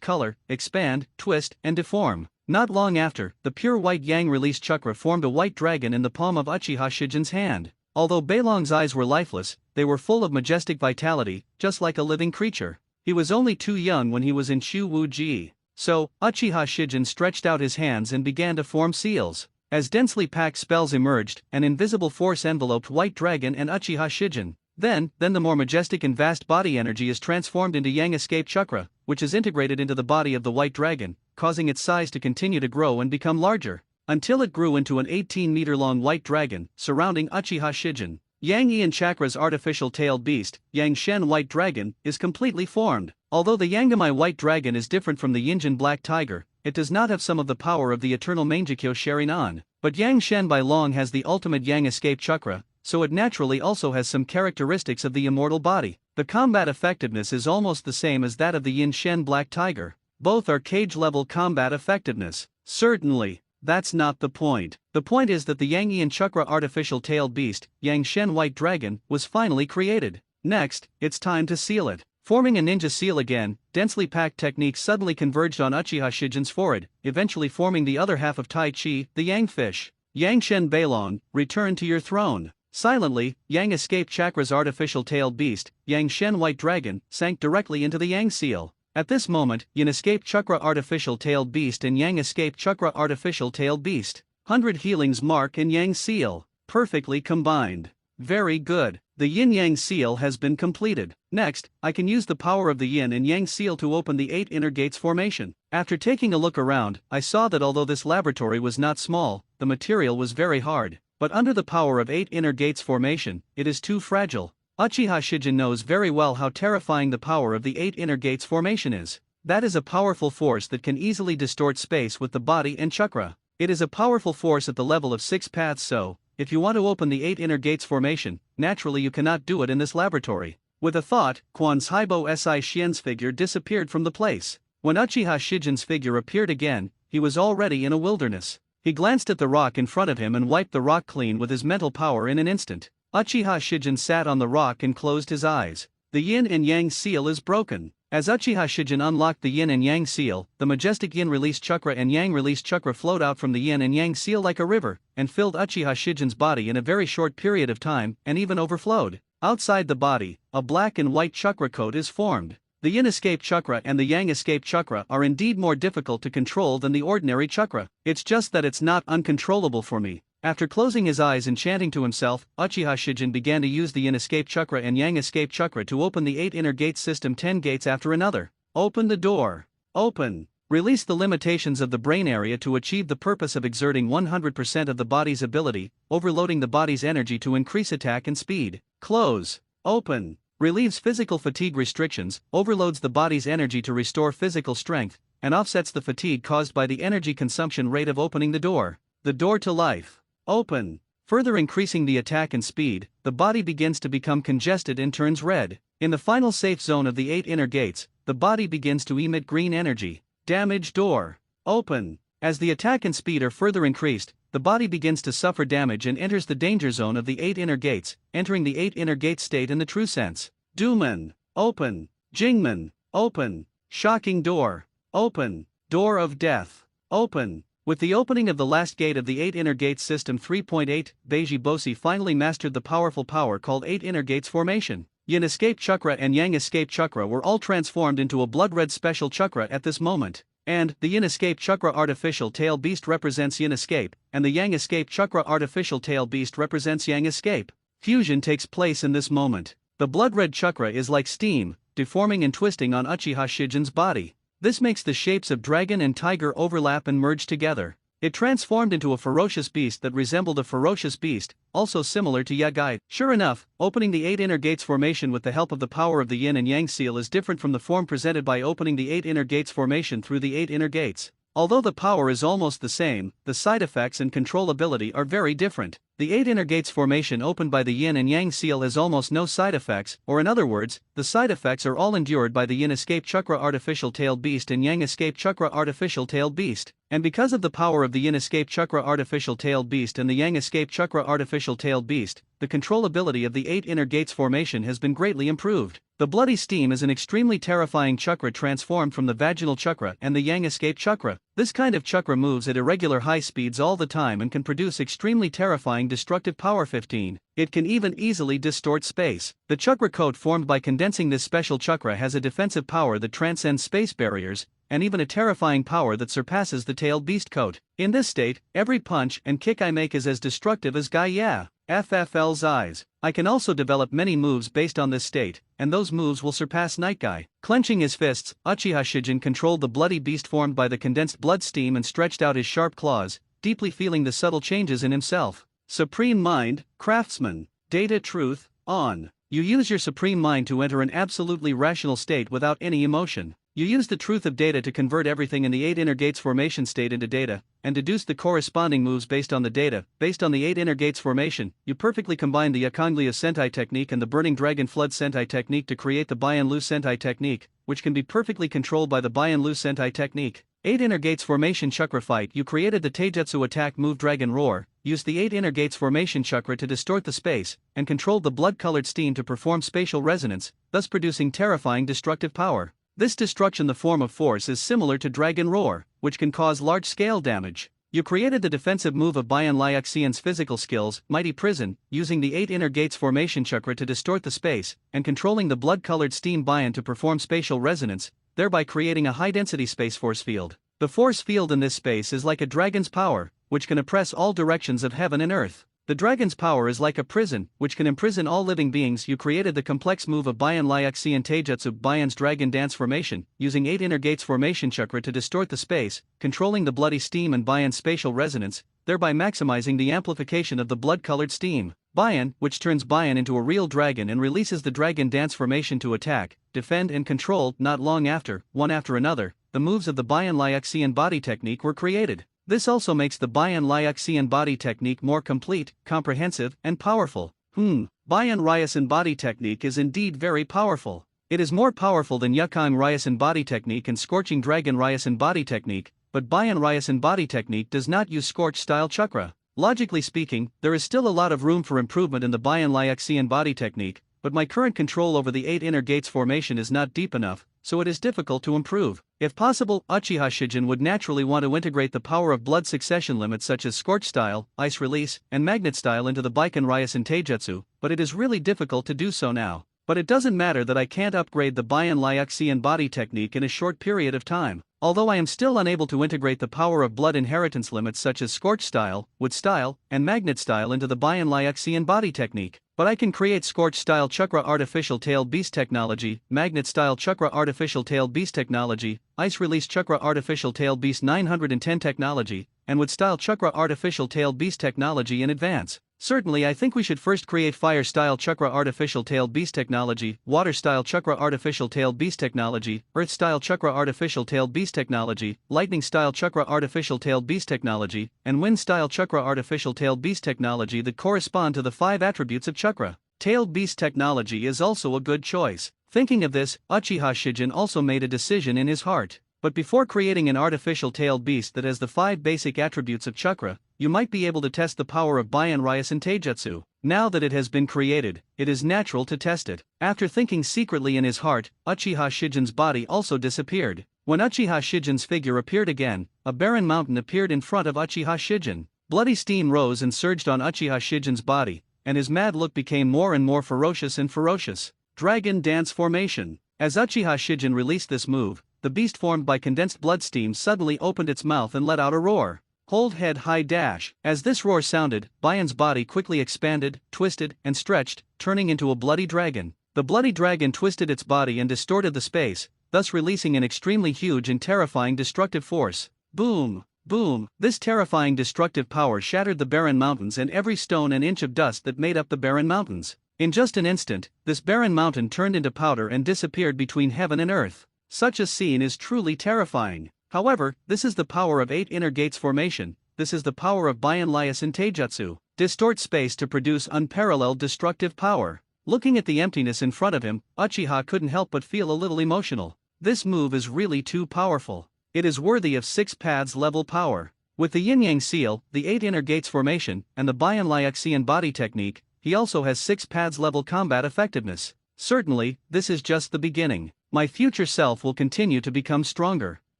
color, expand, twist, and deform. Not long after, the pure white Yang release chakra formed a white dragon in the palm of Uchiha Shijin's hand. Although Beilong's eyes were lifeless, they were full of majestic vitality, just like a living creature. He was only too young when he was in Shu Wu Ji. So, Uchiha Shijin stretched out his hands and began to form seals. As densely packed spells emerged, an invisible force enveloped White Dragon and Uchiha Shijin. Then the more majestic and vast body energy is transformed into Yang Escape Chakra, which is integrated into the body of the White Dragon, causing its size to continue to grow and become larger, until it grew into an 18-meter-long White Dragon, surrounding Uchiha Shijin. Yang Ian Chakra's artificial tailed beast, Yang Shen White Dragon, is completely formed. Although the Yangamai White Dragon is different from the Yinjin Black Tiger, it does not have some of the power of the eternal Mangekyo Sharinan. But Yang Shen Bai Long has the ultimate Yang Escape Chakra, so it naturally also has some characteristics of the immortal body. The combat effectiveness is almost the same as that of the Yin Shen Black Tiger. Both are cage-level combat effectiveness. Certainly, that's not the point. The point is that the Yang Ian Chakra artificial tailed beast, Yang Shen White Dragon, was finally created. Next, it's time to seal it. Forming a ninja seal again, densely packed techniques suddenly converged on Uchiha Shijin's forehead, eventually forming the other half of Tai Chi, the Yang Fish. Yang Shen Beilong, return to your throne. Silently, Yang Escape Chakra's artificial tailed beast, Yang Shen White Dragon, sank directly into the Yang seal. At this moment, Yin Escape Chakra artificial tailed beast and Yang Escape Chakra artificial tailed beast. 100 healings mark and Yang seal. Perfectly combined. Very good. The Yin-Yang seal has been completed. Next, I can use the power of the Yin and Yang seal to open the 8 inner gates formation. After taking a look around, I saw that although this laboratory was not small, the material was very hard. But under the power of 8 inner gates formation, it is too fragile. Uchiha Shijin knows very well how terrifying the power of the 8 inner gates formation is. That is a powerful force that can easily distort space with the body and chakra. It is a powerful force at the level of 6 paths, so if you want to open the 8 inner gates formation, naturally you cannot do it in this laboratory. With a thought, Quan's Haibo Si Xian's figure disappeared from the place. When Uchiha Shijin's figure appeared again, he was already in a wilderness. He glanced at the rock in front of him and wiped the rock clean with his mental power in an instant. Uchiha Shijin sat on the rock and closed his eyes. The Yin and Yang seal is broken. As Uchiha Shijin unlocked the Yin and Yang seal, the majestic Yin release chakra and Yang release chakra flowed out from the Yin and Yang seal like a river, and filled Uchiha Shijin's body in a very short period of time, and even overflowed. Outside the body, a black and white chakra coat is formed. The Yin escape chakra and the Yang escape chakra are indeed more difficult to control than the ordinary chakra. It's just that it's not uncontrollable for me. After closing his eyes and chanting to himself, Uchiha Shijin began to use the Yin escape chakra and Yang escape chakra to open the 8 inner gate system, 10 gates after another. Open the door. Open. Release the limitations of the brain area to achieve the purpose of exerting 100% of the body's ability, overloading the body's energy to increase attack and speed. Close. Open. Relieves physical fatigue restrictions, overloads the body's energy to restore physical strength, and offsets the fatigue caused by the energy consumption rate of opening the door. The door to life. Open. Further increasing the attack and speed, the body begins to become congested and turns red. In the final safe zone of the 8 inner gates, the body begins to emit green energy. Damage door. Open. As the attack and speed are further increased, the body begins to suffer damage and enters the danger zone of the 8 inner gates, entering the 8 inner gate state in the true sense. Duman. Open. Jingman. Open. Shocking door. Open. Door of death. Open. With the opening of the last gate of the 8 inner gates system 3.8, Beiji Bosi finally mastered the powerful power called 8 inner gates formation. Yin escape chakra and Yang escape chakra were all transformed into a blood-red special chakra at this moment. And the Yin escape chakra artificial tail beast represents Yin escape, and the Yang escape chakra artificial tail beast represents Yang escape. Fusion takes place in this moment. The blood-red chakra is like steam, deforming and twisting on Uchiha Shijin's body. This makes the shapes of dragon and tiger overlap and merge together. It transformed into a ferocious beast that resembled a ferocious beast, also similar to Yagai. Sure enough, opening the 8 inner gates formation with the help of the power of the Yin and Yang seal is different from the form presented by opening the 8 inner gates formation through the 8 inner gates. Although the power is almost the same, the side effects and controllability are very different. The 8 inner gates formation opened by the yin and yang seal has almost no side effects, or in other words, the side effects are all endured by the yin escape chakra artificial tailed beast and yang escape chakra artificial tailed beast. And because of the power of the yin escape chakra artificial tailed beast and the yang escape chakra artificial tailed beast, the controllability of the 8 inner gates formation has been greatly improved. The bloody steam is an extremely terrifying chakra transformed from the vaginal chakra and the yang escape chakra. This kind of chakra moves at irregular high speeds all the time and can produce extremely terrifying destructive power. 15. It can even easily distort space. The chakra coat formed by condensing this special chakra has a defensive power that transcends space barriers, and even a terrifying power that surpasses the tailed beast coat. In this state, every punch and kick I make is as destructive as FFL's eyes. I can also develop many moves based on this state, and those moves will surpass Night Guy. Clenching his fists, Uchiha Shijin controlled the bloody beast formed by the condensed blood steam and stretched out his sharp claws, deeply feeling the subtle changes in himself. Supreme Mind, Craftsman, Data Truth, On. You use your Supreme Mind to enter an absolutely rational state without any emotion. You use the truth of data to convert everything in the 8 inner gates formation state into data, and deduce the corresponding moves based on the data. Based on the 8 inner gates formation, you perfectly combine the Yakanglia Sentai technique and the Burning Dragon Flood Sentai technique to create the Baian-Lu Sentai technique, which can be perfectly controlled by the Baian-Lu Sentai technique. 8 inner gates formation chakra fight. You created the Taijutsu attack move Dragon Roar, used the 8 inner gates formation chakra to distort the space, and controlled the blood-colored steam to perform spatial resonance, thus producing terrifying destructive power. This destruction, the form of force, is similar to Dragon Roar, which can cause large-scale damage. You created the defensive move of Baian Liuxian's physical skills, Mighty Prison, using the 8 inner gates formation chakra to distort the space, and controlling the blood-colored steam Baian to perform spatial resonance, thereby creating a high-density space force field. The force field in this space is like a dragon's power, which can oppress all directions of heaven and earth. The dragon's power is like a prison, which can imprison all living beings. You created the complex move of Baian Liuxian Taijutsu Baian's Dragon Dance Formation, using 8 inner gates formation chakra to distort the space, controlling the bloody steam and Baian's spatial resonance, thereby maximizing the amplification of the blood-colored steam. Baian, which turns Baian into a real dragon and releases the Dragon Dance Formation to attack, defend and control. Not long after, one after another, the moves of the Baian Liuxian body technique were created. This also makes the Baian Liuxian body technique more complete, comprehensive, and powerful. Baian Ryusin body technique is indeed very powerful. It is more powerful than Yukang Ryusin body technique and Scorching Dragon Ryusin body technique, but Baian Ryusin body technique does not use Scorch-style chakra. Logically speaking, there is still a lot of room for improvement in the Baian Liuxian body technique, but my current control over the 8 inner gates formation is not deep enough, so it is difficult to improve. If possible, Uchiha Shijin would naturally want to integrate the power of blood succession limits such as Scorch Style, Ice Release, and Magnet Style into the Baikan Ryusin Taijutsu, but it is really difficult to do so now. But it doesn't matter that I can't upgrade the Baian Liuxian body technique in a short period of time. Although I am still unable to integrate the power of blood inheritance limits such as Scorch Style, Wood Style, and Magnet Style into the Baian Liuxian body technique. But I can create Scorch Style Chakra Artificial Tailed Beast Technology, Magnet Style Chakra Artificial Tailed Beast Technology, Ice Release Chakra Artificial Tailed Beast 910 Technology, and Wood Style Chakra Artificial Tailed Beast Technology in advance. Certainly I think we should first create Fire Style Chakra Artificial Tailed Beast Technology, Water Style Chakra Artificial Tailed Beast Technology, Earth Style Chakra Artificial Tailed Beast Technology, Lightning Style Chakra Artificial Tailed Beast Technology, and Wind Style Chakra Artificial Tailed Beast Technology that correspond to the 5 attributes of chakra. Tailed Beast Technology is also a good choice. Thinking of this, Uchiha Shijin also made a decision in his heart. But before creating an artificial tailed beast that has the 5 basic attributes of chakra, you might be able to test the power of Baian Ryusin Taijutsu. Now that it has been created, it is natural to test it. After thinking secretly in his heart, Uchiha Shijin's body also disappeared. When Uchiha Shijin's figure appeared again, a barren mountain appeared in front of Uchiha Shijin. Bloody steam rose and surged on Uchiha Shijin's body, and his mad look became more and more ferocious and ferocious. Dragon Dance Formation. As Uchiha Shijin released this move, the beast formed by condensed blood steam suddenly opened its mouth and let out a roar. Hold head high dash. As this roar sounded, Baian's body quickly expanded, twisted, and stretched, turning into a bloody dragon. The bloody dragon twisted its body and distorted the space, thus releasing an extremely huge and terrifying destructive force. Boom! Boom! This terrifying destructive power shattered the barren mountains and every stone and inch of dust that made up the barren mountains. In just an instant, this barren mountain turned into powder and disappeared between heaven and earth. Such a scene is truly terrifying. However, this is the power of 8 inner gates formation, this is the power of Baian Ryusin Taijutsu. distort space to produce unparalleled destructive power. Looking at the emptiness in front of him, Uchiha couldn't help but feel a little emotional. This move is really too powerful. It is worthy of 6 paths level power. With the yin-yang seal, the 8 inner gates formation, and the Bian-Liaxian body technique, he also has 6 paths level combat effectiveness. Certainly, this is just the beginning. My future self will continue to become stronger.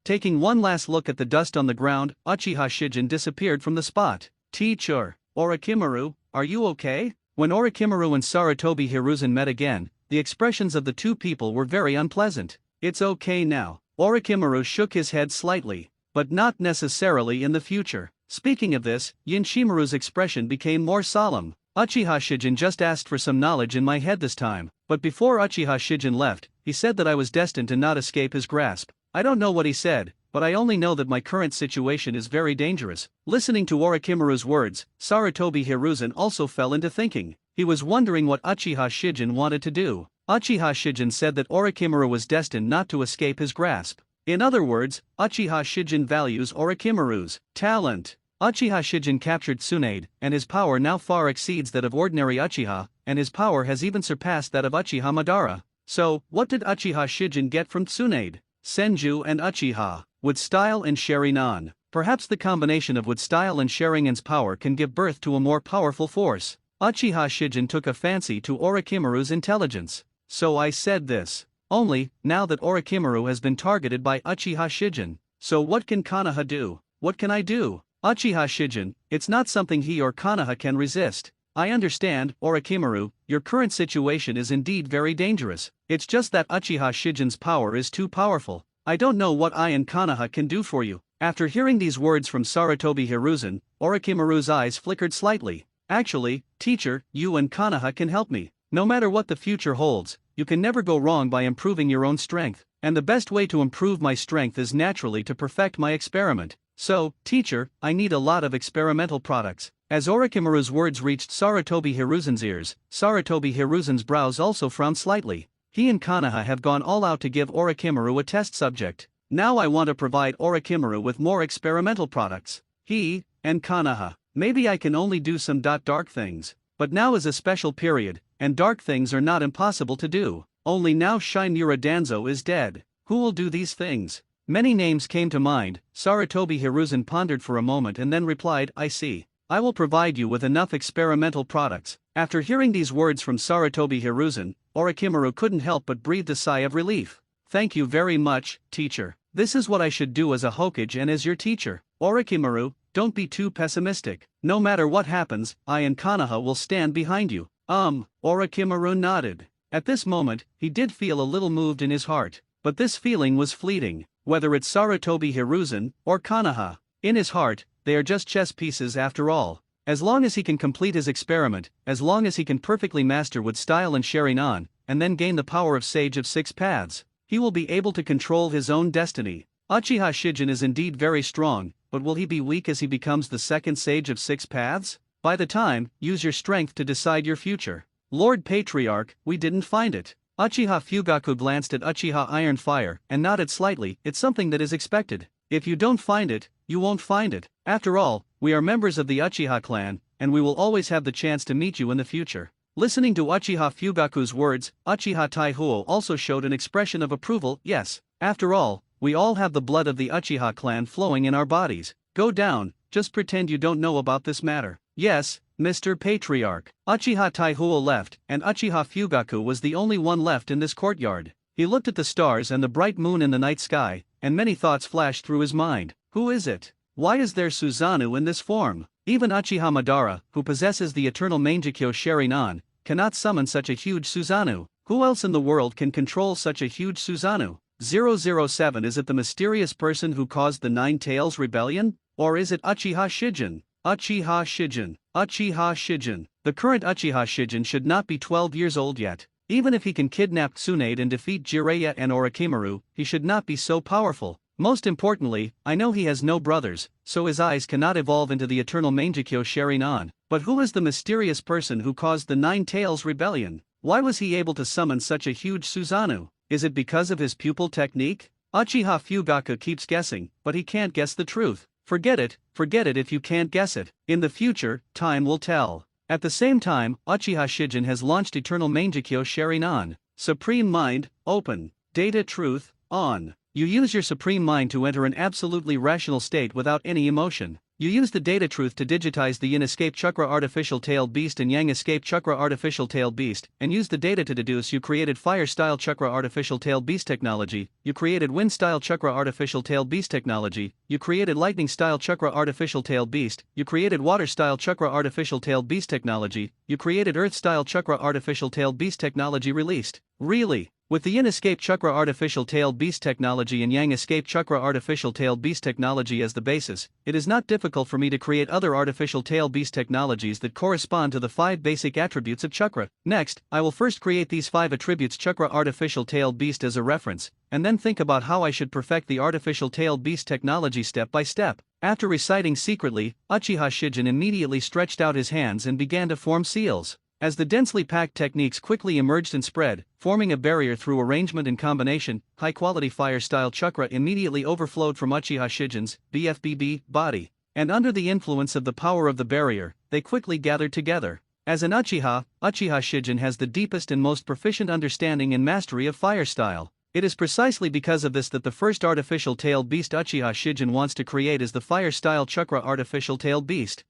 Taking one last look at the dust on the ground, Uchiha Shijin disappeared from the spot. Teacher, Orochimaru, are you okay? When Orochimaru and Sarutobi Hiruzen met again, the expressions of the two people were very unpleasant. It's okay now. Orochimaru shook his head slightly, but not necessarily in the future. Speaking of this, Shimaru's expression became more solemn. Uchiha Shijin just asked for some knowledge in my head this time, but before Uchiha Shijin left, he said that I was destined to not escape his grasp. I don't know what he said, but I only know that my current situation is very dangerous. Listening to Orochimaru's words, Sarutobi Hiruzen also fell into thinking. He was wondering what Uchiha Shijin wanted to do. Uchiha Shijin said that Orochimaru was destined not to escape his grasp. In other words, Uchiha Shijin values Orochimaru's talent. Uchiha Shijin captured Tsunade, and his power now far exceeds that of ordinary Uchiha, and his power has even surpassed that of Uchiha Madara. So, what did Uchiha Shijin get from Tsunade? Senju and Uchiha, Wood Style and Sharingan. Perhaps the combination of Wood Style and Sharingan's power can give birth to a more powerful force. Uchiha Shijin took a fancy to Orochimaru's intelligence. So I said this. Only, now that Orochimaru has been targeted by Uchiha Shijin. So what can Konoha do? What can I do? Uchiha Shijin, it's not something he or Konoha can resist. I understand, Orochimaru, your current situation is indeed very dangerous. It's just that Uchiha Shijin's power is too powerful. I don't know what I and Konoha can do for you. After hearing these words from Sarutobi Hiruzen, Orochimaru's eyes flickered slightly. Actually, teacher, you and Konoha can help me. No matter what the future holds, you can never go wrong by improving your own strength. And the best way to improve my strength is naturally to perfect my experiment. So, teacher, I need a lot of experimental products. As Orochimaru's words reached Sarutobi Hiruzen's ears, Sarutobi Hiruzen's brows also frowned slightly. He and Konoha have gone all out to give Orochimaru a test subject. Now I want to provide Orochimaru with more experimental products. He and Konoha. Maybe I can only do some dark things. But now is a special period, and dark things are not impossible to do. Only now Shinura Danzo is dead. Who will do these things? Many names came to mind. Sarutobi Hiruzen pondered for a moment and then replied, I see. I will provide you with enough experimental products. After hearing these words from Sarutobi Hiruzen, Orochimaru couldn't help but breathe a sigh of relief. Thank you very much, teacher. This is what I should do as a Hokage and as your teacher. Orochimaru, don't be too pessimistic. No matter what happens, I and Konoha will stand behind you. Orochimaru nodded. At this moment, he did feel a little moved in his heart. But this feeling was fleeting. Whether it's Sarutobi Hiruzen or Konoha, in his heart, they are just chess pieces after all. As long as he can complete his experiment, as long as he can perfectly master Wood Style and Sharingan, and then gain the power of Sage of 6 Paths, he will be able to control his own destiny. Uchiha Shijin is indeed very strong, but will he be weak as he becomes the second Sage of 6 Paths? By the time, use your strength to decide your future. Lord Patriarch, we didn't find it. Uchiha Fugaku glanced at Uchiha Iron Fire and nodded slightly. It's something that is expected. If you don't find it, you won't find it. After all, we are members of the Uchiha clan, and we will always have the chance to meet you in the future. Listening to Uchiha Fugaku's words, Uchiha Taihuo also showed an expression of approval. Yes, after all, we all have the blood of the Uchiha clan flowing in our bodies. Go down, just pretend you don't know about this matter. Yes, Mr. Patriarch. Uchiha Taihuo left, and Uchiha Fugaku was the only one left in this courtyard. He looked at the stars and the bright moon in the night sky, and many thoughts flashed through his mind. Who is it? Why is there Susanoo in this form? Even Uchiha Madara, who possesses the eternal Mangekyo Sharingan, cannot summon such a huge Susanoo. Who else in the world can control such a huge Susanoo? 007. Is it the mysterious person who caused the Nine Tails rebellion? Or is it Uchiha Shijin? Uchiha Shijin. Uchiha Shijin. The current Uchiha Shijin should not be 12 years old yet. Even if he can kidnap Tsunade and defeat Jiraiya and Orochimaru, he should not be so powerful. Most importantly, I know he has no brothers, so his eyes cannot evolve into the eternal Mangekyo Sharingan. But who is the mysterious person who caused the Nine Tails rebellion? Why was he able to summon such a huge Susanoo? Is it because of his pupil technique? Uchiha Fugaku keeps guessing, but he can't guess the truth. Forget it if you can't guess it. In the future, time will tell. At the same time, Uchiha Shijin has launched Eternal Mangekyo Sharinan. Supreme Mind, open. Data Truth, on. You use your Supreme Mind to enter an absolutely rational state without any emotion. You use the Data Truth to digitize the Yin Escape Chakra Artificial Tail Beast and Yang Escape Chakra Artificial Tail Beast, and use the data to deduce you created Fire Style Chakra Artificial Tail Beast technology, you created Wind Style Chakra Artificial Tail Beast technology, you created Lightning Style Chakra Artificial Tail Beast, you created Water Style Chakra Artificial Tail Beast technology, you created Earth Style Chakra Artificial Tail Beast technology released. Really? With the Yin Escape Chakra Artificial Tail Beast technology and Yang Escape Chakra Artificial Tail Beast technology as the basis, it is not difficult for me to create other Artificial Tail Beast technologies that correspond to the 5 basic attributes of Chakra. Next, I will first create these 5 attributes Chakra Artificial Tail Beast as a reference, and then think about how I should perfect the Artificial Tail Beast technology step by step. After reciting secretly, Uchiha Shijin immediately stretched out his hands and began to form seals. As the densely packed techniques quickly emerged and spread, forming a barrier through arrangement and combination, high-quality fire-style chakra immediately overflowed from Uchiha Shijin's BFBB body. And under the influence of the power of the barrier, they quickly gathered together. As an Uchiha, Uchiha Shijin has the deepest and most proficient understanding and mastery of fire style. It is precisely because of this that the first artificial tail beast Uchiha Shijin wants to create is the fire-style chakra artificial tail beast.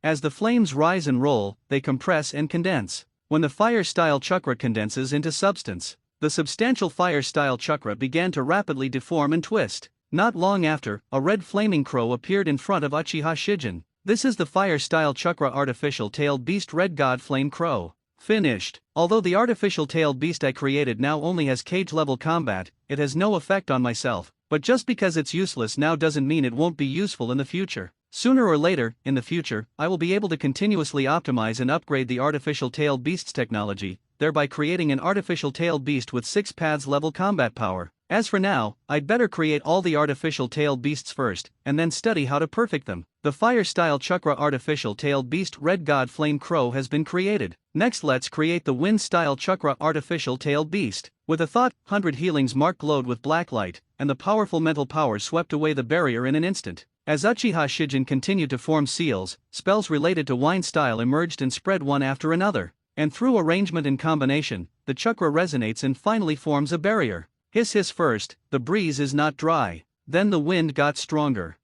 As the flames rise and roll, they compress and condense. When the fire-style chakra condenses into substance, the substantial fire-style chakra began to rapidly deform and twist. Not long after, a red flaming crow appeared in front of Uchiha Shijin. This is the fire-style chakra artificial tail beast Red God Flame Crow. Finished. Although the artificial tail beast I created now only has cage-level combat, it has no effect on myself, but just because it's useless now doesn't mean it won't be useful in the future. Sooner or later, in the future, I will be able to continuously optimize and upgrade the artificial tail beast's technology, thereby creating an artificial tail beast with 6 paths level combat power. As for now, I'd better create all the artificial tail beasts first, and then study how to perfect them. The fire-style chakra artificial tail beast Red God Flame Crow has been created. Next let's create the wind-style chakra artificial tail beast. With a thought, 100 healings mark glowed with black light, and the powerful mental power swept away the barrier in an instant. As Uchiha Shijin continued to form seals, spells related to wine style emerged and spread one after another. And through arrangement and combination, the chakra resonates and finally forms a barrier. Hiss hiss first, the breeze is not dry. Then the wind got stronger.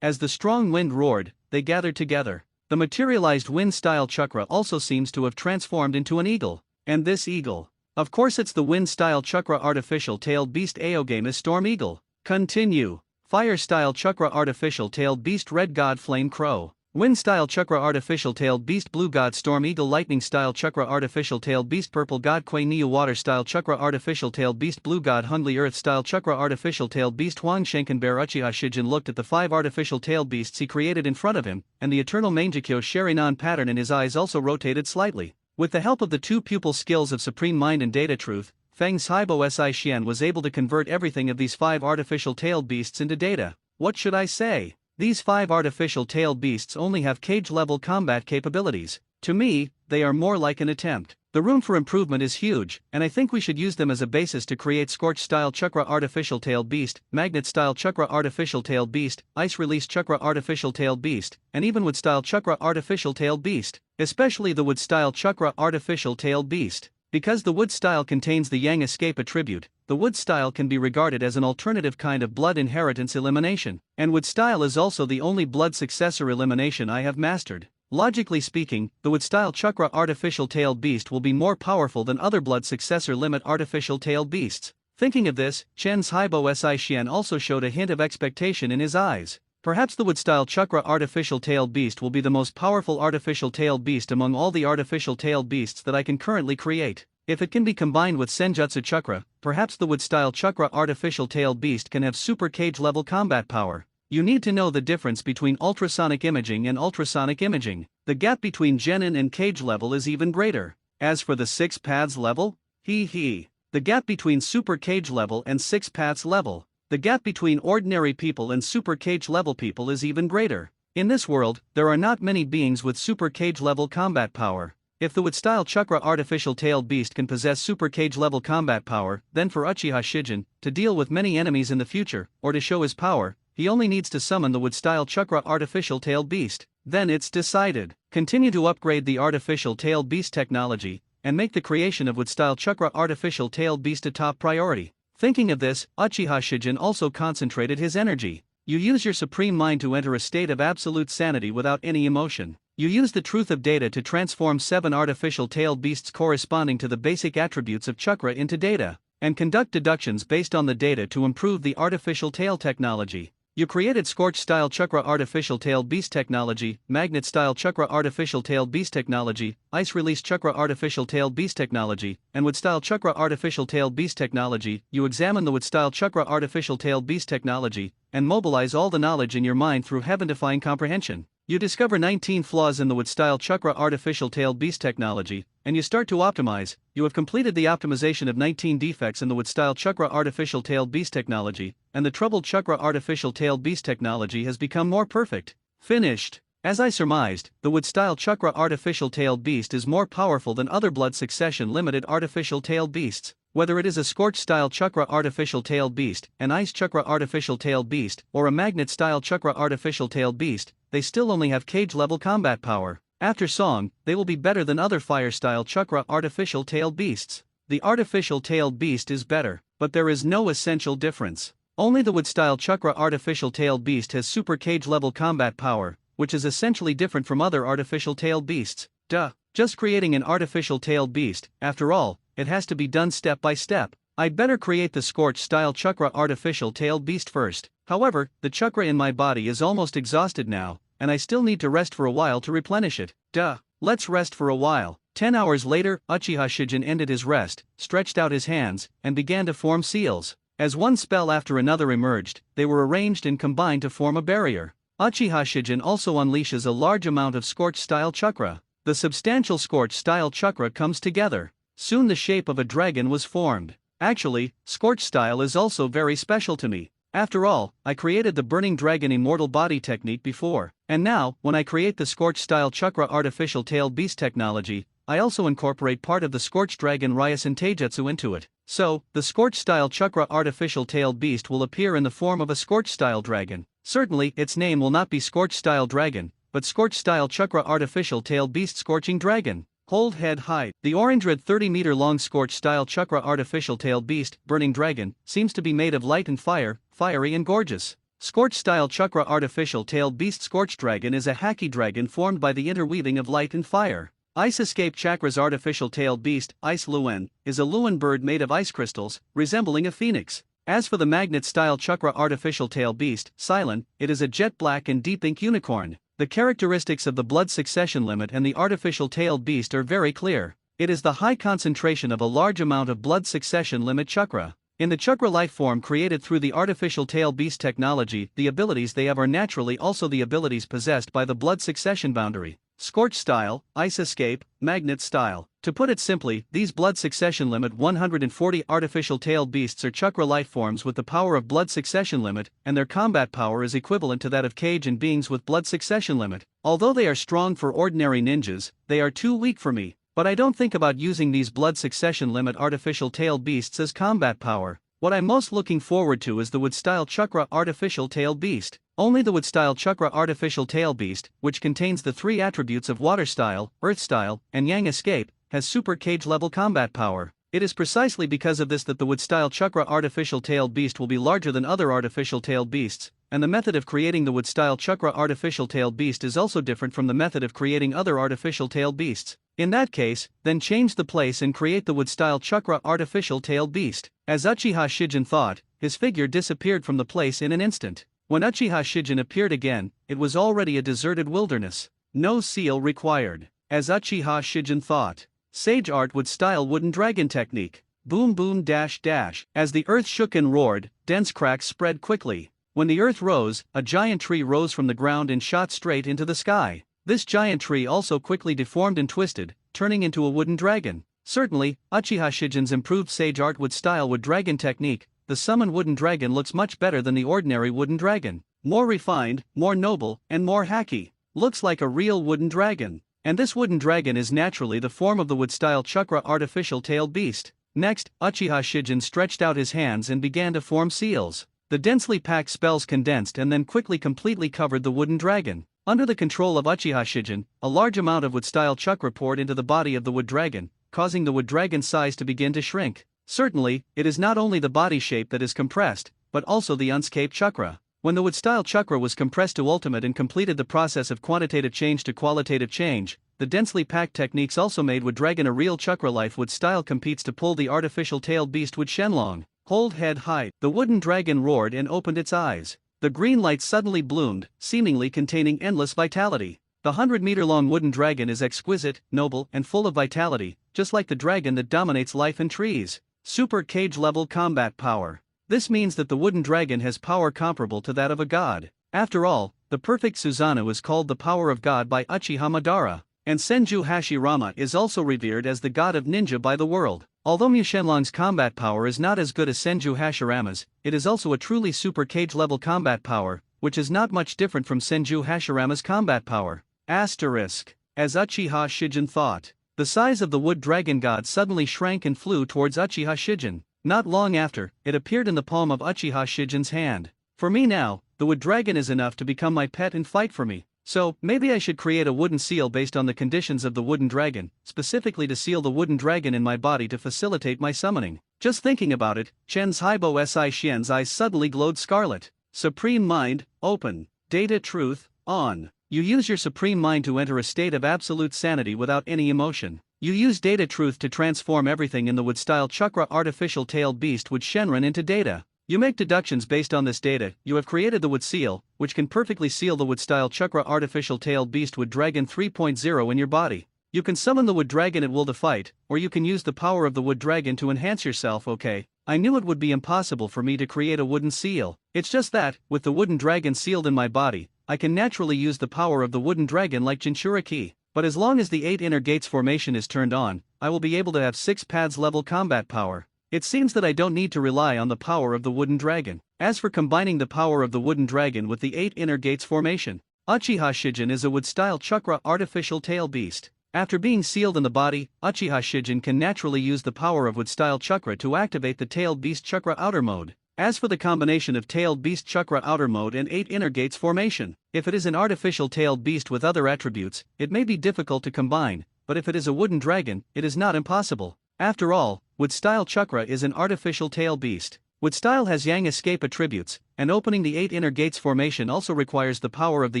As the strong wind roared, they gathered together. The materialized wind-style chakra also seems to have transformed into an eagle. And this eagle, of course it's the wind-style chakra artificial tail beast Aogamus Storm Eagle. Continue. Fire-style chakra artificial tail beast Red God Flame Crow. Wind-style chakra artificial tail beast Blue God Storm Eagle. Lightning-style chakra artificial tail beast Purple God Kuei Niu. Water-style chakra artificial tail beast Blue God Hundley. Earth-style chakra artificial tail beast Huang Shenken Bear. Uchiha Shijin looked at the 5 artificial tail beasts he created in front of him, and the eternal Mangekyo Sharinan pattern in his eyes also rotated slightly. With the help of the 2 pupil skills of Supreme Mind and Data Truth, Feng Saibo Si Xian was able to convert everything of these 5 artificial tail beasts into data. What should I say? These 5 artificial tail beasts only have cage-level combat capabilities. To me, they are more like an attempt. The room for improvement is huge, and I think we should use them as a basis to create Scorch-style chakra artificial tail beast, Magnet-style chakra artificial tail beast, Ice-release chakra artificial tail beast, and even Wood-style chakra artificial tail beast, especially the Wood-style chakra artificial tail beast. Because the wood style contains the Yang escape attribute, the wood style can be regarded as an alternative kind of blood inheritance elimination, and wood style is also the only blood successor elimination I have mastered. Logically speaking, the wood style chakra artificial tail beast will be more powerful than other blood successor limit artificial tail beasts. Thinking of this, Chen's Haibo Si Xian also showed a hint of expectation in his eyes. Perhaps the wood-style chakra artificial tail beast will be the most powerful artificial tail beast among all the artificial tail beasts that I can currently create. If it can be combined with Senjutsu chakra, perhaps the wood-style chakra artificial tail beast can have super cage-level combat power. You need to know the difference between ultrasonic imaging and ultrasonic imaging. The gap between genin and cage level is even greater. As for the 6 paths level, the gap between super cage level and 6 paths level, the gap between ordinary people and super cage level people is even greater. In this world, there are not many beings with super cage level combat power. If the wood-style chakra artificial tail beast can possess super cage level combat power, then for Uchiha Shijin to deal with many enemies in the future, or to show his power, he only needs to summon the wood-style chakra artificial tail beast. Then it's decided. Continue to upgrade the artificial tail beast technology, and make the creation of wood-style chakra artificial tail beast a top priority. Thinking of this, Uchiha Shijin also concentrated his energy. You use your supreme mind to enter a state of absolute sanity without any emotion. You use the truth of data to transform 7 artificial tail beasts corresponding to the basic attributes of chakra into data, and conduct deductions based on the data to improve the artificial tail technology. You created Scorch-style chakra artificial tail beast technology, Magnet-style chakra artificial tail beast technology, Ice-release chakra artificial tail beast technology, and Wood-style chakra artificial tail beast technology. You examine the Wood-style chakra artificial tail beast technology, and mobilize all the knowledge in your mind through heaven-defying comprehension. You discover 19 flaws in the wood-style chakra artificial tail beast technology, and you start to optimize. You have completed the optimization of 19 defects in the wood-style chakra artificial tail beast technology, and the troubled chakra artificial tail beast technology has become more perfect. Finished. As I surmised, the wood-style chakra artificial tail beast is more powerful than other blood succession limited artificial tail beasts. Whether it is a Scorch-style chakra artificial tail beast, an Ice chakra artificial tail beast, or a Magnet-style chakra artificial tail beast, they still only have cage-level combat power. After song, they will be better than other Fire-style chakra artificial tail beasts. The artificial tail beast is better, but there is no essential difference. Only the wood-style chakra artificial tail beast has super cage-level combat power, which is essentially different from other artificial tail beasts. Duh. Just creating an artificial tail beast, after all, it has to be done step by step. I'd better create the Scorch-style chakra artificial tail beast first. However, the chakra in my body is almost exhausted now, and I still need to rest for a while to replenish it. Duh. Let's rest for a while. 10 hours later, Uchiha Shijin ended his rest, stretched out his hands, and began to form seals. As one spell after another emerged, they were arranged and combined to form a barrier. Uchiha Shijin also unleashes a large amount of Scorch-style chakra. The substantial Scorch-style chakra comes together. Soon the shape of a dragon was formed. Actually, Scorch-style is also very special to me. After all, I created the Burning Dragon Immortal Body technique before, and now, when I create the Scorch-style chakra artificial tail beast technology, I also incorporate part of the Scorch Dragon Ryasen Taijutsu into it. So, the Scorch-style chakra artificial tail beast will appear in the form of a Scorch-style dragon. Certainly, its name will not be Scorch-style dragon, but Scorch-style chakra artificial tail beast Scorching Dragon. Hold head height. The orange red 30-meter long Scorch-style chakra artificial tail beast, Burning Dragon, seems to be made of light and fire, fiery and gorgeous. Scorch-style chakra artificial tail beast Scorch Dragon is a haki dragon formed by the interweaving of light and fire. Ice Escape Chakra's artificial tail beast, Ice Luen, is a Luen bird made of ice crystals, resembling a phoenix. As for the Magnet-style chakra artificial tail beast, Silent, it is a jet black and deep ink unicorn. The characteristics of the blood succession limit and the artificial tail beast are very clear. It is the high concentration of a large amount of blood succession limit chakra. In the chakra life form created through the artificial tail beast technology, the abilities they have are naturally also the abilities possessed by the blood succession boundary. Scorch style, Ice Escape, Magnet style. To put it simply, these blood succession limit 140 artificial tail beasts are chakra life forms with the power of blood succession limit, and their combat power is equivalent to that of cage and beings with blood succession limit. Although they are strong for ordinary ninjas, they are too weak for me. But I don't think about using these blood succession limit artificial tail beasts as combat power. What I'm most looking forward to is the wood-style chakra artificial tail beast. Only the wood-style chakra artificial tail beast, which contains the 3 attributes of water style, earth style, and yang escape, has super cage level combat power. It is precisely because of this that the wood-style chakra artificial tail beast will be larger than other artificial tail beasts, and the method of creating the wood-style chakra artificial tail beast is also different from the method of creating other artificial tail beasts. In that case, then change the place and create the wood-style chakra artificial tail beast. As Uchiha Shijin thought, his figure disappeared from the place in an instant. When Uchiha Shijin appeared again, it was already a deserted wilderness. No seal required. As Uchiha Shijin thought. Sage art wood-style wooden dragon technique. Boom boom dash dash. As the earth shook and roared, dense cracks spread quickly. When the earth rose, a giant tree rose from the ground and shot straight into the sky. This giant tree also quickly deformed and twisted, turning into a wooden dragon. Certainly, Uchiha Shijin's improved sage art wood-style wood dragon technique, the summoned wooden dragon looks much better than the ordinary wooden dragon. More refined, more noble, and more hacky. Looks like a real wooden dragon. And this wooden dragon is naturally the form of the wood-style chakra artificial tail beast. Next, Uchiha Shijin stretched out his hands and began to form seals. The densely packed spells condensed and then quickly completely covered the wooden dragon. Under the control of Uchiha Shijin, a large amount of wood-style chakra poured into the body of the wood dragon, causing the wood dragon's size to begin to shrink. Certainly, it is not only the body shape that is compressed, but also the unscaped chakra. When the wood-style chakra was compressed to ultimate and completed the process of quantitative change to qualitative change, the densely packed techniques also made wood dragon a real chakra. Life wood style competes to pull the artificial tailed beast wood Shenlong. Hold head high. The wooden dragon roared and opened its eyes. The green light suddenly bloomed, seemingly containing endless vitality. The 100-meter-long wooden dragon is exquisite, noble, and full of vitality, just like the dragon that dominates life in trees. Super cage-level combat power. This means that the wooden dragon has power comparable to that of a god. After all, the perfect Susanoo is called the power of God by Uchiha Madara, and Senju Hashirama is also revered as the god of ninja by the world. Although Mu Shenlong's combat power is not as good as Senju Hashirama's, it is also a truly super cage-level combat power, which is not much different from Senju Hashirama's combat power. Asterisk. As Uchiha Shijin thought, the size of the wood dragon god suddenly shrank and flew towards Uchiha Shijin. Not long after, it appeared in the palm of Uchiha Shijin's hand. For me now, the wood dragon is enough to become my pet and fight for me. So, maybe I should create a wooden seal based on the conditions of the wooden dragon, specifically to seal the wooden dragon in my body to facilitate my summoning. Just thinking about it, Chen's Haibo Si Xian's eyes suddenly glowed scarlet. Supreme Mind, open. Data Truth, on. You use your Supreme Mind to enter a state of absolute sanity without any emotion. You use Data Truth to transform everything in the wood-style chakra artificial tailed beast wood Shenron into data. You make deductions based on this data. You have created the wood seal, which can perfectly seal the wood-style chakra artificial tailed beast wood dragon 3.0 in your body. You can summon the wood dragon at will to fight, or you can use the power of the wood dragon to enhance yourself. Okay, I knew it would be impossible for me to create a wooden seal. It's just that, with the wooden dragon sealed in my body, I can naturally use the power of the wooden dragon like Jinchuriki. But as long as the 8 inner gates formation is turned on, I will be able to have 6 paths level combat power. It seems that I don't need to rely on the power of the wooden dragon. As for combining the power of the wooden dragon with the 8 inner gates formation, Uchiha Shijin is a wood-style chakra artificial tail beast. After being sealed in the body, Uchiha Shijin can naturally use the power of wood-style chakra to activate the tailed beast chakra outer mode. As for the combination of tailed beast chakra outer mode and 8 inner gates formation, if it is an artificial tailed beast with other attributes, it may be difficult to combine, but if it is a wooden dragon, it is not impossible. After all, wood-style chakra is an artificial tail beast. Wood-style has yang escape attributes, and opening the 8 inner gates formation also requires the power of the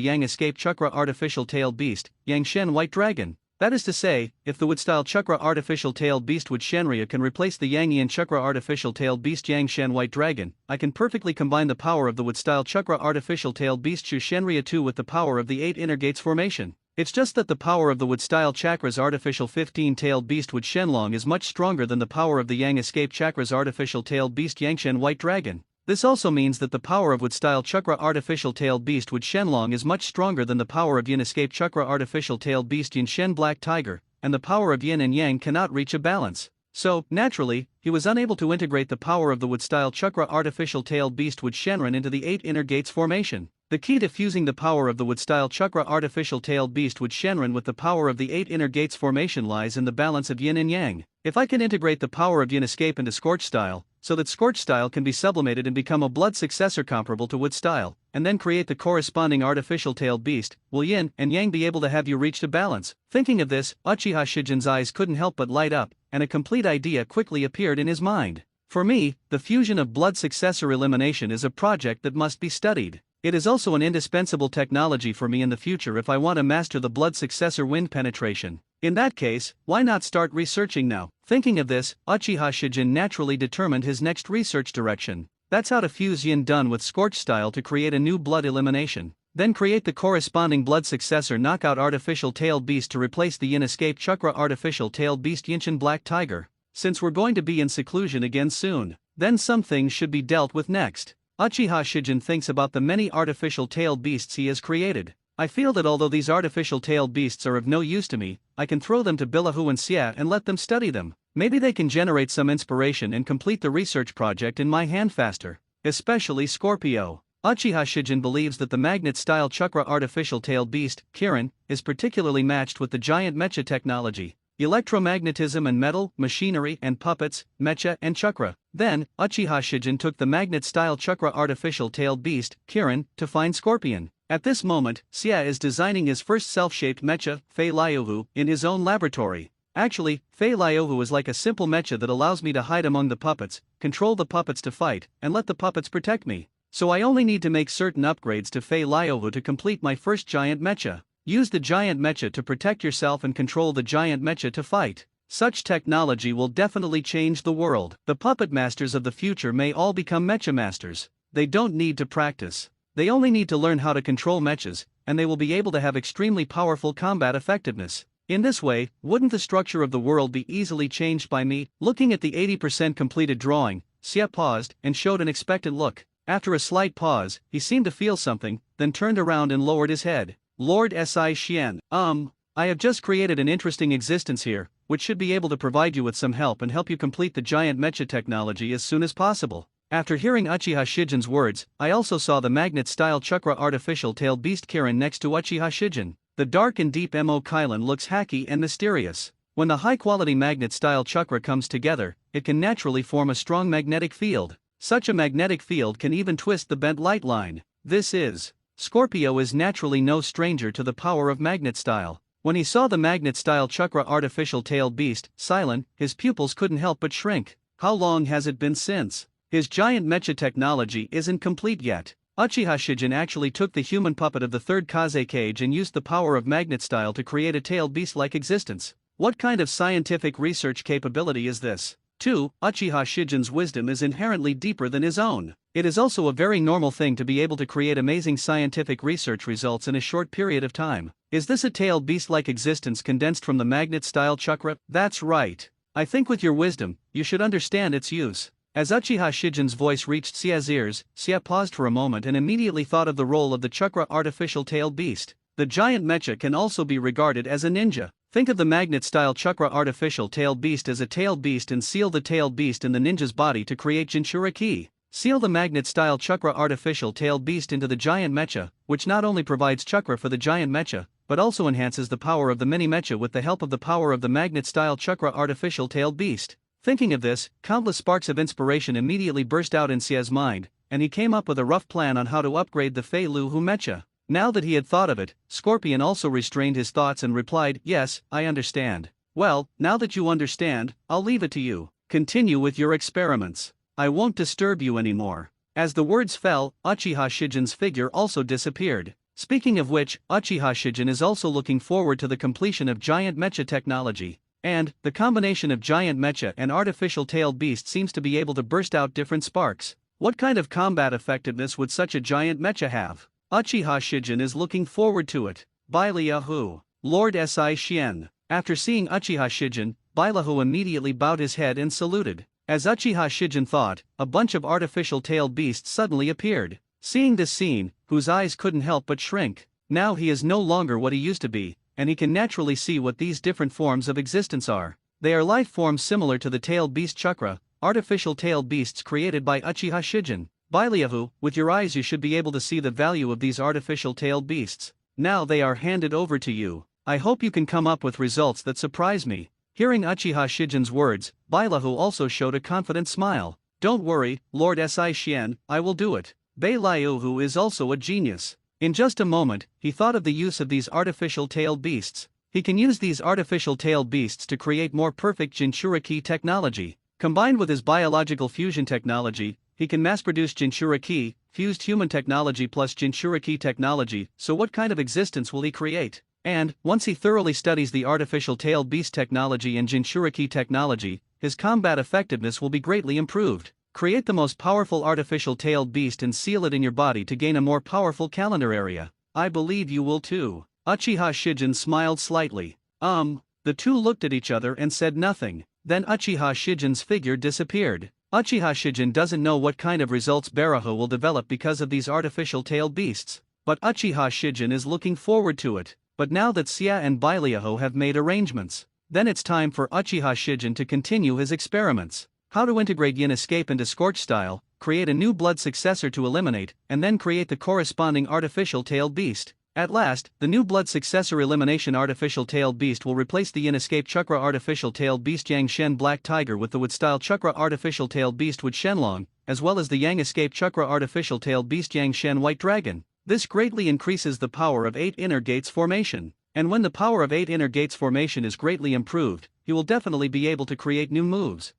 yang escape chakra artificial tailed beast, Yang Shen White Dragon. That is to say, if the wood-style chakra artificial tailed beast wood Shenryu can replace the Yangian chakra artificial tailed beast Yang Shen White Dragon, I can perfectly combine the power of the wood-style chakra artificial tailed beast Shu Shenryu 2 with the power of the 8 inner gates formation. It's just that the power of the wood-style chakra's artificial 15-tailed beast wood Shenlong is much stronger than the power of the Yang escape chakra's artificial tailed beast Yang Shen White Dragon. This also means that the power of wood-style chakra artificial tailed beast wood Shenlong is much stronger than the power of Yin escape chakra artificial tailed beast Yin Shen Black Tiger, and the power of Yin and Yang cannot reach a balance. So, naturally, he was unable to integrate the power of the wood-style chakra artificial tailed beast wood Shenron into the 8 inner gates formation. The key to fusing the power of the wood-style chakra artificial tailed beast wood Shenron with the power of the 8 inner gates formation lies in the balance of Yin and Yang. If I can integrate the power of Yin escape into Scorch style, so that Scorch style can be sublimated and become a blood successor comparable to wood style, and then create the corresponding artificial tailed beast, will Yin and Yang be able to have you reached a balance? Thinking of this, Uchiha Shijin's eyes couldn't help but light up, and a complete idea quickly appeared in his mind. For me, the fusion of blood successor elimination is a project that must be studied. It is also an indispensable technology for me in the future if I want to master the blood successor wind penetration. In that case, why not start researching now? Thinking of this, Uchiha Shijin naturally determined his next research direction. That's how to fuse Yin done with Scorch style to create a new blood elimination. Then create the corresponding blood successor knockout artificial tailed beast to replace the Yin escape chakra artificial tailed beast Yinshin Black Tiger. Since we're going to be in seclusion again soon, then some things should be dealt with next. Uchiha Shijin thinks about the many artificial tailed beasts he has created. I feel that although these artificial tailed beasts are of no use to me, I can throw them to Billahu and Xia and let them study them. Maybe they can generate some inspiration and complete the research project in my hand faster. Especially Scorpio. Uchiha Shijin believes that the magnet-style chakra artificial tailed beast, Kirin, is particularly matched with the giant mecha technology. electromagnetism and metal, machinery and puppets, mecha and chakra. Then, Uchiha Shijin took the magnet-style chakra artificial tailed beast, Kirin, to find Scorpion. At this moment, Xia is designing his first self-shaped mecha, Fei Liuhu, in his own laboratory. Actually, Fei Liuhu is like a simple mecha that allows me to hide among the puppets, control the puppets to fight, and let the puppets protect me. So I only need to make certain upgrades to Fei Liuhu to complete my first giant mecha. Use the giant mecha to protect yourself and control the giant mecha to fight. Such technology will definitely change the world. The puppet masters of the future may all become mecha masters. They don't need to practice. They only need to learn how to control mechas, and they will be able to have extremely powerful combat effectiveness. In this way, wouldn't the structure of the world be easily changed by me? Looking at the 80% completed drawing, Xia paused and showed an expectant look. After a slight pause, he seemed to feel something, then turned around and lowered his head. Lord Si Xian, I have just created an interesting existence here, which should be able to provide you with some help and help you complete the giant mecha technology as soon as possible. After hearing Uchiha Shijin's words, I also saw the magnet-style chakra artificial tailed beast Kirin next to Uchiha Shijin. The dark and deep Mo Kylan looks hacky and mysterious. When the high-quality magnet-style chakra comes together, it can naturally form a strong magnetic field. Such a magnetic field can even twist the bent light line. Scorpio is naturally no stranger to the power of magnet-style. When he saw the magnet-style chakra artificial tailed beast, silent, his pupils couldn't help but shrink. How long has it been since? His giant mecha technology isn't complete yet. Uchiha Shijin actually took the human puppet of the third Kaze cage and used the power of magnet style to create a tailed beast-like existence. What kind of scientific research capability is this? 2. Uchiha Shijin's wisdom is inherently deeper than his own. It is also a very normal thing to be able to create amazing scientific research results in a short period of time. Is this a tailed beast-like existence condensed from the magnet-style chakra? That's right. I think with your wisdom, you should understand its use. As Uchiha Shijin's voice reached Xia's ears, Xia paused for a moment and immediately thought of the role of the chakra artificial tailed beast. The giant mecha can also be regarded as a ninja. Think of the magnet-style chakra artificial tailed beast as a tailed beast and seal the tailed beast in the ninja's body to create Jinchura Ki. Seal the magnet-style chakra artificial tailed beast into the giant mecha, which not only provides chakra for the giant mecha, but also enhances the power of the mini mecha with the help of the power of the magnet-style chakra artificial tailed beast. Thinking of this, countless sparks of inspiration immediately burst out in Xia's mind, and he came up with a rough plan on how to upgrade the Fei Luhu mecha. Now that he had thought of it, Scorpion also restrained his thoughts and replied, "Yes, I understand." "Well, now that you understand, I'll leave it to you. Continue with your experiments. I won't disturb you anymore." As the words fell, Uchiha Shijin's figure also disappeared. Speaking of which, Uchiha Shijin is also looking forward to the completion of giant mecha technology. And, the combination of giant mecha and artificial tailed beast seems to be able to burst out different sparks. What kind of combat effectiveness would such a giant mecha have? Uchiha Shijin is looking forward to it. Bailahu, Lord Si Xian. After seeing Uchiha Shijin, Bailahu immediately bowed his head and saluted. As Uchiha Shijin thought, a bunch of artificial tailed beasts suddenly appeared. Seeing this scene, whose eyes couldn't help but shrink. Now he is no longer what he used to be, and he can naturally see what these different forms of existence are. They are life forms similar to the tailed beast chakra, artificial tailed beasts created by Uchiha Shijin. Bailahu, with your eyes you should be able to see the value of these artificial tailed beasts. Now they are handed over to you. I hope you can come up with results that surprise me. Hearing Uchiha Shijin's words, Bailahu also showed a confident smile. Don't worry, Lord Si Xian, I will do it. Bailahu is also a genius. In just a moment, he thought of the use of these artificial tailed beasts. He can use these artificial tailed beasts to create more perfect Jinchura Ki technology. Combined with his biological fusion technology, he can mass-produce Jinchura Ki, fused human technology plus Jinchura Ki technology, so what kind of existence will he create? And, once he thoroughly studies the artificial tailed beast technology and Jinchura Ki technology, his combat effectiveness will be greatly improved. Create the most powerful artificial tailed beast and seal it in your body to gain a more powerful calendar area. I believe you will too. Uchiha Shijin smiled slightly. The two looked at each other and said nothing. Then Uchiha Shijin's figure disappeared. Uchiha Shijin doesn't know what kind of results Baraho will develop because of these artificial tailed beasts, but Uchiha Shijin is looking forward to it. But now that Xia and Bailahu have made arrangements, then it's time for Uchiha Shijin to continue his experiments. How to integrate Yin Escape into Scorch style, create a new blood successor to eliminate, and then create the corresponding artificial tailed beast. At last, the new blood successor elimination artificial tailed beast will replace the Yin escape chakra artificial tailed beast Yang Shen Black Tiger with the Wood style chakra artificial tailed beast Wood Shenlong, as well as the Yang escape chakra artificial tailed beast Yang Shen White Dragon. This greatly increases the power of 8 inner gates formation. And when the power of 8 inner gates formation is greatly improved, he will definitely be able to create new moves.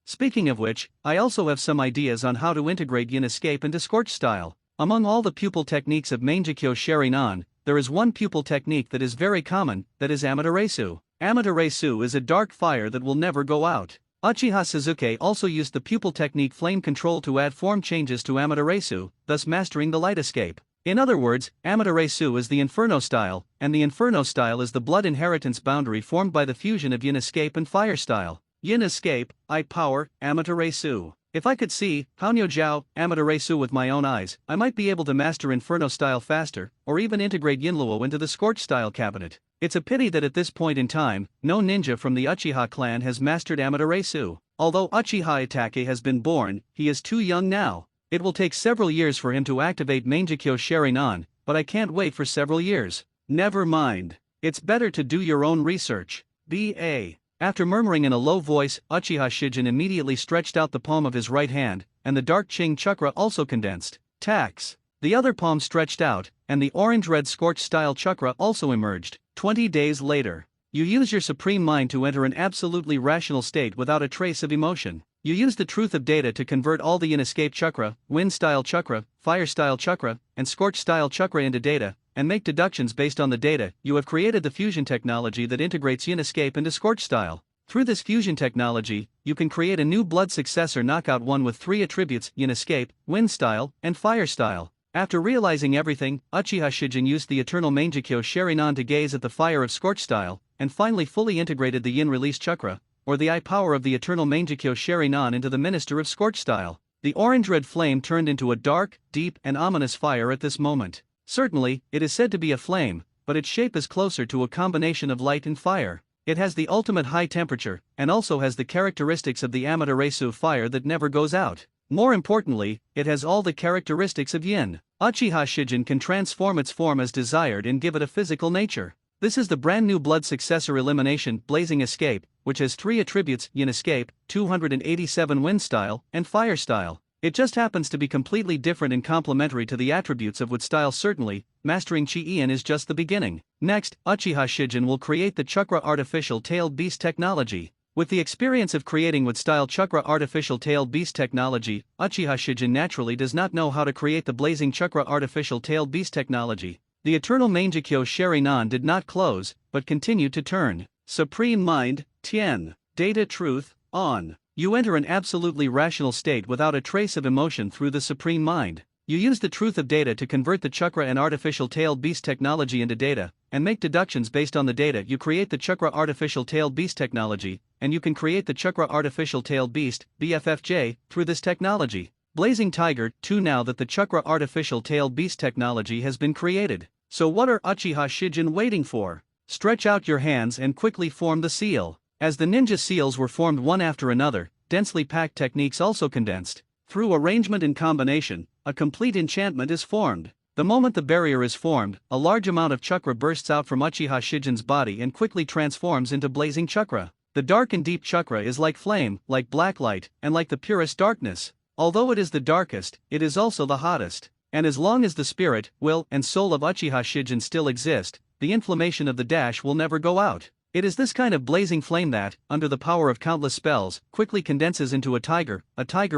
Speaking of which, I also have some ideas on how to integrate Yin escape into Scorch style. Among all the pupil techniques of Meingekyo Sherinan, there is one pupil technique that is very common, that is Amaterasu. Amaterasu is a dark fire that will never go out. Uchiha Suzuki also used the pupil technique Flame Control to add form changes to Amaterasu, thus mastering the light escape. In other words, Amaterasu is the Inferno style, and the Inferno style is the blood inheritance boundary formed by the fusion of Yin escape and fire style. Yin escape, I power, Amaterasu. If I could see Hanyo Jiao Amaterasu with my own eyes, I might be able to master Inferno style faster, or even integrate Yinluo into the Scorch style cabinet. It's a pity that at this point in time, no ninja from the Uchiha clan has mastered Amaterasu. Although Uchiha Itachi has been born, he is too young now. It will take several years for him to activate Meingekyo Sherinan, but I can't wait for several years. Never mind. It's better to do your own research. B.A. After murmuring in a low voice, Uchiha Shijin immediately stretched out the palm of his right hand, and the dark Qing chakra also condensed. Tax. The other palm stretched out, and the orange-red Scorch-style chakra also emerged. 20 days later. You use your supreme mind to enter an absolutely rational state without a trace of emotion. You use the truth of data to convert all the Yin escape chakra, Wind-style chakra, Fire-style chakra, and Scorch-style chakra into data, and make deductions based on the data. You have created the fusion technology that integrates Yin escape into Scorch style. Through this fusion technology, you can create a new blood successor knockout one with 3 attributes: Yin escape, Wind style, and Fire style. After realizing everything, Uchiha Shijin used the eternal Meingekyo Sherinan to gaze at the fire of Scorch style, and finally fully integrated the Yin release chakra, or the I power of the eternal Meingekyo Sherinan into the minister of Scorch style. The orange-red flame turned into a dark, deep, and ominous fire at this moment. Certainly, it is said to be a flame, but its shape is closer to a combination of light and fire. It has the ultimate high temperature, and also has the characteristics of the Amaterasu fire that never goes out. More importantly, it has all the characteristics of Yin. Uchiha Shijin can transform its form as desired and give it a physical nature. This is the brand new blood successor elimination Blazing Escape, which has 3 attributes: Yin escape, 287 Wind style, and Fire style. It just happens to be completely different and complementary to the attributes of Wood style. Certainly, mastering Chi-Yin is just the beginning. Next, Uchiha Shijin will create the Chakra Artificial Tailed Beast technology. With the experience of creating Wood style Chakra Artificial Tailed Beast technology, Uchiha Shijin naturally does not know how to create the Blazing Chakra Artificial Tailed Beast technology. The eternal Meingekyo Sherinan did not close, but continued to turn. Supreme Mind, Tian, Data Truth, On. You enter an absolutely rational state without a trace of emotion through the Supreme Mind. You use the truth of data to convert the Chakra and Artificial Tailed Beast technology into data, and make deductions based on the data. You create the Chakra Artificial Tailed Beast technology, and you can create the Chakra Artificial Tailed Beast, BFFJ, through this technology. Blazing Tiger, 2. Now that the Chakra Artificial Tailed Beast technology has been created. So what are Uchiha Shijin waiting for? Stretch out your hands and quickly form the seal. As the ninja seals were formed one after another, densely packed techniques also condensed. Through arrangement and combination, a complete enchantment is formed. The moment the barrier is formed, a large amount of chakra bursts out from Uchiha Shijin's body and quickly transforms into blazing chakra. The dark and deep chakra is like flame, like black light, and like the purest darkness. Although it is the darkest, it is also the hottest. And as long as the spirit, will, and soul of Uchiha Shijin still exist, the inflammation of the dash will never go out. It is this kind of blazing flame that, under the power of countless spells, quickly condenses into a tiger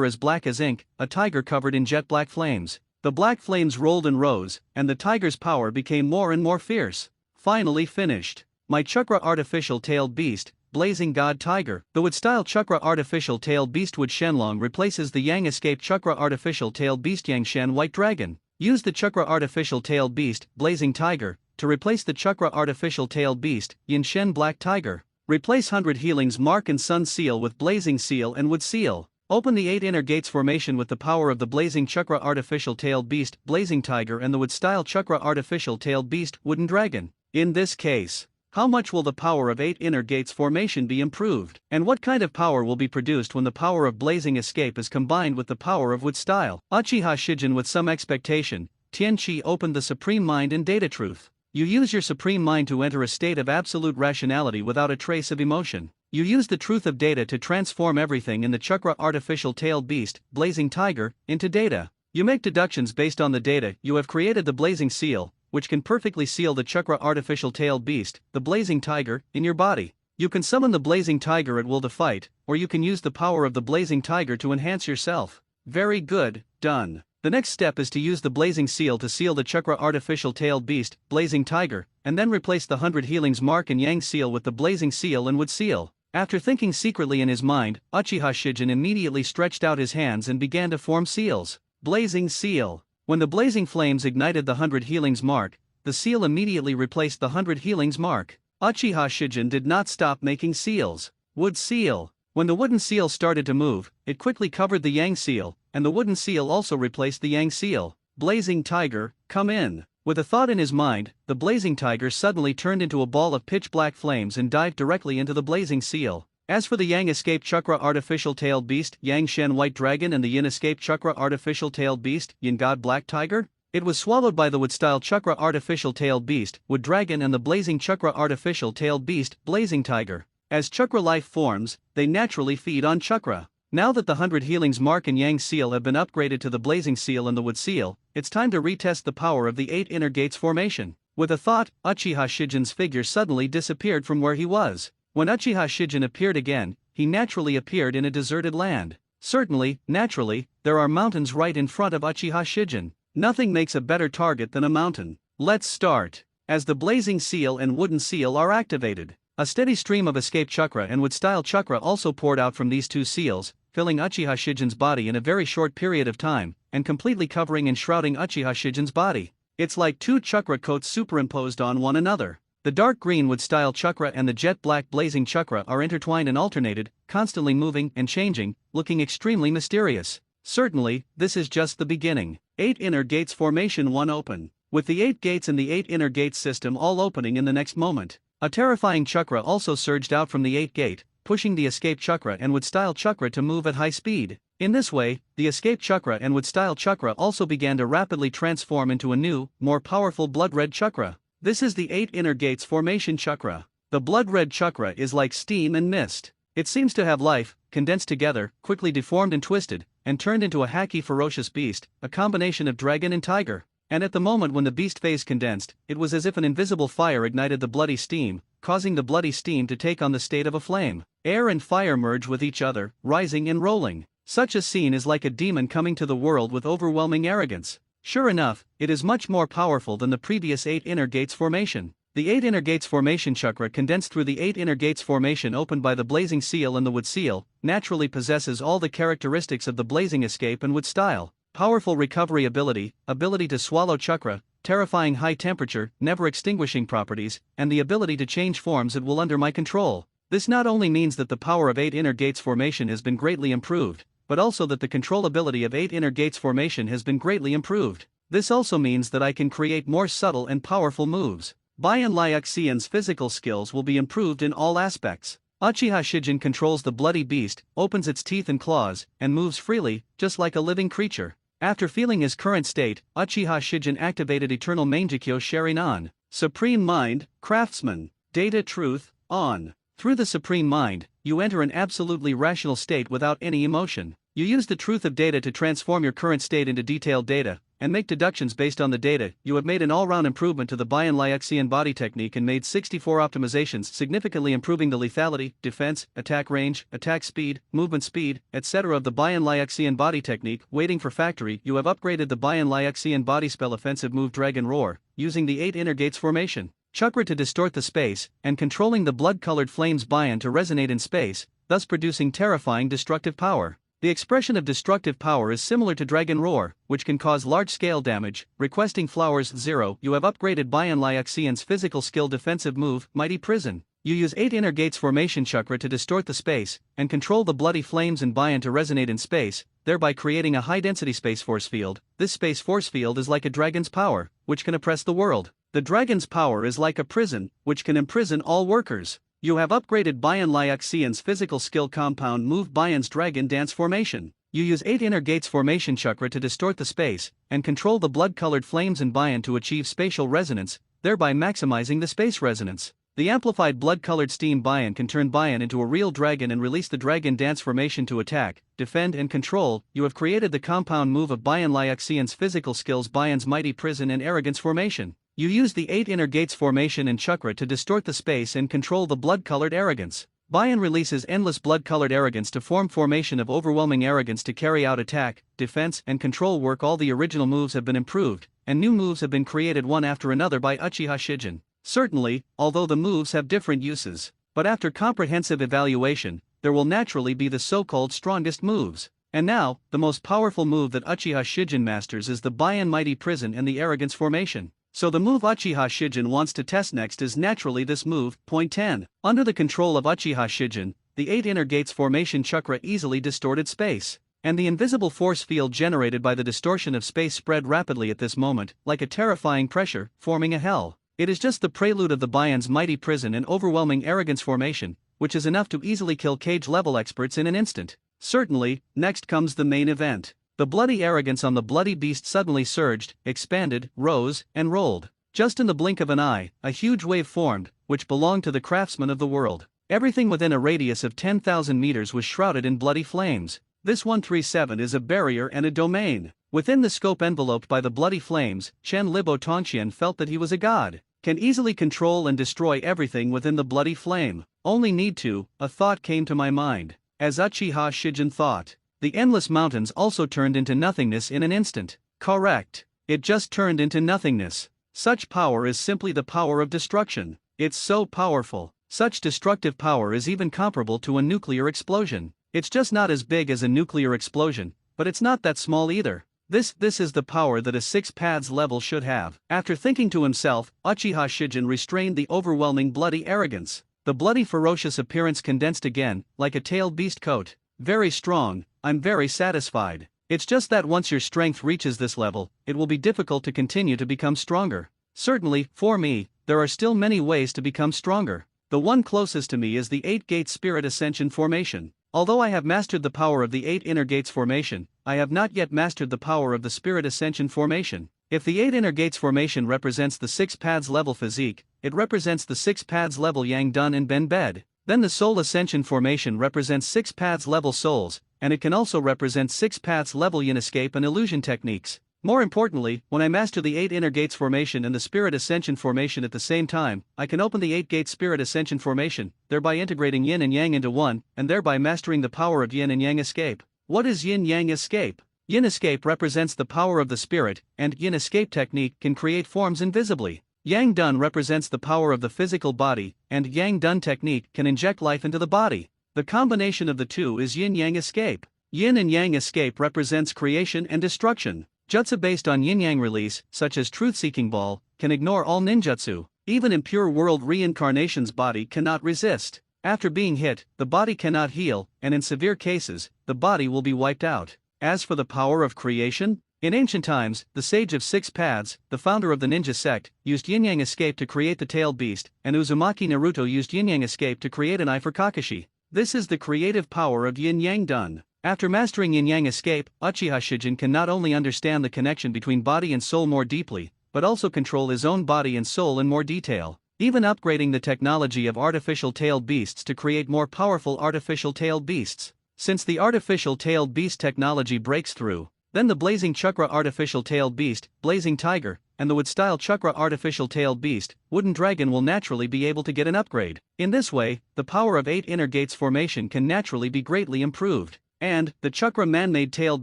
as black as ink, a tiger covered in jet black flames. The black flames rolled and rose, and the tiger's power became more and more fierce. Finally finished. My Chakra Artificial Tailed Beast, Blazing God Tiger. The Wood style Chakra Artificial Tailed Beast Wood Shenlong replaces the Yang escape Chakra Artificial Tailed Beast Yang Shen White Dragon. Use the Chakra Artificial Tailed Beast, Blazing Tiger, to replace the Chakra Artificial Tailed Beast, Yin Shen Black Tiger. Replace 100 Healings Mark and Sun Seal with Blazing Seal and Wood Seal. Open the 8 inner gates formation with the power of the Blazing Chakra Artificial Tailed Beast, Blazing Tiger, and the Wood style Chakra Artificial Tailed Beast, Wooden Dragon. In this case, how much will the power of 8 inner gates formation be improved? And what kind of power will be produced when the power of Blazing Escape is combined with the power of Wood style? Uchiha Shijin, with some expectation, Tianqi opened the Supreme Mind in Data Truth. You use your Supreme Mind to enter a state of absolute rationality without a trace of emotion. You use the truth of data to transform everything in the chakra artificial tailed beast, blazing tiger, into data. You make deductions based on the data. You have created the blazing seal, which can perfectly seal the chakra artificial tailed beast, the blazing tiger, in your body. You can summon the blazing tiger at will to fight, or you can use the power of the blazing tiger to enhance yourself. Very good, done. The next step is to use the blazing seal to seal the chakra artificial tailed beast, blazing tiger, and then replace the 100 healings mark and yang seal with the blazing seal and wood seal. After thinking secretly in his mind, Uchiha Shijin immediately stretched out his hands and began to form seals. Blazing seal. When the blazing flames ignited the 100 healings mark, the seal immediately replaced the 100 healings mark. Uchiha Shijin did not stop making seals. Wood seal. When the wooden seal started to move, it quickly covered the yang seal, and the wooden seal also replaced the yang seal. Blazing tiger, come in. With a thought in his mind, the blazing tiger suddenly turned into a ball of pitch-black flames and dived directly into the blazing seal. As for the yang escaped chakra artificial tailed beast, Yang Shen white dragon, and the yin escaped chakra artificial tailed beast, Yin god black tiger, it was swallowed by the wood-style chakra artificial tailed beast, wood dragon, and the blazing chakra artificial tailed beast, blazing tiger. As chakra life forms, they naturally feed on chakra. Now that the 100 healings mark and yang seal have been upgraded to the blazing seal and the wood seal, it's time to retest the power of the 8 inner gates formation. With a thought, Uchiha Shijin's figure suddenly disappeared from where he was. When Uchiha Shijin appeared again, he naturally appeared in a deserted land. Certainly, naturally, there are mountains right in front of Uchiha Shijin. Nothing makes a better target than a mountain. Let's start. As the blazing seal and wooden seal are activated, a steady stream of escape chakra and wood-style chakra also poured out from these two seals, filling Uchiha Shijin's body in a very short period of time, and completely covering and shrouding Uchiha Shijin's body. It's like two chakra coats superimposed on one another. The dark green wood-style chakra and the jet black blazing chakra are intertwined and alternated, constantly moving and changing, looking extremely mysterious. Certainly, this is just the beginning. 8 inner gates formation 1 open. With the 8 gates and the 8 inner gates system all opening in the next moment, a terrifying chakra also surged out from the 8 gate, pushing the escape chakra and wood-style chakra to move at high speed. In this way, the escape chakra and wood-style chakra also began to rapidly transform into a new, more powerful blood-red chakra. This is the 8 inner gates formation chakra. The blood-red chakra is like steam and mist. It seems to have life, condensed together, quickly deformed and twisted, and turned into a hacky ferocious beast, a combination of dragon and tiger. And at the moment when the beast phase condensed, it was as if an invisible fire ignited the bloody steam, causing the bloody steam to take on the state of a flame. Air and fire merge with each other, rising and rolling. Such a scene is like a demon coming to the world with overwhelming arrogance. Sure enough, it is much more powerful than the previous 8 inner gates formation. The 8 inner gates formation chakra condensed through the 8 inner gates formation opened by the blazing seal and the wood seal, naturally possesses all the characteristics of the blazing escape and wood style. Powerful recovery ability, ability to swallow chakra, terrifying high temperature, never extinguishing properties, and the ability to change forms at will under my control. This not only means that the power of 8 inner gates formation has been greatly improved, but also that the controllability of 8 inner gates formation has been greatly improved. This also means that I can create more subtle and powerful moves. Bayan Liuxian's physical skills will be improved in all aspects. Uchiha Shijin controls the bloody beast, opens its teeth and claws, and moves freely, just like a living creature. After feeling his current state, Uchiha Shijin activated Eternal Mangekyo Sharinan. Supreme Mind, Craftsman, Data Truth, on. Through the Supreme Mind, you enter an absolutely rational state without any emotion. You use the truth of data to transform your current state into detailed data, and make deductions based on the data. You have made an all-round improvement to the Bayan Liuxian body technique and made 64 optimizations, significantly improving the lethality, defense, attack range, attack speed, movement speed, etc. of the Bayan Liuxian body technique. Waiting for factory, you have upgraded the Bayan Liuxian body spell offensive move Dragon Roar, using the 8 inner gates formation chakra to distort the space, and controlling the blood-colored flames Bayan to resonate in space, thus producing terrifying destructive power. The expression of destructive power is similar to Dragon Roar, which can cause large-scale damage. Requesting Flowers 0, you have upgraded Bayan Liuxian's physical skill defensive move, Mighty Prison. You use 8 inner gates formation chakra to distort the space, and control the bloody flames in Bayan to resonate in space, thereby creating a high-density space force field. This space force field is like a dragon's power, which can oppress the world. The dragon's power is like a prison, which can imprison all workers. You have upgraded Bayan Liuxian's physical skill compound move Bayan's Dragon Dance formation. You use 8 inner gates formation chakra to distort the space, and control the blood-colored flames in Bayan to achieve spatial resonance, thereby maximizing the space resonance. The amplified blood-colored steam Bayan can turn Bayan into a real dragon and release the dragon dance formation to attack, defend and control. You have created the compound move of Bayan Liuxian's physical skills, Bayan's mighty prison and arrogance formation. You use the 8 inner gates formation and chakra to distort the space and control the blood-colored arrogance. Bayan releases endless blood-colored arrogance to form formation of overwhelming arrogance to carry out attack, defense and control work. All the original moves have been improved, and new moves have been created one after another by Uchiha Shijin. Certainly, although the moves have different uses, but after comprehensive evaluation, there will naturally be the so-called strongest moves. And now, the most powerful move that Uchiha Shijin masters is the Bayan Mighty Prison and the Arrogance Formation. So the move Uchiha Shijin wants to test next is naturally this move. Point 10. Under the control of Uchiha Shijin, the 8 inner gates formation chakra easily distorted space, and the invisible force field generated by the distortion of space spread rapidly at this moment, like a terrifying pressure, forming a hell. It is just the prelude of the Bayan's mighty prison and overwhelming arrogance formation, which is enough to easily kill cage-level experts in an instant. Certainly, next comes the main event. The bloody arrogance on the bloody beast suddenly surged, expanded, rose, and rolled. Just in the blink of an eye, a huge wave formed, which belonged to the craftsman of the world. Everything within a radius of 10,000 meters was shrouded in bloody flames. This 137 is a barrier and a domain. Within the scope enveloped by the bloody flames, Chen Libo Tongxian felt that he was a god. Can easily control and destroy everything within the bloody flame. Only need to. A thought came to my mind. As Uchiha Shijin thought. The endless mountains also turned into nothingness in an instant. Correct. It just turned into nothingness. Such power is simply the power of destruction. It's so powerful. Such destructive power is even comparable to a nuclear explosion. It's just not as big as a nuclear explosion, but it's not that small either. This is the power that a 6 paths level should have. After thinking to himself, Uchiha Shijin restrained the overwhelming bloody arrogance. The bloody ferocious appearance condensed again, like a tailed beast coat. Very strong. I'm very satisfied. It's just that once your strength reaches this level, it will be difficult to continue to become stronger. Certainly, for me, there are still many ways to become stronger. The one closest to me is the 8-gate Spirit Ascension formation. Although I have mastered the power of the 8 inner gates formation, I have not yet mastered the power of the Spirit Ascension formation. If the 8 inner gates formation represents the 6 paths level physique, it represents the 6 paths level Yang Dun and Ben Bed. Then the Soul Ascension formation represents 6 paths level souls, and it can also represent 6 paths level yin escape and illusion techniques. More importantly, when I master the 8 inner gates formation and the Spirit Ascension formation at the same time, I can open the 8-gate Spirit Ascension formation, thereby integrating yin and yang into one, and thereby mastering the power of yin and yang escape. What is yin-yang escape? Yin escape represents the power of the spirit, and yin escape technique can create forms invisibly. Yang Dun represents the power of the physical body, and Yang Dun technique can inject life into the body. The combination of the two is yin-yang escape. Yin and yang escape represents creation and destruction. Jutsu based on yin-yang release, such as Truth-Seeking Ball, can ignore all ninjutsu. Even in pure world reincarnation's body cannot resist. After being hit, the body cannot heal, and in severe cases, the body will be wiped out. As for the power of creation, in ancient times, the Sage of 6 Paths, the founder of the ninja sect, used yin-yang escape to create the tailed beast, and Uzumaki Naruto used yin-yang escape to create an eye for Kakashi. This is the creative power of yin-yang done. After mastering yin-yang escape, Uchiha Shijin can not only understand the connection between body and soul more deeply, but also control his own body and soul in more detail, even upgrading the technology of artificial tailed beasts to create more powerful artificial tailed beasts. Since the artificial tailed beast technology breaks through, then the Blazing Chakra artificial tailed beast, Blazing Tiger, and the Wood-style Chakra artificial tailed beast, Wooden Dragon will naturally be able to get an upgrade. In this way, the power of 8 inner gates formation can naturally be greatly improved. And, the Chakra man-made tailed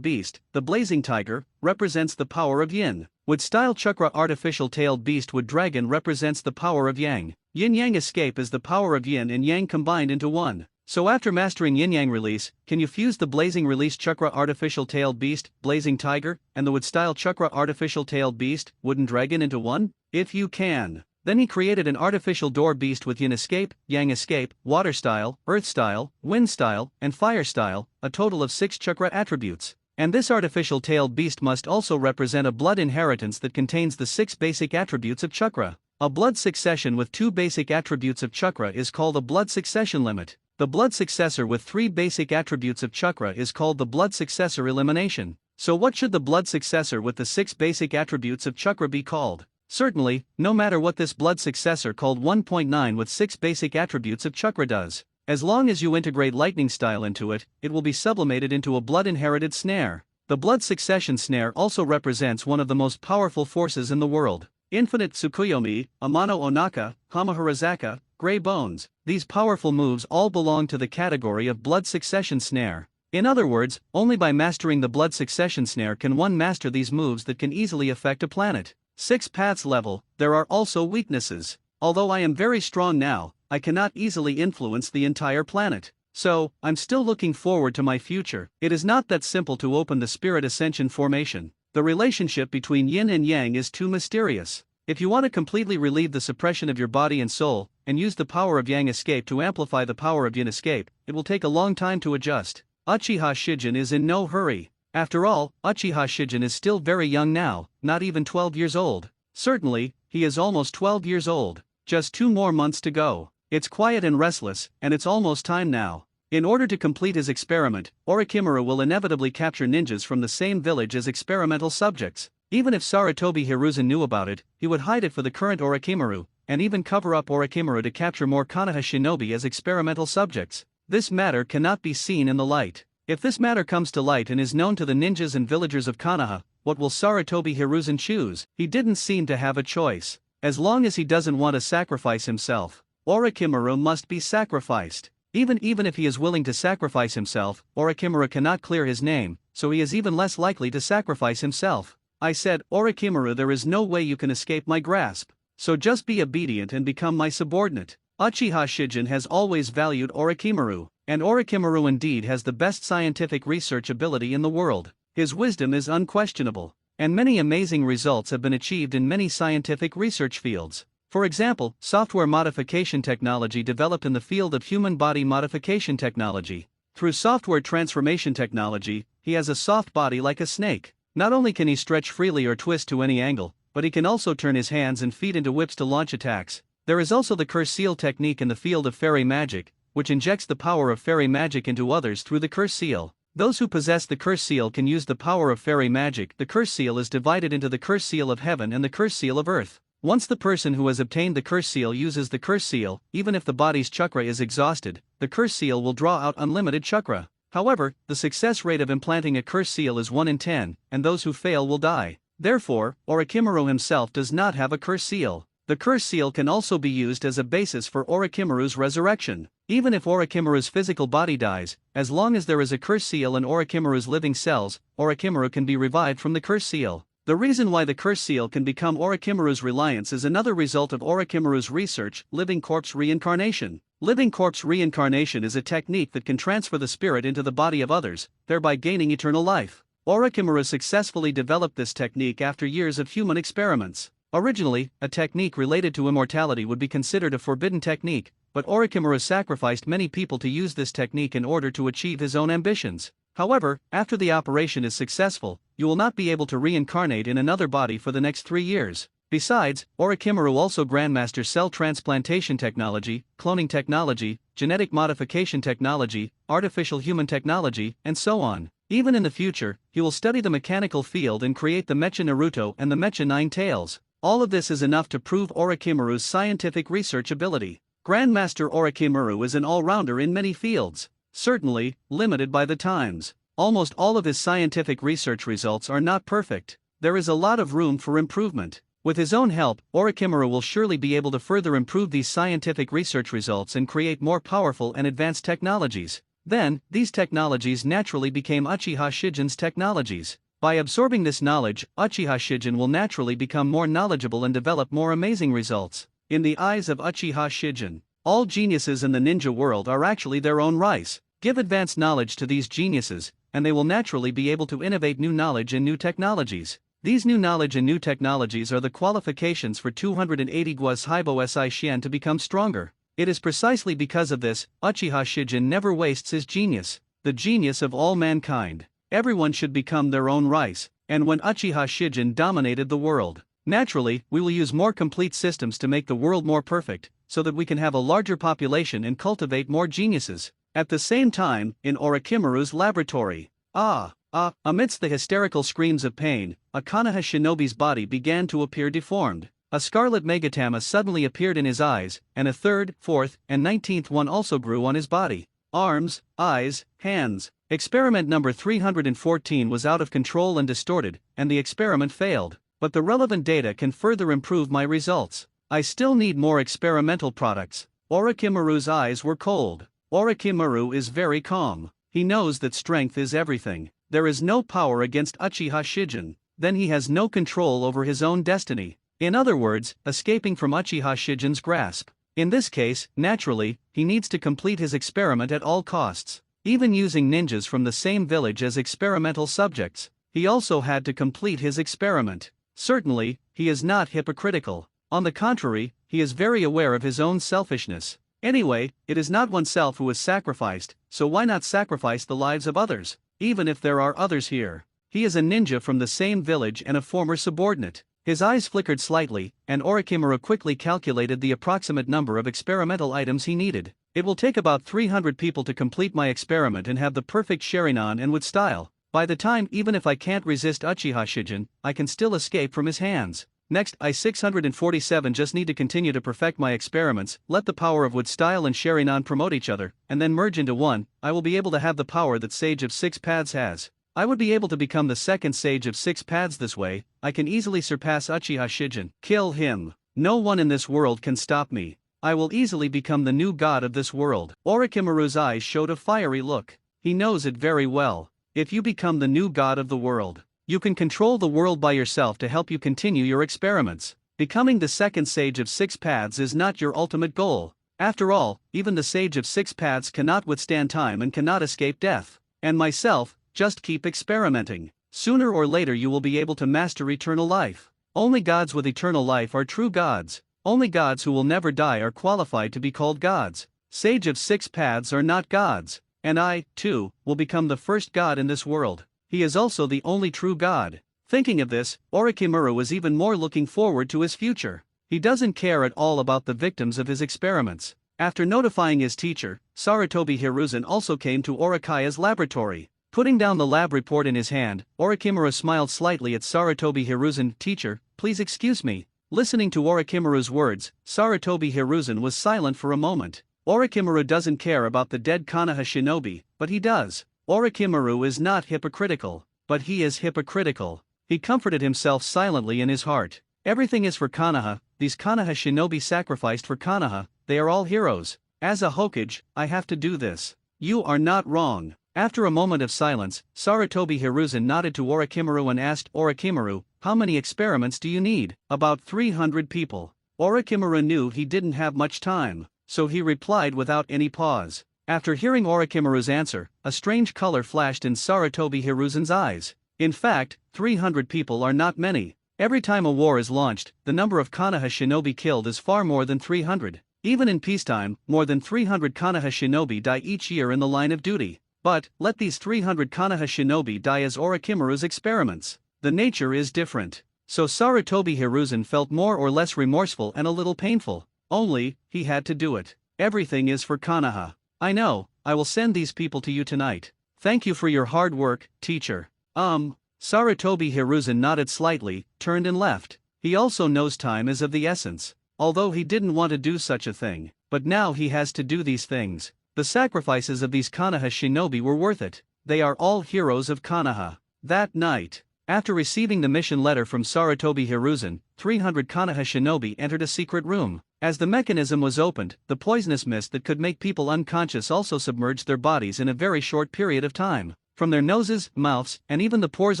beast, the Blazing Tiger, represents the power of Yin. Wood-style Chakra artificial tailed beast Wood Dragon represents the power of Yang. Yin-Yang escape is the power of Yin and Yang combined into one. So after mastering yin-yang release, can you fuse the blazing release chakra artificial tailed beast, Blazing Tiger, and the wood-style chakra artificial tailed beast, Wooden Dragon into one? If you can. Then he created an artificial door beast with yin escape, yang escape, water style, earth style, wind style, and fire style, a total of 6 chakra attributes. And this artificial tailed beast must also represent a blood inheritance that contains the 6 basic attributes of chakra. A blood succession with 2 basic attributes of chakra is called a blood succession limit. The blood successor with 3 basic attributes of chakra is called the blood successor elimination. So what should the blood successor with the 6 basic attributes of chakra be called? Certainly, no matter what this blood successor called 1.9 with 6 basic attributes of chakra does, as long as you integrate lightning style into it, it will be sublimated into a blood inherited snare. The blood succession snare also represents one of the most powerful forces in the world. Infinite Tsukuyomi, Amano Onaka, Hamaharazaka, Grey Bones, these powerful moves all belong to the category of blood succession snare. In other words, only by mastering the blood succession snare can one master these moves that can easily affect a planet. 6 paths level, there are also weaknesses. Although I am very strong now, I cannot easily influence the entire planet. So, I'm still looking forward to my future. It is not that simple to open the spirit ascension formation. The relationship between yin and yang is too mysterious. If you want to completely relieve the suppression of your body and soul, and use the power of yang escape to amplify the power of yin escape, it will take a long time to adjust. Uchiha Shijin is in no hurry. After all, Uchiha Shijin is still very young now, not even 12 years old. Certainly, he is almost 12 years old. Just 2 more months to go. It's quiet and restless, and it's almost time now. In order to complete his experiment, Orochimaru will inevitably capture ninjas from the same village as experimental subjects. Even if Sarutobi Hiruzen knew about it, he would hide it for the current Orochimaru, and even cover up Orochimaru to capture more Konoha shinobi as experimental subjects. This matter cannot be seen in the light. If this matter comes to light and is known to the ninjas and villagers of Konoha, what will Sarutobi Hiruzen choose? He didn't seem to have a choice. As long as he doesn't want to sacrifice himself, Orochimaru must be sacrificed. Even if he is willing to sacrifice himself, Orochimaru cannot clear his name, so he is even less likely to sacrifice himself. I said, Orochimaru, there is no way you can escape my grasp. So just be obedient and become my subordinate. Uchiha Shijin has always valued Orochimaru, and Orochimaru indeed has the best scientific research ability in the world. His wisdom is unquestionable, and many amazing results have been achieved in many scientific research fields. For example, software modification technology developed in the field of human body modification technology. Through software transformation technology, he has a soft body like a snake. Not only can he stretch freely or twist to any angle, but he can also turn his hands and feet into whips to launch attacks. There is also the curse seal technique in the field of fairy magic, which injects the power of fairy magic into others through the curse seal. Those who possess the curse seal can use the power of fairy magic. The curse seal is divided into the curse seal of heaven and the curse seal of earth. Once the person who has obtained the curse seal uses the curse seal, even if the body's chakra is exhausted, the curse seal will draw out unlimited chakra. However, the success rate of implanting a curse seal is 1 in 10, and those who fail will die. Therefore, Orochimaru himself does not have a curse seal. The curse seal can also be used as a basis for Orochimaru's resurrection. Even if Orochimaru's physical body dies, as long as there is a curse seal in Orochimaru's living cells, Orochimaru can be revived from the curse seal. The reason why the curse seal can become Orochimaru's reliance is another result of Orochimaru's research, living corpse reincarnation. Living corpse reincarnation is a technique that can transfer the spirit into the body of others, thereby gaining eternal life. Orochimaru successfully developed this technique after years of human experiments. Originally, a technique related to immortality would be considered a forbidden technique, but Orochimaru sacrificed many people to use this technique in order to achieve his own ambitions. However, after the operation is successful, you will not be able to reincarnate in another body for the next 3 years. Besides, Orochimaru also grandmasters cell transplantation technology, cloning technology, genetic modification technology, artificial human technology, and so on. Even in the future, he will study the mechanical field and create the Mecha Naruto and the Mecha Nine Tails. All of this is enough to prove Orochimaru's scientific research ability. Grandmaster Orochimaru is an all-rounder in many fields. Certainly, limited by the times. Almost all of his scientific research results are not perfect. There is a lot of room for improvement. With his own help, Orochimaru will surely be able to further improve these scientific research results and create more powerful and advanced technologies. Then, these technologies naturally became Uchiha Shijin's technologies. By absorbing this knowledge, Uchiha Shijin will naturally become more knowledgeable and develop more amazing results. In the eyes of Uchiha Shijin, all geniuses in the ninja world are actually their own rice. Give advanced knowledge to these geniuses, and they will naturally be able to innovate new knowledge and new technologies. These new knowledge and new technologies are the qualifications for 280 Guas Haibo Si Xian to become stronger. It is precisely because of this, Uchiha Shijin never wastes his genius, the genius of all mankind. Everyone should become their own rice, and when Uchiha Shijin dominated the world, naturally, we will use more complete systems to make the world more perfect, so that we can have a larger population and cultivate more geniuses. At the same time, in Orochimaru's laboratory. Amidst the hysterical screams of pain, a Konoha shinobi's body began to appear deformed. A scarlet megatama suddenly appeared in his eyes, and a third, fourth, and 19th one also grew on his body. Arms, eyes, hands. Experiment number 314 was out of control and distorted, and the experiment failed. But the relevant data can further improve my results. I still need more experimental products. Orochimaru's eyes were cold. Orochimaru is very calm. He knows that strength is everything. There is no power against Uchiha Shijin. Then he has no control over his own destiny. In other words, escaping from Uchiha Shijin's grasp. In this case, naturally, he needs to complete his experiment at all costs. Even using ninjas from the same village as experimental subjects, he also had to complete his experiment. Certainly, he is not hypocritical. On the contrary, he is very aware of his own selfishness. Anyway, it is not oneself who is sacrificed, so why not sacrifice the lives of others, even if there are others here? He is a ninja from the same village and a former subordinate. His eyes flickered slightly, and Orochimaru quickly calculated the approximate number of experimental items he needed. It will take about 300 people to complete my experiment and have the perfect Sharingan and with style. By the time, even if I can't resist Uchiha Shijin, I can still escape from his hands. Next, I 647 just need to continue to perfect my experiments, let the power of wood style and Sharingan promote each other, and then merge into one. I will be able to have the power that Sage of Six Paths has. I would be able to become the second Sage of Six Paths this way. I can easily surpass Uchiha Shijin. Kill him. No one in this world can stop me. I will easily become the new god of this world. Orochimaru's eyes showed a fiery look. He knows it very well. If you become the new god of the world, you can control the world by yourself to help you continue your experiments. Becoming the second Sage of Six Paths is not your ultimate goal. After all, even the Sage of Six Paths cannot withstand time and cannot escape death. And myself, just keep experimenting. Sooner or later you will be able to master eternal life. Only gods with eternal life are true gods. Only gods who will never die are qualified to be called gods. Sage of Six Paths are not gods. And I, too, will become the first god in this world. He is also the only true god. Thinking of this, Orochimaru was even more looking forward to his future. He doesn't care at all about the victims of his experiments. After notifying his teacher, Sarutobi Hiruzen also came to Orochimaru's laboratory. Putting down the lab report in his hand, Orochimaru smiled slightly at Sarutobi Hiruzen. Teacher, please excuse me. Listening to Orochimaru's words, Sarutobi Hiruzen was silent for a moment. Orochimaru doesn't care about the dead Konoha shinobi, but he does. Orochimaru is not hypocritical, but he is hypocritical. He comforted himself silently in his heart. Everything is for Konoha. These Konoha shinobi sacrificed for Konoha, they are all heroes. As a Hokage, I have to do this. You are not wrong. After a moment of silence, Sarutobi Hiruzen nodded to Orochimaru and asked Orochimaru, how many experiments do you need? About 300 people. Orochimaru knew he didn't have much time, so he replied without any pause. After hearing Orochimaru's answer, a strange color flashed in Sarutobi Hiruzen's eyes. In fact, 300 people are not many. Every time a war is launched, the number of Konoha shinobi killed is far more than 300. Even in peacetime, more than 300 Konoha shinobi die each year in the line of duty. But, let these 300 Konoha shinobi die as Orochimaru's experiments. The nature is different. So Sarutobi Hiruzen felt more or less remorseful and a little painful. Only, he had to do it. Everything is for Konoha. I know, I will send these people to you tonight. Thank you for your hard work, teacher. Sarutobi Hiruzen nodded slightly, turned and left. He also knows time is of the essence. Although he didn't want to do such a thing, but now he has to do these things. The sacrifices of these Konoha shinobi were worth it. They are all heroes of Konoha. That night, after receiving the mission letter from Sarutobi Hiruzen, 300 Konoha shinobi entered a secret room. As the mechanism was opened, the poisonous mist that could make people unconscious also submerged their bodies in a very short period of time. From their noses, mouths, and even the pores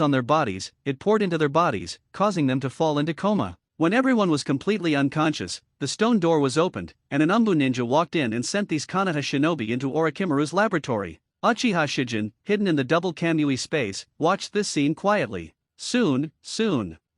on their bodies, it poured into their bodies, causing them to fall into coma. When everyone was completely unconscious, the stone door was opened, and an Umbu ninja walked in and sent these Konoha shinobi into Orochimaru's laboratory. Uchiha Shijin, hidden in the double Kamui space, watched this scene quietly. Soon.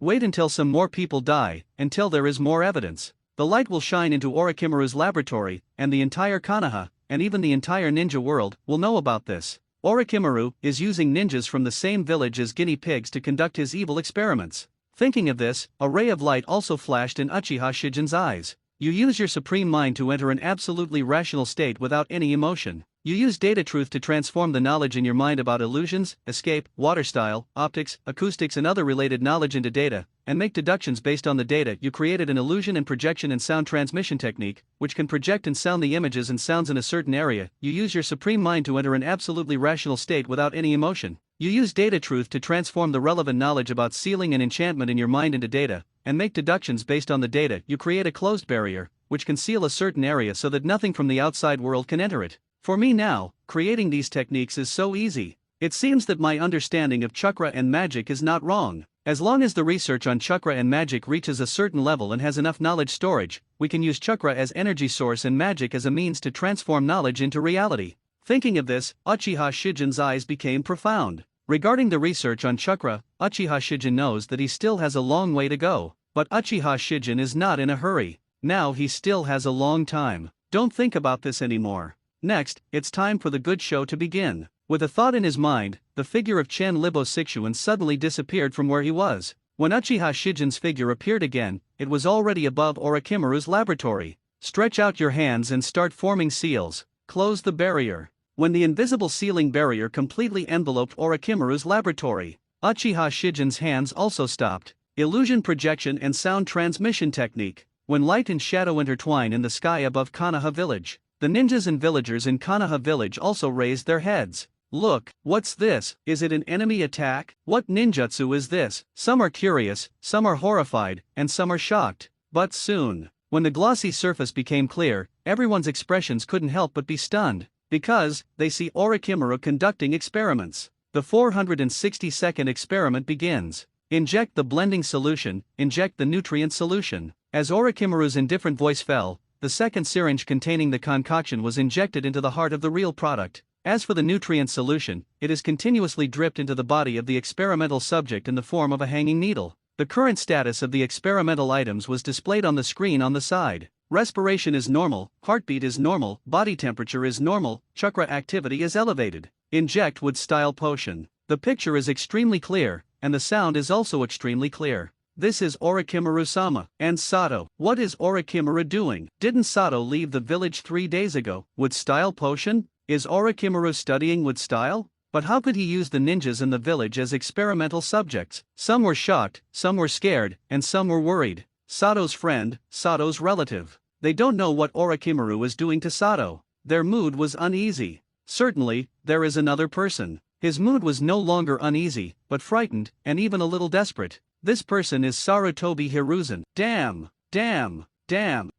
Wait until some more people die, until there is more evidence. The light will shine into Orochimaru's laboratory, and the entire Konoha, and even the entire ninja world, will know about this. Orochimaru is using ninjas from the same village as guinea pigs to conduct his evil experiments. Thinking of this, a ray of light also flashed in Uchiha Shijin's eyes. You use your supreme mind to enter an absolutely rational state without any emotion. You use data truth to transform the knowledge in your mind about illusions, escape, water style, optics, acoustics and other related knowledge into data, and make deductions based on the data. You created an illusion and projection and sound transmission technique, which can project and sound the images and sounds in a certain area. You use your supreme mind to enter an absolutely rational state without any emotion. You use data truth to transform the relevant knowledge about sealing and enchantment in your mind into data, and make deductions based on the data. You create a closed barrier, which can seal a certain area so that nothing from the outside world can enter it. For me now, creating these techniques is so easy. It seems that my understanding of chakra and magic is not wrong. As long as the research on chakra and magic reaches a certain level and has enough knowledge storage, we can use chakra as energy source and magic as a means to transform knowledge into reality. Thinking of this, Uchiha Shijin's eyes became profound. Regarding the research on chakra, Uchiha Shijin knows that he still has a long way to go. But Uchiha Shijin is not in a hurry. Now he still has a long time. Don't think about this anymore. Next, it's time for the good show to begin. With a thought in his mind, the figure of Chen Libo Sixuan suddenly disappeared from where he was. When Uchiha Shijin's figure appeared again, it was already above Orochimaru's laboratory. Stretch out your hands and start forming seals. Close the barrier. When the invisible sealing barrier completely enveloped Orochimaru's laboratory, Uchiha Shijin's hands also stopped. Illusion projection and sound transmission technique. When light and shadow intertwine in the sky above Konoha village, the ninjas and villagers in Konoha village also raised their heads. Look, what's this? Is it an enemy attack? What ninjutsu is this? Some are curious, some are horrified, and some are shocked. But soon, when the glossy surface became clear, everyone's expressions couldn't help but be stunned, because they see Orochimaru conducting experiments. The 460-second experiment begins. Inject the blending solution, inject the nutrient solution. As Orochimaru's indifferent voice fell, the second syringe containing the concoction was injected into the heart of the real product. As for the nutrient solution, it is continuously dripped into the body of the experimental subject in the form of a hanging needle. The current status of the experimental items was displayed on the screen on the side. Respiration is normal, heartbeat is normal, body temperature is normal, chakra activity is elevated. Inject wood style potion. The picture is extremely clear, and the sound is also extremely clear. This is Orochimaru-sama. And Sato, what is Orochimaru doing? Didn't Sato leave the village 3 days ago? Wood style potion? Is Orochimaru studying wood style? But how could he use the ninjas in the village as experimental subjects? Some were shocked, some were scared, and some were worried. Sato's friend, Sato's relative. They don't know what Orochimaru is doing to Sato. Their mood was uneasy. Certainly, there is another person. His mood was no longer uneasy, but frightened, and even a little desperate. This person is Sarutobi Hiruzen. Damn,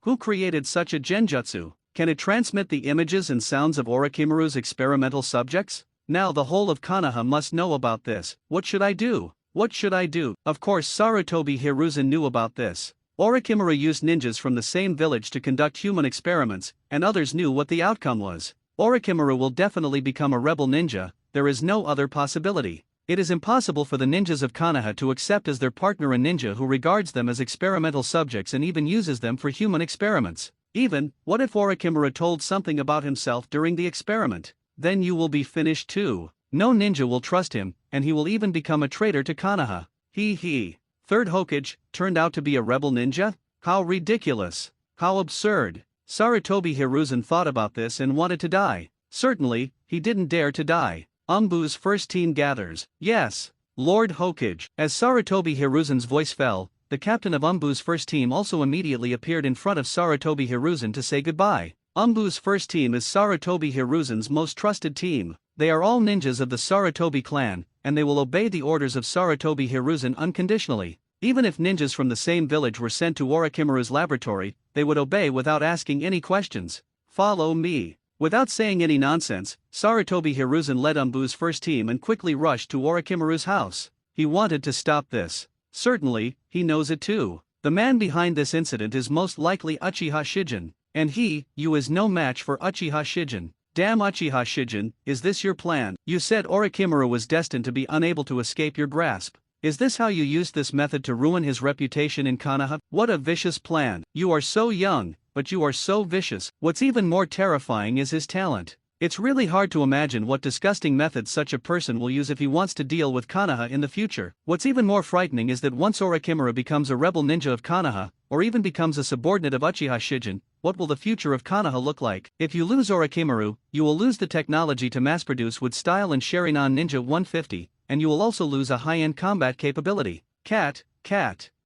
who created such a genjutsu? Can it transmit the images and sounds of Orochimaru's experimental subjects? Now the whole of Konoha must know about this. What should I do? What should I do? Of course Sarutobi Hiruzen knew about this. Orochimaru used ninjas from the same village to conduct human experiments, and others knew what the outcome was. Orochimaru will definitely become a rebel ninja, there is no other possibility. It is impossible for the ninjas of Konoha to accept as their partner a ninja who regards them as experimental subjects and even uses them for human experiments. Even, what if Orochimaru told something about himself during the experiment? Then you will be finished too. No ninja will trust him, and he will even become a traitor to Konoha. Third Hokage turned out to be a rebel ninja? How ridiculous! How absurd! Sarutobi Hiruzen thought about this and wanted to die. Certainly, he didn't dare to die. Umbu's first team gathers. Yes, Lord Hokage. As Sarutobi Hiruzen's voice fell, the captain of Umbu's first team also immediately appeared in front of Sarutobi Hiruzen to say goodbye. Umbu's first team is Sarutobi Hiruzen's most trusted team. They are all ninjas of the Sarutobi clan, and they will obey the orders of Sarutobi Hiruzen unconditionally. Even if ninjas from the same village were sent to Orochimaru's laboratory, they would obey without asking any questions. Follow me. Without saying any nonsense, Sarutobi Hiruzen led Umbu's first team and quickly rushed to Orochimaru's house. He wanted to stop this. Certainly, he knows it too. The man behind this incident is most likely Uchiha Shijin. And you is no match for Uchiha Shijin. Damn Uchiha Shijin, is this your plan? You said Orochimaru was destined to be unable to escape your grasp. Is this how you used this method to ruin his reputation in Konoha? What a vicious plan. You are so young, but you are so vicious. What's even more terrifying is his talent. It's really hard to imagine what disgusting methods such a person will use if he wants to deal with Konoha in the future. What's even more frightening is that once Orochimaru becomes a rebel ninja of Konoha, or even becomes a subordinate of Uchiha Shijin, what will the future of Konoha look like? If you lose Orochimaru, you will lose the technology to mass-produce wood style and Sharingan Ninja 150, and you will also lose a high-end combat capability. Cat.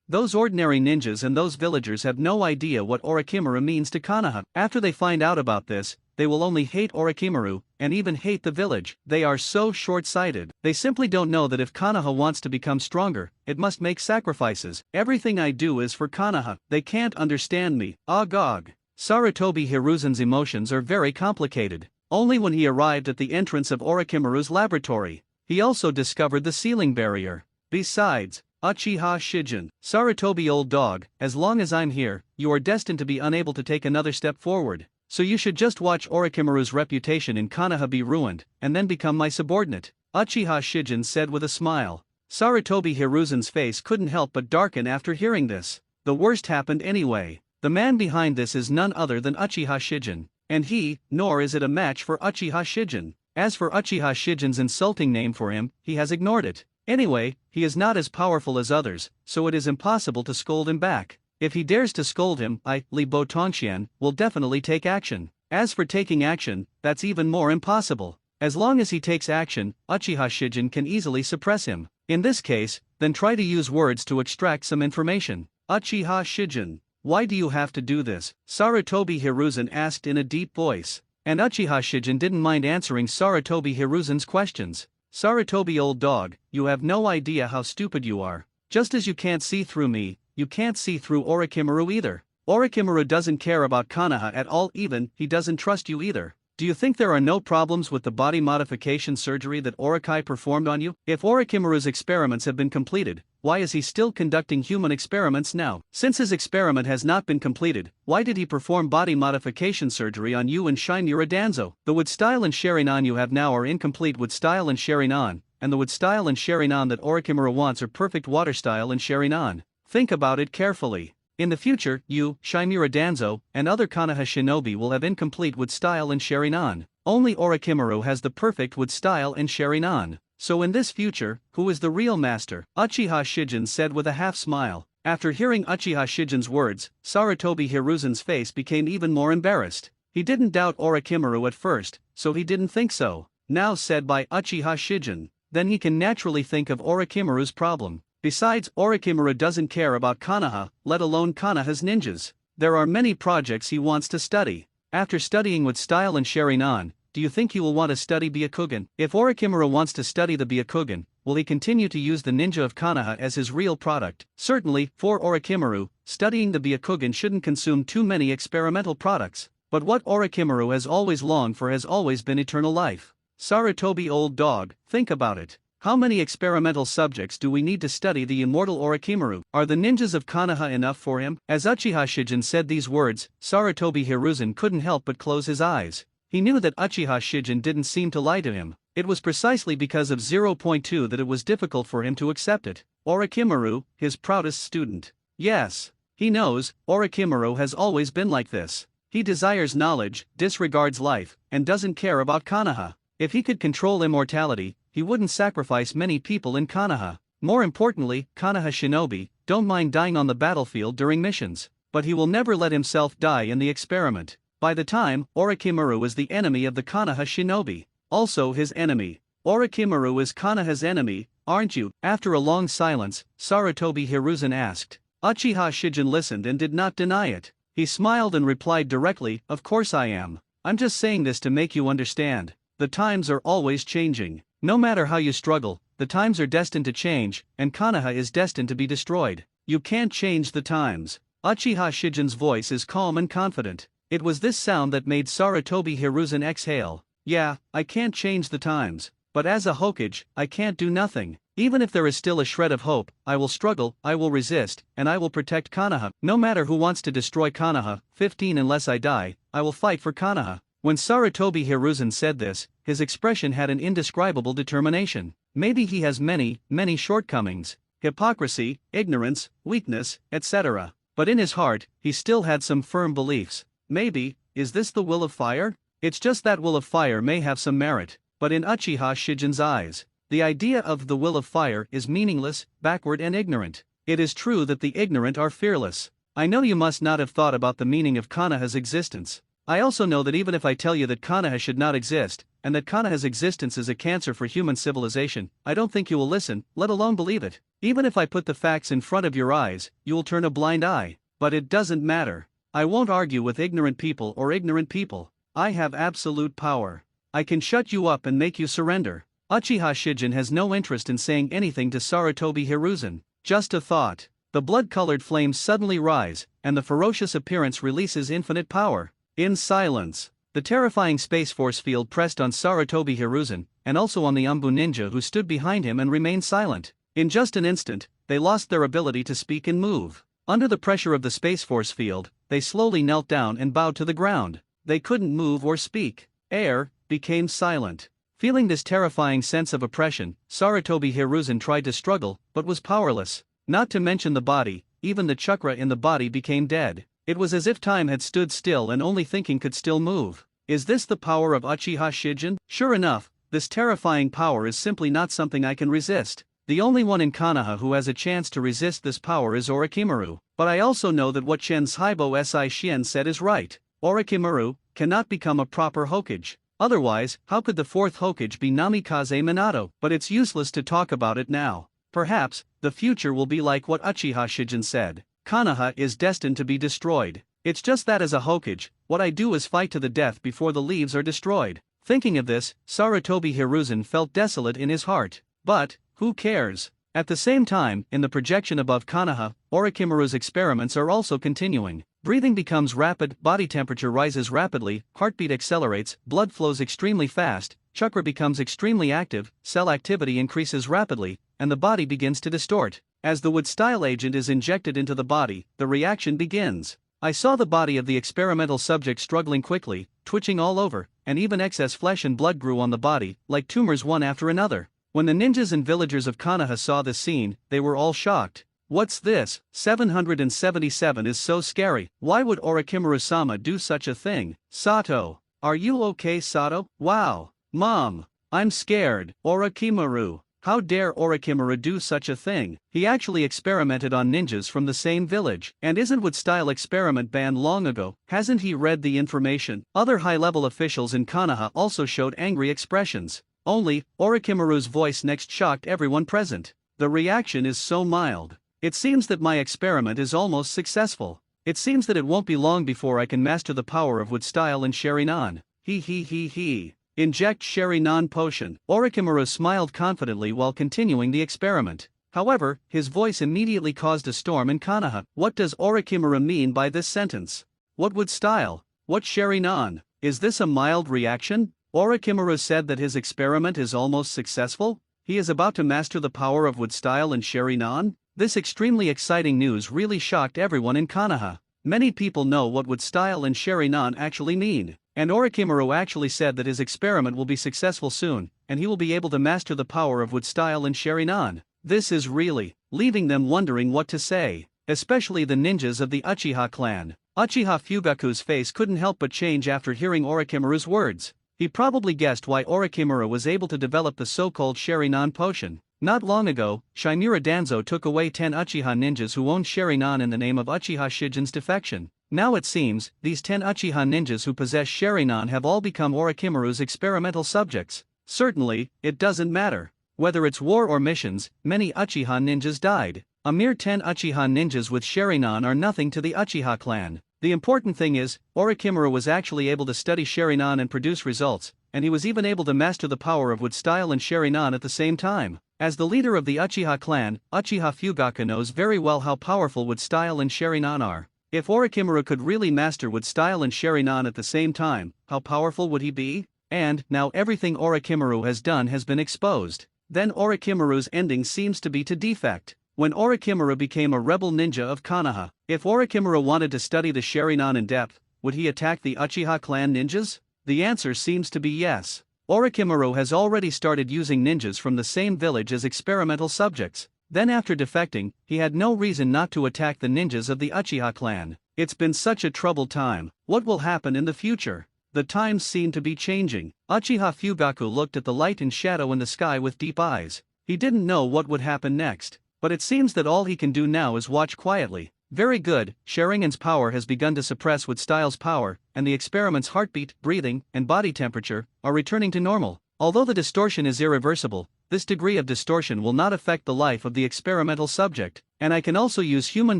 Those ordinary ninjas and those villagers have no idea what Orochimaru means to Konoha. After they find out about this, they will only hate Orochimaru, and even hate the village. They are so short-sighted. They simply don't know that if Konoha wants to become stronger, it must make sacrifices. Everything I do is for Konoha. They can't understand me. Agog. Sarutobi Hiruzen's emotions are very complicated. Only when he arrived at the entrance of Orochimaru's laboratory, he also discovered the ceiling barrier. Besides, Uchiha Shijin. Sarutobi, old dog, as long as I'm here, you are destined to be unable to take another step forward. So you should just watch Orochimaru's reputation in Konoha be ruined, and then become my subordinate, Uchiha Shijin said with a smile. Sarutobi Hiruzen's face couldn't help but darken after hearing this. The worst happened anyway. The man behind this is none other than Uchiha Shijin. And nor is it a match for Uchiha Shijin. As for Uchiha Shijin's insulting name for him, he has ignored it. Anyway, he is not as powerful as others, so it is impossible to scold him back. If he dares to scold him, Li Bo Tongxian will definitely take action. As for taking action, that's even more impossible. As long as he takes action, Uchiha Shijin can easily suppress him. In this case, then try to use words to extract some information. Uchiha Shijin, why do you have to do this? Sarutobi Hiruzen asked in a deep voice. And Uchiha Shijin didn't mind answering Sarutobi Hiruzen's questions. Sarutobi, old dog, you have no idea how stupid you are. Just as you can't see through me, you can't see through Orochimaru either. Orochimaru doesn't care about Konoha at all, even he doesn't trust you either. Do you think there are no problems with the body modification surgery that Orokai performed on you? If Orochimaru's experiments have been completed, why is he still conducting human experiments now? Since his experiment has not been completed, why did he perform body modification surgery on you and Shinmura Danzo? The wood style and Sharingan you have now are incomplete wood style and Sharingan, and the wood style and Sharingan that Orochimaru wants are perfect water style and Sharingan. Think about it carefully. In the future, you, Shinmura Danzo, and other Konoha shinobi will have incomplete wood style and Sharingan. Only Orochimaru has the perfect wood style and Sharingan. So in this future, who is the real master? Uchiha Shijin said with a half-smile. After hearing Uchiha Shijin's words, Sarutobi Hiruzen's face became even more embarrassed. He didn't doubt Orochimaru at first, so he didn't think so. Now said by Uchiha Shijin, then he can naturally think of Orochimaru's problem. Besides, Orochimaru doesn't care about Konoha, let alone Konoha's ninjas. There are many projects he wants to study. After studying wood style and Sharingan, do you think he will want to study Byakugan? If Orochimaru wants to study the Byakugan, will he continue to use the ninja of Konoha as his real product? Certainly, for Orochimaru, studying the Byakugan shouldn't consume too many experimental products. But what Orochimaru has always longed for has always been eternal life. Sarutobi, old dog, think about it. How many experimental subjects do we need to study the immortal Orochimaru? Are the ninjas of Konoha enough for him? As Uchiha Shijin said these words, Sarutobi Hiruzen couldn't help but close his eyes. He knew that Uchiha Shijin didn't seem to lie to him. It was precisely because of 0.2 that it was difficult for him to accept it. Orochimaru, his proudest student. Yes. He knows, Orochimaru has always been like this. He desires knowledge, disregards life, and doesn't care about Konoha. If he could control immortality, he wouldn't sacrifice many people in Konoha. More importantly, Konoha shinobi don't mind dying on the battlefield during missions, but he will never let himself die in the experiment. By the time, Orochimaru is the enemy of the Konoha shinobi. Also his enemy. Orochimaru is Konoha's enemy, aren't you? After a long silence, Sarutobi Hiruzen asked. Uchiha Shijin listened and did not deny it. He smiled and replied directly, of course I am. I'm just saying this to make you understand. The times are always changing. No matter how you struggle, the times are destined to change, and Konoha is destined to be destroyed. You can't change the times. Uchiha Shijin's voice is calm and confident. It was this sound that made Sarutobi Hiruzen exhale. Yeah, I can't change the times, but as a Hokage, I can't do nothing. Even if there is still a shred of hope, I will struggle, I will resist, and I will protect Konoha. No matter who wants to destroy Konoha, 15 unless I die, I will fight for Konoha. When Sarutobi Hiruzen said this, his expression had an indescribable determination. Maybe he has many shortcomings, hypocrisy, ignorance, weakness, etc. But in his heart, he still had some firm beliefs. Maybe, is this the will of fire? It's just that will of fire may have some merit, but in Uchiha Shijin's eyes, the idea of the will of fire is meaningless, backward and ignorant. It is true that the ignorant are fearless. I know you must not have thought about the meaning of Konoha's existence. I also know that even if I tell you that Konoha should not exist, and that Konoha's existence is a cancer for human civilization, I don't think you will listen, let alone believe it. Even if I put the facts in front of your eyes, you will turn a blind eye. But it doesn't matter. I won't argue with ignorant people or ignorant people. I have absolute power. I can shut you up and make you surrender. Uchiha Shijin has no interest in saying anything to Sarutobi Hiruzen. Just a thought. The blood-colored flames suddenly rise, and the ferocious appearance releases infinite power. In silence, the terrifying Space Force field pressed on Sarutobi Hiruzen, and also on the Umbu ninja who stood behind him and remained silent. In just an instant, they lost their ability to speak and move. Under the pressure of the Space Force field, they slowly knelt down and bowed to the ground. They couldn't move or speak. Air became silent. Feeling this terrifying sense of oppression, Sarutobi Hiruzen tried to struggle, but was powerless. Not to mention the body, even the chakra in the body became dead. It was as if time had stood still and only thinking could still move. Is this the power of Uchiha Shijin? Sure enough, this terrifying power is simply not something I can resist. The only one in Konoha who has a chance to resist this power is Orochimaru. But I also know that what Shenshaibo Si Shien said is right. Orochimaru cannot become a proper Hokage. Otherwise, how could the fourth Hokage be Namikaze Minato? But it's useless to talk about it now. Perhaps, the future will be like what Uchiha Shijin said. Konoha is destined to be destroyed. It's just that as a Hokage, what I do is fight to the death before the leaves are destroyed. Thinking of this, Sarutobi Hiruzen felt desolate in his heart. But, who cares? At the same time, in the projection above Konoha, Orochimaru's experiments are also continuing. Breathing becomes rapid, body temperature rises rapidly, heartbeat accelerates, blood flows extremely fast, chakra becomes extremely active, cell activity increases rapidly, and the body begins to distort. As the wood-style agent is injected into the body, the reaction begins. I saw the body of the experimental subject struggling quickly, twitching all over, and even excess flesh and blood grew on the body, like tumors one after another. When the ninjas and villagers of Konoha saw this scene, they were all shocked. What's this? 777 is so scary. Why would Orochimaru-sama do such a thing? Sato. Are you okay, Sato? Wow. Mom. I'm scared. Orochimaru. How dare Orochimaru do such a thing? He actually experimented on ninjas from the same village. And isn't wood-style experiment banned long ago? Hasn't he read the information? Other high-level officials in Konoha also showed angry expressions. Only, Orochimaru's voice next shocked everyone present. The reaction is so mild. It seems that my experiment is almost successful. It seems that it won't be long before I can master the power of wood-style and Sherinan. He. Inject Sherinan potion. Orochimaru smiled confidently while continuing the experiment. However, his voice immediately caused a storm in Konoha. What does Orochimaru mean by this sentence? What wood-style? What Sherinan? Is this a mild reaction? Orochimaru said that his experiment is almost successful? He is about to master the power of wood-style and Sherinan? This extremely exciting news really shocked everyone in Konoha. Many people know what wood-style and Sherinan actually mean, and Orochimaru actually said that his experiment will be successful soon, and he will be able to master the power of wood-style and Sherinan. This is really leaving them wondering what to say, especially the ninjas of the Uchiha clan. Uchiha Fugaku's face couldn't help but change after hearing Orochimaru's words. He probably guessed why Orochimaru was able to develop the so-called Sherinan potion. Not long ago, Shimura Danzo took away 10 Uchiha ninjas who owned Sherinan in the name of Uchiha Shijin's defection. Now it seems, these 10 Uchiha ninjas who possess Sherinan have all become Orochimaru's experimental subjects. Certainly, it doesn't matter. Whether it's war or missions, many Uchiha ninjas died. A mere 10 Uchiha ninjas with Sherinan are nothing to the Uchiha clan. The important thing is, Orochimaru was actually able to study Sherinan and produce results, and he was even able to master the power of wood-style and Sherinan at the same time. As the leader of the Uchiha clan, Uchiha Fugaku knows very well how powerful wood-style and Sherinan are. If Orochimaru could really master wood-style and Sherinan at the same time, how powerful would he be? And, now everything Orochimaru has done has been exposed. Then Orochimaru's ending seems to be to defect. When Orochimaru became a rebel ninja of Konoha, if Orochimaru wanted to study the Sherinan in depth, would he attack the Uchiha clan ninjas? The answer seems to be yes. Orochimaru has already started using ninjas from the same village as experimental subjects. Then after defecting, he had no reason not to attack the ninjas of the Uchiha clan. It's been such a troubled time. What will happen in the future? the times seem to be changing. Uchiha Fugaku looked at the light and shadow in the sky with deep eyes. He didn't know what would happen next, but it seems that all he can do now is watch quietly. Very good, Sharingan's power has begun to suppress Wood Style's power, and the experiment's heartbeat, breathing, and body temperature are returning to normal. Although the distortion is irreversible, this degree of distortion will not affect the life of the experimental subject, and I can also use human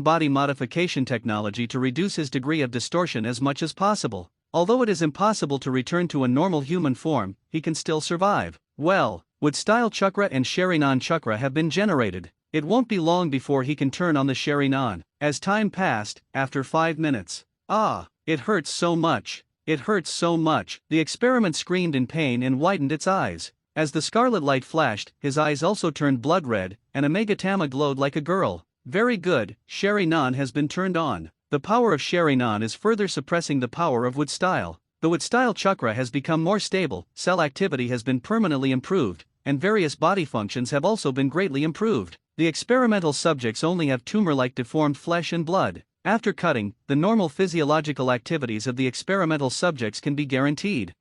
body modification technology to reduce his degree of distortion as much as possible. Although it is impossible to return to a normal human form, he can still survive. Well, Wood Style Chakra and Sharingan Chakra have been generated. It won't be long before he can turn on the Sharingan. As time passed, after 5 minutes. Ah, it hurts so much. It hurts so much. The experiment screamed in pain and widened its eyes. As the scarlet light flashed, his eyes also turned blood red, and a Megatama glowed like a girl. Very good, Sharingan has been turned on. The power of Sharingan is further suppressing the power of Wood Style. The Wood Style Chakra has become more stable, cell activity has been permanently improved, and various body functions have also been greatly improved. The experimental subjects only have tumor-like deformed flesh and blood. After cutting, the normal physiological activities of the experimental subjects can be guaranteed.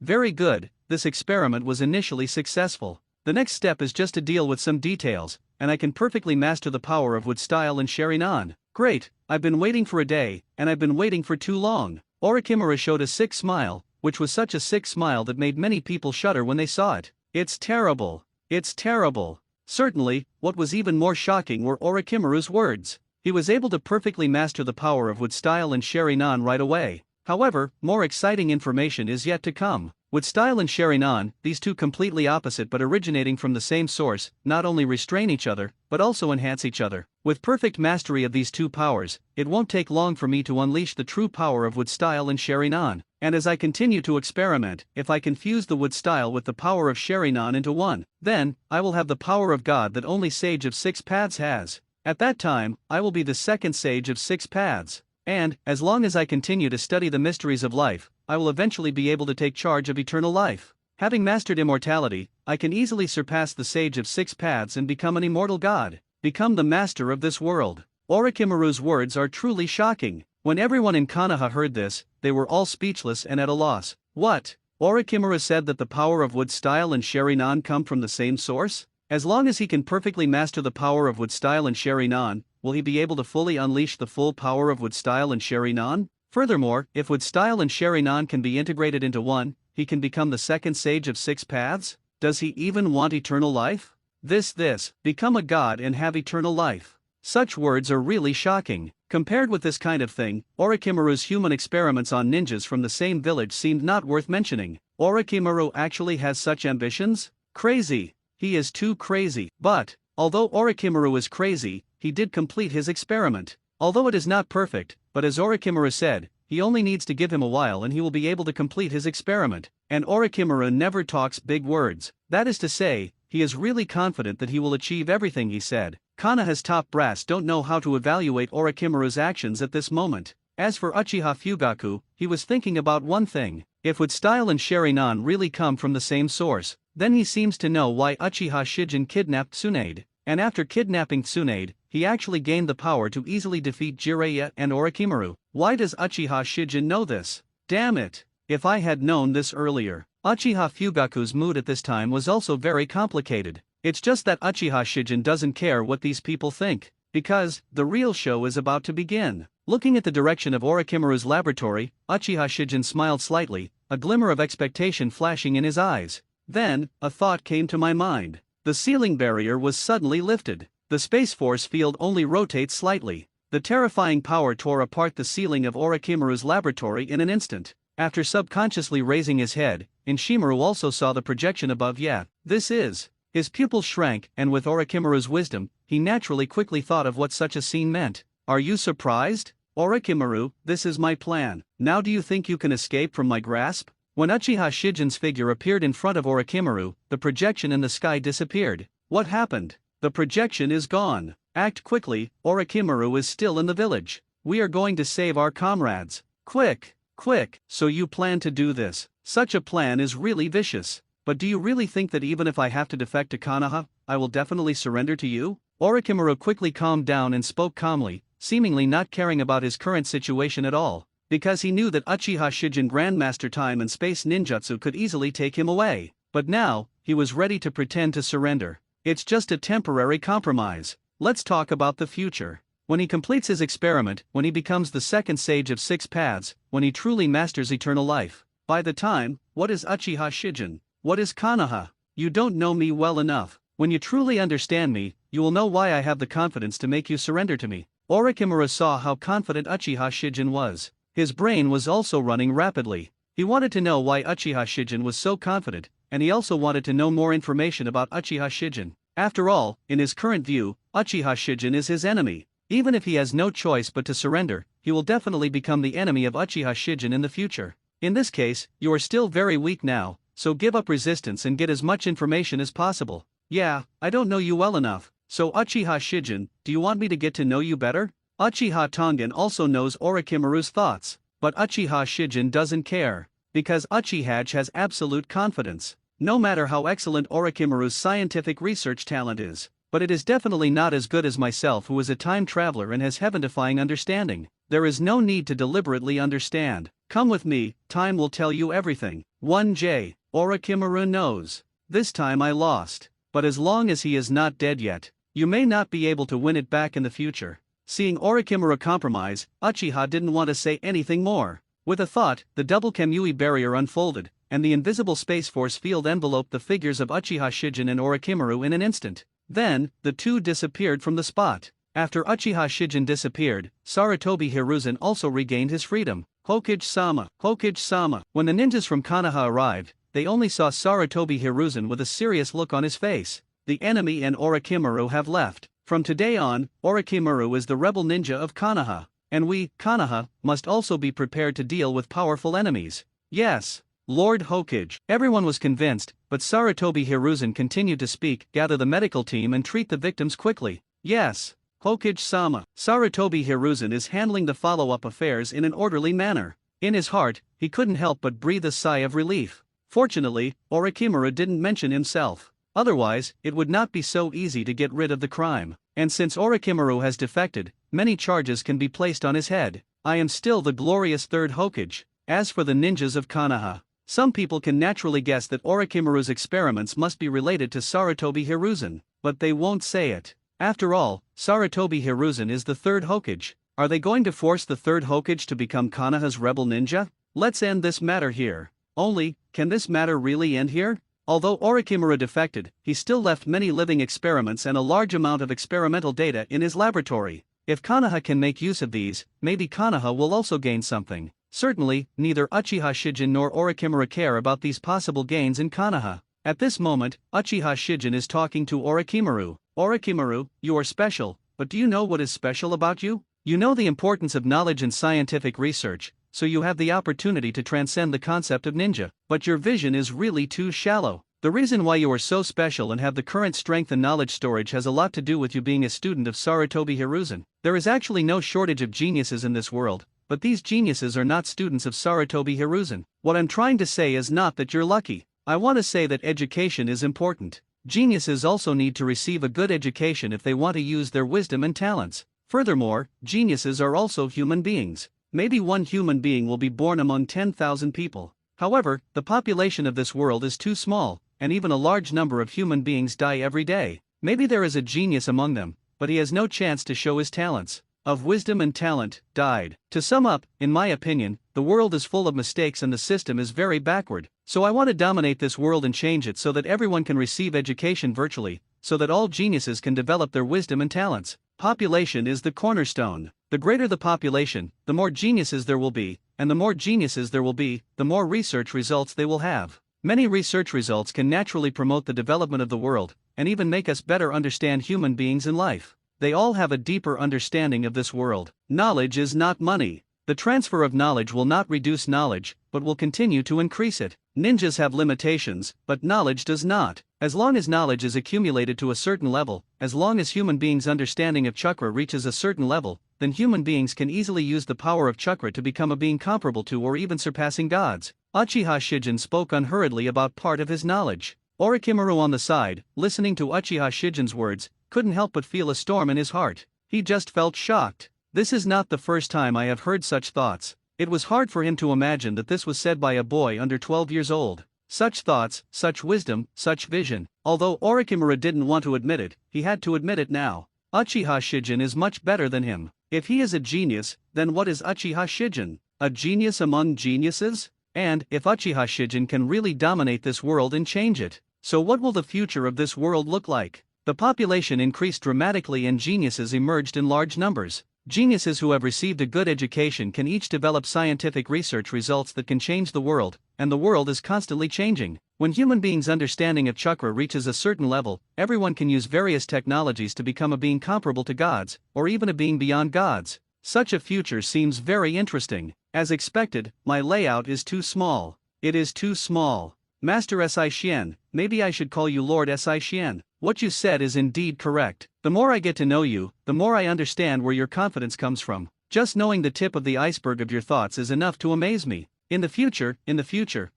Very good, this experiment was initially successful. The next step is just to deal with some details, and I can perfectly master the power of Wood Style and Sharingan. Great, I've been waiting for a day, and I've been waiting for too long. Orochimaru showed a sick smile, which was such a sick smile that made many people shudder when they saw it. It's terrible. It's terrible. Certainly, what was even more shocking were Orochimaru's words. He was able to perfectly master the power of Wood Style and Sharingan right away. However, more exciting information is yet to come. Wood Style and Sharingan, these two completely opposite but originating from the same source, not only restrain each other, but also enhance each other. With perfect mastery of these two powers, it won't take long for me to unleash the true power of Wood Style and Sharingan. And as I continue to experiment, if I can fuse the Wood Style with the power of Sharingan into one, then, I will have the power of God that only Sage of Six Paths has. At that time, I will be the second Sage of Six Paths. And, as long as I continue to study the mysteries of life, I will eventually be able to take charge of eternal life. Having mastered immortality, I can easily surpass the Sage of Six Paths and become an immortal god. Become the master of this world. Orochimaru's words are truly shocking. When everyone in Konoha heard this, they were all speechless and at a loss. What? Orochimaru said that the power of Wood Style and Sharingan come from the same source? As long as he can perfectly master the power of Wood Style and Sharingan, will he be able to fully unleash the full power of Wood Style and Sharingan? Furthermore, if Wood Style and Sharingan can be integrated into one, he can become the second Sage of Six Paths? Does he even want eternal life? Become a god and have eternal life. Such words are really shocking. Compared with this kind of thing, Orochimaru's human experiments on ninjas from the same village seemed not worth mentioning. Orochimaru actually has such ambitions? Crazy. He is too crazy. But, although Orochimaru is crazy, he did complete his experiment. Although it is not perfect, but as Orochimaru said, he only needs to give him a while and he will be able to complete his experiment. And Orochimaru never talks big words. That is to say, he is really confident that he will achieve everything he said. Konoha's top brass don't know how to evaluate Orochimaru's actions at this moment. As for Uchiha Fugaku, he was thinking about one thing. If Wood Style and Sharingan really come from the same source, then he seems to know why Uchiha Shijin kidnapped Tsunade. And after kidnapping Tsunade, he actually gained the power to easily defeat Jiraiya and Orochimaru. Why does Uchiha Shijin know this? Damn it! If I had known this earlier. Uchiha Fugaku's mood at this time was also very complicated. It's just that Uchiha Shijin doesn't care what these people think, because the real show is about to begin. Looking at the direction of Orochimaru's laboratory, Uchiha Shijin smiled slightly, a glimmer of expectation flashing in his eyes. Then, a thought came to my mind. The ceiling barrier was suddenly lifted. The space force field only rotates slightly. The terrifying power tore apart the ceiling of Orochimaru's laboratory in an instant. After subconsciously raising his head, Inshimaru also saw the projection above. This is. His pupils shrank, and with Orochimaru's wisdom, he naturally quickly thought of what such a scene meant. Are you surprised? Orochimaru, this is my plan. Now do you think you can escape from my grasp? When Uchiha Shijin's figure appeared in front of Orochimaru, the projection in the sky disappeared. What happened? The projection is gone. Act quickly, Orochimaru is still in the village. We are going to save our comrades. Quick! Quick! So you plan to do this. Such a plan is really vicious. But do you really think that even if I have to defect to Konoha, I will definitely surrender to you? Orochimaru quickly calmed down and spoke calmly, seemingly not caring about his current situation at all. because he knew that Uchiha Shijin Grandmaster Time and Space Ninjutsu could easily take him away. But now, he was ready to pretend to surrender. It's just a temporary compromise. Let's talk about the future. When he completes his experiment, when he becomes the second sage of 6 paths, when he truly masters eternal life. By the time, what is Uchiha Shijin? What is Konoha? You don't know me well enough. When you truly understand me, you will know why I have the confidence to make you surrender to me. Orochimaru saw how confident Uchiha Shijin was. His brain was also running rapidly. He wanted to know why Uchiha Shijin was so confident, and he also wanted to know more information about Uchiha Shijin. After all, in his current view, Uchiha Shijin is his enemy. Even if he has no choice but to surrender, he will definitely become the enemy of Uchiha Shijin in the future. In this case, you are still very weak now, so give up resistance and get as much information as possible. Yeah, I don't know you well enough, so Uchiha Shijin, do you want me to get to know you better? Uchiha Tongan also knows Orochimaru's thoughts, but Uchiha Shijin doesn't care, because Uchiha has absolute confidence. No matter how excellent Orochimaru's scientific research talent is, but it is definitely not as good as myself, who is a time traveler and has heaven-defying understanding. There is no need to deliberately understand. Come with me, time will tell you everything. 1J, Orochimaru knows. This time I lost, but as long as he is not dead yet, you may not be able to win it back in the future. Seeing Orochimaru compromise, Uchiha didn't want to say anything more. With a thought, the double kyuubi barrier unfolded, and the invisible space force field enveloped the figures of Uchiha Shijin and Orochimaru in an instant. Then, the two disappeared from the spot. After Uchiha Shijin disappeared, Sarutobi Hiruzen also regained his freedom. Hokage-sama, Hokage-sama. When the ninjas from Konoha arrived, they only saw Sarutobi Hiruzen with a serious look on his face. The enemy and Orochimaru have left. From today on, Orochimaru is the rebel ninja of Konoha, and we, Konoha, must also be prepared to deal with powerful enemies. Yes, Lord Hokage. Everyone was convinced, but Sarutobi Hiruzen continued to speak. Gather the medical team and treat the victims quickly. Yes, Hokage-sama. Sarutobi Hiruzen is handling the follow-up affairs in an orderly manner. In his heart, he couldn't help but breathe a sigh of relief. Fortunately, Orochimaru didn't mention himself. Otherwise, it would not be so easy to get rid of the crime. And since Orochimaru has defected, many charges can be placed on his head. I am still the glorious third Hokage. As for the ninjas of Konoha, some people can naturally guess that Orochimaru's experiments must be related to Sarutobi Hiruzen, but they won't say it. After all, Sarutobi Hiruzen is the third Hokage. Are they going to force the third Hokage to become Konoha's rebel ninja? Let's end this matter here. Only, can this matter really end here? Although Orochimaru defected, he still left many living experiments and a large amount of experimental data in his laboratory. If Konoha can make use of these, maybe Konoha will also gain something. Certainly, neither Uchiha Shijin nor Orochimaru care about these possible gains in Konoha. At this moment, Uchiha Shijin is talking to Orochimaru. Orochimaru, you are special, but do you know what is special about you? You know the importance of knowledge and scientific research, so you have the opportunity to transcend the concept of ninja, but your vision is really too shallow. The reason why you are so special and have the current strength and knowledge storage has a lot to do with you being a student of Sarutobi Hiruzen. There is actually no shortage of geniuses in this world, but these geniuses are not students of Sarutobi Hiruzen. What I'm trying to say is not that you're lucky. I want to say that education is important. Geniuses also need to receive a good education if they want to use their wisdom and talents. Furthermore, geniuses are also human beings. Maybe one human being will be born among 10,000 people. However, the population of this world is too small, and even a large number of human beings die every day. Maybe there is a genius among them, but he has no chance to show his talents. Of wisdom and talent, died. To sum up, in my opinion, the world is full of mistakes and the system is very backward. So I want to dominate this world and change it so that everyone can receive education virtually, so that all geniuses can develop their wisdom and talents. Population is the cornerstone. The greater the population, the more geniuses there will be, and the more geniuses there will be, the more research results they will have. Many research results can naturally promote the development of the world, and even make us better understand human beings in life. They all have a deeper understanding of this world. Knowledge is not money. The transfer of knowledge will not reduce knowledge, but will continue to increase it. Ninjas have limitations, but knowledge does not. As long as knowledge is accumulated to a certain level, as long as human beings' understanding of chakra reaches a certain level, then human beings can easily use the power of chakra to become a being comparable to or even surpassing gods. Uchiha Shijin spoke unhurriedly about part of his knowledge. Orochimaru on the side, listening to Uchiha Shijin's words, couldn't help but feel a storm in his heart. He just felt shocked. This is not the first time I have heard such thoughts. It was hard for him to imagine that this was said by a boy under 12 years old. Such thoughts, such wisdom, such vision. Although Orochimaru didn't want to admit it, he had to admit it now. Uchiha Shijin is much better than him. If he is a genius, then what is Uchiha Shijin? A genius among geniuses? And, if Uchiha Shijin can really dominate this world and change it, so what will the future of this world look like? The population increased dramatically and geniuses emerged in large numbers. Geniuses who have received a good education can each develop scientific research results that can change the world, and the world is constantly changing. When human beings' understanding of chakra reaches a certain level, everyone can use various technologies to become a being comparable to gods, or even a being beyond gods. Such a future seems very interesting. As expected, my layout is too small. It is too small. Master Si Xian, maybe I should call you Lord Si Xian. What you said is indeed correct. The more I get to know you, the more I understand where your confidence comes from. Just knowing the tip of the iceberg of your thoughts is enough to amaze me. In the future,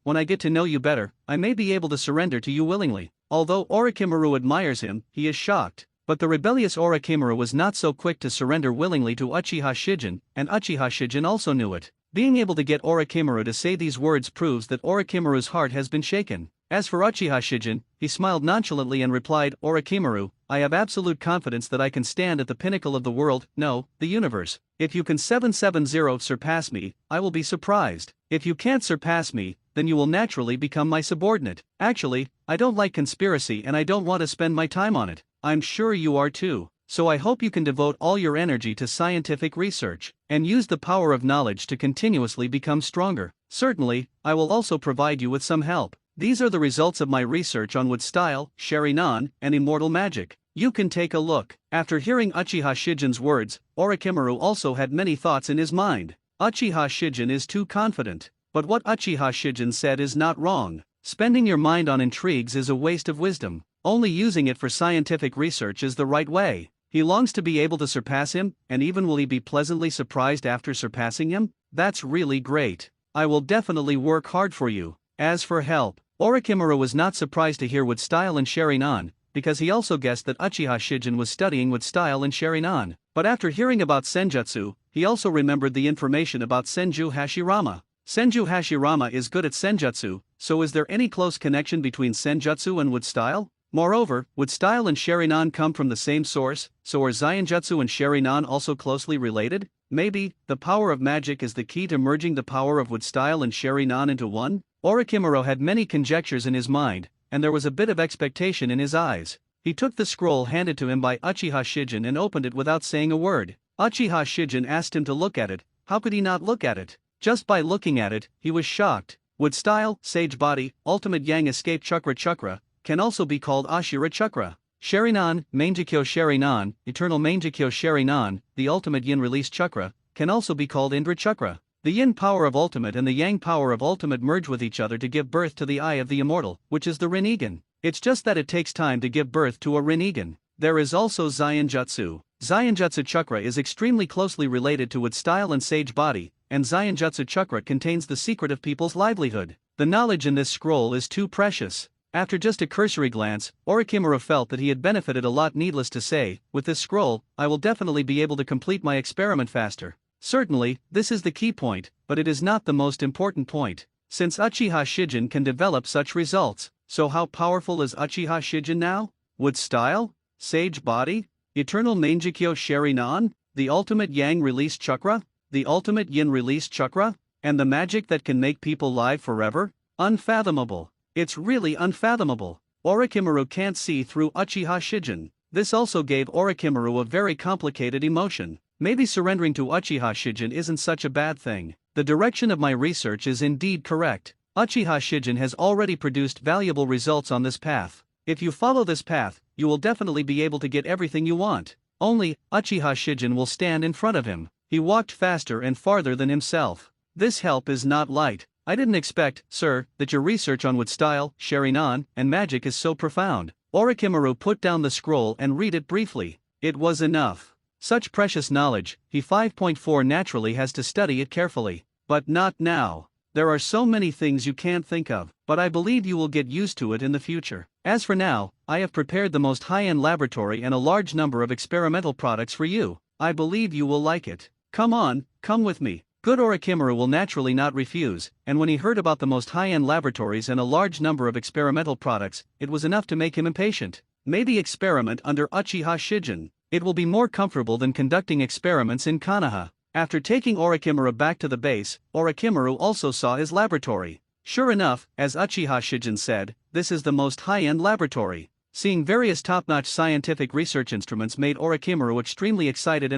when I get to know you better, I may be able to surrender to you willingly. Although Orochimaru admires him, he is shocked. But the rebellious Orochimaru was not so quick to surrender willingly to Uchiha Shijin, and Uchiha Shijin also knew it. Being able to get Orochimaru to say these words proves that Orochimaru's heart has been shaken. As for Uchiha Shijin, he smiled nonchalantly and replied, Orochimaru, I have absolute confidence that I can stand at the pinnacle of the world, no, the universe. If you can 770 surpass me, I will be surprised. If you can't surpass me, then you will naturally become my subordinate. Actually, I don't like conspiracy and I don't want to spend my time on it. I'm sure you are too. So I hope you can devote all your energy to scientific research, and use the power of knowledge to continuously become stronger. Certainly, I will also provide you with some help. These are the results of my research on wood style, Sharingan, and immortal magic. You can take a look. After hearing Uchiha Shijin's words, Orochimaru also had many thoughts in his mind. Uchiha Shijin is too confident. But what Uchiha Shijin said is not wrong. Spending your mind on intrigues is a waste of wisdom. Only using it for scientific research is the right way. He longs to be able to surpass him, and even will he be pleasantly surprised after surpassing him? That's really great. I will definitely work hard for you. As for help, Orochimaru was not surprised to hear wood style and Sharingan, because he also guessed that Uchiha Shijin was studying wood style and Sharingan. But after hearing about Senjutsu, he also remembered the information about Senju Hashirama. Senju Hashirama is good at Senjutsu, so is there any close connection between Senjutsu and wood style? Moreover, wood style and Sharingan come from the same source, so are Zainjutsu and Sharingan also closely related? Maybe, the power of magic is the key to merging the power of wood style and Sharingan into one? Orochimaru had many conjectures in his mind, and there was a bit of expectation in his eyes. He took the scroll handed to him by Uchiha Shijin and opened it without saying a word. Uchiha Shijin asked him to look at it. How could he not look at it? Just by looking at it, he was shocked. Wood style, sage body, ultimate yang escape chakra, can also be called Ashura chakra. Sharingan, Mangekyo Sharingan, eternal Mangekyo Sharingan, the ultimate yin release chakra, can also be called Indra chakra. The yin power of ultimate and the yang power of ultimate merge with each other to give birth to the eye of the immortal, which is the Rinnegan. It's just that it takes time to give birth to a Rinnegan. There is also Zainjutsu. Zainjutsu chakra is extremely closely related to wood style and sage body, and Zainjutsu chakra contains the secret of people's livelihood. The knowledge in this scroll is too precious. After just a cursory glance, Orochimaru felt that he had benefited a lot. Needless to say, with this scroll, I will definitely be able to complete my experiment faster. Certainly, this is the key point, but it is not the most important point. Since Uchiha Shijin can develop such results, so how powerful is Uchiha Shijin now? Wood style? Sage body? Eternal Mangekyo Sharingan? The ultimate yang release chakra? The ultimate yin release chakra? And the magic that can make people live forever? Unfathomable. It's really unfathomable. Orochimaru can't see through Uchiha Shijin. This also gave Orochimaru a very complicated emotion. Maybe surrendering to Uchiha Shijin isn't such a bad thing. The direction of my research is indeed correct. Uchiha Shijin has already produced valuable results on this path. If you follow this path, you will definitely be able to get everything you want. Only, Uchiha Shijin will stand in front of him. He walked faster and farther than himself. This help is not light. I didn't expect, sir, that your research on wood style, Sharingan, and magic is so profound. Orochimaru put down the scroll and read it briefly. It was enough. Such precious knowledge, he 5.4 naturally has to study it carefully. But not now. There are so many things you can't think of, but I believe you will get used to it in the future. As for now, I have prepared the most high-end laboratory and a large number of experimental products for you. I believe you will like it. Come on, come with me. Good Orochimaru will naturally not refuse, and when he heard about the most high-end laboratories and a large number of experimental products, it was enough to make him impatient. Maybe experiment under Uchiha Shijin. It will be more comfortable than conducting experiments in Konoha. After taking Orochimaru back to the base, Orochimaru also saw his laboratory. Sure enough, as Uchiha Shijin said, this is the most high-end laboratory. Seeing various top-notch scientific research instruments made Orochimaru extremely excited,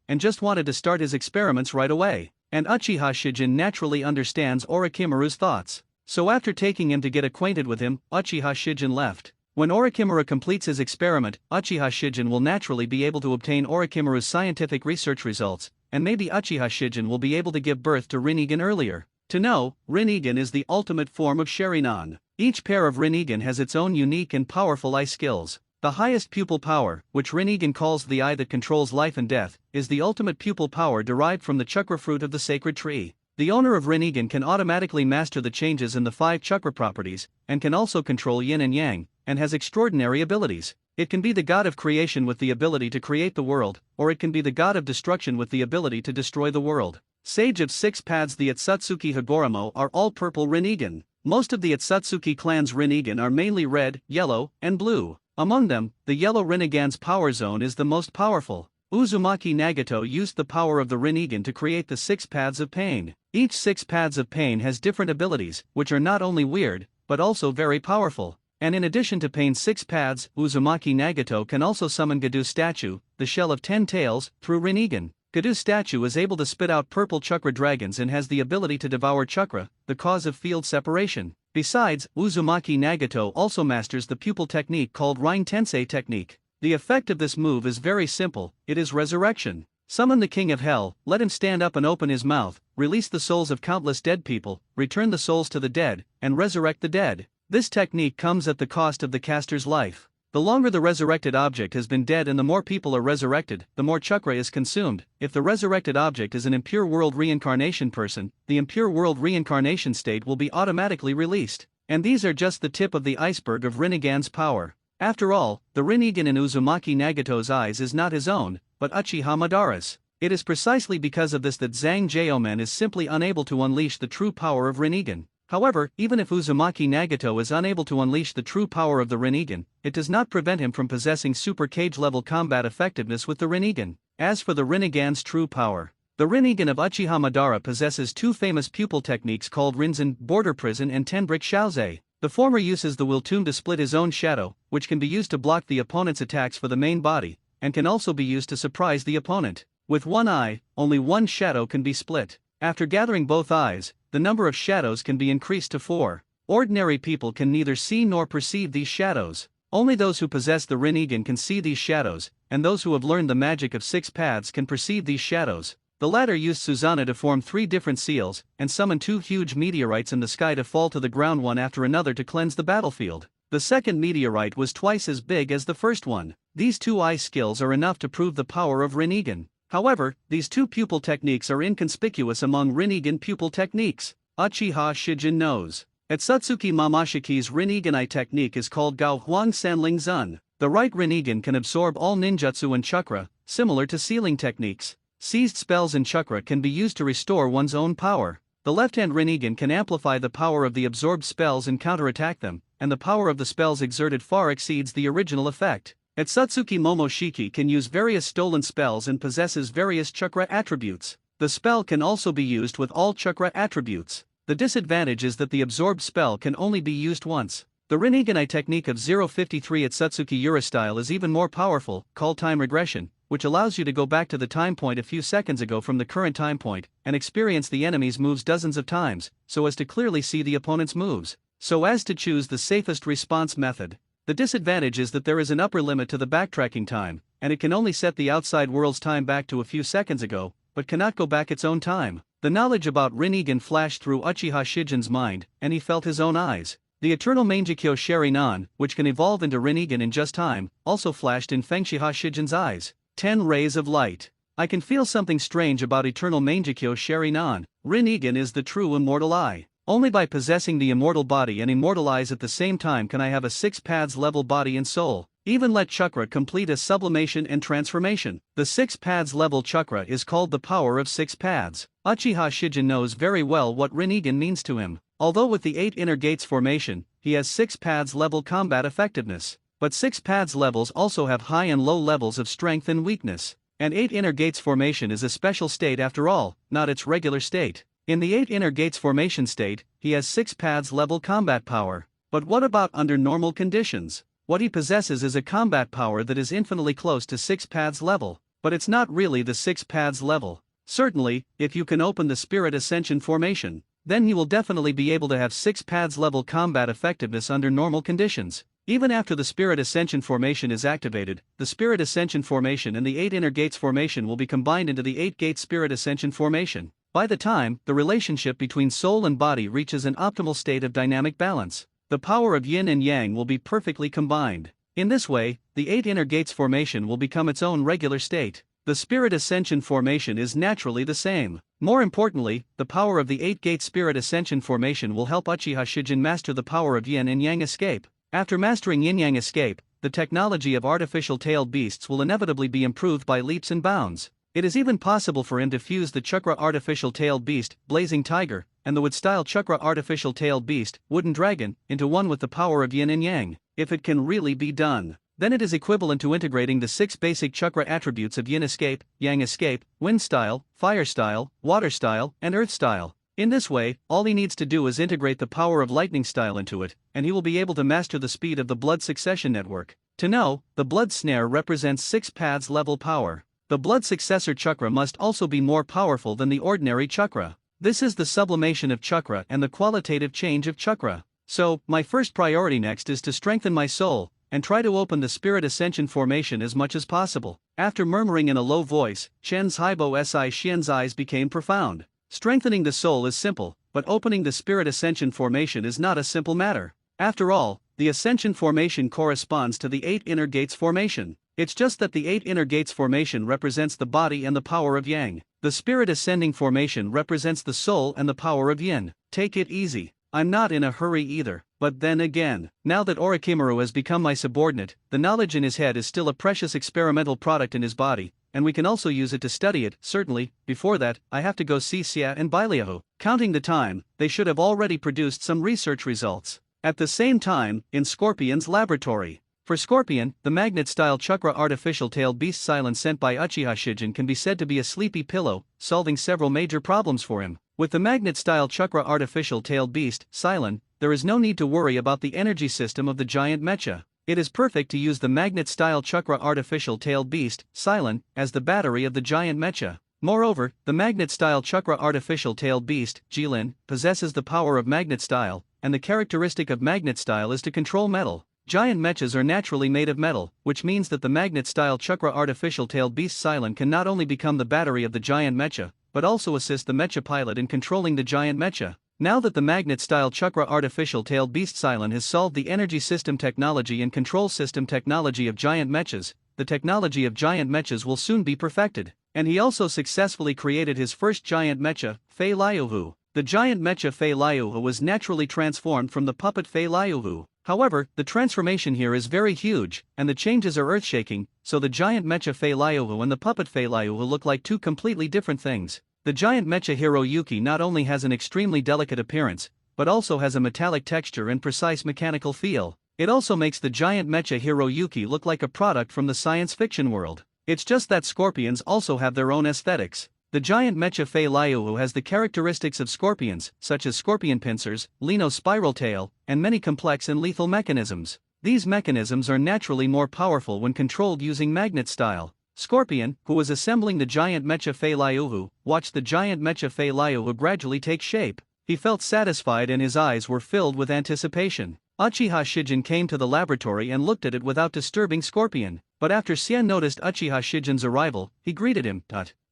and just wanted to start his experiments right away. And Uchiha Shijin naturally understands Orochimaru's thoughts. So after taking him to get acquainted with him, Uchiha Shijin left. When Orochimaru completes his experiment, Uchiha Shijin will naturally be able to obtain Orochimaru's scientific research results, and maybe Uchiha Shijin will be able to give birth to Rinnegan earlier. To know, Rinnegan is the ultimate form of Sharingan. Each pair of Rinnegan has its own unique and powerful eye skills. The highest pupil power, which Rinnegan calls the eye that controls life and death, is the ultimate pupil power derived from the chakra fruit of the sacred tree. The owner of Rinnegan can automatically master the changes in the 5 chakra properties, and can also control yin and yang, and has extraordinary abilities. It can be the god of creation with the ability to create the world, or it can be the god of destruction with the ability to destroy the world. Sage of 6 Paths. The Atsutsuki Hagoromo are all purple Rinnegan. Most of the Atsutsuki clan's Rinnegan are mainly red, yellow, and blue. Among them, the yellow Rinnegan's power zone is the most powerful. Uzumaki Nagato used the power of the Rinnegan to create the 6 Paths of Pain. Each 6 Paths of Pain has different abilities, which are not only weird, but also very powerful. And in addition to Pain's 6 Paths, Uzumaki Nagato can also summon Gadu's statue, the shell of 10 tails, through Rinnegan. Gadu's statue is able to spit out purple chakra dragons and has the ability to devour chakra, the cause of field separation. Besides, Uzumaki Nagato also masters the pupil technique called Rein Tensei technique. The effect of this move is very simple, it is resurrection. Summon the king of hell, let him stand up and open his mouth, release the souls of countless dead people, return the souls to the dead, and resurrect the dead. This technique comes at the cost of the caster's life. The longer the resurrected object has been dead and the more people are resurrected, the more chakra is consumed. If the resurrected object is an impure world reincarnation person, the impure world reincarnation state will be automatically released. And these are just the tip of the iceberg of Rinnegan's power. After all, the Rinnegan in Uzumaki Nagato's eyes is not his own, but Uchiha Madara's. It is precisely because of this that Zhang Jiaomen is simply unable to unleash the true power of Rinnegan. However, even if Uzumaki Nagato is unable to unleash the true power of the Rinnegan, it does not prevent him from possessing super cage-level combat effectiveness with the Rinnegan. As for the Rinnegan's true power, the Rinnegan of Uchiha Madara possesses 2 famous pupil techniques called Rinzen, Border Prison, and Tenbrick Shaozei. The former uses the will tomb to split his own shadow, which can be used to block the opponent's attacks for the main body, and can also be used to surprise the opponent. With one eye, only one shadow can be split. After gathering both eyes, the number of shadows can be increased to 4. Ordinary people can neither see nor perceive these shadows. Only those who possess the Rinnegan can see these shadows, and those who have learned the magic of 6 paths can perceive these shadows. The latter used Susanna to form 3 different seals, and summon 2 huge meteorites in the sky to fall to the ground one after another to cleanse the battlefield. The second meteorite was twice as big as the first one. These 2 eye skills are enough to prove the power of Rinnegan. However, these 2 pupil techniques are inconspicuous among Rinnegan pupil techniques. Uchiha Shijin knows. Atsutsuki Mamashiki's Rinnegan eye technique is called Gao Huang Sanling Zun. The right Rinnegan can absorb all ninjutsu and chakra, similar to sealing techniques. Seized spells and chakra can be used to restore one's own power. The left-hand Rinnegan can amplify the power of the absorbed spells and counterattack them, and the power of the spells exerted far exceeds the original effect. Atsutsuki Momoshiki can use various stolen spells and possesses various chakra attributes. The spell can also be used with all chakra attributes. The disadvantage is that the absorbed spell can only be used once. The Rinnegan eye technique of 053 Atsutsuki Yura style is even more powerful, called time regression, which allows you to go back to the time point a few seconds ago from the current time point, and experience the enemy's moves dozens of times, so as to clearly see the opponent's moves, so as to choose the safest response method. The disadvantage is that there is an upper limit to the backtracking time, and it can only set the outside world's time back to a few seconds ago, but cannot go back its own time. The knowledge about Rinnegan flashed through Uchiha Shijin's mind, and he felt his own eyes. The eternal Mangekyo Sharingan, which can evolve into Rinnegan in just time, also flashed in Fengshiha Shijin's eyes. 10 rays of light. I can feel something strange about eternal Mangekyo Sharingan. Rinnegan is the true immortal eye. Only by possessing the immortal body and immortal eyes at the same time can I have a 6 paths level body and soul. Even let chakra complete a sublimation and transformation. The 6 paths level chakra is called the power of 6 paths. Uchiha Shijin knows very well what Rinnegan means to him. Although with the 8 inner gates formation, he has 6 paths level combat effectiveness. But 6 paths levels also have high and low levels of strength and weakness. And 8 inner gates formation is a special state after all, not its regular state. In the 8 inner gates formation state, he has 6 paths level combat power. But what about under normal conditions? What he possesses is a combat power that is infinitely close to 6 paths level, but it's not really the 6 paths level. Certainly, if you can open the Spirit Ascension formation, then he will definitely be able to have 6 paths level combat effectiveness under normal conditions. Even after the Spirit Ascension formation is activated, the Spirit Ascension formation and the 8 inner gates formation will be combined into the 8 gate Spirit Ascension formation. By the time, the relationship between soul and body reaches an optimal state of dynamic balance, the power of yin and yang will be perfectly combined. In this way, the 8 inner gates formation will become its own regular state. The Spirit Ascension formation is naturally the same. More importantly, the power of the 8 gate Spirit Ascension formation will help Uchiha Shijin master the power of yin and yang escape. After mastering yin-yang escape, the technology of artificial tailed beasts will inevitably be improved by leaps and bounds. It is even possible for him to fuse the chakra artificial tailed beast, Blazing Tiger, and the wood-style chakra artificial tailed beast, Wooden Dragon, into one with the power of yin and yang. If it can really be done, then it is equivalent to integrating the 6 basic chakra attributes of yin escape, yang escape, wind style, fire style, water style, and earth style. In this way, all he needs to do is integrate the power of lightning style into it, and he will be able to master the speed of the blood succession network. To know, the blood snare represents 6 paths level power. The blood successor chakra must also be more powerful than the ordinary chakra. This is the sublimation of chakra and the qualitative change of chakra. So, my first priority next is to strengthen my soul, and try to open the Spirit Ascension formation as much as possible. After murmuring in a low voice, Chen's Haibo Si Xian's eyes became profound. Strengthening the soul is simple, but opening the Spirit Ascension formation is not a simple matter. After all, the Ascension formation corresponds to the 8 inner gates formation. It's just that the 8 inner gates formation represents the body and the power of yang. The Spirit Ascending formation represents the soul and the power of yin. Take it easy. I'm not in a hurry either. But then again, now that Orochimaru has become my subordinate, the knowledge in his head is still a precious experimental product in his body, and we can also use it to study it. Certainly, before that, I have to go see Xia and Bailiahu. Counting the time, they should have already produced some research results. At the same time, in Scorpion's laboratory. For Scorpion, the magnet-style chakra artificial tailed beast Silent sent by Uchiha Shijin can be said to be a sleepy pillow, solving several major problems for him. With the magnet-style chakra artificial tailed beast, Silent, there is no need to worry about the energy system of the giant mecha. It is perfect to use the magnet-style chakra artificial tailed beast, Silent, as the battery of the giant mecha. Moreover, the magnet-style chakra artificial tailed beast, Jilin, possesses the power of magnet style, and the characteristic of magnet style is to control metal. Giant mechas are naturally made of metal, which means that the magnet-style chakra artificial tailed beast Silent can not only become the battery of the giant mecha, but also assist the mecha pilot in controlling the giant mecha. Now that the magnet-style chakra artificial tailed beast Silent has solved the energy system technology and control system technology of giant mechas, the technology of giant mechas will soon be perfected. And he also successfully created his first giant mecha, Fei Liuhu. The giant mecha Fei Liuhu was naturally transformed from the puppet Fei Liuhu. However, the transformation here is very huge, and the changes are earth-shaking, so the giant mecha Fei Liuhu and the puppet Fei Liuhu look like two completely different things. The giant mecha Hiroyuki not only has an extremely delicate appearance, but also has a metallic texture and precise mechanical feel. It also makes the giant mecha Hiroyuki look like a product from the science fiction world. It's just that scorpions also have their own aesthetics. The giant mecha Fei Liuhu has the characteristics of scorpions, such as scorpion pincers, Lino spiral tail, and many complex and lethal mechanisms. These mechanisms are naturally more powerful when controlled using magnet style. Scorpion, who was assembling the giant mecha Fei Liuhu, watched the giant mecha Fei Liuhu gradually take shape. He felt satisfied and his eyes were filled with anticipation. Uchiha Shijin came to the laboratory and looked at it without disturbing Scorpion, but after Xian noticed Uchiha Shijin's arrival, he greeted him.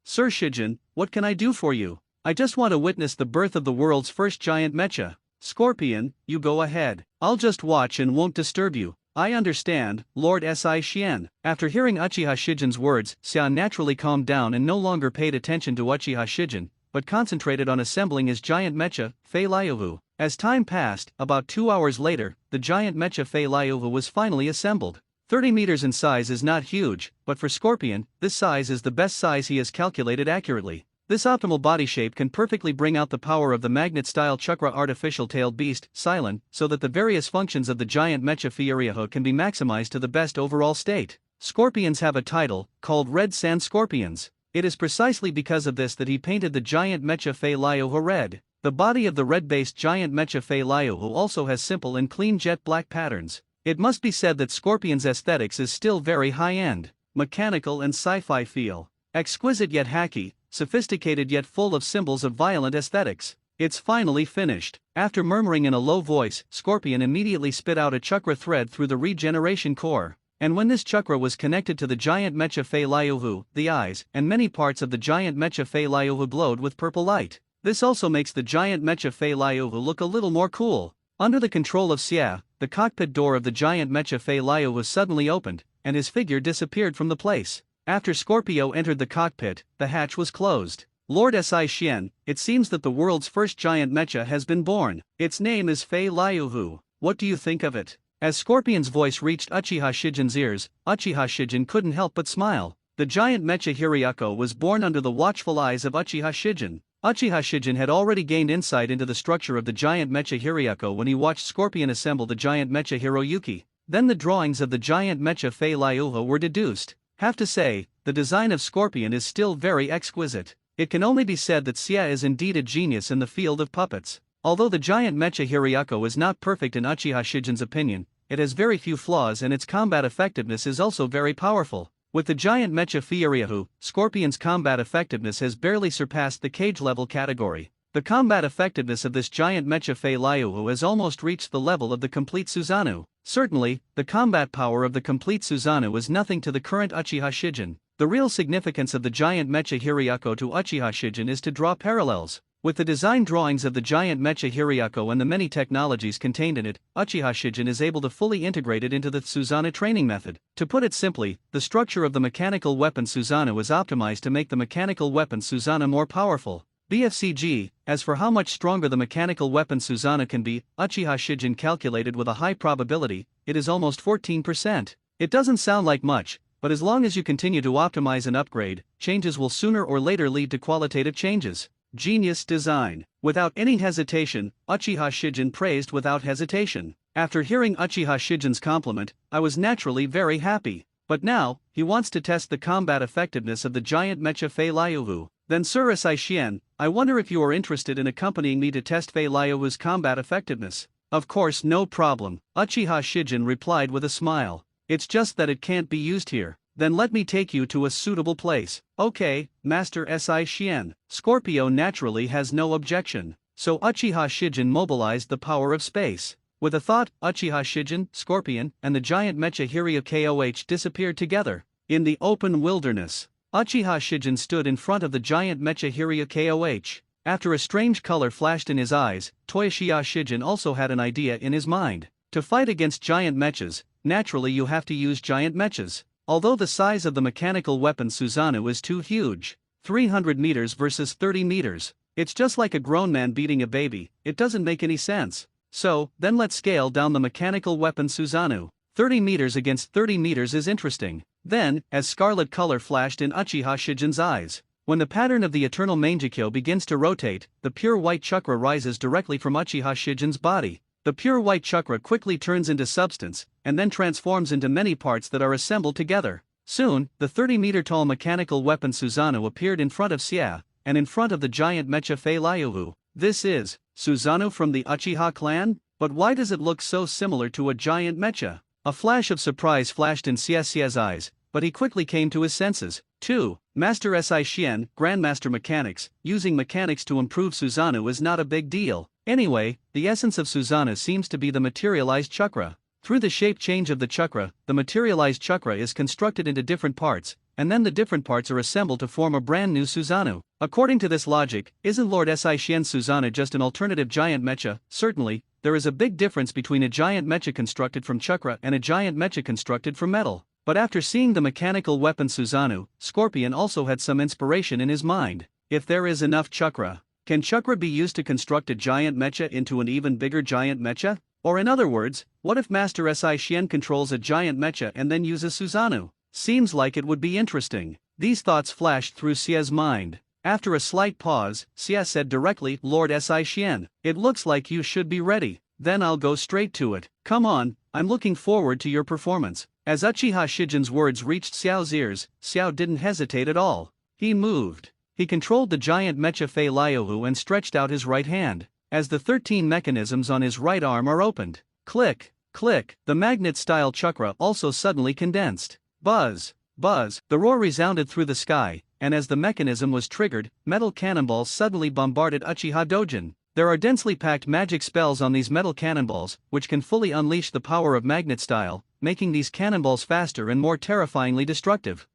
Sir Shijin, what can I do for you? I just want to witness the birth of the world's first giant mecha. Scorpion, you go ahead. I'll just watch and won't disturb you. I understand, Lord Si Xian. After hearing Uchiha Shijin's words, Xian naturally calmed down and no longer paid attention to Uchiha Shijin, but concentrated on assembling his giant mecha, Fei Liuhu. As time passed, about 2 hours later, the giant mecha Fei Liuhu was finally assembled. 30 meters in size is not huge, but for Scorpion, this size is the best size he has calculated accurately. This optimal body shape can perfectly bring out the power of the magnet-style chakra artificial tailed beast, Silent, so that the various functions of the giant mecha Fiuriaho can be maximized to the best overall state. Scorpions have a title, called Red Sand Scorpions. It is precisely because of this that he painted the giant mecha Fei Liuhu red. The body of the red-based giant mecha Fei Liuhu also has simple and clean jet black patterns. It must be said that Scorpion's aesthetics is still very high-end, mechanical and sci-fi feel. Exquisite yet hacky, sophisticated yet full of symbols of violent aesthetics. It's finally finished. After murmuring in a low voice, Scorpion immediately spit out a chakra thread through the regeneration core. And when this chakra was connected to the giant mecha Fei Liuhu, the eyes and many parts of the giant mecha Fei Liuhu glowed with purple light. This also makes the giant mecha Fei Liuhu look a little more cool. Under the control of Xia, the cockpit door of the giant mecha Fei Liuhu was suddenly opened, and his figure disappeared from the place. After Scorpio entered the cockpit, the hatch was closed. Lord Si Xian, it seems that the world's first giant mecha has been born. Its name is Fei Liuhu. What do you think of it? As Scorpion's voice reached Uchiha Shijin's ears, Uchiha Shijin couldn't help but smile. The giant mecha Hiriako was born under the watchful eyes of Uchiha Shijin. Uchiha Shijin had already gained insight into the structure of the giant mecha Hiriako when he watched Scorpion assemble the giant mecha Hiroyuki. Then the drawings of the giant mecha Fei Liuhu were deduced. Have to say, the design of Scorpion is still very exquisite. It can only be said that Xia is indeed a genius in the field of puppets. Although the giant mecha Hiriako is not perfect in Uchiha Shijin's opinion, it has very few flaws and its combat effectiveness is also very powerful. With the giant mecha Fiuriahu, Scorpion's combat effectiveness has barely surpassed the cage-level category. The combat effectiveness of this giant mecha Fei Liuhu has almost reached the level of the complete Susanoo. Certainly, the combat power of the complete Susanoo is nothing to the current Uchiha Shijin. The real significance of the giant mecha Hiriako to Uchiha Shijin is to draw parallels. With the design drawings of the giant mecha Hiriako and the many technologies contained in it, Uchiha Shijin is able to fully integrate it into the Susanoo training method. To put it simply, the structure of the mechanical weapon Susanoo is optimized to make the mechanical weapon Susanoo more powerful. BFCG, as for how much stronger the mechanical weapon Susanoo can be, Uchiha Shijin calculated with a high probability, it is almost 14%. It doesn't sound like much, but as long as you continue to optimize and upgrade, changes will sooner or later lead to qualitative changes. Genius design. Without any hesitation, Uchiha Shijin praised without hesitation. After hearing Uchiha Shijin's compliment, I was naturally very happy. But now, he wants to test the combat effectiveness of the giant mecha Fei Liuhu. Then Sir Si Xian, I wonder if you are interested in accompanying me to test Fei Liuhu's combat effectiveness. Of course, no problem, Uchiha Shijin replied with a smile. It's just that it can't be used here. Then let me take you to a suitable place. Okay, Master Si Xian. Scorpio naturally has no objection. So Uchiha Shijin mobilized the power of space. With a thought, Uchiha Shijin, Scorpion, and the giant mecha Hiryu disappeared together. In the open wilderness, Uchiha Shijin stood in front of the giant mecha Hiryu. After a strange color flashed in his eyes, Toyoshia Shijin also had an idea in his mind. To fight against giant mechas, naturally you have to use giant mechas. Although the size of the mechanical weapon Susanoo is too huge, 300 meters versus 30 meters, it's just like a grown man beating a baby, it doesn't make any sense. So, then let's scale down the mechanical weapon Susanoo. 30 meters against 30 meters is interesting. Then, as scarlet color flashed in Uchiha Shijin's eyes, when the pattern of the eternal Mangekyo begins to rotate, the pure white chakra rises directly from Uchiha Shijin's body. The pure white chakra quickly turns into substance, and then transforms into many parts that are assembled together. Soon, the 30-meter-tall mechanical weapon Susanoo appeared in front of Xia, and in front of the giant mecha Fei Liuhu. This is Susanoo from the Uchiha clan? But why does it look so similar to a giant mecha? A flash of surprise flashed in Xia's eyes, but he quickly came to his senses. 2. Master Si Xian, Grandmaster Mechanics, using mechanics to improve Susanoo is not a big deal. Anyway, the essence of Susanoo seems to be the materialized chakra. Through the shape change of the chakra, the materialized chakra is constructed into different parts, and then the different parts are assembled to form a brand new Susanoo. According to this logic, isn't Lord Si Xian's Susanoo just an alternative giant mecha? Certainly, there is a big difference between a giant mecha constructed from chakra and a giant mecha constructed from metal. But after seeing the mechanical weapon Susanoo, Scorpion also had some inspiration in his mind. If there is enough chakra, can chakra be used to construct a giant mecha into an even bigger giant mecha? Or in other words, what if Master Si Xian controls a giant mecha and then uses Susanoo? Seems like it would be interesting. These thoughts flashed through Xia's mind. After a slight pause, Xia said directly, Lord Si Xian, it looks like you should be ready. Then I'll go straight to it. Come on, I'm looking forward to your performance. As Uchiha Shijin's words reached Xiao's ears, Xiao didn't hesitate at all. He moved. He controlled the giant mecha Fei Liuhu and stretched out his right hand. As the 13 mechanisms on his right arm are opened. Click, click, the magnet-style chakra also suddenly condensed. Buzz, buzz, the roar resounded through the sky, and as the mechanism was triggered, metal cannonballs suddenly bombarded Uchiha Dojin. There are densely packed magic spells on these metal cannonballs, which can fully unleash the power of magnet style, making these cannonballs faster and more terrifyingly destructive.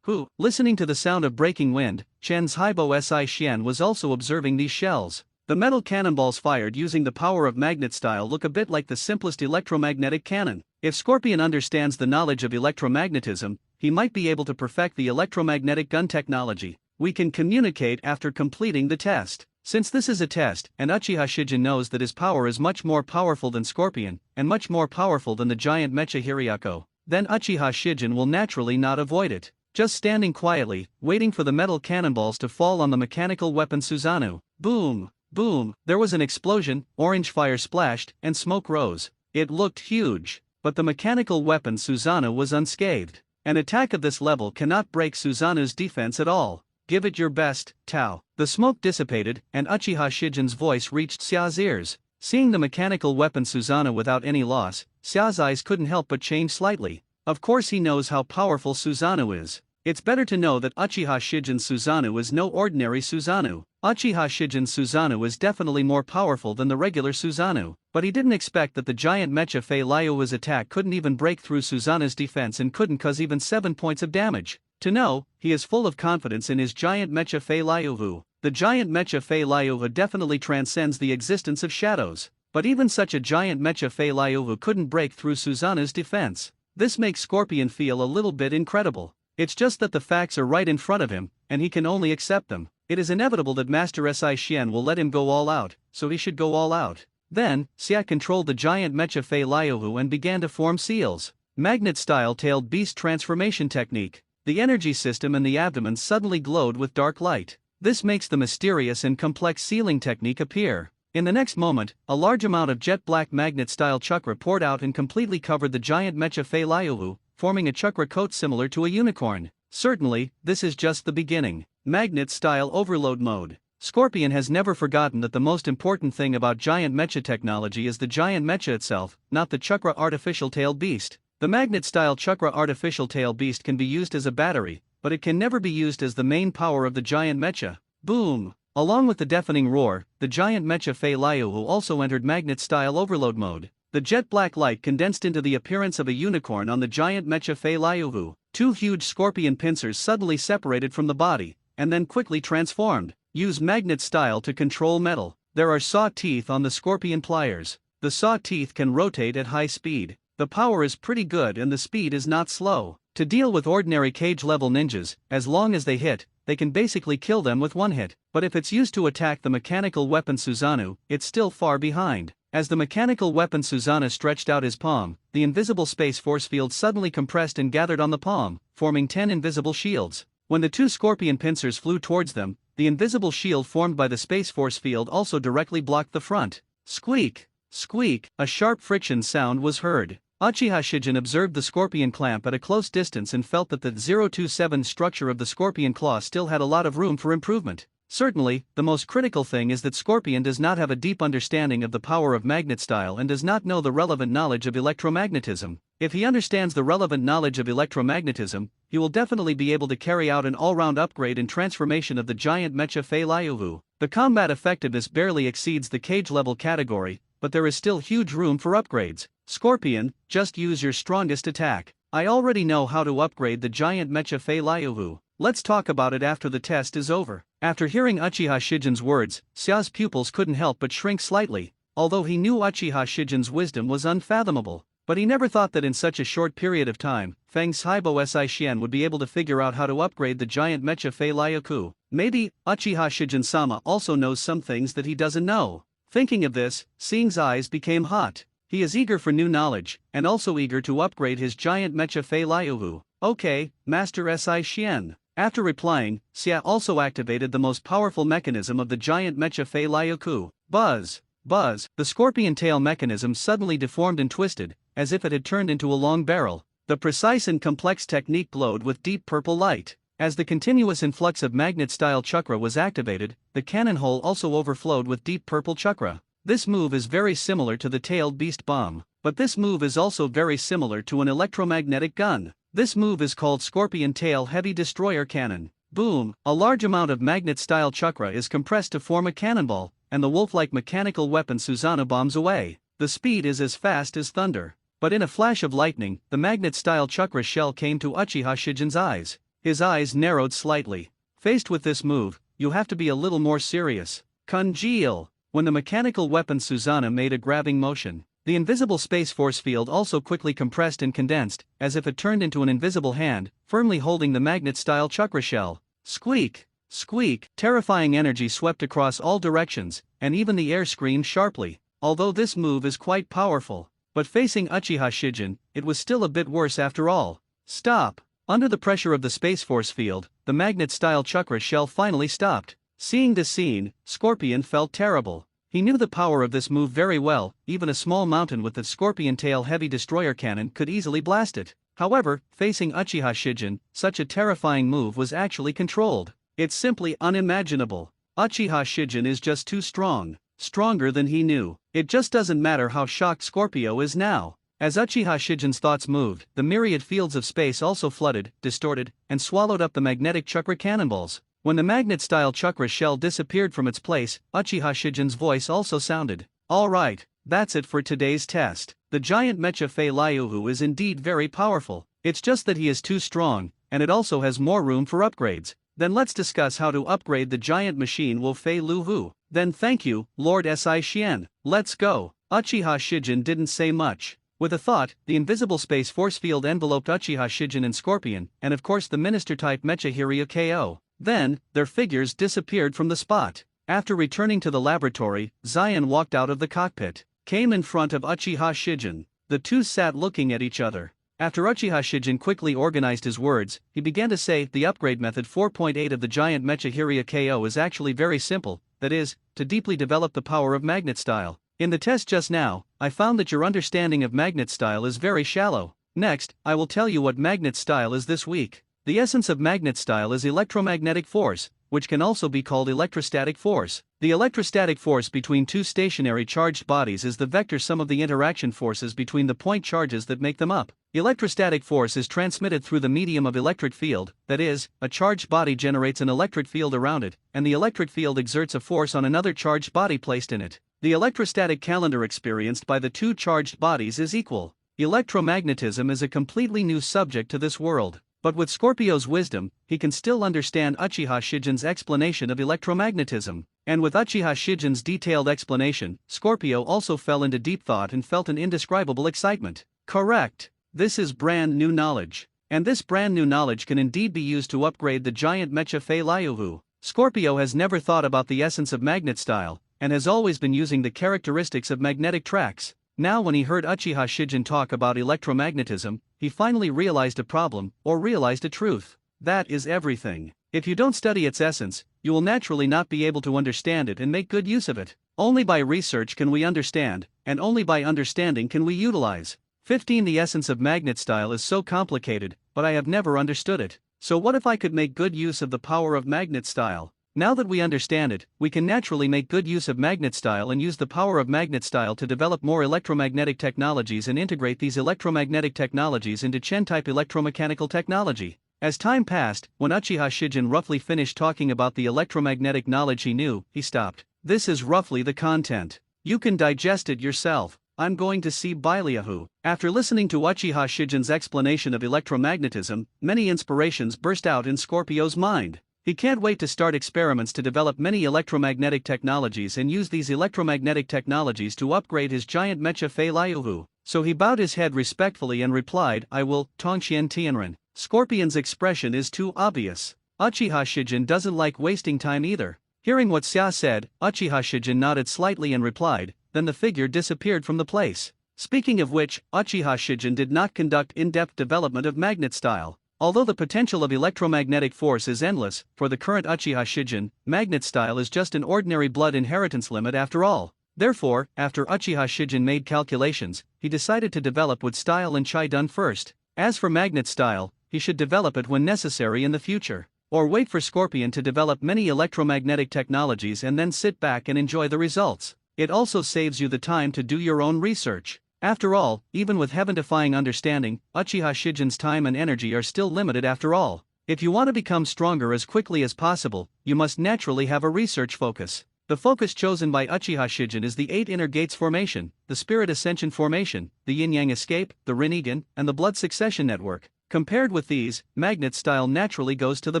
Listening to the sound of breaking wind, Chen's Haibo Si Xian was also observing these shells. The metal cannonballs fired using the power of magnet style look a bit like the simplest electromagnetic cannon. If Scorpion understands the knowledge of electromagnetism, he might be able to perfect the electromagnetic gun technology. We can communicate after completing the test. Since this is a test, and Uchiha Shijin knows that his power is much more powerful than Scorpion, and much more powerful than the giant mecha Hiriako, then Uchiha Shijin will naturally not avoid it. Just standing quietly, waiting for the metal cannonballs to fall on the mechanical weapon Susanoo. Boom, boom, there was an explosion, orange fire splashed, and smoke rose. It looked huge, but the mechanical weapon Susanoo was unscathed. An attack of this level cannot break Susanoo's defense at all. Give it your best, Tao. The smoke dissipated, and Uchiha Shijin's voice reached Xia's ears. Seeing the mechanical weapon Susanoo without any loss, Xia's eyes couldn't help but change slightly. Of course he knows how powerful Susanoo is. It's better to know that Uchiha Shijin's Susanoo is no ordinary Susanoo. Uchiha Shijin's Susanoo is definitely more powerful than the regular Susanoo, but he didn't expect that the giant mecha Fei Liuhu's attack couldn't even break through Susanoo's defense and couldn't cause even 7 points of damage. To know, he is full of confidence in his giant mecha Fei Liuhu. The giant mecha Fei Liuhu definitely transcends the existence of shadows, but even such a giant mecha Fei Liuhu couldn't break through Susanoo's defense. This makes Scorpion feel a little bit incredible. It's just that the facts are right in front of him, and he can only accept them. It is inevitable that Master Si Xian will let him go all out, so he should go all out. Then, Xia controlled the giant mecha Fei Liuhu and began to form seals. Magnet-style tailed beast transformation technique. The energy system in the abdomen suddenly glowed with dark light. This makes the mysterious and complex sealing technique appear. In the next moment, a large amount of jet black magnet-style chakra poured out and completely covered the giant mecha Fei Liuhu, forming a chakra coat similar to a unicorn. Certainly, this is just the beginning. Magnet-style overload mode. Scorpion has never forgotten that the most important thing about giant mecha technology is the giant mecha itself, not the chakra artificial tail beast. The magnet-style chakra artificial tail beast can be used as a battery, but it can never be used as the main power of the giant mecha. Boom! Along with the deafening roar, the giant mecha Fei Liuhu also entered magnet-style overload mode. The jet black light condensed into the appearance of a unicorn on the giant mecha Fei Liuhu. Two huge scorpion pincers suddenly separated from the body, and then quickly transformed. Use magnet style to control metal. There are saw teeth on the scorpion pliers. The saw teeth can rotate at high speed. The power is pretty good and the speed is not slow. To deal with ordinary cage-level ninjas, as long as they hit, they can basically kill them with one hit. But if it's used to attack the mechanical weapon Susanoo, it's still far behind. As the mechanical weapon Susanoo stretched out his palm, the invisible space force field suddenly compressed and gathered on the palm, forming 10 invisible shields. When the two scorpion pincers flew towards them, the invisible shield formed by the space force field also directly blocked the front. Squeak! Squeak! A sharp friction sound was heard. Uchiha Shijin observed the scorpion clamp at a close distance and felt that the 027 structure of the scorpion claw still had a lot of room for improvement. Certainly, the most critical thing is that Scorpion does not have a deep understanding of the power of magnet style and does not know the relevant knowledge of electromagnetism. If he understands the relevant knowledge of electromagnetism, he will definitely be able to carry out an all-round upgrade and transformation of the giant mecha Fei Liuhu. The combat effectiveness barely exceeds the cage-level category, but there is still huge room for upgrades. Scorpion, just use your strongest attack. I already know how to upgrade the giant mecha Fei Liuhu. Let's talk about it after the test is over. After hearing Uchiha Shijin's words, Xia's pupils couldn't help but shrink slightly. Although he knew Uchiha Shijin's wisdom was unfathomable, but he never thought that in such a short period of time, Feng Shibo Si Xian would be able to figure out how to upgrade the giant mecha Fei Liuhu. Maybe, Uchiha Shijin-sama also knows some things that he doesn't know. Thinking of this, Xing's eyes became hot. He is eager for new knowledge, and also eager to upgrade his giant mecha Fei Liuhu. Okay, Master Si Xian. After replying, Xia also activated the most powerful mechanism of the giant mecha Fei Liuhu. Buzz! Buzz! The scorpion tail mechanism suddenly deformed and twisted, as if it had turned into a long barrel. The precise and complex technique glowed with deep purple light. As the continuous influx of magnet-style chakra was activated, the cannon hole also overflowed with deep purple chakra. This move is very similar to the tailed beast bomb, but this move is also very similar to an electromagnetic gun. This move is called Scorpion Tail Heavy Destroyer Cannon. Boom! A large amount of magnet-style chakra is compressed to form a cannonball, and the wolf-like mechanical weapon Susanoo bombs away. The speed is as fast as thunder. But in a flash of lightning, the magnet-style chakra shell came to Uchiha Shijin's eyes. His eyes narrowed slightly. Faced with this move, you have to be a little more serious. Congeal! When the mechanical weapon Susanoo made a grabbing motion, the invisible space force field also quickly compressed and condensed, as if it turned into an invisible hand, firmly holding the magnet-style chakra shell. Squeak! Squeak! Terrifying energy swept across all directions, and even the air screamed sharply. Although this move is quite powerful, but facing Uchiha Shijin, it was still a bit worse after all. Stop! Under the pressure of the space force field, the magnet-style chakra shell finally stopped. Seeing this scene, Scorpion felt terrible. He knew the power of this move very well. Even a small mountain with the Scorpion Tail Heavy Destroyer Cannon could easily blast it. However, facing Uchiha Shijin, such a terrifying move was actually controlled. It's simply unimaginable. Uchiha Shijin is just too strong. Stronger than he knew. It just doesn't matter how shocked Scorpio is now. As Uchiha Shijin's thoughts moved, the myriad fields of space also flooded, distorted, and swallowed up the magnetic chakra cannonballs. When the magnet-style chakra shell disappeared from its place, Uchiha Shijin's voice also sounded. Alright, that's it for today's test. The giant mecha Fei Liuhu is indeed very powerful. It's just that he is too strong, and it also has more room for upgrades. Then let's discuss how to upgrade the giant machine Wu Fei Luhu. Then thank you, Lord Si Xian. Let's go. Uchiha Shijin didn't say much. With a thought, the invisible space force field enveloped Uchiha Shijin and Scorpion, and of course the minister-type mecha Hiryu KO. Then, their figures disappeared from the spot. After returning to the laboratory, Zion walked out of the cockpit, came in front of Uchiha Shijin. The two sat looking at each other. After Uchiha Shijin quickly organized his words, he began to say, the upgrade method 4.8 of the giant mecha Hiryu KO is actually very simple, that is, to deeply develop the power of magnet style. In the test just now, I found that your understanding of magnet style is very shallow. Next, I will tell you what magnet style is this week. The essence of magnet style is electromagnetic force, which can also be called electrostatic force. The electrostatic force between two stationary charged bodies is the vector sum of the interaction forces between the point charges that make them up. Electrostatic force is transmitted through the medium of electric field, that is, a charged body generates an electric field around it, and the electric field exerts a force on another charged body placed in it. The electrostatic calendar experienced by the two charged bodies is equal. Electromagnetism is a completely new subject to this world. But with Scorpio's wisdom, he can still understand Uchiha Shijin's explanation of electromagnetism. And with Uchiha Shijin's detailed explanation, Scorpio also fell into deep thought and felt an indescribable excitement. Correct. This is brand new knowledge. And this brand new knowledge can indeed be used to upgrade the giant mecha Fei Liuhu. Scorpio has never thought about the essence of magnet style, and has always been using the characteristics of magnetic tracks. Now when he heard Uchiha Shijin talk about electromagnetism, he finally realized a problem, or realized a truth. That is everything. If you don't study its essence, you will naturally not be able to understand it and make good use of it. Only by research can we understand, and only by understanding can we utilize. 15. The essence of magnet style is so complicated, but I have never understood it. So what if I could make good use of the power of magnet style? Now that we understand it, we can naturally make good use of magnet style and use the power of magnet style to develop more electromagnetic technologies and integrate these electromagnetic technologies into Chen-type electromechanical technology. As time passed, when Uchiha Shijin roughly finished talking about the electromagnetic knowledge he knew, he stopped. This is roughly the content. You can digest it yourself. I'm going to see Baileahu. After listening to Uchiha Shijin's explanation of electromagnetism, many inspirations burst out in Scorpio's mind. He can't wait to start experiments to develop many electromagnetic technologies and use these electromagnetic technologies to upgrade his giant mecha Fei Liuhu. So he bowed his head respectfully and replied, I will, Tongxian Tianren. Scorpion's expression is too obvious. Uchiha Shijin doesn't like wasting time either. Hearing what Xia said, Uchiha Shijin nodded slightly and replied, then the figure disappeared from the place. Speaking of which, Uchiha Shijin did not conduct in-depth development of magnet style. Although the potential of electromagnetic force is endless, for the current Uchiha Shijin, magnet style is just an ordinary blood inheritance limit after all. Therefore, after Uchiha Shijin made calculations, he decided to develop wood style and chai dun first. As for magnet style, he should develop it when necessary in the future. Or wait for Scorpion to develop many electromagnetic technologies and then sit back and enjoy the results. It also saves you the time to do your own research. After all, even with heaven-defying understanding, Uchiha Shijin's time and energy are still limited after all. If you want to become stronger as quickly as possible, you must naturally have a research focus. The focus chosen by Uchiha Shijin is the 8 inner gates formation, the spirit ascension formation, the yin-yang escape, the Rinnegan, and the blood succession network. Compared with these, magnet style naturally goes to the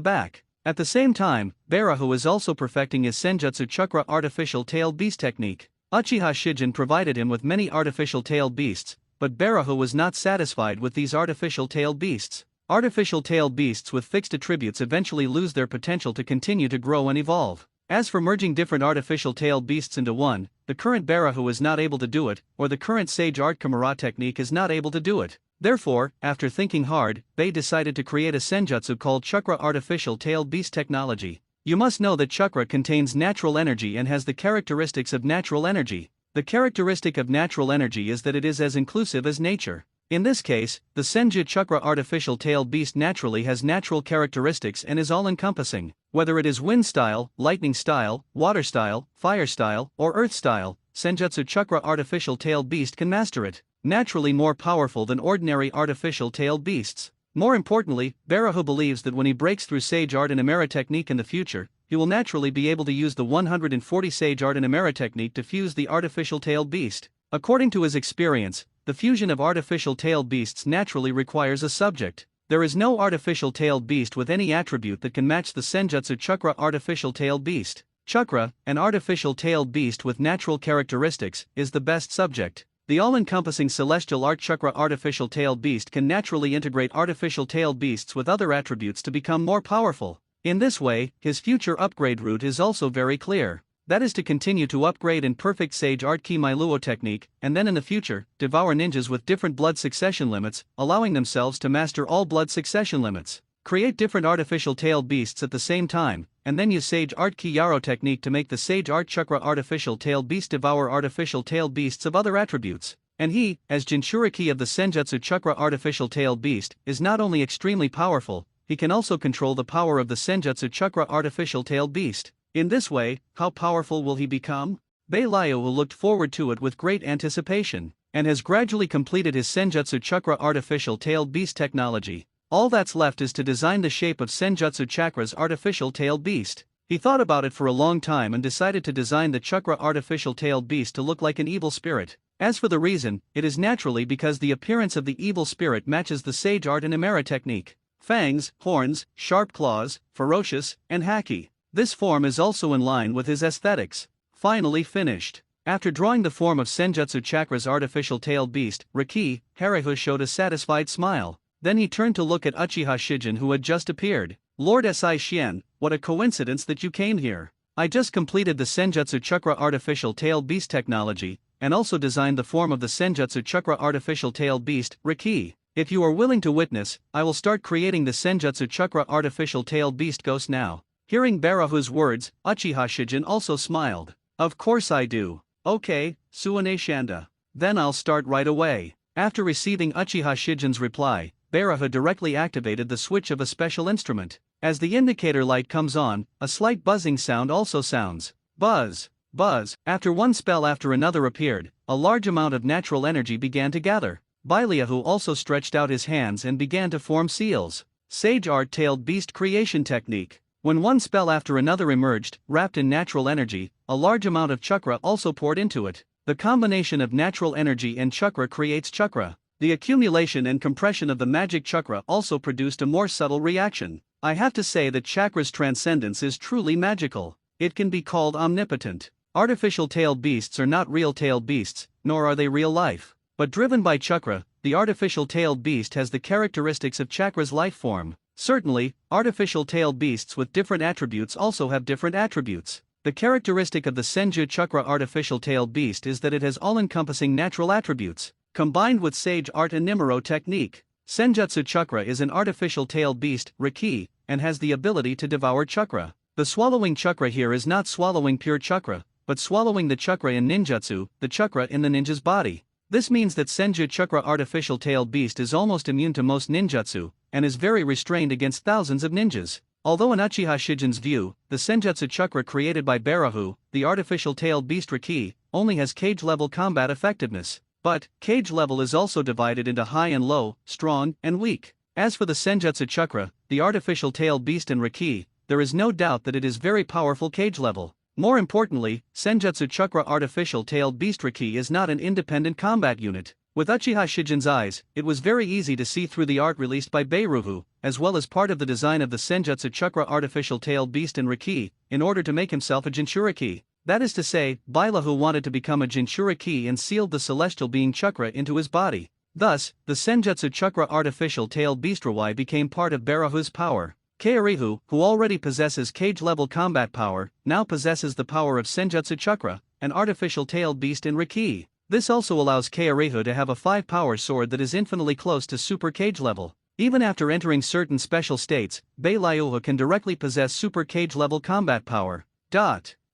back. At the same time, Barahu is also perfecting his Senjutsu Chakra artificial tailed beast technique. Uchiha Shijin provided him with many artificial tailed beasts, but Barahu was not satisfied with these artificial tailed beasts. Artificial tailed beasts with fixed attributes eventually lose their potential to continue to grow and evolve. As for merging different artificial tailed beasts into one, the current Barahu is not able to do it, or the current Sage Art Kimura technique is not able to do it. Therefore, after thinking hard, they decided to create a senjutsu called Chakra Artificial Tailed Beast Technology. You must know that chakra contains natural energy and has the characteristics of natural energy. The characteristic of natural energy is that it is as inclusive as nature. In this case, the Senju Chakra Artificial Tailed Beast naturally has natural characteristics and is all-encompassing. Whether it is wind style, lightning style, water style, fire style, or earth style, Senjutsu Chakra Artificial Tailed Beast can master it. Naturally more powerful than ordinary artificial tailed beasts. More importantly, Barahu believes that when he breaks through Sage Art and Amera technique in the future, he will naturally be able to use the 140 Sage Art and Amera technique to fuse the artificial tailed beast. According to his experience, the fusion of artificial tailed beasts naturally requires a subject. There is no artificial tailed beast with any attribute that can match the Senjutsu Chakra artificial tailed beast. Chakra, an artificial tailed beast with natural characteristics, is the best subject. The all-encompassing celestial art chakra artificial tailed beast can naturally integrate artificial tailed beasts with other attributes to become more powerful. In this way, his future upgrade route is also very clear. That is to continue to upgrade in perfect Sage Art Ki Mai Luo technique, and then in the future, devour ninjas with different blood succession limits, allowing themselves to master all blood succession limits. Create different artificial tailed beasts at the same time, and then use Sage Art Ki Yaro technique to make the Sage Art Chakra artificial tailed beast devour artificial tailed beasts of other attributes. And he, as Jinchuriki of the Senjutsu Chakra artificial tailed beast, is not only extremely powerful, he can also control the power of the Senjutsu Chakra artificial tailed beast. In this way, how powerful will he become? Beiliu looked forward to it with great anticipation, and has gradually completed his Senjutsu Chakra artificial tailed beast technology. All that's left is to design the shape of Senjutsu Chakra's artificial tailed beast. He thought about it for a long time and decided to design the Chakra artificial tailed beast to look like an evil spirit. As for the reason, it is naturally because the appearance of the evil spirit matches the Sage Art and Amera technique. Fangs, horns, sharp claws, ferocious, and hacky. This form is also in line with his aesthetics. Finally finished. After drawing the form of Senjutsu Chakra's artificial tailed beast, Riki, Harihu showed a satisfied smile. Then he turned to look at Uchiha Shijin who had just appeared. Lord Si Xian, what a coincidence that you came here. I just completed the Senjutsu Chakra artificial tailed beast technology, and also designed the form of the Senjutsu Chakra artificial tailed beast, Riki. If you are willing to witness, I will start creating the Senjutsu Chakra artificial tailed beast ghost now. Hearing Barahu's words, Uchiha Shijin also smiled. Of course I do. Okay, Suane Shanda. Then I'll start right away. After receiving Uchiha Shijin's reply, Barahu directly activated the switch of a special instrument. As the indicator light comes on, a slight buzzing sound also sounds. Buzz, buzz. After one spell after another appeared, a large amount of natural energy began to gather. Beiliu also stretched out his hands and began to form seals. Sage Art Tailed Beast Creation Technique. When one spell after another emerged, wrapped in natural energy, a large amount of chakra also poured into it. The combination of natural energy and chakra creates chakra. The accumulation and compression of the magic chakra also produced a more subtle reaction. I have to say that chakra's transcendence is truly magical. It can be called omnipotent. Artificial tailed beasts are not real tailed beasts, nor are they real life. But driven by chakra, the artificial tailed beast has the characteristics of chakra's life form. Certainly, artificial tailed beasts with different attributes also have different attributes. The characteristic of the Senju Chakra artificial tailed beast is that it has all-encompassing natural attributes, combined with sage art and Nimuro technique. Senjutsu Chakra is an artificial tailed beast, Riki, and has the ability to devour chakra. The swallowing chakra here is not swallowing pure chakra, but swallowing the chakra in ninjutsu, the chakra in the ninja's body. This means that Senju Chakra artificial tailed beast is almost immune to most ninjutsu, and is very restrained against thousands of ninjas. Although in Uchiha Shijin's view, the Senjutsu Chakra created by Barahu, the artificial tailed beast Riki, only has cage-level combat effectiveness. But, cage level is also divided into high and low, strong and weak. As for the Senjutsu Chakra, the artificial tailed beast in Riki, there is no doubt that it is very powerful cage level. More importantly, Senjutsu Chakra artificial tailed beast Riki is not an independent combat unit. With Uchiha Shijin's eyes, it was very easy to see through the art released by Beiruhu, as well as part of the design of the Senjutsu Chakra artificial tailed beast in Riki, in order to make himself a Jinchuriki. That is to say, Bailahu wanted to become a Jinchuriki and sealed the celestial being chakra into his body. Thus, the Senjutsu Chakra artificial tailed beast Rawai became part of Barahu's power. Kaorihu, who already possesses cage-level combat power, now possesses the power of Senjutsu Chakra, an artificial tailed beast in Riki. This also allows Kaorihu to have a 5-power sword that is infinitely close to super cage level. Even after entering certain special states, Beiruhu can directly possess super cage level combat power.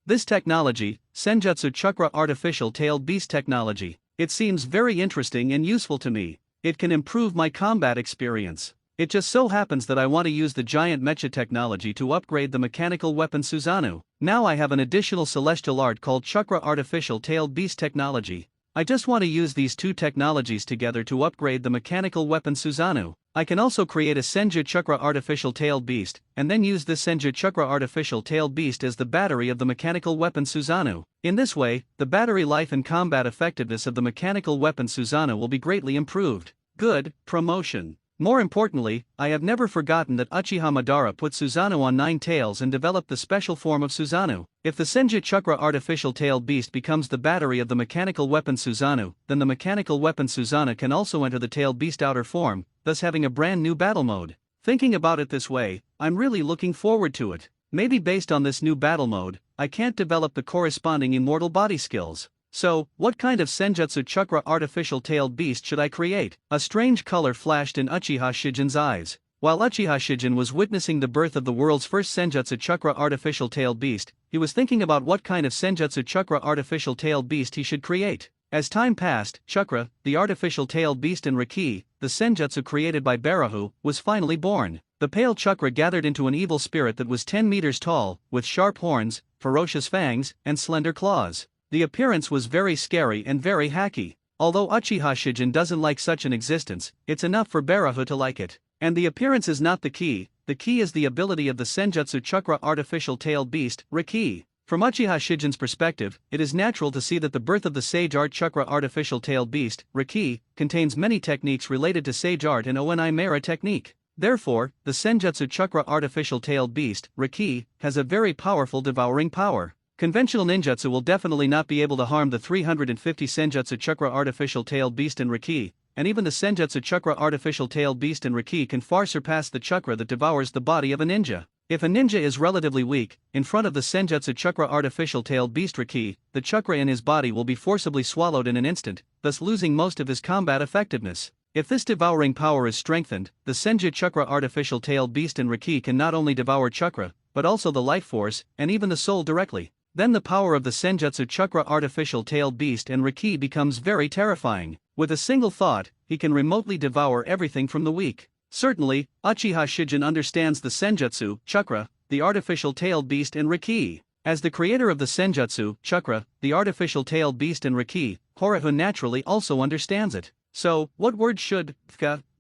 This technology, Senjutsu Chakra artificial tailed beast technology, it seems very interesting and useful to me. It can improve my combat experience. It just so happens that I want to use the giant mecha technology to upgrade the mechanical weapon Susanoo. Now I have an additional celestial art called Chakra artificial tailed beast technology. I just want to use these two technologies together to upgrade the mechanical weapon Susanoo. I can also create a Senju Chakra artificial tailed beast, and then use this Senju Chakra artificial tailed beast as the battery of the mechanical weapon Susanoo. In this way, the battery life and combat effectiveness of the mechanical weapon Susanoo will be greatly improved. Good promotion. More importantly, I have never forgotten that Uchiha Madara put Susanoo on 9 tails and developed the special form of Susanoo. If the Senju Chakra artificial tailed beast becomes the battery of the mechanical weapon Susanoo, then the mechanical weapon Susanoo can also enter the tailed beast outer form, thus having a brand new battle mode. Thinking about it this way, I'm really looking forward to it. Maybe based on this new battle mode, I can't develop the corresponding immortal body skills. So, what kind of Senjutsu Chakra artificial tailed beast should I create? A strange color flashed in Uchiha Shijin's eyes. While Uchiha Shijin was witnessing the birth of the world's first Senjutsu Chakra artificial tailed beast, he was thinking about what kind of Senjutsu Chakra artificial tailed beast he should create. As time passed, Chakra, the artificial tailed beast in Riki, the Senjutsu created by Barahu, was finally born. The pale Chakra gathered into an evil spirit that was 10 meters tall, with sharp horns, ferocious fangs, and slender claws. The appearance was very scary and very hacky. Although Uchiha Shijin doesn't like such an existence, it's enough for Barahu to like it. And the appearance is not the key is the ability of the Senjutsu Chakra artificial tailed beast, Riki. From Uchiha Shijin's perspective, it is natural to see that the birth of the Sage Art Chakra artificial tailed beast, Riki, contains many techniques related to Sage Art and Onai Mera technique. Therefore, the Senjutsu Chakra artificial tailed beast, Riki, has a very powerful devouring power. Conventional ninjutsu will definitely not be able to harm the 350 Senjutsu Chakra artificial tailed beast in Riki, and even the Senjutsu Chakra artificial tailed beast in Riki can far surpass the chakra that devours the body of a ninja. If a ninja is relatively weak, in front of the Senjutsu Chakra artificial tailed beast Riki, the chakra in his body will be forcibly swallowed in an instant, thus losing most of his combat effectiveness. If this devouring power is strengthened, the Senju Chakra artificial tailed beast in Riki can not only devour chakra, but also the life force, and even the soul directly. Then the power of the Senjutsu Chakra artificial tailed beast and Riki becomes very terrifying. With a single thought, he can remotely devour everything from the weak. Certainly, Uchiha Shijin understands the Senjutsu Chakra, the artificial tailed beast and Riki. As the creator of the Senjutsu Chakra, the artificial tailed beast and Riki, Horahu naturally also understands it. So, what word should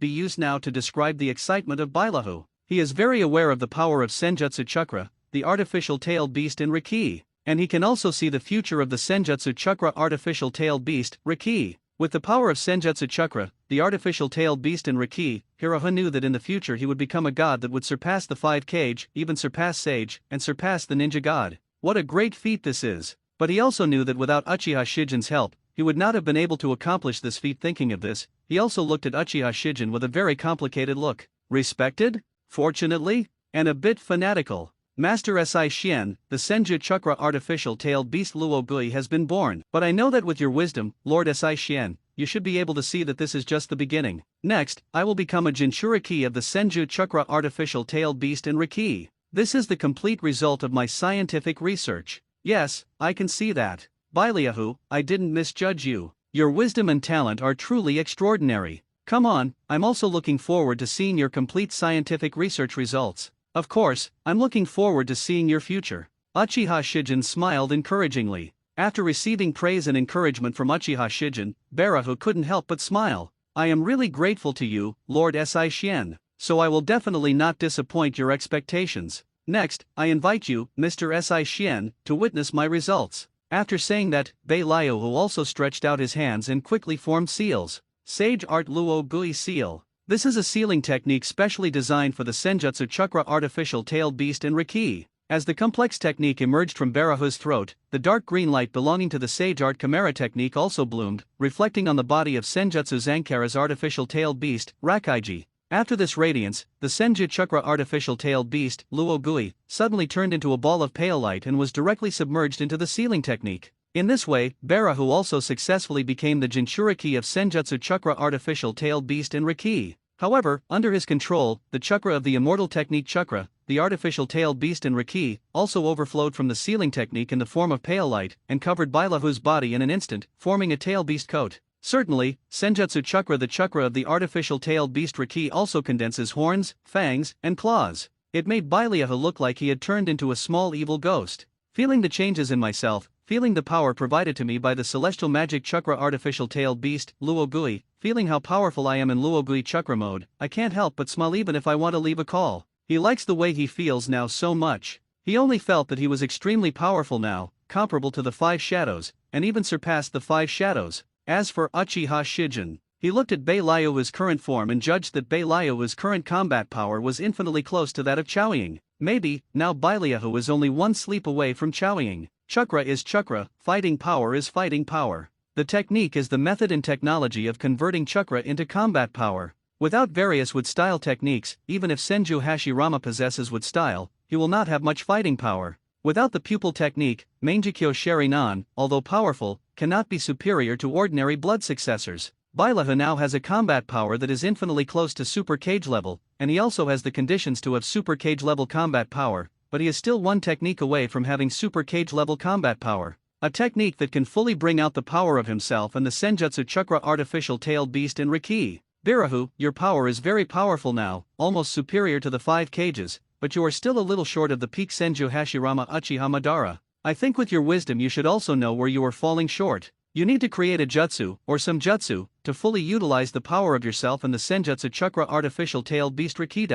be used now to describe the excitement of Bailahu? He is very aware of the power of Senjutsu Chakra, the artificial tailed beast and Riki. And he can also see the future of the Senjutsu Chakra artificial tailed beast, Riki. With the power of Senjutsu Chakra, the artificial tailed beast in Riki, Hiroha knew that in the future he would become a god that would surpass the 5 Kage, even surpass Sage, and surpass the ninja god. What a great feat this is! But he also knew that without Uchiha Shijin's help, he would not have been able to accomplish this feat. Thinking of this, he also looked at Uchiha Shijin with a very complicated look. Respected? Fortunately? And a bit fanatical. Master Si Xian, the Senju Chakra artificial tailed beast Luo Gui has been born. But I know that with your wisdom, Lord Si Xian, you should be able to see that this is just the beginning. Next, I will become a Jinchuriki of the Senju Chakra artificial tailed beast in Riki. This is the complete result of my scientific research. Yes, I can see that. Baileahu, I didn't misjudge you. Your wisdom and talent are truly extraordinary. Come on, I'm also looking forward to seeing your complete scientific research results. Of course, I'm looking forward to seeing your future. Uchiha Shijin smiled encouragingly. After receiving praise and encouragement from Uchiha Shijin, Barahu couldn't help but smile. I am really grateful to you, Lord Si Xian, so I will definitely not disappoint your expectations. Next, I invite you, Mr. Si Xian, to witness my results. After saying that, Baileahu also stretched out his hands and quickly formed seals. Sage Art Luo Gui Seal. This is a sealing technique specially designed for the Senjutsu Chakra artificial tailed beast in Riki. As the complex technique emerged from Barahu's throat, the dark green light belonging to the Sage Art Chimera technique also bloomed, reflecting on the body of Senjutsu Zankara's artificial tailed beast, Rakaiji. After this radiance, the Senju Chakra artificial tailed beast, Luo Gui, suddenly turned into a ball of pale light and was directly submerged into the sealing technique. In this way, Barahu also successfully became the Jinchuriki of Senjutsu Chakra artificial tailed beast in Riki. However, under his control, the chakra of the immortal technique chakra, the artificial tailed beast in Riki, also overflowed from the sealing technique in the form of pale light and covered Baileahu's body in an instant, forming a tail beast coat. Certainly, Senjutsu Chakra, the chakra of the artificial tailed beast Riki, also condenses horns, fangs, and claws. It made Baileahu look like he had turned into a small evil ghost. Feeling the changes in myself, feeling the power provided to me by the celestial magic chakra artificial tailed beast, Luo Gui, feeling how powerful I am in Luo Gui chakra mode, I can't help but smile even if I want to leave a call. He likes the way he feels now so much. He only felt that he was extremely powerful now, comparable to the 5 shadows, and even surpassed the 5 shadows. As for Uchiha Shijin, he looked at Baileahu's current form and judged that Baileahu's current combat power was infinitely close to that of Chaoying. Maybe, now Baileahu is only one sleep away from Chaoying. Chakra is chakra, fighting power is fighting power. The technique is the method and technology of converting chakra into combat power. Without various wood style techniques, even if Senju Hashirama possesses wood style, he will not have much fighting power. Without the pupil technique, Mangekyo Sherinan, although powerful, cannot be superior to ordinary blood successors. Baileahu now has a combat power that is infinitely close to super cage level, and he also has the conditions to have super cage level combat power, but he is still one technique away from having super cage level combat power. A technique that can fully bring out the power of himself and the Senjutsu Chakra artificial tailed beast in Riki. Barahu, your power is very powerful now, almost superior to the 5 cages, but you are still a little short of the peak Senju Hashirama Uchiha Madara. I think with your wisdom you should also know where you are falling short. You need to create a jutsu, or some jutsu, to fully utilize the power of yourself and the Senjutsu Chakra artificial tailed beast Riki.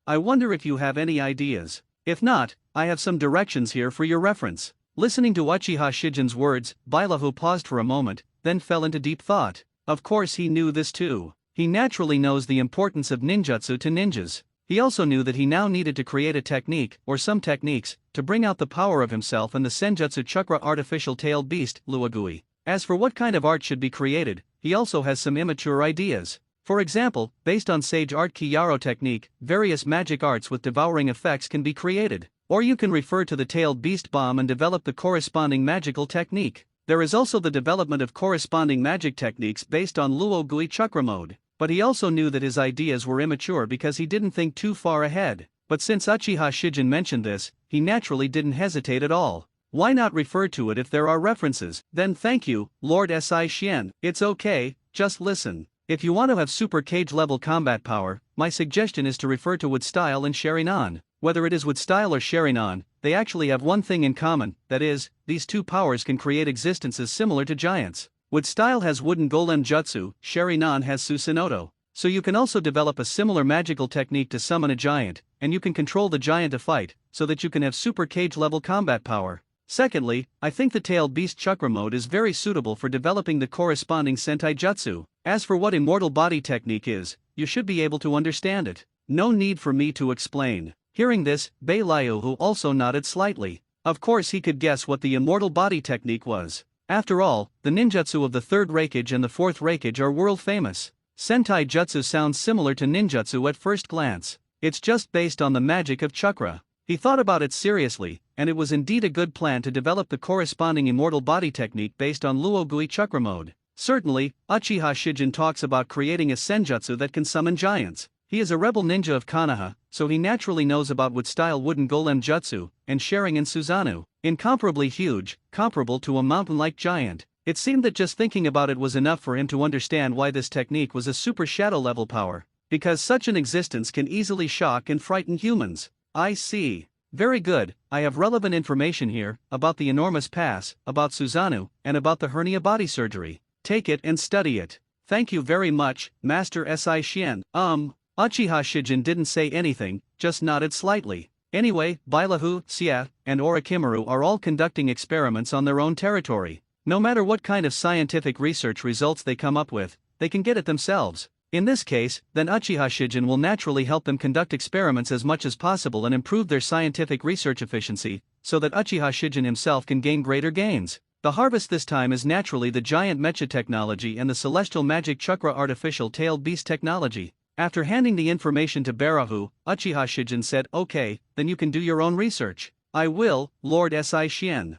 I wonder if you have any ideas. If not, I have some directions here for your reference. Listening to Uchiha Shijin's words, Baileahu paused for a moment, then fell into deep thought. Of course he knew this too. He naturally knows the importance of ninjutsu to ninjas. He also knew that he now needed to create a technique, or some techniques, to bring out the power of himself and the Senjutsu Chakra artificial tailed beast, Luo Gui. As for what kind of art should be created, he also has some immature ideas. For example, based on Sage Art Kiyaro technique, various magic arts with devouring effects can be created. Or you can refer to the tailed beast bomb and develop the corresponding magical technique. There is also the development of corresponding magic techniques based on Luo Gui chakra mode. But he also knew that his ideas were immature because he didn't think too far ahead. But since Uchiha Shijin mentioned this, he naturally didn't hesitate at all. Why not refer to it if there are references? Then thank you, Lord Si Xian. It's okay, just listen. If you want to have super cage level combat power, my suggestion is to refer to wood style and Sherinan. Whether it is wood style or Sherinan, they actually have one thing in common, that is, these two powers can create existences similar to giants. Wood style has wooden golem jutsu, Sherinan has Susanoo. So you can also develop a similar magical technique to summon a giant, and you can control the giant to fight, so that you can have super cage level combat power. Secondly, I think the tailed beast chakra mode is very suitable for developing the corresponding Sentai jutsu. As for what immortal body technique is, you should be able to understand it. No need for me to explain. Hearing this, Baileahu also nodded slightly. Of course he could guess what the immortal body technique was. After all, the ninjutsu of the 3rd Raikage and the 4th Raikage are world famous. Sentai jutsu sounds similar to ninjutsu at first glance. It's just based on the magic of chakra. He thought about it seriously, and it was indeed a good plan to develop the corresponding immortal body technique based on Luogui chakra mode. Certainly, Uchiha Shijin talks about creating a senjutsu that can summon giants. He is a rebel ninja of Konoha, so he naturally knows about wood-style wooden golem jutsu, and sharing in Susanoo. Incomparably huge, comparable to a mountain-like giant. It seemed that just thinking about it was enough for him to understand why this technique was a super shadow level power. Because such an existence can easily shock and frighten humans. I see. Very good, I have relevant information here, about the enormous pass, about Susanoo, and about the hernia body surgery. Take it and study it. Thank you very much, Master Si Xian. Uchiha Shijin didn't say anything, just nodded slightly. Anyway, Bailahu, Xia, and Orochimaru are all conducting experiments on their own territory. No matter what kind of scientific research results they come up with, they can get it themselves. In this case, then Uchiha Shijin will naturally help them conduct experiments as much as possible and improve their scientific research efficiency, so that Uchiha Shijin himself can gain greater gains. The harvest this time is naturally the giant mecha technology and the celestial magic chakra artificial tailed beast technology. After handing the information to Barahu, Uchiha Shijin said, "Okay, then you can do your own research." "I will, Lord Si Xian."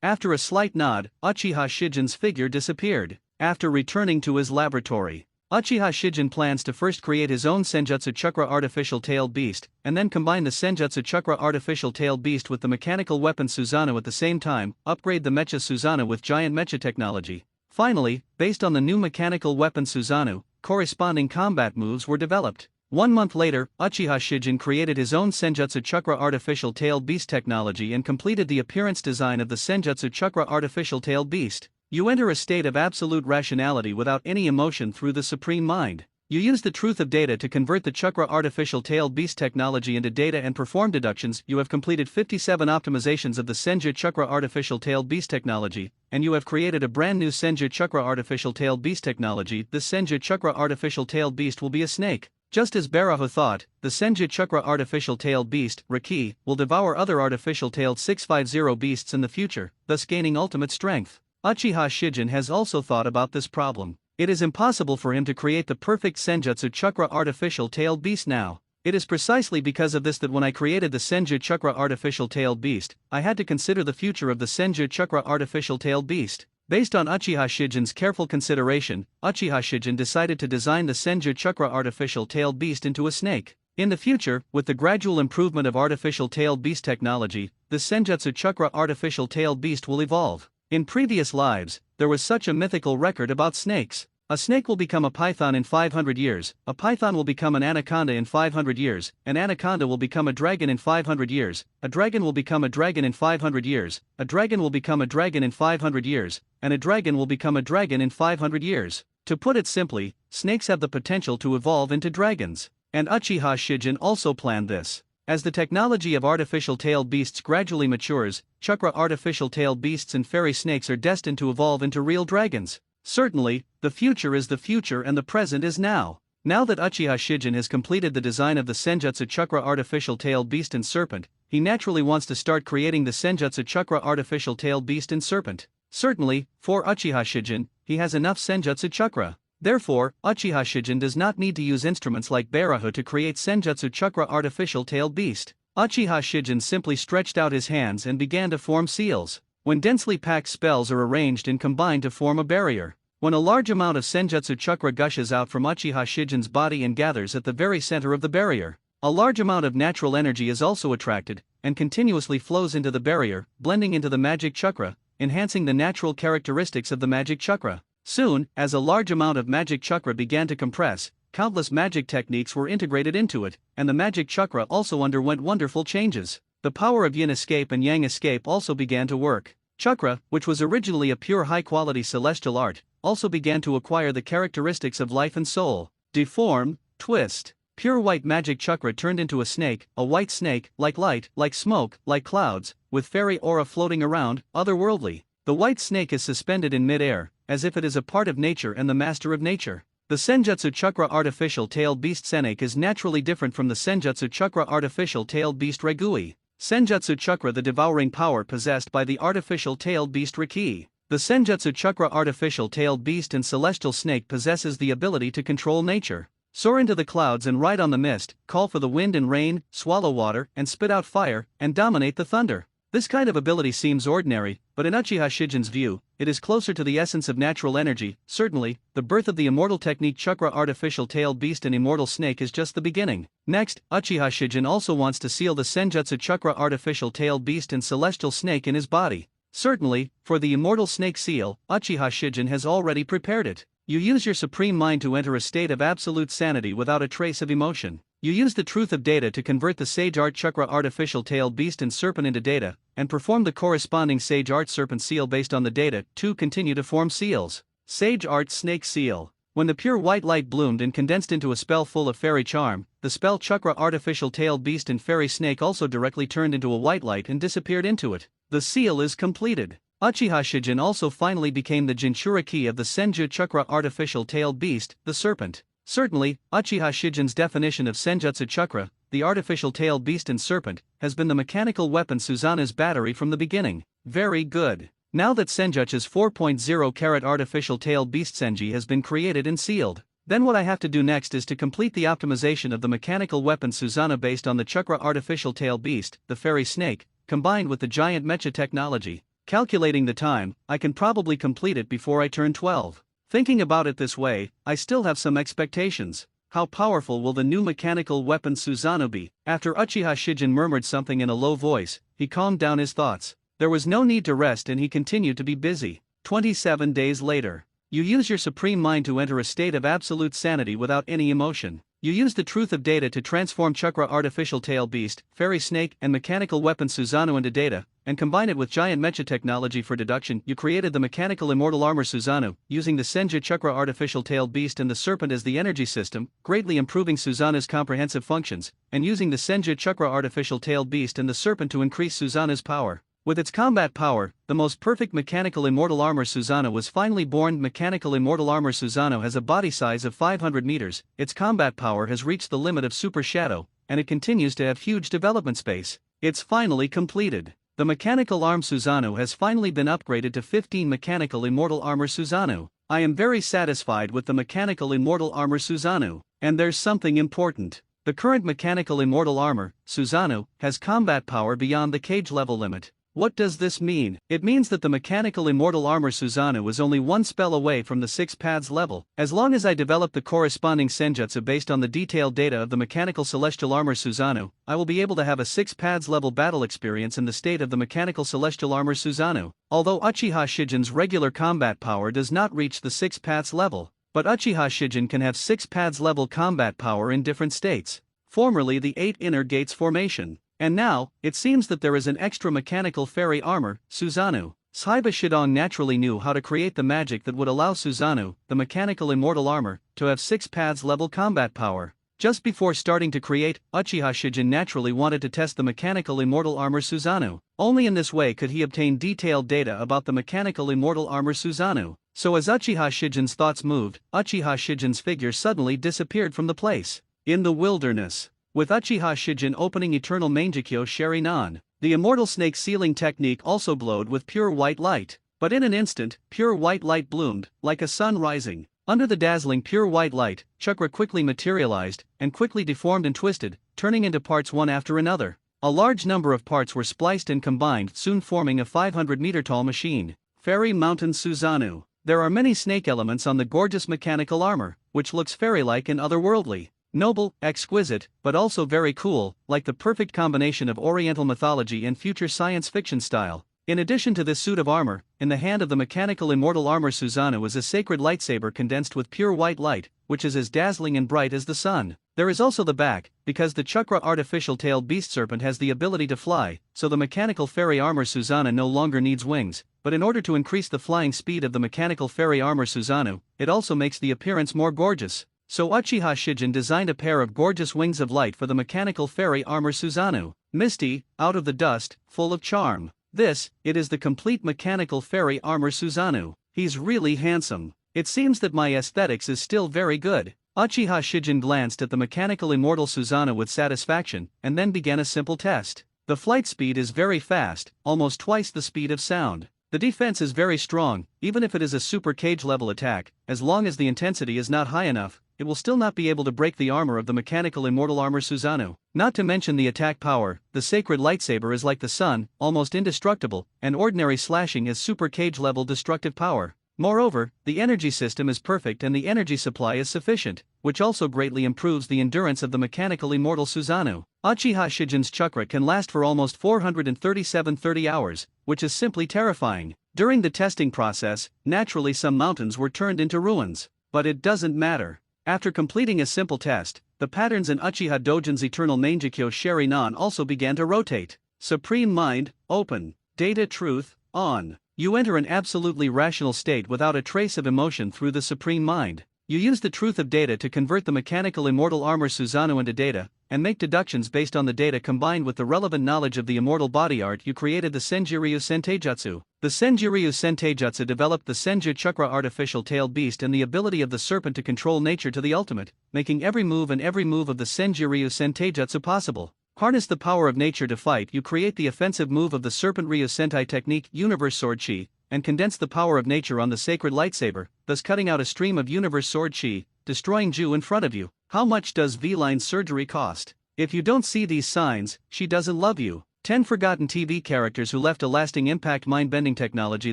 After a slight nod, Uchiha Shijin's figure disappeared. After returning to his laboratory, Uchiha Shijin plans to first create his own Senjutsu Chakra Artificial Tailed Beast, and then combine the Senjutsu Chakra Artificial Tailed Beast with the mechanical weapon Susanoo at the same time, upgrade the Mecha Susanoo with giant mecha technology. Finally, based on the new mechanical weapon Susanoo, corresponding combat moves were developed. 1 month later, Uchiha Shijin created his own Senjutsu Chakra Artificial Tailed Beast technology and completed the appearance design of the Senjutsu Chakra Artificial Tailed Beast. You enter a state of absolute rationality without any emotion through the Supreme Mind. You use the truth of data to convert the Chakra Artificial Tailed Beast technology into data and perform deductions. You have completed 57 optimizations of the Senju Chakra Artificial Tailed Beast technology, and you have created a brand new Senju Chakra Artificial Tailed Beast technology. This Senju Chakra Artificial Tailed Beast will be a snake. Just as Barahu thought, the Senju Chakra Artificial Tailed Beast, Riki, will devour other artificial tailed 650 beasts in the future, thus gaining ultimate strength. Uchiha Shijin has also thought about this problem. It is impossible for him to create the perfect Senjutsu Chakra Artificial Tailed Beast now. It is precisely because of this that when I created the Senju Chakra Artificial Tailed Beast, I had to consider the future of the Senju Chakra Artificial Tailed Beast. Based on Uchiha Shijin's careful consideration, Uchiha Shijin decided to design the Senju Chakra Artificial Tailed Beast into a snake. In the future, with the gradual improvement of artificial tailed beast technology, the Senjutsu Chakra Artificial Tailed Beast will evolve. In previous lives, there was such a mythical record about snakes. A snake will become a python in 500 years, a python will become an anaconda in 500 years, an anaconda will become a dragon in 500 years, a dragon will become a dragon in 500 years, a dragon will become a dragon in 500 years, and a dragon will become a dragon in 500 years. To put it simply, snakes have the potential to evolve into dragons. And Uchiha Shijin also planned this. As the technology of artificial tailed beasts gradually matures, chakra artificial tailed beasts and fairy snakes are destined to evolve into real dragons. Certainly, the future is the future and the present is now. Now that Uchiha Shijin has completed the design of the Senjutsu Chakra Artificial Tailed Beast and Serpent, he naturally wants to start creating the Senjutsu Chakra Artificial Tailed Beast and Serpent. Certainly, for Uchiha Shijin, he has enough Senjutsu Chakra. Therefore, Uchiha Shijin does not need to use instruments like Barahu to create Senjutsu Chakra Artificial Tailed Beast. Uchiha Shijin simply stretched out his hands and began to form seals. When densely packed spells are arranged and combined to form a barrier. When a large amount of Senjutsu Chakra gushes out from Uchiha Shijin's body and gathers at the very center of the barrier, a large amount of natural energy is also attracted, and continuously flows into the barrier, blending into the magic chakra, enhancing the natural characteristics of the magic chakra. Soon, as a large amount of magic chakra began to compress, countless magic techniques were integrated into it, and the magic chakra also underwent wonderful changes. The power of yin escape and yang escape also began to work. Chakra, which was originally a pure high-quality celestial art, also began to acquire the characteristics of life and soul. Deform, twist. Pure white magic chakra turned into a white snake, like light, like smoke, like clouds, with fairy aura floating around, otherworldly. The white snake is suspended in mid-air, as if it is a part of nature and the master of nature. The Senjutsu Chakra Artificial Tailed Beast Senake is naturally different from the Senjutsu Chakra Artificial Tailed Beast Regui. Senjutsu Chakra, the devouring power possessed by the Artificial Tailed Beast Riki. The Senjutsu Chakra Artificial Tailed Beast and Celestial Snake possesses the ability to control nature. Soar into the clouds and ride on the mist, call for the wind and rain, swallow water, and spit out fire, and dominate the thunder. This kind of ability seems ordinary, but in Uchiha Shijin's view, it is closer to the essence of natural energy. Certainly, the birth of the immortal technique Chakra Artificial Tailed Beast and Immortal Snake is just the beginning. Next, Uchiha Shijin also wants to seal the Senjutsu Chakra Artificial Tailed Beast and Celestial Snake in his body. Certainly, for the Immortal Snake seal, Uchiha Shijin has already prepared it. You use your supreme mind to enter a state of absolute sanity without a trace of emotion. You use the truth of data to convert the Sage Art Chakra Artificial Tailed Beast and Serpent into data, and perform the corresponding Sage Art Serpent seal based on the data to continue to form seals. Sage Art Snake Seal. When the pure white light bloomed and condensed into a spell full of fairy charm, the spell Chakra Artificial Tailed Beast and Fairy Snake also directly turned into a white light and disappeared into it. The seal is completed. Uchiha Shijin also finally became the Jinchura key of the Senju Chakra Artificial Tailed Beast, the Serpent. Certainly, Uchiha Shijin's definition of Senjutsu Chakra, the artificial tailed beast and serpent, has been the mechanical weapon Susanoo's battery from the beginning. Very good. Now that Senjutsu's 4.0 carat artificial tailed beast Senji has been created and sealed, then what I have to do next is to complete the optimization of the mechanical weapon Susanoo based on the Chakra artificial tailed beast, the fairy snake, combined with the giant mecha technology. Calculating the time, I can probably complete it before I turn 12. Thinking about it this way, I still have some expectations. How powerful will the new mechanical weapon Susanoo be? After Uchiha Shijin murmured something in a low voice, he calmed down his thoughts. There was no need to rest and he continued to be busy. 27 days later. You use your supreme mind to enter a state of absolute sanity without any emotion. You use the truth of data to transform Chakra Artificial Tail Beast, Fairy Snake, and mechanical weapon Susanoo into data, and combine it with giant mecha technology for deduction. You created the mechanical immortal armor Susanoo, using the Senju Chakra Artificial Tailed Beast and the Serpent as the energy system, greatly improving Susanoo's comprehensive functions, and using the Senju Chakra Artificial Tailed Beast and the Serpent to increase Susanoo's power. With its combat power, the most perfect mechanical immortal armor Susanoo was finally born. Mechanical immortal armor Susanoo has a body size of 500 meters, its combat power has reached the limit of Super Shadow, and it continues to have huge development space. It's finally completed. The mechanical arm Susanoo has finally been upgraded to 15 mechanical immortal armor Susanoo. I am very satisfied with the mechanical immortal armor Susanoo. And there's something important. The current mechanical immortal armor, Susanoo, has combat power beyond the cage level limit. What does this mean? It means that the mechanical immortal armor Susanoo is only one spell away from the 6 paths level. As long as I develop the corresponding senjutsu based on the detailed data of the mechanical celestial armor Susanoo, I will be able to have a 6 paths level battle experience in the state of the mechanical celestial armor Susanoo. Although Uchiha Shijin's regular combat power does not reach the 6 paths level, but Uchiha Shijin can have 6 paths level combat power in different states. Formerly the 8 inner gates formation. And now, it seems that there is an extra mechanical fairy armor, Susanoo. Saiba Shidong naturally knew how to create the magic that would allow Susanoo, the mechanical immortal armor, to have 6 paths level combat power. Just before starting to create, Uchiha Shijin naturally wanted to test the mechanical immortal armor Susanoo. Only in this way could he obtain detailed data about the mechanical immortal armor Susanoo. So as Uchiha Shijin's thoughts moved, Uchiha Shijin's figure suddenly disappeared from the place. In the wilderness. With Uchiha Shijin opening Eternal Mangekyo Sheri-nan, the immortal snake sealing technique also glowed with pure white light. But in an instant, pure white light bloomed, like a sun rising. Under the dazzling pure white light, chakra quickly materialized, and quickly deformed and twisted, turning into parts one after another. A large number of parts were spliced and combined, soon forming a 500-meter-tall machine. Fairy Mountain Susanoo. There are many snake elements on the gorgeous mechanical armor, which looks fairy-like and otherworldly. Noble, exquisite, but also very cool, like the perfect combination of Oriental mythology and future science fiction style. In addition to this suit of armor, in the hand of the mechanical immortal armor Susanoo is a sacred lightsaber condensed with pure white light, which is as dazzling and bright as the sun. There is also the back, because the Chakra Artificial Tailed Beast Serpent has the ability to fly, so the mechanical fairy armor Susanoo no longer needs wings, but in order to increase the flying speed of the mechanical fairy armor Susanoo, it also makes the appearance more gorgeous. So Uchiha Shijin designed a pair of gorgeous wings of light for the mechanical fairy armor Susanoo. Misty, out of the dust, full of charm. It is the complete mechanical fairy armor Susanoo. He's really handsome. It seems that my aesthetics is still very good. Uchiha Shijin glanced at the mechanical immortal Susanoo with satisfaction, and then began a simple test. The flight speed is very fast, almost twice the speed of sound. The defense is very strong, even if it is a super cage level attack, as long as the intensity is not high enough. it will still not be able to break the armor of the mechanical immortal armor Susanoo. Not to mention the attack power, the sacred lightsaber is like the sun, almost indestructible, and ordinary slashing is super cage level destructive power. Moreover, the energy system is perfect and the energy supply is sufficient, which also greatly improves the endurance of the mechanical immortal Susanoo. Uchiha Shijin's chakra can last for almost 430 hours, which is simply terrifying. During the testing process, naturally some mountains were turned into ruins. But it doesn't matter. After completing a simple test, the patterns in Uchiha Dojin's eternal Mangekyo Sheri-nan also began to rotate. Supreme Mind, open. Data Truth, on. You enter an absolutely rational state without a trace of emotion through the Supreme Mind. You use the truth of data to convert the mechanical immortal armor Susanoo into data, and make deductions based on the data combined with the relevant knowledge of the immortal body art. You created the Senjiryu Senteijutsu. The Senjiryu Senteijutsu developed the Senju Chakra artificial tailed beast and the ability of the serpent to control nature to the ultimate, making every move of the Senjiryu Senteijutsu possible. Harness the power of nature to fight. You create the offensive move of the Serpent Ryu Sentai technique, Universe Sword Chi, and condense the power of nature on the sacred lightsaber, thus cutting out a stream of Universe Sword Chi, destroying Ju in front of you. How much does V-Line surgery cost? If you don't see these signs, she doesn't love you. 10 forgotten TV characters who left a lasting impact. Mind-bending technology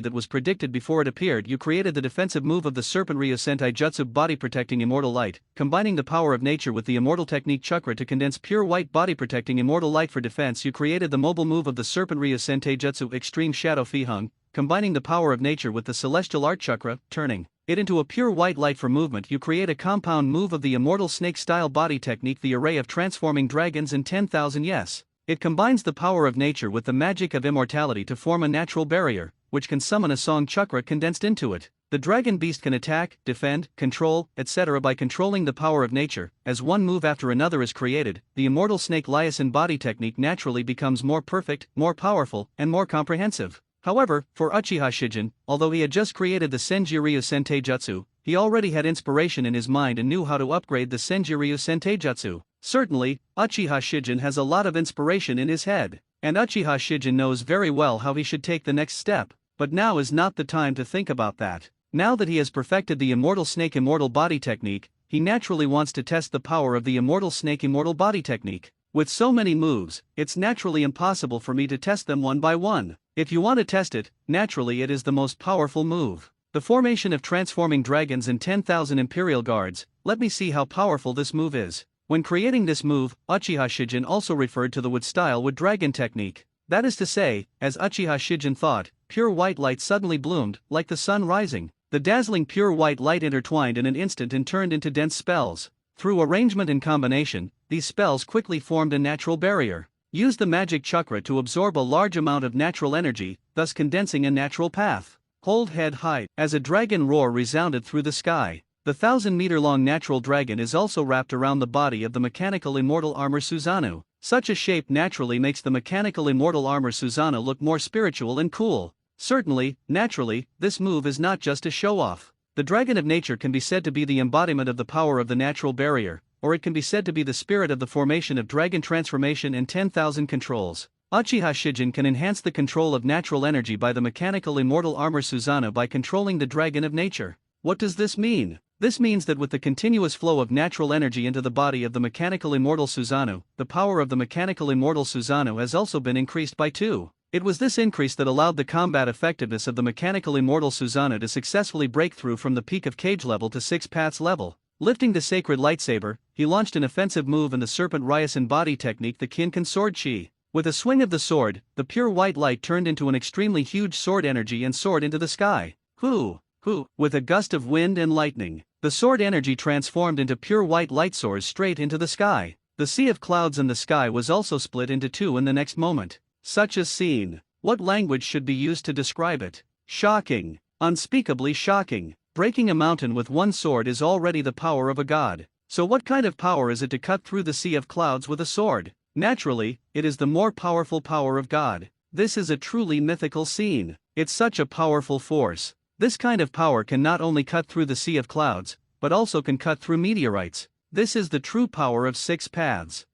that was predicted before it appeared. You created the defensive move of the Serpent Ryu Sentai Jutsu, body-protecting immortal light, combining the power of nature with the immortal technique chakra to condense pure white body-protecting immortal light for defense. You created the mobile move of the Serpent Ryu Sentai Jutsu, Extreme Shadow Fihung, combining the power of nature with the celestial art chakra, turning it into a pure white light for movement. You create a compound move of the immortal snake-style body technique, the array of transforming dragons in 10,000 yes. It combines the power of nature with the magic of immortality to form a natural barrier, which can summon a song chakra condensed into it. The dragon beast can attack, defend, control, etc. by controlling the power of nature. As one move after another is created, the immortal snake Liaison body technique naturally becomes more perfect, more powerful, and more comprehensive. However, for Uchiha Shijin, although he had just created the Senjiryu Senteijutsu, he already had inspiration in his mind and knew how to upgrade the Senjiryu Senteijutsu. Certainly, Uchiha Shijin has a lot of inspiration in his head, and Uchiha Shijin knows very well how he should take the next step, but now is not the time to think about that. Now that he has perfected the immortal snake immortal body technique, he naturally wants to test the power of the immortal snake immortal body technique. With so many moves, it's naturally impossible for me to test them one by one. If you want to test it, naturally it is the most powerful move. The formation of transforming dragons and 10,000 Imperial Guards. Let me see how powerful this move is. When creating this move, Uchiha Shijin also referred to the wood-style wood dragon technique. That is to say, as Uchiha Shijin thought, pure white light suddenly bloomed, like the sun rising. The dazzling pure white light intertwined in an instant and turned into dense spells. Through arrangement and combination, these spells quickly formed a natural barrier. Use the magic chakra to absorb a large amount of natural energy, thus condensing a natural path. Hold head high. As a dragon roar resounded through the sky, the 1,000-meter-long natural dragon is also wrapped around the body of the mechanical immortal armor Susanoo. Such a shape naturally makes the mechanical immortal armor Susanoo look more spiritual and cool. Certainly, naturally, this move is not just a show-off. The dragon of nature can be said to be the embodiment of the power of the natural barrier, or it can be said to be the spirit of the formation of dragon transformation and 10,000 controls. Uchiha Shijin can enhance the control of natural energy by the mechanical immortal armor Susanoo by controlling the dragon of nature. What does this mean? This means that with the continuous flow of natural energy into the body of the mechanical immortal Susanoo, the power of the mechanical immortal Susanoo has also been increased by 2. It was this increase that allowed the combat effectiveness of the mechanical immortal Susanoo to successfully break through from the peak of cage level to 6 paths level. Lifting the sacred lightsaber, he launched an offensive move in the Serpent Ryusen body technique, the Kinkan Sword Chi. With a swing of the sword, the pure white light turned into an extremely huge sword energy and soared into the sky. With a gust of wind and lightning, the sword energy transformed into pure white light soars straight into the sky. The sea of clouds in the sky was also split into 2 in the next moment. Such a scene. What language should be used to describe it? Shocking. Unspeakably shocking. Breaking a mountain with one sword is already the power of a god. So what kind of power is it to cut through the sea of clouds with a sword? Naturally, it is the more powerful power of God. This is a truly mythical scene. It's such a powerful force. This kind of power can not only cut through the sea of clouds, but also can cut through meteorites. This is the true power of 6 paths.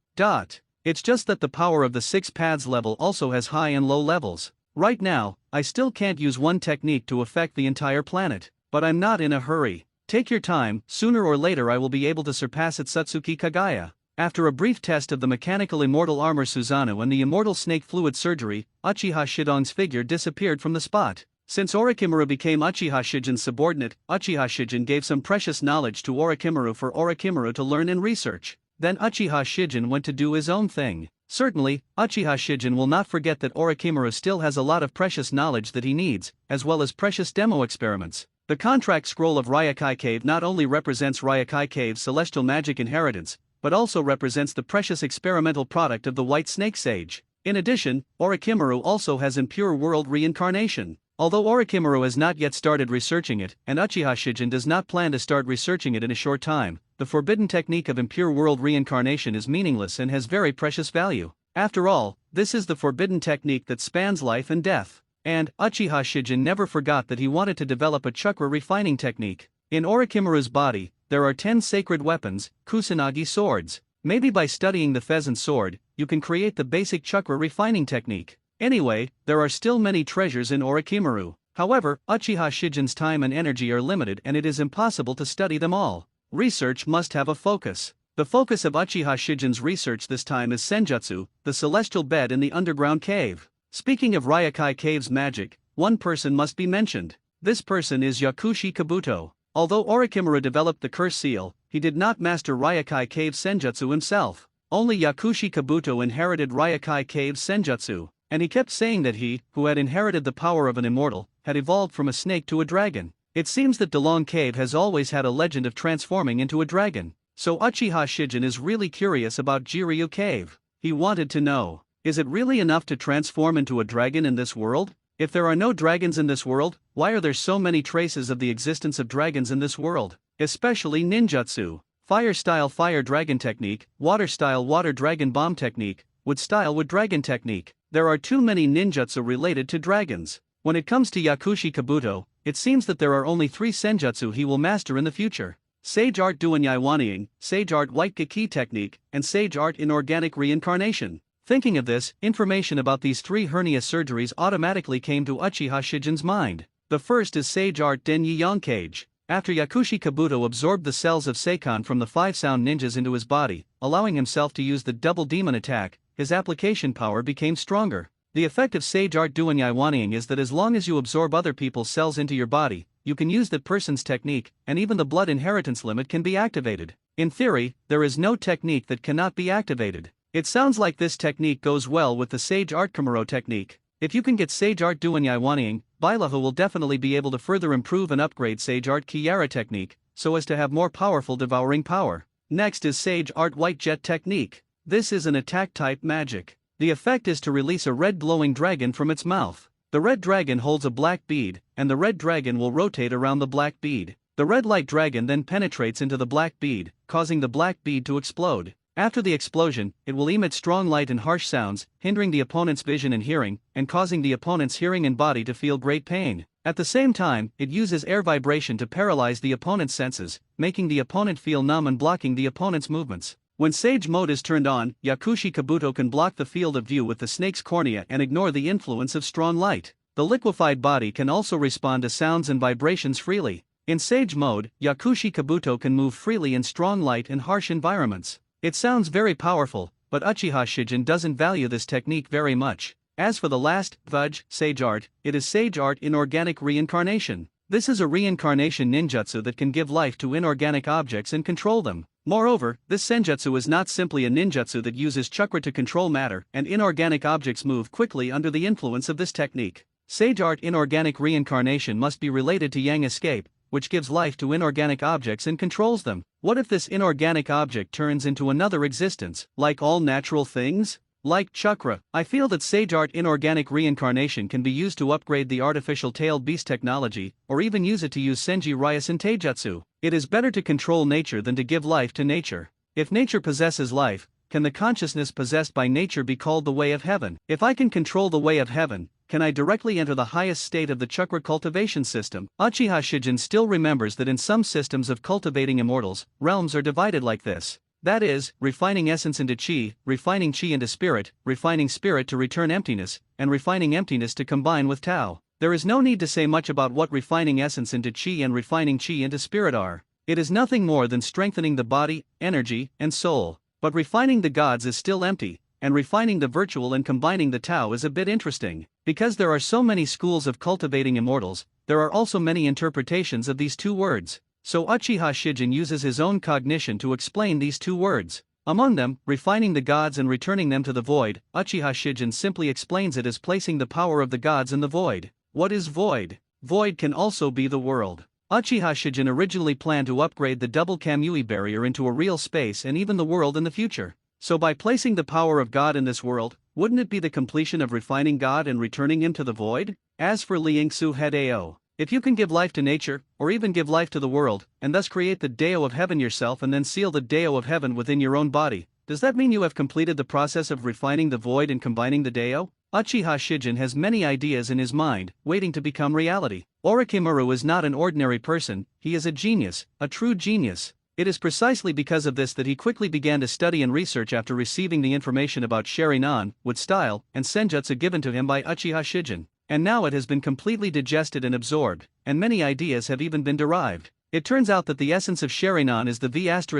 It's just that the power of the 6 paths level also has high and low levels. Right now, I still can't use one technique to affect the entire planet, but I'm not in a hurry. Take your time, sooner or later I will be able to surpass Satsuki Kagaya. After a brief test of the mechanical immortal armor Susanoo and the immortal snake fluid surgery, Uchiha Shidon's figure disappeared from the spot. Since Orochimaru became Uchiha Shijin's subordinate, Uchiha Shijin gave some precious knowledge to Orochimaru for Orochimaru to learn and research. Then Uchiha Shijin went to do his own thing. Certainly, Uchiha Shijin will not forget that Orochimaru still has a lot of precious knowledge that he needs, as well as precious demo experiments. The contract scroll of Ryokai Cave not only represents Ryokai Cave's celestial magic inheritance, but also represents the precious experimental product of the White Snake Sage. In addition, Orochimaru also has Impure World Reincarnation. Although Orochimaru has not yet started researching it, and Uchiha Shijin does not plan to start researching it in a short time, the forbidden technique of Impure World Reincarnation is meaningless and has very precious value. After all, this is the forbidden technique that spans life and death. And Uchiha Shijin never forgot that he wanted to develop a chakra refining technique. In Orochimaru's body, there are 10 sacred weapons, Kusanagi swords. Maybe by studying the pheasant sword, you can create the basic chakra refining technique. Anyway, there are still many treasures in Orochimaru. However, Uchiha Shijin's time and energy are limited and it is impossible to study them all. Research must have a focus. The focus of Uchiha Shijin's research this time is Senjutsu, the celestial bed in the underground cave. Speaking of Ryokai Cave's magic, one person must be mentioned. This person is Yakushi Kabuto. Although Orochimaru developed the curse seal, he did not master Ryokai Cave Senjutsu himself. Only Yakushi Kabuto inherited Ryokai Cave Senjutsu, and he kept saying that he, who had inherited the power of an immortal, had evolved from a snake to a dragon. It seems that Delong Cave has always had a legend of transforming into a dragon. So Uchiha Shijin is really curious about Jiryu Cave. He wanted to know, is it really enough to transform into a dragon in this world? If there are no dragons in this world, why are there so many traces of the existence of dragons in this world? Especially ninjutsu, fire-style fire dragon technique, water-style water dragon bomb technique, wood-style wood dragon technique. There are too many ninjutsu related to dragons. When it comes to Yakushi Kabuto, it seems that there are only 3 senjutsu he will master in the future. Sage Art Duanyai Wanying, Sage Art White Geki Technique, and Sage Art Inorganic Reincarnation. Thinking of this, information about these 3 hernia surgeries automatically came to Uchiha Shijin's mind. The first is Sage Art Den Cage. After Yakushi Kabuto absorbed the cells of Seikon from the 5 sound ninjas into his body, allowing himself to use the double demon attack, his application power became stronger. The effect of Sage Art Duanyai Wanying is that as long as you absorb other people's cells into your body, you can use that person's technique, and even the blood inheritance limit can be activated. In theory, there is no technique that cannot be activated. It sounds like this technique goes well with the Sage Art Kamuro technique. If you can get Sage Art Duanyai Wanying, Bailahu will definitely be able to further improve and upgrade Sage Art Kiara technique, so as to have more powerful devouring power. Next is Sage Art White Jet technique. This is an attack-type magic. The effect is to release a red glowing dragon from its mouth. The red dragon holds a black bead, and the red dragon will rotate around the black bead. The red light dragon then penetrates into the black bead, causing the black bead to explode. After the explosion, it will emit strong light and harsh sounds, hindering the opponent's vision and hearing, and causing the opponent's hearing and body to feel great pain. At the same time, it uses air vibration to paralyze the opponent's senses, making the opponent feel numb and blocking the opponent's movements. When Sage Mode is turned on, Yakushi Kabuto can block the field of view with the snake's cornea and ignore the influence of strong light. The liquefied body can also respond to sounds and vibrations freely. In Sage Mode, Yakushi Kabuto can move freely in strong light and harsh environments. It sounds very powerful, but Uchiha Shijin doesn't value this technique very much. As for the last, Fudge, Sage Art, it is Sage Art Inorganic Reincarnation. This is a reincarnation ninjutsu that can give life to inorganic objects and control them. Moreover, this senjutsu is not simply a ninjutsu that uses chakra to control matter, and inorganic objects move quickly under the influence of this technique. Sage Art Inorganic Reincarnation must be related to Yang Escape, which gives life to inorganic objects and controls them. What if this inorganic object turns into another existence, like all natural things? Like chakra, I feel that Sage Art Inorganic Reincarnation can be used to upgrade the artificial tailed beast technology, or even use it to use Senji Ryasen Taijutsu. It is better to control nature than to give life to nature. If nature possesses life, can the consciousness possessed by nature be called the way of heaven? If I can control the way of heaven, can I directly enter the highest state of the chakra cultivation system? Uchiha Shijin still remembers that in some systems of cultivating immortals, realms are divided like this. That is, refining essence into chi, refining chi into spirit, refining spirit to return emptiness, and refining emptiness to combine with Tao. There is no need to say much about what refining essence into chi and refining chi into spirit are. It is nothing more than strengthening the body, energy, and soul. But refining the gods is still empty, and refining the virtual and combining the Tao is a bit interesting. Because there are so many schools of cultivating immortals, there are also many interpretations of these two words. So Uchiha Shijin uses his own cognition to explain these two words. Among them, refining the gods and returning them to the void, Uchiha Shijin simply explains it as placing the power of the gods in the void. What is void? Void can also be the world. Uchiha Shijin originally planned to upgrade the double Kamui barrier into a real space and even the world in the future. So by placing the power of God in this world, wouldn't it be the completion of refining God and returning him to the void? As for Liangsu head Ao, if you can give life to nature, or even give life to the world, and thus create the Dao of heaven yourself and then seal the Dao of heaven within your own body, does that mean you have completed the process of refining the void and combining the Dao? Uchiha Shijin has many ideas in his mind, waiting to become reality. Orochimaru is not an ordinary person, he is a genius, a true genius. It is precisely because of this that he quickly began to study and research after receiving the information about Sherinan, wood style, and Senjutsu given to him by Uchiha Shijin. And now it has been completely digested and absorbed, and many ideas have even been derived. It turns out that the essence of Sherinan is the V*********,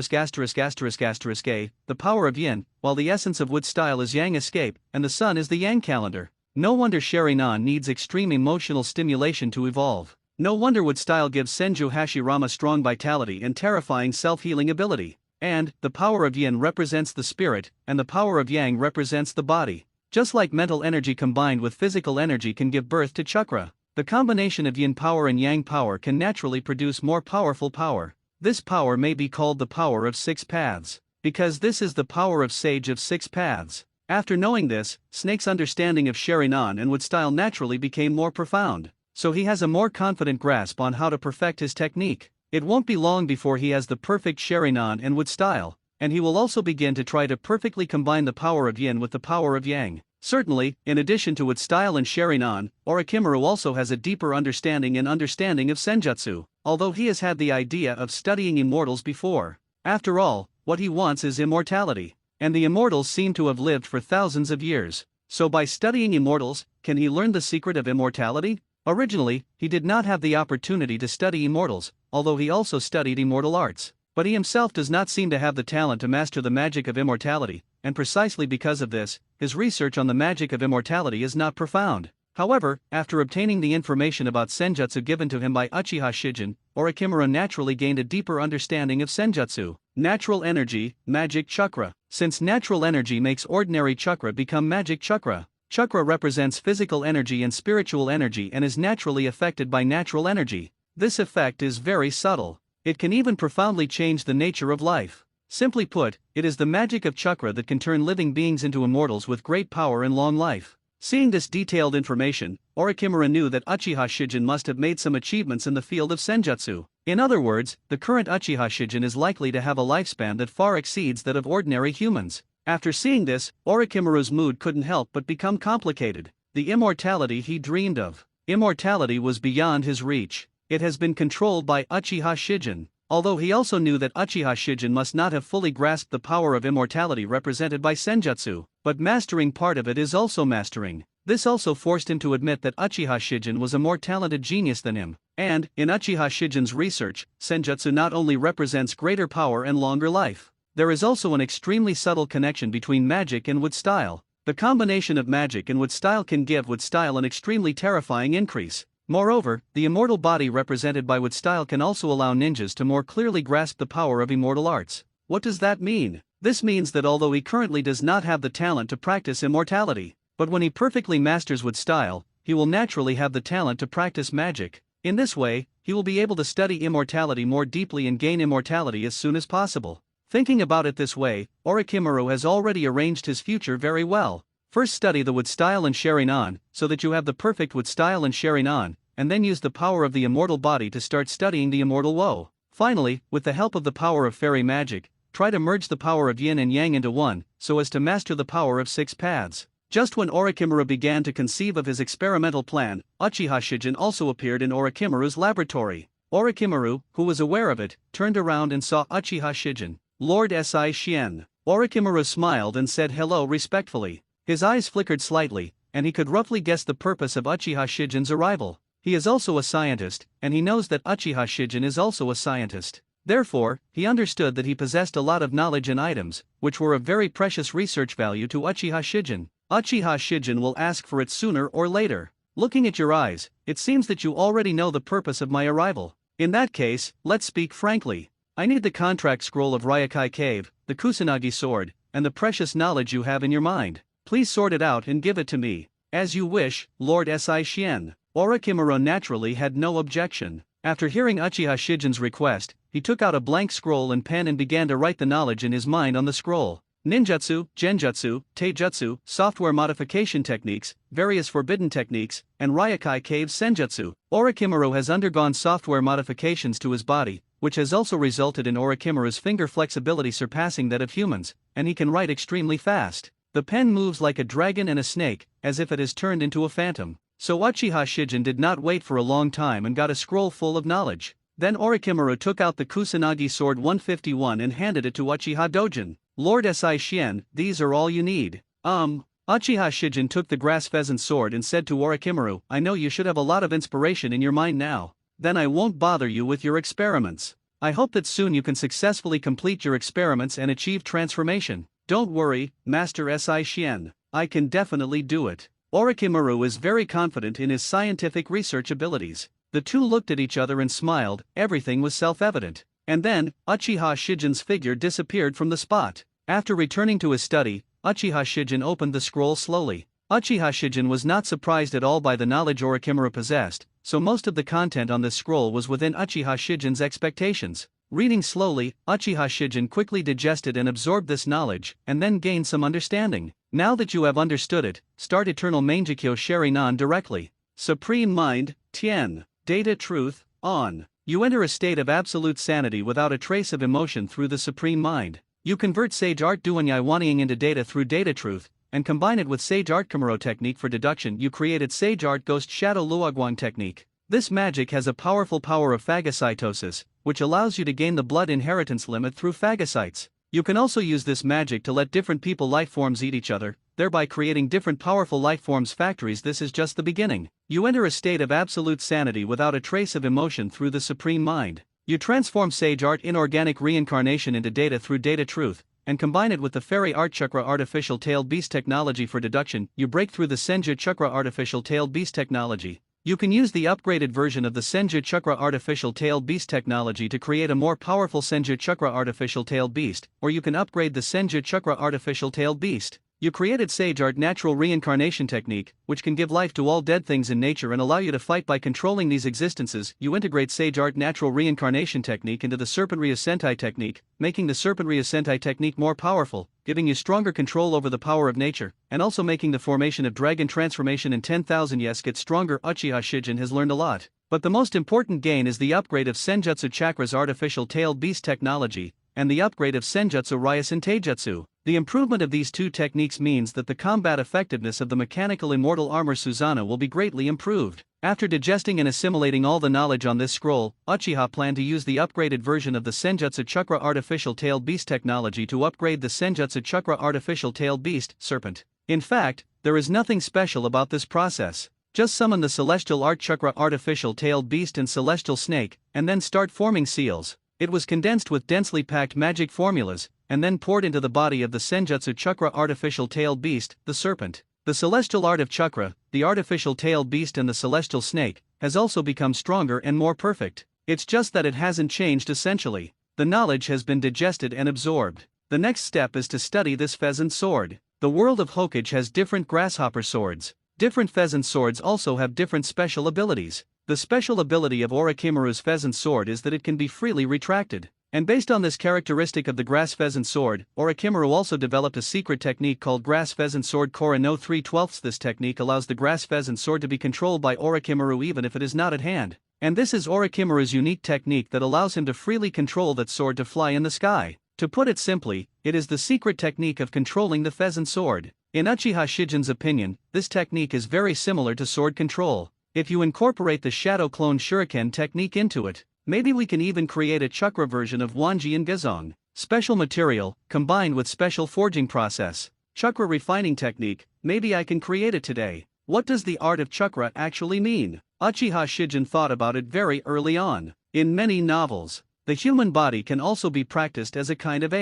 the power of yin, while the essence of wood style is yang escape, and the sun is the yang calendar. No wonder Sherinan needs extreme emotional stimulation to evolve. No wonder wood style gives Senju Hashirama strong vitality and terrifying self-healing ability. And, the power of yin represents the spirit, and the power of yang represents the body. Just like mental energy combined with physical energy can give birth to chakra, the combination of yin power and yang power can naturally produce more powerful power. This power may be called the power of six paths, because this is the power of sage of six paths. After knowing this, Snake's understanding of Sherinan and wood style naturally became more profound, so he has a more confident grasp on how to perfect his technique. It won't be long before he has the perfect Sherinan and wood style, and he will also begin to try to perfectly combine the power of yin with the power of yang. Certainly, in addition to wood style and Sherinan, Orochimaru also has a deeper understanding of Senjutsu, although he has had the idea of studying immortals before. After all, what he wants is immortality, and the immortals seem to have lived for thousands of years. So by studying immortals, can he learn the secret of immortality? Originally, he did not have the opportunity to study immortals, although he also studied immortal arts. But he himself does not seem to have the talent to master the magic of immortality, and precisely because of this, his research on the magic of immortality is not profound. However, after obtaining the information about Senjutsu given to him by Uchiha Shijin, Orochimaru naturally gained a deeper understanding of Senjutsu. Natural energy, magic chakra. Since natural energy makes ordinary chakra become magic chakra, chakra represents physical energy and spiritual energy and is naturally affected by natural energy. This effect is very subtle. It can even profoundly change the nature of life. Simply put, it is the magic of chakra that can turn living beings into immortals with great power and long life. Seeing this detailed information, Orochimaru knew that Uchiha Shijin must have made some achievements in the field of Senjutsu. In other words, the current Uchiha Shijin is likely to have a lifespan that far exceeds that of ordinary humans. After seeing this, Orochimaru's mood couldn't help but become complicated. The immortality he dreamed of. Immortality was beyond his reach. It has been controlled by Uchiha Shijin. Although he also knew that Uchiha Shijin must not have fully grasped the power of immortality represented by Senjutsu, but mastering part of it is also mastering. This also forced him to admit that Uchiha Shijin was a more talented genius than him. And, in Uchiha Shijin's research, Senjutsu not only represents greater power and longer life. There is also an extremely subtle connection between magic and wood style. The combination of magic and wood style can give wood style an extremely terrifying increase. Moreover, the immortal body represented by wood style can also allow ninjas to more clearly grasp the power of immortal arts. What does that mean? This means that although he currently does not have the talent to practice immortality, but when he perfectly masters wood style, he will naturally have the talent to practice magic. In this way, he will be able to study immortality more deeply and gain immortality as soon as possible. Thinking about it this way, Orochimaru has already arranged his future very well. First study the wood style and Sherinan, so that you have the perfect wood style and Sherinan, and then use the power of the immortal body to start studying the immortal woe. Finally, with the help of the power of fairy magic, try to merge the power of yin and yang into one, so as to master the power of six paths. Just when Orochimaru began to conceive of his experimental plan, Uchiha Shijin also appeared in Orochimaru's laboratory. Orochimaru, who was aware of it, turned around and saw Uchiha Shijin. Lord Si Shien. Orochimaru smiled and said hello respectfully. His eyes flickered slightly, and he could roughly guess the purpose of Uchiha Shijin's arrival. He is also a scientist, and he knows that Uchiha Shijin is also a scientist. Therefore, he understood that he possessed a lot of knowledge and items, which were of very precious research value to Uchiha Shijin. Uchiha Shijin will ask for it sooner or later. Looking at your eyes, it seems that you already know the purpose of my arrival. In that case, let's speak frankly. I need the contract scroll of Ryokai Cave, the Kusanagi sword, and the precious knowledge you have in your mind. Please sort it out and give it to me. As you wish, Lord Si Shien. Orochimaru naturally had no objection. After hearing Uchiha Shijin's request, he took out a blank scroll and pen and began to write the knowledge in his mind on the scroll. Ninjutsu, Genjutsu, Taijutsu, software modification techniques, various forbidden techniques, and Ryokai Cave Senjutsu. Orochimaru has undergone software modifications to his body, which has also resulted in Orochimaru's finger flexibility surpassing that of humans, and he can write extremely fast. The pen moves like a dragon and a snake, as if it has turned into a phantom. So Uchiha Shijin did not wait for a long time and got a scroll full of knowledge. Then Orochimaru took out the Kusanagi sword 151 and handed it to Uchiha Dojin. Lord Si Shien, these are all you need. Uchiha Shijin took the grass pheasant sword and said to Orochimaru, I know you should have a lot of inspiration in your mind now. Then I won't bother you with your experiments. I hope that soon you can successfully complete your experiments and achieve transformation. Don't worry, Master Si Shien, I can definitely do it. Orochimaru is very confident in his scientific research abilities. The two looked at each other and smiled, everything was self-evident. And then, Uchiha Shijin's figure disappeared from the spot. After returning to his study, Uchiha Shijin opened the scroll slowly. Uchiha Shijin was not surprised at all by the knowledge Orochimaru possessed, so most of the content on this scroll was within Uchiha Shijin's expectations. Reading slowly, Uchiha Shijin quickly digested and absorbed this knowledge, and then gained some understanding. Now that you have understood it, start Eternal Mangekyo Sherinan directly. Supreme Mind, Tien. Data Truth, On. You enter a state of absolute sanity without a trace of emotion through the Supreme Mind. You convert Sage Art Duanyai Wanying into data through Data Truth, and combine it with Sage Art Kamuro technique for deduction. You created Sage Art Ghost Shadow Luoguang technique. This magic has a powerful power of phagocytosis, which allows you to gain the blood inheritance limit through phagocytes. You can also use this magic to let different people life forms eat each other, thereby creating different powerful life forms factories. This is just the beginning. You enter a state of absolute sanity without a trace of emotion through the Supreme Mind. You transform Sage Art Inorganic Reincarnation into data through Data Truth, and combine it with the Fairy Art Chakra Artificial Tailed Beast technology for deduction. You break through the Senju Chakra Artificial Tailed Beast technology. You can use the upgraded version of the Senju Chakra Artificial Tailed Beast technology to create a more powerful Senju Chakra Artificial Tailed Beast, or you can upgrade the Senju Chakra Artificial Tailed Beast. You created Sage Art Natural Reincarnation technique, which can give life to all dead things in nature and allow you to fight by controlling these existences. You integrate Sage Art Natural Reincarnation technique into the Serpent Ryu Sentai technique, making the Serpent Ryu Sentai technique more powerful, giving you stronger control over the power of nature, and also making the formation of Dragon Transformation in 10,000 yes get stronger. Uchiha Shijin has learned a lot. But the most important gain is the upgrade of Senjutsu Chakra's Artificial Tailed Beast technology, and the upgrade of Senjutsu Ryasen Taijutsu. The improvement of these two techniques means that the combat effectiveness of the mechanical immortal armor Susanoo will be greatly improved. After digesting and assimilating all the knowledge on this scroll, Uchiha planned to use the upgraded version of the Senjutsu Chakra Artificial Tailed Beast technology to upgrade the Senjutsu Chakra Artificial Tailed Beast, Serpent. In fact, there is nothing special about this process. Just summon the Celestial Art Chakra Artificial Tailed Beast and Celestial Snake, and then start forming seals. It was condensed with densely packed magic formulas, and then poured into the body of the Senjutsu Chakra Artificial Tailed Beast, the Serpent. The Celestial Art of Chakra, the Artificial Tailed Beast and the Celestial Snake, has also become stronger and more perfect. It's just that it hasn't changed essentially. The knowledge has been digested and absorbed. The next step is to study this pheasant sword. The world of Hokage has different grasshopper swords. Different pheasant swords also have different special abilities. The special ability of Orochimaru's pheasant sword is that it can be freely retracted. And based on this characteristic of the grass pheasant sword, Orochimaru also developed a secret technique called Grass Pheasant Sword Kora no 3/12. This technique allows the grass pheasant sword to be controlled by Orochimaru even if it is not at hand. And this is Orochimaru's unique technique that allows him to freely control that sword to fly in the sky. To put it simply, it is the secret technique of controlling the pheasant sword. In Uchiha Shijin's opinion, this technique is very similar to sword control. If you incorporate the Shadow Clone Shuriken technique into it, maybe we can even create a chakra version of Wanji and Gazong. Special material, combined with special forging process. Chakra refining technique, maybe I can create it today. What does the art of chakra actually mean? Uchiha Shijin thought about it very early on. In many novels, the human body can also be practiced as a kind of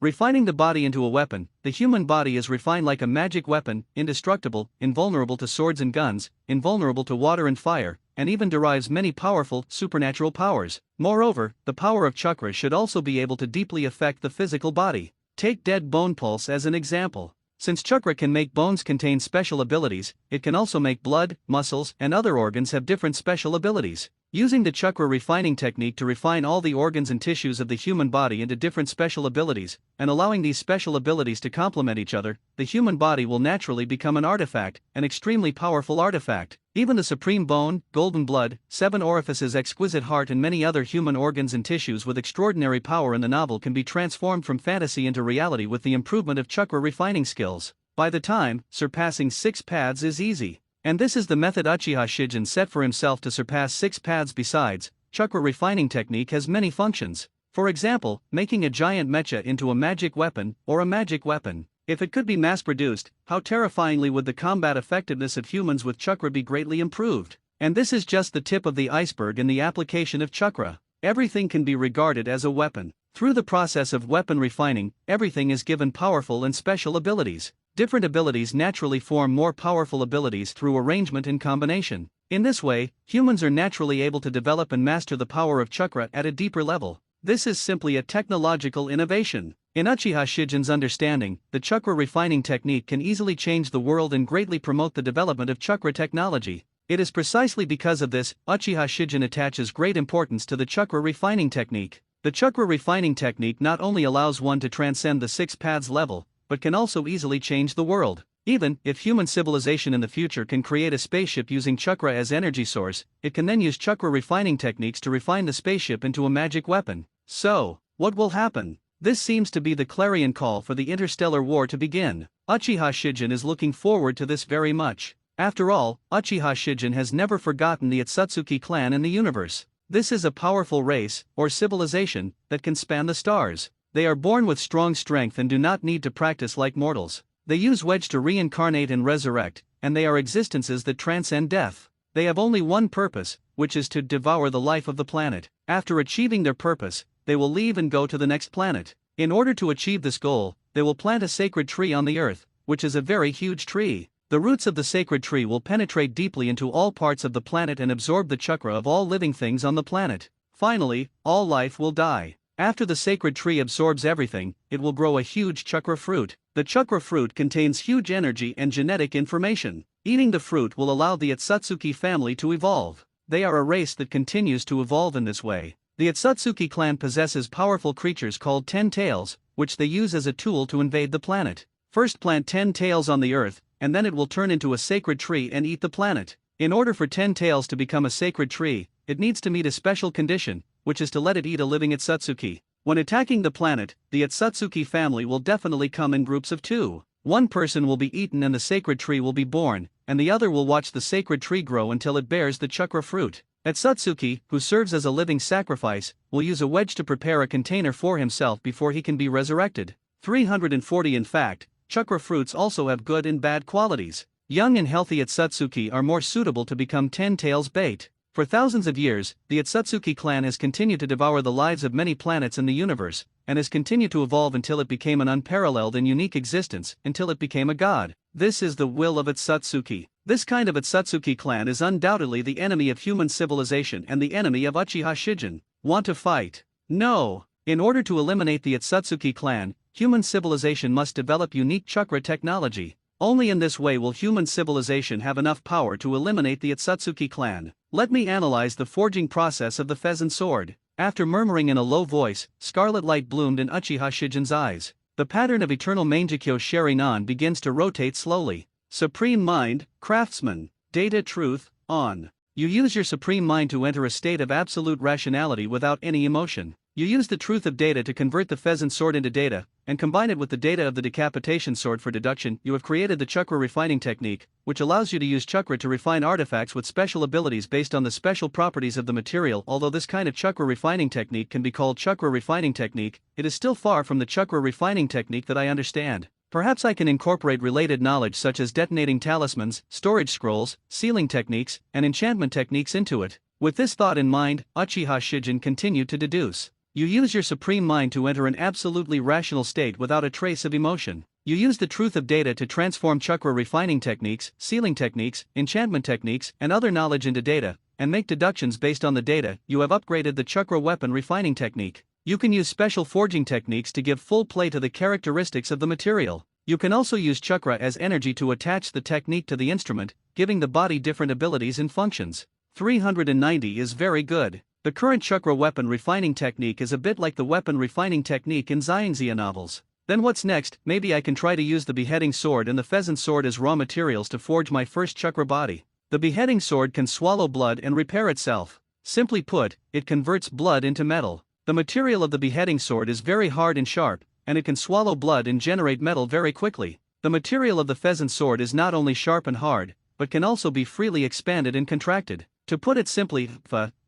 refining the body into a weapon. The human body is refined like a magic weapon, indestructible, invulnerable to swords and guns, invulnerable to water and fire, and even derives many powerful, supernatural powers. Moreover, the power of chakra should also be able to deeply affect the physical body. Take dead bone pulse as an example. Since chakra can make bones contain special abilities, it can also make blood, muscles, and other organs have different special abilities. Using the chakra refining technique to refine all the organs and tissues of the human body into different special abilities, and allowing these special abilities to complement each other, the human body will naturally become an artifact, an extremely powerful artifact. Even the supreme bone, golden blood, 7 orifices, exquisite heart, and many other human organs and tissues with extraordinary power in the novel can be transformed from fantasy into reality with the improvement of chakra refining skills. By the time, surpassing 6 paths is easy. And this is the method Uchiha Shijin set for himself to surpass 6 paths. Besides, chakra refining technique has many functions. For example, making a giant mecha into a magic weapon, or a magic weapon. If it could be mass-produced, how terrifyingly would the combat effectiveness of humans with chakra be greatly improved? And this is just the tip of the iceberg in the application of chakra. Everything can be regarded as a weapon. Through the process of weapon refining, everything is given powerful and special abilities. Different abilities naturally form more powerful abilities through arrangement and combination. In this way, humans are naturally able to develop and master the power of chakra at a deeper level. This is simply a technological innovation. In Uchiha Shijin's understanding, the chakra refining technique can easily change the world and greatly promote the development of chakra technology. It is precisely because of this, Uchiha Shijin attaches great importance to the chakra refining technique. The chakra refining technique not only allows one to transcend the 6 paths level, but can also easily change the world. Even if human civilization in the future can create a spaceship using chakra as energy source, it can then use chakra refining techniques to refine the spaceship into a magic weapon. So, what will happen? This seems to be the clarion call for the interstellar war to begin. Uchiha Shijin is looking forward to this very much. After all, Uchiha Shijin has never forgotten the Otsutsuki clan in the universe. This is a powerful race, or civilization, that can span the stars. They are born with strong strength and do not need to practice like mortals. They use wedge to reincarnate and resurrect, and they are existences that transcend death. They have only one purpose, which is to devour the life of the planet. After achieving their purpose, they will leave and go to the next planet. In order to achieve this goal, they will plant a sacred tree on the earth, which is a very huge tree. The roots of the sacred tree will penetrate deeply into all parts of the planet and absorb the chakra of all living things on the planet. Finally, all life will die. After the sacred tree absorbs everything, it will grow a huge chakra fruit. The chakra fruit contains huge energy and genetic information. Eating the fruit will allow the Otsutsuki family to evolve. They are a race that continues to evolve in this way. The Otsutsuki clan possesses powerful creatures called 10 tails, which they use as a tool to invade the planet. First plant 10 tails on the earth, and then it will turn into a sacred tree and eat the planet. In order for 10 tails to become a sacred tree, it needs to meet a special condition, which is to let it eat a living Otsutsuki. When attacking the planet, the Otsutsuki family will definitely come in groups of 2. One person will be eaten and the sacred tree will be born, and the other will watch the sacred tree grow until it bears the chakra fruit. Otsutsuki, who serves as a living sacrifice, will use a wedge to prepare a container for himself before he can be resurrected. 340 In fact, chakra fruits also have good and bad qualities. Young and healthy Otsutsuki are more suitable to become 10 tails bait. For thousands of years, the Otsutsuki clan has continued to devour the lives of many planets in the universe, and has continued to evolve until it became an unparalleled and unique existence, until it became a god. This is the will of Otsutsuki. This kind of Otsutsuki clan is undoubtedly the enemy of human civilization and the enemy of Uchiha Shijin. Want to fight? No. In order to eliminate the Otsutsuki clan, human civilization must develop unique chakra technology. Only in this way will human civilization have enough power to eliminate the Otsutsuki clan. Let me analyze the forging process of the pheasant sword. After murmuring in a low voice, scarlet light bloomed in Uchiha Shijin's eyes. The pattern of eternal Mangekyo Sheri-nan begins to rotate slowly. Supreme Mind, Craftsman, Data Truth, On. You use your Supreme Mind to enter a state of absolute rationality without any emotion. You use the truth of data to convert the pheasant sword into data, and combine it with the data of the decapitation sword for deduction. You have created the chakra refining technique, which allows you to use chakra to refine artifacts with special abilities based on the special properties of the material. Although this kind of chakra refining technique can be called chakra refining technique, it is still far from the chakra refining technique that I understand. Perhaps I can incorporate related knowledge such as detonating talismans, storage scrolls, sealing techniques, and enchantment techniques into it. With this thought in mind, Uchiha Shijin continued to deduce. You use your supreme mind to enter an absolutely rational state without a trace of emotion. You use the truth of data to transform chakra refining techniques, sealing techniques, enchantment techniques, and other knowledge into data, and make deductions based on the data. You have upgraded the chakra weapon refining technique. You can use special forging techniques to give full play to the characteristics of the material. You can also use chakra as energy to attach the technique to the instrument, giving the body different abilities and functions. 390 is very good. The current chakra weapon refining technique is a bit like the weapon refining technique in Xianxia novels. Then what's next? Maybe I can try to use the beheading sword and the pheasant sword as raw materials to forge my first chakra body. The beheading sword can swallow blood and repair itself. Simply put, it converts blood into metal. The material of the beheading sword is very hard and sharp, and it can swallow blood and generate metal very quickly. The material of the pheasant sword is not only sharp and hard, but can also be freely expanded and contracted. To put it simply,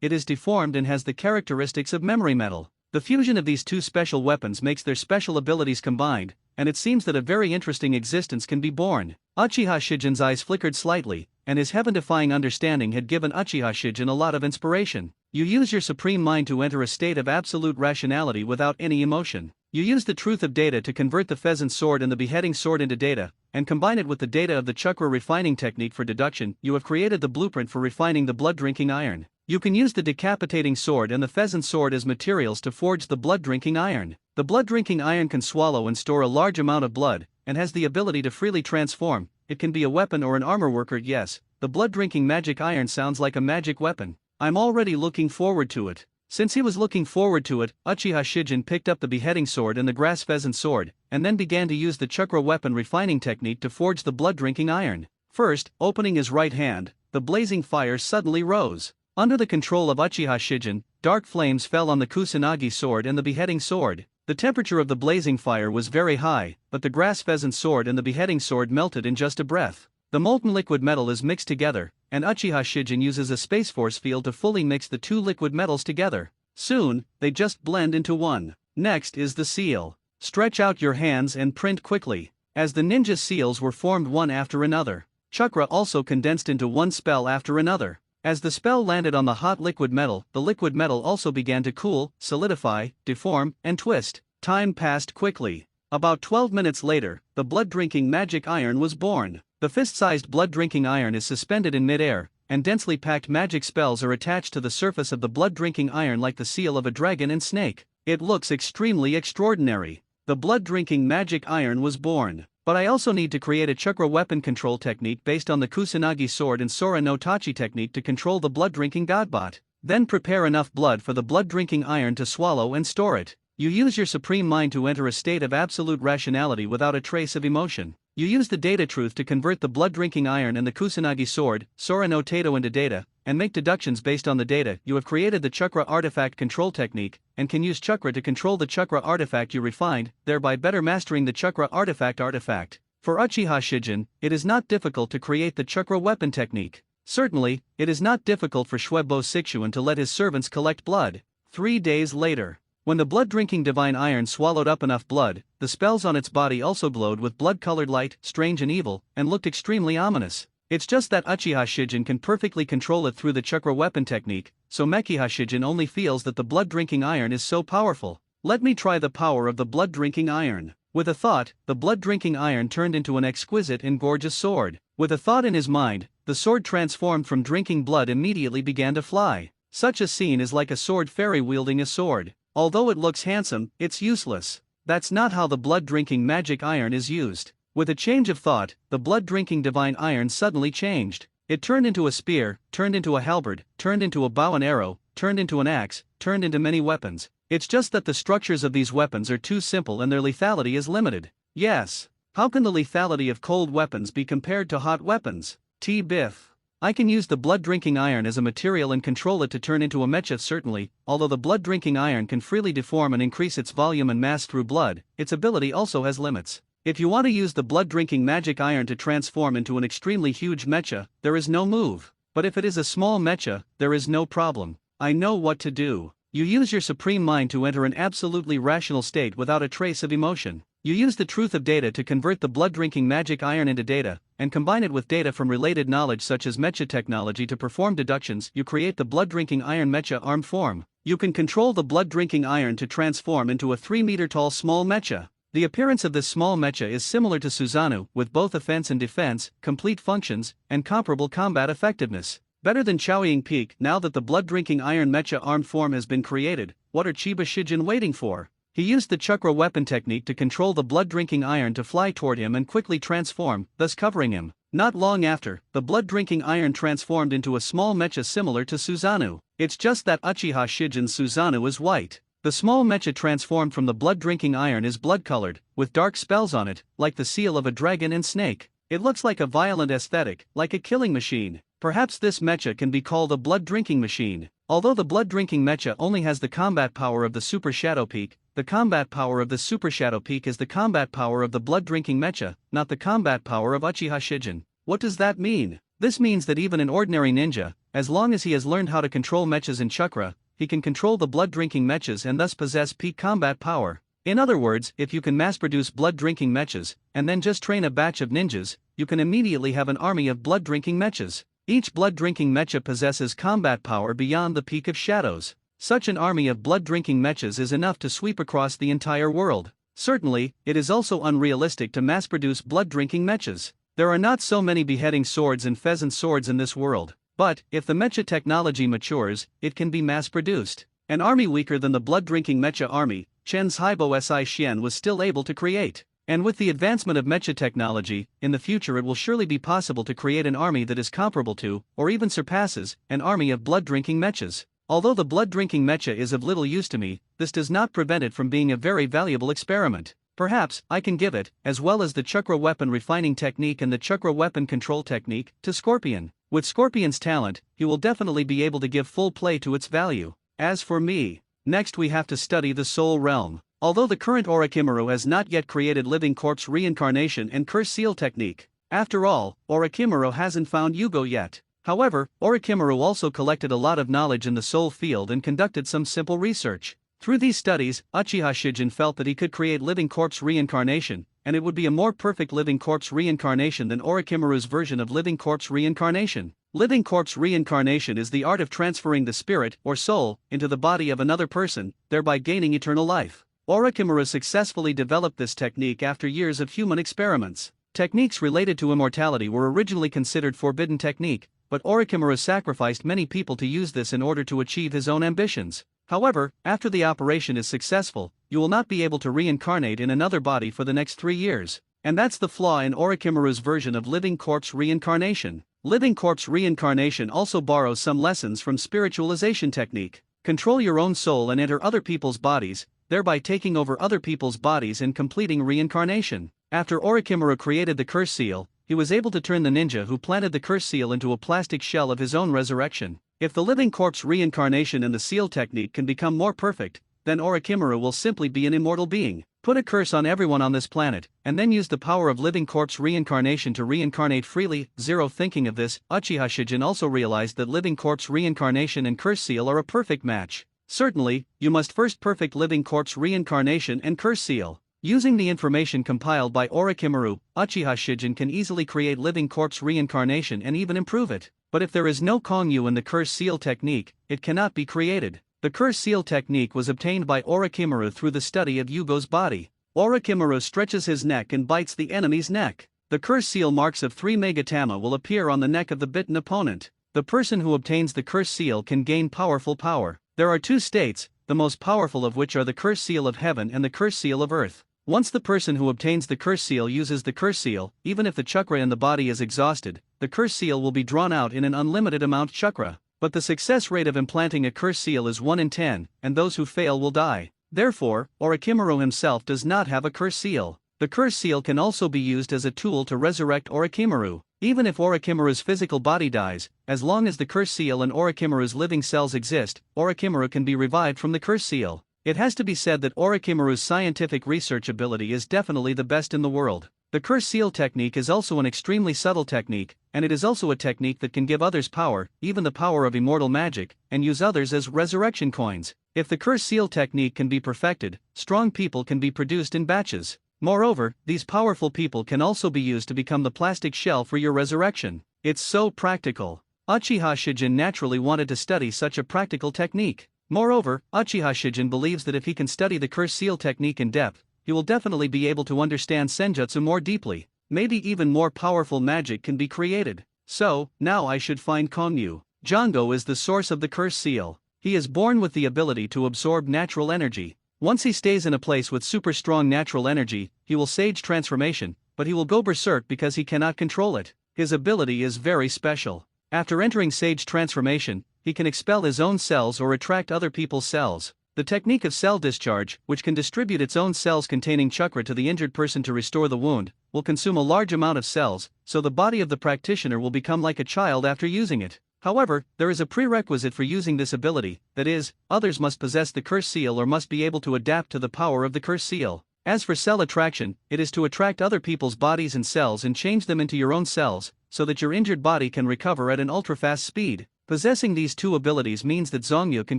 it is deformed and has the characteristics of memory metal. The fusion of these two special weapons makes their special abilities combined, and it seems that a very interesting existence can be born. Uchiha Shijin's eyes flickered slightly, and his heaven-defying understanding had given Uchiha Shijin a lot of inspiration. You use your supreme mind to enter a state of absolute rationality without any emotion. You use the truth of data to convert the pheasant sword and the beheading sword into data, and combine it with the data of the chakra refining technique for deduction. You have created the blueprint for refining the blood-drinking iron. You can use the decapitating sword and the pheasant sword as materials to forge the blood-drinking iron. The blood-drinking iron can swallow and store a large amount of blood, and has the ability to freely transform. It can be a weapon or an armor worker. Yes, the blood-drinking magic iron sounds like a magic weapon. I'm already looking forward to it. Since he was looking forward to it, Uchiha Shijin picked up the beheading sword and the grass pheasant sword, and then began to use the chakra weapon refining technique to forge the blood-drinking iron. First, opening his right hand, the blazing fire suddenly rose. Under the control of Uchiha Shijin, dark flames fell on the kusanagi sword and the beheading sword. The temperature of the blazing fire was very high, but the grass pheasant sword and the beheading sword melted in just a breath. The molten liquid metal is mixed together, and Uchiha Shijin uses a space force field to fully mix the two liquid metals together. Soon, they just blend into one. Next is the seal. Stretch out your hands and print quickly. As the ninja seals were formed one after another, chakra also condensed into one spell after another. As the spell landed on the hot liquid metal, the liquid metal also began to cool, solidify, deform, and twist. Time passed quickly. About 12 minutes later, the blood-drinking magic iron was born. The fist-sized blood-drinking iron is suspended in mid-air, and densely packed magic spells are attached to the surface of the blood-drinking iron like the seal of a dragon and snake. It looks extremely extraordinary. The blood-drinking magic iron was born. But I also need to create a chakra weapon control technique based on the kusanagi sword and Sora no Tachi technique to control the blood-drinking godbot. Then prepare enough blood for the blood-drinking iron to swallow and store it. You use your supreme mind to enter a state of absolute rationality without a trace of emotion. You use the data truth to convert the blood-drinking iron and the kusanagi sword, Sora no Tato, into data, and make deductions based on the data. You have created the chakra artifact control technique, and can use chakra to control the chakra artifact you refined, thereby better mastering the chakra artifact. For Uchiha Shijin, it is not difficult to create the chakra weapon technique. Certainly, it is not difficult for Shuebo Sixuan to let his servants collect blood. 3 days later, when the blood-drinking divine iron swallowed up enough blood, the spells on its body also glowed with blood-colored light, strange and evil, and looked extremely ominous. It's just that Uchiha Shijin can perfectly control it through the chakra weapon technique, so Mekiha Shijin only feels that the blood-drinking iron is so powerful. Let me try the power of the blood-drinking iron. With a thought, the blood-drinking iron turned into an exquisite and gorgeous sword. With a thought in his mind, the sword transformed from drinking blood immediately began to fly. Such a scene is like a sword fairy wielding a sword. Although it looks handsome, it's useless. That's not how the blood-drinking magic iron is used. With a change of thought, the blood-drinking divine iron suddenly changed. It turned into a spear, turned into a halberd, turned into a bow and arrow, turned into an axe, turned into many weapons. It's just that the structures of these weapons are too simple and their lethality is limited. Yes. How can the lethality of cold weapons be compared to hot weapons? Biff. I can use the blood-drinking iron as a material and control it to turn into a mecha. Certainly, although the blood-drinking iron can freely deform and increase its volume and mass through blood, its ability also has limits. If you want to use the blood-drinking magic iron to transform into an extremely huge mecha, there is no move. But if it is a small mecha, there is no problem. I know what to do. You use your supreme mind to enter an absolutely rational state without a trace of emotion. You use the truth of data to convert the blood-drinking magic iron into data, and combine it with data from related knowledge such as mecha technology to perform deductions. You create the blood-drinking iron mecha arm form. You can control the blood-drinking iron to transform into a 3-meter-tall small mecha. The appearance of this small mecha is similar to Susanoo, with both offense and defense, complete functions, and comparable combat effectiveness. Better than Chaoying Peak. Now that the blood-drinking iron mecha arm form has been created, what are Chiba Shijin waiting for? He used the chakra weapon technique to control the blood-drinking iron to fly toward him and quickly transform, thus covering him. Not long after, the blood-drinking iron transformed into a small mecha similar to Susanoo. It's just that Uchiha Shijin's Susanoo is white. The small mecha transformed from the blood-drinking iron is blood-colored, with dark spells on it, like the seal of a dragon and snake. It looks like a violent aesthetic, like a killing machine. Perhaps this mecha can be called a blood-drinking machine. Although the blood-drinking mecha only has the combat power of the Super Shadow Peak, the combat power of the Super Shadow Peak is the combat power of the blood-drinking mecha, not the combat power of Uchiha Shijin. What does that mean? This means that even an ordinary ninja, as long as he has learned how to control mechas and chakra, he can control the blood-drinking mechas and thus possess peak combat power. In other words, if you can mass-produce blood-drinking mechas, and then just train a batch of ninjas, you can immediately have an army of blood-drinking mechas. Each blood-drinking mecha possesses combat power beyond the peak of shadows. Such an army of blood-drinking mechas is enough to sweep across the entire world. Certainly, it is also unrealistic to mass-produce blood-drinking mechas. There are not so many beheading swords and pheasant swords in this world. But, if the mecha technology matures, it can be mass-produced. An army weaker than the blood-drinking mecha army, Chen's Haibo Si Xian was still able to create. And with the advancement of mecha technology, in the future it will surely be possible to create an army that is comparable to, or even surpasses, an army of blood-drinking mechas. Although the blood-drinking mecha is of little use to me, this does not prevent it from being a very valuable experiment. Perhaps, I can give it, as well as the chakra weapon refining technique and the chakra weapon control technique, to Scorpion. With Scorpion's talent, he will definitely be able to give full play to its value. As for me, next we have to study the Soul Realm. Although the current Orochimaru has not yet created living corpse reincarnation and curse seal technique. After all, Orochimaru hasn't found Yugo yet. However, Orochimaru also collected a lot of knowledge in the soul field and conducted some simple research. Through these studies, Uchiha Shijin felt that he could create living corpse reincarnation, and it would be a more perfect living corpse reincarnation than Orochimaru's version of living corpse reincarnation. Living corpse reincarnation is the art of transferring the spirit, or soul, into the body of another person, thereby gaining eternal life. Orochimaru successfully developed this technique after years of human experiments. Techniques related to immortality were originally considered forbidden technique, but Orochimaru sacrificed many people to use this in order to achieve his own ambitions. However, after the operation is successful, you will not be able to reincarnate in another body for the next 3 years. And that's the flaw in Orochimaru's version of living corpse reincarnation. Living corpse reincarnation also borrows some lessons from spiritualization technique. Control your own soul and enter other people's bodies, thereby taking over other people's bodies and completing reincarnation. After Orochimaru created the curse seal, he was able to turn the ninja who planted the curse seal into a plastic shell of his own resurrection. If the living corpse reincarnation and the seal technique can become more perfect, then Orochimaru will simply be an immortal being. Put a curse on everyone on this planet, and then use the power of living corpse reincarnation to reincarnate freely. Thinking of this, Uchiha Shijin also realized that living corpse reincarnation and curse seal are a perfect match. Certainly, you must first perfect living corpse reincarnation and curse seal. Using the information compiled by Orochimaru, Uchiha Shijin can easily create living corpse reincarnation and even improve it. But if there is no Kongyu in the curse seal technique, it cannot be created. The curse seal technique was obtained by Orochimaru through the study of Yugo's body. Orochimaru stretches his neck and bites the enemy's neck. The curse seal marks of 3 Megatama will appear on the neck of the bitten opponent. The person who obtains the curse seal can gain powerful power. There are 2 states, the most powerful of which are the curse seal of heaven and the curse seal of earth. Once the person who obtains the curse seal uses the curse seal, even if the chakra in the body is exhausted, the curse seal will be drawn out in an unlimited amount chakra. But the success rate of implanting a curse seal is 1 in 10, and those who fail will die. Therefore, Orochimaru himself does not have a curse seal. The curse seal can also be used as a tool to resurrect Orochimaru. Even if Orochimaru's physical body dies, as long as the curse seal and Orochimaru's living cells exist, Orochimaru can be revived from the curse seal. It has to be said that Orochimaru's scientific research ability is definitely the best in the world. The curse seal technique is also an extremely subtle technique, and it is also a technique that can give others power, even the power of immortal magic, and use others as resurrection coins. If the curse seal technique can be perfected, strong people can be produced in batches. Moreover, these powerful people can also be used to become the plastic shell for your resurrection. It's so practical. Uchiha Shijin naturally wanted to study such a practical technique. Moreover, Uchiha Shijin believes that if he can study the curse seal technique in depth, he will definitely be able to understand senjutsu more deeply. Maybe even more powerful magic can be created. So, now I should find Kongyu. Jango is the source of the curse seal. He is born with the ability to absorb natural energy. Once he stays in a place with super strong natural energy, he will sage transformation, but he will go berserk because he cannot control it. His ability is very special. After entering sage transformation, he can expel his own cells or attract other people's cells. The technique of cell discharge, which can distribute its own cells containing chakra to the injured person to restore the wound, will consume a large amount of cells, so the body of the practitioner will become like a child after using it. However, there is a prerequisite for using this ability, that is, others must possess the curse seal or must be able to adapt to the power of the curse seal. As for cell attraction, it is to attract other people's bodies and cells and change them into your own cells, so that your injured body can recover at an ultra-fast speed. Possessing these two abilities means that Zongyu can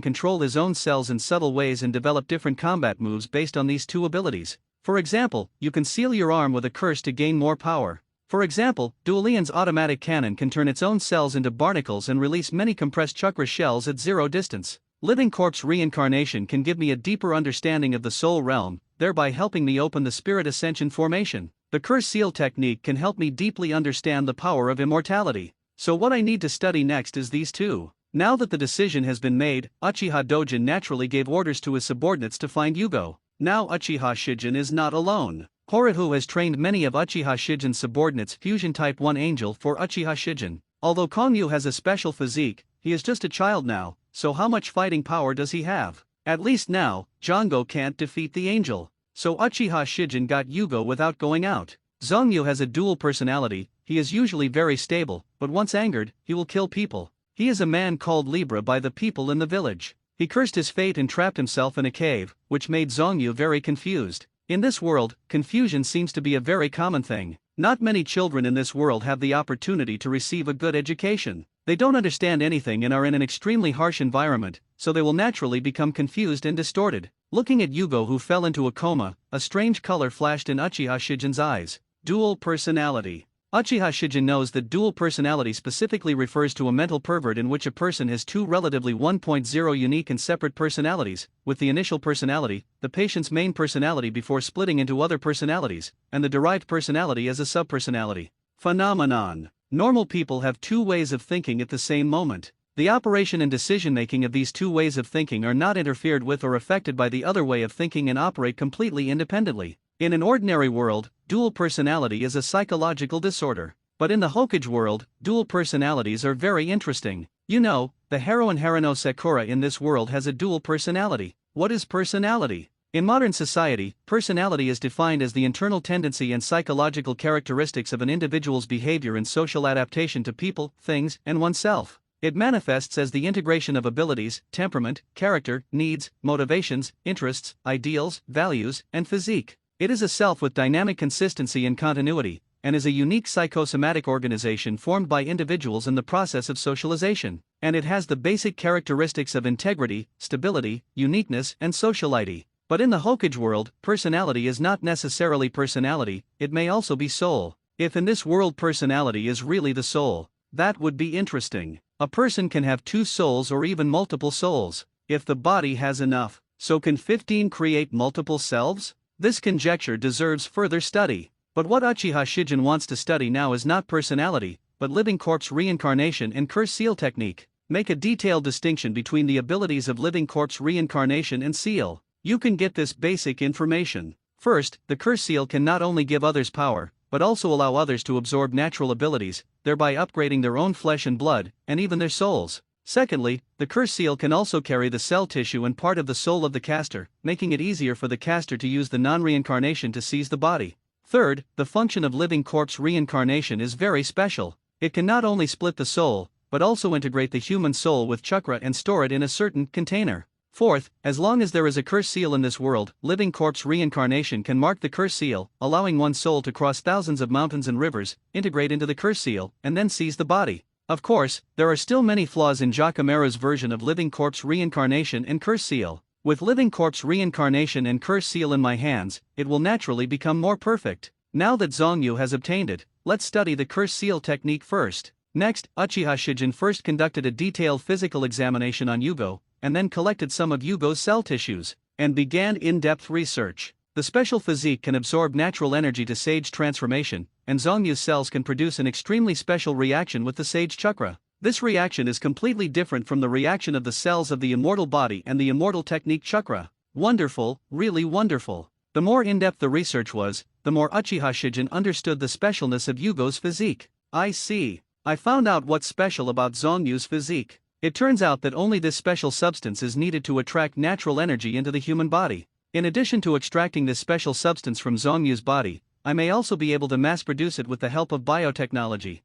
control his own cells in subtle ways and develop different combat moves based on these two abilities. For example, you can seal your arm with a curse to gain more power. For example, Duolian's automatic cannon can turn its own cells into barnacles and release many compressed chakra shells at zero distance. Living corpse reincarnation can give me a deeper understanding of the soul realm, thereby helping me open the spirit ascension formation. The curse seal technique can help me deeply understand the power of immortality. So what I need to study next is these two. Now that the decision has been made, Uchiha Dojin naturally gave orders to his subordinates to find Yugo. Now Uchiha Shijin is not alone. Horihu has trained many of Uchiha Shijin's subordinates Fusion Type 1 Angel for Uchiha Shijin. Although Kongyu has a special physique, he is just a child now, so how much fighting power does he have? At least now, Jango can't defeat the angel. So Uchiha Shijin got Yugo without going out. Zongyu has a dual personality. He is usually very stable, but once angered, he will kill people. He is a man called Libra by the people in the village. He cursed his fate and trapped himself in a cave, which made Zongyu very confused. In this world, confusion seems to be a very common thing. Not many children in this world have the opportunity to receive a good education. They don't understand anything and are in an extremely harsh environment, so they will naturally become confused and distorted. Looking at Yugo, who fell into a coma, a strange color flashed in Uchiha Shijin's eyes. Dual personality. Uchiha Shijin knows that dual personality specifically refers to a mental pervert in which a person has two relatively 1.0 unique and separate personalities, with the initial personality, the patient's main personality before splitting into other personalities, and the derived personality as a subpersonality. Phenomenon. Normal people have two ways of thinking at the same moment. The operation and decision-making of these two ways of thinking are not interfered with or affected by the other way of thinking and operate completely independently. In an ordinary world, dual personality is a psychological disorder. But in the Hokage world, dual personalities are very interesting. You know, the heroine Haruno Sakura in this world has a dual personality. What is personality? In modern society, personality is defined as the internal tendency and psychological characteristics of an individual's behavior and social adaptation to people, things, and oneself. It manifests as the integration of abilities, temperament, character, needs, motivations, interests, ideals, values, and physique. It is a self with dynamic consistency and continuity, and is a unique psychosomatic organization formed by individuals in the process of socialization, and it has the basic characteristics of integrity, stability, uniqueness, and sociality. But in the Hokage world, personality is not necessarily personality, it may also be soul. If in this world personality is really the soul, that would be interesting. A person can have two souls or even multiple souls. If the body has enough, so can 15 create multiple selves? This conjecture deserves further study. But what Uchiha Shijin wants to study now is not personality, but living corpse reincarnation and curse seal technique. Make a detailed distinction between the abilities of living corpse reincarnation and seal. You can get this basic information. First, the curse seal can not only give others power, but also allow others to absorb natural abilities, thereby upgrading their own flesh and blood, and even their souls. Secondly, the curse seal can also carry the cell tissue and part of the soul of the caster, making it easier for the caster to use the non-reincarnation to seize the body. Third, the function of living corpse reincarnation is very special. It can not only split the soul, but also integrate the human soul with chakra and store it in a certain container. Fourth, as long as there is a curse seal in this world, living corpse reincarnation can mark the curse seal, allowing one's soul to cross thousands of mountains and rivers, integrate into the curse seal, and then seize the body. Of course, there are still many flaws in Jacquemero's version of living corpse reincarnation and curse seal. With living corpse reincarnation and curse seal in my hands, it will naturally become more perfect. Now that Zongyu has obtained it, let's study the curse seal technique first. Next, Uchiha Shijin first conducted a detailed physical examination on Yugo, and then collected some of Yugo's cell tissues, and began in-depth research. The special physique can absorb natural energy to sage transformation, and Zongyu's cells can produce an extremely special reaction with the sage chakra. This reaction is completely different from the reaction of the cells of the immortal body and the immortal technique chakra. Wonderful, really wonderful. The more in-depth the research was, the more Uchiha Shijin understood the specialness of Yugo's physique. I see. I found out what's special about Zongyu's physique. It turns out that only this special substance is needed to attract natural energy into the human body. In addition to extracting this special substance from Zongyu's body, I may also be able to mass-produce it with the help of biotechnology.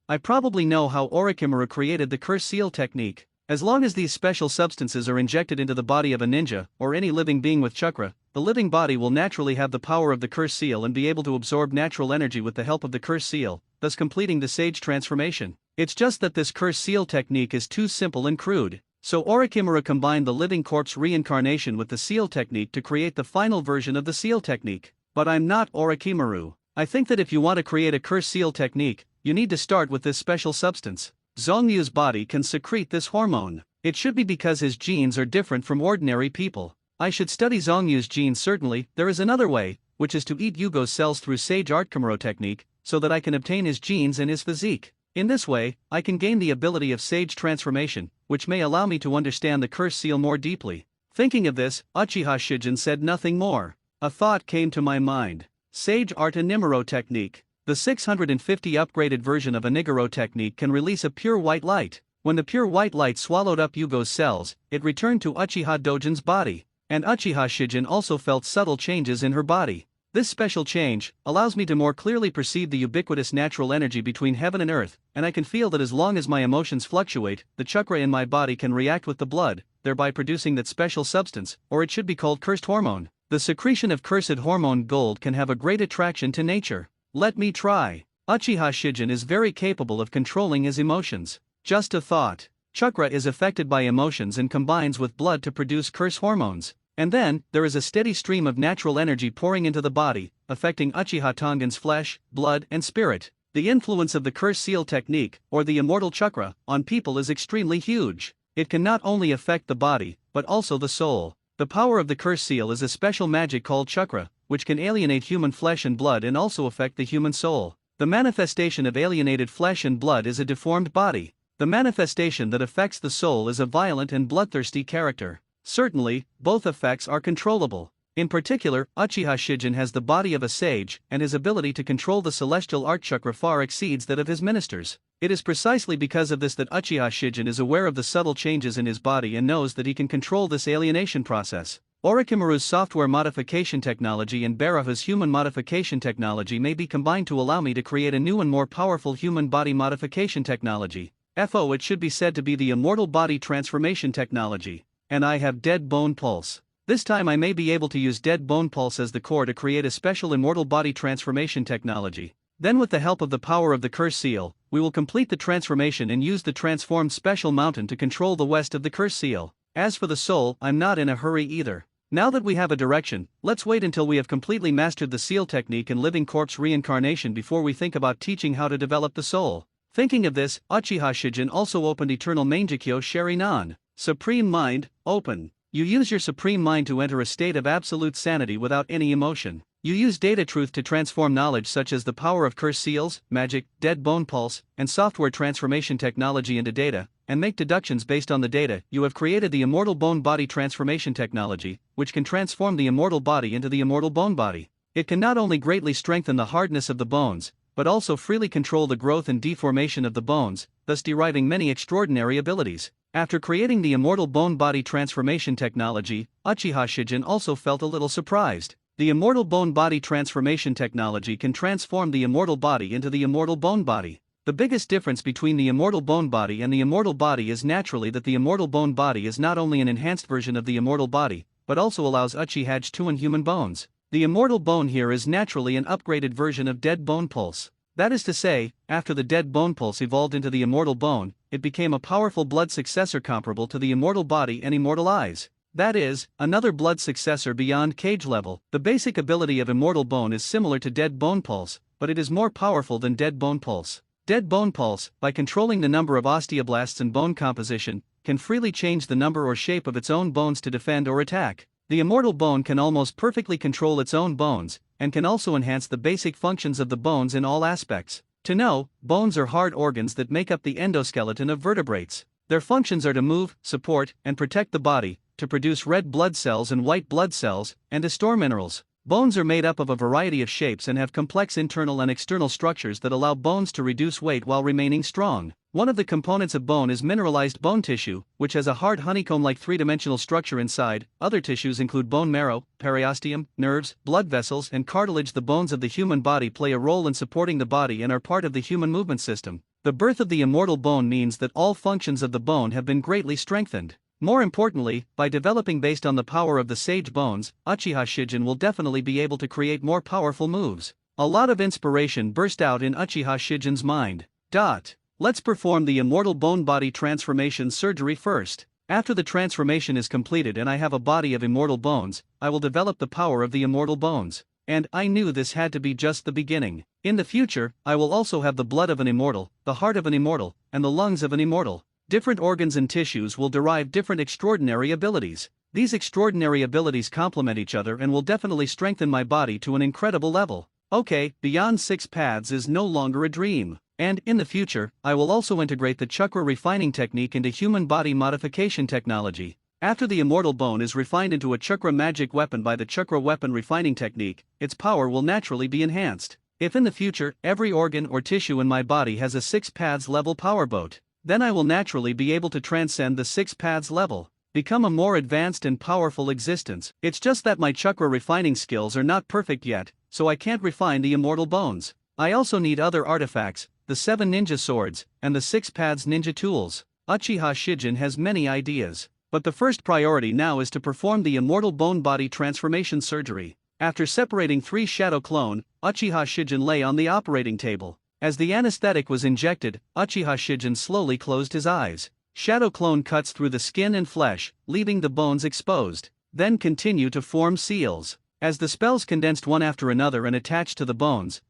I probably know how Orochimaru created the curse seal technique. As long as these special substances are injected into the body of a ninja, or any living being with chakra, the living body will naturally have the power of the curse seal and be able to absorb natural energy with the help of the curse seal, thus completing the sage transformation. It's just that this curse seal technique is too simple and crude. So Orochimaru combined the living corpse reincarnation with the seal technique to create the final version of the seal technique. But I'm not Orochimaru. I think that if you want to create a curse seal technique, you need to start with this special substance. Zongyu's body can secrete this hormone. It should be because his genes are different from ordinary people. I should study Zongyu's genes. Certainly, there is another way, which is to eat Yugo's cells through Sage Art Kimuro technique, so that I can obtain his genes and his physique. In this way, I can gain the ability of sage transformation, which may allow me to understand the curse seal more deeply. Thinking of this, Uchiha Shijin said nothing more. A thought came to my mind. Sage Art Nimuro technique. The 650 upgraded version of Oniguro technique can release a pure white light. When the pure white light swallowed up Yugo's cells, it returned to Uchiha Dojin's body. And Uchiha Shijin also felt subtle changes in her body. This special change allows me to more clearly perceive the ubiquitous natural energy between heaven and earth, and I can feel that as long as my emotions fluctuate, the chakra in my body can react with the blood, thereby producing that special substance, or it should be called cursed hormone. The secretion of cursed hormone gold can have a great attraction to nature. Let me try. Uchiha Shijin is very capable of controlling his emotions. Just a thought. Chakra is affected by emotions and combines with blood to produce curse hormones. And then, there is a steady stream of natural energy pouring into the body, affecting Uchiha Tongan's flesh, blood, and spirit. The influence of the curse seal technique, or the immortal chakra, on people is extremely huge. It can not only affect the body, but also the soul. The power of the curse seal is a special magic called chakra, which can alienate human flesh and blood and also affect the human soul. The manifestation of alienated flesh and blood is a deformed body. The manifestation that affects the soul is a violent and bloodthirsty character. Certainly, both effects are controllable. In particular, Uchiha Shijin has the body of a sage, and his ability to control the celestial art chakra far exceeds that of his ministers. It is precisely because of this that Uchiha Shijin is aware of the subtle changes in his body and knows that he can control this alienation process. Orochimaru's software modification technology and Baraha's human modification technology may be combined to allow me to create a new and more powerful human body modification technology. It should be said to be the immortal body transformation technology. And I have dead bone pulse. This time I may be able to use dead bone pulse as the core to create a special immortal body transformation technology. Then with the help of the power of the curse seal, we will complete the transformation and use the transformed special mountain to control the west of the curse seal. As for the soul, I'm not in a hurry either. Now that we have a direction, let's wait until we have completely mastered the seal technique and living corpse reincarnation before we think about teaching how to develop the soul. Thinking of this, Uchiha Shijin also opened Eternal Mangekyo Sherinan. Supreme Mind, open. You use your Supreme Mind to enter a state of absolute sanity without any emotion. You use data truth to transform knowledge such as the power of curse seals, magic, dead bone pulse, and software transformation technology into data, and make deductions based on the data. You have created the immortal bone body transformation technology, which can transform the immortal body into the immortal bone body. It can not only greatly strengthen the hardness of the bones, but also freely control the growth and deformation of the bones, thus deriving many extraordinary abilities. After creating the immortal bone body transformation technology, Uchiha Shijin also felt a little surprised. The immortal bone body transformation technology can transform the immortal body into the immortal bone body. The biggest difference between the immortal bone body and the immortal body is naturally that the immortal bone body is not only an enhanced version of the immortal body, but also allows Uchiha Tuan human bones. The immortal bone here is naturally an upgraded version of dead bone pulse. That is to say, after the dead bone pulse evolved into the immortal bone, it became a powerful blood successor comparable to the immortal body and immortal eyes. That is, another blood successor beyond cage level. The basic ability of Immortal Bone is similar to Dead Bone Pulse, but it is more powerful than Dead Bone Pulse. Dead Bone Pulse, by controlling the number of osteoblasts and bone composition, can freely change the number or shape of its own bones to defend or attack. The Immortal Bone can almost perfectly control its own bones, and can also enhance the basic functions of the bones in all aspects. To know, bones are hard organs that make up the endoskeleton of vertebrates. Their functions are to move, support, and protect the body, to produce red blood cells and white blood cells, and to store minerals. Bones are made up of a variety of shapes and have complex internal and external structures that allow bones to reduce weight while remaining strong. One of the components of bone is mineralized bone tissue, which has a hard honeycomb-like three-dimensional structure inside. Other tissues include bone marrow, periosteum, nerves, blood vessels, and cartilage. The bones of the human body play a role in supporting the body and are part of the human movement system. The birth of the Immortal Bone means that all functions of the bone have been greatly strengthened. More importantly, by developing based on the power of the sage bones, Uchiha Shijin will definitely be able to create more powerful moves. A lot of inspiration burst out in Uchiha Shijin's mind. Let's perform the Immortal Bone Body Transformation surgery first. After the transformation is completed and I have a body of immortal bones, I will develop the power of the immortal bones. And I knew this had to be just the beginning. In the future, I will also have the blood of an immortal, the heart of an immortal, and the lungs of an immortal. Different organs and tissues will derive different extraordinary abilities. These extraordinary abilities complement each other and will definitely strengthen my body to an incredible level. Okay, Beyond Six Paths is no longer a dream. And, in the future, I will also integrate the chakra refining technique into human body modification technology. After the immortal bone is refined into a chakra magic weapon by the chakra weapon refining technique, its power will naturally be enhanced. If in the future, every organ or tissue in my body has a 6 paths level power boat, then I will naturally be able to transcend the 6 paths level, become a more advanced and powerful existence. It's just that my chakra refining skills are not perfect yet, so I can't refine the immortal bones. I also need other artifacts, the 7 ninja swords, and the 6 paths ninja tools. Uchiha Shijin has many ideas, but the first priority now is to perform the immortal bone body transformation surgery. After separating 3 shadow clone, Uchiha Shijin lay on the operating table. As the anesthetic was injected, Uchiha Shijin slowly closed his eyes. Shadow clone cuts through the skin and flesh, leaving the bones exposed. Then continue to form seals. As the spells condensed one after another and attached to the bones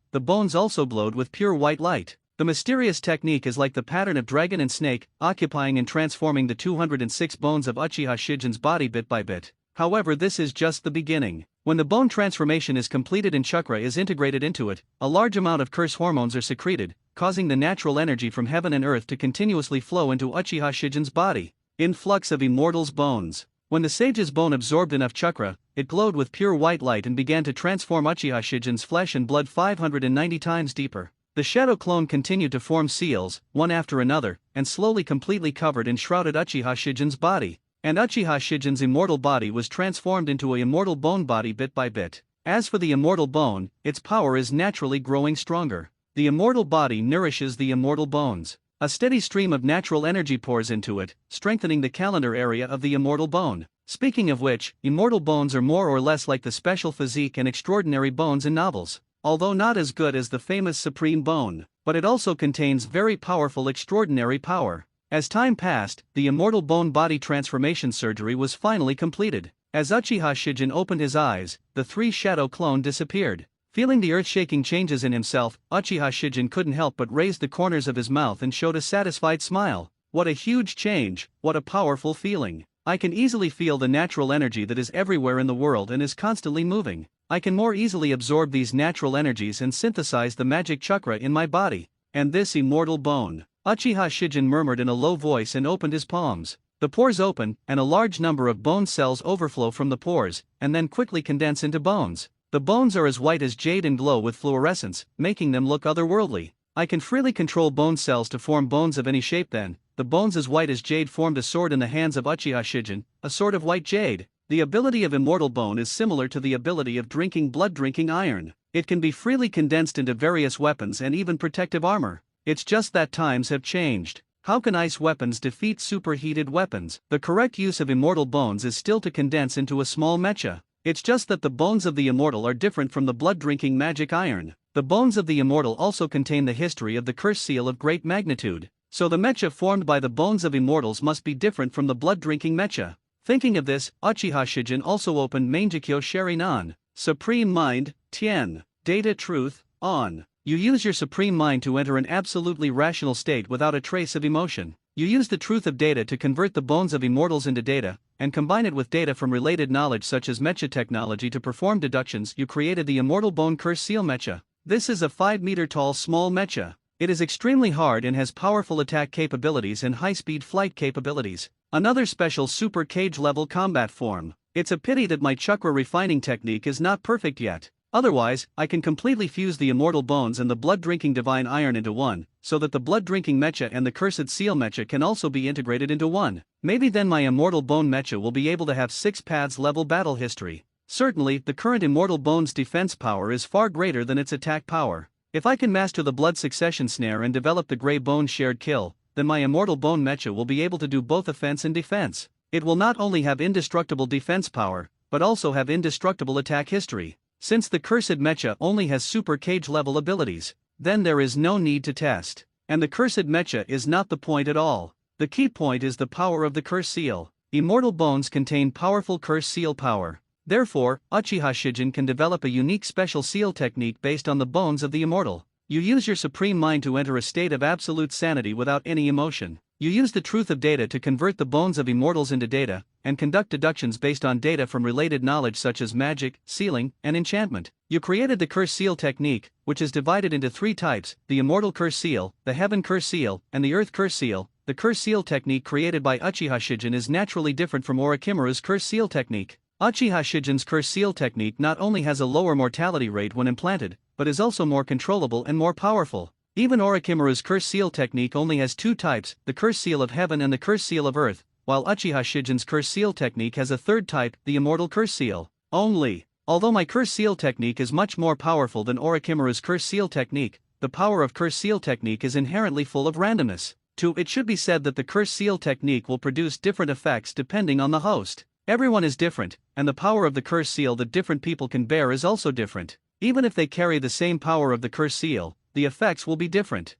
also glowed with pure white light. The mysterious technique is like the pattern of dragon and snake, occupying and transforming the 206 bones of Uchiha Shijin's body bit by bit. However, this is just the beginning. When the bone transformation is completed and chakra is integrated into it, a large amount of curse hormones are secreted, causing the natural energy from heaven and earth to continuously flow into Uchiha Shijin's body. Influx of immortal's bones. When the sage's bone absorbed enough chakra, it glowed with pure white light and began to transform Uchiha Shijin's flesh and blood 590 times deeper. The shadow clone continued to form seals, one after another, and slowly completely covered and shrouded Uchiha Shijin's body. And Uchiha Shijin's immortal body was transformed into a immortal bone body bit by bit. As for the immortal bone, its power is naturally growing stronger. The immortal body nourishes the immortal bones. A steady stream of natural energy pours into it, strengthening the calendar area of the immortal bone. Speaking of which, immortal bones are more or less like the special physique and extraordinary bones in novels. Although not as good as the famous supreme bone, but it also contains very powerful extraordinary power. As time passed, the immortal bone body transformation surgery was finally completed. As Uchiha Shijin opened his eyes, the 3 shadow clone disappeared. Feeling the earth-shaking changes in himself, Uchiha Shijin couldn't help but raise the corners of his mouth and showed a satisfied smile. What a huge change, what a powerful feeling. I can easily feel the natural energy that is everywhere in the world and is constantly moving. I can more easily absorb these natural energies and synthesize the magic chakra in my body. And this immortal bone. Uchiha Shijin murmured in a low voice and opened his palms. The pores open, and a large number of bone cells overflow from the pores, and then quickly condense into bones. The bones are as white as jade and glow with fluorescence, making them look otherworldly. I can freely control bone cells to form bones of any shape then. The bones as white as jade formed a sword in the hands of Uchiha Shijin, a sword of white jade. The ability of immortal bone is similar to the ability of drinking iron. It can be freely condensed into various weapons and even protective armor. It's just that times have changed. How can ice weapons defeat superheated weapons? The correct use of immortal bones is still to condense into a small mecha. It's just that the bones of the immortal are different from the blood-drinking magic iron. The bones of the immortal also contain the history of the curse seal of great magnitude. So the mecha formed by the bones of immortals must be different from the blood-drinking mecha. Thinking of this, Uchiha Shijin also opened Mangekyo Sherinan, Supreme Mind, Tien, Data Truth, On. You use your supreme mind to enter an absolutely rational state without a trace of emotion. You use the truth of data to convert the bones of immortals into data, and combine it with data from related knowledge such as mecha technology to perform deductions. You created the immortal bone curse seal mecha. This is a 5-meter tall small mecha. It is extremely hard and has powerful attack capabilities and high-speed flight capabilities. Another special super cage level combat form. It's a pity that my chakra refining technique is not perfect yet. Otherwise, I can completely fuse the immortal bones and the blood-drinking divine iron into one, so that the blood-drinking mecha and the cursed seal mecha can also be integrated into one. Maybe then my immortal bone mecha will be able to have 6 paths level battle history. Certainly, the current immortal bone's defense power is far greater than its attack power. If I can master the blood succession snare and develop the grey bone shared kill, then my immortal bone mecha will be able to do both offense and defense. It will not only have indestructible defense power, but also have indestructible attack history. Since the cursed mecha only has super cage level abilities, then there is no need to test. And the cursed mecha is not the point at all. The key point is the power of the curse seal. Immortal bones contain powerful curse seal power. Therefore, Uchiha Shijin can develop a unique special seal technique based on the bones of the immortal. You use your supreme mind to enter a state of absolute sanity without any emotion. You use the truth of data to convert the bones of immortals into data, and conduct deductions based on data from related knowledge such as magic, sealing, and enchantment. You created the curse seal technique, which is divided into 3 types: the immortal curse seal, the heaven curse seal, and the earth curse seal. The curse seal technique created by Uchiha Shijin is naturally different from Orochimaru's curse seal technique. Uchiha Shijin's curse seal technique not only has a lower mortality rate when implanted, but is also more controllable and more powerful. Even Orochimaru's curse seal technique only has 2 types, the curse seal of heaven and the curse seal of earth, while Uchiha Shijin's curse seal technique has a 3rd type, the immortal curse seal. Only. Although my curse seal technique is much more powerful than Orochimaru's curse seal technique, the power of curse seal technique is inherently full of randomness. It should be said that the curse seal technique will produce different effects depending on the host. Everyone is different, and the power of the curse seal that different people can bear is also different. Even if they carry the same power of the curse seal, the effects will be different.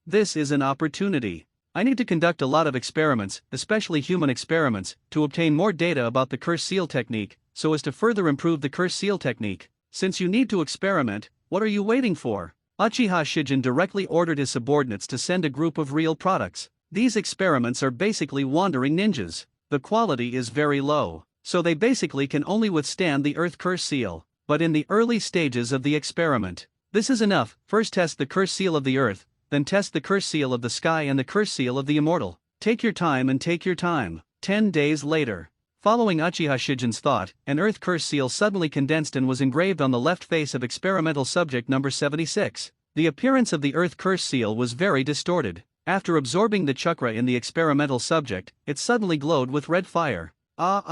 This is an opportunity. I need to conduct a lot of experiments, especially human experiments, to obtain more data about the curse seal technique, so as to further improve the curse seal technique. Since you need to experiment, what are you waiting for? Uchiha Shijin directly ordered his subordinates to send a group of real products. These experiments are basically wandering ninjas. The quality is very low, so they basically can only withstand the earth curse seal. But in the early stages of the experiment, this is enough. First test the curse seal of the earth, then test the curse seal of the sky and the curse seal of the immortal. Take your time and take your time. 10 days later, following Uchiha Shijin's thought, an earth curse seal suddenly condensed and was engraved on the left face of experimental subject number 76. The appearance of the earth curse seal was very distorted. After absorbing the chakra in the experimental subject, it suddenly glowed with red fire. As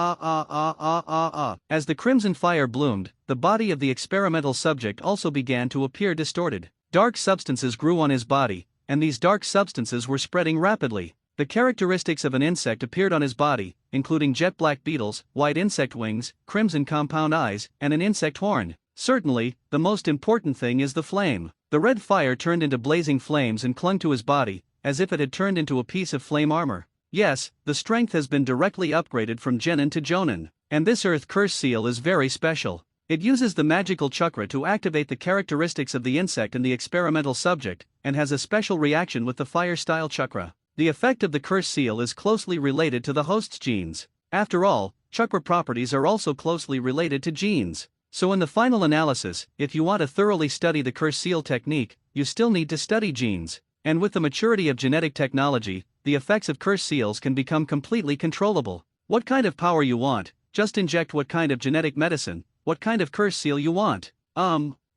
the crimson fire bloomed, the body of the experimental subject also began to appear distorted. Dark substances grew on his body, and these dark substances were spreading rapidly. The characteristics of an insect appeared on his body, including jet black beetles, white insect wings, crimson compound eyes, and an insect horn. Certainly, the most important thing is the flame. The red fire turned into blazing flames and clung to his body, as if it had turned into a piece of flame armor. Yes, the strength has been directly upgraded from Genin to Jonin, and this earth curse seal is very special. It uses the magical chakra to activate the characteristics of the insect and the experimental subject, and has a special reaction with the fire style chakra. The effect of the curse seal is closely related to the host's genes. After all, chakra properties are also closely related to genes. So in the final analysis, if you want to thoroughly study the curse seal technique, you still need to study genes. And with the maturity of genetic technology, the effects of curse seals can become completely controllable. What kind of power you want, just inject what kind of genetic medicine, what kind of curse seal you want.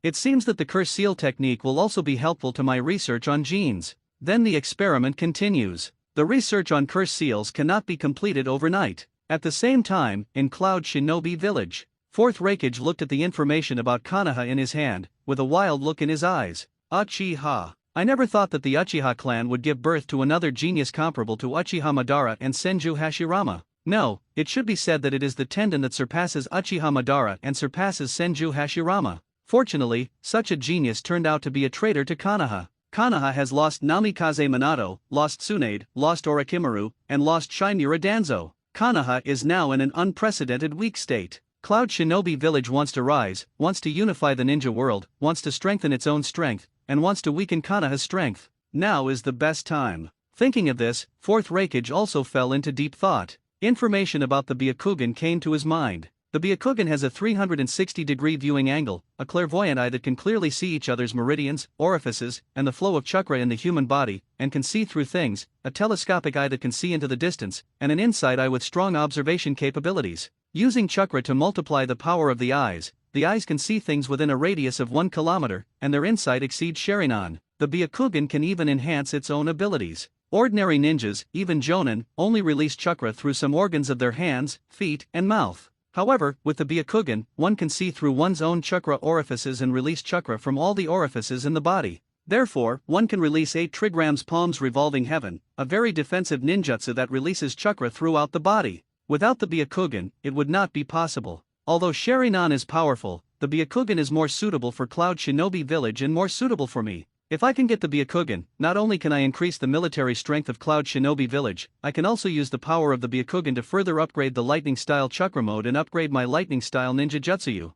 It seems that the curse seal technique will also be helpful to my research on genes. Then the experiment continues. The research on curse seals cannot be completed overnight. At the same time, in Cloud Shinobi Village, Fourth Raikage looked at the information about Konoha in his hand, with a wild look in his eyes. Uchiha. I never thought that the Uchiha clan would give birth to another genius comparable to Uchiha Madara and Senju Hashirama. No, it should be said that it is the tendon that surpasses Uchiha Madara and surpasses Senju Hashirama. Fortunately, such a genius turned out to be a traitor to Konoha. Konoha has lost Namikaze Minato, lost Tsunade, lost Orochimaru, and lost Shinura Danzo. Konoha is now in an unprecedented weak state. Cloud Shinobi Village wants to rise, wants to unify the ninja world, wants to strengthen its own strength, and wants to weaken Konoha's strength. Now is the best time. Thinking of this, Fourth Raikage also fell into deep thought. Information about the Byakugan came to his mind. The Byakugan has a 360-degree viewing angle, a clairvoyant eye that can clearly see each other's meridians, orifices, and the flow of chakra in the human body, and can see through things, a telescopic eye that can see into the distance, and an insight eye with strong observation capabilities. Using chakra to multiply the power of the eyes can see things within a radius of 1 kilometer, and their insight exceeds Sharingan. The Byakugan can even enhance its own abilities. Ordinary ninjas, even Jonin, only release chakra through some organs of their hands, feet, and mouth. However, with the Byakugan, one can see through one's own chakra orifices and release chakra from all the orifices in the body. Therefore, one can release 8 trigrams palms revolving heaven, a very defensive ninjutsu that releases chakra throughout the body. Without the Byakugan, it would not be possible. Although Sharingan is powerful, the Byakugan is more suitable for Cloud Shinobi Village and more suitable for me. If I can get the Byakugan, not only can I increase the military strength of Cloud Shinobi Village, I can also use the power of the Byakugan to further upgrade the lightning style chakra mode and upgrade my lightning style ninja jutsu.